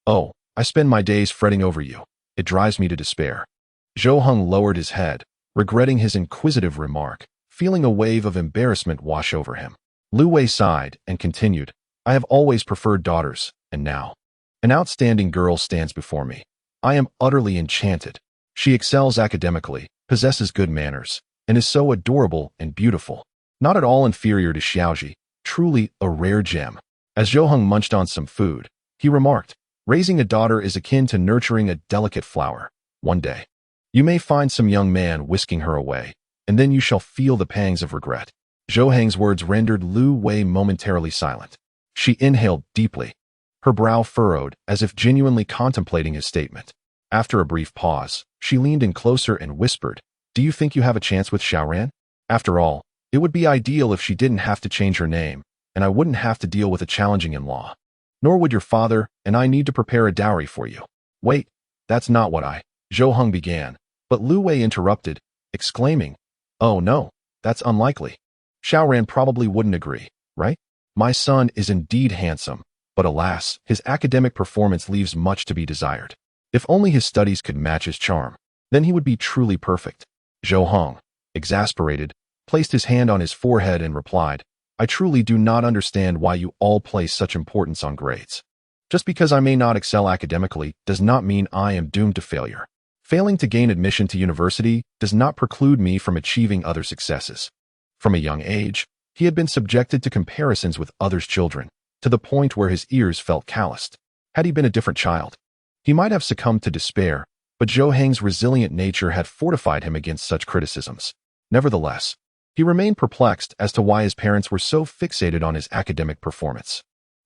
Oh, I spend my days fretting over you. It drives me to despair. Zhou Heng lowered his head, regretting his inquisitive remark, feeling a wave of embarrassment wash over him. Lu Wei sighed and continued, I have always preferred daughters, and now an outstanding girl stands before me. I am utterly enchanted. She excels academically, possesses good manners, and is so adorable and beautiful. Not at all inferior to Xiaoji, truly a rare gem. As Zhou Heng munched on some food, he remarked, Raising a daughter is akin to nurturing a delicate flower. One day, you may find some young man whisking her away, and then you shall feel the pangs of regret. Zhou Heng's words rendered Lu Wei momentarily silent. She inhaled deeply, her brow furrowed as if genuinely contemplating his statement. After a brief pause, she leaned in closer and whispered, Do you think you have a chance with Xiaoran? After all, it would be ideal if she didn't have to change her name, and I wouldn't have to deal with a challenging in-law. Nor would your father and I need to prepare a dowry for you. Wait, that's not what Zhou Heng began, but Lu Wei interrupted, exclaiming, Oh no, that's unlikely. Xiaoran probably wouldn't agree, right? My son is indeed handsome, but alas, his academic performance leaves much to be desired. If only his studies could match his charm, then he would be truly perfect. Zhou Heng, exasperated, placed his hand on his forehead and replied, I truly do not understand why you all place such importance on grades. Just because I may not excel academically does not mean I am doomed to failure. Failing to gain admission to university does not preclude me from achieving other successes. From a young age, he had been subjected to comparisons with others' children, to the point where his ears felt calloused. Had he been a different child, he might have succumbed to despair, but Zhou Heng's resilient nature had fortified him against such criticisms. Nevertheless, he remained perplexed as to why his parents were so fixated on his academic performance.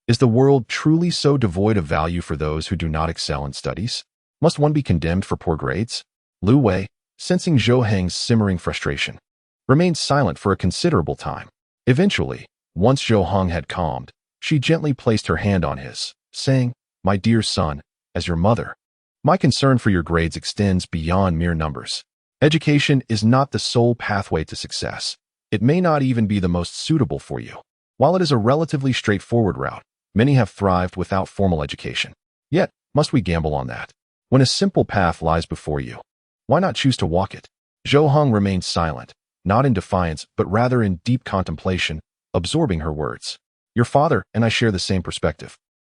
Is the world truly so devoid of value for those who do not excel in studies? Must one be condemned for poor grades? Lu Wei, sensing Zhou Heng's simmering frustration, remained silent for a considerable time. Eventually, once Zhou Heng had calmed, she gently placed her hand on his, saying, "My dear son, as your mother, my concern for your grades extends beyond mere numbers. Education is not the sole pathway to success. It may not even be the most suitable for you. While it is a relatively straightforward route, many have thrived without formal education. Yet, must we gamble on that? When a simple path lies before you, why not choose to walk it?" Zhou Heng remained silent, not in defiance, but rather in deep contemplation, absorbing her words. "Your father and I share the same perspective.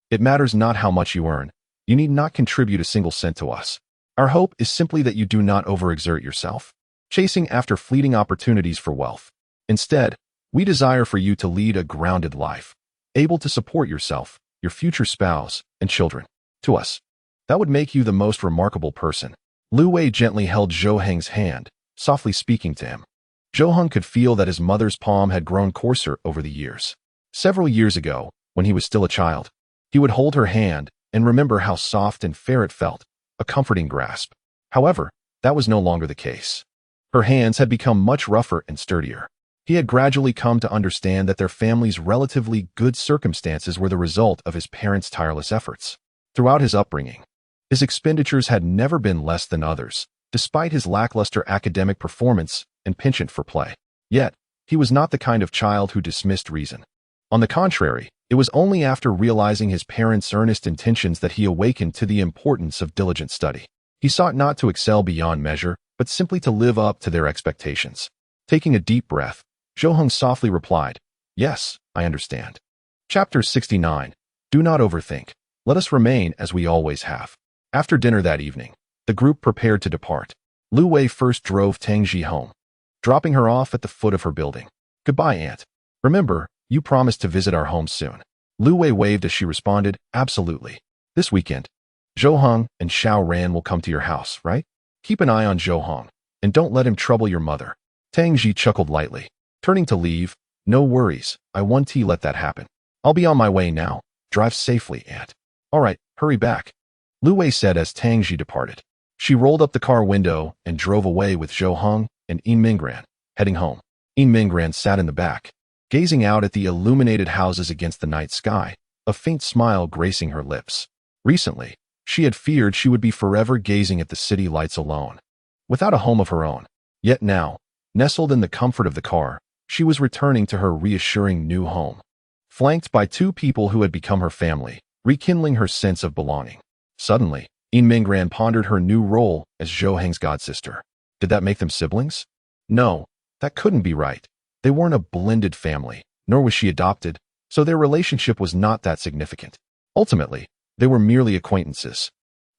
It matters not how much you earn. You need not contribute a single cent to us. Our hope is simply that you do not overexert yourself, chasing after fleeting opportunities for wealth. Instead, we desire for you to lead a grounded life, able to support yourself, your future spouse, and children. To us, that would make you the most remarkable person." Lu Wei gently held Zhou Heng's hand, softly speaking to him. Zhou Heng could feel that his mother's palm had grown coarser over the years. Several years ago, when he was still a child, he would hold her hand and remember how soft and fair it felt, a comforting grasp. However, that was no longer the case. Her hands had become much rougher and sturdier. He had gradually come to understand that their family's relatively good circumstances were the result of his parents' tireless efforts. Throughout his upbringing, his expenditures had never been less than others, despite his lackluster academic performance and penchant for play. Yet, he was not the kind of child who dismissed reason. On the contrary, it was only after realizing his parents' earnest intentions that he awakened to the importance of diligent study. He sought not to excel beyond measure, but simply to live up to their expectations. Taking a deep breath, Zhou Heng softly replied, "Yes, I understand." Chapter 69. Do not overthink. Let us remain as we always have. After dinner that evening, the group prepared to depart. Lu Wei first drove Tangji home, dropping her off at the foot of her building. "Goodbye, Aunt. Remember, you promised to visit our home soon." Lu Wei waved as she responded, "Absolutely. This weekend, Zhou Heng and Xiao Ran will come to your house, right? Keep an eye on Zhou Heng, and don't let him trouble your mother." Tang Ji chuckled lightly. Turning to leave, "No worries, I won't let that happen. I'll be on my way now. Drive safely, Aunt." "All right, hurry back," Lu Wei said as Tang Ji departed. She rolled up the car window and drove away with Zhou Heng and Yin Minggran, heading home. Yin Minggran sat in the back, gazing out at the illuminated houses against the night sky, a faint smile gracing her lips. Recently, she had feared she would be forever gazing at the city lights alone, without a home of her own. Yet now, nestled in the comfort of the car, she was returning to her reassuring new home, flanked by two people who had become her family, rekindling her sense of belonging. Suddenly, Yin Minggran pondered her new role as Zhou Heng's godsister. Did that make them siblings? No, that couldn't be right. They weren't a blended family, nor was she adopted, so their relationship was not that significant. Ultimately, they were merely acquaintances.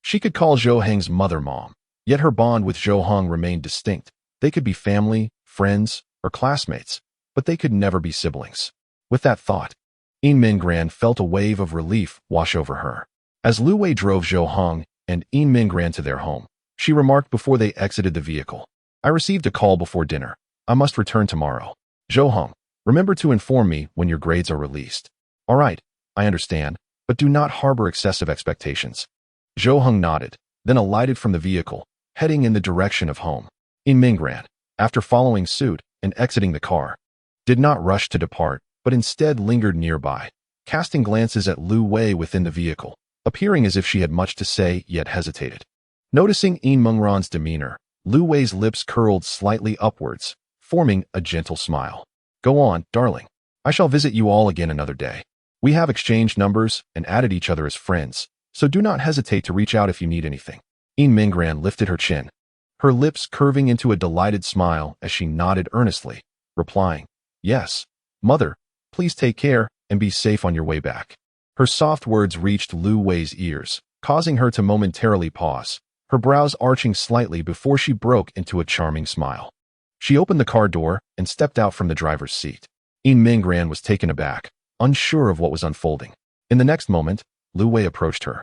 She could call Zhou Heng's mother Mom, yet her bond with Zhou Heng remained distinct. They could be family, friends, or classmates, but they could never be siblings. With that thought, Yin Minggran felt a wave of relief wash over her. As Lu Wei drove Zhou Heng and Yin Minggran to their home, she remarked before they exited the vehicle, "I received a call before dinner. I must return tomorrow. Zhou Heng, remember to inform me when your grades are released." "All right, I understand, but do not harbor excessive expectations." Zhou Heng nodded, then alighted from the vehicle, heading in the direction of home. Yin Minggran, after following suit and exiting the car, did not rush to depart, but instead lingered nearby, casting glances at Lu Wei within the vehicle, appearing as if she had much to say yet hesitated. Noticing Yin Minggran's demeanor, Lu Wei's lips curled slightly upwards, forming a gentle smile. "Go on, darling. I shall visit you all again another day. We have exchanged numbers and added each other as friends, so do not hesitate to reach out if you need anything." Yin Minggran lifted her chin, her lips curving into a delighted smile as she nodded earnestly, replying, "Yes, Mother, please take care and be safe on your way back." Her soft words reached Lu Wei's ears, causing her to momentarily pause, her brows arching slightly before she broke into a charming smile. She opened the car door and stepped out from the driver's seat. Yin Mingran was taken aback, unsure of what was unfolding. In the next moment, Lu Wei approached her,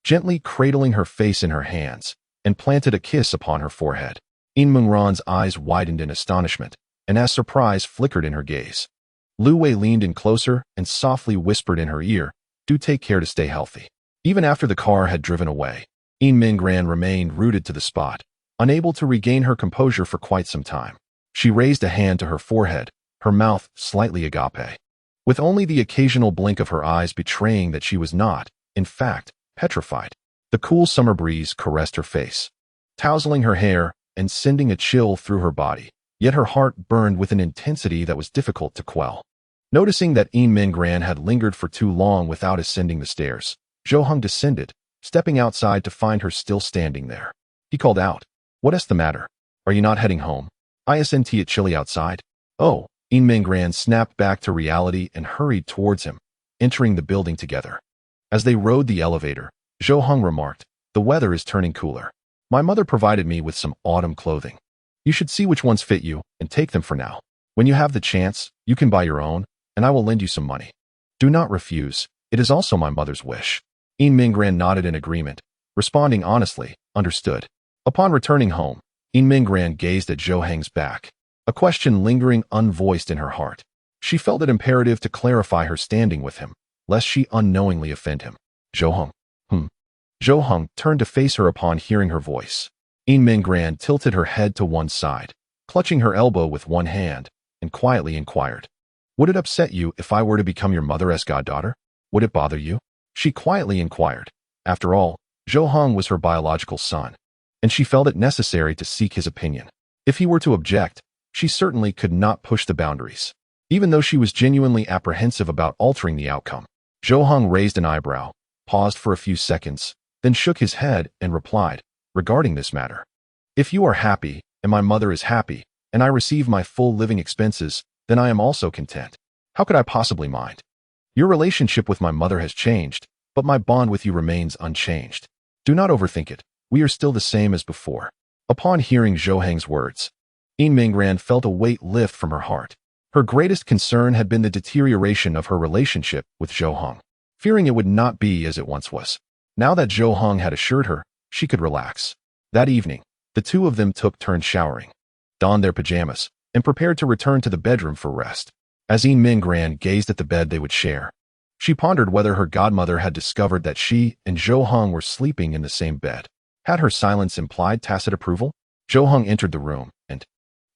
gently cradling her face in her hands, and planted a kiss upon her forehead. Yin Mingran's eyes widened in astonishment, and as surprise flickered in her gaze. Lu Wei leaned in closer and softly whispered in her ear, "Do take care to stay healthy." Even after the car had driven away, Yin Mingran remained rooted to the spot, unable to regain her composure for quite some time. She raised a hand to her forehead, her mouth slightly agape, with only the occasional blink of her eyes betraying that she was not, in fact, petrified. The cool summer breeze caressed her face, tousling her hair and sending a chill through her body, yet her heart burned with an intensity that was difficult to quell. Noticing that Yin Mingran had lingered for too long without ascending the stairs, Zhou Heng descended, stepping outside to find her still standing there. He called out, "What's the matter? Are you not heading home? Isn't it chilly outside?" "Oh." Yin Mingran snapped back to reality and hurried towards him, entering the building together. As they rode the elevator, Zhou Heng remarked, "The weather is turning cooler. My mother provided me with some autumn clothing. You should see which ones fit you and take them for now. When you have the chance, you can buy your own, and I will lend you some money. Do not refuse. It is also my mother's wish." Yin Mingran nodded in agreement, responding honestly, "Understood." Upon returning home, Yin Mingran gazed at Zhou Heng's back, a question lingering unvoiced in her heart. She felt it imperative to clarify her standing with him, lest she unknowingly offend him. "Zhou Heng." Zhou Heng turned to face her upon hearing her voice. Yin Mingran tilted her head to one side, clutching her elbow with one hand, and quietly inquired, "Would it upset you if I were to become your mother's goddaughter? Would it bother you?" She quietly inquired. After all, Zhou Heng was her biological son, and she felt it necessary to seek his opinion. If he were to object, she certainly could not push the boundaries. Even though she was genuinely apprehensive about altering the outcome, Zhou Heng raised an eyebrow, paused for a few seconds, then shook his head and replied, "Regarding this matter, if you are happy, and my mother is happy, and I receive my full living expenses, then I am also content. How could I possibly mind? Your relationship with my mother has changed, but my bond with you remains unchanged. Do not overthink it. We are still the same as before." Upon hearing Zhou Heng's words, Yin Mingran felt a weight lift from her heart. Her greatest concern had been the deterioration of her relationship with Zhou Heng, fearing it would not be as it once was. Now that Zhou Heng had assured her, she could relax. That evening, the two of them took turns showering, donned their pajamas, and prepared to return to the bedroom for rest. As Yin Mingran gazed at the bed they would share, she pondered whether her godmother had discovered that she and Zhou Heng were sleeping in the same bed. Had her silence implied tacit approval? Zhou Heng entered the room and,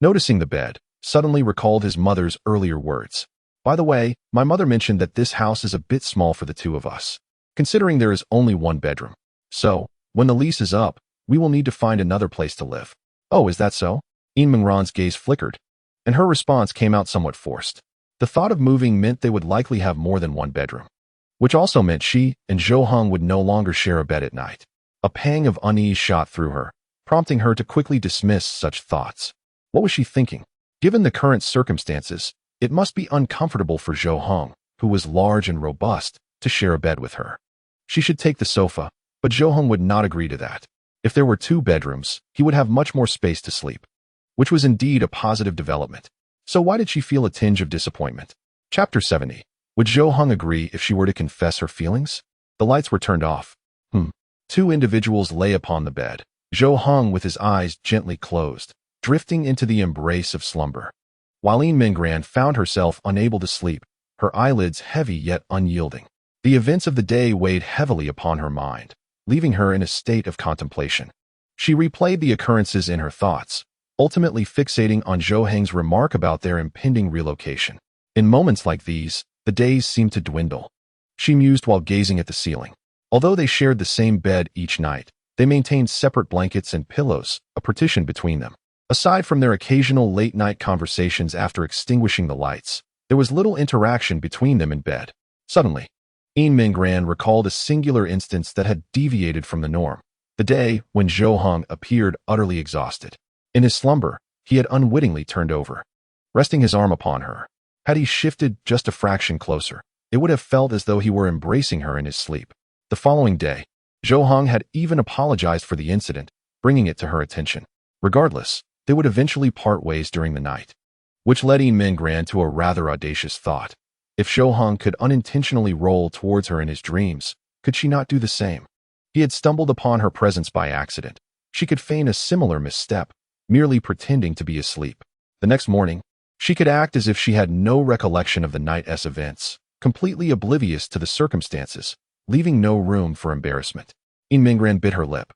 noticing the bed, suddenly recalled his mother's earlier words. "By the way, my mother mentioned that this house is a bit small for the two of us, considering there is only one bedroom. So, when the lease is up, we will need to find another place to live." "Oh, is that so?" Yin Mingran's gaze flickered, and her response came out somewhat forced. The thought of moving meant they would likely have more than one bedroom, which also meant she and Zhou Heng would no longer share a bed at night. A pang of unease shot through her, prompting her to quickly dismiss such thoughts. What was she thinking? Given the current circumstances, it must be uncomfortable for Zhou Heng, who was large and robust, to share a bed with her. She should take the sofa, but Zhou Heng would not agree to that. If there were two bedrooms, he would have much more space to sleep, which was indeed a positive development. So why did she feel a tinge of disappointment? Chapter 70. Would Zhou Heng agree if she were to confess her feelings? The lights were turned off. Two individuals lay upon the bed, Zhou Heng with his eyes gently closed, drifting into the embrace of slumber. While Yin Mingran found herself unable to sleep, her eyelids heavy yet unyielding. The events of the day weighed heavily upon her mind, leaving her in a state of contemplation. She replayed the occurrences in her thoughts, ultimately fixating on Zhou Heng's remark about their impending relocation. In moments like these, the days seemed to dwindle. She mused while gazing at the ceiling. Although they shared the same bed each night, they maintained separate blankets and pillows, a partition between them. Aside from their occasional late-night conversations after extinguishing the lights, there was little interaction between them in bed. Suddenly, Yin Mingran recalled a singular instance that had deviated from the norm, the day when Zhou Heng appeared utterly exhausted. In his slumber, he had unwittingly turned over, resting his arm upon her. Had he shifted just a fraction closer, It would have felt as though he were embracing her in his sleep. The following day, Zhou Hong had even apologized for the incident, bringing it to her attention. Regardless, they would eventually part ways during the night, which led Yin Minggran to a rather audacious thought. If Zhou Hong could unintentionally roll towards her in his dreams, could she not do the same? He had stumbled upon her presence by accident. She could feign a similar misstep, merely pretending to be asleep. The next morning, she could act as if she had no recollection of the night's events, completely oblivious to the circumstances, leaving no room for embarrassment. Yin Minggran bit her lip,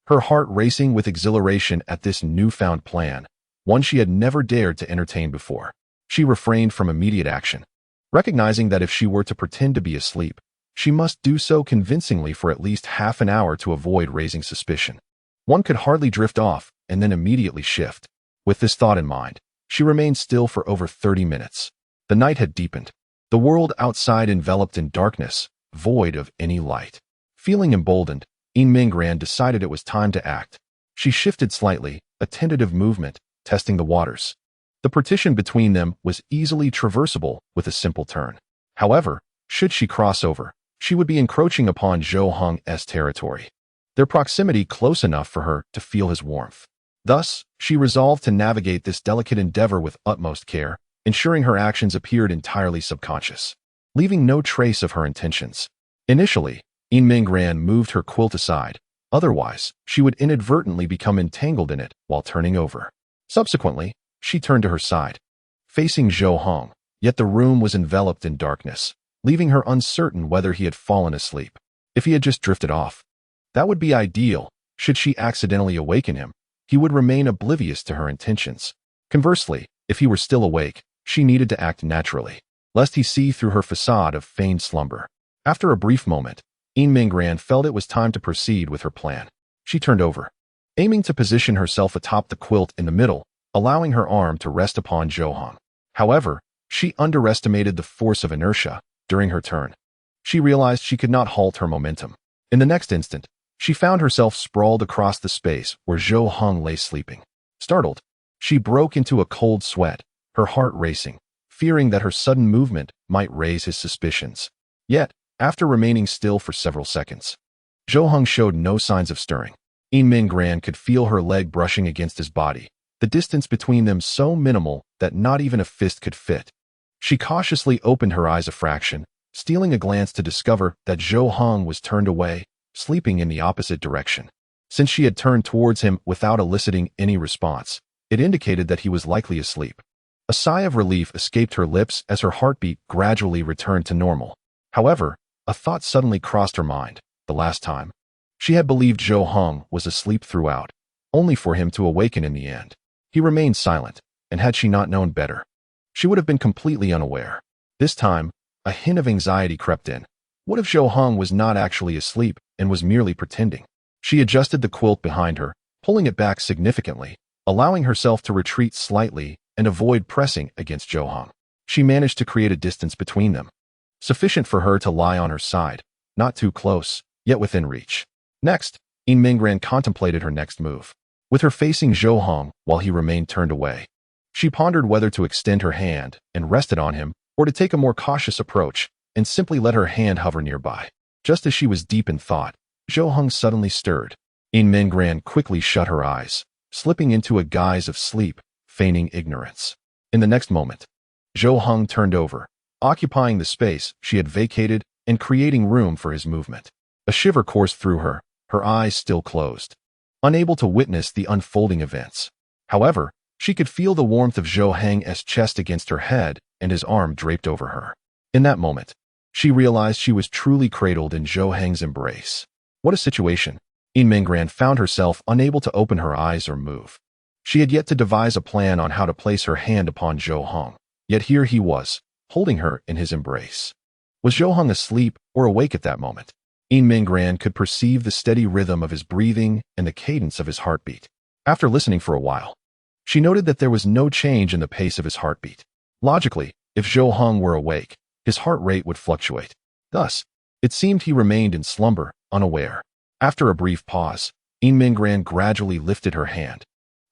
her heart racing with exhilaration at this newfound plan, one she had never dared to entertain before. She refrained from immediate action, recognizing that if she were to pretend to be asleep, she must do so convincingly for at least half an hour to avoid raising suspicion. One could hardly drift off and then immediately shift. With this thought in mind, she remained still for over 30 minutes. The night had deepened, the world outside enveloped in darkness, void of any light. Feeling emboldened, Yin Minggran decided it was time to act. She shifted slightly, a tentative movement, testing the waters. The partition between them was easily traversable with a simple turn. However, should she cross over, she would be encroaching upon Zhou Hong's territory, their proximity close enough for her to feel his warmth. Thus, she resolved to navigate this delicate endeavor with utmost care, ensuring her actions appeared entirely subconscious, leaving no trace of her intentions. Initially, Yin Minggran moved her quilt aside, otherwise, she would inadvertently become entangled in it while turning over. Subsequently, she turned to her side, facing Zhou Hong, yet the room was enveloped in darkness, leaving her uncertain whether he had fallen asleep. If he had just drifted off, that would be ideal. Should she accidentally awaken him, he would remain oblivious to her intentions. Conversely, if he were still awake, she needed to act naturally, lest he see through her facade of feigned slumber. After a brief moment, Yin Minggran felt it was time to proceed with her plan. She turned over, aiming to position herself atop the quilt in the middle, allowing her arm to rest upon Zhou Hong. However, she underestimated the force of inertia during her turn. She realized she could not halt her momentum. In the next instant, she found herself sprawled across the space where Zhou Hong lay sleeping. Startled, she broke into a cold sweat, her heart racing, fearing that her sudden movement might raise his suspicions. Yet, after remaining still for several seconds, Zhou Hong showed no signs of stirring. Yin Minggran could feel her leg brushing against his body, the distance between them so minimal that not even a fist could fit. She cautiously opened her eyes a fraction, stealing a glance to discover that Zhou Hong was turned away, sleeping in the opposite direction. Since she had turned towards him without eliciting any response, it indicated that he was likely asleep. A sigh of relief escaped her lips as her heartbeat gradually returned to normal. However, a thought suddenly crossed her mind. The last time, she had believed Zhou Hong was asleep throughout, only for him to awaken in the end. He remained silent, and had she not known better, she would have been completely unaware. This time, a hint of anxiety crept in. What if Zhou Hong was not actually asleep and was merely pretending? She adjusted the quilt behind her, pulling it back significantly, allowing herself to retreat slightly and avoid pressing against Zhou Hong. She managed to create a distance between them, sufficient for her to lie on her side, not too close, yet within reach. Next, Yin Minggran contemplated her next move. With her facing Zhou Hong while he remained turned away, she pondered whether to extend her hand and rest it on him or to take a more cautious approach and simply let her hand hover nearby. Just as she was deep in thought, Zhou Hong suddenly stirred. Yin Minggran quickly shut her eyes, slipping into a guise of sleep, feigning ignorance. In the next moment, Zhou Hong turned over, occupying the space she had vacated and creating room for his movement. A shiver coursed through her, her eyes still closed, unable to witness the unfolding events. However, she could feel the warmth of Zhou Hong's chest against her head and his arm draped over her. In that moment, she realized she was truly cradled in Zhou Hong's embrace. What a situation! Yin Minggran found herself unable to open her eyes or move. She had yet to devise a plan on how to place her hand upon Zhou Hong, yet here he was, holding her in his embrace. Was Zhou Hong asleep or awake at that moment? Yin Minggran could perceive the steady rhythm of his breathing and the cadence of his heartbeat. After listening for a while, she noted that there was no change in the pace of his heartbeat. Logically, if Zhou Hong were awake, his heart rate would fluctuate. Thus, it seemed he remained in slumber, unaware. After a brief pause, Yin Minggran gradually lifted her hand,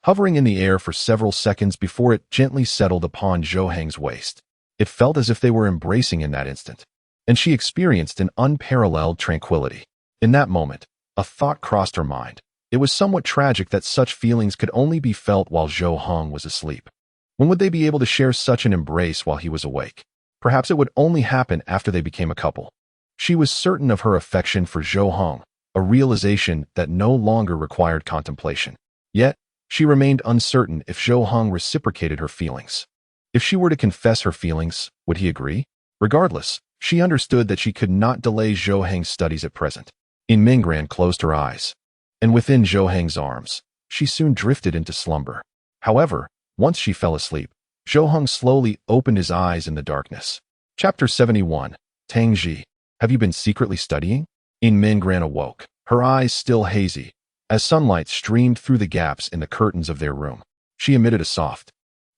hovering in the air for several seconds before it gently settled upon Zhou Hong's waist. It felt as if they were embracing in that instant. and she experienced an unparalleled tranquility. In that moment, a thought crossed her mind. It was somewhat tragic that such feelings could only be felt while Zhou Hong was asleep. When would they be able to share such an embrace while he was awake? Perhaps it would only happen after they became a couple. She was certain of her affection for Zhou Hong, a realization that no longer required contemplation. Yet, she remained uncertain if Zhou Hong reciprocated her feelings. If she were to confess her feelings, would he agree? Regardless, she understood that she could not delay Zhou Heng's studies at present. In Mingyuan closed her eyes, and within Zhou Heng's arms, she soon drifted into slumber. However, once she fell asleep, Zhou Hong slowly opened his eyes in the darkness. Chapter 71. Tang Ji, have you been secretly studying? In Mingyuan awoke, her eyes still hazy, as sunlight streamed through the gaps in the curtains of their room. She emitted a soft,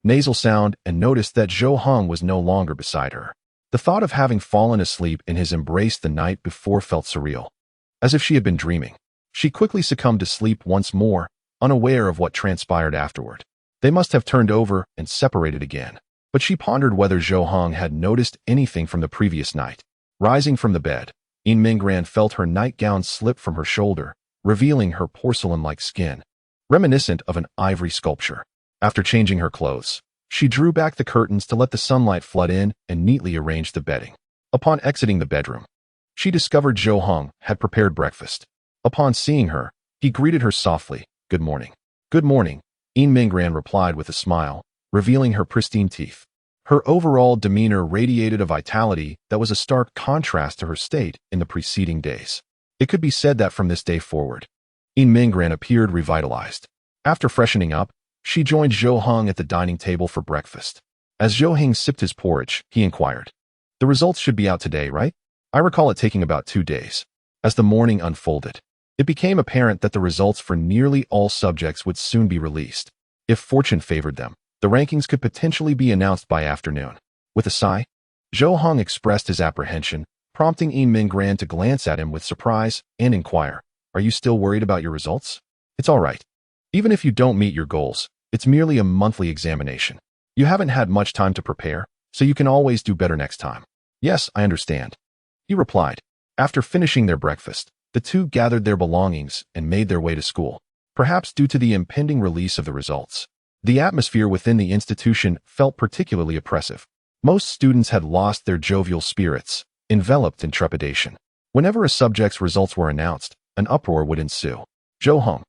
nasal sound and noticed that Zhou Hong was no longer beside her. The thought of having fallen asleep in his embrace the night before felt surreal, as if she had been dreaming. She quickly succumbed to sleep once more, unaware of what transpired afterward. They must have turned over and separated again. But she pondered whether Zhou Hong had noticed anything from the previous night. Rising from the bed, In Mingyuan felt her nightgown slip from her shoulder, revealing her porcelain-like skin, reminiscent of an ivory sculpture. After changing her clothes, she drew back the curtains to let the sunlight flood in and neatly arranged the bedding. Upon exiting the bedroom, she discovered Zhou Hong had prepared breakfast. Upon seeing her, he greeted her softly, "Good morning." "Good morning," In Mingyuan replied with a smile, revealing her pristine teeth. Her overall demeanor radiated a vitality that was a stark contrast to her state in the preceding days. It could be said that from this day forward, In Mingyuan appeared revitalized. After freshening up, she joined Zhou Hong at the dining table for breakfast. As Zhou Hong sipped his porridge, he inquired, "The results should be out today, right?" "I recall it taking about 2 days." As the morning unfolded, it became apparent that the results for nearly all subjects would soon be released. If fortune favored them, the rankings could potentially be announced by afternoon. With a sigh, Zhou Hong expressed his apprehension, prompting In Mingyuan to glance at him with surprise and inquire, "Are you still worried about your results?" "It's all right. Even if you don't meet your goals, it's merely a monthly examination. You haven't had much time to prepare, so you can always do better next time." "Yes, I understand," he replied. After finishing their breakfast, the two gathered their belongings and made their way to school. Perhaps due to the impending release of the results, the atmosphere within the institution felt particularly oppressive. Most students had lost their jovial spirits, enveloped in trepidation. Whenever a subject's results were announced, an uproar would ensue. Zhou Hong,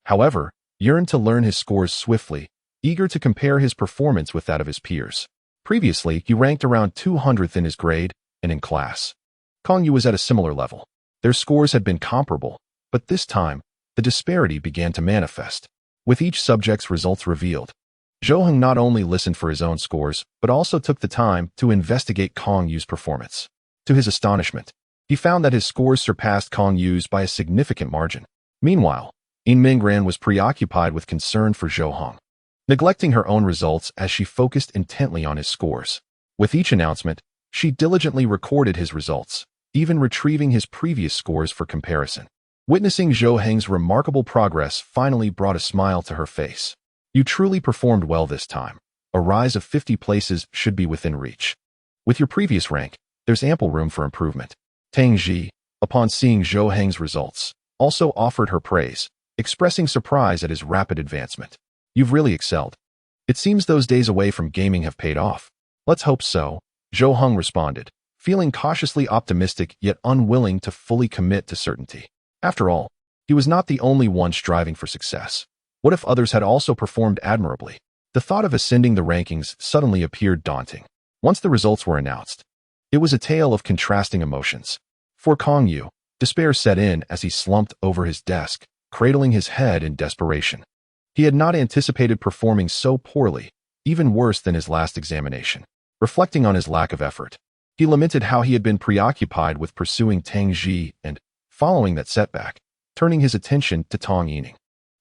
however, yearned to learn his scores swiftly, eager to compare his performance with that of his peers. Previously, he ranked around 200th in his grade and in class. Kong Yu was at a similar level. Their scores had been comparable, but this time, the disparity began to manifest. With each subject's results revealed, Zhou Hong not only listened for his own scores, but also took the time to investigate Kong Yu's performance. To his astonishment, he found that his scores surpassed Kong Yu's by a significant margin. Meanwhile, In Mingyuan was preoccupied with concern for Zhou Hong, neglecting her own results as she focused intently on his scores. With each announcement, she diligently recorded his results, even retrieving his previous scores for comparison. Witnessing Zhou Hong's remarkable progress finally brought a smile to her face. "You truly performed well this time. A rise of 50 places should be within reach. With your previous rank, there's ample room for improvement." Tang Ji, upon seeing Zhou Hong's results, also offered her praise, expressing surprise at his rapid advancement. "You've really excelled. It seems those days away from gaming have paid off." "Let's hope so," Zhou Hong responded, feeling cautiously optimistic yet unwilling to fully commit to certainty. After all, he was not the only one striving for success. What if others had also performed admirably? The thought of ascending the rankings suddenly appeared daunting. Once the results were announced, it was a tale of contrasting emotions. For Kong Yu, despair set in as he slumped over his desk, cradling his head in desperation. He had not anticipated performing so poorly, even worse than his last examination. Reflecting on his lack of effort, he lamented how he had been preoccupied with pursuing Tang Ji and, following that setback, turning his attention to Tong Yining.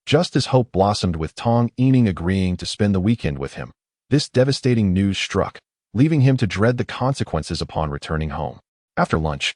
Just as hope blossomed with Tong Yining agreeing to spend the weekend with him, this devastating news struck, leaving him to dread the consequences upon returning home. After lunch,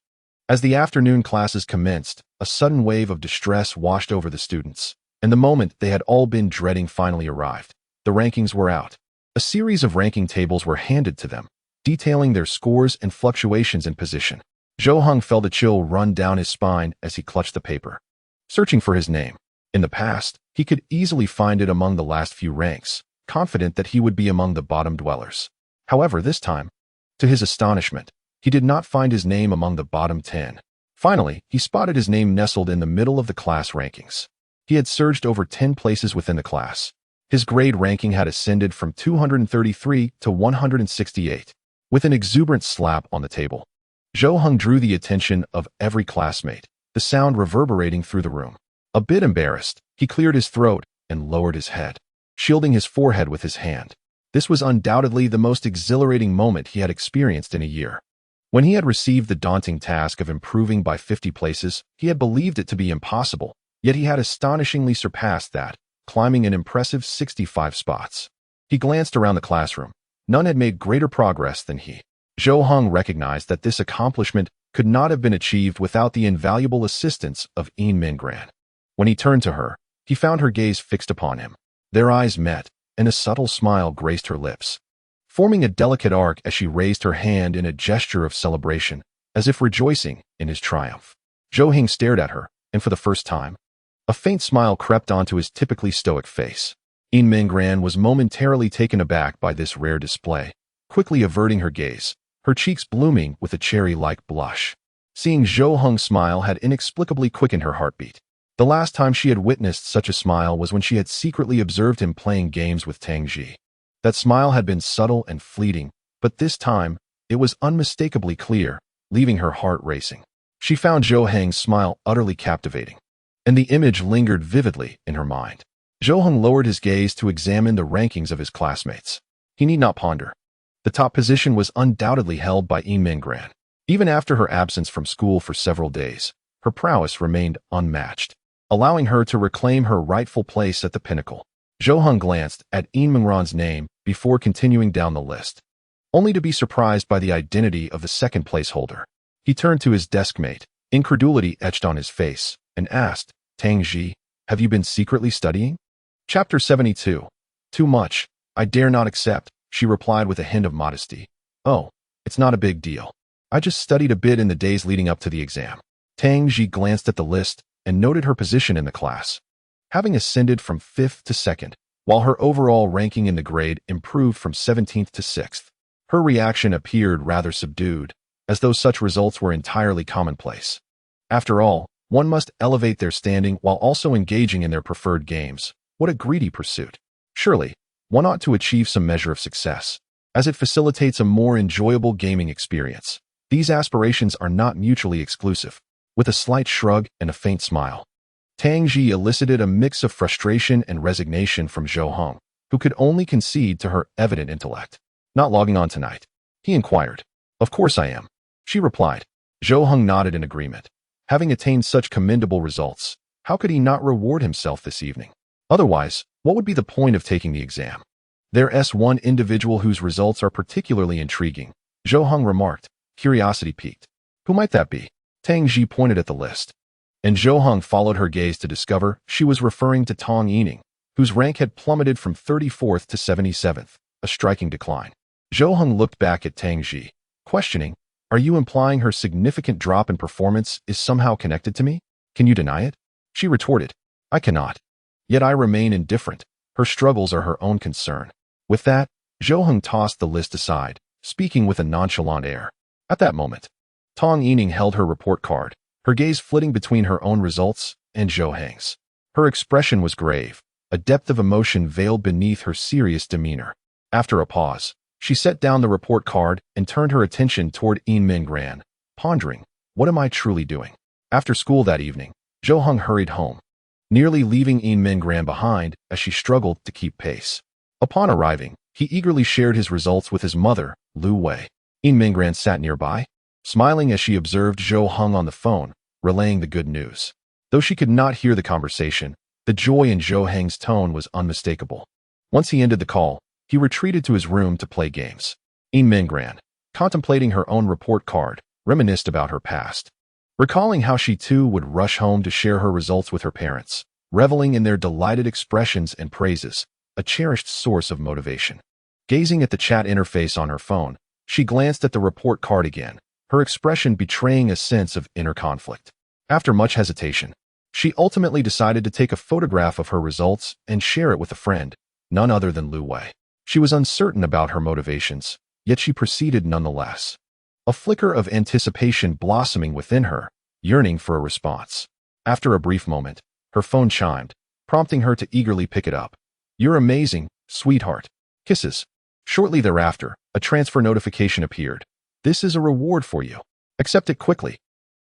as the afternoon classes commenced, a sudden wave of distress washed over the students, and the moment they had all been dreading finally arrived. The rankings were out. A series of ranking tables were handed to them, detailing their scores and fluctuations in position. Zhou Heng felt a chill run down his spine as he clutched the paper, searching for his name. In the past, he could easily find it among the last few ranks, confident that he would be among the bottom dwellers. However, this time, to his astonishment, he did not find his name among the bottom 10. Finally, he spotted his name nestled in the middle of the class rankings. He had surged over 10 places within the class. His grade ranking had ascended from 233 to 168. With an exuberant slap on the table, Zhou Heng drew the attention of every classmate, the sound reverberating through the room. A bit embarrassed, he cleared his throat and lowered his head, shielding his forehead with his hand. This was undoubtedly the most exhilarating moment he had experienced in a year. When he had received the daunting task of improving by 50 places, he had believed it to be impossible, yet he had astonishingly surpassed that, climbing an impressive 65 spots. He glanced around the classroom. None had made greater progress than he. Zhou Heng recognized that this accomplishment could not have been achieved without the invaluable assistance of Yin Minggran. When he turned to her, he found her gaze fixed upon him. Their eyes met, and a subtle smile graced her lips, forming a delicate arc as she raised her hand in a gesture of celebration, as if rejoicing in his triumph. Zhou Heng stared at her, and for the first time, a faint smile crept onto his typically stoic face. Yin Minggran was momentarily taken aback by this rare display, quickly averting her gaze, her cheeks blooming with a cherry-like blush. Seeing Zhou Heng smile had inexplicably quickened her heartbeat. The last time she had witnessed such a smile was when she had secretly observed him playing games with Tang Ji. That smile had been subtle and fleeting, but this time, it was unmistakably clear, leaving her heart racing. She found Zhou Heng's smile utterly captivating, and the image lingered vividly in her mind. Zhou Heng lowered his gaze to examine the rankings of his classmates. He need not ponder. The top position was undoubtedly held by Yin Minggran. Even after her absence from school for several days, her prowess remained unmatched, allowing her to reclaim her rightful place at the pinnacle. Zhou Heng glanced at Yin Minggran's name before continuing down the list, only to be surprised by the identity of the second place holder. He turned to his deskmate, incredulity etched on his face, and asked, "Tang Ji, have you been secretly studying?" Chapter 72. Too much. I dare not accept, she replied with a hint of modesty. Oh, it's not a big deal. I just studied a bit in the days leading up to the exam. Tang Ji glanced at the list and noted her position in the class, having ascended from 5th to 2nd, while her overall ranking in the grade improved from 17th to 6th. Her reaction appeared rather subdued, as though such results were entirely commonplace. After all, one must elevate their standing while also engaging in their preferred games. What a greedy pursuit. Surely, one ought to achieve some measure of success, as it facilitates a more enjoyable gaming experience. These aspirations are not mutually exclusive. With a slight shrug and a faint smile, Tang Ji elicited a mix of frustration and resignation from Zhou Heng, who could only concede to her evident intellect. Not logging on tonight? He inquired. Of course I am, she replied. Zhou Heng nodded in agreement. Having attained such commendable results, how could he not reward himself this evening? Otherwise, what would be the point of taking the exam? There's one individual whose results are particularly intriguing, Zhou Heng remarked, curiosity piqued. Who might that be? Tang Ji pointed at the list, and Zhou Heng followed her gaze to discover she was referring to Tong Yining, whose rank had plummeted from 34th to 77th, a striking decline. Zhou Heng looked back at Tang Ji, questioning, are you implying her significant drop in performance is somehow connected to me? Can you deny it? She retorted, I cannot. Yet I remain indifferent. Her struggles are her own concern. With that, Zhou Heng tossed the list aside, speaking with a nonchalant air. At that moment, Tong Yining held her report card, her gaze flitting between her own results and Zhou Heng's. Her expression was grave, a depth of emotion veiled beneath her serious demeanor. After a pause, she set down the report card and turned her attention toward Yin Minggran, pondering, what am I truly doing? After school that evening, Zhou Heng hurried home, nearly leaving Yin Minggran behind as she struggled to keep pace. Upon arriving, he eagerly shared his results with his mother, Lu Wei. Yin Minggran sat nearby, smiling as she observed Zhou Heng on the phone, relaying the good news. Though she could not hear the conversation, the joy in Zhou Heng's tone was unmistakable. Once he ended the call, he retreated to his room to play games. Yin Minggran, contemplating her own report card, reminisced about her past, recalling how she too would rush home to share her results with her parents, reveling in their delighted expressions and praises, a cherished source of motivation. Gazing at the chat interface on her phone, she glanced at the report card again, her expression betraying a sense of inner conflict. After much hesitation, she ultimately decided to take a photograph of her results and share it with a friend, none other than Lu Wei. She was uncertain about her motivations, yet she proceeded nonetheless. A flicker of anticipation blossoming within her, yearning for a response. After a brief moment, her phone chimed, prompting her to eagerly pick it up. "You're amazing, sweetheart. Kisses." Shortly thereafter, a transfer notification appeared. "This is a reward for you. Accept it quickly."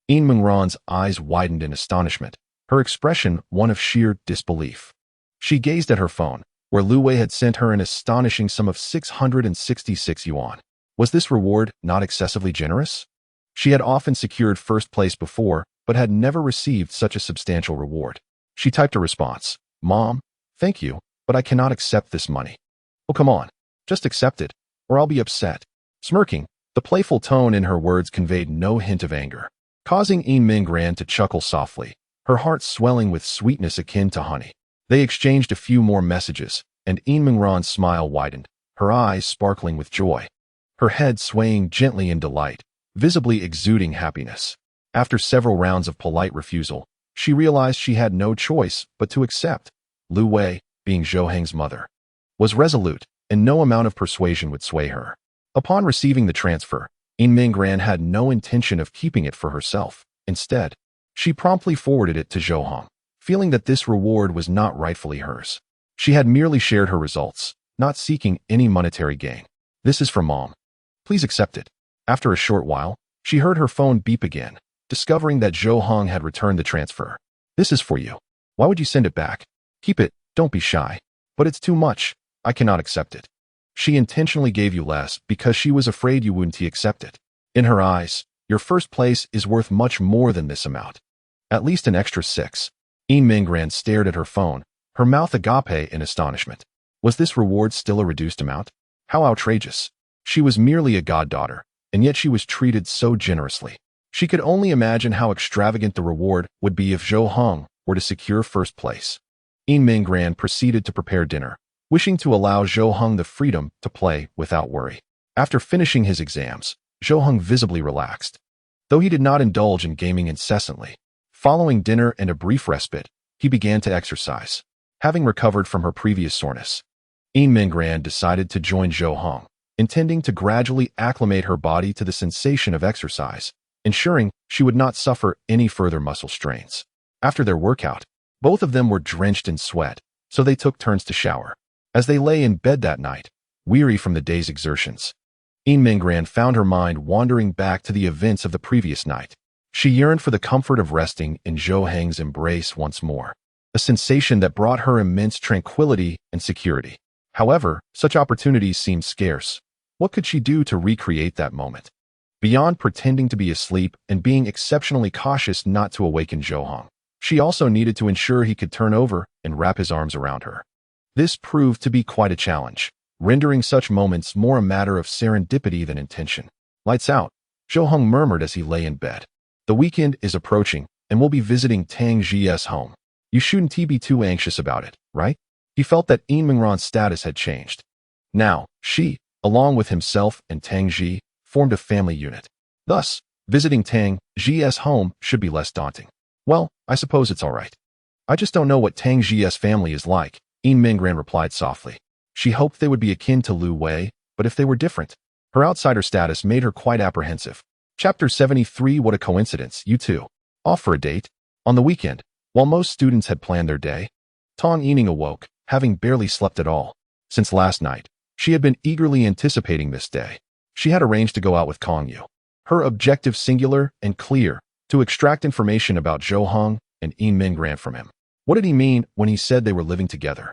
Yin Mingran's eyes widened in astonishment, her expression one of sheer disbelief. She gazed at her phone, where Lu Wei had sent her an astonishing sum of 666 yuan. Was this reward not excessively generous? She had often secured first place before, but had never received such a substantial reward. She typed a response. "Mom, thank you, but I cannot accept this money." "Oh, come on. Just accept it, or I'll be upset." Smirking, the playful tone in her words conveyed no hint of anger, causing Yin Mingran to chuckle softly, her heart swelling with sweetness akin to honey. They exchanged a few more messages, and Yin Mingran's smile widened, her eyes sparkling with joy, her head swaying gently in delight, visibly exuding happiness. After several rounds of polite refusal, she realized she had no choice but to accept. Lu Wei, being Zhou Heng's mother, was resolute, and no amount of persuasion would sway her. Upon receiving the transfer, Yin Mingran had no intention of keeping it for herself. Instead, she promptly forwarded it to Zhou Heng, feeling that this reward was not rightfully hers. She had merely shared her results, not seeking any monetary gain. "This is from Mom. Please accept it." After a short while, she heard her phone beep again, discovering that Zhou Heng had returned the transfer. "This is for you. Why would you send it back? Keep it, don't be shy." "But it's too much. I cannot accept it." She intentionally gave you less because she was afraid you wouldn't accept it. In her eyes, your first place is worth much more than this amount. At least an extra 6. Yin Mingran stared at her phone, her mouth agape in astonishment. Was this reward still a reduced amount? How outrageous. She was merely a goddaughter, and yet she was treated so generously. She could only imagine how extravagant the reward would be if Zhou Heng were to secure first place. Yin Mingran proceeded to prepare dinner, wishing to allow Zhou Heng the freedom to play without worry. After finishing his exams, Zhou Heng visibly relaxed. Though he did not indulge in gaming incessantly, following dinner and a brief respite, he began to exercise. Having recovered from her previous soreness, Yin Mingran decided to join Zhou Heng, intending to gradually acclimate her body to the sensation of exercise, ensuring she would not suffer any further muscle strains. After their workout, both of them were drenched in sweat, so they took turns to shower. As they lay in bed that night, weary from the day's exertions, Yin Mingran found her mind wandering back to the events of the previous night. She yearned for the comfort of resting in Zhou Heng's embrace once more, a sensation that brought her immense tranquility and security. However, such opportunities seemed scarce. What could she do to recreate that moment? Beyond pretending to be asleep and being exceptionally cautious not to awaken Zhou Heng, she also needed to ensure he could turn over and wrap his arms around her. This proved to be quite a challenge, rendering such moments more a matter of serendipity than intention. "Lights out," Zhou Heng murmured as he lay in bed. "The weekend is approaching, and we'll be visiting Tang Ji's home. You shouldn't be too anxious about it, right?" He felt that Yin Mingran's status had changed. Now, she, along with himself and Tang Ji, formed a family unit. Thus, visiting Tang Ji's home should be less daunting. "Well, I suppose it's all right. I just don't know what Tang Ji's family is like," Yin Mingran replied softly. She hoped they would be akin to Lu Wei, but if they were different, her outsider status made her quite apprehensive. Chapter 73. What a coincidence, you two. Off for a date? On the weekend, while most students had planned their day, Tang Yining awoke, having barely slept at all. Since last night, she had been eagerly anticipating this day. She had arranged to go out with Kong Yu. Her objective singular and clear, to extract information about Zhou Heng and Yin Mingran from him. What did he mean when he said they were living together?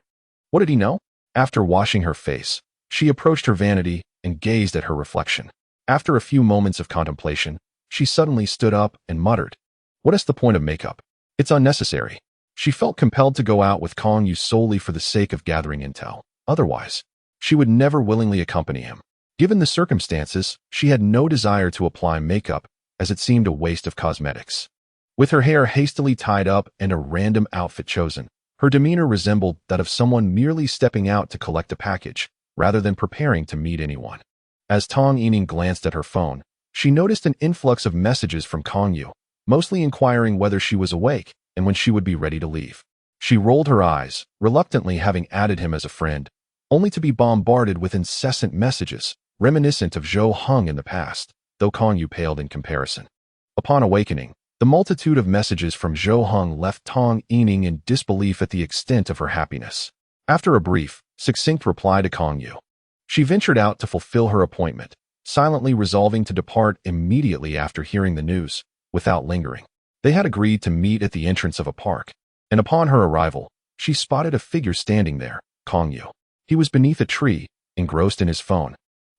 What did he know? After washing her face, she approached her vanity and gazed at her reflection. After a few moments of contemplation, she suddenly stood up and muttered, "What is the point of makeup? It's unnecessary." She felt compelled to go out with Kong Yu solely for the sake of gathering intel. Otherwise, she would never willingly accompany him. Given the circumstances, she had no desire to apply makeup, as it seemed a waste of cosmetics. With her hair hastily tied up and a random outfit chosen, her demeanor resembled that of someone merely stepping out to collect a package, rather than preparing to meet anyone. As Tang Yining glanced at her phone, She noticed an influx of messages from Kong Yu, mostly inquiring whether she was awake and when she would be ready to leave. She rolled her eyes, reluctantly having added him as a friend, only to be bombarded with incessant messages, reminiscent of Zhou Heng in the past, though Kong Yu paled in comparison. Upon awakening, the multitude of messages from Zhou Heng left Tong Yining in disbelief at the extent of her happiness. After a brief, succinct reply to Kong Yu, she ventured out to fulfill her appointment, silently resolving to depart immediately after hearing the news, without lingering. They had agreed to meet at the entrance of a park, and upon her arrival, she spotted a figure standing there, Kong Yu. He was beneath a tree, engrossed in his phone,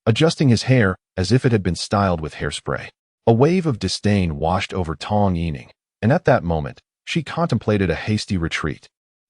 adjusting his hair as if it had been styled with hairspray. A wave of disdain washed over Tong Yining, and at that moment, she contemplated a hasty retreat,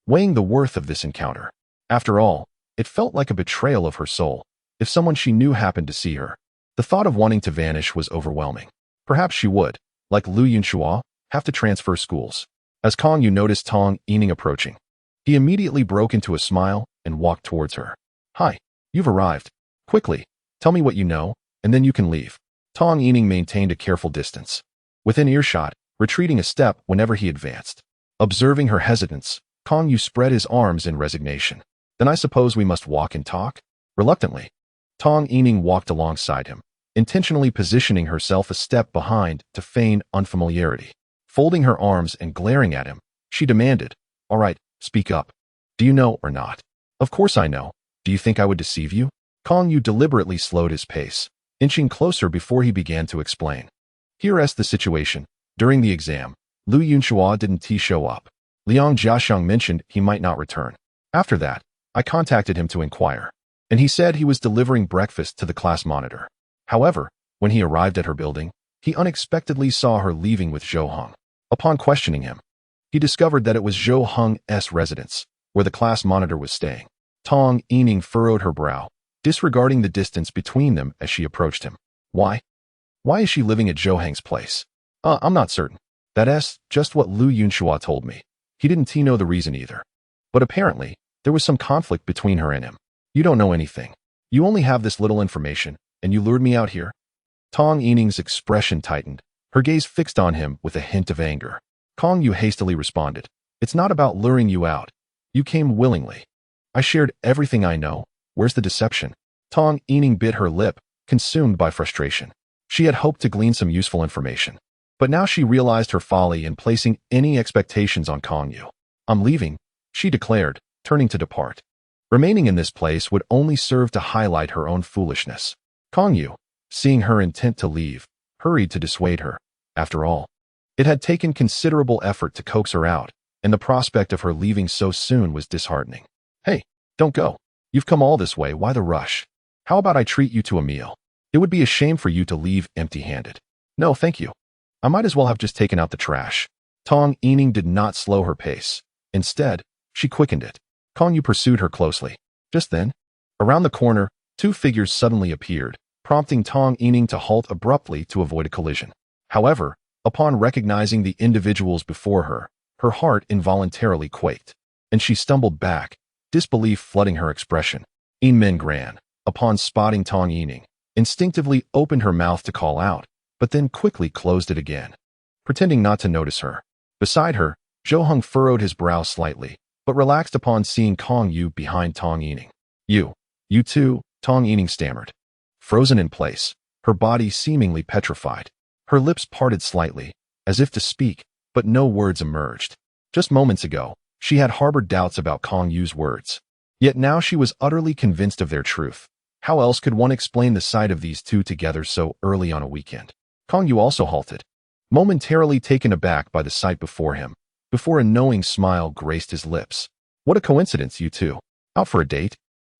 weighing the worth of this encounter. After all, it felt like a betrayal of her soul. If someone she knew happened to see her, the thought of wanting to vanish was overwhelming. Perhaps she would, like Lu Yunxua, have to transfer schools. As Kong Yu noticed Tong Yining approaching, he immediately broke into a smile and walked towards her. Hi, you've arrived. Quickly, tell me what you know, and then you can leave. Tong Yining maintained a careful distance, within earshot, retreating a step whenever he advanced. Observing her hesitance, Kong Yu spread his arms in resignation. Then I suppose we must walk and talk? Reluctantly, Tong Yining walked alongside him, intentionally positioning herself a step behind to feign unfamiliarity. Folding her arms and glaring at him, she demanded, "All right, speak up. Do you know or not?" "Of course I know. Do you think I would deceive you?" Kong Yu deliberately slowed his pace, inching closer before he began to explain. Here's the situation. During the exam, Lu Yunxua didn't show up. Liang Jiaxiang mentioned he might not return. After that, I contacted him to inquire, and he said he was delivering breakfast to the class monitor. However, when he arrived at her building, he unexpectedly saw her leaving with Zhou Heng. Upon questioning him, he discovered that it was Zhou Heng's residence, where the class monitor was staying. Tong Yining furrowed her brow, disregarding the distance between them as she approached him. Why? Why is she living at Zhou Heng's place? I'm not certain. That's just what Lu Yunxua told me. He didn't know the reason either. But apparently, there was some conflict between her and him. You don't know anything. You only have this little information, and you lured me out here? Tong Yining's expression tightened, her gaze fixed on him with a hint of anger. Kong Yu hastily responded, "It's not about luring you out. You came willingly. I shared everything I know. Where's the deception?" Tong Yining bit her lip, consumed by frustration. She had hoped to glean some useful information, but now she realized her folly in placing any expectations on Kong Yu. "I'm leaving," she declared, turning to depart. Remaining in this place would only serve to highlight her own foolishness. Kong Yu, seeing her intent to leave, hurried to dissuade her. After all, it had taken considerable effort to coax her out, and the prospect of her leaving so soon was disheartening. "Hey, don't go. You've come all this way, why the rush? How about I treat you to a meal? It would be a shame for you to leave empty-handed." "No, thank you. I might as well have just taken out the trash." Tong Yining did not slow her pace. Instead, she quickened it. Kong Yu pursued her closely. Just then, around the corner, two figures suddenly appeared, prompting Tong Yining to halt abruptly to avoid a collision. However, upon recognizing the individuals before her, her heart involuntarily quaked, and she stumbled back, disbelief flooding her expression. Yin Mingran, upon spotting Tong Yining, instinctively opened her mouth to call out, but then quickly closed it again, pretending not to notice her. Beside her, Zhou Heng furrowed his brow slightly, but relaxed upon seeing Kong Yu behind Tong Yining. You too," Tong Yining stammered. Frozen in place, her body seemingly petrified. Her lips parted slightly, as if to speak, but no words emerged. Just moments ago, she had harbored doubts about Kong Yu's words. Yet now she was utterly convinced of their truth. How else could one explain the sight of these two together so early on a weekend? Kong Yu also halted, momentarily taken aback by the sight before him, before a knowing smile graced his lips. "What a coincidence, you two. Out for a date?"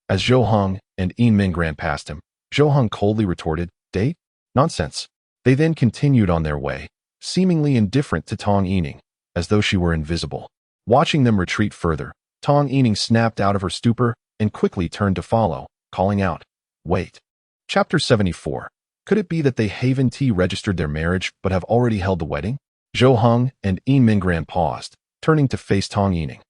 As Zhou Heng and Yin Mingran passed him, Zhou Heng coldly retorted, "Date? Nonsense." They then continued on their way, seemingly indifferent to Tong Yining, as though she were invisible. Watching them retreat further, Tong Yining snapped out of her stupor and quickly turned to follow, calling out, "Wait." Chapter 74. Could it be that they Haven T registered their marriage but have already held the wedding? Zhou Heng and Yin Mingran paused, turning to face Tong Yining.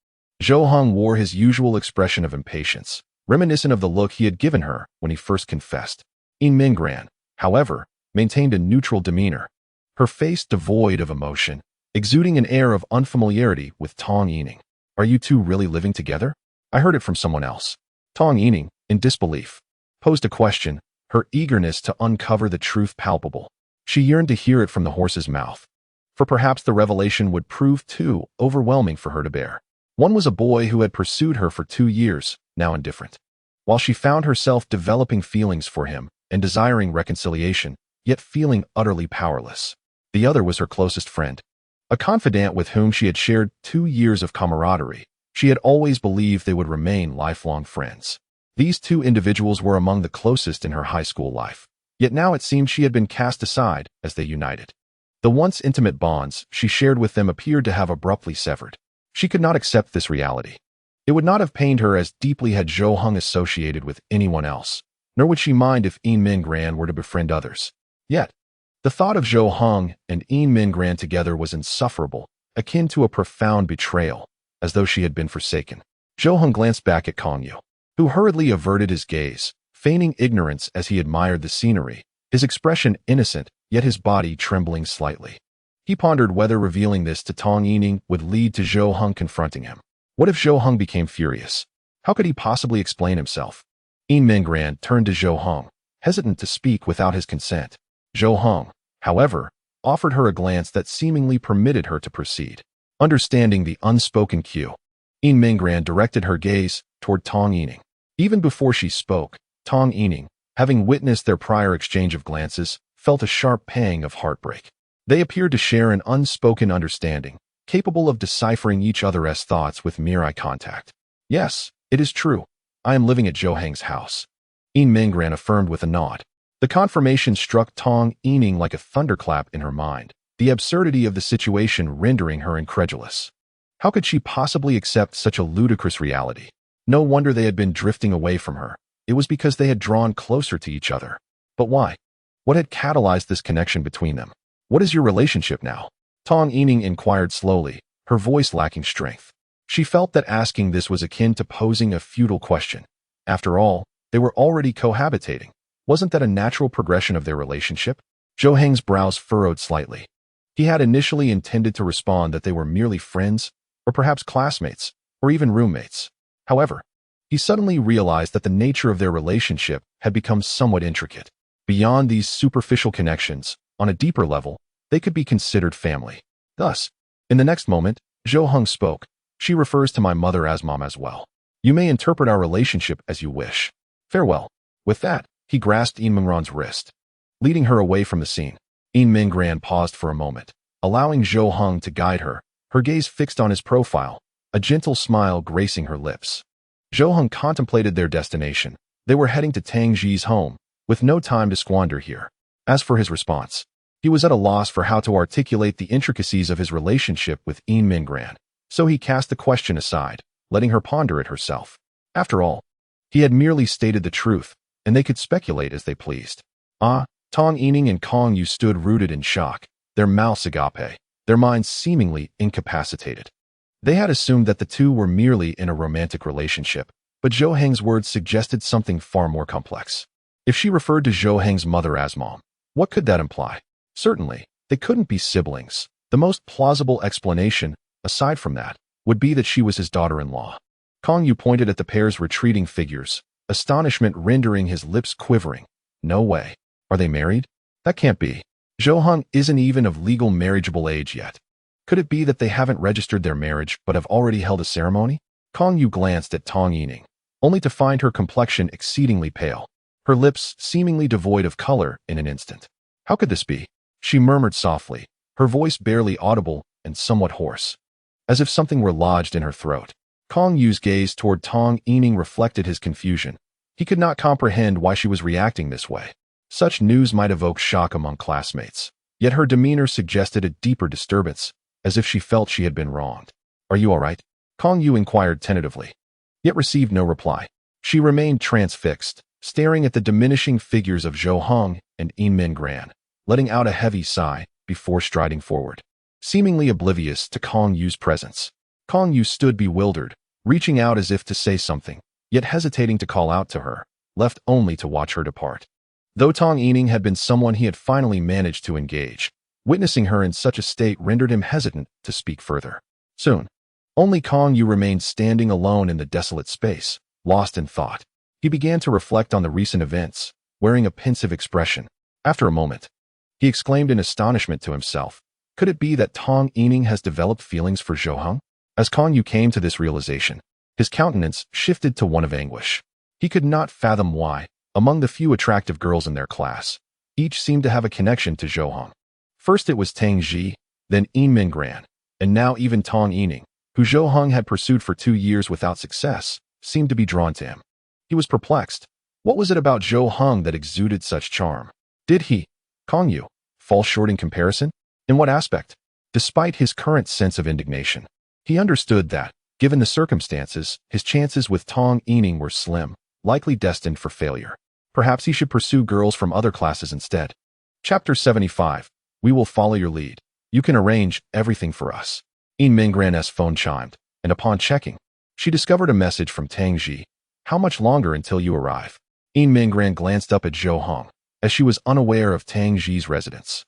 Zhou Heng wore his usual expression of impatience, reminiscent of the look he had given her when he first confessed. Yin Mingran, however, maintained a neutral demeanor, her face devoid of emotion, exuding an air of unfamiliarity with Tong Yining. "Are you two really living together? I heard it from someone else." Tong Yining, in disbelief, posed a question, her eagerness to uncover the truth palpable. She yearned to hear it from the horse's mouth, for perhaps the revelation would prove too overwhelming for her to bear. One was a boy who had pursued her for 2 years, now indifferent. While she found herself developing feelings for him and desiring reconciliation, yet feeling utterly powerless. The other was her closest friend, a confidant with whom she had shared 2 years of camaraderie. She had always believed they would remain lifelong friends. These two individuals were among the closest in her high school life, yet now it seemed she had been cast aside as they united. The once intimate bonds she shared with them appeared to have abruptly severed. She could not accept this reality. It would not have pained her as deeply had Zhou Heng associated with anyone else, nor would she mind if Yin Mingran were to befriend others. Yet, the thought of Zhou Heng and Yin Mingran together was insufferable, akin to a profound betrayal, as though she had been forsaken. Zhou Heng glanced back at Kong Yu, who hurriedly averted his gaze, feigning ignorance as he admired the scenery, his expression innocent, yet his body trembling slightly. He pondered whether revealing this to Tong Yining would lead to Zhou Heng confronting him. What if Zhou Heng became furious? How could he possibly explain himself? Yin Mingran turned to Zhou Heng, hesitant to speak without his consent. Zhou Heng, however, offered her a glance that seemingly permitted her to proceed. Understanding the unspoken cue, Yin Mingran directed her gaze toward Tong Yining. Even before she spoke, Tong Yining, having witnessed their prior exchange of glances, felt a sharp pang of heartbreak. They appeared to share an unspoken understanding, capable of deciphering each other's thoughts with mere eye contact. "Yes, it is true. I am living at Zhou Heng's house," Yin Mingran affirmed with a nod. The confirmation struck Tong Yining like a thunderclap in her mind, the absurdity of the situation rendering her incredulous. How could she possibly accept such a ludicrous reality? No wonder they had been drifting away from her. It was because they had drawn closer to each other. But why? What had catalyzed this connection between them? "What is your relationship now?" Tong Yining inquired slowly, her voice lacking strength. She felt that asking this was akin to posing a futile question. After all, they were already cohabitating. Wasn't that a natural progression of their relationship? Zhou Heng's brows furrowed slightly. He had initially intended to respond that they were merely friends, or perhaps classmates, or even roommates. However, he suddenly realized that the nature of their relationship had become somewhat intricate. Beyond these superficial connections, on a deeper level, they could be considered family. Thus, in the next moment, Zhou Heng spoke. "She refers to my mother as Mom as well. You may interpret our relationship as you wish. Farewell." With that, he grasped Yin Mingran's wrist, leading her away from the scene. Yin Mingran paused for a moment, allowing Zhou Heng to guide her, her gaze fixed on his profile, a gentle smile gracing her lips. Zhou Heng contemplated their destination. They were heading to Tang Ji's home, with no time to squander here. As for his response, he was at a loss for how to articulate the intricacies of his relationship with Yin Mingran, so he cast the question aside, letting her ponder it herself. After all, he had merely stated the truth, and they could speculate as they pleased. Tong Yining and Kong Yu stood rooted in shock, their mouths agape, their minds seemingly incapacitated. They had assumed that the two were merely in a romantic relationship, but Zhou Heng's words suggested something far more complex. If she referred to Zhou Heng's mother as Mom, what could that imply? Certainly, they couldn't be siblings. The most plausible explanation, aside from that, would be that she was his daughter-in-law. Kong Yu pointed at the pair's retreating figures, astonishment rendering his lips quivering. No way. Are they married? That can't be. Zhou Heng isn't even of legal marriageable age yet. Could it be that they haven't registered their marriage but have already held a ceremony? Kong Yu glanced at Tong Yining, only to find her complexion exceedingly pale, her lips seemingly devoid of color in an instant. How could this be? She murmured softly, her voice barely audible and somewhat hoarse, as if something were lodged in her throat. Kong Yu's gaze toward Tong Yining reflected his confusion. He could not comprehend why she was reacting this way. Such news might evoke shock among classmates, yet her demeanor suggested a deeper disturbance, as if she felt she had been wronged. "Are you all right?" Kong Yu inquired tentatively, yet received no reply. She remained transfixed, staring at the diminishing figures of Zhou Heng and Yin Mingran, letting out a heavy sigh before striding forward. Seemingly oblivious to Kong Yu's presence, Kong Yu stood bewildered, reaching out as if to say something, yet hesitating to call out to her, left only to watch her depart. Though Tong Yining had been someone he had finally managed to engage, witnessing her in such a state rendered him hesitant to speak further. Soon, only Kong Yu remained standing alone in the desolate space, lost in thought. He began to reflect on the recent events, wearing a pensive expression. After a moment, he exclaimed in astonishment to himself, could it be that Tong Yining has developed feelings for Zhou Heng? As Kong Yu came to this realization, his countenance shifted to one of anguish. He could not fathom why, among the few attractive girls in their class, each seemed to have a connection to Zhou Heng. First it was Tang Ji, then Yin Minggran, and now even Tong Yining, who Zhou Heng had pursued for 2 years without success, seemed to be drawn to him. He was perplexed. What was it about Zhou Heng that exuded such charm? Did he, Kong Yu, fall short in comparison? In what aspect? Despite his current sense of indignation, he understood that, given the circumstances, his chances with Tong Yining were slim, likely destined for failure. Perhaps he should pursue girls from other classes instead. Chapter 75. We will follow your lead. You can arrange everything for us. Yin Minggran's phone chimed, and upon checking, she discovered a message from Tang Ji. How much longer until you arrive? Yin Minggran glanced up at Zhou Heng, as she was unaware of Tang Ji's residence.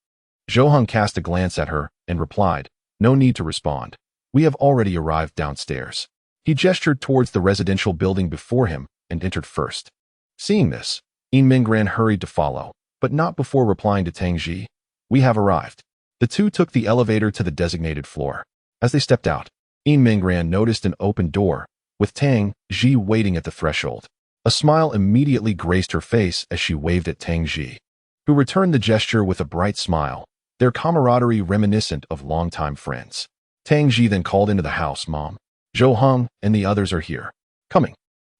Zhou Heng cast a glance at her and replied, no need to respond. We have already arrived downstairs. He gestured towards the residential building before him and entered first. Seeing this, Yin Minggran hurried to follow, but not before replying to Tang Ji. We have arrived. The two took the elevator to the designated floor. As they stepped out, Yin Minggran noticed an open door, with Tang Ji waiting at the threshold. A smile immediately graced her face as she waved at Tang Ji, who returned the gesture with a bright smile, their camaraderie reminiscent of longtime friends. Tang Ji then called into the house, Mom. Zhou Heng and the others are here. Coming,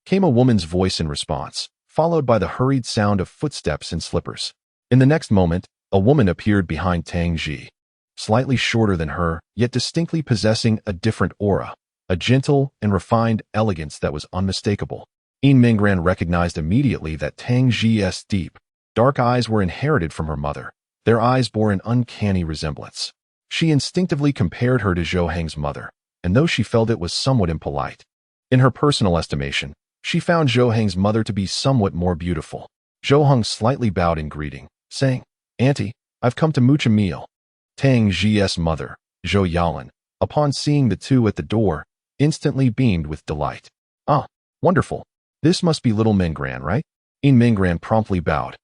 came a woman's voice in response, followed by the hurried sound of footsteps in slippers. In the next moment, a woman appeared behind Tang Ji, slightly shorter than her, yet distinctly possessing a different aura, a gentle and refined elegance that was unmistakable. Yin Minggran recognized immediately that Tang Ji's deep, dark eyes were inherited from her mother. Their eyes bore an uncanny resemblance. She instinctively compared her to Zhou Heng's mother, and though she felt it was somewhat impolite, in her personal estimation, she found Zhou Heng's mother to be somewhat more beautiful. Zhou Heng slightly bowed in greeting, saying, Auntie, I've come to mooch a meal. Tang Ji's mother, Zhou Yalan, upon seeing the two at the door, instantly beamed with delight. Ah, wonderful. This must be little Minggran, right? Yin Minggran promptly bowed,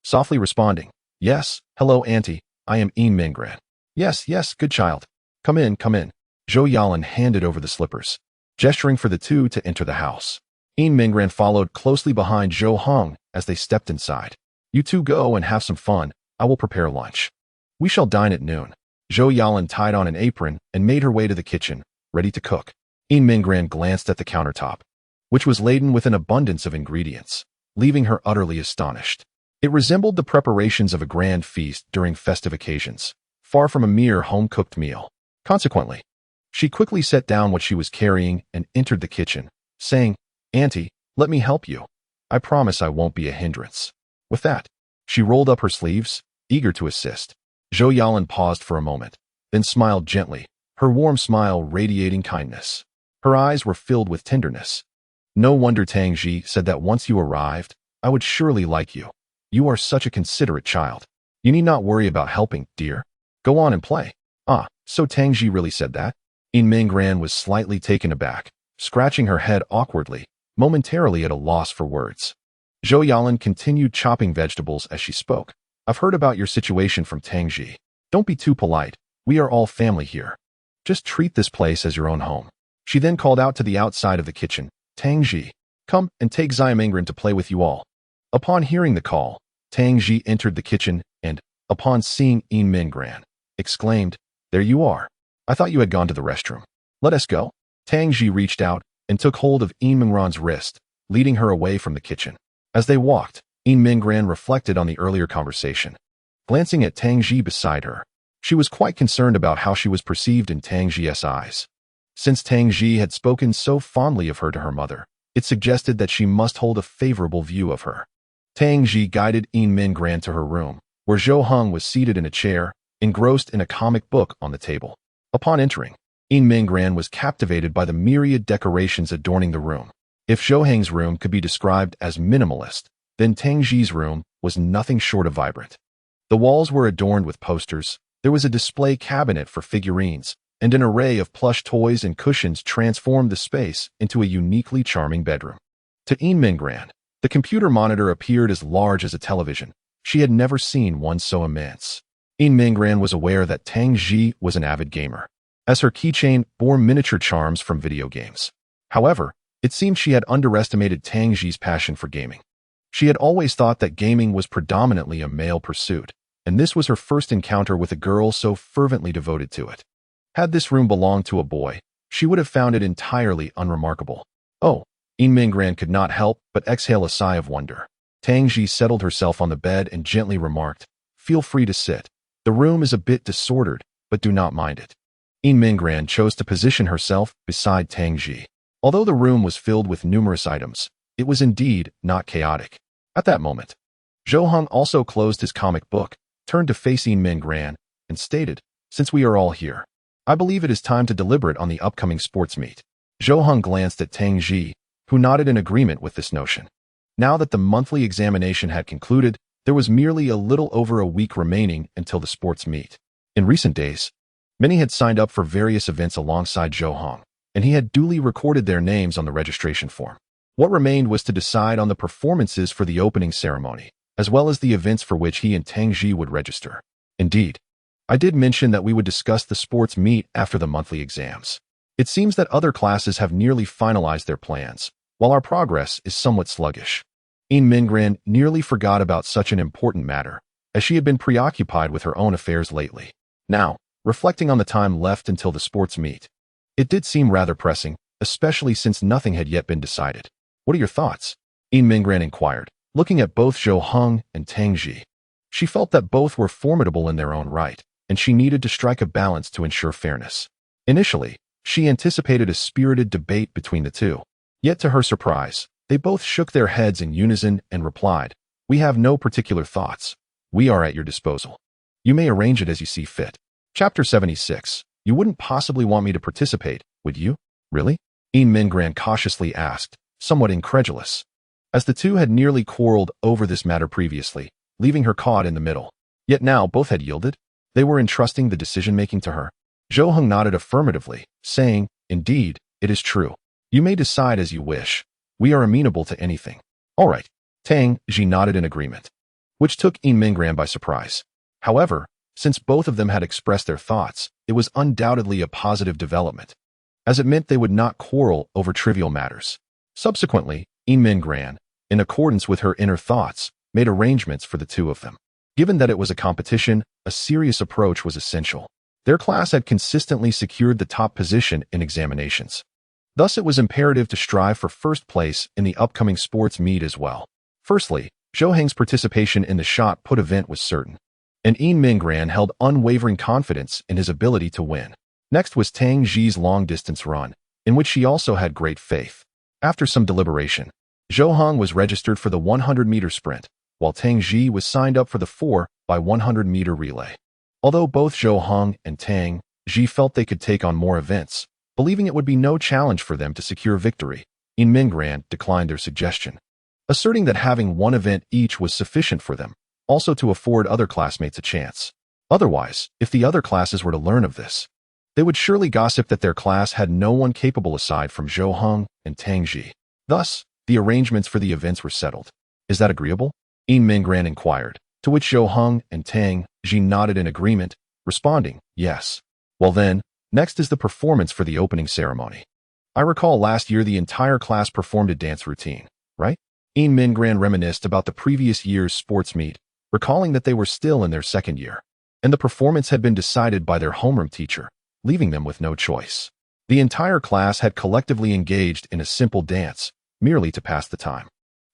softly responding, Yes, hello Auntie, I am Yin Minggran. Yes, yes, good child. Come in, come in. Zhou Yalan handed over the slippers, gesturing for the two to enter the house. Yin Minggran followed closely behind Zhou Heng as they stepped inside. You two go and have some fun, I will prepare lunch. We shall dine at noon. Zhou Yalan tied on an apron and made her way to the kitchen, ready to cook. Yin Minggran glanced at the countertop, which was laden with an abundance of ingredients, leaving her utterly astonished. It resembled the preparations of a grand feast during festive occasions, far from a mere home-cooked meal. Consequently, she quickly set down what she was carrying and entered the kitchen, saying, Auntie, let me help you. I promise I won't be a hindrance. With that, she rolled up her sleeves, eager to assist. Zhou Yalan paused for a moment, then smiled gently, her warm smile radiating kindness. Her eyes were filled with tenderness. No wonder Tang Ji said that once you arrived, I would surely like you. You are such a considerate child. You need not worry about helping, dear. Go on and play. Ah, so Tang Ji really said that? Yin Minggran was slightly taken aback, scratching her head awkwardly, momentarily at a loss for words. Zhou Yalan continued chopping vegetables as she spoke. I've heard about your situation from Tang Ji. Don't be too polite. We are all family here. Just treat this place as your own home. She then called out to the outside of the kitchen, Tang Ji, come and take Zai Minggran to play with you all. Upon hearing the call, Tang Ji entered the kitchen and, upon seeing Yin Minggran, exclaimed, There you are. I thought you had gone to the restroom. Let us go. Tang Ji reached out and took hold of Yin Minggran's wrist, leading her away from the kitchen. As they walked, Yin Minggran reflected on the earlier conversation. Glancing at Tang Ji beside her, she was quite concerned about how she was perceived in Tang Ji's eyes. Since Tang Ji had spoken so fondly of her to her mother, it suggested that she must hold a favorable view of her. Tang Ji guided Yin Minggran to her room, where Zhou Heng was seated in a chair, engrossed in a comic book on the table. Upon entering, Yin Minggran was captivated by the myriad decorations adorning the room. If Zhou Heng's room could be described as minimalist, then Tang Ji's room was was nothing short of vibrant. The walls were adorned with posters, there was a display cabinet for figurines, and an array of plush toys and cushions transformed the space into a uniquely charming bedroom. To Yin Mingran, the computer monitor appeared as large as a television. She had never seen one so immense. Yin Mingran was aware that Tang Ji was an avid gamer, as her keychain bore miniature charms from video games. However, it seemed she had underestimated Tang Ji's passion for gaming. She had always thought that gaming was predominantly a male pursuit, and this was her first encounter with a girl so fervently devoted to it. Had this room belonged to a boy, she would have found it entirely unremarkable. Oh, Yin Mingran could not help but exhale a sigh of wonder. Tang Ji settled herself on the bed and gently remarked, "Feel free to sit. The room is a bit disordered, but do not mind it." Yin Mingran chose to position herself beside Tang Ji. Although the room was filled with numerous items, it was indeed not chaotic. At that moment, Zhou Heng also closed his comic book, turned to face Yin Mingran, and stated, "Since we are all here, I believe it is time to deliberate on the upcoming sports meet." Zhou Heng glanced at Tang Ji, who nodded in agreement with this notion. Now that the monthly examination had concluded, there was merely a little over a week remaining until the sports meet. In recent days, many had signed up for various events alongside Zhou Heng, and he had duly recorded their names on the registration form. What remained was to decide on the performances for the opening ceremony, as well as the events for which he and Tang Ji would register. Indeed, I did mention that we would discuss the sports meet after the monthly exams. It seems that other classes have nearly finalized their plans, while our progress is somewhat sluggish. Yin Mingran nearly forgot about such an important matter, as she had been preoccupied with her own affairs lately. Now, reflecting on the time left until the sports meet, it did seem rather pressing, especially since nothing had yet been decided. "What are your thoughts?" Yin Mingran inquired, looking at both Zhou Heng and Tang Ji. She felt that both were formidable in their own right, and she needed to strike a balance to ensure fairness. Initially, she anticipated a spirited debate between the two. Yet to her surprise, they both shook their heads in unison and replied, "We have no particular thoughts. We are at your disposal. You may arrange it as you see fit." Chapter 76. You wouldn't possibly want me to participate, would you? Really? Yin Mingran cautiously asked, somewhat incredulous, as the two had nearly quarreled over this matter previously, leaving her caught in the middle. Yet now both had yielded. They were entrusting the decision-making to her. Zhou Heng nodded affirmatively, saying, "Indeed, it is true. You may decide as you wish. We are amenable to anything." "All right." Tang Ji nodded in agreement, which took Yin Mingran by surprise. However, since both of them had expressed their thoughts, it was undoubtedly a positive development, as it meant they would not quarrel over trivial matters. Subsequently, Yin Mingran, in accordance with her inner thoughts, made arrangements for the two of them. Given that it was a competition, a serious approach was essential. Their class had consistently secured the top position in examinations. Thus, it was imperative to strive for first place in the upcoming sports meet as well. Firstly, Zhou Heng's participation in the shot put event was certain, and Yin Mingran held unwavering confidence in his ability to win. Next was Tang Ji's long-distance run, in which she also had great faith. After some deliberation, Zhou Heng was registered for the 100-meter sprint, while Tang Ji was signed up for the 4x100-meter relay. Although both Zhou Heng and Tang Ji felt they could take on more events, believing it would be no challenge for them to secure victory, Yin Mingran declined their suggestion, asserting that having one event each was sufficient for them, also to afford other classmates a chance. Otherwise, if the other classes were to learn of this, they would surely gossip that their class had no one capable aside from Zhou Heng and Tang Ji. Thus, the arrangements for the events were settled. "Is that agreeable?" Yin Mingran inquired, to which Zhou Heng and Tang Ji nodded in agreement, responding, "Yes." "Well then, next is the performance for the opening ceremony. I recall last year the entire class performed a dance routine, right?" Yin Mingran reminisced about the previous year's sports meet, recalling that they were still in their second year, and the performance had been decided by their homeroom teacher, leaving them with no choice. The entire class had collectively engaged in a simple dance, merely to pass the time.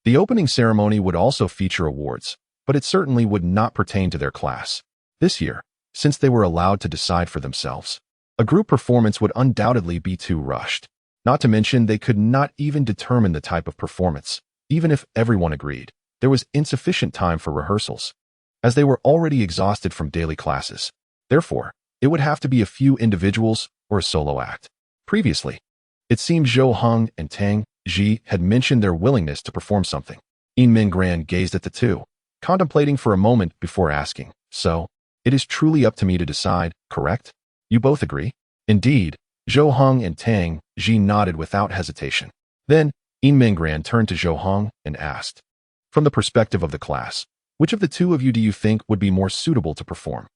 The opening ceremony would also feature awards, but it certainly would not pertain to their class. This year, since they were allowed to decide for themselves, a group performance would undoubtedly be too rushed. Not to mention they could not even determine the type of performance. Even if everyone agreed, there was insufficient time for rehearsals, as they were already exhausted from daily classes. Therefore, it would have to be a few individuals or a solo act. Previously, it seemed Zhou Heng and Tang Ji had mentioned their willingness to perform something. Yin Mingran gazed at the two, contemplating for a moment before asking, "So, it is truly up to me to decide, correct? You both agree?" Indeed, Zhou Heng and Tang Ji nodded without hesitation. Then, Yin Minggran turned to Zhou Heng and asked, "From the perspective of the class, which of the two of you do you think would be more suitable to perform?"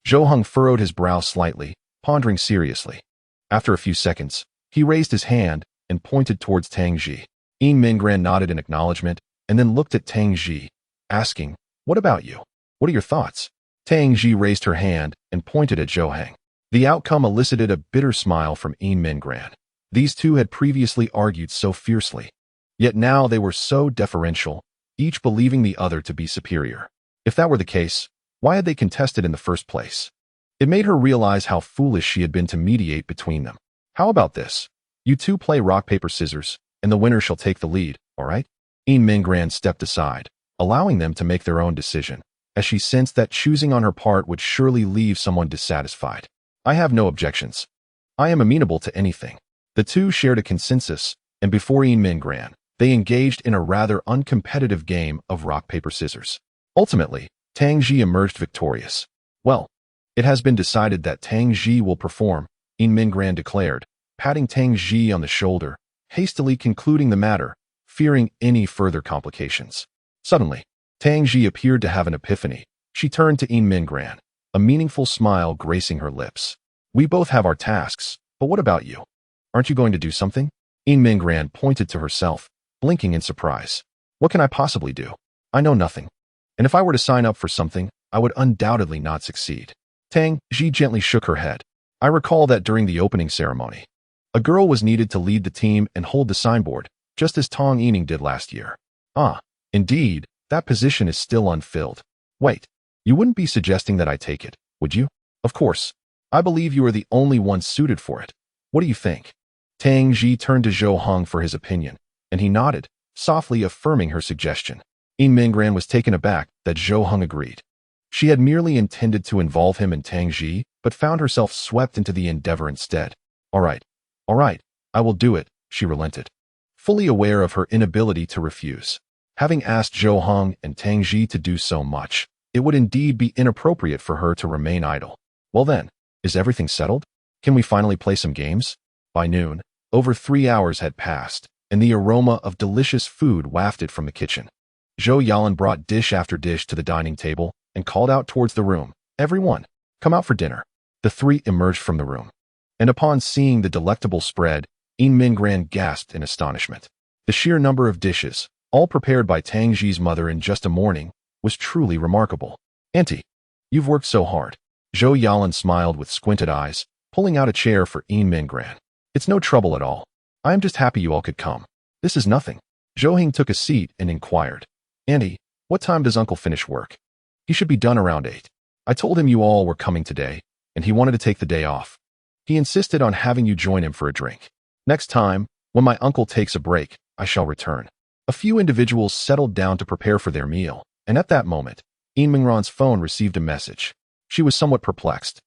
Zhou Heng furrowed his brow slightly, pondering seriously. After a few seconds, he raised his hand and pointed towards Tang Ji. Yin Minggran nodded in acknowledgement and then looked at Tang Ji, asking, "What about you? What are your thoughts?" Tang Ji raised her hand and pointed at Zhou Heng. The outcome elicited a bitter smile from Yin Minggran. These two had previously argued so fiercely, yet now they were so deferential, each believing the other to be superior. If that were the case, why had they contested in the first place? It made her realize how foolish she had been to mediate between them. "How about this? You two play rock, paper, scissors, and the winner shall take the lead, all right?" Yin Minggran stepped aside, allowing them to make their own decision, as she sensed that choosing on her part would surely leave someone dissatisfied. "I have no objections. I am amenable to anything." The two shared a consensus, and before Yin Minggran, they engaged in a rather uncompetitive game of rock, paper, scissors. Ultimately, Tang Ji emerged victorious. "Well, it has been decided that Tang Ji will perform," Yin Minggran declared, patting Tang Ji on the shoulder, hastily concluding the matter, fearing any further complications. Suddenly, Tang Ji appeared to have an epiphany. She turned to Yin Minggran, a meaningful smile gracing her lips. "We both have our tasks, but what about you? Aren't you going to do something?" Yin Minggran pointed to herself, blinking in surprise. "What can I possibly do? I know nothing. And if I were to sign up for something, I would undoubtedly not succeed." Tang Ji gently shook her head. "I recall that during the opening ceremony, a girl was needed to lead the team and hold the signboard, just as Tong Yining did last year." "Ah, indeed, that position is still unfilled. Wait, you wouldn't be suggesting that I take it, would you?" "Of course. I believe you are the only one suited for it. What do you think?" Tang Ji turned to Zhou Heng for his opinion, and he nodded, softly affirming her suggestion. Yin Minggran was taken aback that Zhou Heng agreed. She had merely intended to involve him in Tang Ji, but found herself swept into the endeavor instead. All right, I will do it," she relented, fully aware of her inability to refuse. Having asked Zhou Heng and Tang Ji to do so much, it would indeed be inappropriate for her to remain idle. "Well then, is everything settled? Can we finally play some games?" By noon, over 3 hours had passed, and the aroma of delicious food wafted from the kitchen. Zhou Yalan brought dish after dish to the dining table and called out towards the room, "Everyone, come out for dinner." The three emerged from the room, and upon seeing the delectable spread, Yin Minggran gasped in astonishment. The sheer number of dishes, all prepared by Tang Ji's mother in just a morning, was truly remarkable. "Auntie, you've worked so hard." Zhou Yalan smiled with squinted eyes, pulling out a chair for Yin Minggran. "It's no trouble at all. I am just happy you all could come. This is nothing." Zhou Heng took a seat and inquired, "Auntie, what time does Uncle finish work?" "He should be done around 8. I told him you all were coming today, and he wanted to take the day off. He insisted on having you join him for a drink. Next time, when my uncle takes a break, I shall return." A few individuals settled down to prepare for their meal, and at that moment, Yin Minggran's phone received a message. She was somewhat perplexed,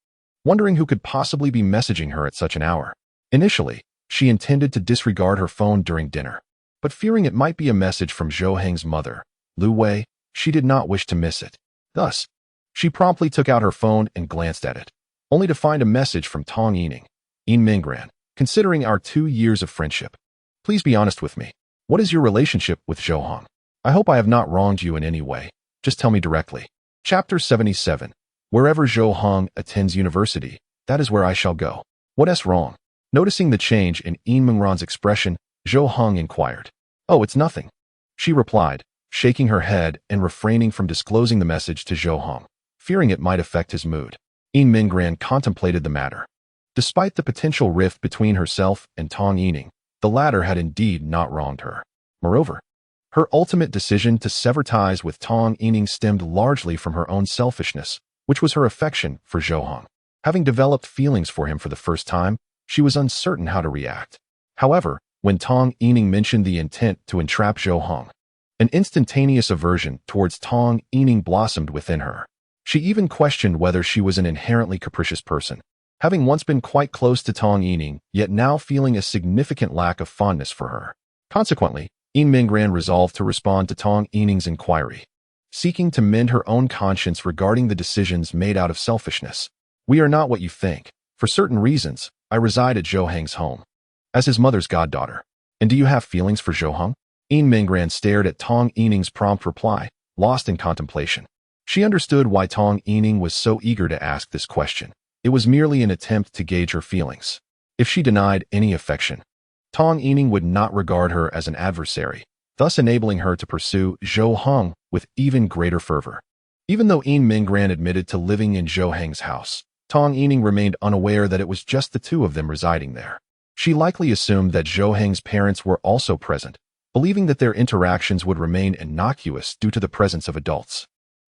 wondering who could possibly be messaging her at such an hour. Initially, she intended to disregard her phone during dinner, but fearing it might be a message from Zhou Heng's mother, Lu Wei, she did not wish to miss it. Thus, she promptly took out her phone and glanced at it, only to find a message from Tong Yining. "Yin Minggran, considering our 2 years of friendship, please be honest with me. What is your relationship with Zhou Heng? I hope I have not wronged you in any way. Just tell me directly." Chapter 77. Wherever Zhou Heng attends university, that is where I shall go. "What's wrong?" Noticing the change in Yin Minggran's expression, Zhou Heng inquired. "Oh, it's nothing," she replied, shaking her head and refraining from disclosing the message to Zhou Heng, fearing it might affect his mood. Yin Minggran contemplated the matter. Despite the potential rift between herself and Tong Yining, the latter had indeed not wronged her. Moreover, her ultimate decision to sever ties with Tong Yining stemmed largely from her own selfishness, which was her affection for Zhou Heng. Having developed feelings for him for the first time, she was uncertain how to react. However, when Tong Yining mentioned the intent to entrap Zhou Heng, an instantaneous aversion towards Tong Yining blossomed within her. She even questioned whether she was an inherently capricious person, having once been quite close to Tong Yining, yet now feeling a significant lack of fondness for her. Consequently, Yin Minggran resolved to respond to Tong Yining's inquiry. seeking to mend her own conscience regarding the decisions made out of selfishness. We are not what you think. For certain reasons, I reside at Zhou Heng's home as his mother's goddaughter. And do you have feelings for Zhou Heng? Yin Minggran stared at Tong Yining's prompt reply, lost in contemplation. She understood why Tong Yining was so eager to ask this question. It was merely an attempt to gauge her feelings. If she denied any affection, Tong Yining would not regard her as an adversary, thus enabling her to pursue Zhou Heng with even greater fervor. Even though Yin Minggran admitted to living in Zhou Heng's house, Tong Yining remained unaware that it was just the two of them residing there. She likely assumed that Zhou Heng's parents were also present, believing that their interactions would remain innocuous due to the presence of adults.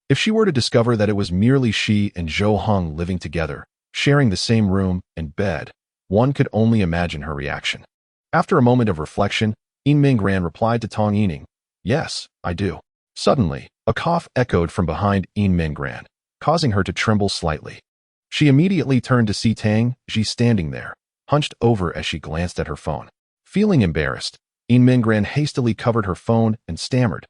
If she were to discover that it was merely she and Zhou Heng living together, sharing the same room and bed, one could only imagine her reaction. After a moment of reflection, Yin Minggran replied to Tong Yining, "Yes, I do." Suddenly, a cough echoed from behind Yin Minggran, causing her to tremble slightly. She immediately turned to see Tang Ji standing there, hunched over as she glanced at her phone. Feeling embarrassed, Yin Minggran hastily covered her phone and stammered,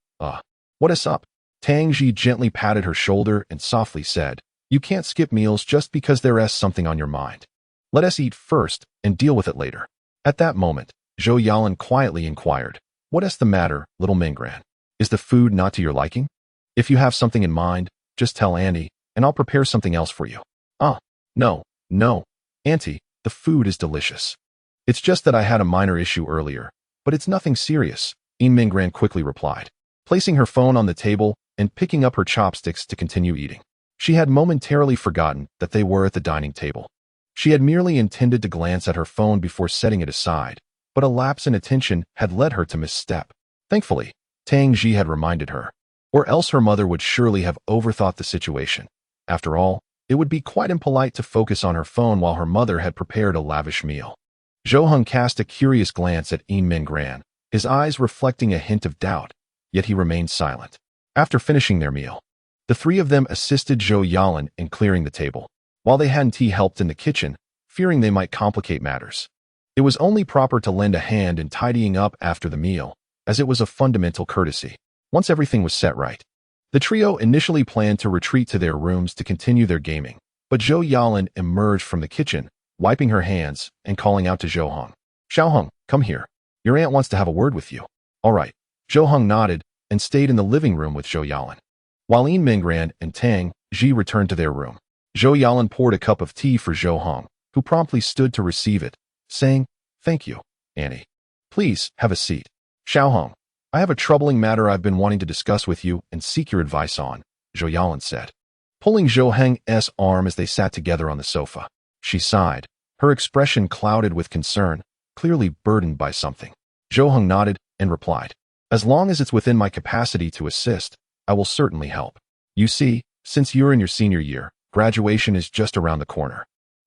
what is up?" Tang Ji gently patted her shoulder and softly said, "You can't skip meals just because there's something on your mind. Let us eat first and deal with it later." At that moment, Zhou Yalan quietly inquired, "What is the matter, little Minggran? Is the food not to your liking? If you have something in mind, just tell Auntie, and I'll prepare something else for you." No, Auntie, the food is delicious. It's just that I had a minor issue earlier, but it's nothing serious, Yin Minggran quickly replied, placing her phone on the table and picking up her chopsticks to continue eating. She had momentarily forgotten that they were at the dining table. She had merely intended to glance at her phone before setting it aside, but a lapse in attention had led her to misstep. Thankfully, Tang Ji had reminded her, or else her mother would surely have overthought the situation. After all, it would be quite impolite to focus on her phone while her mother had prepared a lavish meal. Zhou Heng cast a curious glance at Yin Minggran, his eyes reflecting a hint of doubt, yet he remained silent. After finishing their meal, the three of them assisted Zhou Yalan in clearing the table, while they had Tea helped in the kitchen, fearing they might complicate matters. It was only proper to lend a hand in tidying up after the meal, as it was a fundamental courtesy. Once everything was set right, the trio initially planned to retreat to their rooms to continue their gaming, but Zhou Yalan emerged from the kitchen, wiping her hands and calling out to Zhou Heng, "Xiao Heng, come here. Your aunt wants to have a word with you." "All right." Zhou Heng nodded and stayed in the living room with Zhou Yalan. While Yin Minggran and Tang Ji returned to their room, Zhou Yalan poured a cup of tea for Zhou Heng, who promptly stood to receive it, saying, "Thank you, Annie. Please, have a seat." "Xiao Heng, I have a troubling matter I've been wanting to discuss with you and seek your advice on," Zhou Yalan said, pulling Zhou Heng's arm as they sat together on the sofa. She sighed, her expression clouded with concern, clearly burdened by something. Zhou Heng nodded and replied, "As long as it's within my capacity to assist, I will certainly help. You see, since you're in your senior year, graduation is just around the corner.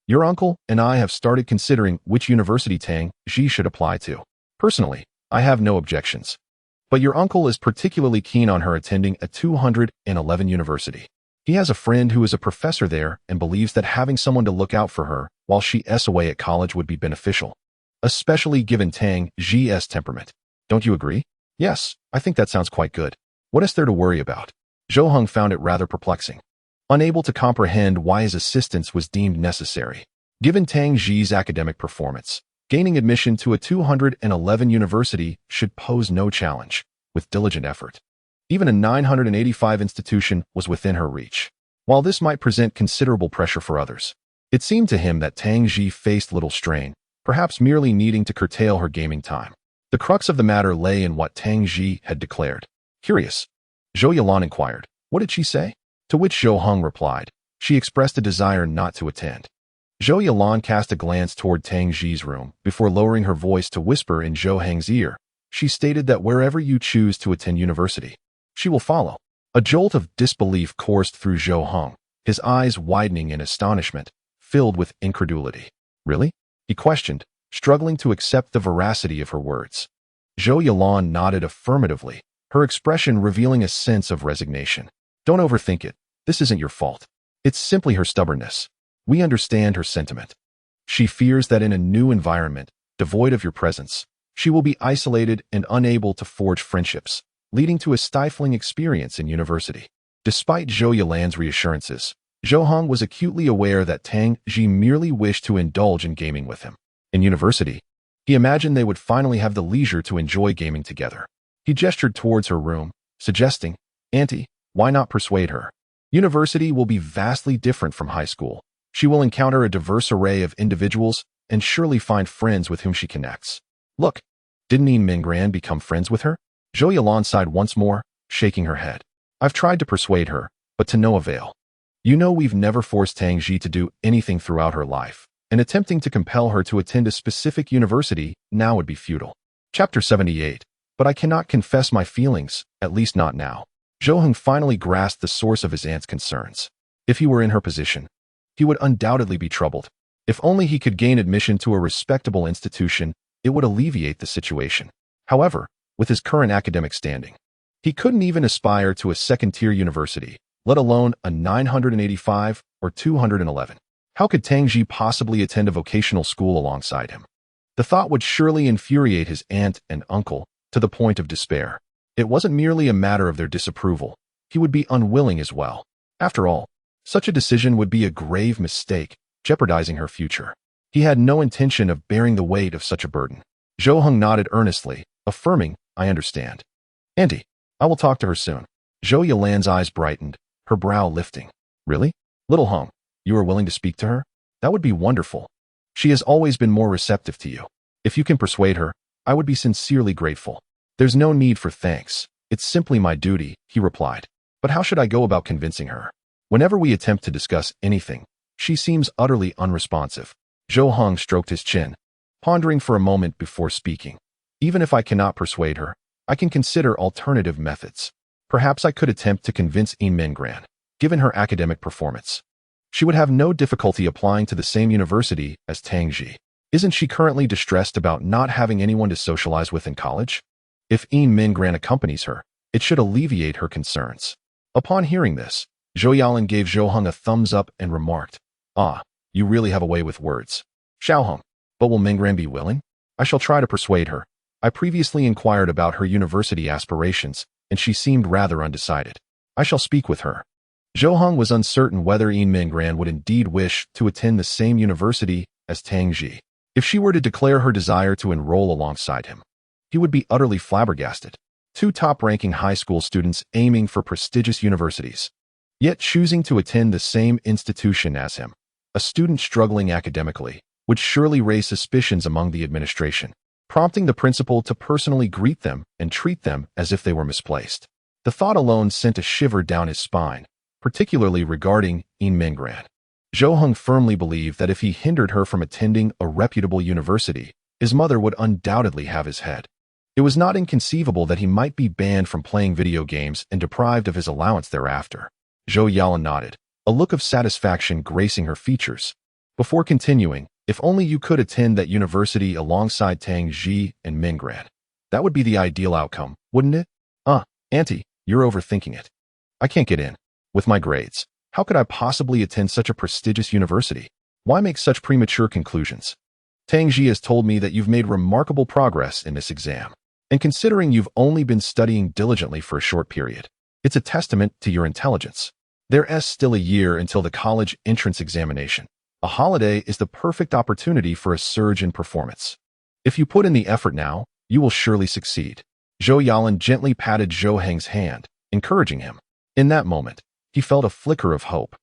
Your uncle and I have started considering which university Tang Ji should apply to. Personally, I have no objections. But your uncle is particularly keen on her attending a 211 university. He has a friend who is a professor there and believes that having someone to look out for her while she's away at college would be beneficial, especially given Tang Ji's temperament. Don't you agree?" "Yes, I think that sounds quite good. What is there to worry about?" Zhou Heng found it rather perplexing, unable to comprehend why his assistance was deemed necessary. Given Tang Ji's academic performance, gaining admission to a 211 university should pose no challenge, with diligent effort. Even a 985 institution was within her reach. While this might present considerable pressure for others, it seemed to him that Tang Ji faced little strain, perhaps merely needing to curtail her gaming time. The crux of the matter lay in what Tang Ji had declared. Curious, Zhou Yalan inquired, "What did she say?" To which Zhou Heng replied, "She expressed a desire not to attend." Zhou Yalan cast a glance toward Tang Ji's room before lowering her voice to whisper in Zhou Heng's ear. She stated that wherever you choose to attend university, she will follow. A jolt of disbelief coursed through Zhou Heng, his eyes widening in astonishment, filled with incredulity. "Really?" he questioned, struggling to accept the veracity of her words. Zhou Yalan nodded affirmatively, her expression revealing a sense of resignation. "Don't overthink it. This isn't your fault. It's simply her stubbornness. We understand her sentiment. She fears that in a new environment, devoid of your presence, she will be isolated and unable to forge friendships, leading to a stifling experience in university. Despite Zhou Yalan's reassurances, Zhou Heng was acutely aware that Tang Ji merely wished to indulge in gaming with him. In university, he imagined they would finally have the leisure to enjoy gaming together. He gestured towards her room, suggesting, "Auntie, why not persuade her? University will be vastly different from high school. She will encounter a diverse array of individuals and surely find friends with whom she connects." Look, didn't Yin Mingran become friends with her? Zhou Yalan sighed once more, shaking her head. "I've tried to persuade her, but to no avail. You know we've never forced Tang Ji to do anything throughout her life, and attempting to compel her to attend a specific university now would be futile." Chapter 78. But I cannot confess my feelings, at least not now. Zhou Heng finally grasped the source of his aunt's concerns. If he were in her position, he would undoubtedly be troubled. If only he could gain admission to a respectable institution, it would alleviate the situation. However, with his current academic standing, he couldn't even aspire to a second-tier university, let alone a 985 or 211. How could Tang Ji possibly attend a vocational school alongside him? The thought would surely infuriate his aunt and uncle to the point of despair. It wasn't merely a matter of their disapproval. He would be unwilling as well. After all, such a decision would be a grave mistake, jeopardizing her future. He had no intention of bearing the weight of such a burden. Zhou Heng nodded earnestly, affirming, "I understand. Auntie, I will talk to her soon." Zhou Yalan's eyes brightened, her brow lifting. "Really? Little Heng, you are willing to speak to her? That would be wonderful. She has always been more receptive to you. If you can persuade her, I would be sincerely grateful." "There's no need for thanks. It's simply my duty," he replied. "But how should I go about convincing her? Whenever we attempt to discuss anything, she seems utterly unresponsive." Zhou Heng stroked his chin, pondering for a moment before speaking. "Even if I cannot persuade her, I can consider alternative methods. Perhaps I could attempt to convince Yin Mingran. Given her academic performance, she would have no difficulty applying to the same university as Tang Ji. Isn't she currently distressed about not having anyone to socialize with in college? If Yin Mingran accompanies her, it should alleviate her concerns." Upon hearing this, Zhou Yalan gave Zhou Heng a thumbs up and remarked, "Ah, you really have a way with words. Xiao Heng, but will Mingran be willing? I shall try to persuade her. I previously inquired about her university aspirations, and she seemed rather undecided. I shall speak with her." Zhou Heng was uncertain whether Yin Mingran would indeed wish to attend the same university as Tang Ji. If she were to declare her desire to enroll alongside him, he would be utterly flabbergasted. Two top-ranking high school students aiming for prestigious universities, yet choosing to attend the same institution as him. A student struggling academically would surely raise suspicions among the administration, prompting the principal to personally greet them and treat them as if they were misplaced. The thought alone sent a shiver down his spine, particularly regarding Yin Mingran. Zhou Heng firmly believed that if he hindered her from attending a reputable university, his mother would undoubtedly have his head. It was not inconceivable that he might be banned from playing video games and deprived of his allowance thereafter. Zhou Yalan nodded, a look of satisfaction gracing her features. Before continuing, "If only you could attend that university alongside Tang Ji and Mingran. That would be the ideal outcome, wouldn't it?" Auntie, you're overthinking it. I can't get in. With my grades, how could I possibly attend such a prestigious university? Why make such premature conclusions? Tang Ji has told me that you've made remarkable progress in this exam. And considering you've only been studying diligently for a short period, it's a testament to your intelligence. There's still a year until the college entrance examination. A holiday is the perfect opportunity for a surge in performance. If you put in the effort now, you will surely succeed. Zhou Yalan gently patted Zhou Heng's hand, encouraging him. In that moment, he felt a flicker of hope.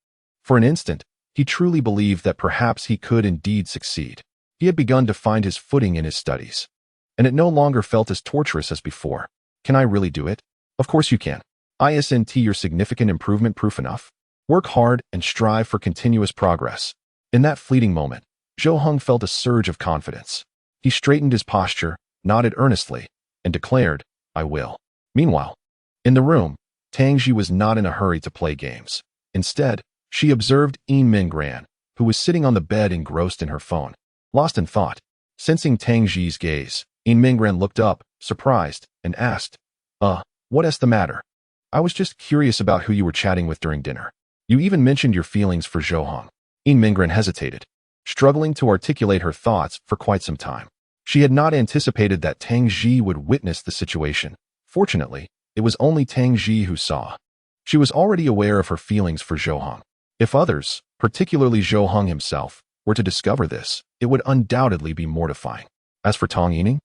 For an instant, he truly believed that perhaps he could indeed succeed. He had begun to find his footing in his studies, and it no longer felt as torturous as before. Can I really do it? Of course you can. Isn't your significant improvement proof enough? Work hard and strive for continuous progress. In that fleeting moment, Zhou Heng felt a surge of confidence. He straightened his posture, nodded earnestly, and declared, "I will." Meanwhile, in the room, Tang Ji was not in a hurry to play games. Instead, she observed Yin Mingran, who was sitting on the bed engrossed in her phone. Lost in thought, sensing Tang Ji's gaze, Yin Mingran looked up, surprised, and asked, What's the matter? I was just curious about who you were chatting with during dinner. You even mentioned your feelings for Zhou Heng." Yin Mingran hesitated, struggling to articulate her thoughts for quite some time. She had not anticipated that Tang Ji would witness the situation. Fortunately, it was only Tang Ji who saw. She was already aware of her feelings for Zhou Hong. If others, particularly Zhou Hong himself, were to discover this, it would undoubtedly be mortifying. As for Tang Yining,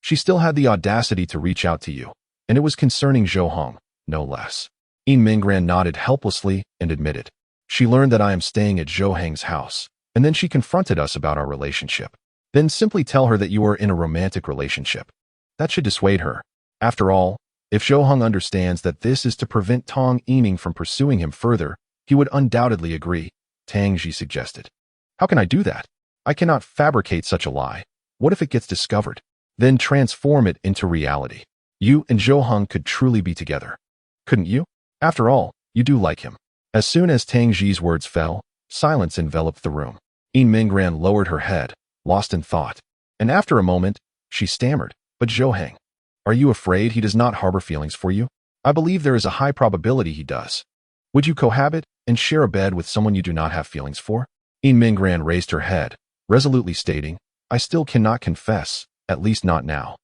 she still had the audacity to reach out to you, and it was concerning Zhou Hong, no less. Yin Minggran nodded helplessly and admitted, "She learned that I am staying at Zhou Heng's house, and then she confronted us about our relationship. Then simply tell her that you are in a romantic relationship. That should dissuade her. After all, if Zhou Hong understands that this is to prevent Tang Yining from pursuing him further, he would undoubtedly agree," Tang Ji suggested. "How can I do that? I cannot fabricate such a lie. What if it gets discovered? Then transform it into reality. You and Zhou Hong could truly be together. Couldn't you? After all, you do like him." As soon as Tang Ji's words fell, silence enveloped the room. Yin Minggran lowered her head, lost in thought. And after a moment, she stammered, "But Zhou Heng, are you afraid he does not harbor feelings for you? I believe there is a high probability he does. Would you cohabit and share a bed with someone you do not have feelings for?" Yin Minggran raised her head, resolutely stating, "I still cannot confess, at least not now."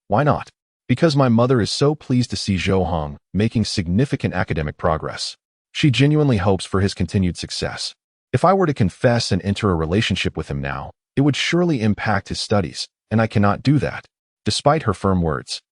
"Why not?" "Because my mother is so pleased to see Zhou Hong making significant academic progress. She genuinely hopes for his continued success. If I were to confess and enter a relationship with him now, it would surely impact his studies, and I cannot do that." Despite her firm words,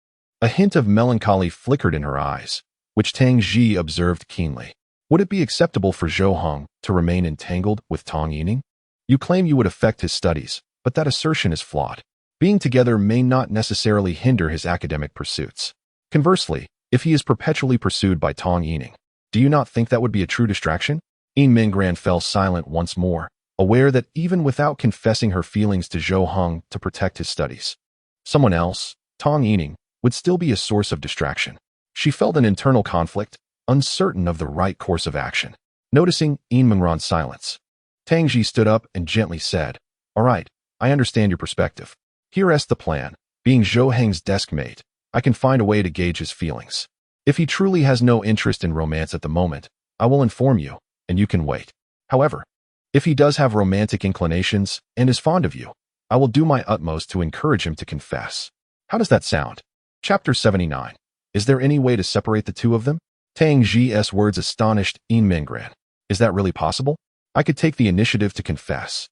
a hint of melancholy flickered in her eyes, which Tang Ji observed keenly. "Would it be acceptable for Zhou Hong to remain entangled with Tang Yining? You claim you would affect his studies, but that assertion is flawed. Being together may not necessarily hinder his academic pursuits. Conversely, if he is perpetually pursued by Tang Yining, do you not think that would be a true distraction?" Yin Minggran fell silent once more, aware that even without confessing her feelings to Zhou Hong to protect his studies, someone else, Tang Yining, would still be a source of distraction. She felt an internal conflict, uncertain of the right course of action. Noticing Yin Minggran's silence, Tang Ji stood up and gently said, "All right, I understand your perspective. Here's the plan. Being Zhou Heng's desk mate, I can find a way to gauge his feelings. If he truly has no interest in romance at the moment, I will inform you, and you can wait. However, if he does have romantic inclinations and is fond of you, I will do my utmost to encourage him to confess. How does that sound?" Chapter 79. Is there any way to separate the two of them? Tang Ji's words astonished Yin Minggran. "Is that really possible? I could take the initiative to confess.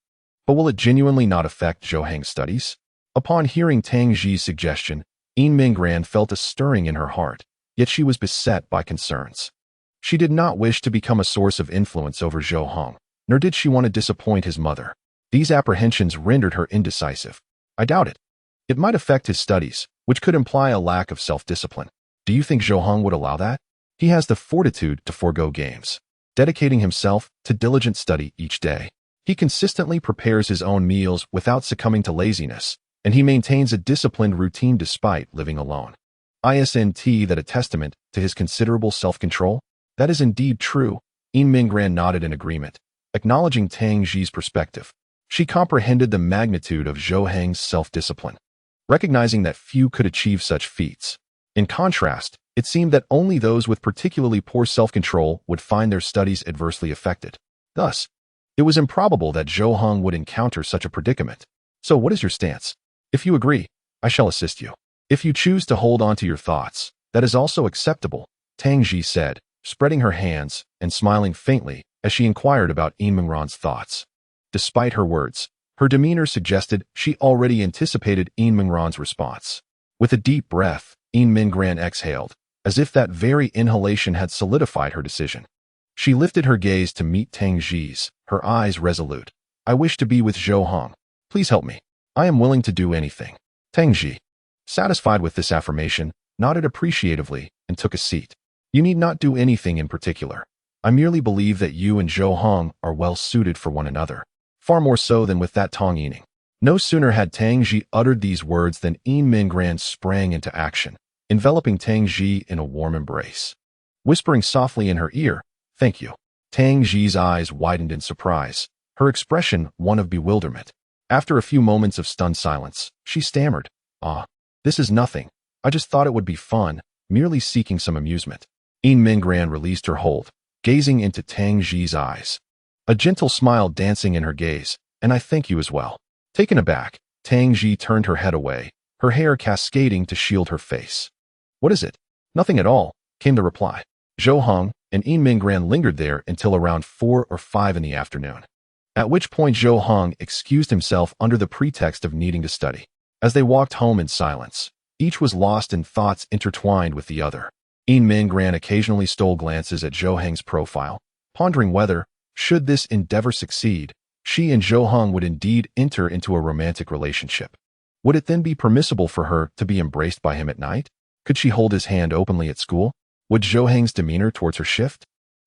But will it genuinely not affect Zhou Heng's studies?" Upon hearing Tang Ji's suggestion, Yin Minggran felt a stirring in her heart, yet she was beset by concerns. She did not wish to become a source of influence over Zhou Hong, nor did she want to disappoint his mother. These apprehensions rendered her indecisive. "I doubt it. It might affect his studies, which could imply a lack of self-discipline. Do you think Zhou Hong would allow that? He has the fortitude to forego games, dedicating himself to diligent study each day. He consistently prepares his own meals without succumbing to laziness, and he maintains a disciplined routine despite living alone. Isn't that a testament to his considerable self-control?" "That is indeed true." Yin Minggran nodded in agreement, acknowledging Tang Ji's perspective. She comprehended the magnitude of Zhou Heng's self-discipline, recognizing that few could achieve such feats. In contrast, it seemed that only those with particularly poor self-control would find their studies adversely affected. Thus, it was improbable that Zhou Hong would encounter such a predicament. "So what is your stance? If you agree, I shall assist you. If you choose to hold on to your thoughts, that is also acceptable," Tang Ji said, spreading her hands and smiling faintly as she inquired about Yin Minggran's thoughts. Despite her words, her demeanor suggested she already anticipated Yin Minggran's response. With a deep breath, Yin Minggran exhaled, as if that very inhalation had solidified her decision. She lifted her gaze to meet Tang Ji's, her eyes resolute. "I wish to be with Zhou Hong. Please help me. I am willing to do anything." Tang Ji, satisfied with this affirmation, nodded appreciatively and took a seat. "You need not do anything in particular. I merely believe that you and Zhou Hong are well suited for one another, far more so than with that Tang Yining." No sooner had Tang Ji uttered these words than Yin Minggran sprang into action, enveloping Tang Ji in a warm embrace. Whispering softly in her ear, "Thank you." Tang Ji's eyes widened in surprise, her expression one of bewilderment. After a few moments of stunned silence, she stammered, This is nothing. I just thought it would be fun, merely seeking some amusement." Yin Minggran released her hold, gazing into Tang Ji's eyes, a gentle smile dancing in her gaze. "And I thank you as well." Taken aback, Tang Ji turned her head away, her hair cascading to shield her face. "What is it?" "Nothing at all," came the reply. Zhou Hong and Yin Minggran lingered there until around 4 or 5 in the afternoon, at which point Zhou Hong excused himself under the pretext of needing to study. As they walked home in silence, each was lost in thoughts intertwined with the other. Yin Minggran occasionally stole glances at Zhou Hong's profile, pondering whether, should this endeavor succeed, she and Zhou Hong would indeed enter into a romantic relationship. Would it then be permissible for her to be embraced by him at night? Could she hold his hand openly at school? Would Zhou Hong's demeanor towards her shift?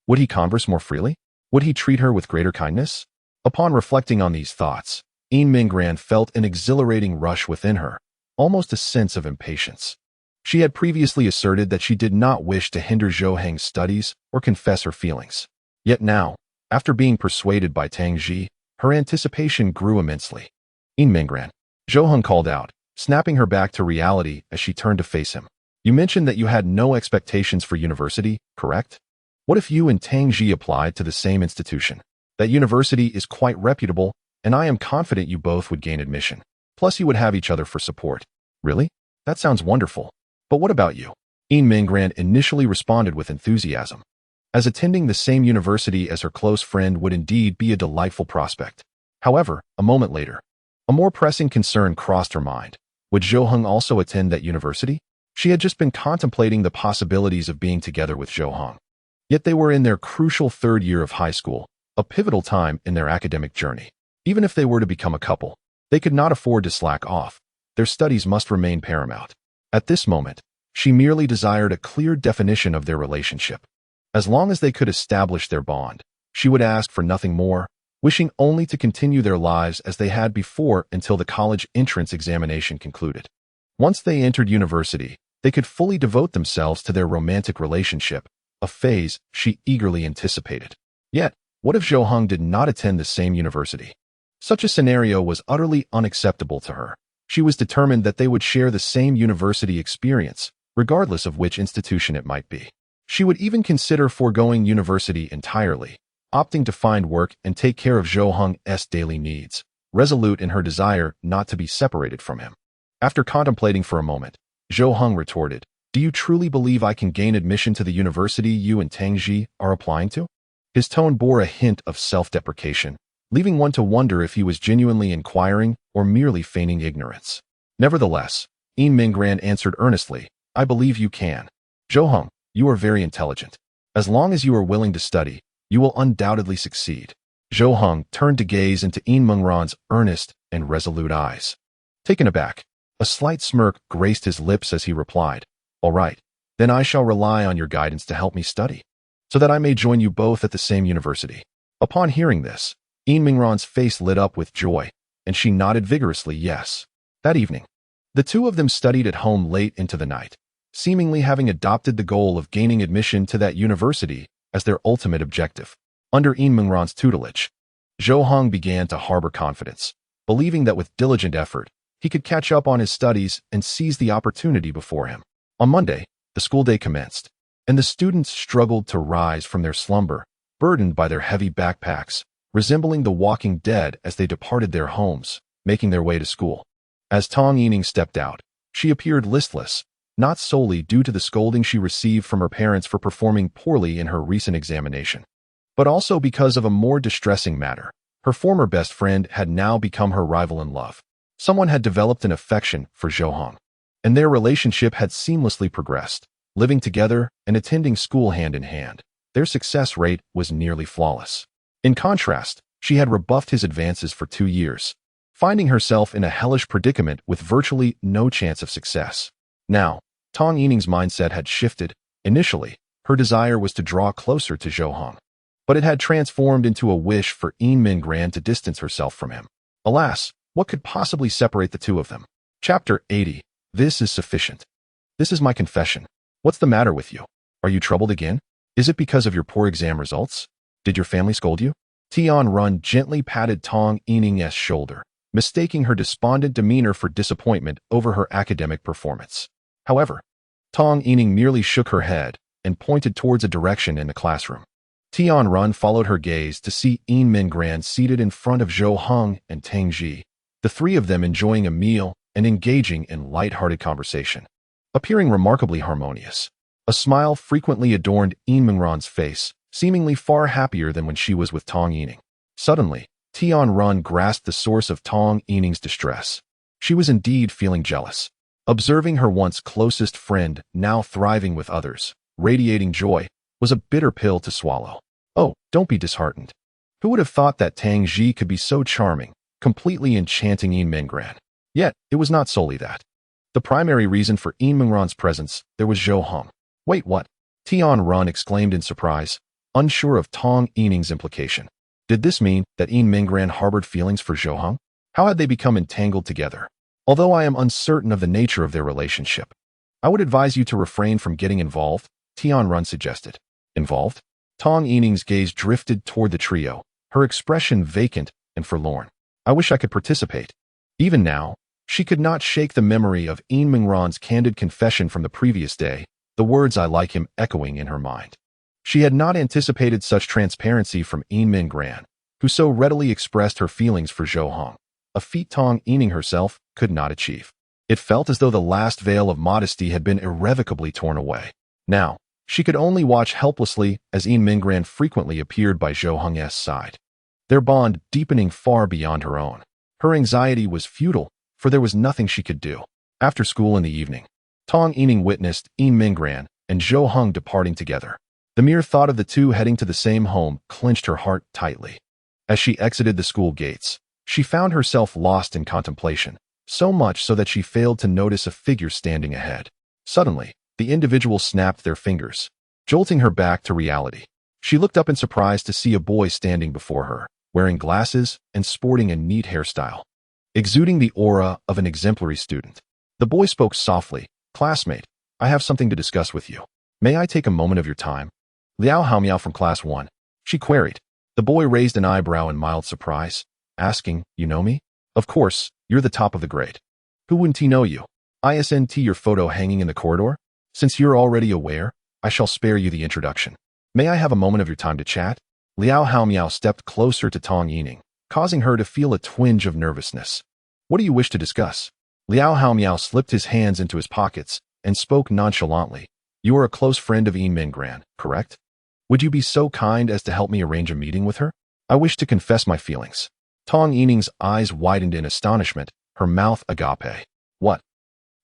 Would he converse more freely? Would he treat her with greater kindness? Upon reflecting on these thoughts, Yin Minggran felt an exhilarating rush within her, almost a sense of impatience. She had previously asserted that she did not wish to hinder Zhou Hong's studies or confess her feelings. Yet now, after being persuaded by Tang Ji, her anticipation grew immensely. Yin Minggran, Zhou Hong called out, snapping her back to reality as she turned to face him. You mentioned that you had no expectations for university, correct? What if you and Tang Ji applied to the same institution? That university is quite reputable, and I am confident you both would gain admission. Plus you would have each other for support. Really? That sounds wonderful. But what about you? Yin Minggran initially responded with enthusiasm, as attending the same university as her close friend would indeed be a delightful prospect. However, a moment later, a more pressing concern crossed her mind. Would Zhou Hong also attend that university? She had just been contemplating the possibilities of being together with Zhou Hong. Yet they were in their crucial third year of high school, a pivotal time in their academic journey. Even if they were to become a couple, they could not afford to slack off. Their studies must remain paramount. At this moment, she merely desired a clear definition of their relationship. As long as they could establish their bond, she would ask for nothing more, wishing only to continue their lives as they had before until the college entrance examination concluded. Once they entered university, they could fully devote themselves to their romantic relationship, a phase she eagerly anticipated. Yet, what if Zhou Hong did not attend the same university? Such a scenario was utterly unacceptable to her. She was determined that they would share the same university experience, regardless of which institution it might be. She would even consider foregoing university entirely, opting to find work and take care of Zhou Hong's daily needs, resolute in her desire not to be separated from him. After contemplating for a moment, Zhou Hong retorted, "Do you truly believe I can gain admission to the university you and Tang Ji are applying to?" His tone bore a hint of self-deprecation, leaving one to wonder if he was genuinely inquiring or merely feigning ignorance. Nevertheless, Yin Minggran answered earnestly, "I believe you can. Zhou Hong, you are very intelligent. As long as you are willing to study, you will undoubtedly succeed." Zhou Hong turned to gaze into Yin Minggran's earnest and resolute eyes. Taken aback, a slight smirk graced his lips as he replied, "All right, then I shall rely on your guidance to help me study, so that I may join you both at the same university." Upon hearing this, Yin Minggran's face lit up with joy, and she nodded vigorously yes. That evening, the two of them studied at home late into the night, seemingly having adopted the goal of gaining admission to that university as their ultimate objective. Under Yin Minggran's tutelage, Zhou Hong began to harbor confidence, believing that with diligent effort, he could catch up on his studies and seize the opportunity before him. On Monday, the school day commenced, and the students struggled to rise from their slumber, burdened by their heavy backpacks, resembling the walking dead as they departed their homes, making their way to school. As Tang Yining stepped out, she appeared listless, not solely due to the scolding she received from her parents for performing poorly in her recent examination, but also because of a more distressing matter. Her former best friend had now become her rival in love. Someone had developed an affection for Zhou Hong, and their relationship had seamlessly progressed, living together and attending school hand in hand. Their success rate was nearly flawless. In contrast, she had rebuffed his advances for 2 years, finding herself in a hellish predicament with virtually no chance of success. Now, Tang Yining's mindset had shifted. Initially, her desire was to draw closer to Zhou Hong, but it had transformed into a wish for Yin Minggran to distance herself from him. Alas, what could possibly separate the two of them? Chapter 80. This is sufficient. This is my confession. What's the matter with you? Are you troubled again? Is it because of your poor exam results? Did your family scold you? Tian Run gently patted Tang Yining's shoulder, mistaking her despondent demeanor for disappointment over her academic performance. However, Tang Yining merely shook her head and pointed towards a direction in the classroom. Tian Run followed her gaze to see Yin Minggran seated in front of Zhou Hong and Tang Ji, the three of them enjoying a meal and engaging in light-hearted conversation, appearing remarkably harmonious. A smile frequently adorned Yin Mingran's face, seemingly far happier than when she was with Tong Yining. Suddenly, Tian Run grasped the source of Tong Yining's distress. She was indeed feeling jealous. Observing her once closest friend now thriving with others, radiating joy, was a bitter pill to swallow. Oh, don't be disheartened. Who would have thought that Tang Ji could be so charming, completely enchanting Yin Mingran? Yet, it was not solely that. The primary reason for Yin Mingran's presence, there was Zhou Hong. Wait, what? Tian Run exclaimed in surprise, unsure of Tong Yining's implication. Did this mean that Yin Mingran harbored feelings for Zhou Hong? How had they become entangled together? Although I am uncertain of the nature of their relationship, I would advise you to refrain from getting involved, Tian Run suggested. Involved? Tong Yining's gaze drifted toward the trio, her expression vacant and forlorn. I wish I could participate. Even now, she could not shake the memory of Yin Mingran's candid confession from the previous day, the words "I like him" echoing in her mind. She had not anticipated such transparency from Yin Mingran, who so readily expressed her feelings for Zhou Hong, a feat Tong Yining herself could not achieve. It felt as though the last veil of modesty had been irrevocably torn away. Now, she could only watch helplessly as Yin Mingran frequently appeared by Zhou Hong's side, their bond deepening far beyond her own. Her anxiety was futile, for there was nothing she could do. After school in the evening, Tong Yining witnessed Yin Mingran and Zhou Hong departing together. The mere thought of the two heading to the same home clenched her heart tightly. As she exited the school gates, she found herself lost in contemplation, so much so that she failed to notice a figure standing ahead. Suddenly, the individual snapped their fingers, jolting her back to reality. She looked up in surprise to see a boy standing before her, wearing glasses and sporting a neat hairstyle, exuding the aura of an exemplary student. The boy spoke softly, "Classmate, I have something to discuss with you. May I take a moment of your time?" "Liao Haomiao from Class 1. She queried. The boy raised an eyebrow in mild surprise, asking, "You know me?" "Of course, you're the top of the grade. Who wouldn't he know you? Isn't your photo hanging in the corridor? Since you're already aware, I shall spare you the introduction. May I have a moment of your time to chat?" Liao Haomiao stepped closer to Tong Yining, causing her to feel a twinge of nervousness. "What do you wish to discuss?" Liao Haomiao slipped his hands into his pockets and spoke nonchalantly. "You are a close friend of Yin Mingran, correct? Would you be so kind as to help me arrange a meeting with her? I wish to confess my feelings." Tong Yining's eyes widened in astonishment, her mouth agape. What?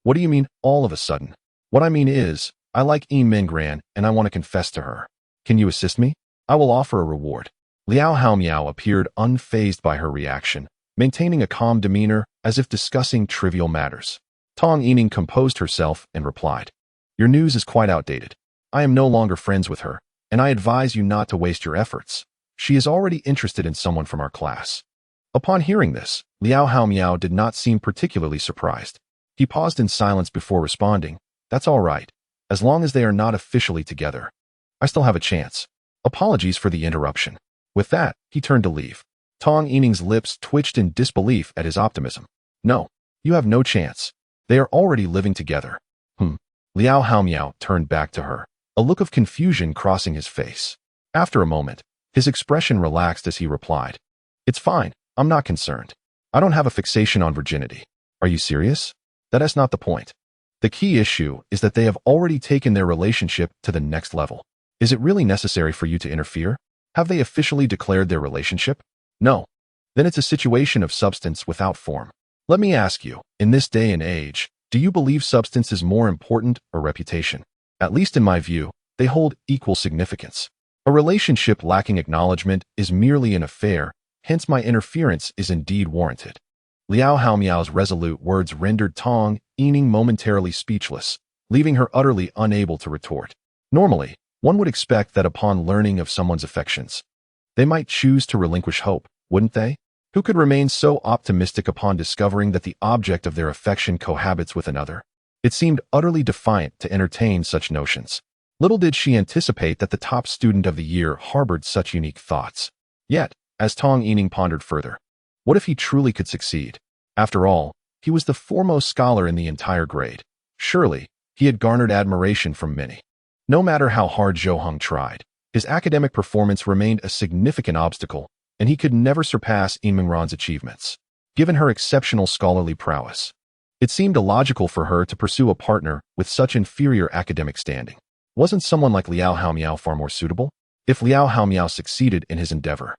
What do you mean, all of a sudden?" "What I mean is, I like Yin Mingran and I want to confess to her. Can you assist me? I will offer a reward." Liao Haomiao appeared unfazed by her reaction, maintaining a calm demeanor as if discussing trivial matters. Tong Yining composed herself and replied, "Your news is quite outdated. I am no longer friends with her, and I advise you not to waste your efforts. She is already interested in someone from our class." Upon hearing this, Liao Haomiao did not seem particularly surprised. He paused in silence before responding, "That's all right, as long as they are not officially together. I still have a chance. Apologies for the interruption." With that, he turned to leave. Tong Yining's lips twitched in disbelief at his optimism. "No, you have no chance. They are already living together." Liao Haomiao turned back to her, a look of confusion crossing his face. After a moment, his expression relaxed as he replied, "It's fine. I'm not concerned. I don't have a fixation on virginity." "Are you serious?" "That is not the point. The key issue is that they have already taken their relationship to the next level. Is it really necessary for you to interfere? Have they officially declared their relationship?" "No." "Then it's a situation of substance without form. Let me ask you, in this day and age, do you believe substance is more important or reputation? At least in my view, they hold equal significance. A relationship lacking acknowledgement is merely an affair, hence my interference is indeed warranted." Liao Haomiao's resolute words rendered Tong Yining momentarily speechless, leaving her utterly unable to retort. Normally, one would expect that upon learning of someone's affections, they might choose to relinquish hope, wouldn't they? Who could remain so optimistic upon discovering that the object of their affection cohabits with another? It seemed utterly defiant to entertain such notions. Little did she anticipate that the top student of the year harbored such unique thoughts. Yet, as Tong Yining pondered further, what if he truly could succeed? After all, he was the foremost scholar in the entire grade. Surely, he had garnered admiration from many. No matter how hard Zhou Hong tried, his academic performance remained a significant obstacle, and he could never surpass Yin Mingran's achievements. Given her exceptional scholarly prowess, it seemed illogical for her to pursue a partner with such inferior academic standing. Wasn't someone like Liao Haomiao far more suitable? If Liao Haomiao succeeded in his endeavor,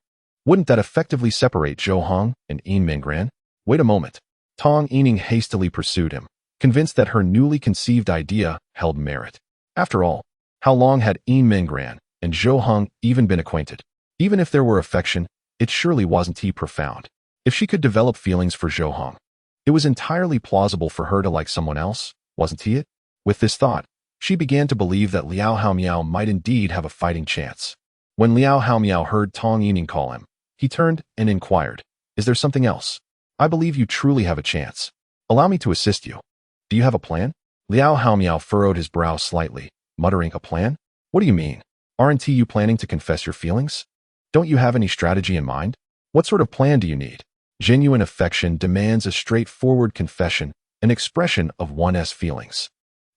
wouldn't that effectively separate Zhou Hong and Yin Minggran? Wait a moment. Tang Yining hastily pursued him, convinced that her newly conceived idea held merit. After all, how long had Yin Minggran and Zhou Hong even been acquainted? Even if there were affection, it surely wasn't profound. If she could develop feelings for Zhou Hong, it was entirely plausible for her to like someone else, wasn't it? With this thought, she began to believe that Liao Haomiao might indeed have a fighting chance. When Liao Haomiao heard Tang Yining call him, he turned and inquired, "Is there something else? I believe you truly have a chance. Allow me to assist you. Do you have a plan?" Liao Haomiao furrowed his brow slightly, muttering, "A plan? What do you mean? Aren't you planning to confess your feelings? Don't you have any strategy in mind? What sort of plan do you need?" Genuine affection demands a straightforward confession, an expression of one's feelings.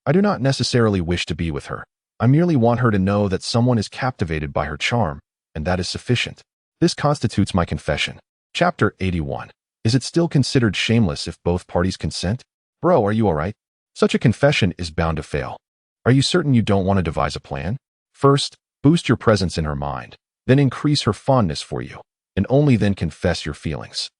I do not necessarily wish to be with her. I merely want her to know that someone is captivated by her charm, and that is sufficient. This constitutes my confession. Chapter 81. Is it still considered shameless if both parties consent? Bro, are you alright? Such a confession is bound to fail. Are you certain you don't want to devise a plan? First, boost your presence in her mind, then increase her fondness for you, and only then confess your feelings.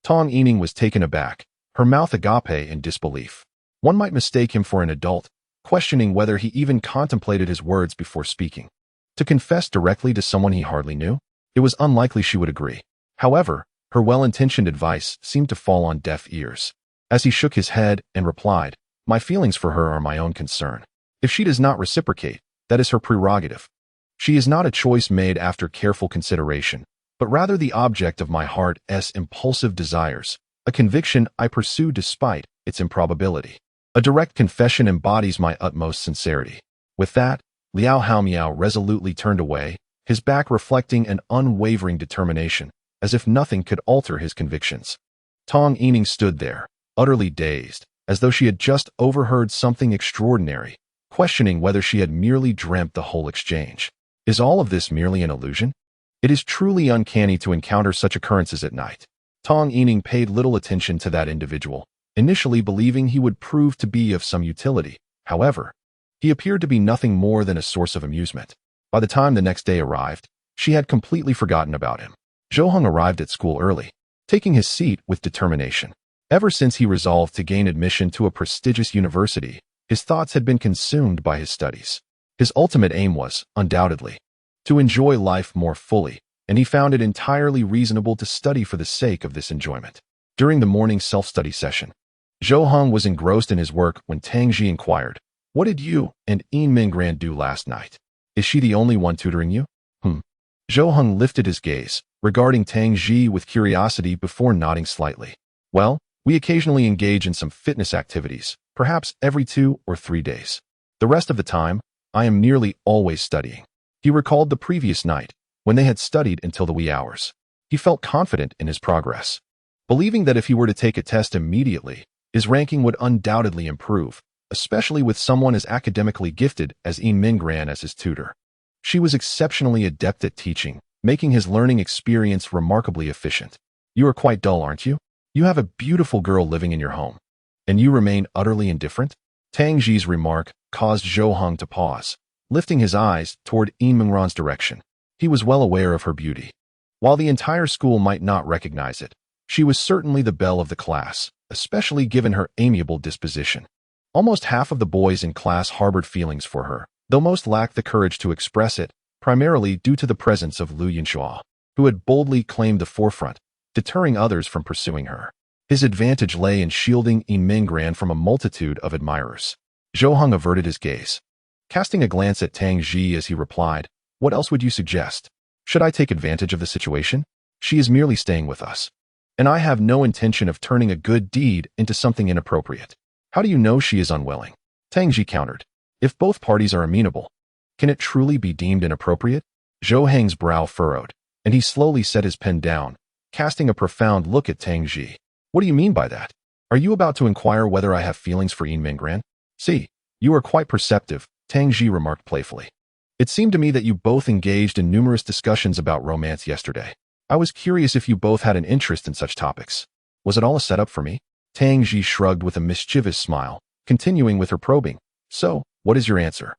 Tang Yining was taken aback, her mouth agape in disbelief. One might mistake him for an adult, questioning whether he even contemplated his words before speaking. To confess directly to someone he hardly knew? It was unlikely she would agree. However, her well-intentioned advice seemed to fall on deaf ears. As he shook his head and replied, "My feelings for her are my own concern. If she does not reciprocate, that is her prerogative. She is not a choice made after careful consideration, but rather the object of my heart's impulsive desires, a conviction I pursue despite its improbability. A direct confession embodies my utmost sincerity." With that, Liao Haomiao resolutely turned away, his back reflecting an unwavering determination, as if nothing could alter his convictions. Tang Yining stood there, utterly dazed, as though she had just overheard something extraordinary, questioning whether she had merely dreamt the whole exchange. Is all of this merely an illusion? It is truly uncanny to encounter such occurrences at night. Tang Yining paid little attention to that individual, initially believing he would prove to be of some utility. However, he appeared to be nothing more than a source of amusement. By the time the next day arrived, she had completely forgotten about him. Zhou Hong arrived at school early, taking his seat with determination. Ever since he resolved to gain admission to a prestigious university, his thoughts had been consumed by his studies. His ultimate aim was, undoubtedly, to enjoy life more fully, and he found it entirely reasonable to study for the sake of this enjoyment. During the morning self-study session, Zhou Hong was engrossed in his work when Tang Ji inquired, "What did you and Yin Minggran do last night? Is she the only one tutoring you?" Zhou Hong lifted his gaze, regarding Tang Ji with curiosity before nodding slightly. "Well, we occasionally engage in some fitness activities, perhaps every 2 or 3 days. The rest of the time, I am nearly always studying." He recalled the previous night, when they had studied until the wee hours. He felt confident in his progress, believing that if he were to take a test immediately, his ranking would undoubtedly improve, especially with someone as academically gifted as Yin Minggran as his tutor. She was exceptionally adept at teaching, making his learning experience remarkably efficient. "You are quite dull, aren't you? You have a beautiful girl living in your home, and you remain utterly indifferent?" Tang Ji's remark caused Zhou Hong to pause, lifting his eyes toward Yin Minggran's direction. He was well aware of her beauty. While the entire school might not recognize it, she was certainly the belle of the class, especially given her amiable disposition. Almost half of the boys in class harbored feelings for her, though most lacked the courage to express it, primarily due to the presence of Lu Yinshua, who had boldly claimed the forefront, deterring others from pursuing her. His advantage lay in shielding Yin Minggran from a multitude of admirers. Zhou Hong averted his gaze, casting a glance at Tang Ji as he replied, "What else would you suggest? Should I take advantage of the situation? She is merely staying with us, and I have no intention of turning a good deed into something inappropriate." "How do you know she is unwilling?" Tang Ji countered. "If both parties are amenable, can it truly be deemed inappropriate?" Zhou Heng's brow furrowed, and he slowly set his pen down, casting a profound look at Tang Ji. "What do you mean by that? Are you about to inquire whether I have feelings for Yin Minggran?" "See, you are quite perceptive," Tang Ji remarked playfully. "It seemed to me that you both engaged in numerous discussions about romance yesterday. I was curious if you both had an interest in such topics. Was it all a setup for me?" Tang Ji shrugged with a mischievous smile, continuing with her probing. "So, what is your answer?"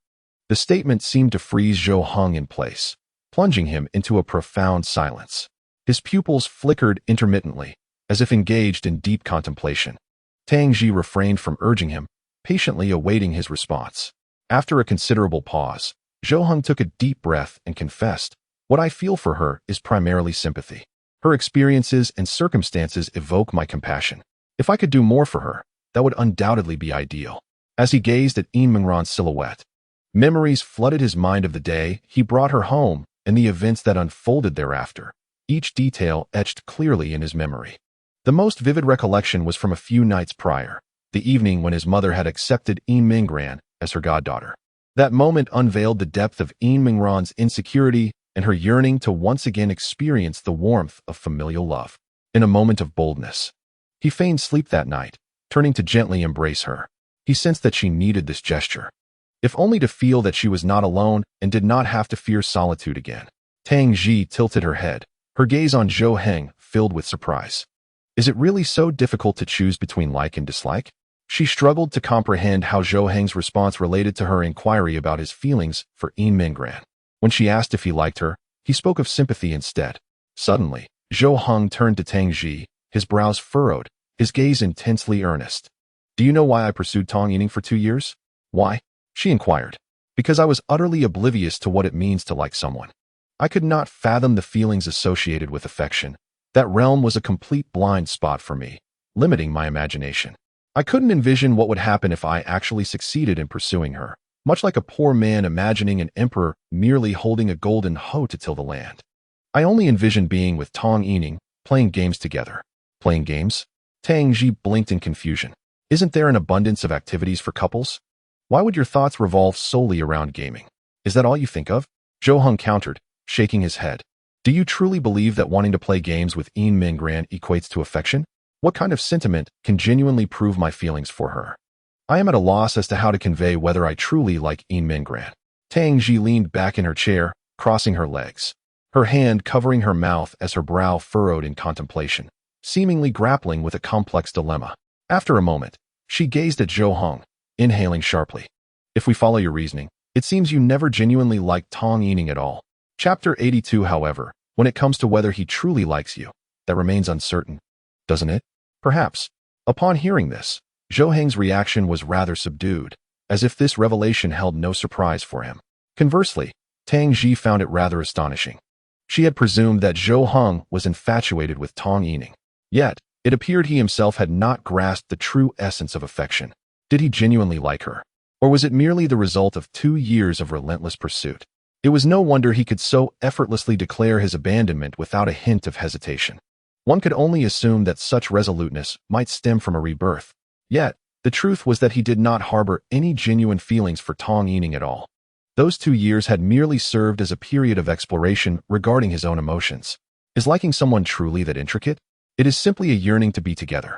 The statement seemed to freeze Zhou Heng in place, plunging him into a profound silence. His pupils flickered intermittently, as if engaged in deep contemplation. Tang Ji refrained from urging him, patiently awaiting his response. After a considerable pause, Zhou Heng took a deep breath and confessed, "What I feel for her is primarily sympathy. Her experiences and circumstances evoke my compassion. If I could do more for her, that would undoubtedly be ideal." As he gazed at Yin Mingran's silhouette, memories flooded his mind of the day he brought her home and the events that unfolded thereafter, each detail etched clearly in his memory. The most vivid recollection was from a few nights prior, the evening when his mother had accepted Yin Mingran as her goddaughter. That moment unveiled the depth of Yin Mingran's insecurity and her yearning to once again experience the warmth of familial love. In a moment of boldness, he feigned sleep that night, turning to gently embrace her. He sensed that she needed this gesture, if only to feel that she was not alone and did not have to fear solitude again. Tang Ji tilted her head, her gaze on Zhou Heng filled with surprise. Is it really so difficult to choose between like and dislike? She struggled to comprehend how Zhou Heng's response related to her inquiry about his feelings for Yin Mingran. When she asked if he liked her, he spoke of sympathy instead. Suddenly, Zhou Heng turned to Tang Ji, his brows furrowed, his gaze intensely earnest. "Do you know why I pursued Tong Yining for 2 years?" "Why?" she inquired. "Because I was utterly oblivious to what it means to like someone. I could not fathom the feelings associated with affection. That realm was a complete blind spot for me, limiting my imagination. I couldn't envision what would happen if I actually succeeded in pursuing her, much like a poor man imagining an emperor merely holding a golden hoe to till the land. I only envisioned being with Tong Yining, playing games together." "Playing games?" Tang Ji blinked in confusion. "Isn't there an abundance of activities for couples? Why would your thoughts revolve solely around gaming? Is that all you think of?" Zhou Heng countered, shaking his head. "Do you truly believe that wanting to play games with Yin Mingran equates to affection? What kind of sentiment can genuinely prove my feelings for her? I am at a loss as to how to convey whether I truly like Yin Mingran." Tang Ji leaned back in her chair, crossing her legs, her hand covering her mouth as her brow furrowed in contemplation, seemingly grappling with a complex dilemma. After a moment, she gazed at Zhou Heng, inhaling sharply. "If we follow your reasoning, it seems you never genuinely liked Tong Yining at all." Chapter 82, however, when it comes to whether he truly likes you, that remains uncertain, doesn't it? Perhaps. Upon hearing this, Zhou Heng's reaction was rather subdued, as if this revelation held no surprise for him. Conversely, Tang Ji found it rather astonishing. She had presumed that Zhou Heng was infatuated with Tong Yining. Yet, it appeared he himself had not grasped the true essence of affection. Did he genuinely like her? Or was it merely the result of 2 years of relentless pursuit? It was no wonder he could so effortlessly declare his abandonment without a hint of hesitation. One could only assume that such resoluteness might stem from a rebirth. Yet, the truth was that he did not harbor any genuine feelings for Tong Yining at all. Those 2 years had merely served as a period of exploration regarding his own emotions. Is liking someone truly that intricate? It is simply a yearning to be together.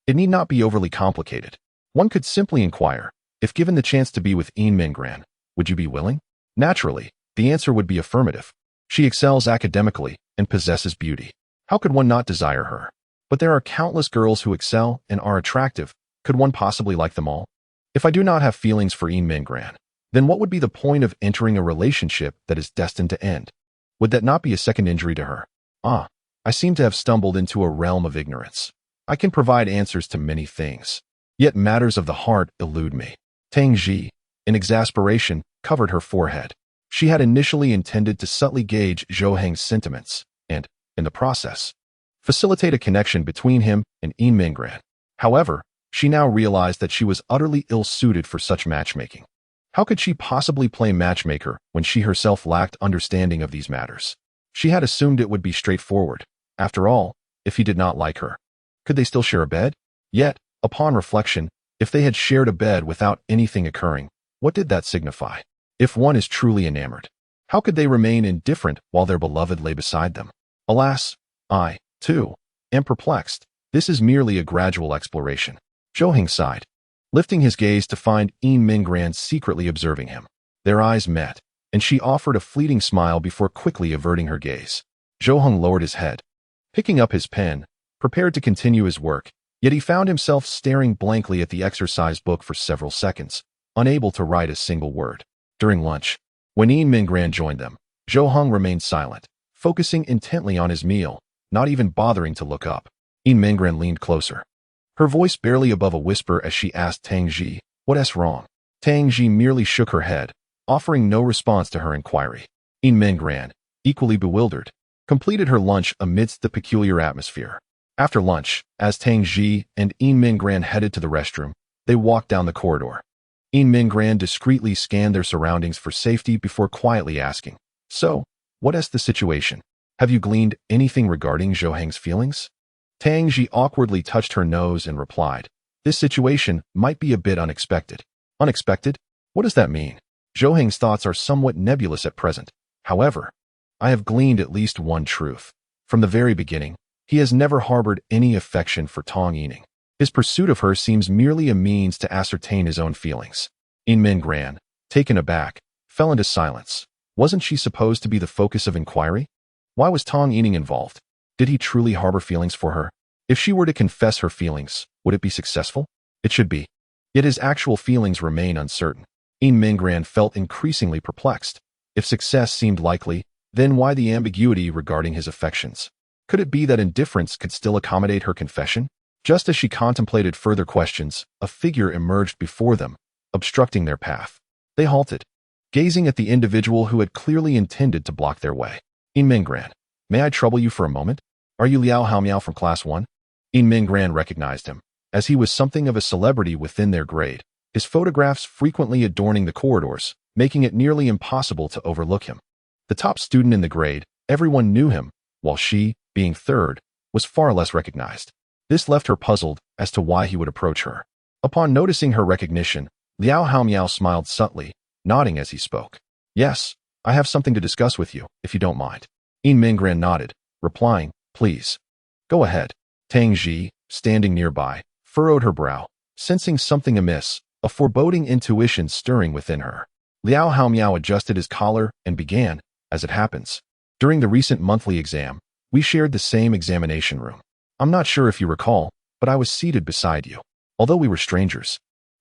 It need not be overly complicated. One could simply inquire, if given the chance to be with Yin Mingran, would you be willing? Naturally, the answer would be affirmative. She excels academically and possesses beauty. How could one not desire her? But there are countless girls who excel and are attractive. Could one possibly like them all? If I do not have feelings for Yin Mingran, then what would be the point of entering a relationship that is destined to end? Would that not be a second injury to her? I seem to have stumbled into a realm of ignorance. I can provide answers to many things, yet matters of the heart elude me. Tang Ji, in exasperation, covered her forehead. She had initially intended to subtly gauge Zhou Heng's sentiments and, in the process, facilitate a connection between him and Yin Mingran. However, she now realized that she was utterly ill-suited for such matchmaking. How could she possibly play matchmaker when she herself lacked understanding of these matters? She had assumed it would be straightforward. After all, if he did not like her, could they still share a bed? Yet, upon reflection, if they had shared a bed without anything occurring, what did that signify? If one is truly enamored, how could they remain indifferent while their beloved lay beside them? Alas, I, too, am perplexed. This is merely a gradual exploration. Zhou Heng sighed, lifting his gaze to find Yin Mingran secretly observing him. Their eyes met, and she offered a fleeting smile before quickly averting her gaze. Zhou Heng lowered his head, picking up his pen, prepared to continue his work, yet he found himself staring blankly at the exercise book for several seconds, unable to write a single word. During lunch, when Yin Mingran joined them, Zhou Heng remained silent, focusing intently on his meal, not even bothering to look up. Yin Mingran leaned closer, her voice barely above a whisper as she asked Tang Ji, "What's wrong?" Tang Ji merely shook her head, offering no response to her inquiry. Yin Mingran, equally bewildered, completed her lunch amidst the peculiar atmosphere. After lunch, as Tang Ji and Yin Mingran headed to the restroom, they walked down the corridor. Yin Mingran discreetly scanned their surroundings for safety before quietly asking, "So, what's the situation? Have you gleaned anything regarding Zhou Heng's feelings?" Tang Ji awkwardly touched her nose and replied, "This situation might be a bit unexpected." "Unexpected? What does that mean?" "Zhou Heng's thoughts are somewhat nebulous at present. However, I have gleaned at least one truth. From the very beginning, he has never harbored any affection for Tang Yining. His pursuit of her seems merely a means to ascertain his own feelings." Yin Mingran, taken aback, fell into silence. Wasn't she supposed to be the focus of inquiry? Why was Tang Yining involved? Did he truly harbor feelings for her? If she were to confess her feelings, would it be successful? It should be. Yet his actual feelings remain uncertain. Yin Mingran felt increasingly perplexed. If success seemed likely, then why the ambiguity regarding his affections? Could it be that indifference could still accommodate her confession? Just as she contemplated further questions, a figure emerged before them, obstructing their path. They halted, gazing at the individual who had clearly intended to block their way. "Yin Mingran, may I trouble you for a moment? Are you Liao Haomiao from Class 1? Yin Mingran recognized him, as he was something of a celebrity within their grade, his photographs frequently adorning the corridors, making it nearly impossible to overlook him. The top student in the grade, everyone knew him, while she, being third, was far less recognized. This left her puzzled as to why he would approach her. Upon noticing her recognition, Liao Haomiao smiled subtly, nodding as he spoke. "Yes, I have something to discuss with you, if you don't mind." Yin Mingran nodded, replying, "Please. Go ahead." Tang Ji, standing nearby, furrowed her brow, sensing something amiss, a foreboding intuition stirring within her. Liao Haomiao adjusted his collar and began, "As it happens, during the recent monthly exam, we shared the same examination room. I'm not sure if you recall, but I was seated beside you, although we were strangers.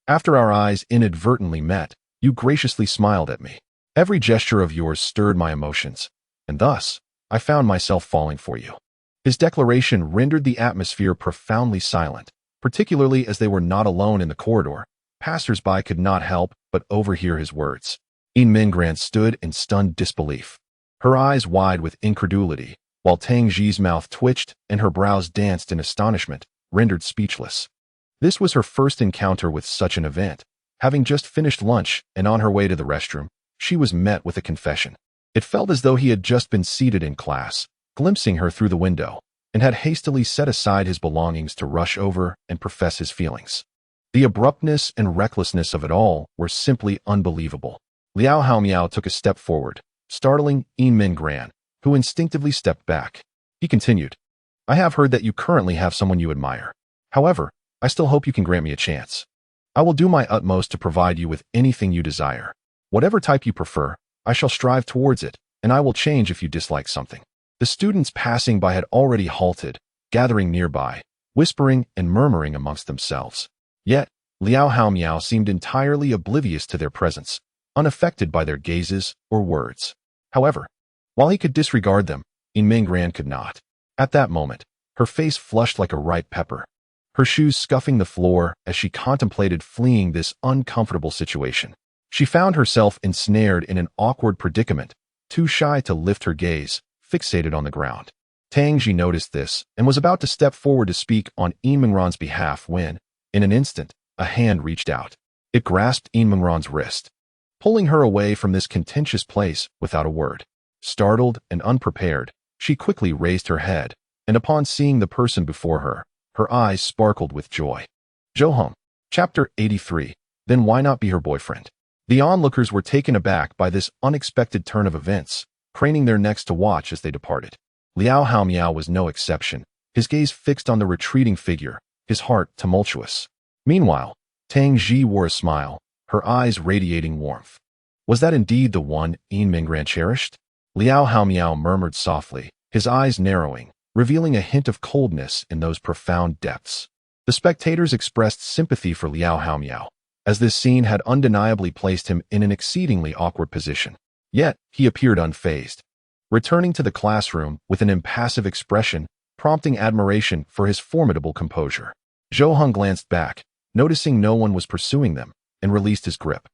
After our eyes inadvertently met, you graciously smiled at me. Every gesture of yours stirred my emotions, and thus, I found myself falling for you." His declaration rendered the atmosphere profoundly silent, particularly as they were not alone in the corridor. Passers-by could not help but overhear his words. Yin Mingran stood in stunned disbelief, her eyes wide with incredulity, while Tang Ji's mouth twitched and her brows danced in astonishment, rendered speechless. This was her first encounter with such an event. Having just finished lunch and on her way to the restroom, she was met with a confession. It felt as though he had just been seated in class, glimpsing her through the window, and had hastily set aside his belongings to rush over and profess his feelings. The abruptness and recklessness of it all were simply unbelievable. Liao Haomiao took a step forward, startling Yin Mingran, who instinctively stepped back. He continued, "I have heard that you currently have someone you admire. However, I still hope you can grant me a chance. I will do my utmost to provide you with anything you desire. Whatever type you prefer, I shall strive towards it, and I will change if you dislike something." The students passing by had already halted, gathering nearby, whispering and murmuring amongst themselves. Yet, Liao Haomiao seemed entirely oblivious to their presence, unaffected by their gazes or words. However, while he could disregard them, Yin Mingran could not. At that moment, her face flushed like a ripe pepper, her shoes scuffing the floor as she contemplated fleeing this uncomfortable situation. She found herself ensnared in an awkward predicament, too shy to lift her gaze, fixated on the ground. Tang Ji noticed this and was about to step forward to speak on Yin Mingran's behalf when, in an instant, a hand reached out. It grasped Yin Mingran's wrist, pulling her away from this contentious place without a word. Startled and unprepared, she quickly raised her head, and upon seeing the person before her, her eyes sparkled with joy. Zhou Heng, Chapter 83, Then Why Not Be Her Boyfriend? The onlookers were taken aback by this unexpected turn of events, craning their necks to watch as they departed. Liao Haomiao was no exception, his gaze fixed on the retreating figure, his heart tumultuous. Meanwhile, Tang Ji wore a smile, her eyes radiating warmth. Was that indeed the one Yin Mingran cherished? Liao Haomiao murmured softly, his eyes narrowing, revealing a hint of coldness in those profound depths. The spectators expressed sympathy for Liao Haomiao, as this scene had undeniably placed him in an exceedingly awkward position. Yet, he appeared unfazed, returning to the classroom with an impassive expression, prompting admiration for his formidable composure. Zhou Heng glanced back, noticing no one was pursuing them, and released his grip.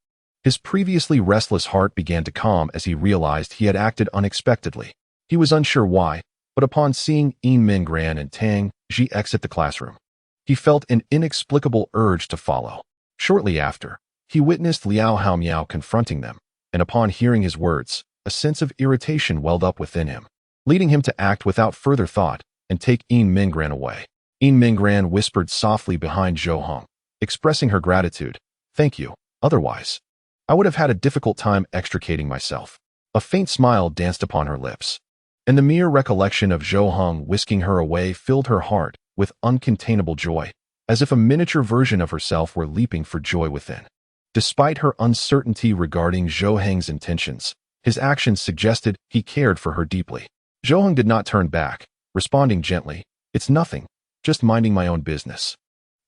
His previously restless heart began to calm as he realized he had acted unexpectedly. He was unsure why, but upon seeing Yin Minggran and Tang Ji exit the classroom, he felt an inexplicable urge to follow. Shortly after, he witnessed Liao Haomiao confronting them, and upon hearing his words, a sense of irritation welled up within him, leading him to act without further thought and take Yin Minggran away. Yin Minggran whispered softly behind Zhou Heng, expressing her gratitude. "Thank you, otherwise I would have had a difficult time extricating myself." A faint smile danced upon her lips, and the mere recollection of Zhou Heng whisking her away filled her heart with uncontainable joy, as if a miniature version of herself were leaping for joy within. Despite her uncertainty regarding Zhou Heng's intentions, his actions suggested he cared for her deeply. Zhou Heng did not turn back, responding gently, "It's nothing, just minding my own business."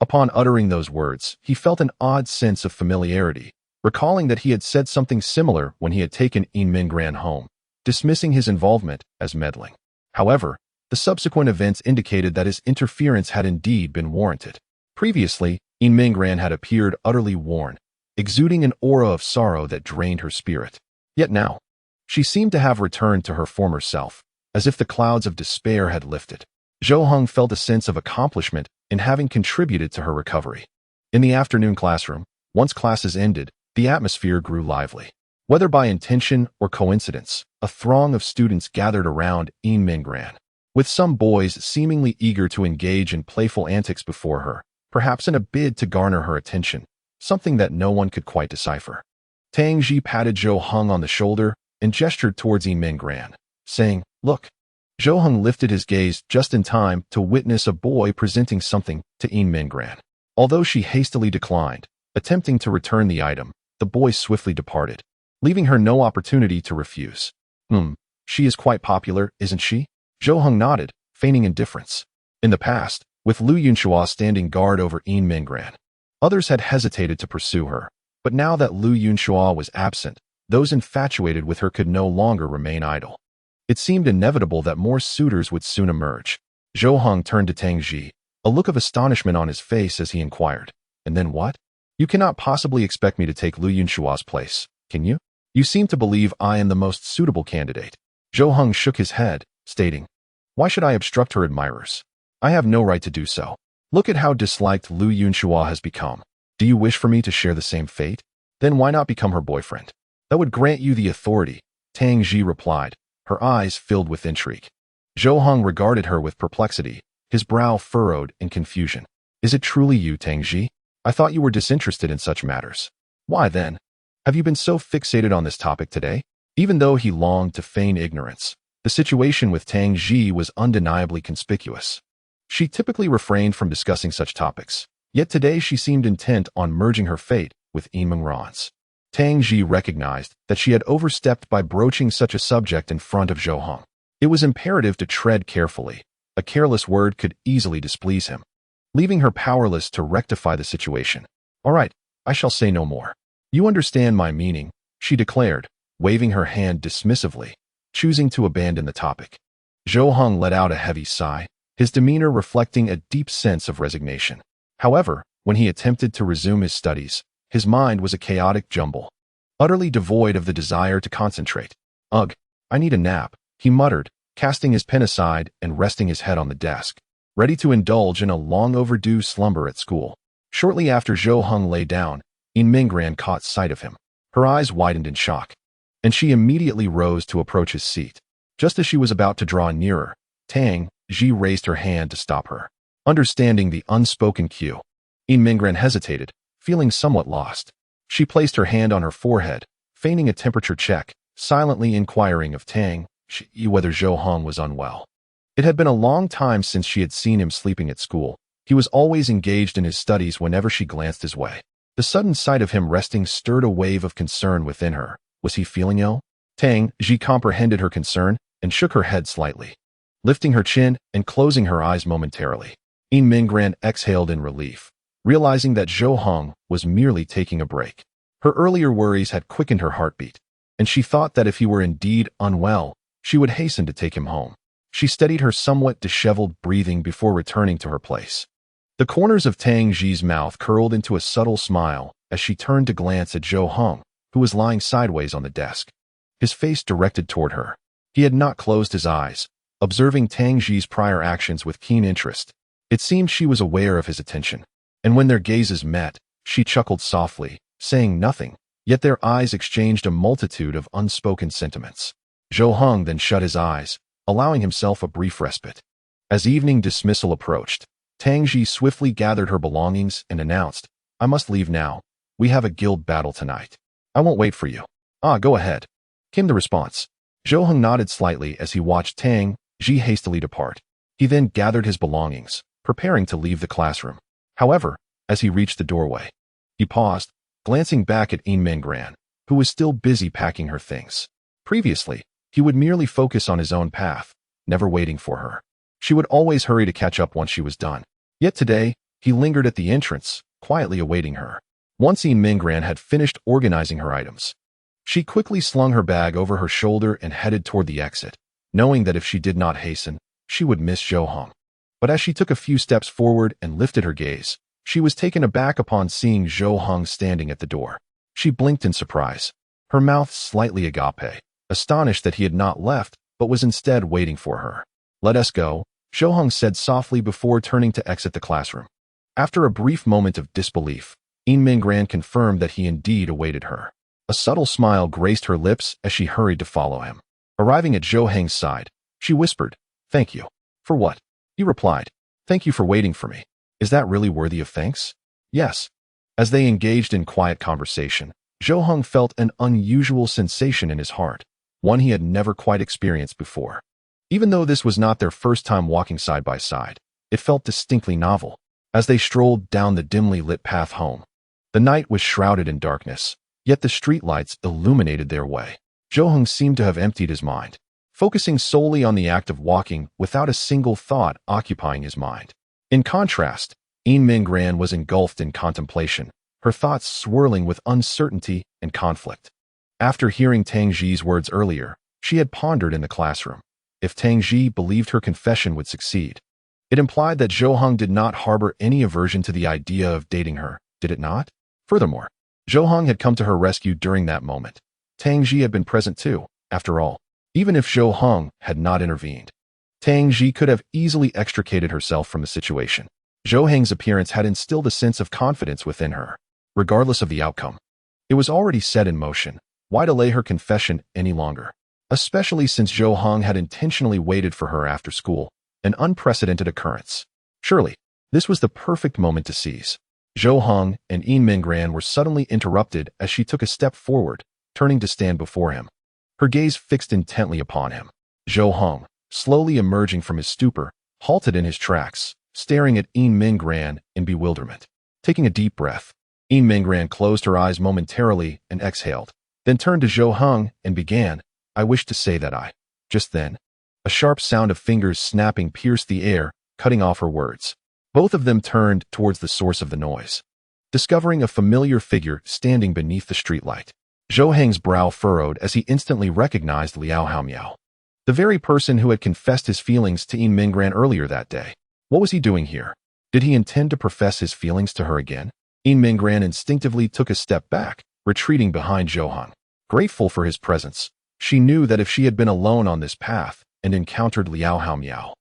Upon uttering those words, he felt an odd sense of familiarity, recalling that he had said something similar when he had taken Yin Minggran home, dismissing his involvement as meddling. However, the subsequent events indicated that his interference had indeed been warranted. Previously, Yin Minggran had appeared utterly worn, exuding an aura of sorrow that drained her spirit. Yet now, she seemed to have returned to her former self, as if the clouds of despair had lifted. Zhou Heng felt a sense of accomplishment in having contributed to her recovery. In the afternoon classroom, once classes ended, the atmosphere grew lively. Whether by intention or coincidence, a throng of students gathered around Yin Minggran, with some boys seemingly eager to engage in playful antics before her, perhaps in a bid to garner her attention, something that no one could quite decipher. Tang Ji patted Zhou Heng on the shoulder and gestured towards Yin Minggran, saying, "Look." Zhou Heng lifted his gaze just in time to witness a boy presenting something to Yin Minggran. Although she hastily declined, attempting to return the item, the boy swiftly departed, leaving her no opportunity to refuse. She is quite popular, isn't she?" Zhou Heng nodded, feigning indifference. In the past, with Lu Yunhua standing guard over Yin Minggran, others had hesitated to pursue her, but now that Lu Yunhua was absent, those infatuated with her could no longer remain idle. It seemed inevitable that more suitors would soon emerge. Zhou Heng turned to Tang Ji, a look of astonishment on his face as he inquired, "And then what? You cannot possibly expect me to take Lu Yunhua's place, can you? You seem to believe I am the most suitable candidate." Zhou Heng shook his head, stating, "Why should I obstruct her admirers? I have no right to do so. Look at how disliked Lu Yunhua has become. Do you wish for me to share the same fate? Then why not become her boyfriend? That would grant you the authority," Tang Ji replied, her eyes filled with intrigue. Zhou Heng regarded her with perplexity, his brow furrowed in confusion. "Is it truly you, Tang Ji? I thought you were disinterested in such matters. Why then? Have you been so fixated on this topic today?" Even though he longed to feign ignorance, the situation with Tang Ji was undeniably conspicuous. She typically refrained from discussing such topics, yet today she seemed intent on merging her fate with Yin Minggran's. Tang Ji recognized that she had overstepped by broaching such a subject in front of Zhou Heng. It was imperative to tread carefully. A careless word could easily displease him, leaving her powerless to rectify the situation. "All right, I shall say no more. You understand my meaning," she declared, waving her hand dismissively, choosing to abandon the topic. Zhou Heng let out a heavy sigh, his demeanor reflecting a deep sense of resignation. However, when he attempted to resume his studies, his mind was a chaotic jumble, utterly devoid of the desire to concentrate. "Ugh, I need a nap," he muttered, casting his pen aside and resting his head on the desk, ready to indulge in a long-overdue slumber at school. Shortly after Zhou Heng lay down, Yin Minggran caught sight of him. Her eyes widened in shock, and she immediately rose to approach his seat. Just as she was about to draw nearer, Tang Ji raised her hand to stop her. Understanding the unspoken cue, Yin Minggran hesitated, feeling somewhat lost. She placed her hand on her forehead, feigning a temperature check, silently inquiring of Tang Ji whether Zhou Heng was unwell. It had been a long time since she had seen him sleeping at school. He was always engaged in his studies whenever she glanced his way. The sudden sight of him resting stirred a wave of concern within her. Was he feeling ill? Tang Ji comprehended her concern and shook her head slightly, lifting her chin and closing her eyes momentarily. Yin Minggran exhaled in relief, realizing that Zhou Heng was merely taking a break. Her earlier worries had quickened her heartbeat, and she thought that if he were indeed unwell, she would hasten to take him home. She steadied her somewhat disheveled breathing before returning to her place. The corners of Tang Ji's mouth curled into a subtle smile as she turned to glance at Zhou Heng, who was lying sideways on the desk, his face directed toward her. He had not closed his eyes, observing Tang Ji's prior actions with keen interest. It seemed she was aware of his attention, and when their gazes met, she chuckled softly, saying nothing, yet their eyes exchanged a multitude of unspoken sentiments. Zhou Heng then shut his eyes, allowing himself a brief respite. As evening dismissal approached, Tang Ji swiftly gathered her belongings and announced, "I must leave now. We have a guild battle tonight. I won't wait for you." "Ah, go ahead," came the response. Zhou Heng nodded slightly as he watched Tang Ji hastily depart. He then gathered his belongings, preparing to leave the classroom. However, as he reached the doorway, he paused, glancing back at Yin Minggran, who was still busy packing her things. Previously, he would merely focus on his own path, never waiting for her. She would always hurry to catch up once she was done. Yet today, he lingered at the entrance, quietly awaiting her. Once Yin Minggran had finished organizing her items, she quickly slung her bag over her shoulder and headed toward the exit, knowing that if she did not hasten, she would miss Zhou Heng. But as she took a few steps forward and lifted her gaze, she was taken aback upon seeing Zhou Heng standing at the door. She blinked in surprise, her mouth slightly agape, astonished that he had not left, but was instead waiting for her. "Let us go," Zhou Heng said softly before turning to exit the classroom. After a brief moment of disbelief, Yin Minggran confirmed that he indeed awaited her. A subtle smile graced her lips as she hurried to follow him. Arriving at Zhou Heng's side, she whispered, "Thank you." "For what?" He replied, "Thank you for waiting for me. Is that really worthy of thanks?" "Yes." As they engaged in quiet conversation, Zhou Heng felt an unusual sensation in his heart, one he had never quite experienced before. Even though this was not their first time walking side by side, it felt distinctly novel. As they strolled down the dimly lit path home, the night was shrouded in darkness, yet the streetlights illuminated their way. Zhou Heng seemed to have emptied his mind, focusing solely on the act of walking without a single thought occupying his mind. In contrast, Yin Minggran was engulfed in contemplation, her thoughts swirling with uncertainty and conflict. After hearing Tang Ji's words earlier, she had pondered in the classroom. If Tang Ji believed her confession would succeed, it implied that Zhou Heng did not harbor any aversion to the idea of dating her, did it not? Furthermore, Zhou Heng had come to her rescue during that moment. Tang Ji had been present too, after all. Even if Zhou Heng had not intervened, Tang Ji could have easily extricated herself from the situation. Zhou Heng's appearance had instilled a sense of confidence within her, regardless of the outcome. It was already set in motion. Why delay her confession any longer? Especially since Zhou Heng had intentionally waited for her after school, an unprecedented occurrence. Surely, this was the perfect moment to seize. Zhou Heng and Yin Minggran were suddenly interrupted as she took a step forward, turning to stand before him. Her gaze fixed intently upon him. Zhou Heng, slowly emerging from his stupor, halted in his tracks, staring at Yin Minggran in bewilderment. Taking a deep breath, Yin Minggran closed her eyes momentarily and exhaled, then turned to Zhou Heng and began, "I wish to say that I..." Just then, a sharp sound of fingers snapping pierced the air, cutting off her words. Both of them turned towards the source of the noise, discovering a familiar figure standing beneath the streetlight. Zhou Heng's brow furrowed as he instantly recognized Liao Haomiao, the very person who had confessed his feelings to Yin Minggran earlier that day. What was he doing here? Did he intend to profess his feelings to her again? Yin Minggran instinctively took a step back, retreating behind Zhou Heng. Grateful for his presence, she knew that if she had been alone on this path and encountered Liao Haomiao,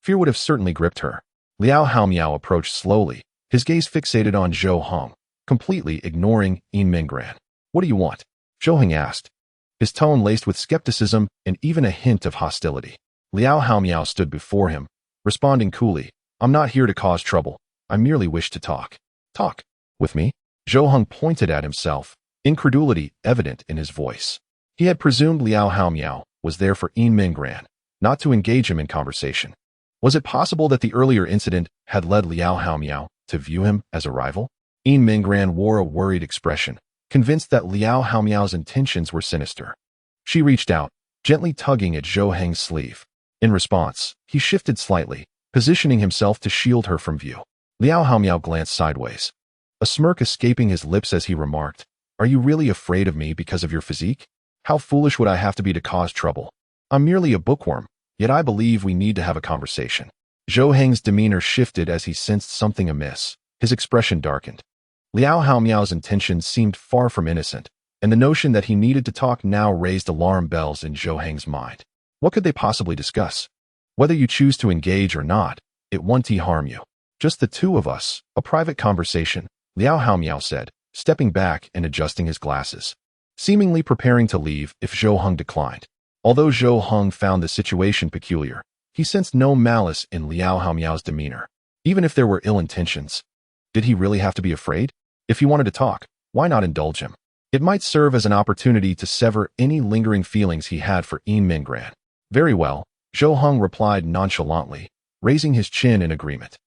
fear would have certainly gripped her. Liao Haomiao approached slowly, his gaze fixated on Zhou Heng, completely ignoring Yin Minggran. "What do you want?" Zhou Heng asked, his tone laced with skepticism and even a hint of hostility. Liao Haomiao stood before him, responding coolly, "I'm not here to cause trouble. I merely wish to talk." "Talk? With me?" Zhou Heng pointed at himself, incredulity evident in his voice. He had presumed Liao Haomiao was there for Yin Minggran, not to engage him in conversation. Was it possible that the earlier incident had led Liao Haomiao to view him as a rival? Yin Minggran wore a worried expression, convinced that Liao Haomiao's intentions were sinister. She reached out, gently tugging at Zhou Heng's sleeve. In response, he shifted slightly, positioning himself to shield her from view. Liao Haomiao glanced sideways, a smirk escaping his lips as he remarked, "Are you really afraid of me because of your physique? How foolish would I have to be to cause trouble? I'm merely a bookworm, yet I believe we need to have a conversation." Zhou Heng's demeanor shifted as he sensed something amiss. His expression darkened. Liao Haomiao's intentions seemed far from innocent, and the notion that he needed to talk now raised alarm bells in Zhou Heng's mind. What could they possibly discuss? "Whether you choose to engage or not, it won't harm you. Just the two of us, a private conversation," Liao Haomiao said, stepping back and adjusting his glasses, seemingly preparing to leave if Zhou Heng declined. Although Zhou Heng found the situation peculiar, he sensed no malice in Liao Haomiao's demeanor, even if there were ill intentions. Did he really have to be afraid? If he wanted to talk, why not indulge him? It might serve as an opportunity to sever any lingering feelings he had for Yin Minggran. "Very well," Zhou Heng replied nonchalantly, raising his chin in agreement.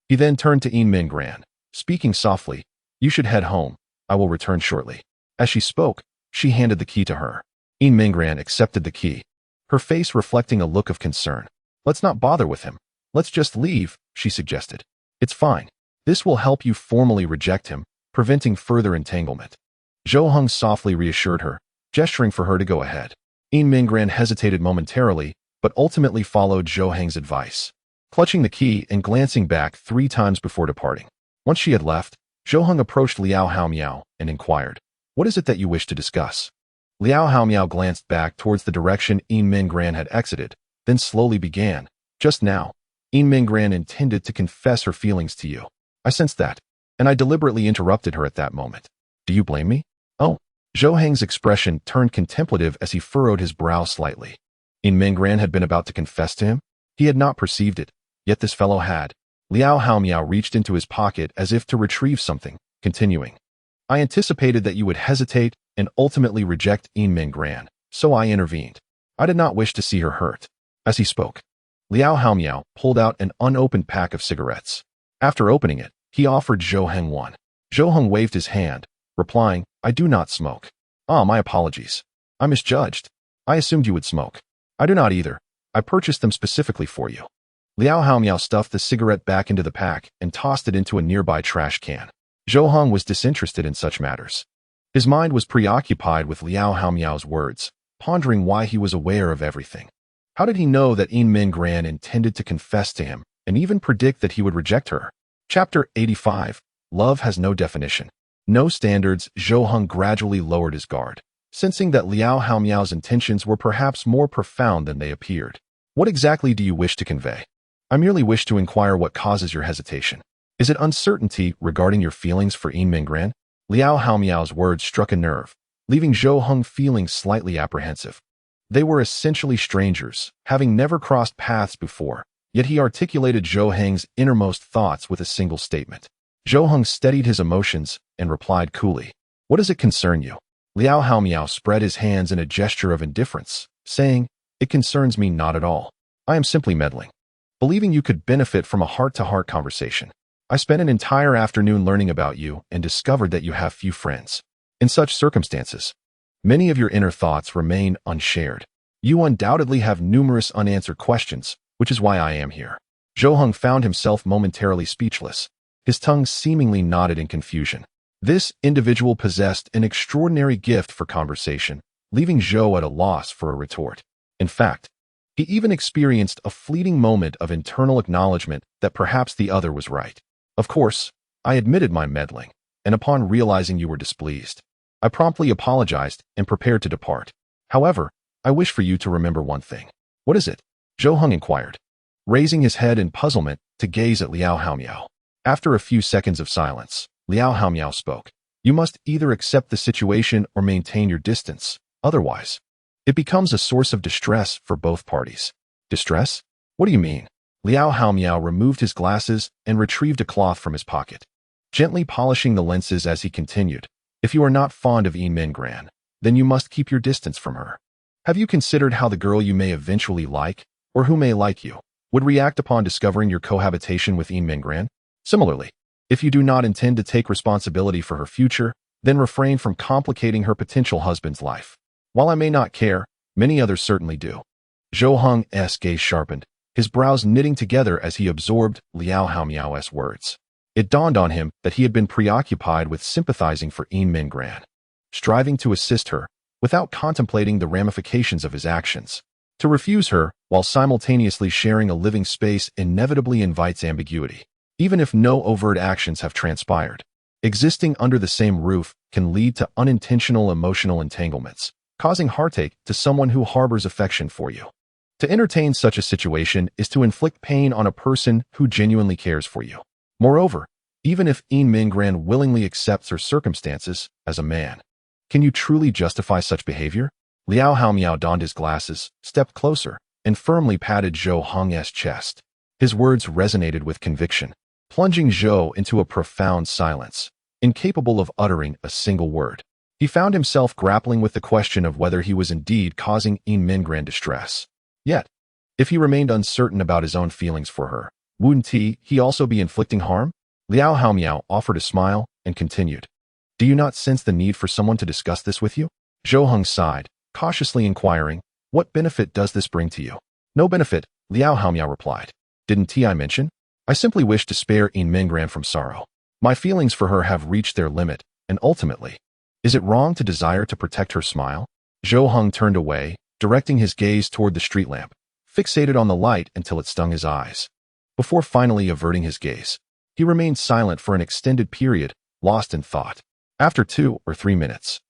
He then turned to Yin Minggran, speaking softly, "You should head home. I will return shortly." As she spoke, she handed the key to her. Yin Minggran accepted the key, her face reflecting a look of concern. "Let's not bother with him. Let's just leave," she suggested. "It's fine. This will help you formally reject him, preventing further entanglement." Zhou Heng softly reassured her, gesturing for her to go ahead. Yin Minggran hesitated momentarily, but ultimately followed Zhou Heng's advice, clutching the key and glancing back 3 times before departing. Once she had left, Zhou Heng approached Liao Haomiao and inquired, "What is it that you wish to discuss?" Liao Haomiao glanced back towards the direction Yin Minggran had exited, then slowly began, "Just now, Yin Minggran intended to confess her feelings to you. I sensed that, and I deliberately interrupted her at that moment. Do you blame me?" "Oh." Zhou Heng's expression turned contemplative as he furrowed his brow slightly. Yin Minggran had been about to confess to him? He had not perceived it, yet this fellow had. Liao Haomiao reached into his pocket as if to retrieve something, continuing, "I anticipated that you would hesitate and ultimately reject Yin Minggran, so I intervened. I did not wish to see her hurt." As he spoke, Liao Haomiao pulled out an unopened pack of cigarettes. After opening it, he offered Zhou Heng one. Zhou Heng waved his hand, replying, "I do not smoke." "Ah, my apologies. I misjudged. I assumed you would smoke." "I do not either. I purchased them specifically for you." Liao Haomiao stuffed the cigarette back into the pack and tossed it into a nearby trash can. Zhou Heng was disinterested in such matters. His mind was preoccupied with Liao Haomiao's words, pondering why he was aware of everything. How did he know that Yin Minggran intended to confess to him and even predict that he would reject her? Chapter 85. Love has no definition. No standards. Zhou Heng gradually lowered his guard, sensing that Liao Haomiao's intentions were perhaps more profound than they appeared. "What exactly do you wish to convey?" "I merely wish to inquire what causes your hesitation. Is it uncertainty regarding your feelings for Yin Minggran?" Liao Haomiao's words struck a nerve, leaving Zhou Heng feeling slightly apprehensive. They were essentially strangers, having never crossed paths before, yet he articulated Zhou Heng's innermost thoughts with a single statement. Zhou Heng steadied his emotions and replied coolly, "What does it concern you?" Liao Haomiao spread his hands in a gesture of indifference, saying, "It concerns me not at all. I am simply meddling, believing you could benefit from a heart-to-heart conversation. I spent an entire afternoon learning about you and discovered that you have few friends. In such circumstances, many of your inner thoughts remain unshared. You undoubtedly have numerous unanswered questions, which is why I am here." Zhou Heng found himself momentarily speechless, his tongue seemingly knotted in confusion. This individual possessed an extraordinary gift for conversation, leaving Zhou at a loss for a retort. In fact, he even experienced a fleeting moment of internal acknowledgement that perhaps the other was right. "Of course, I admitted my meddling, and upon realizing you were displeased, I promptly apologized and prepared to depart. However, I wish for you to remember one thing." "What is it?" Zhou Heng inquired, raising his head in puzzlement to gaze at Liao Haomiao. After a few seconds of silence, Liao Haomiao spoke. "You must either accept the situation or maintain your distance. Otherwise, it becomes a source of distress for both parties." "Distress? What do you mean?" Liao Haomiao removed his glasses and retrieved a cloth from his pocket, gently polishing the lenses as he continued. "If you are not fond of Yin Minggran, then you must keep your distance from her. Have you considered how the girl you may eventually like, or who may like you, would react upon discovering your cohabitation with Yin Minggran? Similarly, if you do not intend to take responsibility for her future, then refrain from complicating her potential husband's life. While I may not care, many others certainly do." Zhou Heng's gaze sharpened, his brows knitting together as he absorbed Liao Haomiao's words. It dawned on him that he had been preoccupied with sympathizing for Yin Mingran, striving to assist her without contemplating the ramifications of his actions. To refuse her while simultaneously sharing a living space inevitably invites ambiguity, even if no overt actions have transpired. Existing under the same roof can lead to unintentional emotional entanglements, causing heartache to someone who harbors affection for you. To entertain such a situation is to inflict pain on a person who genuinely cares for you. Moreover, even if Yin Mingran willingly accepts her circumstances as a man, can you truly justify such behavior? Liao Haomiao donned his glasses, stepped closer, and firmly patted Zhou Hong's chest. His words resonated with conviction, plunging Zhou into a profound silence, incapable of uttering a single word. He found himself grappling with the question of whether he was indeed causing Yin Mingran distress. Yet, if he remained uncertain about his own feelings for her, wouldn't he also be inflicting harm? Liao Haomiao offered a smile and continued. Do you not sense the need for someone to discuss this with you? Zhou Hong sighed, cautiously inquiring, what benefit does this bring to you? No benefit, Liao Haomiao replied. Didn't I mention? I simply wish to spare Yin Mingran from sorrow. My feelings for her have reached their limit, and ultimately, is it wrong to desire to protect her smile? Zhou Hong turned away, directing his gaze toward the street lamp, fixated on the light until it stung his eyes. Before finally averting his gaze, he remained silent for an extended period, lost in thought. After 2 or 3 minutes,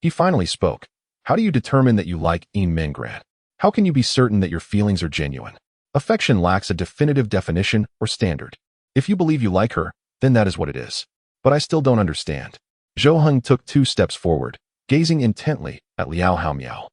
he finally spoke. How do you determine that you like Yin Mingran? How can you be certain that your feelings are genuine? Affection lacks a definitive definition or standard. If you believe you like her, then that is what it is. But I still don't understand. Zhou Hong took 2 steps forward, gazing intently at Liao Haomiao.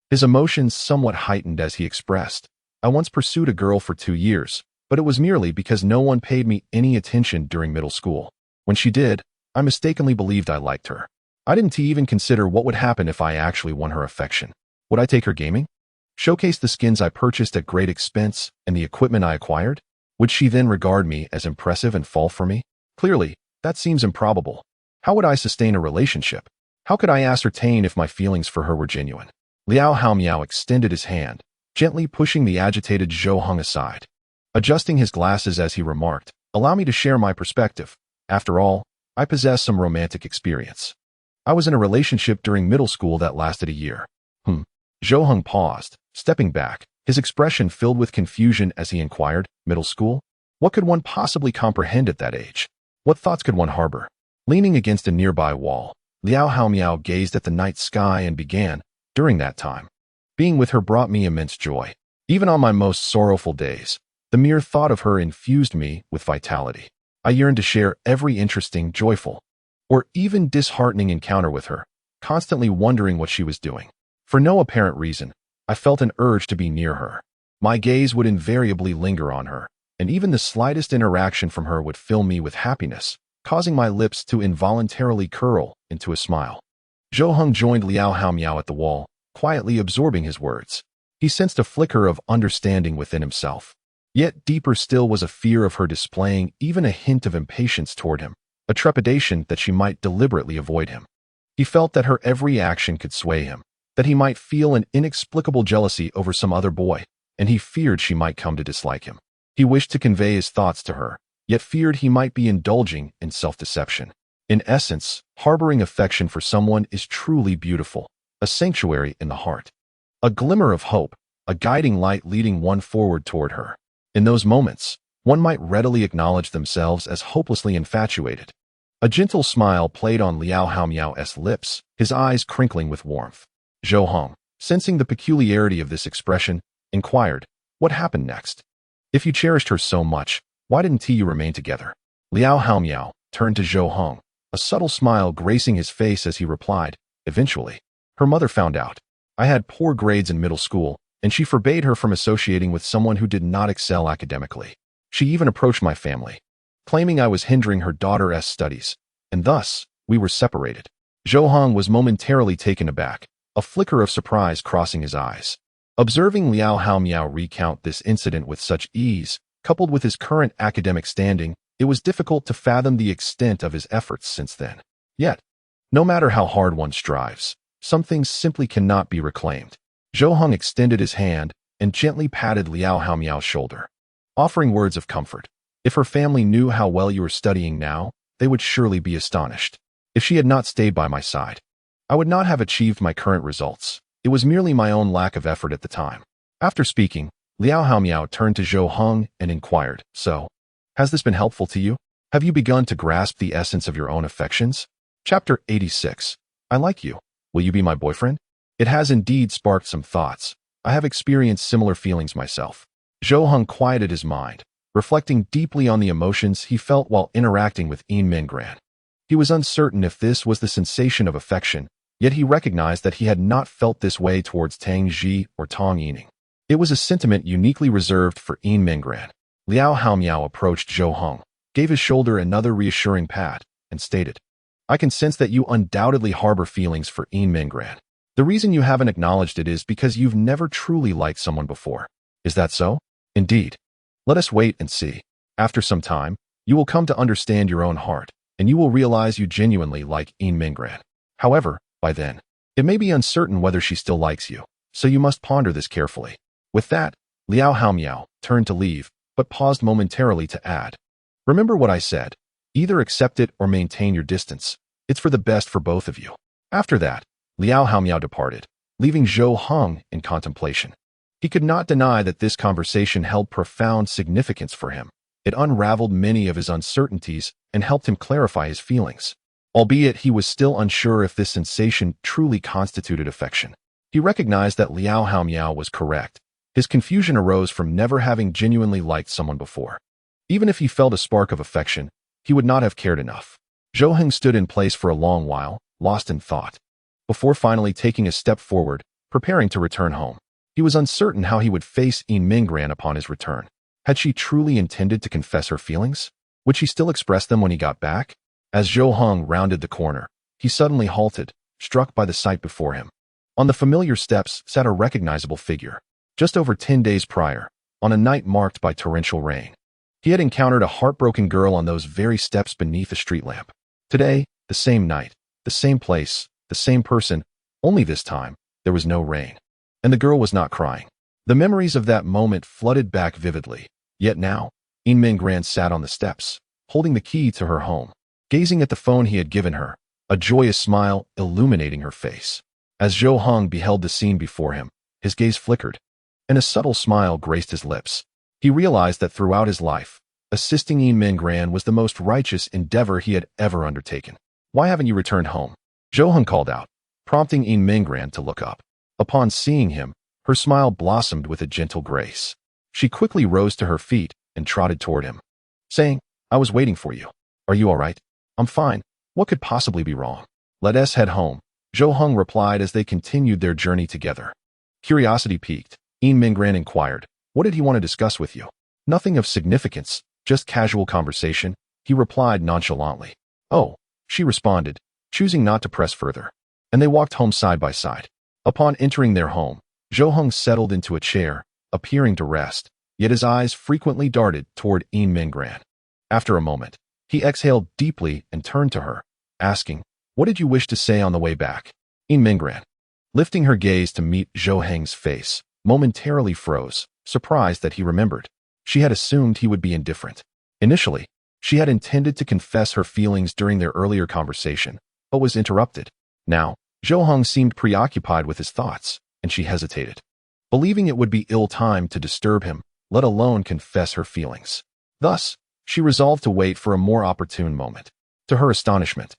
His emotions somewhat heightened as he expressed, I once pursued a girl for 2 years, but it was merely because no one paid me any attention during middle school. When she did, I mistakenly believed I liked her. I didn't even consider what would happen if I actually won her affection. Would I take her gaming? Showcase the skins I purchased at great expense and the equipment I acquired? Would she then regard me as impressive and fall for me? Clearly, that seems improbable. How would I sustain a relationship? How could I ascertain if my feelings for her were genuine? Liao Haomiao extended his hand, gently pushing the agitated Zhou Hong aside. Adjusting his glasses as he remarked, allow me to share my perspective. After all, I possess some romantic experience. I was in a relationship during middle school that lasted a year. Zhou Hong paused, stepping back, his expression filled with confusion as he inquired, middle school? What could one possibly comprehend at that age? What thoughts could one harbor? Leaning against a nearby wall, Liao Haomiao gazed at the night sky and began, during that time, being with her brought me immense joy. Even on my most sorrowful days, the mere thought of her infused me with vitality. I yearned to share every interesting, joyful, or even disheartening encounter with her, constantly wondering what she was doing. For no apparent reason, I felt an urge to be near her. My gaze would invariably linger on her, and even the slightest interaction from her would fill me with happiness, causing my lips to involuntarily curl into a smile. Zhou Hong joined Liao Haomiao at the wall, quietly absorbing his words. He sensed a flicker of understanding within himself. Yet deeper still was a fear of her displaying even a hint of impatience toward him, a trepidation that she might deliberately avoid him. He felt that her every action could sway him, that he might feel an inexplicable jealousy over some other boy, and he feared she might come to dislike him. He wished to convey his thoughts to her, yet feared he might be indulging in self-deception. In essence, harboring affection for someone is truly beautiful, a sanctuary in the heart. A glimmer of hope, a guiding light leading one forward toward her. In those moments, one might readily acknowledge themselves as hopelessly infatuated. A gentle smile played on Liao Haomiao's lips, his eyes crinkling with warmth. Zhou Hong, sensing the peculiarity of this expression, inquired, what happened next? If you cherished her so much, why didn't you remain together? Liao Haomiao turned to Zhou Hong, a subtle smile gracing his face as he replied, eventually. Her mother found out. I had poor grades in middle school, and she forbade her from associating with someone who did not excel academically. She even approached my family, claiming I was hindering her daughter's studies, and thus, we were separated. Zhou Hong was momentarily taken aback, a flicker of surprise crossing his eyes. Observing Liao Haomiao recount this incident with such ease, coupled with his current academic standing, it was difficult to fathom the extent of his efforts since then. Yet, no matter how hard one strives, some things simply cannot be reclaimed. Zhou Hong extended his hand and gently patted Liao Haomiao's shoulder, offering words of comfort. If her family knew how well you were studying now, they would surely be astonished. If she had not stayed by my side, I would not have achieved my current results. It was merely my own lack of effort at the time. After speaking, Liao Haomiao turned to Zhou Heng and inquired, "So, has this been helpful to you? Have you begun to grasp the essence of your own affections?" Chapter 86. I like you. Will you be my boyfriend? It has indeed sparked some thoughts. I have experienced similar feelings myself. Zhou Heng quieted his mind, reflecting deeply on the emotions he felt while interacting with Yin Minggran. He was uncertain if this was the sensation of affection, yet he recognized that he had not felt this way towards Tang Ji or Tong Yining. It was a sentiment uniquely reserved for Yin Minggran. Liao Haomiao approached Zhou Heng, gave his shoulder another reassuring pat, and stated, "I can sense that you undoubtedly harbor feelings for Yin Minggran. The reason you haven't acknowledged it is because you've never truly liked someone before. Is that so?" "Indeed. Let us wait and see. After some time, you will come to understand your own heart, and you will realize you genuinely like Yin Minggran. However, by then, it may be uncertain whether she still likes you, so you must ponder this carefully." With that, Liao Haomiao turned to leave, but paused momentarily to add, "Remember what I said. Either accept it or maintain your distance. It's for the best for both of you." After that, Liao Haomiao departed, leaving Zhou Heng in contemplation. He could not deny that this conversation held profound significance for him. It unraveled many of his uncertainties and helped him clarify his feelings. Albeit he was still unsure if this sensation truly constituted affection. He recognized that Liao Haomiao was correct. His confusion arose from never having genuinely liked someone before. Even if he felt a spark of affection, he would not have cared enough. Zhou Heng stood in place for a long while, lost in thought, before finally taking a step forward, preparing to return home. He was uncertain how he would face Yin Minggran upon his return. Had she truly intended to confess her feelings? Would she still express them when he got back? As Zhou Heng rounded the corner, he suddenly halted, struck by the sight before him. On the familiar steps sat a recognizable figure. Just over 10 days prior, on a night marked by torrential rain, he had encountered a heartbroken girl on those very steps beneath a street lamp. Today, the same night, the same place, the same person, only this time, there was no rain. And the girl was not crying. The memories of that moment flooded back vividly. Yet now, Yin Minggran sat on the steps, holding the key to her home, gazing at the phone he had given her, a joyous smile illuminating her face. As Zhou Heng beheld the scene before him, his gaze flickered, and a subtle smile graced his lips. He realized that throughout his life, assisting Yin Minggran was the most righteous endeavor he had ever undertaken. "Why haven't you returned home?" Zhou Heng called out, prompting Yin Minggran to look up. Upon seeing him, her smile blossomed with a gentle grace. She quickly rose to her feet and trotted toward him, saying, "I was waiting for you. Are you all right?" "I'm fine. What could possibly be wrong?" "Let us head home," Zhou Heng replied as they continued their journey together. Curiosity piqued, Yin Minggran inquired, "What did he want to discuss with you?" "Nothing of significance, just casual conversation," he replied nonchalantly. "Oh," she responded, choosing not to press further. And they walked home side by side. Upon entering their home, Zhou Heng settled into a chair, appearing to rest, yet his eyes frequently darted toward Yin Minggran. After a moment, he exhaled deeply and turned to her, asking, "What did you wish to say on the way back?" Yin Minggran, lifting her gaze to meet Zhou Heng's face, momentarily froze, surprised that he remembered. She had assumed he would be indifferent. Initially, she had intended to confess her feelings during their earlier conversation, but was interrupted. Now, Zhou Heng seemed preoccupied with his thoughts, and she hesitated, believing it would be ill-timed to disturb him, let alone confess her feelings. Thus, she resolved to wait for a more opportune moment. To her astonishment,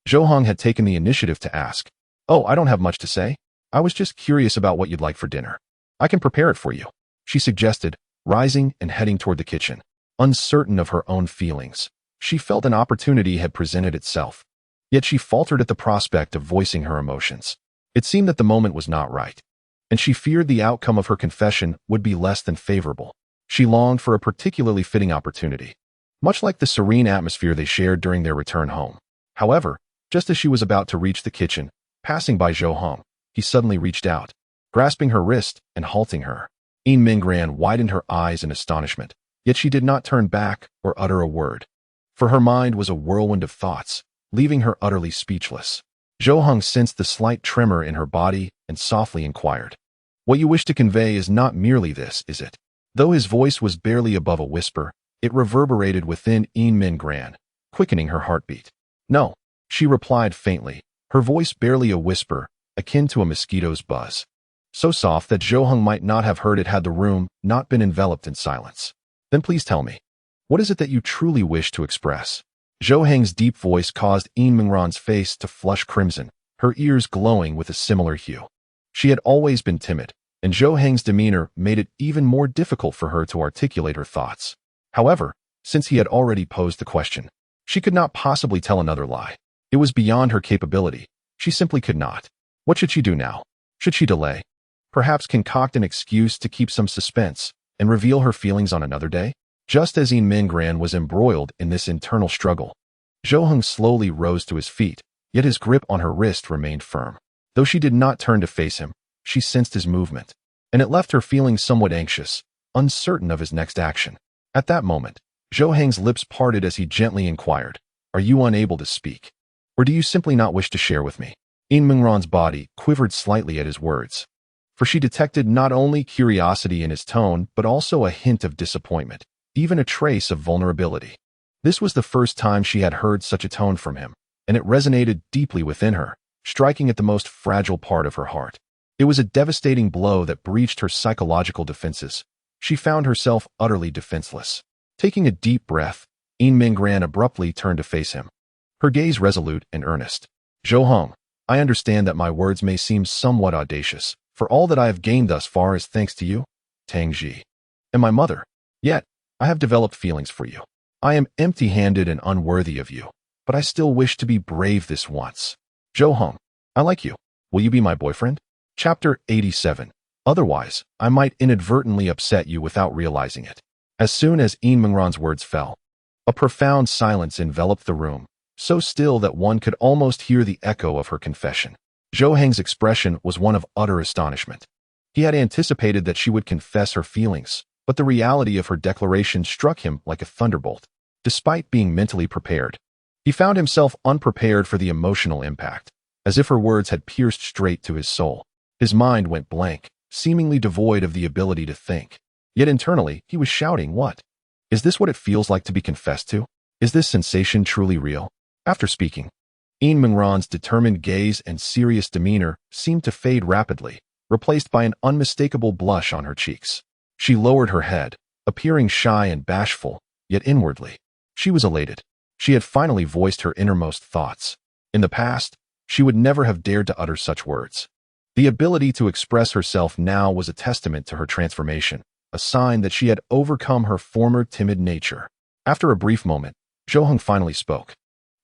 Zhou Heng had taken the initiative to ask, "Oh, I don't have much to say. I was just curious about what you'd like for dinner. I can prepare it for you," she suggested, rising and heading toward the kitchen. Uncertain of her own feelings, she felt an opportunity had presented itself. Yet she faltered at the prospect of voicing her emotions. It seemed that the moment was not right, and she feared the outcome of her confession would be less than favorable. She longed for a particularly fitting opportunity, much like the serene atmosphere they shared during their return home. However, just as she was about to reach the kitchen, passing by Zhou Heng, he suddenly reached out, grasping her wrist and halting her. Yin Minggran widened her eyes in astonishment, yet she did not turn back or utter a word, for her mind was a whirlwind of thoughts, leaving her utterly speechless. Zhou Heng sensed the slight tremor in her body and softly inquired, "What you wish to convey is not merely this, is it?" Though his voice was barely above a whisper, It reverberated within Ean Min Gran, quickening her heartbeat. "No," she replied faintly, her voice barely a whisper, akin to a mosquito's buzz. So soft that Zhou Heng might not have heard it had the room not been enveloped in silence. "Then please tell me, what is it that you truly wish to express?" Zhou Heng's deep voice caused Ean Mingran's face to flush crimson, her ears glowing with a similar hue. She had always been timid, and Zhou Heng's demeanor made it even more difficult for her to articulate her thoughts. However, since he had already posed the question, she could not possibly tell another lie. It was beyond her capability. She simply could not. What should she do now? Should she delay? Perhaps concoct an excuse to keep some suspense and reveal her feelings on another day? Just as Ean Min Gran was embroiled in this internal struggle, Zhou Heng slowly rose to his feet, yet his grip on her wrist remained firm. Though she did not turn to face him, she sensed his movement, and it left her feeling somewhat anxious, uncertain of his next action. At that moment, Zhou Heng's lips parted as he gently inquired, "Are you unable to speak? Or do you simply not wish to share with me?" Ean Mingran's body quivered slightly at his words, for she detected not only curiosity in his tone but also a hint of disappointment, even a trace of vulnerability. This was the first time she had heard such a tone from him, and it resonated deeply within her, striking at the most fragile part of her heart. It was a devastating blow that breached her psychological defenses. She found herself utterly defenseless. Taking a deep breath, Ean Min Gran abruptly turned to face him, her gaze resolute and earnest. "Zhou Heng, I understand that my words may seem somewhat audacious, for all that I have gained thus far is thanks to you, Tang Ji, and my mother. Yet, I have developed feelings for you. I am empty-handed and unworthy of you, but I still wish to be brave this once. Zhou Heng, I like you. Will you be my boyfriend?" Chapter 87. Otherwise, I might inadvertently upset you without realizing it. As soon as Ean Mingran's words fell, a profound silence enveloped the room, so still that one could almost hear the echo of her confession. Zhou Heng's expression was one of utter astonishment. He had anticipated that she would confess her feelings, but the reality of her declaration struck him like a thunderbolt. Despite being mentally prepared, he found himself unprepared for the emotional impact, as if her words had pierced straight to his soul. His mind went blank, seemingly devoid of the ability to think. Yet internally, he was shouting, "What? Is this what it feels like to be confessed to? Is this sensation truly real?" After speaking, Ean Mingran's determined gaze and serious demeanor seemed to fade rapidly, replaced by an unmistakable blush on her cheeks. She lowered her head, appearing shy and bashful, yet inwardly, she was elated. She had finally voiced her innermost thoughts. In the past, she would never have dared to utter such words. The ability to express herself now was a testament to her transformation, a sign that she had overcome her former timid nature. After a brief moment, Zhou Heng finally spoke.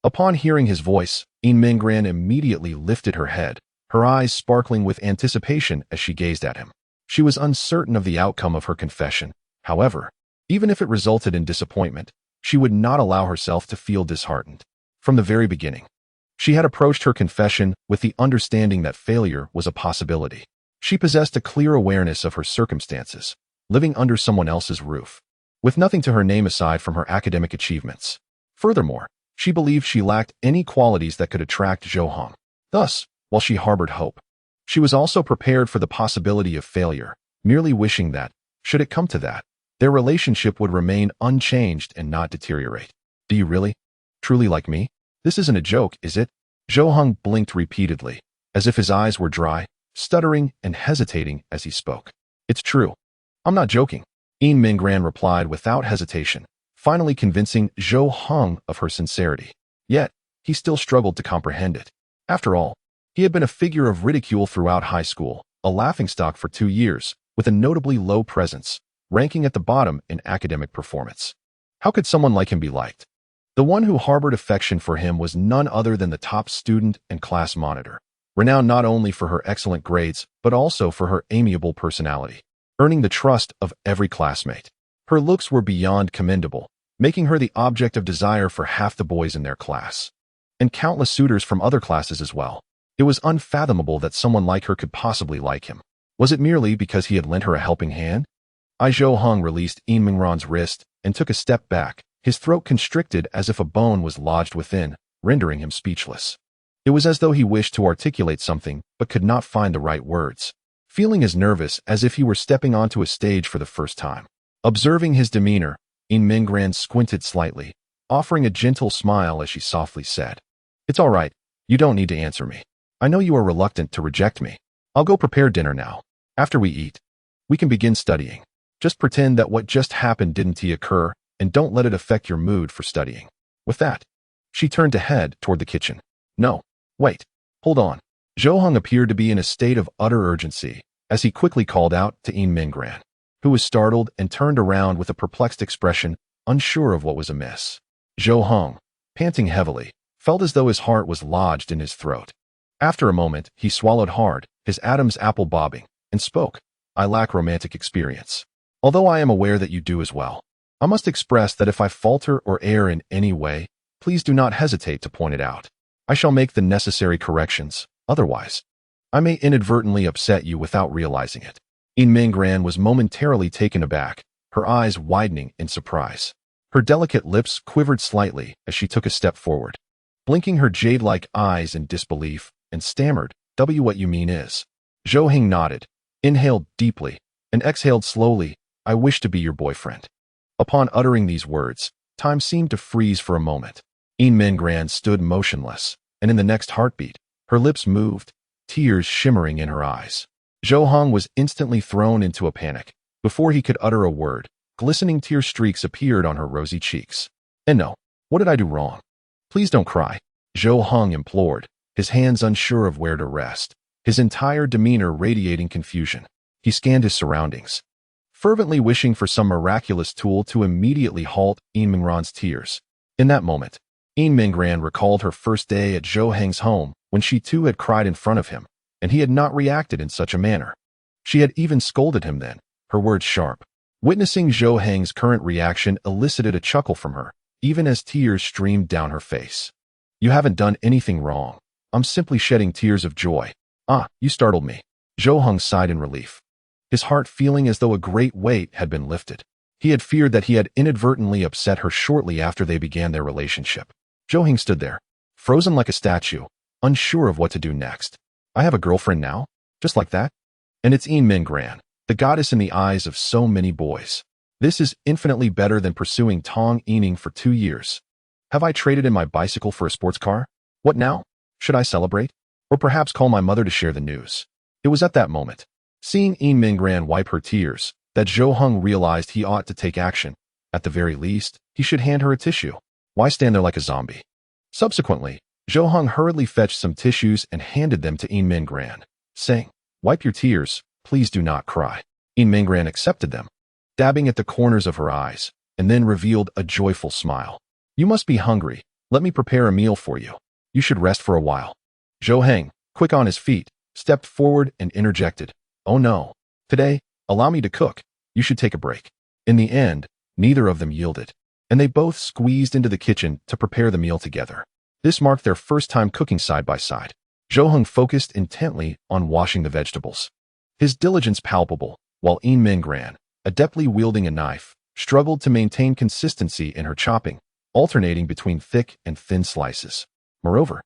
Upon hearing his voice, Ean Min Gran immediately lifted her head, her eyes sparkling with anticipation as she gazed at him. She was uncertain of the outcome of her confession. However, even if it resulted in disappointment, she would not allow herself to feel disheartened. From the very beginning, she had approached her confession with the understanding that failure was a possibility. She possessed a clear awareness of her circumstances, living under someone else's roof, with nothing to her name aside from her academic achievements. Furthermore, she believed she lacked any qualities that could attract Zhou Heng. Thus, while she harbored hope, she was also prepared for the possibility of failure, merely wishing that, should it come to that, their relationship would remain unchanged and not deteriorate. "Do you really, truly like me? This isn't a joke, is it?" Zhou Heng blinked repeatedly, as if his eyes were dry, stuttering and hesitating as he spoke. "It's true. I'm not joking," Ean Min Gran replied without hesitation, finally convincing Zhou Heng of her sincerity. Yet, he still struggled to comprehend it. After all, he had been a figure of ridicule throughout high school, a laughingstock for 2 years, with a notably low presence, ranking at the bottom in academic performance. How could someone like him be liked? The one who harbored affection for him was none other than the top student and class monitor, renowned not only for her excellent grades, but also for her amiable personality, earning the trust of every classmate. Her looks were beyond commendable, making her the object of desire for half the boys in their class, and countless suitors from other classes as well. It was unfathomable that someone like her could possibly like him. Was it merely because he had lent her a helping hand? Zhou Heng released Ean Mingran's wrist and took a step back, his throat constricted as if a bone was lodged within, rendering him speechless. It was as though he wished to articulate something but could not find the right words. Feeling as nervous as if he were stepping onto a stage for the first time. Observing his demeanor, Yin Minggran squinted slightly, offering a gentle smile as she softly said, "It's all right. You don't need to answer me. I know you are reluctant to reject me. I'll go prepare dinner now. After we eat, we can begin studying. Just pretend that what just happened didn't occur and don't let it affect your mood for studying." With that, she turned to head toward the kitchen. "No, wait, hold on." Zhou Heng appeared to be in a state of utter urgency as he quickly called out to Yin Minggran, who was startled and turned around with a perplexed expression, unsure of what was amiss. Zhou Heng, panting heavily, felt as though his heart was lodged in his throat. After a moment, he swallowed hard, his Adam's apple bobbing, and spoke, "I lack romantic experience. Although I am aware that you do as well. I must express that if I falter or err in any way, please do not hesitate to point it out. I shall make the necessary corrections. Otherwise, I may inadvertently upset you without realizing it." Yin Minggran was momentarily taken aback, her eyes widening in surprise. Her delicate lips quivered slightly as she took a step forward, blinking her jade-like eyes in disbelief, and stammered, "What you mean is." Zhou Heng nodded, inhaled deeply, and exhaled slowly, "I wish to be your boyfriend." Upon uttering these words, time seemed to freeze for a moment. Yin Minggran stood motionless, and in the next heartbeat, her lips moved, tears shimmering in her eyes. Zhou Heng was instantly thrown into a panic. Before he could utter a word, glistening tear streaks appeared on her rosy cheeks. "And no, what did I do wrong? Please don't cry," Zhou Heng implored, his hands unsure of where to rest, his entire demeanor radiating confusion. He scanned his surroundings, fervently wishing for some miraculous tool to immediately halt Yin Minggran's tears. In that moment, Yin Minggran recalled her first day at Zhou Heng's home when she too had cried in front of him, and he had not reacted in such a manner. She had even scolded him then, her words sharp. Witnessing Zhou Heng's current reaction elicited a chuckle from her, even as tears streamed down her face. "You haven't done anything wrong. I'm simply shedding tears of joy." "Ah, you startled me." Zhou Heng sighed in relief, his heart feeling as though a great weight had been lifted. He had feared that he had inadvertently upset her shortly after they began their relationship. Zhou Heng stood there, frozen like a statue, unsure of what to do next. "I have a girlfriend now? Just like that? And it's Yin Minggran, the goddess in the eyes of so many boys. This is infinitely better than pursuing Tong Yining for 2 years. Have I traded in my bicycle for a sports car? What now? Should I celebrate? Or perhaps call my mother to share the news?" It was at that moment, seeing Yin Minggran wipe her tears, that Zhou Heng realized he ought to take action. At the very least, he should hand her a tissue. Why stand there like a zombie? Subsequently, Zhou Heng hurriedly fetched some tissues and handed them to Yin Minggran, saying, "Wipe your tears, please do not cry." Yin Minggran accepted them, dabbing at the corners of her eyes, and then revealed a joyful smile. "You must be hungry. Let me prepare a meal for you. You should rest for a while." Zhou Heng, quick on his feet, stepped forward and interjected, "Oh no. Today, allow me to cook. You should take a break." In the end, neither of them yielded, and they both squeezed into the kitchen to prepare the meal together. This marked their first time cooking side by side. Zhou Heng focused intently on washing the vegetables, his diligence palpable, while Yin Minggran, adeptly wielding a knife, struggled to maintain consistency in her chopping, alternating between thick and thin slices. Moreover,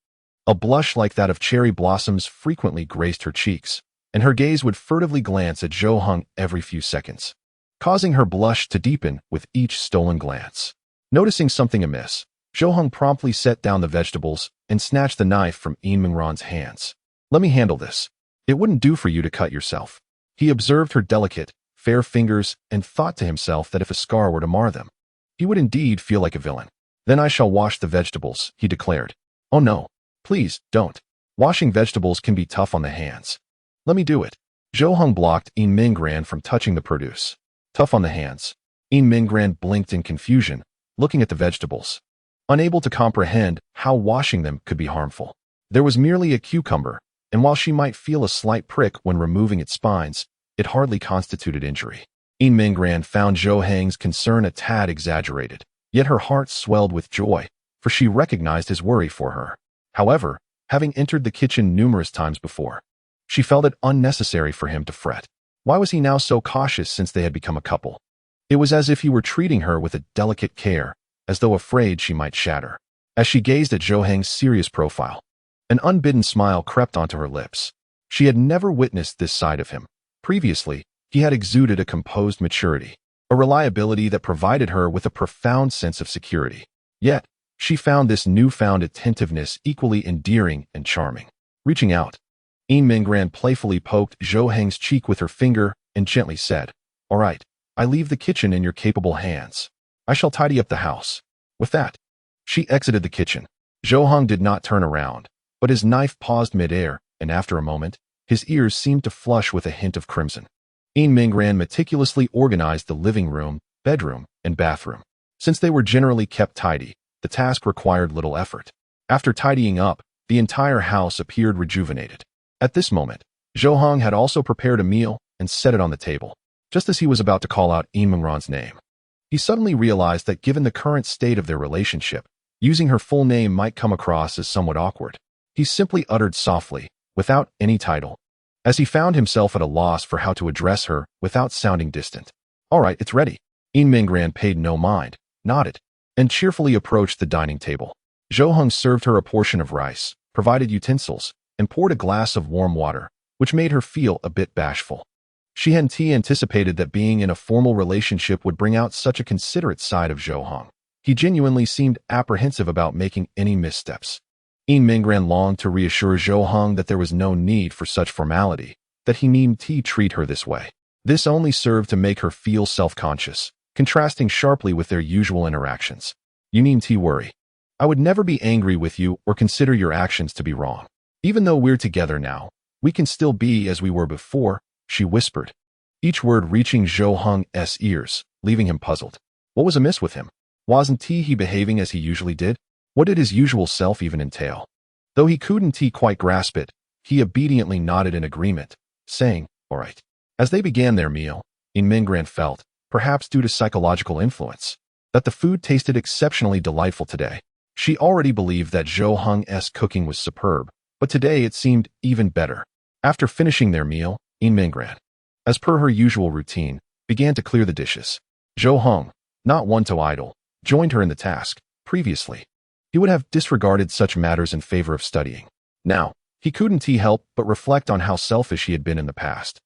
a blush like that of cherry blossoms frequently graced her cheeks, and her gaze would furtively glance at Zhou Heng every few seconds, causing her blush to deepen with each stolen glance. Noticing something amiss, Zhou Heng promptly set down the vegetables and snatched the knife from Yin Minggran's hands. "Let me handle this. It wouldn't do for you to cut yourself." He observed her delicate, fair fingers and thought to himself that if a scar were to mar them, he would indeed feel like a villain. "Then I shall wash the vegetables," he declared. "Oh no, please, don't. Washing vegetables can be tough on the hands." "Let me do it." Zhou Heng blocked Yin Minggran from touching the produce. "Tough on the hands." Yin Minggran blinked in confusion, looking at the vegetables, unable to comprehend how washing them could be harmful. There was merely a cucumber, and while she might feel a slight prick when removing its spines, it hardly constituted injury. Yin Minggran found Zhou Heng's concern a tad exaggerated, yet her heart swelled with joy, for she recognized his worry for her. However, having entered the kitchen numerous times before, she felt it unnecessary for him to fret. Why was he now so cautious since they had become a couple? It was as if he were treating her with a delicate care, as though afraid she might shatter. As she gazed at Zhou Heng's serious profile, an unbidden smile crept onto her lips. She had never witnessed this side of him. Previously, he had exuded a composed maturity, a reliability that provided her with a profound sense of security. Yet, she found this newfound attentiveness equally endearing and charming. Reaching out, Yin Minggran playfully poked Zhou Heng's cheek with her finger and gently said, "All right, I leave the kitchen in your capable hands. I shall tidy up the house." With that, she exited the kitchen. Zhou Heng did not turn around, but his knife paused mid-air, and after a moment, his ears seemed to flush with a hint of crimson. Yin Minggran meticulously organized the living room, bedroom, and bathroom. Since they were generally kept tidy, the task required little effort. After tidying up, the entire house appeared rejuvenated. At this moment, Zhou Heng had also prepared a meal and set it on the table. Just as he was about to call out Yin Minggran's name, he suddenly realized that given the current state of their relationship, using her full name might come across as somewhat awkward. He simply uttered softly, without any title, as he found himself at a loss for how to address her without sounding distant. "All right, it's ready." Yin Minggran paid no mind, nodded, and cheerfully approached the dining table. Zhou Heng served her a portion of rice, provided utensils, and poured a glass of warm water, which made her feel a bit bashful. She hadn't anticipated that being in a formal relationship would bring out such a considerate side of Zhou Heng. He genuinely seemed apprehensive about making any missteps. Yin Minggran longed to reassure Zhou Heng that there was no need for such formality, that he needn't treat her this way. This only served to make her feel self-conscious, contrasting sharply with their usual interactions. "You needn't worry. I would never be angry with you or consider your actions to be wrong. Even though we're together now, we can still be as we were before," she whispered, each word reaching Zhou Heng's ears, leaving him puzzled. What was amiss with him? Wasn't he behaving as he usually did? What did his usual self even entail? Though he couldn't quite grasp it, he obediently nodded in agreement, saying, "All right." As they began their meal, Yin Minggran felt, perhaps due to psychological influence, that the food tasted exceptionally delightful today. She already believed that Zhou Heng's cooking was superb, but today it seemed even better. After finishing their meal, Yin Minggran, as per her usual routine, began to clear the dishes. Zhou Heng, not one to idle, joined her in the task. Previously, he would have disregarded such matters in favor of studying. Now, he couldn't help but reflect on how selfish he had been in the past.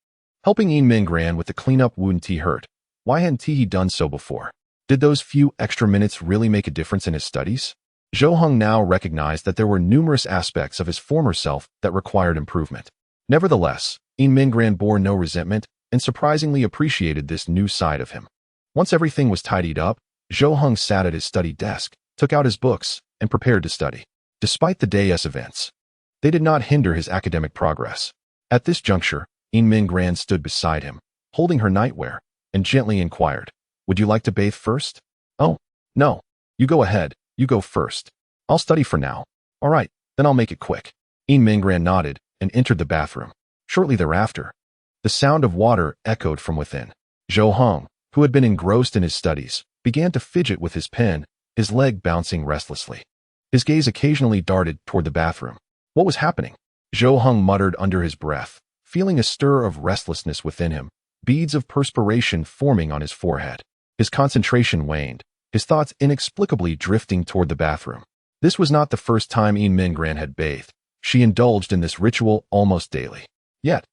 Helping Yin Minggran with the cleanup wouldn't hurt. Why hadn't he done so before? Did those few extra minutes really make a difference in his studies? Zhou Heng now recognized that there were numerous aspects of his former self that required improvement. Nevertheless, Yin Minggran bore no resentment and surprisingly appreciated this new side of him. Once everything was tidied up, Zhou Heng sat at his study desk, took out his books, and prepared to study. Despite the day's events, they did not hinder his academic progress. At this juncture, Yin Minggran stood beside him, holding her nightwear, and gently inquired, "Would you like to bathe first?" "Oh, no. You go ahead. You go first. I'll study for now." "All right, then I'll make it quick." Yin Minggran nodded and entered the bathroom. Shortly thereafter, the sound of water echoed from within. Zhou Heng, who had been engrossed in his studies, began to fidget with his pen, his leg bouncing restlessly. His gaze occasionally darted toward the bathroom. What was happening? Zhou Heng muttered under his breath, feeling a stir of restlessness within him, beads of perspiration forming on his forehead. His concentration waned, his thoughts inexplicably drifting toward the bathroom. This was not the first time Yin Minggran had bathed. She indulged in this ritual almost daily. Yet,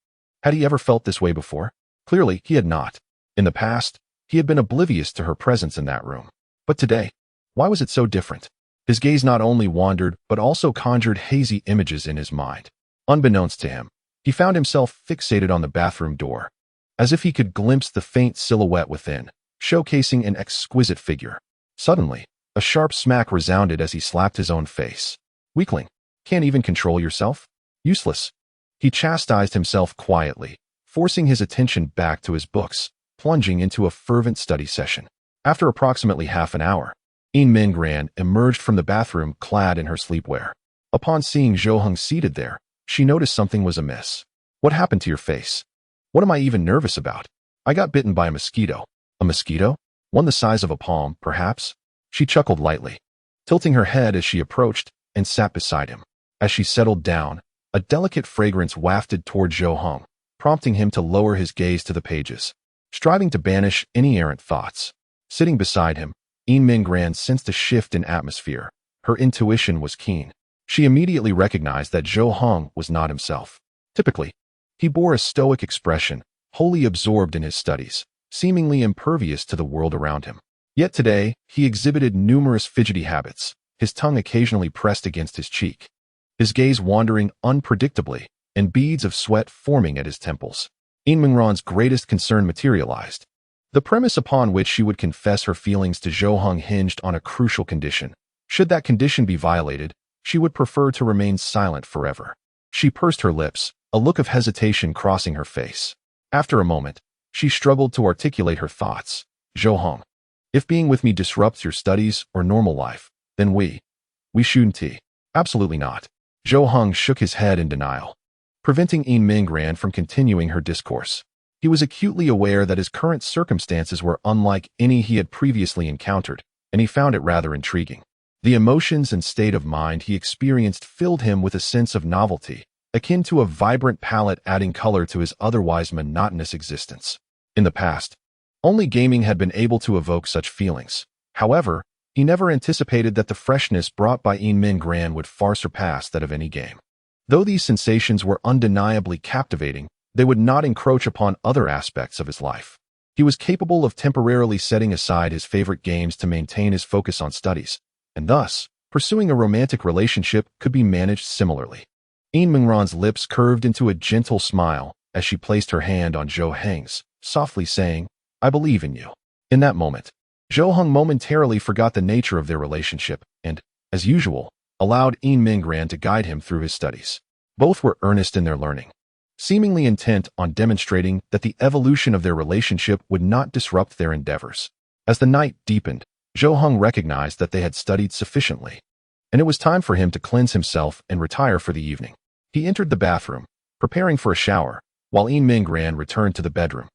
had he ever felt this way before? Clearly, he had not. In the past, he had been oblivious to her presence in that room. But today, why was it so different? His gaze not only wandered, but also conjured hazy images in his mind. Unbeknownst to him, he found himself fixated on the bathroom door, as if he could glimpse the faint silhouette within, showcasing an exquisite figure. Suddenly, a sharp smack resounded as he slapped his own face. "Weakling, can't even control yourself? Useless." He chastised himself quietly, forcing his attention back to his books, plunging into a fervent study session. After approximately half an hour, Yin Minggran emerged from the bathroom clad in her sleepwear. Upon seeing Zhou Heng seated there, she noticed something was amiss. "What happened to your face? What am I even nervous about? I got bitten by a mosquito." "A mosquito? One the size of a palm, perhaps?" She chuckled lightly, tilting her head as she approached and sat beside him. As she settled down, a delicate fragrance wafted toward Zhou Heng, prompting him to lower his gaze to the pages, striving to banish any errant thoughts. Sitting beside him, Yin Minggran sensed a shift in atmosphere. Her intuition was keen. She immediately recognized that Zhou Heng was not himself. Typically, he bore a stoic expression, wholly absorbed in his studies. seemingly impervious to the world around him. Yet today, he exhibited numerous fidgety habits, his tongue occasionally pressed against his cheek, his gaze wandering unpredictably, and beads of sweat forming at his temples. In Mingran's greatest concern materialized. The premise upon which she would confess her feelings to Zhou Heng hinged on a crucial condition. Should that condition be violated, she would prefer to remain silent forever. She pursed her lips, a look of hesitation crossing her face. After a moment, she struggled to articulate her thoughts. Zhou Heng, if being with me disrupts your studies or normal life, then we shouldn't. Absolutely not. Zhou Heng shook his head in denial, preventing Yin Mingran from continuing her discourse. He was acutely aware that his current circumstances were unlike any he had previously encountered, and he found it rather intriguing. The emotions and state of mind he experienced filled him with a sense of novelty, akin to a vibrant palette adding color to his otherwise monotonous existence. In the past, only gaming had been able to evoke such feelings. However, he never anticipated that the freshness brought by Yin Mingran would far surpass that of any game. Though these sensations were undeniably captivating, they would not encroach upon other aspects of his life. He was capable of temporarily setting aside his favorite games to maintain his focus on studies, and thus, pursuing a romantic relationship could be managed similarly. Yin Mingran's lips curved into a gentle smile as she placed her hand on Zhou Heng's, softly saying, "I believe in you." In that moment, Zhou Heng momentarily forgot the nature of their relationship and, as usual, allowed Yin Mingran to guide him through his studies. Both were earnest in their learning, seemingly intent on demonstrating that the evolution of their relationship would not disrupt their endeavors. As the night deepened, Zhou Heng recognized that they had studied sufficiently, and it was time for him to cleanse himself and retire for the evening. He entered the bathroom, preparing for a shower, while Yin Mingran returned to the bedroom.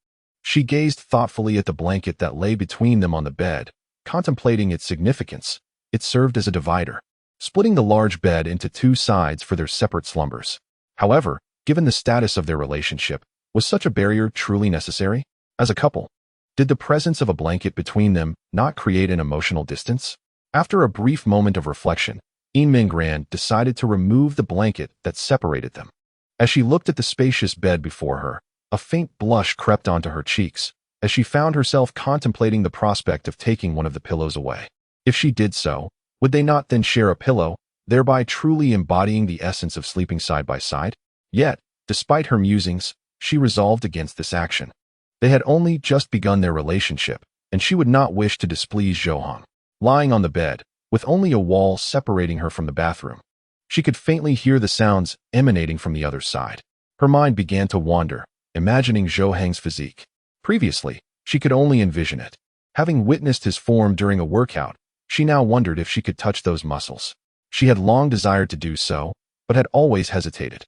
She gazed thoughtfully at the blanket that lay between them on the bed, contemplating its significance. It served as a divider, splitting the large bed into two sides for their separate slumbers. However, given the status of their relationship, was such a barrier truly necessary? As a couple, did the presence of a blanket between them not create an emotional distance? After a brief moment of reflection, Yin Mingran decided to remove the blanket that separated them. As she looked at the spacious bed before her, a faint blush crept onto her cheeks as she found herself contemplating the prospect of taking one of the pillows away. If she did so, would they not then share a pillow, thereby truly embodying the essence of sleeping side by side? Yet, despite her musings, she resolved against this action. They had only just begun their relationship, and she would not wish to displease Zhou Heng. Lying on the bed, with only a wall separating her from the bathroom, she could faintly hear the sounds emanating from the other side. Her mind began to wander, imagining Zhou Heng's physique. Previously, she could only envision it. Having witnessed his form during a workout, she now wondered if she could touch those muscles. She had long desired to do so, but had always hesitated.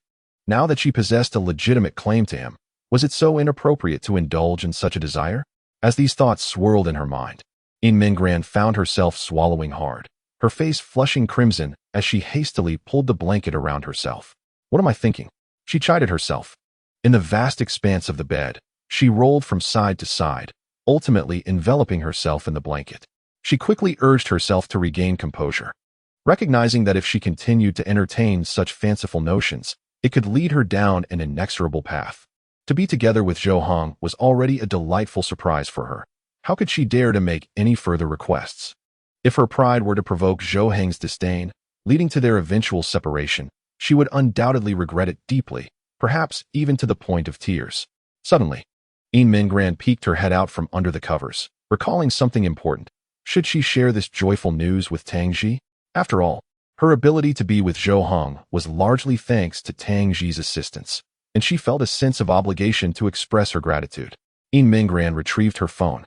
Now that she possessed a legitimate claim to him, was it so inappropriate to indulge in such a desire? As these thoughts swirled in her mind, Yin Mingran found herself swallowing hard, her face flushing crimson as she hastily pulled the blanket around herself. What am I thinking? She chided herself. In the vast expanse of the bed, she rolled from side to side, ultimately enveloping herself in the blanket. She quickly urged herself to regain composure, recognizing that if she continued to entertain such fanciful notions, it could lead her down an inexorable path. To be together with Zhou Heng was already a delightful surprise for her. How could she dare to make any further requests? If her pride were to provoke Zhou Heng's disdain, leading to their eventual separation, she would undoubtedly regret it deeply, perhaps even to the point of tears. Suddenly, Yin Mingran peeked her head out from under the covers, recalling something important. Should she share this joyful news with Tang Ji? After all, her ability to be with Zhou Heng was largely thanks to Tang Ji's assistance, and she felt a sense of obligation to express her gratitude. Yin Mingran retrieved her phone,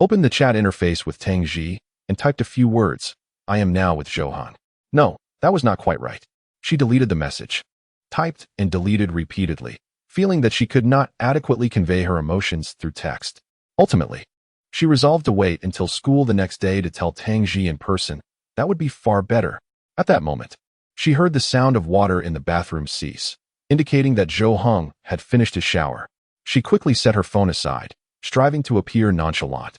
opened the chat interface with Tang Ji, and typed a few words. "I am now with Zhou Heng." No, that was not quite right. She deleted the message, typed and deleted repeatedly, feeling that she could not adequately convey her emotions through text. Ultimately, she resolved to wait until school the next day to tell Tang Ji in person. That would be far better. At that moment, she heard the sound of water in the bathroom cease, indicating that Zhou Heng had finished his shower. She quickly set her phone aside, striving to appear nonchalant.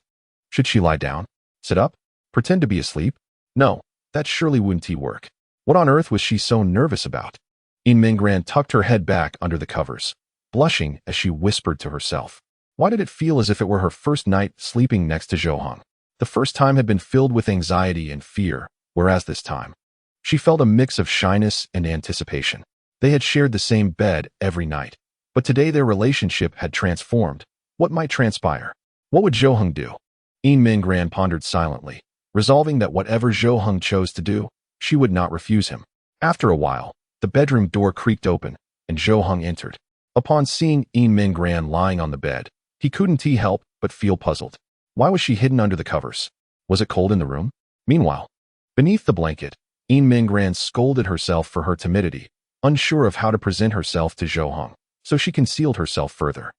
Should she lie down? Sit up? Pretend to be asleep? No, that surely wouldn't work. What on earth was she so nervous about? Yin Mingran tucked her head back under the covers, blushing as she whispered to herself. Why did it feel as if it were her first night sleeping next to Zhou Heng? The first time had been filled with anxiety and fear, whereas this time, she felt a mix of shyness and anticipation. They had shared the same bed every night, but today their relationship had transformed. What might transpire? What would Zhou Heng do? Yin Mingran pondered silently, resolving that whatever Zhou Heng chose to do, she would not refuse him. After a while, the bedroom door creaked open, and Zhou Heng entered. Upon seeing Yin Mingran lying on the bed, he couldn't help but feel puzzled. Why was she hidden under the covers? Was it cold in the room? Meanwhile, beneath the blanket, Yin Mingran scolded herself for her timidity, unsure of how to present herself to Zhou Heng, so she concealed herself further.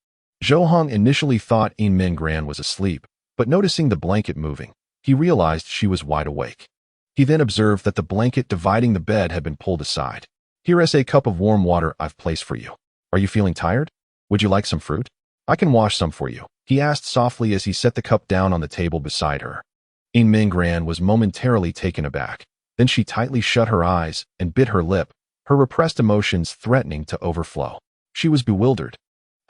Zhou Heng initially thought Yin Mingran was asleep, but noticing the blanket moving, he realized she was wide awake. He then observed that the blanket dividing the bed had been pulled aside. Here is a cup of warm water I've placed for you. Are you feeling tired? Would you like some fruit? I can wash some for you, he asked softly as he set the cup down on the table beside her. Yin Mingran was momentarily taken aback. Then she tightly shut her eyes and bit her lip, her repressed emotions threatening to overflow. She was bewildered.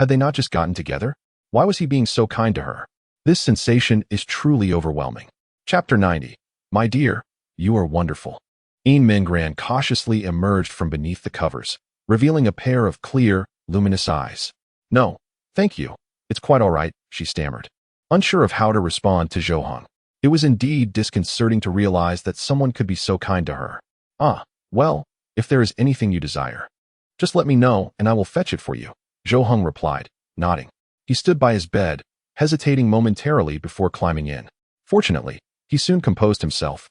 Had they not just gotten together? Why was he being so kind to her? This sensation is truly overwhelming. Chapter 90. My dear, you are wonderful. Yin Mingran cautiously emerged from beneath the covers, revealing a pair of clear, luminous eyes. No, thank you. It's quite all right, she stammered, unsure of how to respond to Zhou Heng. It was indeed disconcerting to realize that someone could be so kind to her. Well, if there is anything you desire, just let me know and I will fetch it for you, Zhou Heng replied, nodding. He stood by his bed, hesitating momentarily before climbing in. Fortunately, he soon composed himself,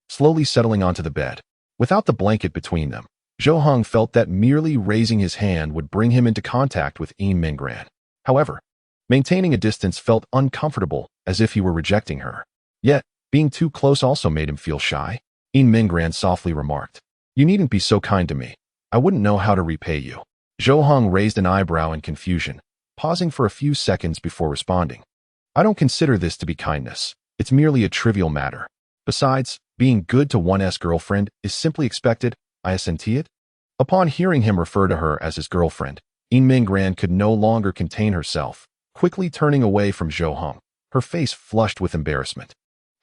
slowly settling onto the bed. Without the blanket between them, Zhou Heng felt that merely raising his hand would bring him into contact with Yin Mingran. However, maintaining a distance felt uncomfortable, as if he were rejecting her. Yet, being too close also made him feel shy. Yin Mingran softly remarked, "You needn't be so kind to me. I wouldn't know how to repay you." Zhou Heng raised an eyebrow in confusion, pausing for a few seconds before responding. "I don't consider this to be kindness. It's merely a trivial matter. Besides, being good to one's girlfriend is simply expected, I assent it." Upon hearing him refer to her as his girlfriend, Yin Mingran could no longer contain herself, quickly turning away from Zhou Heng, her face flushed with embarrassment.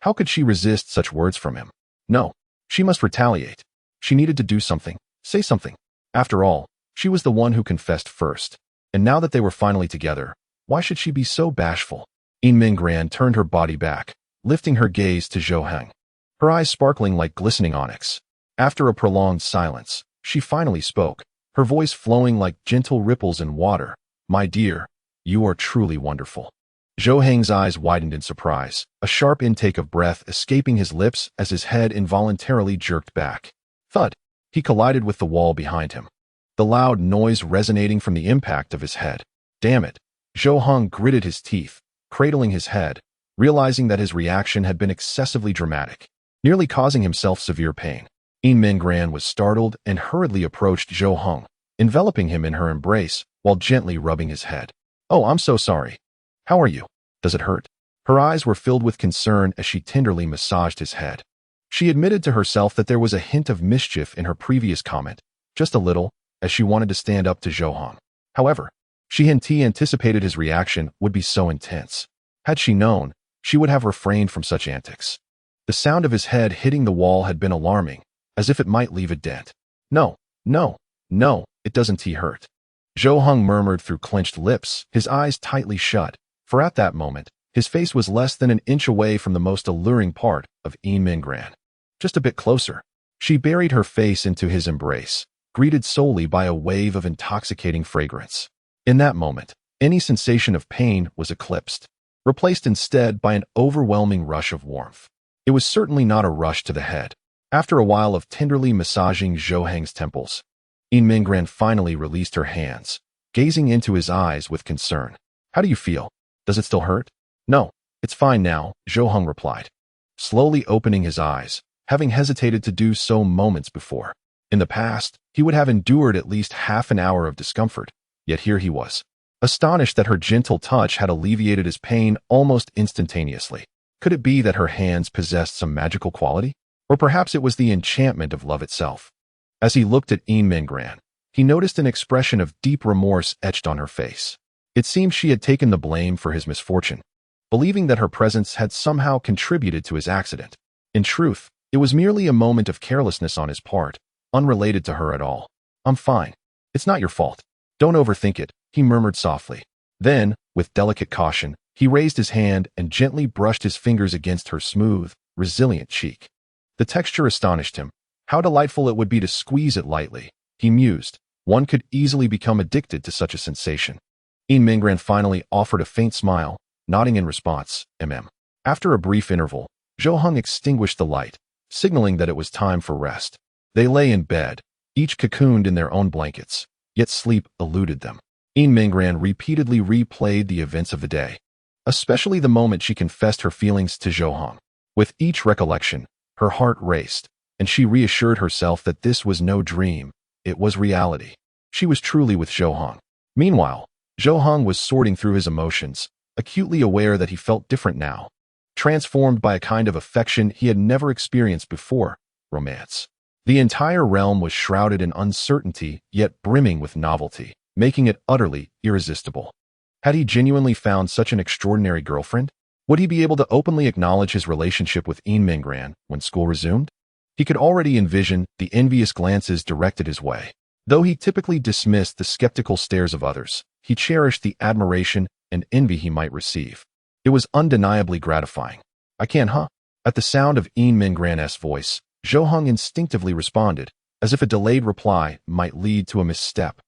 How could she resist such words from him? No, she must retaliate. She needed to do something, say something. After all, she was the one who confessed first. And now that they were finally together, why should she be so bashful? Yin Mingran turned her body back, lifting her gaze to Zhou Heng, her eyes sparkling like glistening onyx. After a prolonged silence, she finally spoke, her voice flowing like gentle ripples in water. "My dear, you are truly wonderful." Zhou Heng's eyes widened in surprise, a sharp intake of breath escaping his lips as his head involuntarily jerked back. Thud! He collided with the wall behind him, the loud noise resonating from the impact of his head. Damn it! Zhou Heng gritted his teeth, cradling his head, realizing that his reaction had been excessively dramatic, nearly causing himself severe pain. Yin Mingran was startled and hurriedly approached Zhou Heng, enveloping him in her embrace while gently rubbing his head. "Oh, I'm so sorry. How are you? Does it hurt?" Her eyes were filled with concern as she tenderly massaged his head. She admitted to herself that there was a hint of mischief in her previous comment, just a little, as she wanted to stand up to Zhou Heng. However, she hadn't anticipated his reaction would be so intense. Had she known, she would have refrained from such antics. The sound of his head hitting the wall had been alarming, as if it might leave a dent. No, it doesn't hurt," Zhou Heng murmured through clenched lips, his eyes tightly shut, for at that moment, his face was less than an inch away from the most alluring part of Yin Mingran. Just a bit closer. She buried her face into his embrace, greeted solely by a wave of intoxicating fragrance. In that moment, any sensation of pain was eclipsed, replaced instead by an overwhelming rush of warmth. It was certainly not a rush to the head. After a while of tenderly massaging Zhou Heng's temples, Yin Mingran finally released her hands, gazing into his eyes with concern. "How do you feel? Does it still hurt?" "No, it's fine now," Zhou Heng replied, slowly opening his eyes, having hesitated to do so moments before. In the past, he would have endured at least half an hour of discomfort, yet here he was, astonished that her gentle touch had alleviated his pain almost instantaneously. Could it be that her hands possessed some magical quality? Or perhaps it was the enchantment of love itself. As he looked at Yin Mingran, he noticed an expression of deep remorse etched on her face. It seemed she had taken the blame for his misfortune, believing that her presence had somehow contributed to his accident. In truth, it was merely a moment of carelessness on his part, unrelated to her at all. "I'm fine. It's not your fault. Don't overthink it," he murmured softly. Then, with delicate caution, he raised his hand and gently brushed his fingers against her smooth, resilient cheek. The texture astonished him. How delightful it would be to squeeze it lightly, he mused. One could easily become addicted to such a sensation. Yin Minggran finally offered a faint smile, nodding in response. After a brief interval, Zhou Heng extinguished the light, signaling that it was time for rest. They lay in bed, each cocooned in their own blankets, yet sleep eluded them. Yin Minggran repeatedly replayed the events of the day, especially the moment she confessed her feelings to Zhou Heng. With each recollection, her heart raced, and she reassured herself that this was no dream, it was reality. She was truly with Zhou Heng. Meanwhile, Zhou Heng was sorting through his emotions, acutely aware that he felt different now, transformed by a kind of affection he had never experienced before, romance. The entire realm was shrouded in uncertainty, yet brimming with novelty, making it utterly irresistible. Had he genuinely found such an extraordinary girlfriend? Would he be able to openly acknowledge his relationship with Yin Minggran when school resumed? He could already envision the envious glances directed his way. Though he typically dismissed the skeptical stares of others, he cherished the admiration and envy he might receive. It was undeniably gratifying. "I can, huh?" At the sound of Yin Minggran's voice, Zhou Heng instinctively responded, as if a delayed reply might lead to a misstep.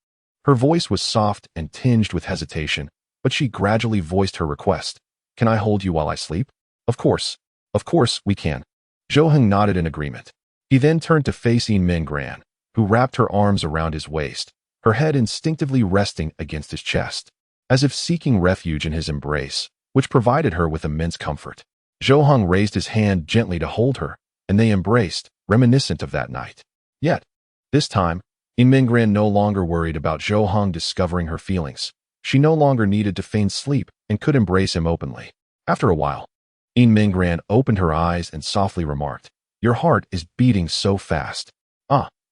Her voice was soft and tinged with hesitation, but she gradually voiced her request. "Can I hold you while I sleep?" Of course, we can." Zhou Heng nodded in agreement. He then turned to face Yin Minggran, who wrapped her arms around his waist, her head instinctively resting against his chest, as if seeking refuge in his embrace, which provided her with immense comfort. Zhou Heng raised his hand gently to hold her, and they embraced, reminiscent of that night. Yet, this time, Yin Minggran no longer worried about Zhou Heng discovering her feelings. She no longer needed to feign sleep and could embrace him openly. After a while, Yin Minggran opened her eyes and softly remarked, "Your heart is beating so fast."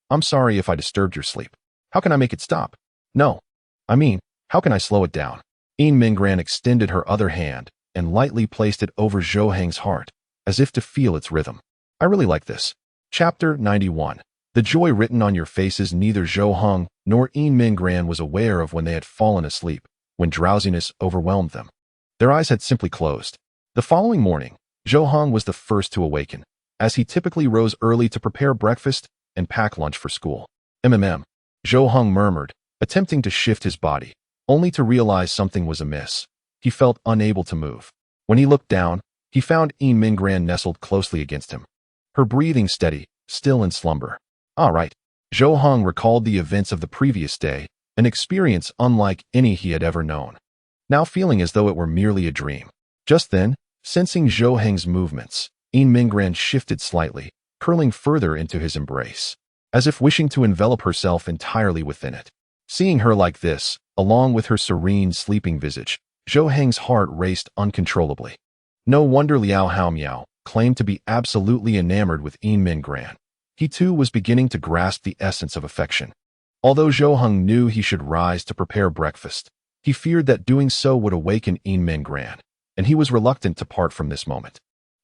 I'm sorry if I disturbed your sleep. How can I make it stop?" "No. I mean, how can I slow it down?" Yin Minggran extended her other hand and lightly placed it over Zhou Heng's heart, as if to feel its rhythm. "I really like this." Chapter 91. The joy written on your faces. Neither Zhou Heng nor Yin Minggran was aware of when they had fallen asleep, when drowsiness overwhelmed them. Their eyes had simply closed. The following morning, Zhou Heng was the first to awaken, as he typically rose early to prepare breakfast and pack lunch for school. Zhou Heng murmured, attempting to shift his body, only to realize something was amiss. He felt unable to move. When he looked down, he found Yin Minggran nestled closely against him, her breathing steady, still in slumber. All right. Zhou Heng recalled the events of the previous day, an experience unlike any he had ever known, now feeling as though it were merely a dream. Just then, sensing Zhou Heng's movements, Yin Minggran shifted slightly, curling further into his embrace, as if wishing to envelop herself entirely within it. Seeing her like this, along with her serene, sleeping visage, Zhou Heng's heart raced uncontrollably. No wonder Liao Haomiao claimed to be absolutely enamored with Yin Minggran. He too was beginning to grasp the essence of affection. Although Zhou Heng knew he should rise to prepare breakfast, he feared that doing so would awaken Yin Minggran, and he was reluctant to part from this moment.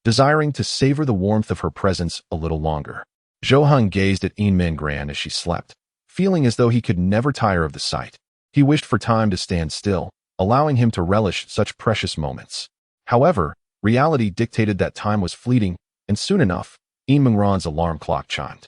Desiring to savor the warmth of her presence a little longer, Zhou Heng gazed at Yin Minggran as she slept, feeling as though he could never tire of the sight. He wished for time to stand still, allowing him to relish such precious moments. However, reality dictated that time was fleeting, and soon enough, Yin Minggran's alarm clock chimed.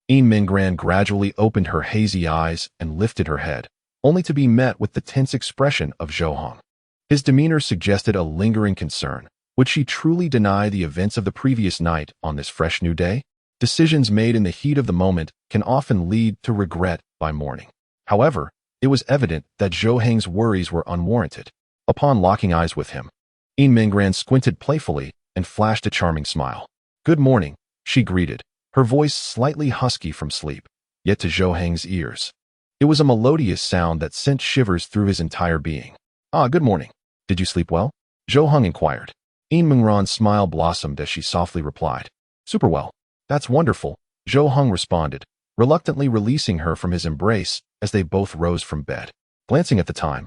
Yin Minggran gradually opened her hazy eyes and lifted her head, only to be met with the tense expression of Zhou Heng. His demeanor suggested a lingering concern. Would she truly deny the events of the previous night on this fresh new day? Decisions made in the heat of the moment can often lead to regret by morning. However, it was evident that Zhou Heng's worries were unwarranted. Upon locking eyes with him, Yin Minggran squinted playfully and flashed a charming smile. "Good morning," she greeted, her voice slightly husky from sleep, yet to Zhou Heng's ears, it was a melodious sound that sent shivers through his entire being. Good morning. Did you sleep well?" Zhou Heng inquired. Yin Minggran's smile blossomed as she softly replied, "Super well." "That's wonderful," Zhou Heng responded, reluctantly releasing her from his embrace as they both rose from bed. Glancing at the time,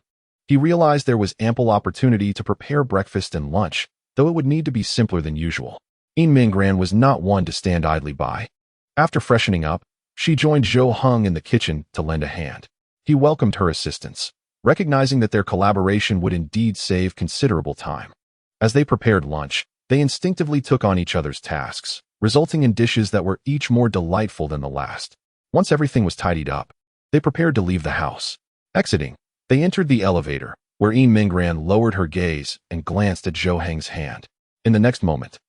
He realized there was ample opportunity to prepare breakfast and lunch, though it would need to be simpler than usual. In Mingran was not one to stand idly by. After freshening up, she joined Zhou Heng in the kitchen to lend a hand. He welcomed her assistance, recognizing that their collaboration would indeed save considerable time. As they prepared lunch, they instinctively took on each other's tasks, resulting in dishes that were each more delightful than the last. Once everything was tidied up, they prepared to leave the house. Exiting, they entered the elevator, where Yin Mingran lowered her gaze and glanced at Zhou Heng's hand. In the next moment,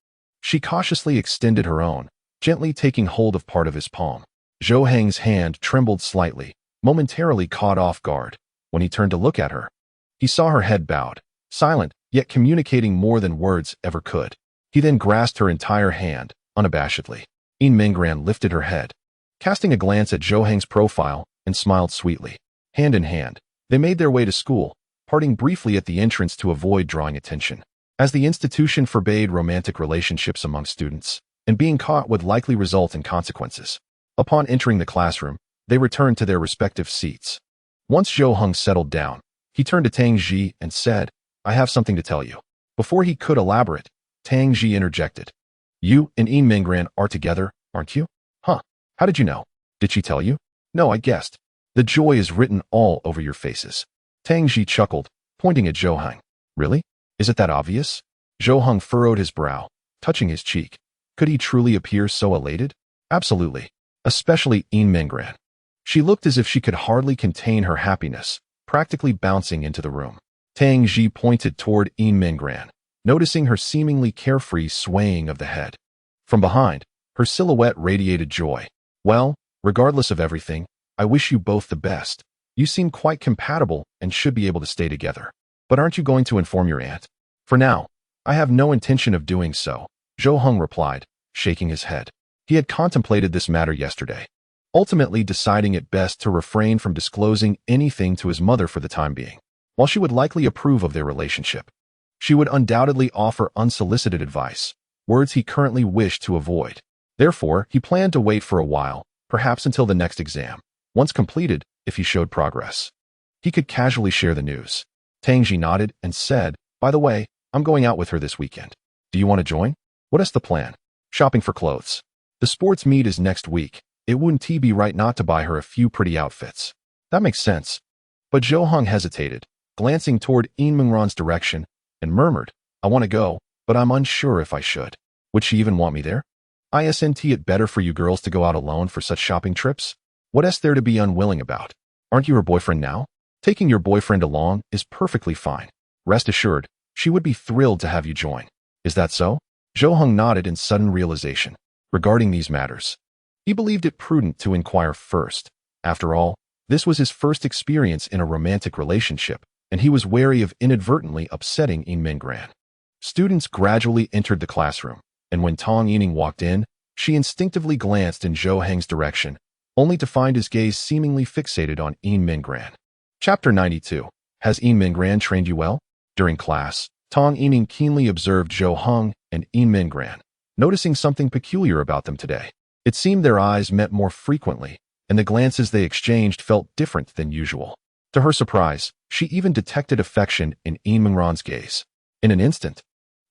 she cautiously extended her own, gently taking hold of part of his palm. Zhou Heng's hand trembled slightly, momentarily caught off guard. When he turned to look at her, he saw her head bowed, silent, yet communicating more than words ever could. He then grasped her entire hand, unabashedly. Yin Mingran lifted her head, casting a glance at Zhou Heng's profile, and smiled sweetly. Hand in hand, they made their way to school, parting briefly at the entrance to avoid drawing attention. As the institution forbade romantic relationships among students, and being caught would likely result in consequences. Upon entering the classroom, they returned to their respective seats. Once Zhou Heng settled down, he turned to Tang Ji and said, "I have something to tell you." Before he could elaborate, Tang Ji interjected. "You and Yin Mingran are together, aren't you?" "Huh. How did you know? Did she tell you?" "No, I guessed. The joy is written all over your faces." Tang Ji chuckled, pointing at Zhou Heng. "Really? Is it that obvious?" Zhou Heng furrowed his brow, touching his cheek. Could he truly appear so elated? Absolutely. Especially Yin Mingran. She looked as if she could hardly contain her happiness, practically bouncing into the room. Tang Ji pointed toward Yin Mingran, noticing her seemingly carefree swaying of the head. From behind, her silhouette radiated joy. "Well, regardless of everything, I wish you both the best. You seem quite compatible and should be able to stay together. But aren't you going to inform your aunt?" "For now, I have no intention of doing so," Zhou Heng replied, shaking his head. He had contemplated this matter yesterday, ultimately deciding it best to refrain from disclosing anything to his mother for the time being. While she would likely approve of their relationship, she would undoubtedly offer unsolicited advice, words he currently wished to avoid. Therefore, he planned to wait for a while, perhaps until the next exam. Once completed, if he showed progress, he could casually share the news. Tang Ji nodded and said, "By the way, I'm going out with her this weekend. Do you want to join?" "What is the plan?" "Shopping for clothes. The sports meet is next week. It wouldn't be right not to buy her a few pretty outfits." "That makes sense." But Zhou Heng hesitated, glancing toward Yin Mingran's direction, and murmured, "I want to go, but I'm unsure if I should." "Would she even want me there?" "Isn't it better for you girls to go out alone for such shopping trips? What is there to be unwilling about? Aren't you her boyfriend now? Taking your boyfriend along is perfectly fine. Rest assured, she would be thrilled to have you join." "Is that so?" Zhou Heng nodded in sudden realization. Regarding these matters, he believed it prudent to inquire first. After all, this was his first experience in a romantic relationship, and he was wary of inadvertently upsetting Yin Mingran. Students gradually entered the classroom, and when Tang Yining walked in, she instinctively glanced in Zhou Heng's direction, only to find his gaze seemingly fixated on Yin Mingran. Chapter 92. Has Yin Mingran trained you well? During class, Tang Yining keenly observed Zhou Heng and Yin Mingran, noticing something peculiar about them today. It seemed their eyes met more frequently, and the glances they exchanged felt different than usual. To her surprise, she even detected affection in Yin Mingran's gaze. In an instant,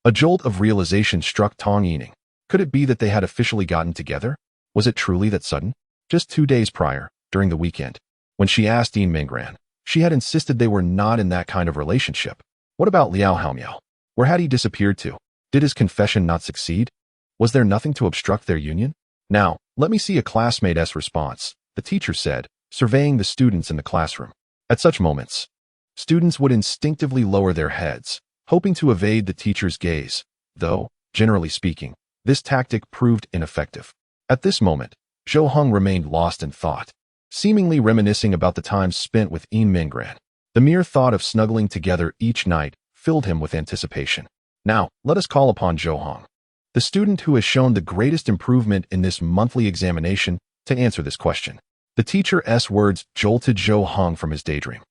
a jolt of realization struck Tang Yining. Could it be that they had officially gotten together? Was it truly that sudden? Just 2 days prior, during the weekend, when she asked Yin Mingran, she had insisted they were not in that kind of relationship. What about Liao Haomiao? Where had he disappeared to? Did his confession not succeed? Was there nothing to obstruct their union? "Now, let me see a classmate's response," the teacher said, surveying the students in the classroom. At such moments, students would instinctively lower their heads, hoping to evade the teacher's gaze, though, generally speaking, this tactic proved ineffective. At this moment, Zhou Heng remained lost in thought, seemingly reminiscing about the time spent with Yin Mingran. The mere thought of snuggling together each night filled him with anticipation. Now, let us call upon Zhou Heng, the student who has shown the greatest improvement in this monthly examination, to answer this question. The teacher's words jolted Zhou Heng from his daydream,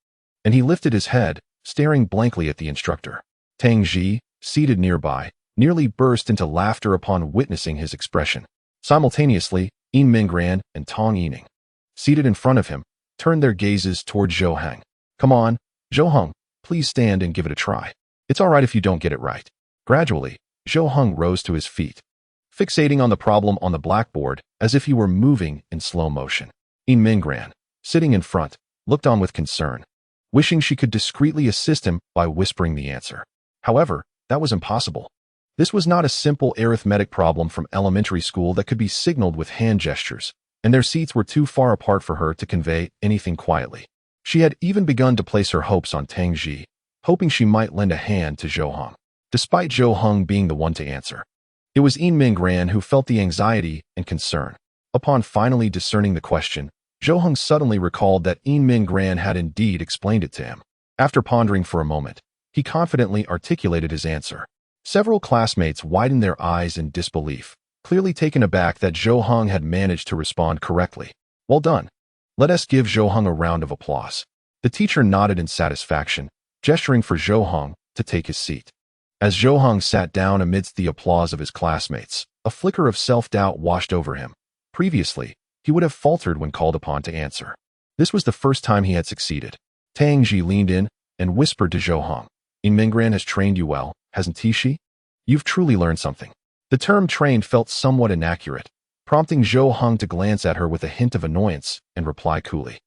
and he lifted his head, staring blankly at the instructor. Tang Ji, seated nearby, nearly burst into laughter upon witnessing his expression. Simultaneously, Yin Mingran and Tang Yining, seated in front of him, turned their gazes toward Zhou Heng. "Come on, Zhou Heng, please please stand and give it a try? It's all right if you don't get it right. Gradually, Zhou Heng rose to his feet, fixating on the problem on the blackboard as if he were moving in slow motion. Yin Minggran, sitting in front, looked on with concern, wishing she could discreetly assist him by whispering the answer. However, that was impossible. This was not a simple arithmetic problem from elementary school that could be signaled with hand gestures, and their seats were too far apart for her to convey anything quietly. She had even begun to place her hopes on Tang Ji, hoping she might lend a hand to Zhou Heng, despite Zhou Heng being the one to answer. It was Yin Minggran who felt the anxiety and concern. Upon finally discerning the question, Zhou Heng suddenly recalled that Yin Minggran had indeed explained it to him. After pondering for a moment, he confidently articulated his answer. Several classmates widened their eyes in disbelief, clearly taken aback that Zhou Heng had managed to respond correctly. Well done. Let us give Zhou Heng a round of applause. The teacher nodded in satisfaction, gesturing for Zhou Heng to take his seat. As Zhou Heng sat down amidst the applause of his classmates, a flicker of self-doubt washed over him. Previously, he would have faltered when called upon to answer. This was the first time he had succeeded. Tang Ji leaned in and whispered to Zhou Heng, Yin Minggran has trained you well, hasn't he? You've truly learned something. The term trained felt somewhat inaccurate, prompting Zhou Heng to glance at her with a hint of annoyance and reply coolly.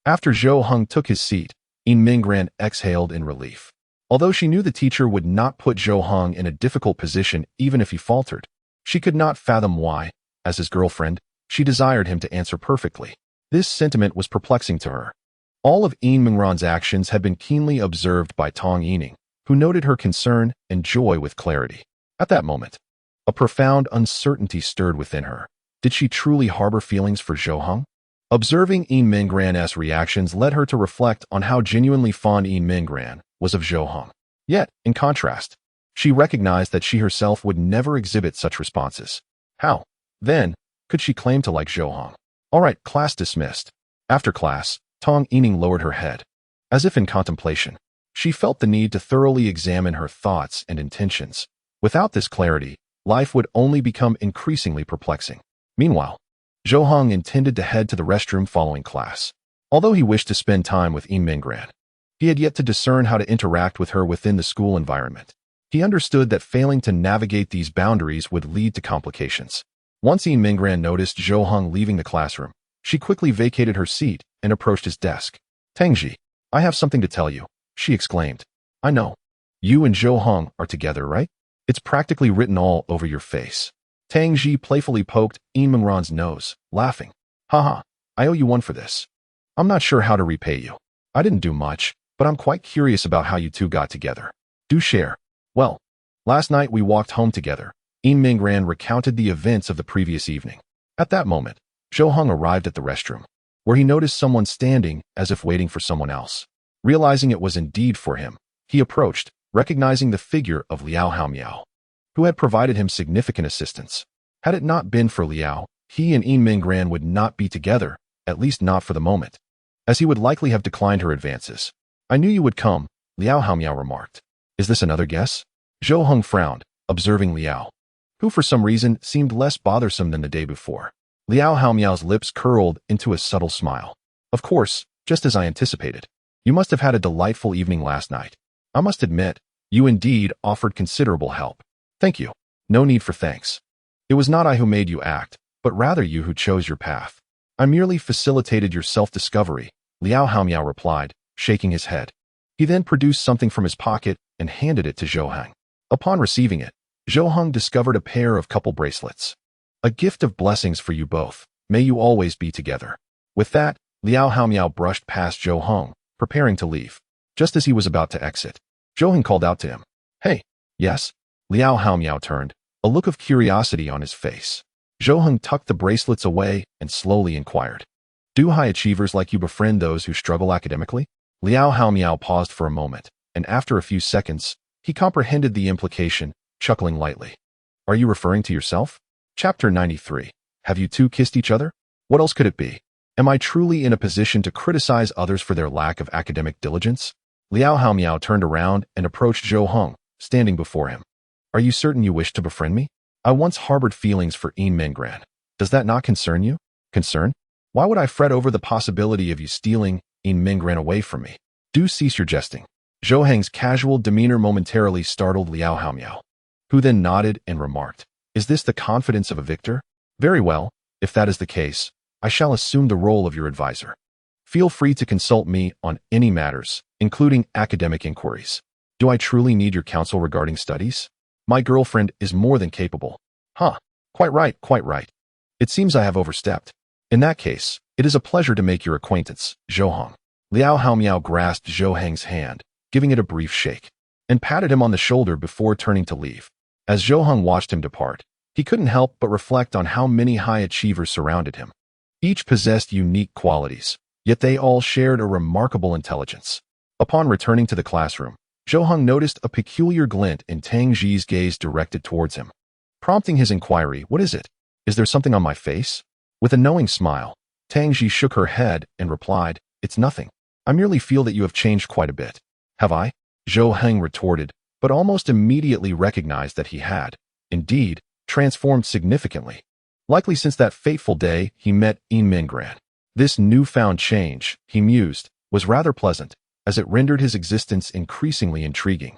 After Zhou Heng took his seat, Yin Minggran exhaled in relief. Although she knew the teacher would not put Zhou Heng in a difficult position even if he faltered, she could not fathom why, as his girlfriend, she desired him to answer perfectly. This sentiment was perplexing to her. All of Yin Minggran's actions had been keenly observed by Tang Yining, who noted her concern and joy with clarity. At that moment, a profound uncertainty stirred within her. Did she truly harbor feelings for Zhou Heng? Observing Yin Minggran's reactions led her to reflect on how genuinely fond Yin Minggran was of Zhou Heng. Yet, in contrast, she recognized that she herself would never exhibit such responses. How, then, could she claim to like Zhou Heng? All right, class dismissed. After class, Tang Yining lowered her head, as if in contemplation. She felt the need to thoroughly examine her thoughts and intentions. Without this clarity, life would only become increasingly perplexing. Meanwhile, Zhou Heng intended to head to the restroom following class. Although he wished to spend time with Yin Minggran, he had yet to discern how to interact with her within the school environment. He understood that failing to navigate these boundaries would lead to complications. Once Yin Minggran noticed Zhou Heng leaving the classroom, she quickly vacated her seat and approached his desk. Tang Ji, I have something to tell you, she exclaimed. I know. You and Zhou Heng are together, right? It's practically written all over your face. Tang Ji playfully poked Yin Minggran's nose, laughing. Haha, I owe you one for this. I'm not sure how to repay you. I didn't do much, but I'm quite curious about how you two got together. Do share. Well, last night we walked home together. Yin Minggran recounted the events of the previous evening. At that moment, Zhou Heng arrived at the restroom, where he noticed someone standing as if waiting for someone else. Realizing it was indeed for him, he approached, recognizing the figure of Liao Haomiao, who had provided him significant assistance. Had it not been for Liao, he and Yin Minggran would not be together, at least not for the moment, as he would likely have declined her advances. I knew you would come, Liao Haomiao remarked. Is this another guess? Zhou Heng frowned, observing Liao, who for some reason seemed less bothersome than the day before. Liao Haomiao's lips curled into a subtle smile. Of course, just as I anticipated. You must have had a delightful evening last night. I must admit, you indeed offered considerable help. Thank you. No need for thanks. It was not I who made you act, but rather you who chose your path. I merely facilitated your self-discovery, Liao Haomiao replied, shaking his head. He then produced something from his pocket and handed it to Zhou Heng. Upon receiving it, Zhou Heng discovered a pair of couple bracelets. A gift of blessings for you both. May you always be together. With that, Liao Haomiao brushed past Zhou Heng, preparing to leave. Just as he was about to exit, Zhou Heng called out to him. Hey, yes? Liao Haomiao turned, a look of curiosity on his face. Zhou Heng tucked the bracelets away and slowly inquired. Do high achievers like you befriend those who struggle academically? Liao Haomiao paused for a moment, and after a few seconds, he comprehended the implication, chuckling lightly. Are you referring to yourself? Chapter 93. Have you two kissed each other? What else could it be? Am I truly in a position to criticize others for their lack of academic diligence? Liao Haomiao turned around and approached Zhou Heng, standing before him. Are you certain you wish to befriend me? I once harbored feelings for Yin Minggran. Does that not concern you? Concern? Why would I fret over the possibility of you stealing Yin Minggran away from me? Do cease your jesting. Zhou Heng's casual demeanor momentarily startled Liao Haomiao, who then nodded and remarked, "Is this the confidence of a victor? Very well, if that is the case, I shall assume the role of your advisor. Feel free to consult me on any matters, including academic inquiries. Do I truly need your counsel regarding studies? My girlfriend is more than capable." "Huh, quite right, quite right. It seems I have overstepped. In that case, it is a pleasure to make your acquaintance, Zhou Heng." Liao Haomiao grasped Zhou Heng's hand, giving it a brief shake, and patted him on the shoulder before turning to leave. As Zhou Heng watched him depart, he couldn't help but reflect on how many high achievers surrounded him. Each possessed unique qualities, yet they all shared a remarkable intelligence. Upon returning to the classroom, Zhou Heng noticed a peculiar glint in Tang Ji's gaze directed towards him, prompting his inquiry, "What is it? Is there something on my face?" With a knowing smile, Tang Ji shook her head and replied, "It's nothing. I merely feel that you have changed quite a bit." "Have I?" Zhou Heng retorted, but almost immediately recognized that he had, indeed, transformed significantly. Likely since that fateful day he met Yin Mingran. This newfound change, he mused, was rather pleasant, as it rendered his existence increasingly intriguing,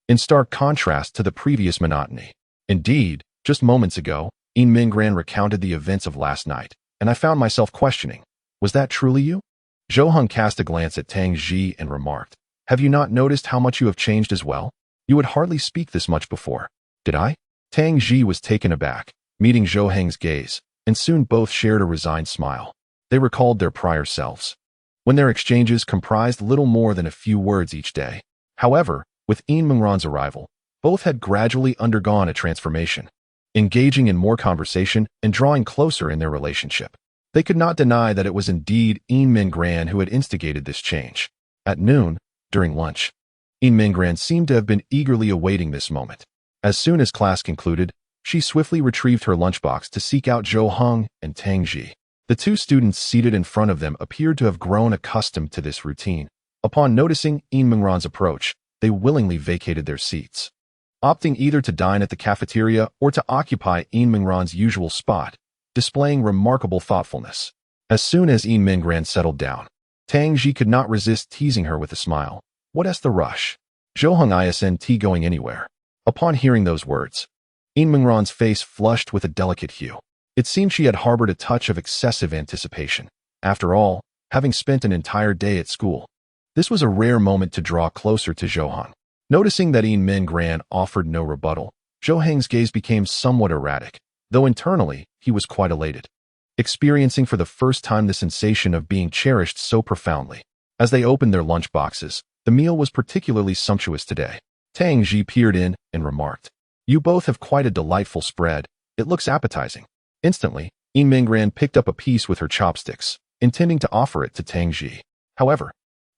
in stark contrast to the previous monotony. "Indeed, just moments ago, Yin Mingran recounted the events of last night, and I found myself questioning, was that truly you?" Zhou Heng cast a glance at Tang Ji and remarked, "Have you not noticed how much you have changed as well? You would hardly speak this much before." "Did I?" Tang Ji was taken aback, meeting Zhou Heng's gaze, and soon both shared a resigned smile. They recalled their prior selves, when their exchanges comprised little more than a few words each day. However, with Yin Mingran's arrival, both had gradually undergone a transformation, engaging in more conversation and drawing closer in their relationship. They could not deny that it was indeed Yin Mingran who had instigated this change. At noon, during lunch, Yin Mingran seemed to have been eagerly awaiting this moment. As soon as class concluded, she swiftly retrieved her lunchbox to seek out Zhou Heng and Tang Ji. The two students seated in front of them appeared to have grown accustomed to this routine. Upon noticing Yin Mingran's approach, they willingly vacated their seats, opting either to dine at the cafeteria or to occupy Yin Mingran's usual spot, displaying remarkable thoughtfulness. As soon as Yin Mingran settled down, Tang Ji could not resist teasing her with a smile. "What's the rush? Zhou Heng isn't going anywhere." Upon hearing those words, Yin Mingran's face flushed with a delicate hue. It seemed she had harbored a touch of excessive anticipation. After all, having spent an entire day at school, this was a rare moment to draw closer to Zhou Heng. Noticing that Yin Mingran offered no rebuttal, Zhou Heng's gaze became somewhat erratic, though internally he was quite elated, experiencing for the first time the sensation of being cherished so profoundly. As they opened their lunch boxes, the meal was particularly sumptuous today. Tang Ji peered in and remarked, "You both have quite a delightful spread. It looks appetizing." Instantly, Yin Mingran picked up a piece with her chopsticks, intending to offer it to Tang Ji. However,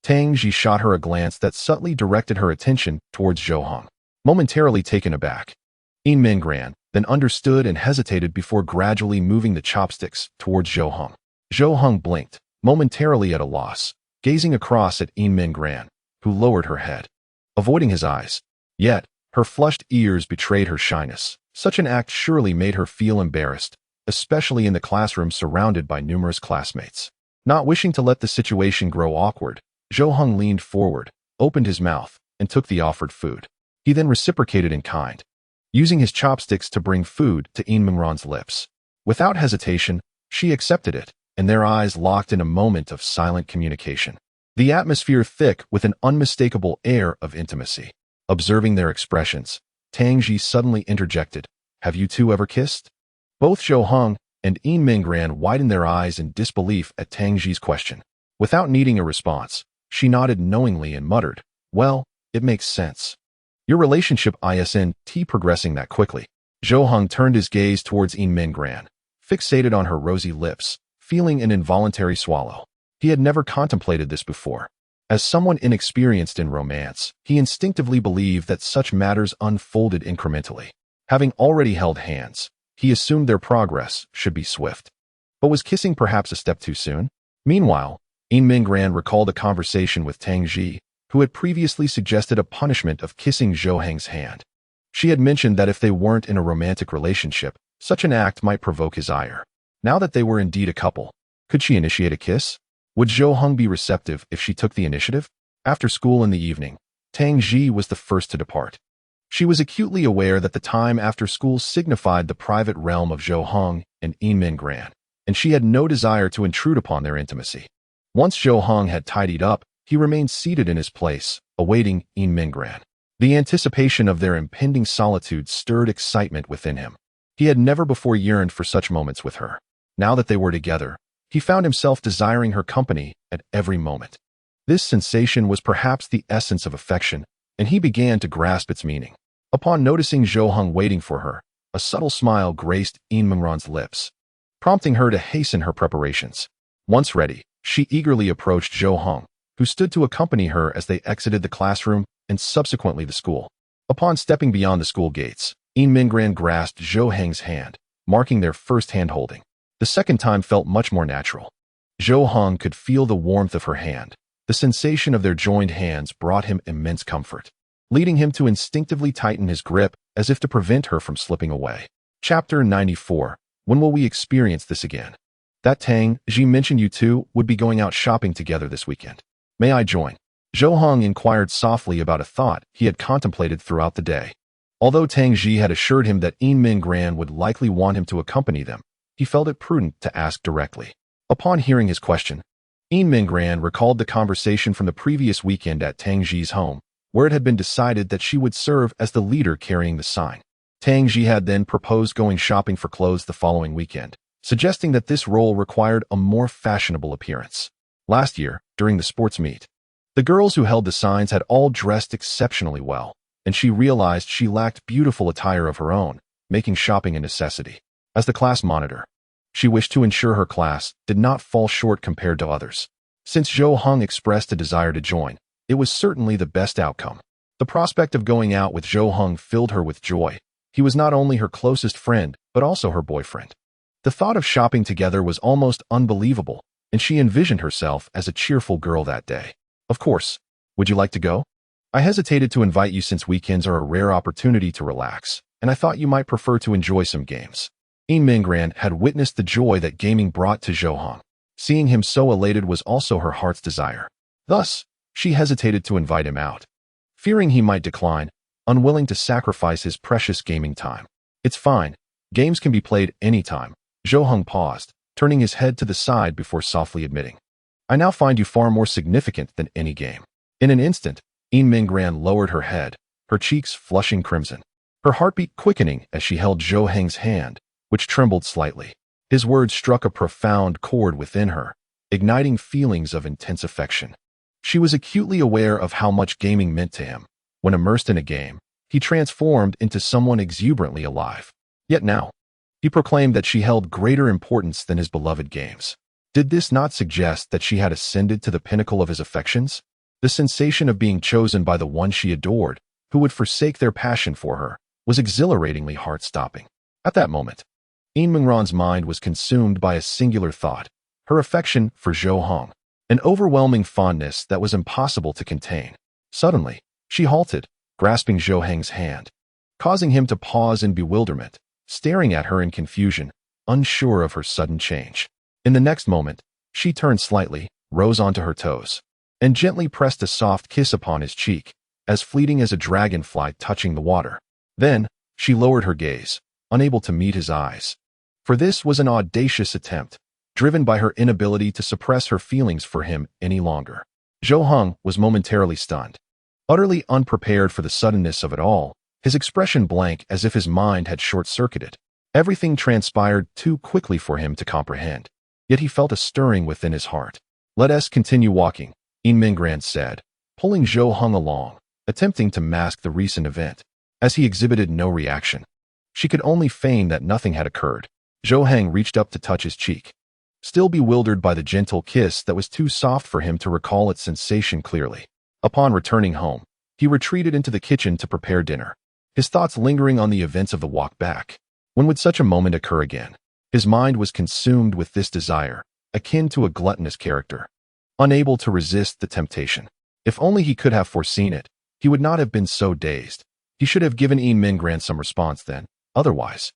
Tang Ji shot her a glance that subtly directed her attention towards Zhou Heng. Momentarily taken aback, Yin Mingran then understood and hesitated before gradually moving the chopsticks towards Zhou Heng. Zhou Heng blinked, momentarily at a loss, gazing across at Yin Mingran, who lowered her head, avoiding his eyes. Yet, her flushed ears betrayed her shyness. Such an act surely made her feel embarrassed, especially in the classroom surrounded by numerous classmates. Not wishing to let the situation grow awkward, Zhou Heng leaned forward, opened his mouth, and took the offered food. He then reciprocated in kind, using his chopsticks to bring food to Yin Mingran's lips. Without hesitation, she accepted it, and their eyes locked in a moment of silent communication, the atmosphere thick with an unmistakable air of intimacy. Observing their expressions, Tang Ji suddenly interjected, "Have you two ever kissed?" Both Zhou Heng and Yin Mingran widened their eyes in disbelief at Tang Ji's question. Without needing a response, she nodded knowingly and muttered, "Well, it makes sense. Your relationship isn't progressing that quickly." Zhou Heng turned his gaze towards Yin Mingran, fixated on her rosy lips, feeling an involuntary swallow. He had never contemplated this before. As someone inexperienced in romance, he instinctively believed that such matters unfolded incrementally. Having already held hands, he assumed their progress should be swift. But was kissing perhaps a step too soon? Meanwhile, Yin Mingran recalled a conversation with Tang Ji, who had previously suggested a punishment of kissing Zhou Heng's hand. She had mentioned that if they weren't in a romantic relationship, such an act might provoke his ire. Now that they were indeed a couple, could she initiate a kiss? Would Zhou Heng be receptive if she took the initiative? After school in the evening, Tang Ji was the first to depart. She was acutely aware that the time after school signified the private realm of Zhou Hong and Yin Mingran, and she had no desire to intrude upon their intimacy. Once Zhou Hong had tidied up, he remained seated in his place, awaiting Yin Mingran. The anticipation of their impending solitude stirred excitement within him. He had never before yearned for such moments with her. Now that they were together, he found himself desiring her company at every moment. This sensation was perhaps the essence of affection, and he began to grasp its meaning. Upon noticing Zhou Hong waiting for her, a subtle smile graced Yin Mingran's lips, prompting her to hasten her preparations. Once ready, she eagerly approached Zhou Hong, who stood to accompany her as they exited the classroom and subsequently the school. Upon stepping beyond the school gates, Yin Mingran grasped Zhou Hong's hand, marking their first hand-holding. The second time felt much more natural. Zhou Hong could feel the warmth of her hand. The sensation of their joined hands brought him immense comfort, leading him to instinctively tighten his grip as if to prevent her from slipping away. Chapter 94. When will we experience this again? That Tang Ji mentioned you two would be going out shopping together this weekend. May I join? Zhou Hong inquired softly about a thought he had contemplated throughout the day. Although Tang Ji had assured him that Yin Mingran would likely want him to accompany them, he felt it prudent to ask directly. Upon hearing his question, Yin Mingran recalled the conversation from the previous weekend at Tang Ji's home, where it had been decided that she would serve as the leader carrying the sign. Tang Ji had then proposed going shopping for clothes the following weekend, suggesting that this role required a more fashionable appearance. Last year, during the sports meet, the girls who held the signs had all dressed exceptionally well, and she realized she lacked beautiful attire of her own, making shopping a necessity. As the class monitor, she wished to ensure her class did not fall short compared to others. Since Zhou Hong expressed a desire to join, it was certainly the best outcome. The prospect of going out with Zhou Hong filled her with joy. He was not only her closest friend, but also her boyfriend. The thought of shopping together was almost unbelievable, and she envisioned herself as a cheerful girl that day. Of course. Would you like to go? I hesitated to invite you since weekends are a rare opportunity to relax, and I thought you might prefer to enjoy some games. Yin Mingran had witnessed the joy that gaming brought to Zhou Hong. Seeing him so elated was also her heart's desire. Thus, she hesitated to invite him out, fearing he might decline, unwilling to sacrifice his precious gaming time. It's fine. Games can be played anytime. Zhou Hong paused, turning his head to the side before softly admitting, I now find you far more significant than any game. In an instant, Yin Mingran lowered her head, her cheeks flushing crimson, her heartbeat quickening as she held Zhou Hong's hand, which trembled slightly. His words struck a profound chord within her, igniting feelings of intense affection. She was acutely aware of how much gaming meant to him. When immersed in a game, he transformed into someone exuberantly alive. Yet now, he proclaimed that she held greater importance than his beloved games. Did this not suggest that she had ascended to the pinnacle of his affections? The sensation of being chosen by the one she adored, who would forsake their passion for her, was exhilaratingly heart-stopping. At that moment, Yin Mingran's mind was consumed by a singular thought, her affection for Zhou Hong, an overwhelming fondness that was impossible to contain. Suddenly, she halted, grasping Zhou Hong's hand, causing him to pause in bewilderment, staring at her in confusion, unsure of her sudden change. In the next moment, she turned slightly, rose onto her toes, and gently pressed a soft kiss upon his cheek, as fleeting as a dragonfly touching the water. Then, she lowered her gaze, unable to meet his eyes. For this was an audacious attempt, driven by her inability to suppress her feelings for him any longer. Zhou Hong was momentarily stunned, utterly unprepared for the suddenness of it all, his expression blank as if his mind had short-circuited. Everything transpired too quickly for him to comprehend, yet he felt a stirring within his heart. Let us continue walking, Yin Mingran said, pulling Zhou Hong along, attempting to mask the recent event. As he exhibited no reaction, she could only feign that nothing had occurred. Zhou Hong reached up to touch his cheek, still bewildered by the gentle kiss that was too soft for him to recall its sensation clearly. Upon returning home, he retreated into the kitchen to prepare dinner, his thoughts lingering on the events of the walk back. When would such a moment occur again? His mind was consumed with this desire, akin to a gluttonous character, unable to resist the temptation. If only he could have foreseen it, he would not have been so dazed. He should have given Yin Mingran some response then. Otherwise,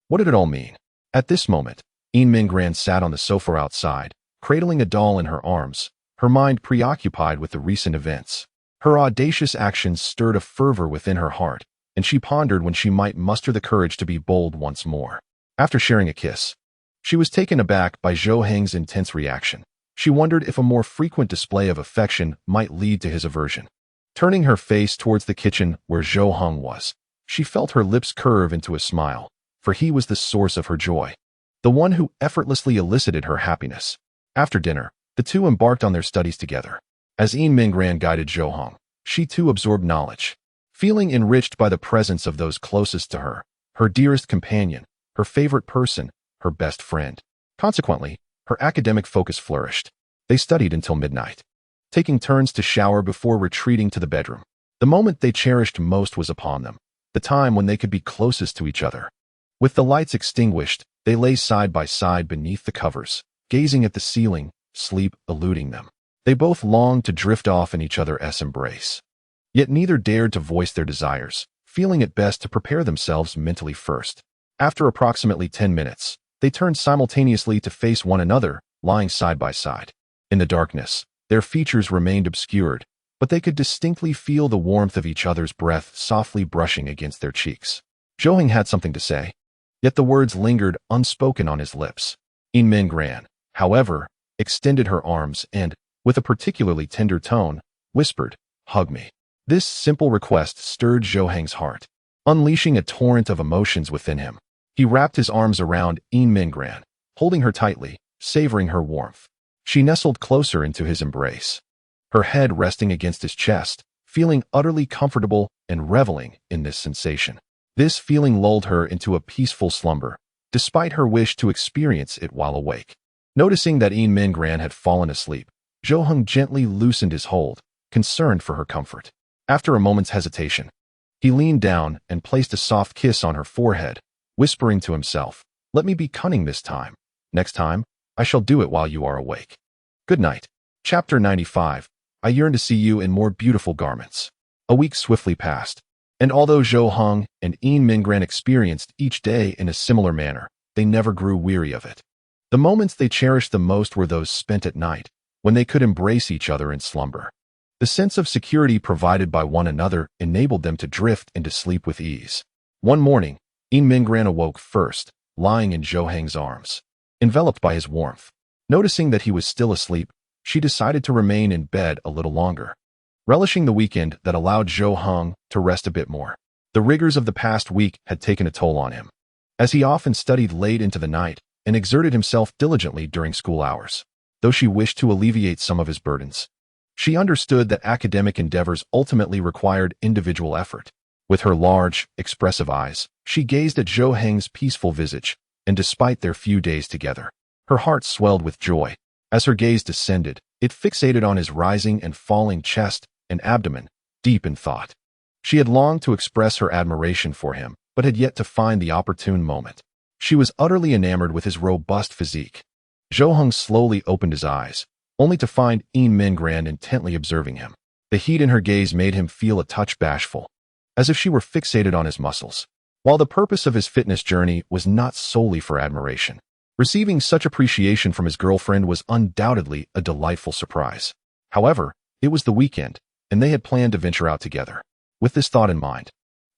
what did it all mean? At this moment, Yin Mingran sat on the sofa outside, cradling a doll in her arms, her mind preoccupied with the recent events. Her audacious actions stirred a fervor within her heart, and she pondered when she might muster the courage to be bold once more. After sharing a kiss, she was taken aback by Zhou Heng's intense reaction. She wondered if a more frequent display of affection might lead to his aversion. Turning her face towards the kitchen where Zhou Heng was, she felt her lips curve into a smile, for he was the source of her joy, the one who effortlessly elicited her happiness. After dinner, the two embarked on their studies together. As Yin Mingran guided Zhou Heng, she too absorbed knowledge, feeling enriched by the presence of those closest to her, her dearest companion, her favorite person, her best friend. Consequently, her academic focus flourished. They studied until midnight, taking turns to shower before retreating to the bedroom. The moment they cherished most was upon them, the time when they could be closest to each other. With the lights extinguished, they lay side by side beneath the covers, gazing at the ceiling, sleep eluding them. They both longed to drift off in each other's embrace. Yet neither dared to voice their desires, feeling it best to prepare themselves mentally first. After approximately 10 minutes, they turned simultaneously to face one another, lying side by side. In the darkness, their features remained obscured, but they could distinctly feel the warmth of each other's breath softly brushing against their cheeks. Zhou Heng had something to say, yet the words lingered unspoken on his lips. Yin Mingran, however, extended her arms and, with a particularly tender tone, whispered, "Hug me." This simple request stirred Zhou Heng's heart, unleashing a torrent of emotions within him. He wrapped his arms around Yin Mingran, holding her tightly, savoring her warmth. She nestled closer into his embrace, her head resting against his chest, feeling utterly comfortable and reveling in this sensation. This feeling lulled her into a peaceful slumber, despite her wish to experience it while awake. Noticing that Yin Mingran had fallen asleep, Zhou Heng gently loosened his hold, concerned for her comfort. After a moment's hesitation, he leaned down and placed a soft kiss on her forehead, whispering to himself, "Let me be cunning this time. Next time, I shall do it while you are awake." Good night. Chapter 95. I yearn to see you in more beautiful garments. A week swiftly passed, and although Zhou Heng and Yin Mingran experienced each day in a similar manner, they never grew weary of it. The moments they cherished the most were those spent at night, when they could embrace each other in slumber. The sense of security provided by one another enabled them to drift into sleep with ease. One morning, Yin Mingran awoke first, lying in Zhou Heng's arms, enveloped by his warmth. Noticing that he was still asleep, she decided to remain in bed a little longer, relishing the weekend that allowed Zhou Heng to rest a bit more. The rigors of the past week had taken a toll on him, as he often studied late into the night and exerted himself diligently during school hours. Though she wished to alleviate some of his burdens, she understood that academic endeavors ultimately required individual effort. With her large, expressive eyes, she gazed at Zhou Heng's peaceful visage, and despite their few days together, her heart swelled with joy. As her gaze descended, it fixated on his rising and falling chest and abdomen, deep in thought. She had longed to express her admiration for him, but had yet to find the opportune moment. She was utterly enamored with his robust physique. Zhou Heng slowly opened his eyes, only to find Yin Mingran intently observing him. The heat in her gaze made him feel a touch bashful, as if she were fixated on his muscles. While the purpose of his fitness journey was not solely for admiration, receiving such appreciation from his girlfriend was undoubtedly a delightful surprise. However, it was the weekend, and they had planned to venture out together. With this thought in mind,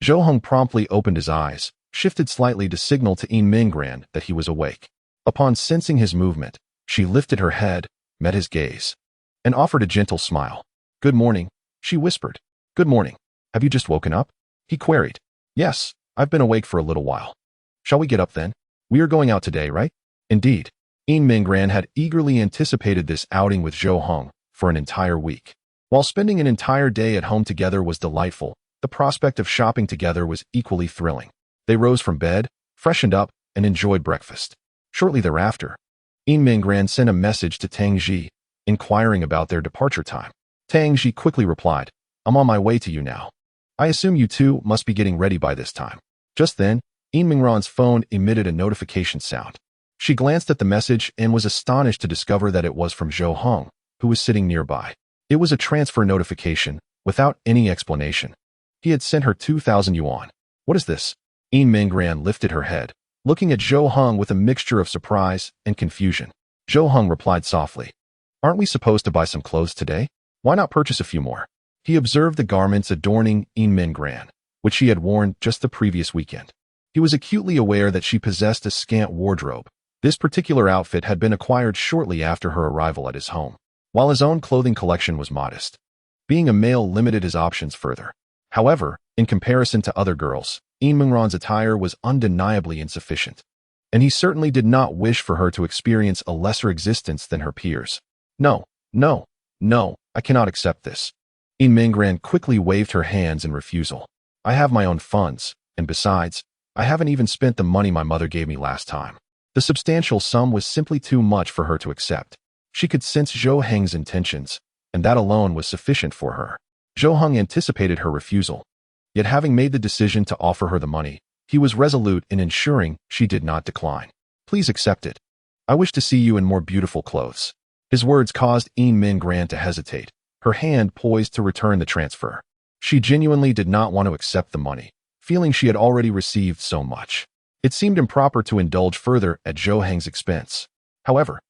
Zhou Heng promptly opened his eyes, shifted slightly to signal to Yin Mingran that he was awake. Upon sensing his movement, she lifted her head, met his gaze, and offered a gentle smile. "Good morning," she whispered. "Good morning. Have you just woken up?" he queried. "Yes, I've been awake for a little while." "Shall we get up then? We are going out today, right?" Indeed, Yin Mingran had eagerly anticipated this outing with Zhou Heng for an entire week. While spending an entire day at home together was delightful, the prospect of shopping together was equally thrilling. They rose from bed, freshened up, and enjoyed breakfast. Shortly thereafter, Yin Mingran sent a message to Tang Ji, inquiring about their departure time. Tang Ji quickly replied, "I'm on my way to you now. I assume you two must be getting ready by this time." Just then, Yin Mingran's phone emitted a notification sound. She glanced at the message and was astonished to discover that it was from Zhou Heng, who was sitting nearby. It was a transfer notification, without any explanation. He had sent her 2,000 yuan. "What is this?" Yin Mingran lifted her head, looking at Zhou Heng with a mixture of surprise and confusion. Zhou Heng replied softly, "Aren't we supposed to buy some clothes today? Why not purchase a few more?" He observed the garments adorning In Min Gran, which she had worn just the previous weekend. He was acutely aware that she possessed a scant wardrobe. This particular outfit had been acquired shortly after her arrival at his home, while his own clothing collection was modest. Being a male limited his options further. However, in comparison to other girls, In Min Gran's attire was undeniably insufficient, and he certainly did not wish for her to experience a lesser existence than her peers. No, no, no, I cannot accept this. In Min Gran quickly waved her hands in refusal. I have my own funds, and besides, I haven't even spent the money my mother gave me last time. The substantial sum was simply too much for her to accept. She could sense Zhou Heng's intentions, and that alone was sufficient for her. Zhou Heng anticipated her refusal, yet having made the decision to offer her the money, he was resolute in ensuring she did not decline. Please accept it. I wish to see you in more beautiful clothes. His words caused In Min Gran to hesitate, her hand poised to return the transfer. She genuinely did not want to accept the money, feeling she had already received so much. It seemed improper to indulge further at Zhou Heng's expense. However,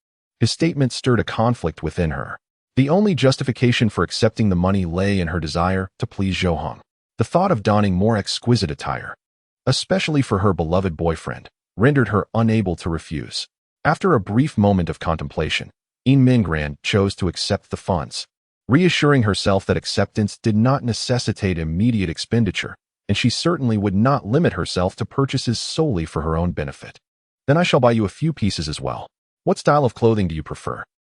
his statement stirred a conflict within her. The only justification for accepting the money lay in her desire to please Zhou Heng. The thought of donning more exquisite attire, especially for her beloved boyfriend, rendered her unable to refuse. After a brief moment of contemplation, In Min Gran chose to accept the funds, reassuring herself that acceptance did not necessitate immediate expenditure, and she certainly would not limit herself to purchases solely for her own benefit. Then I shall buy you a few pieces as well. What style of clothing do you prefer?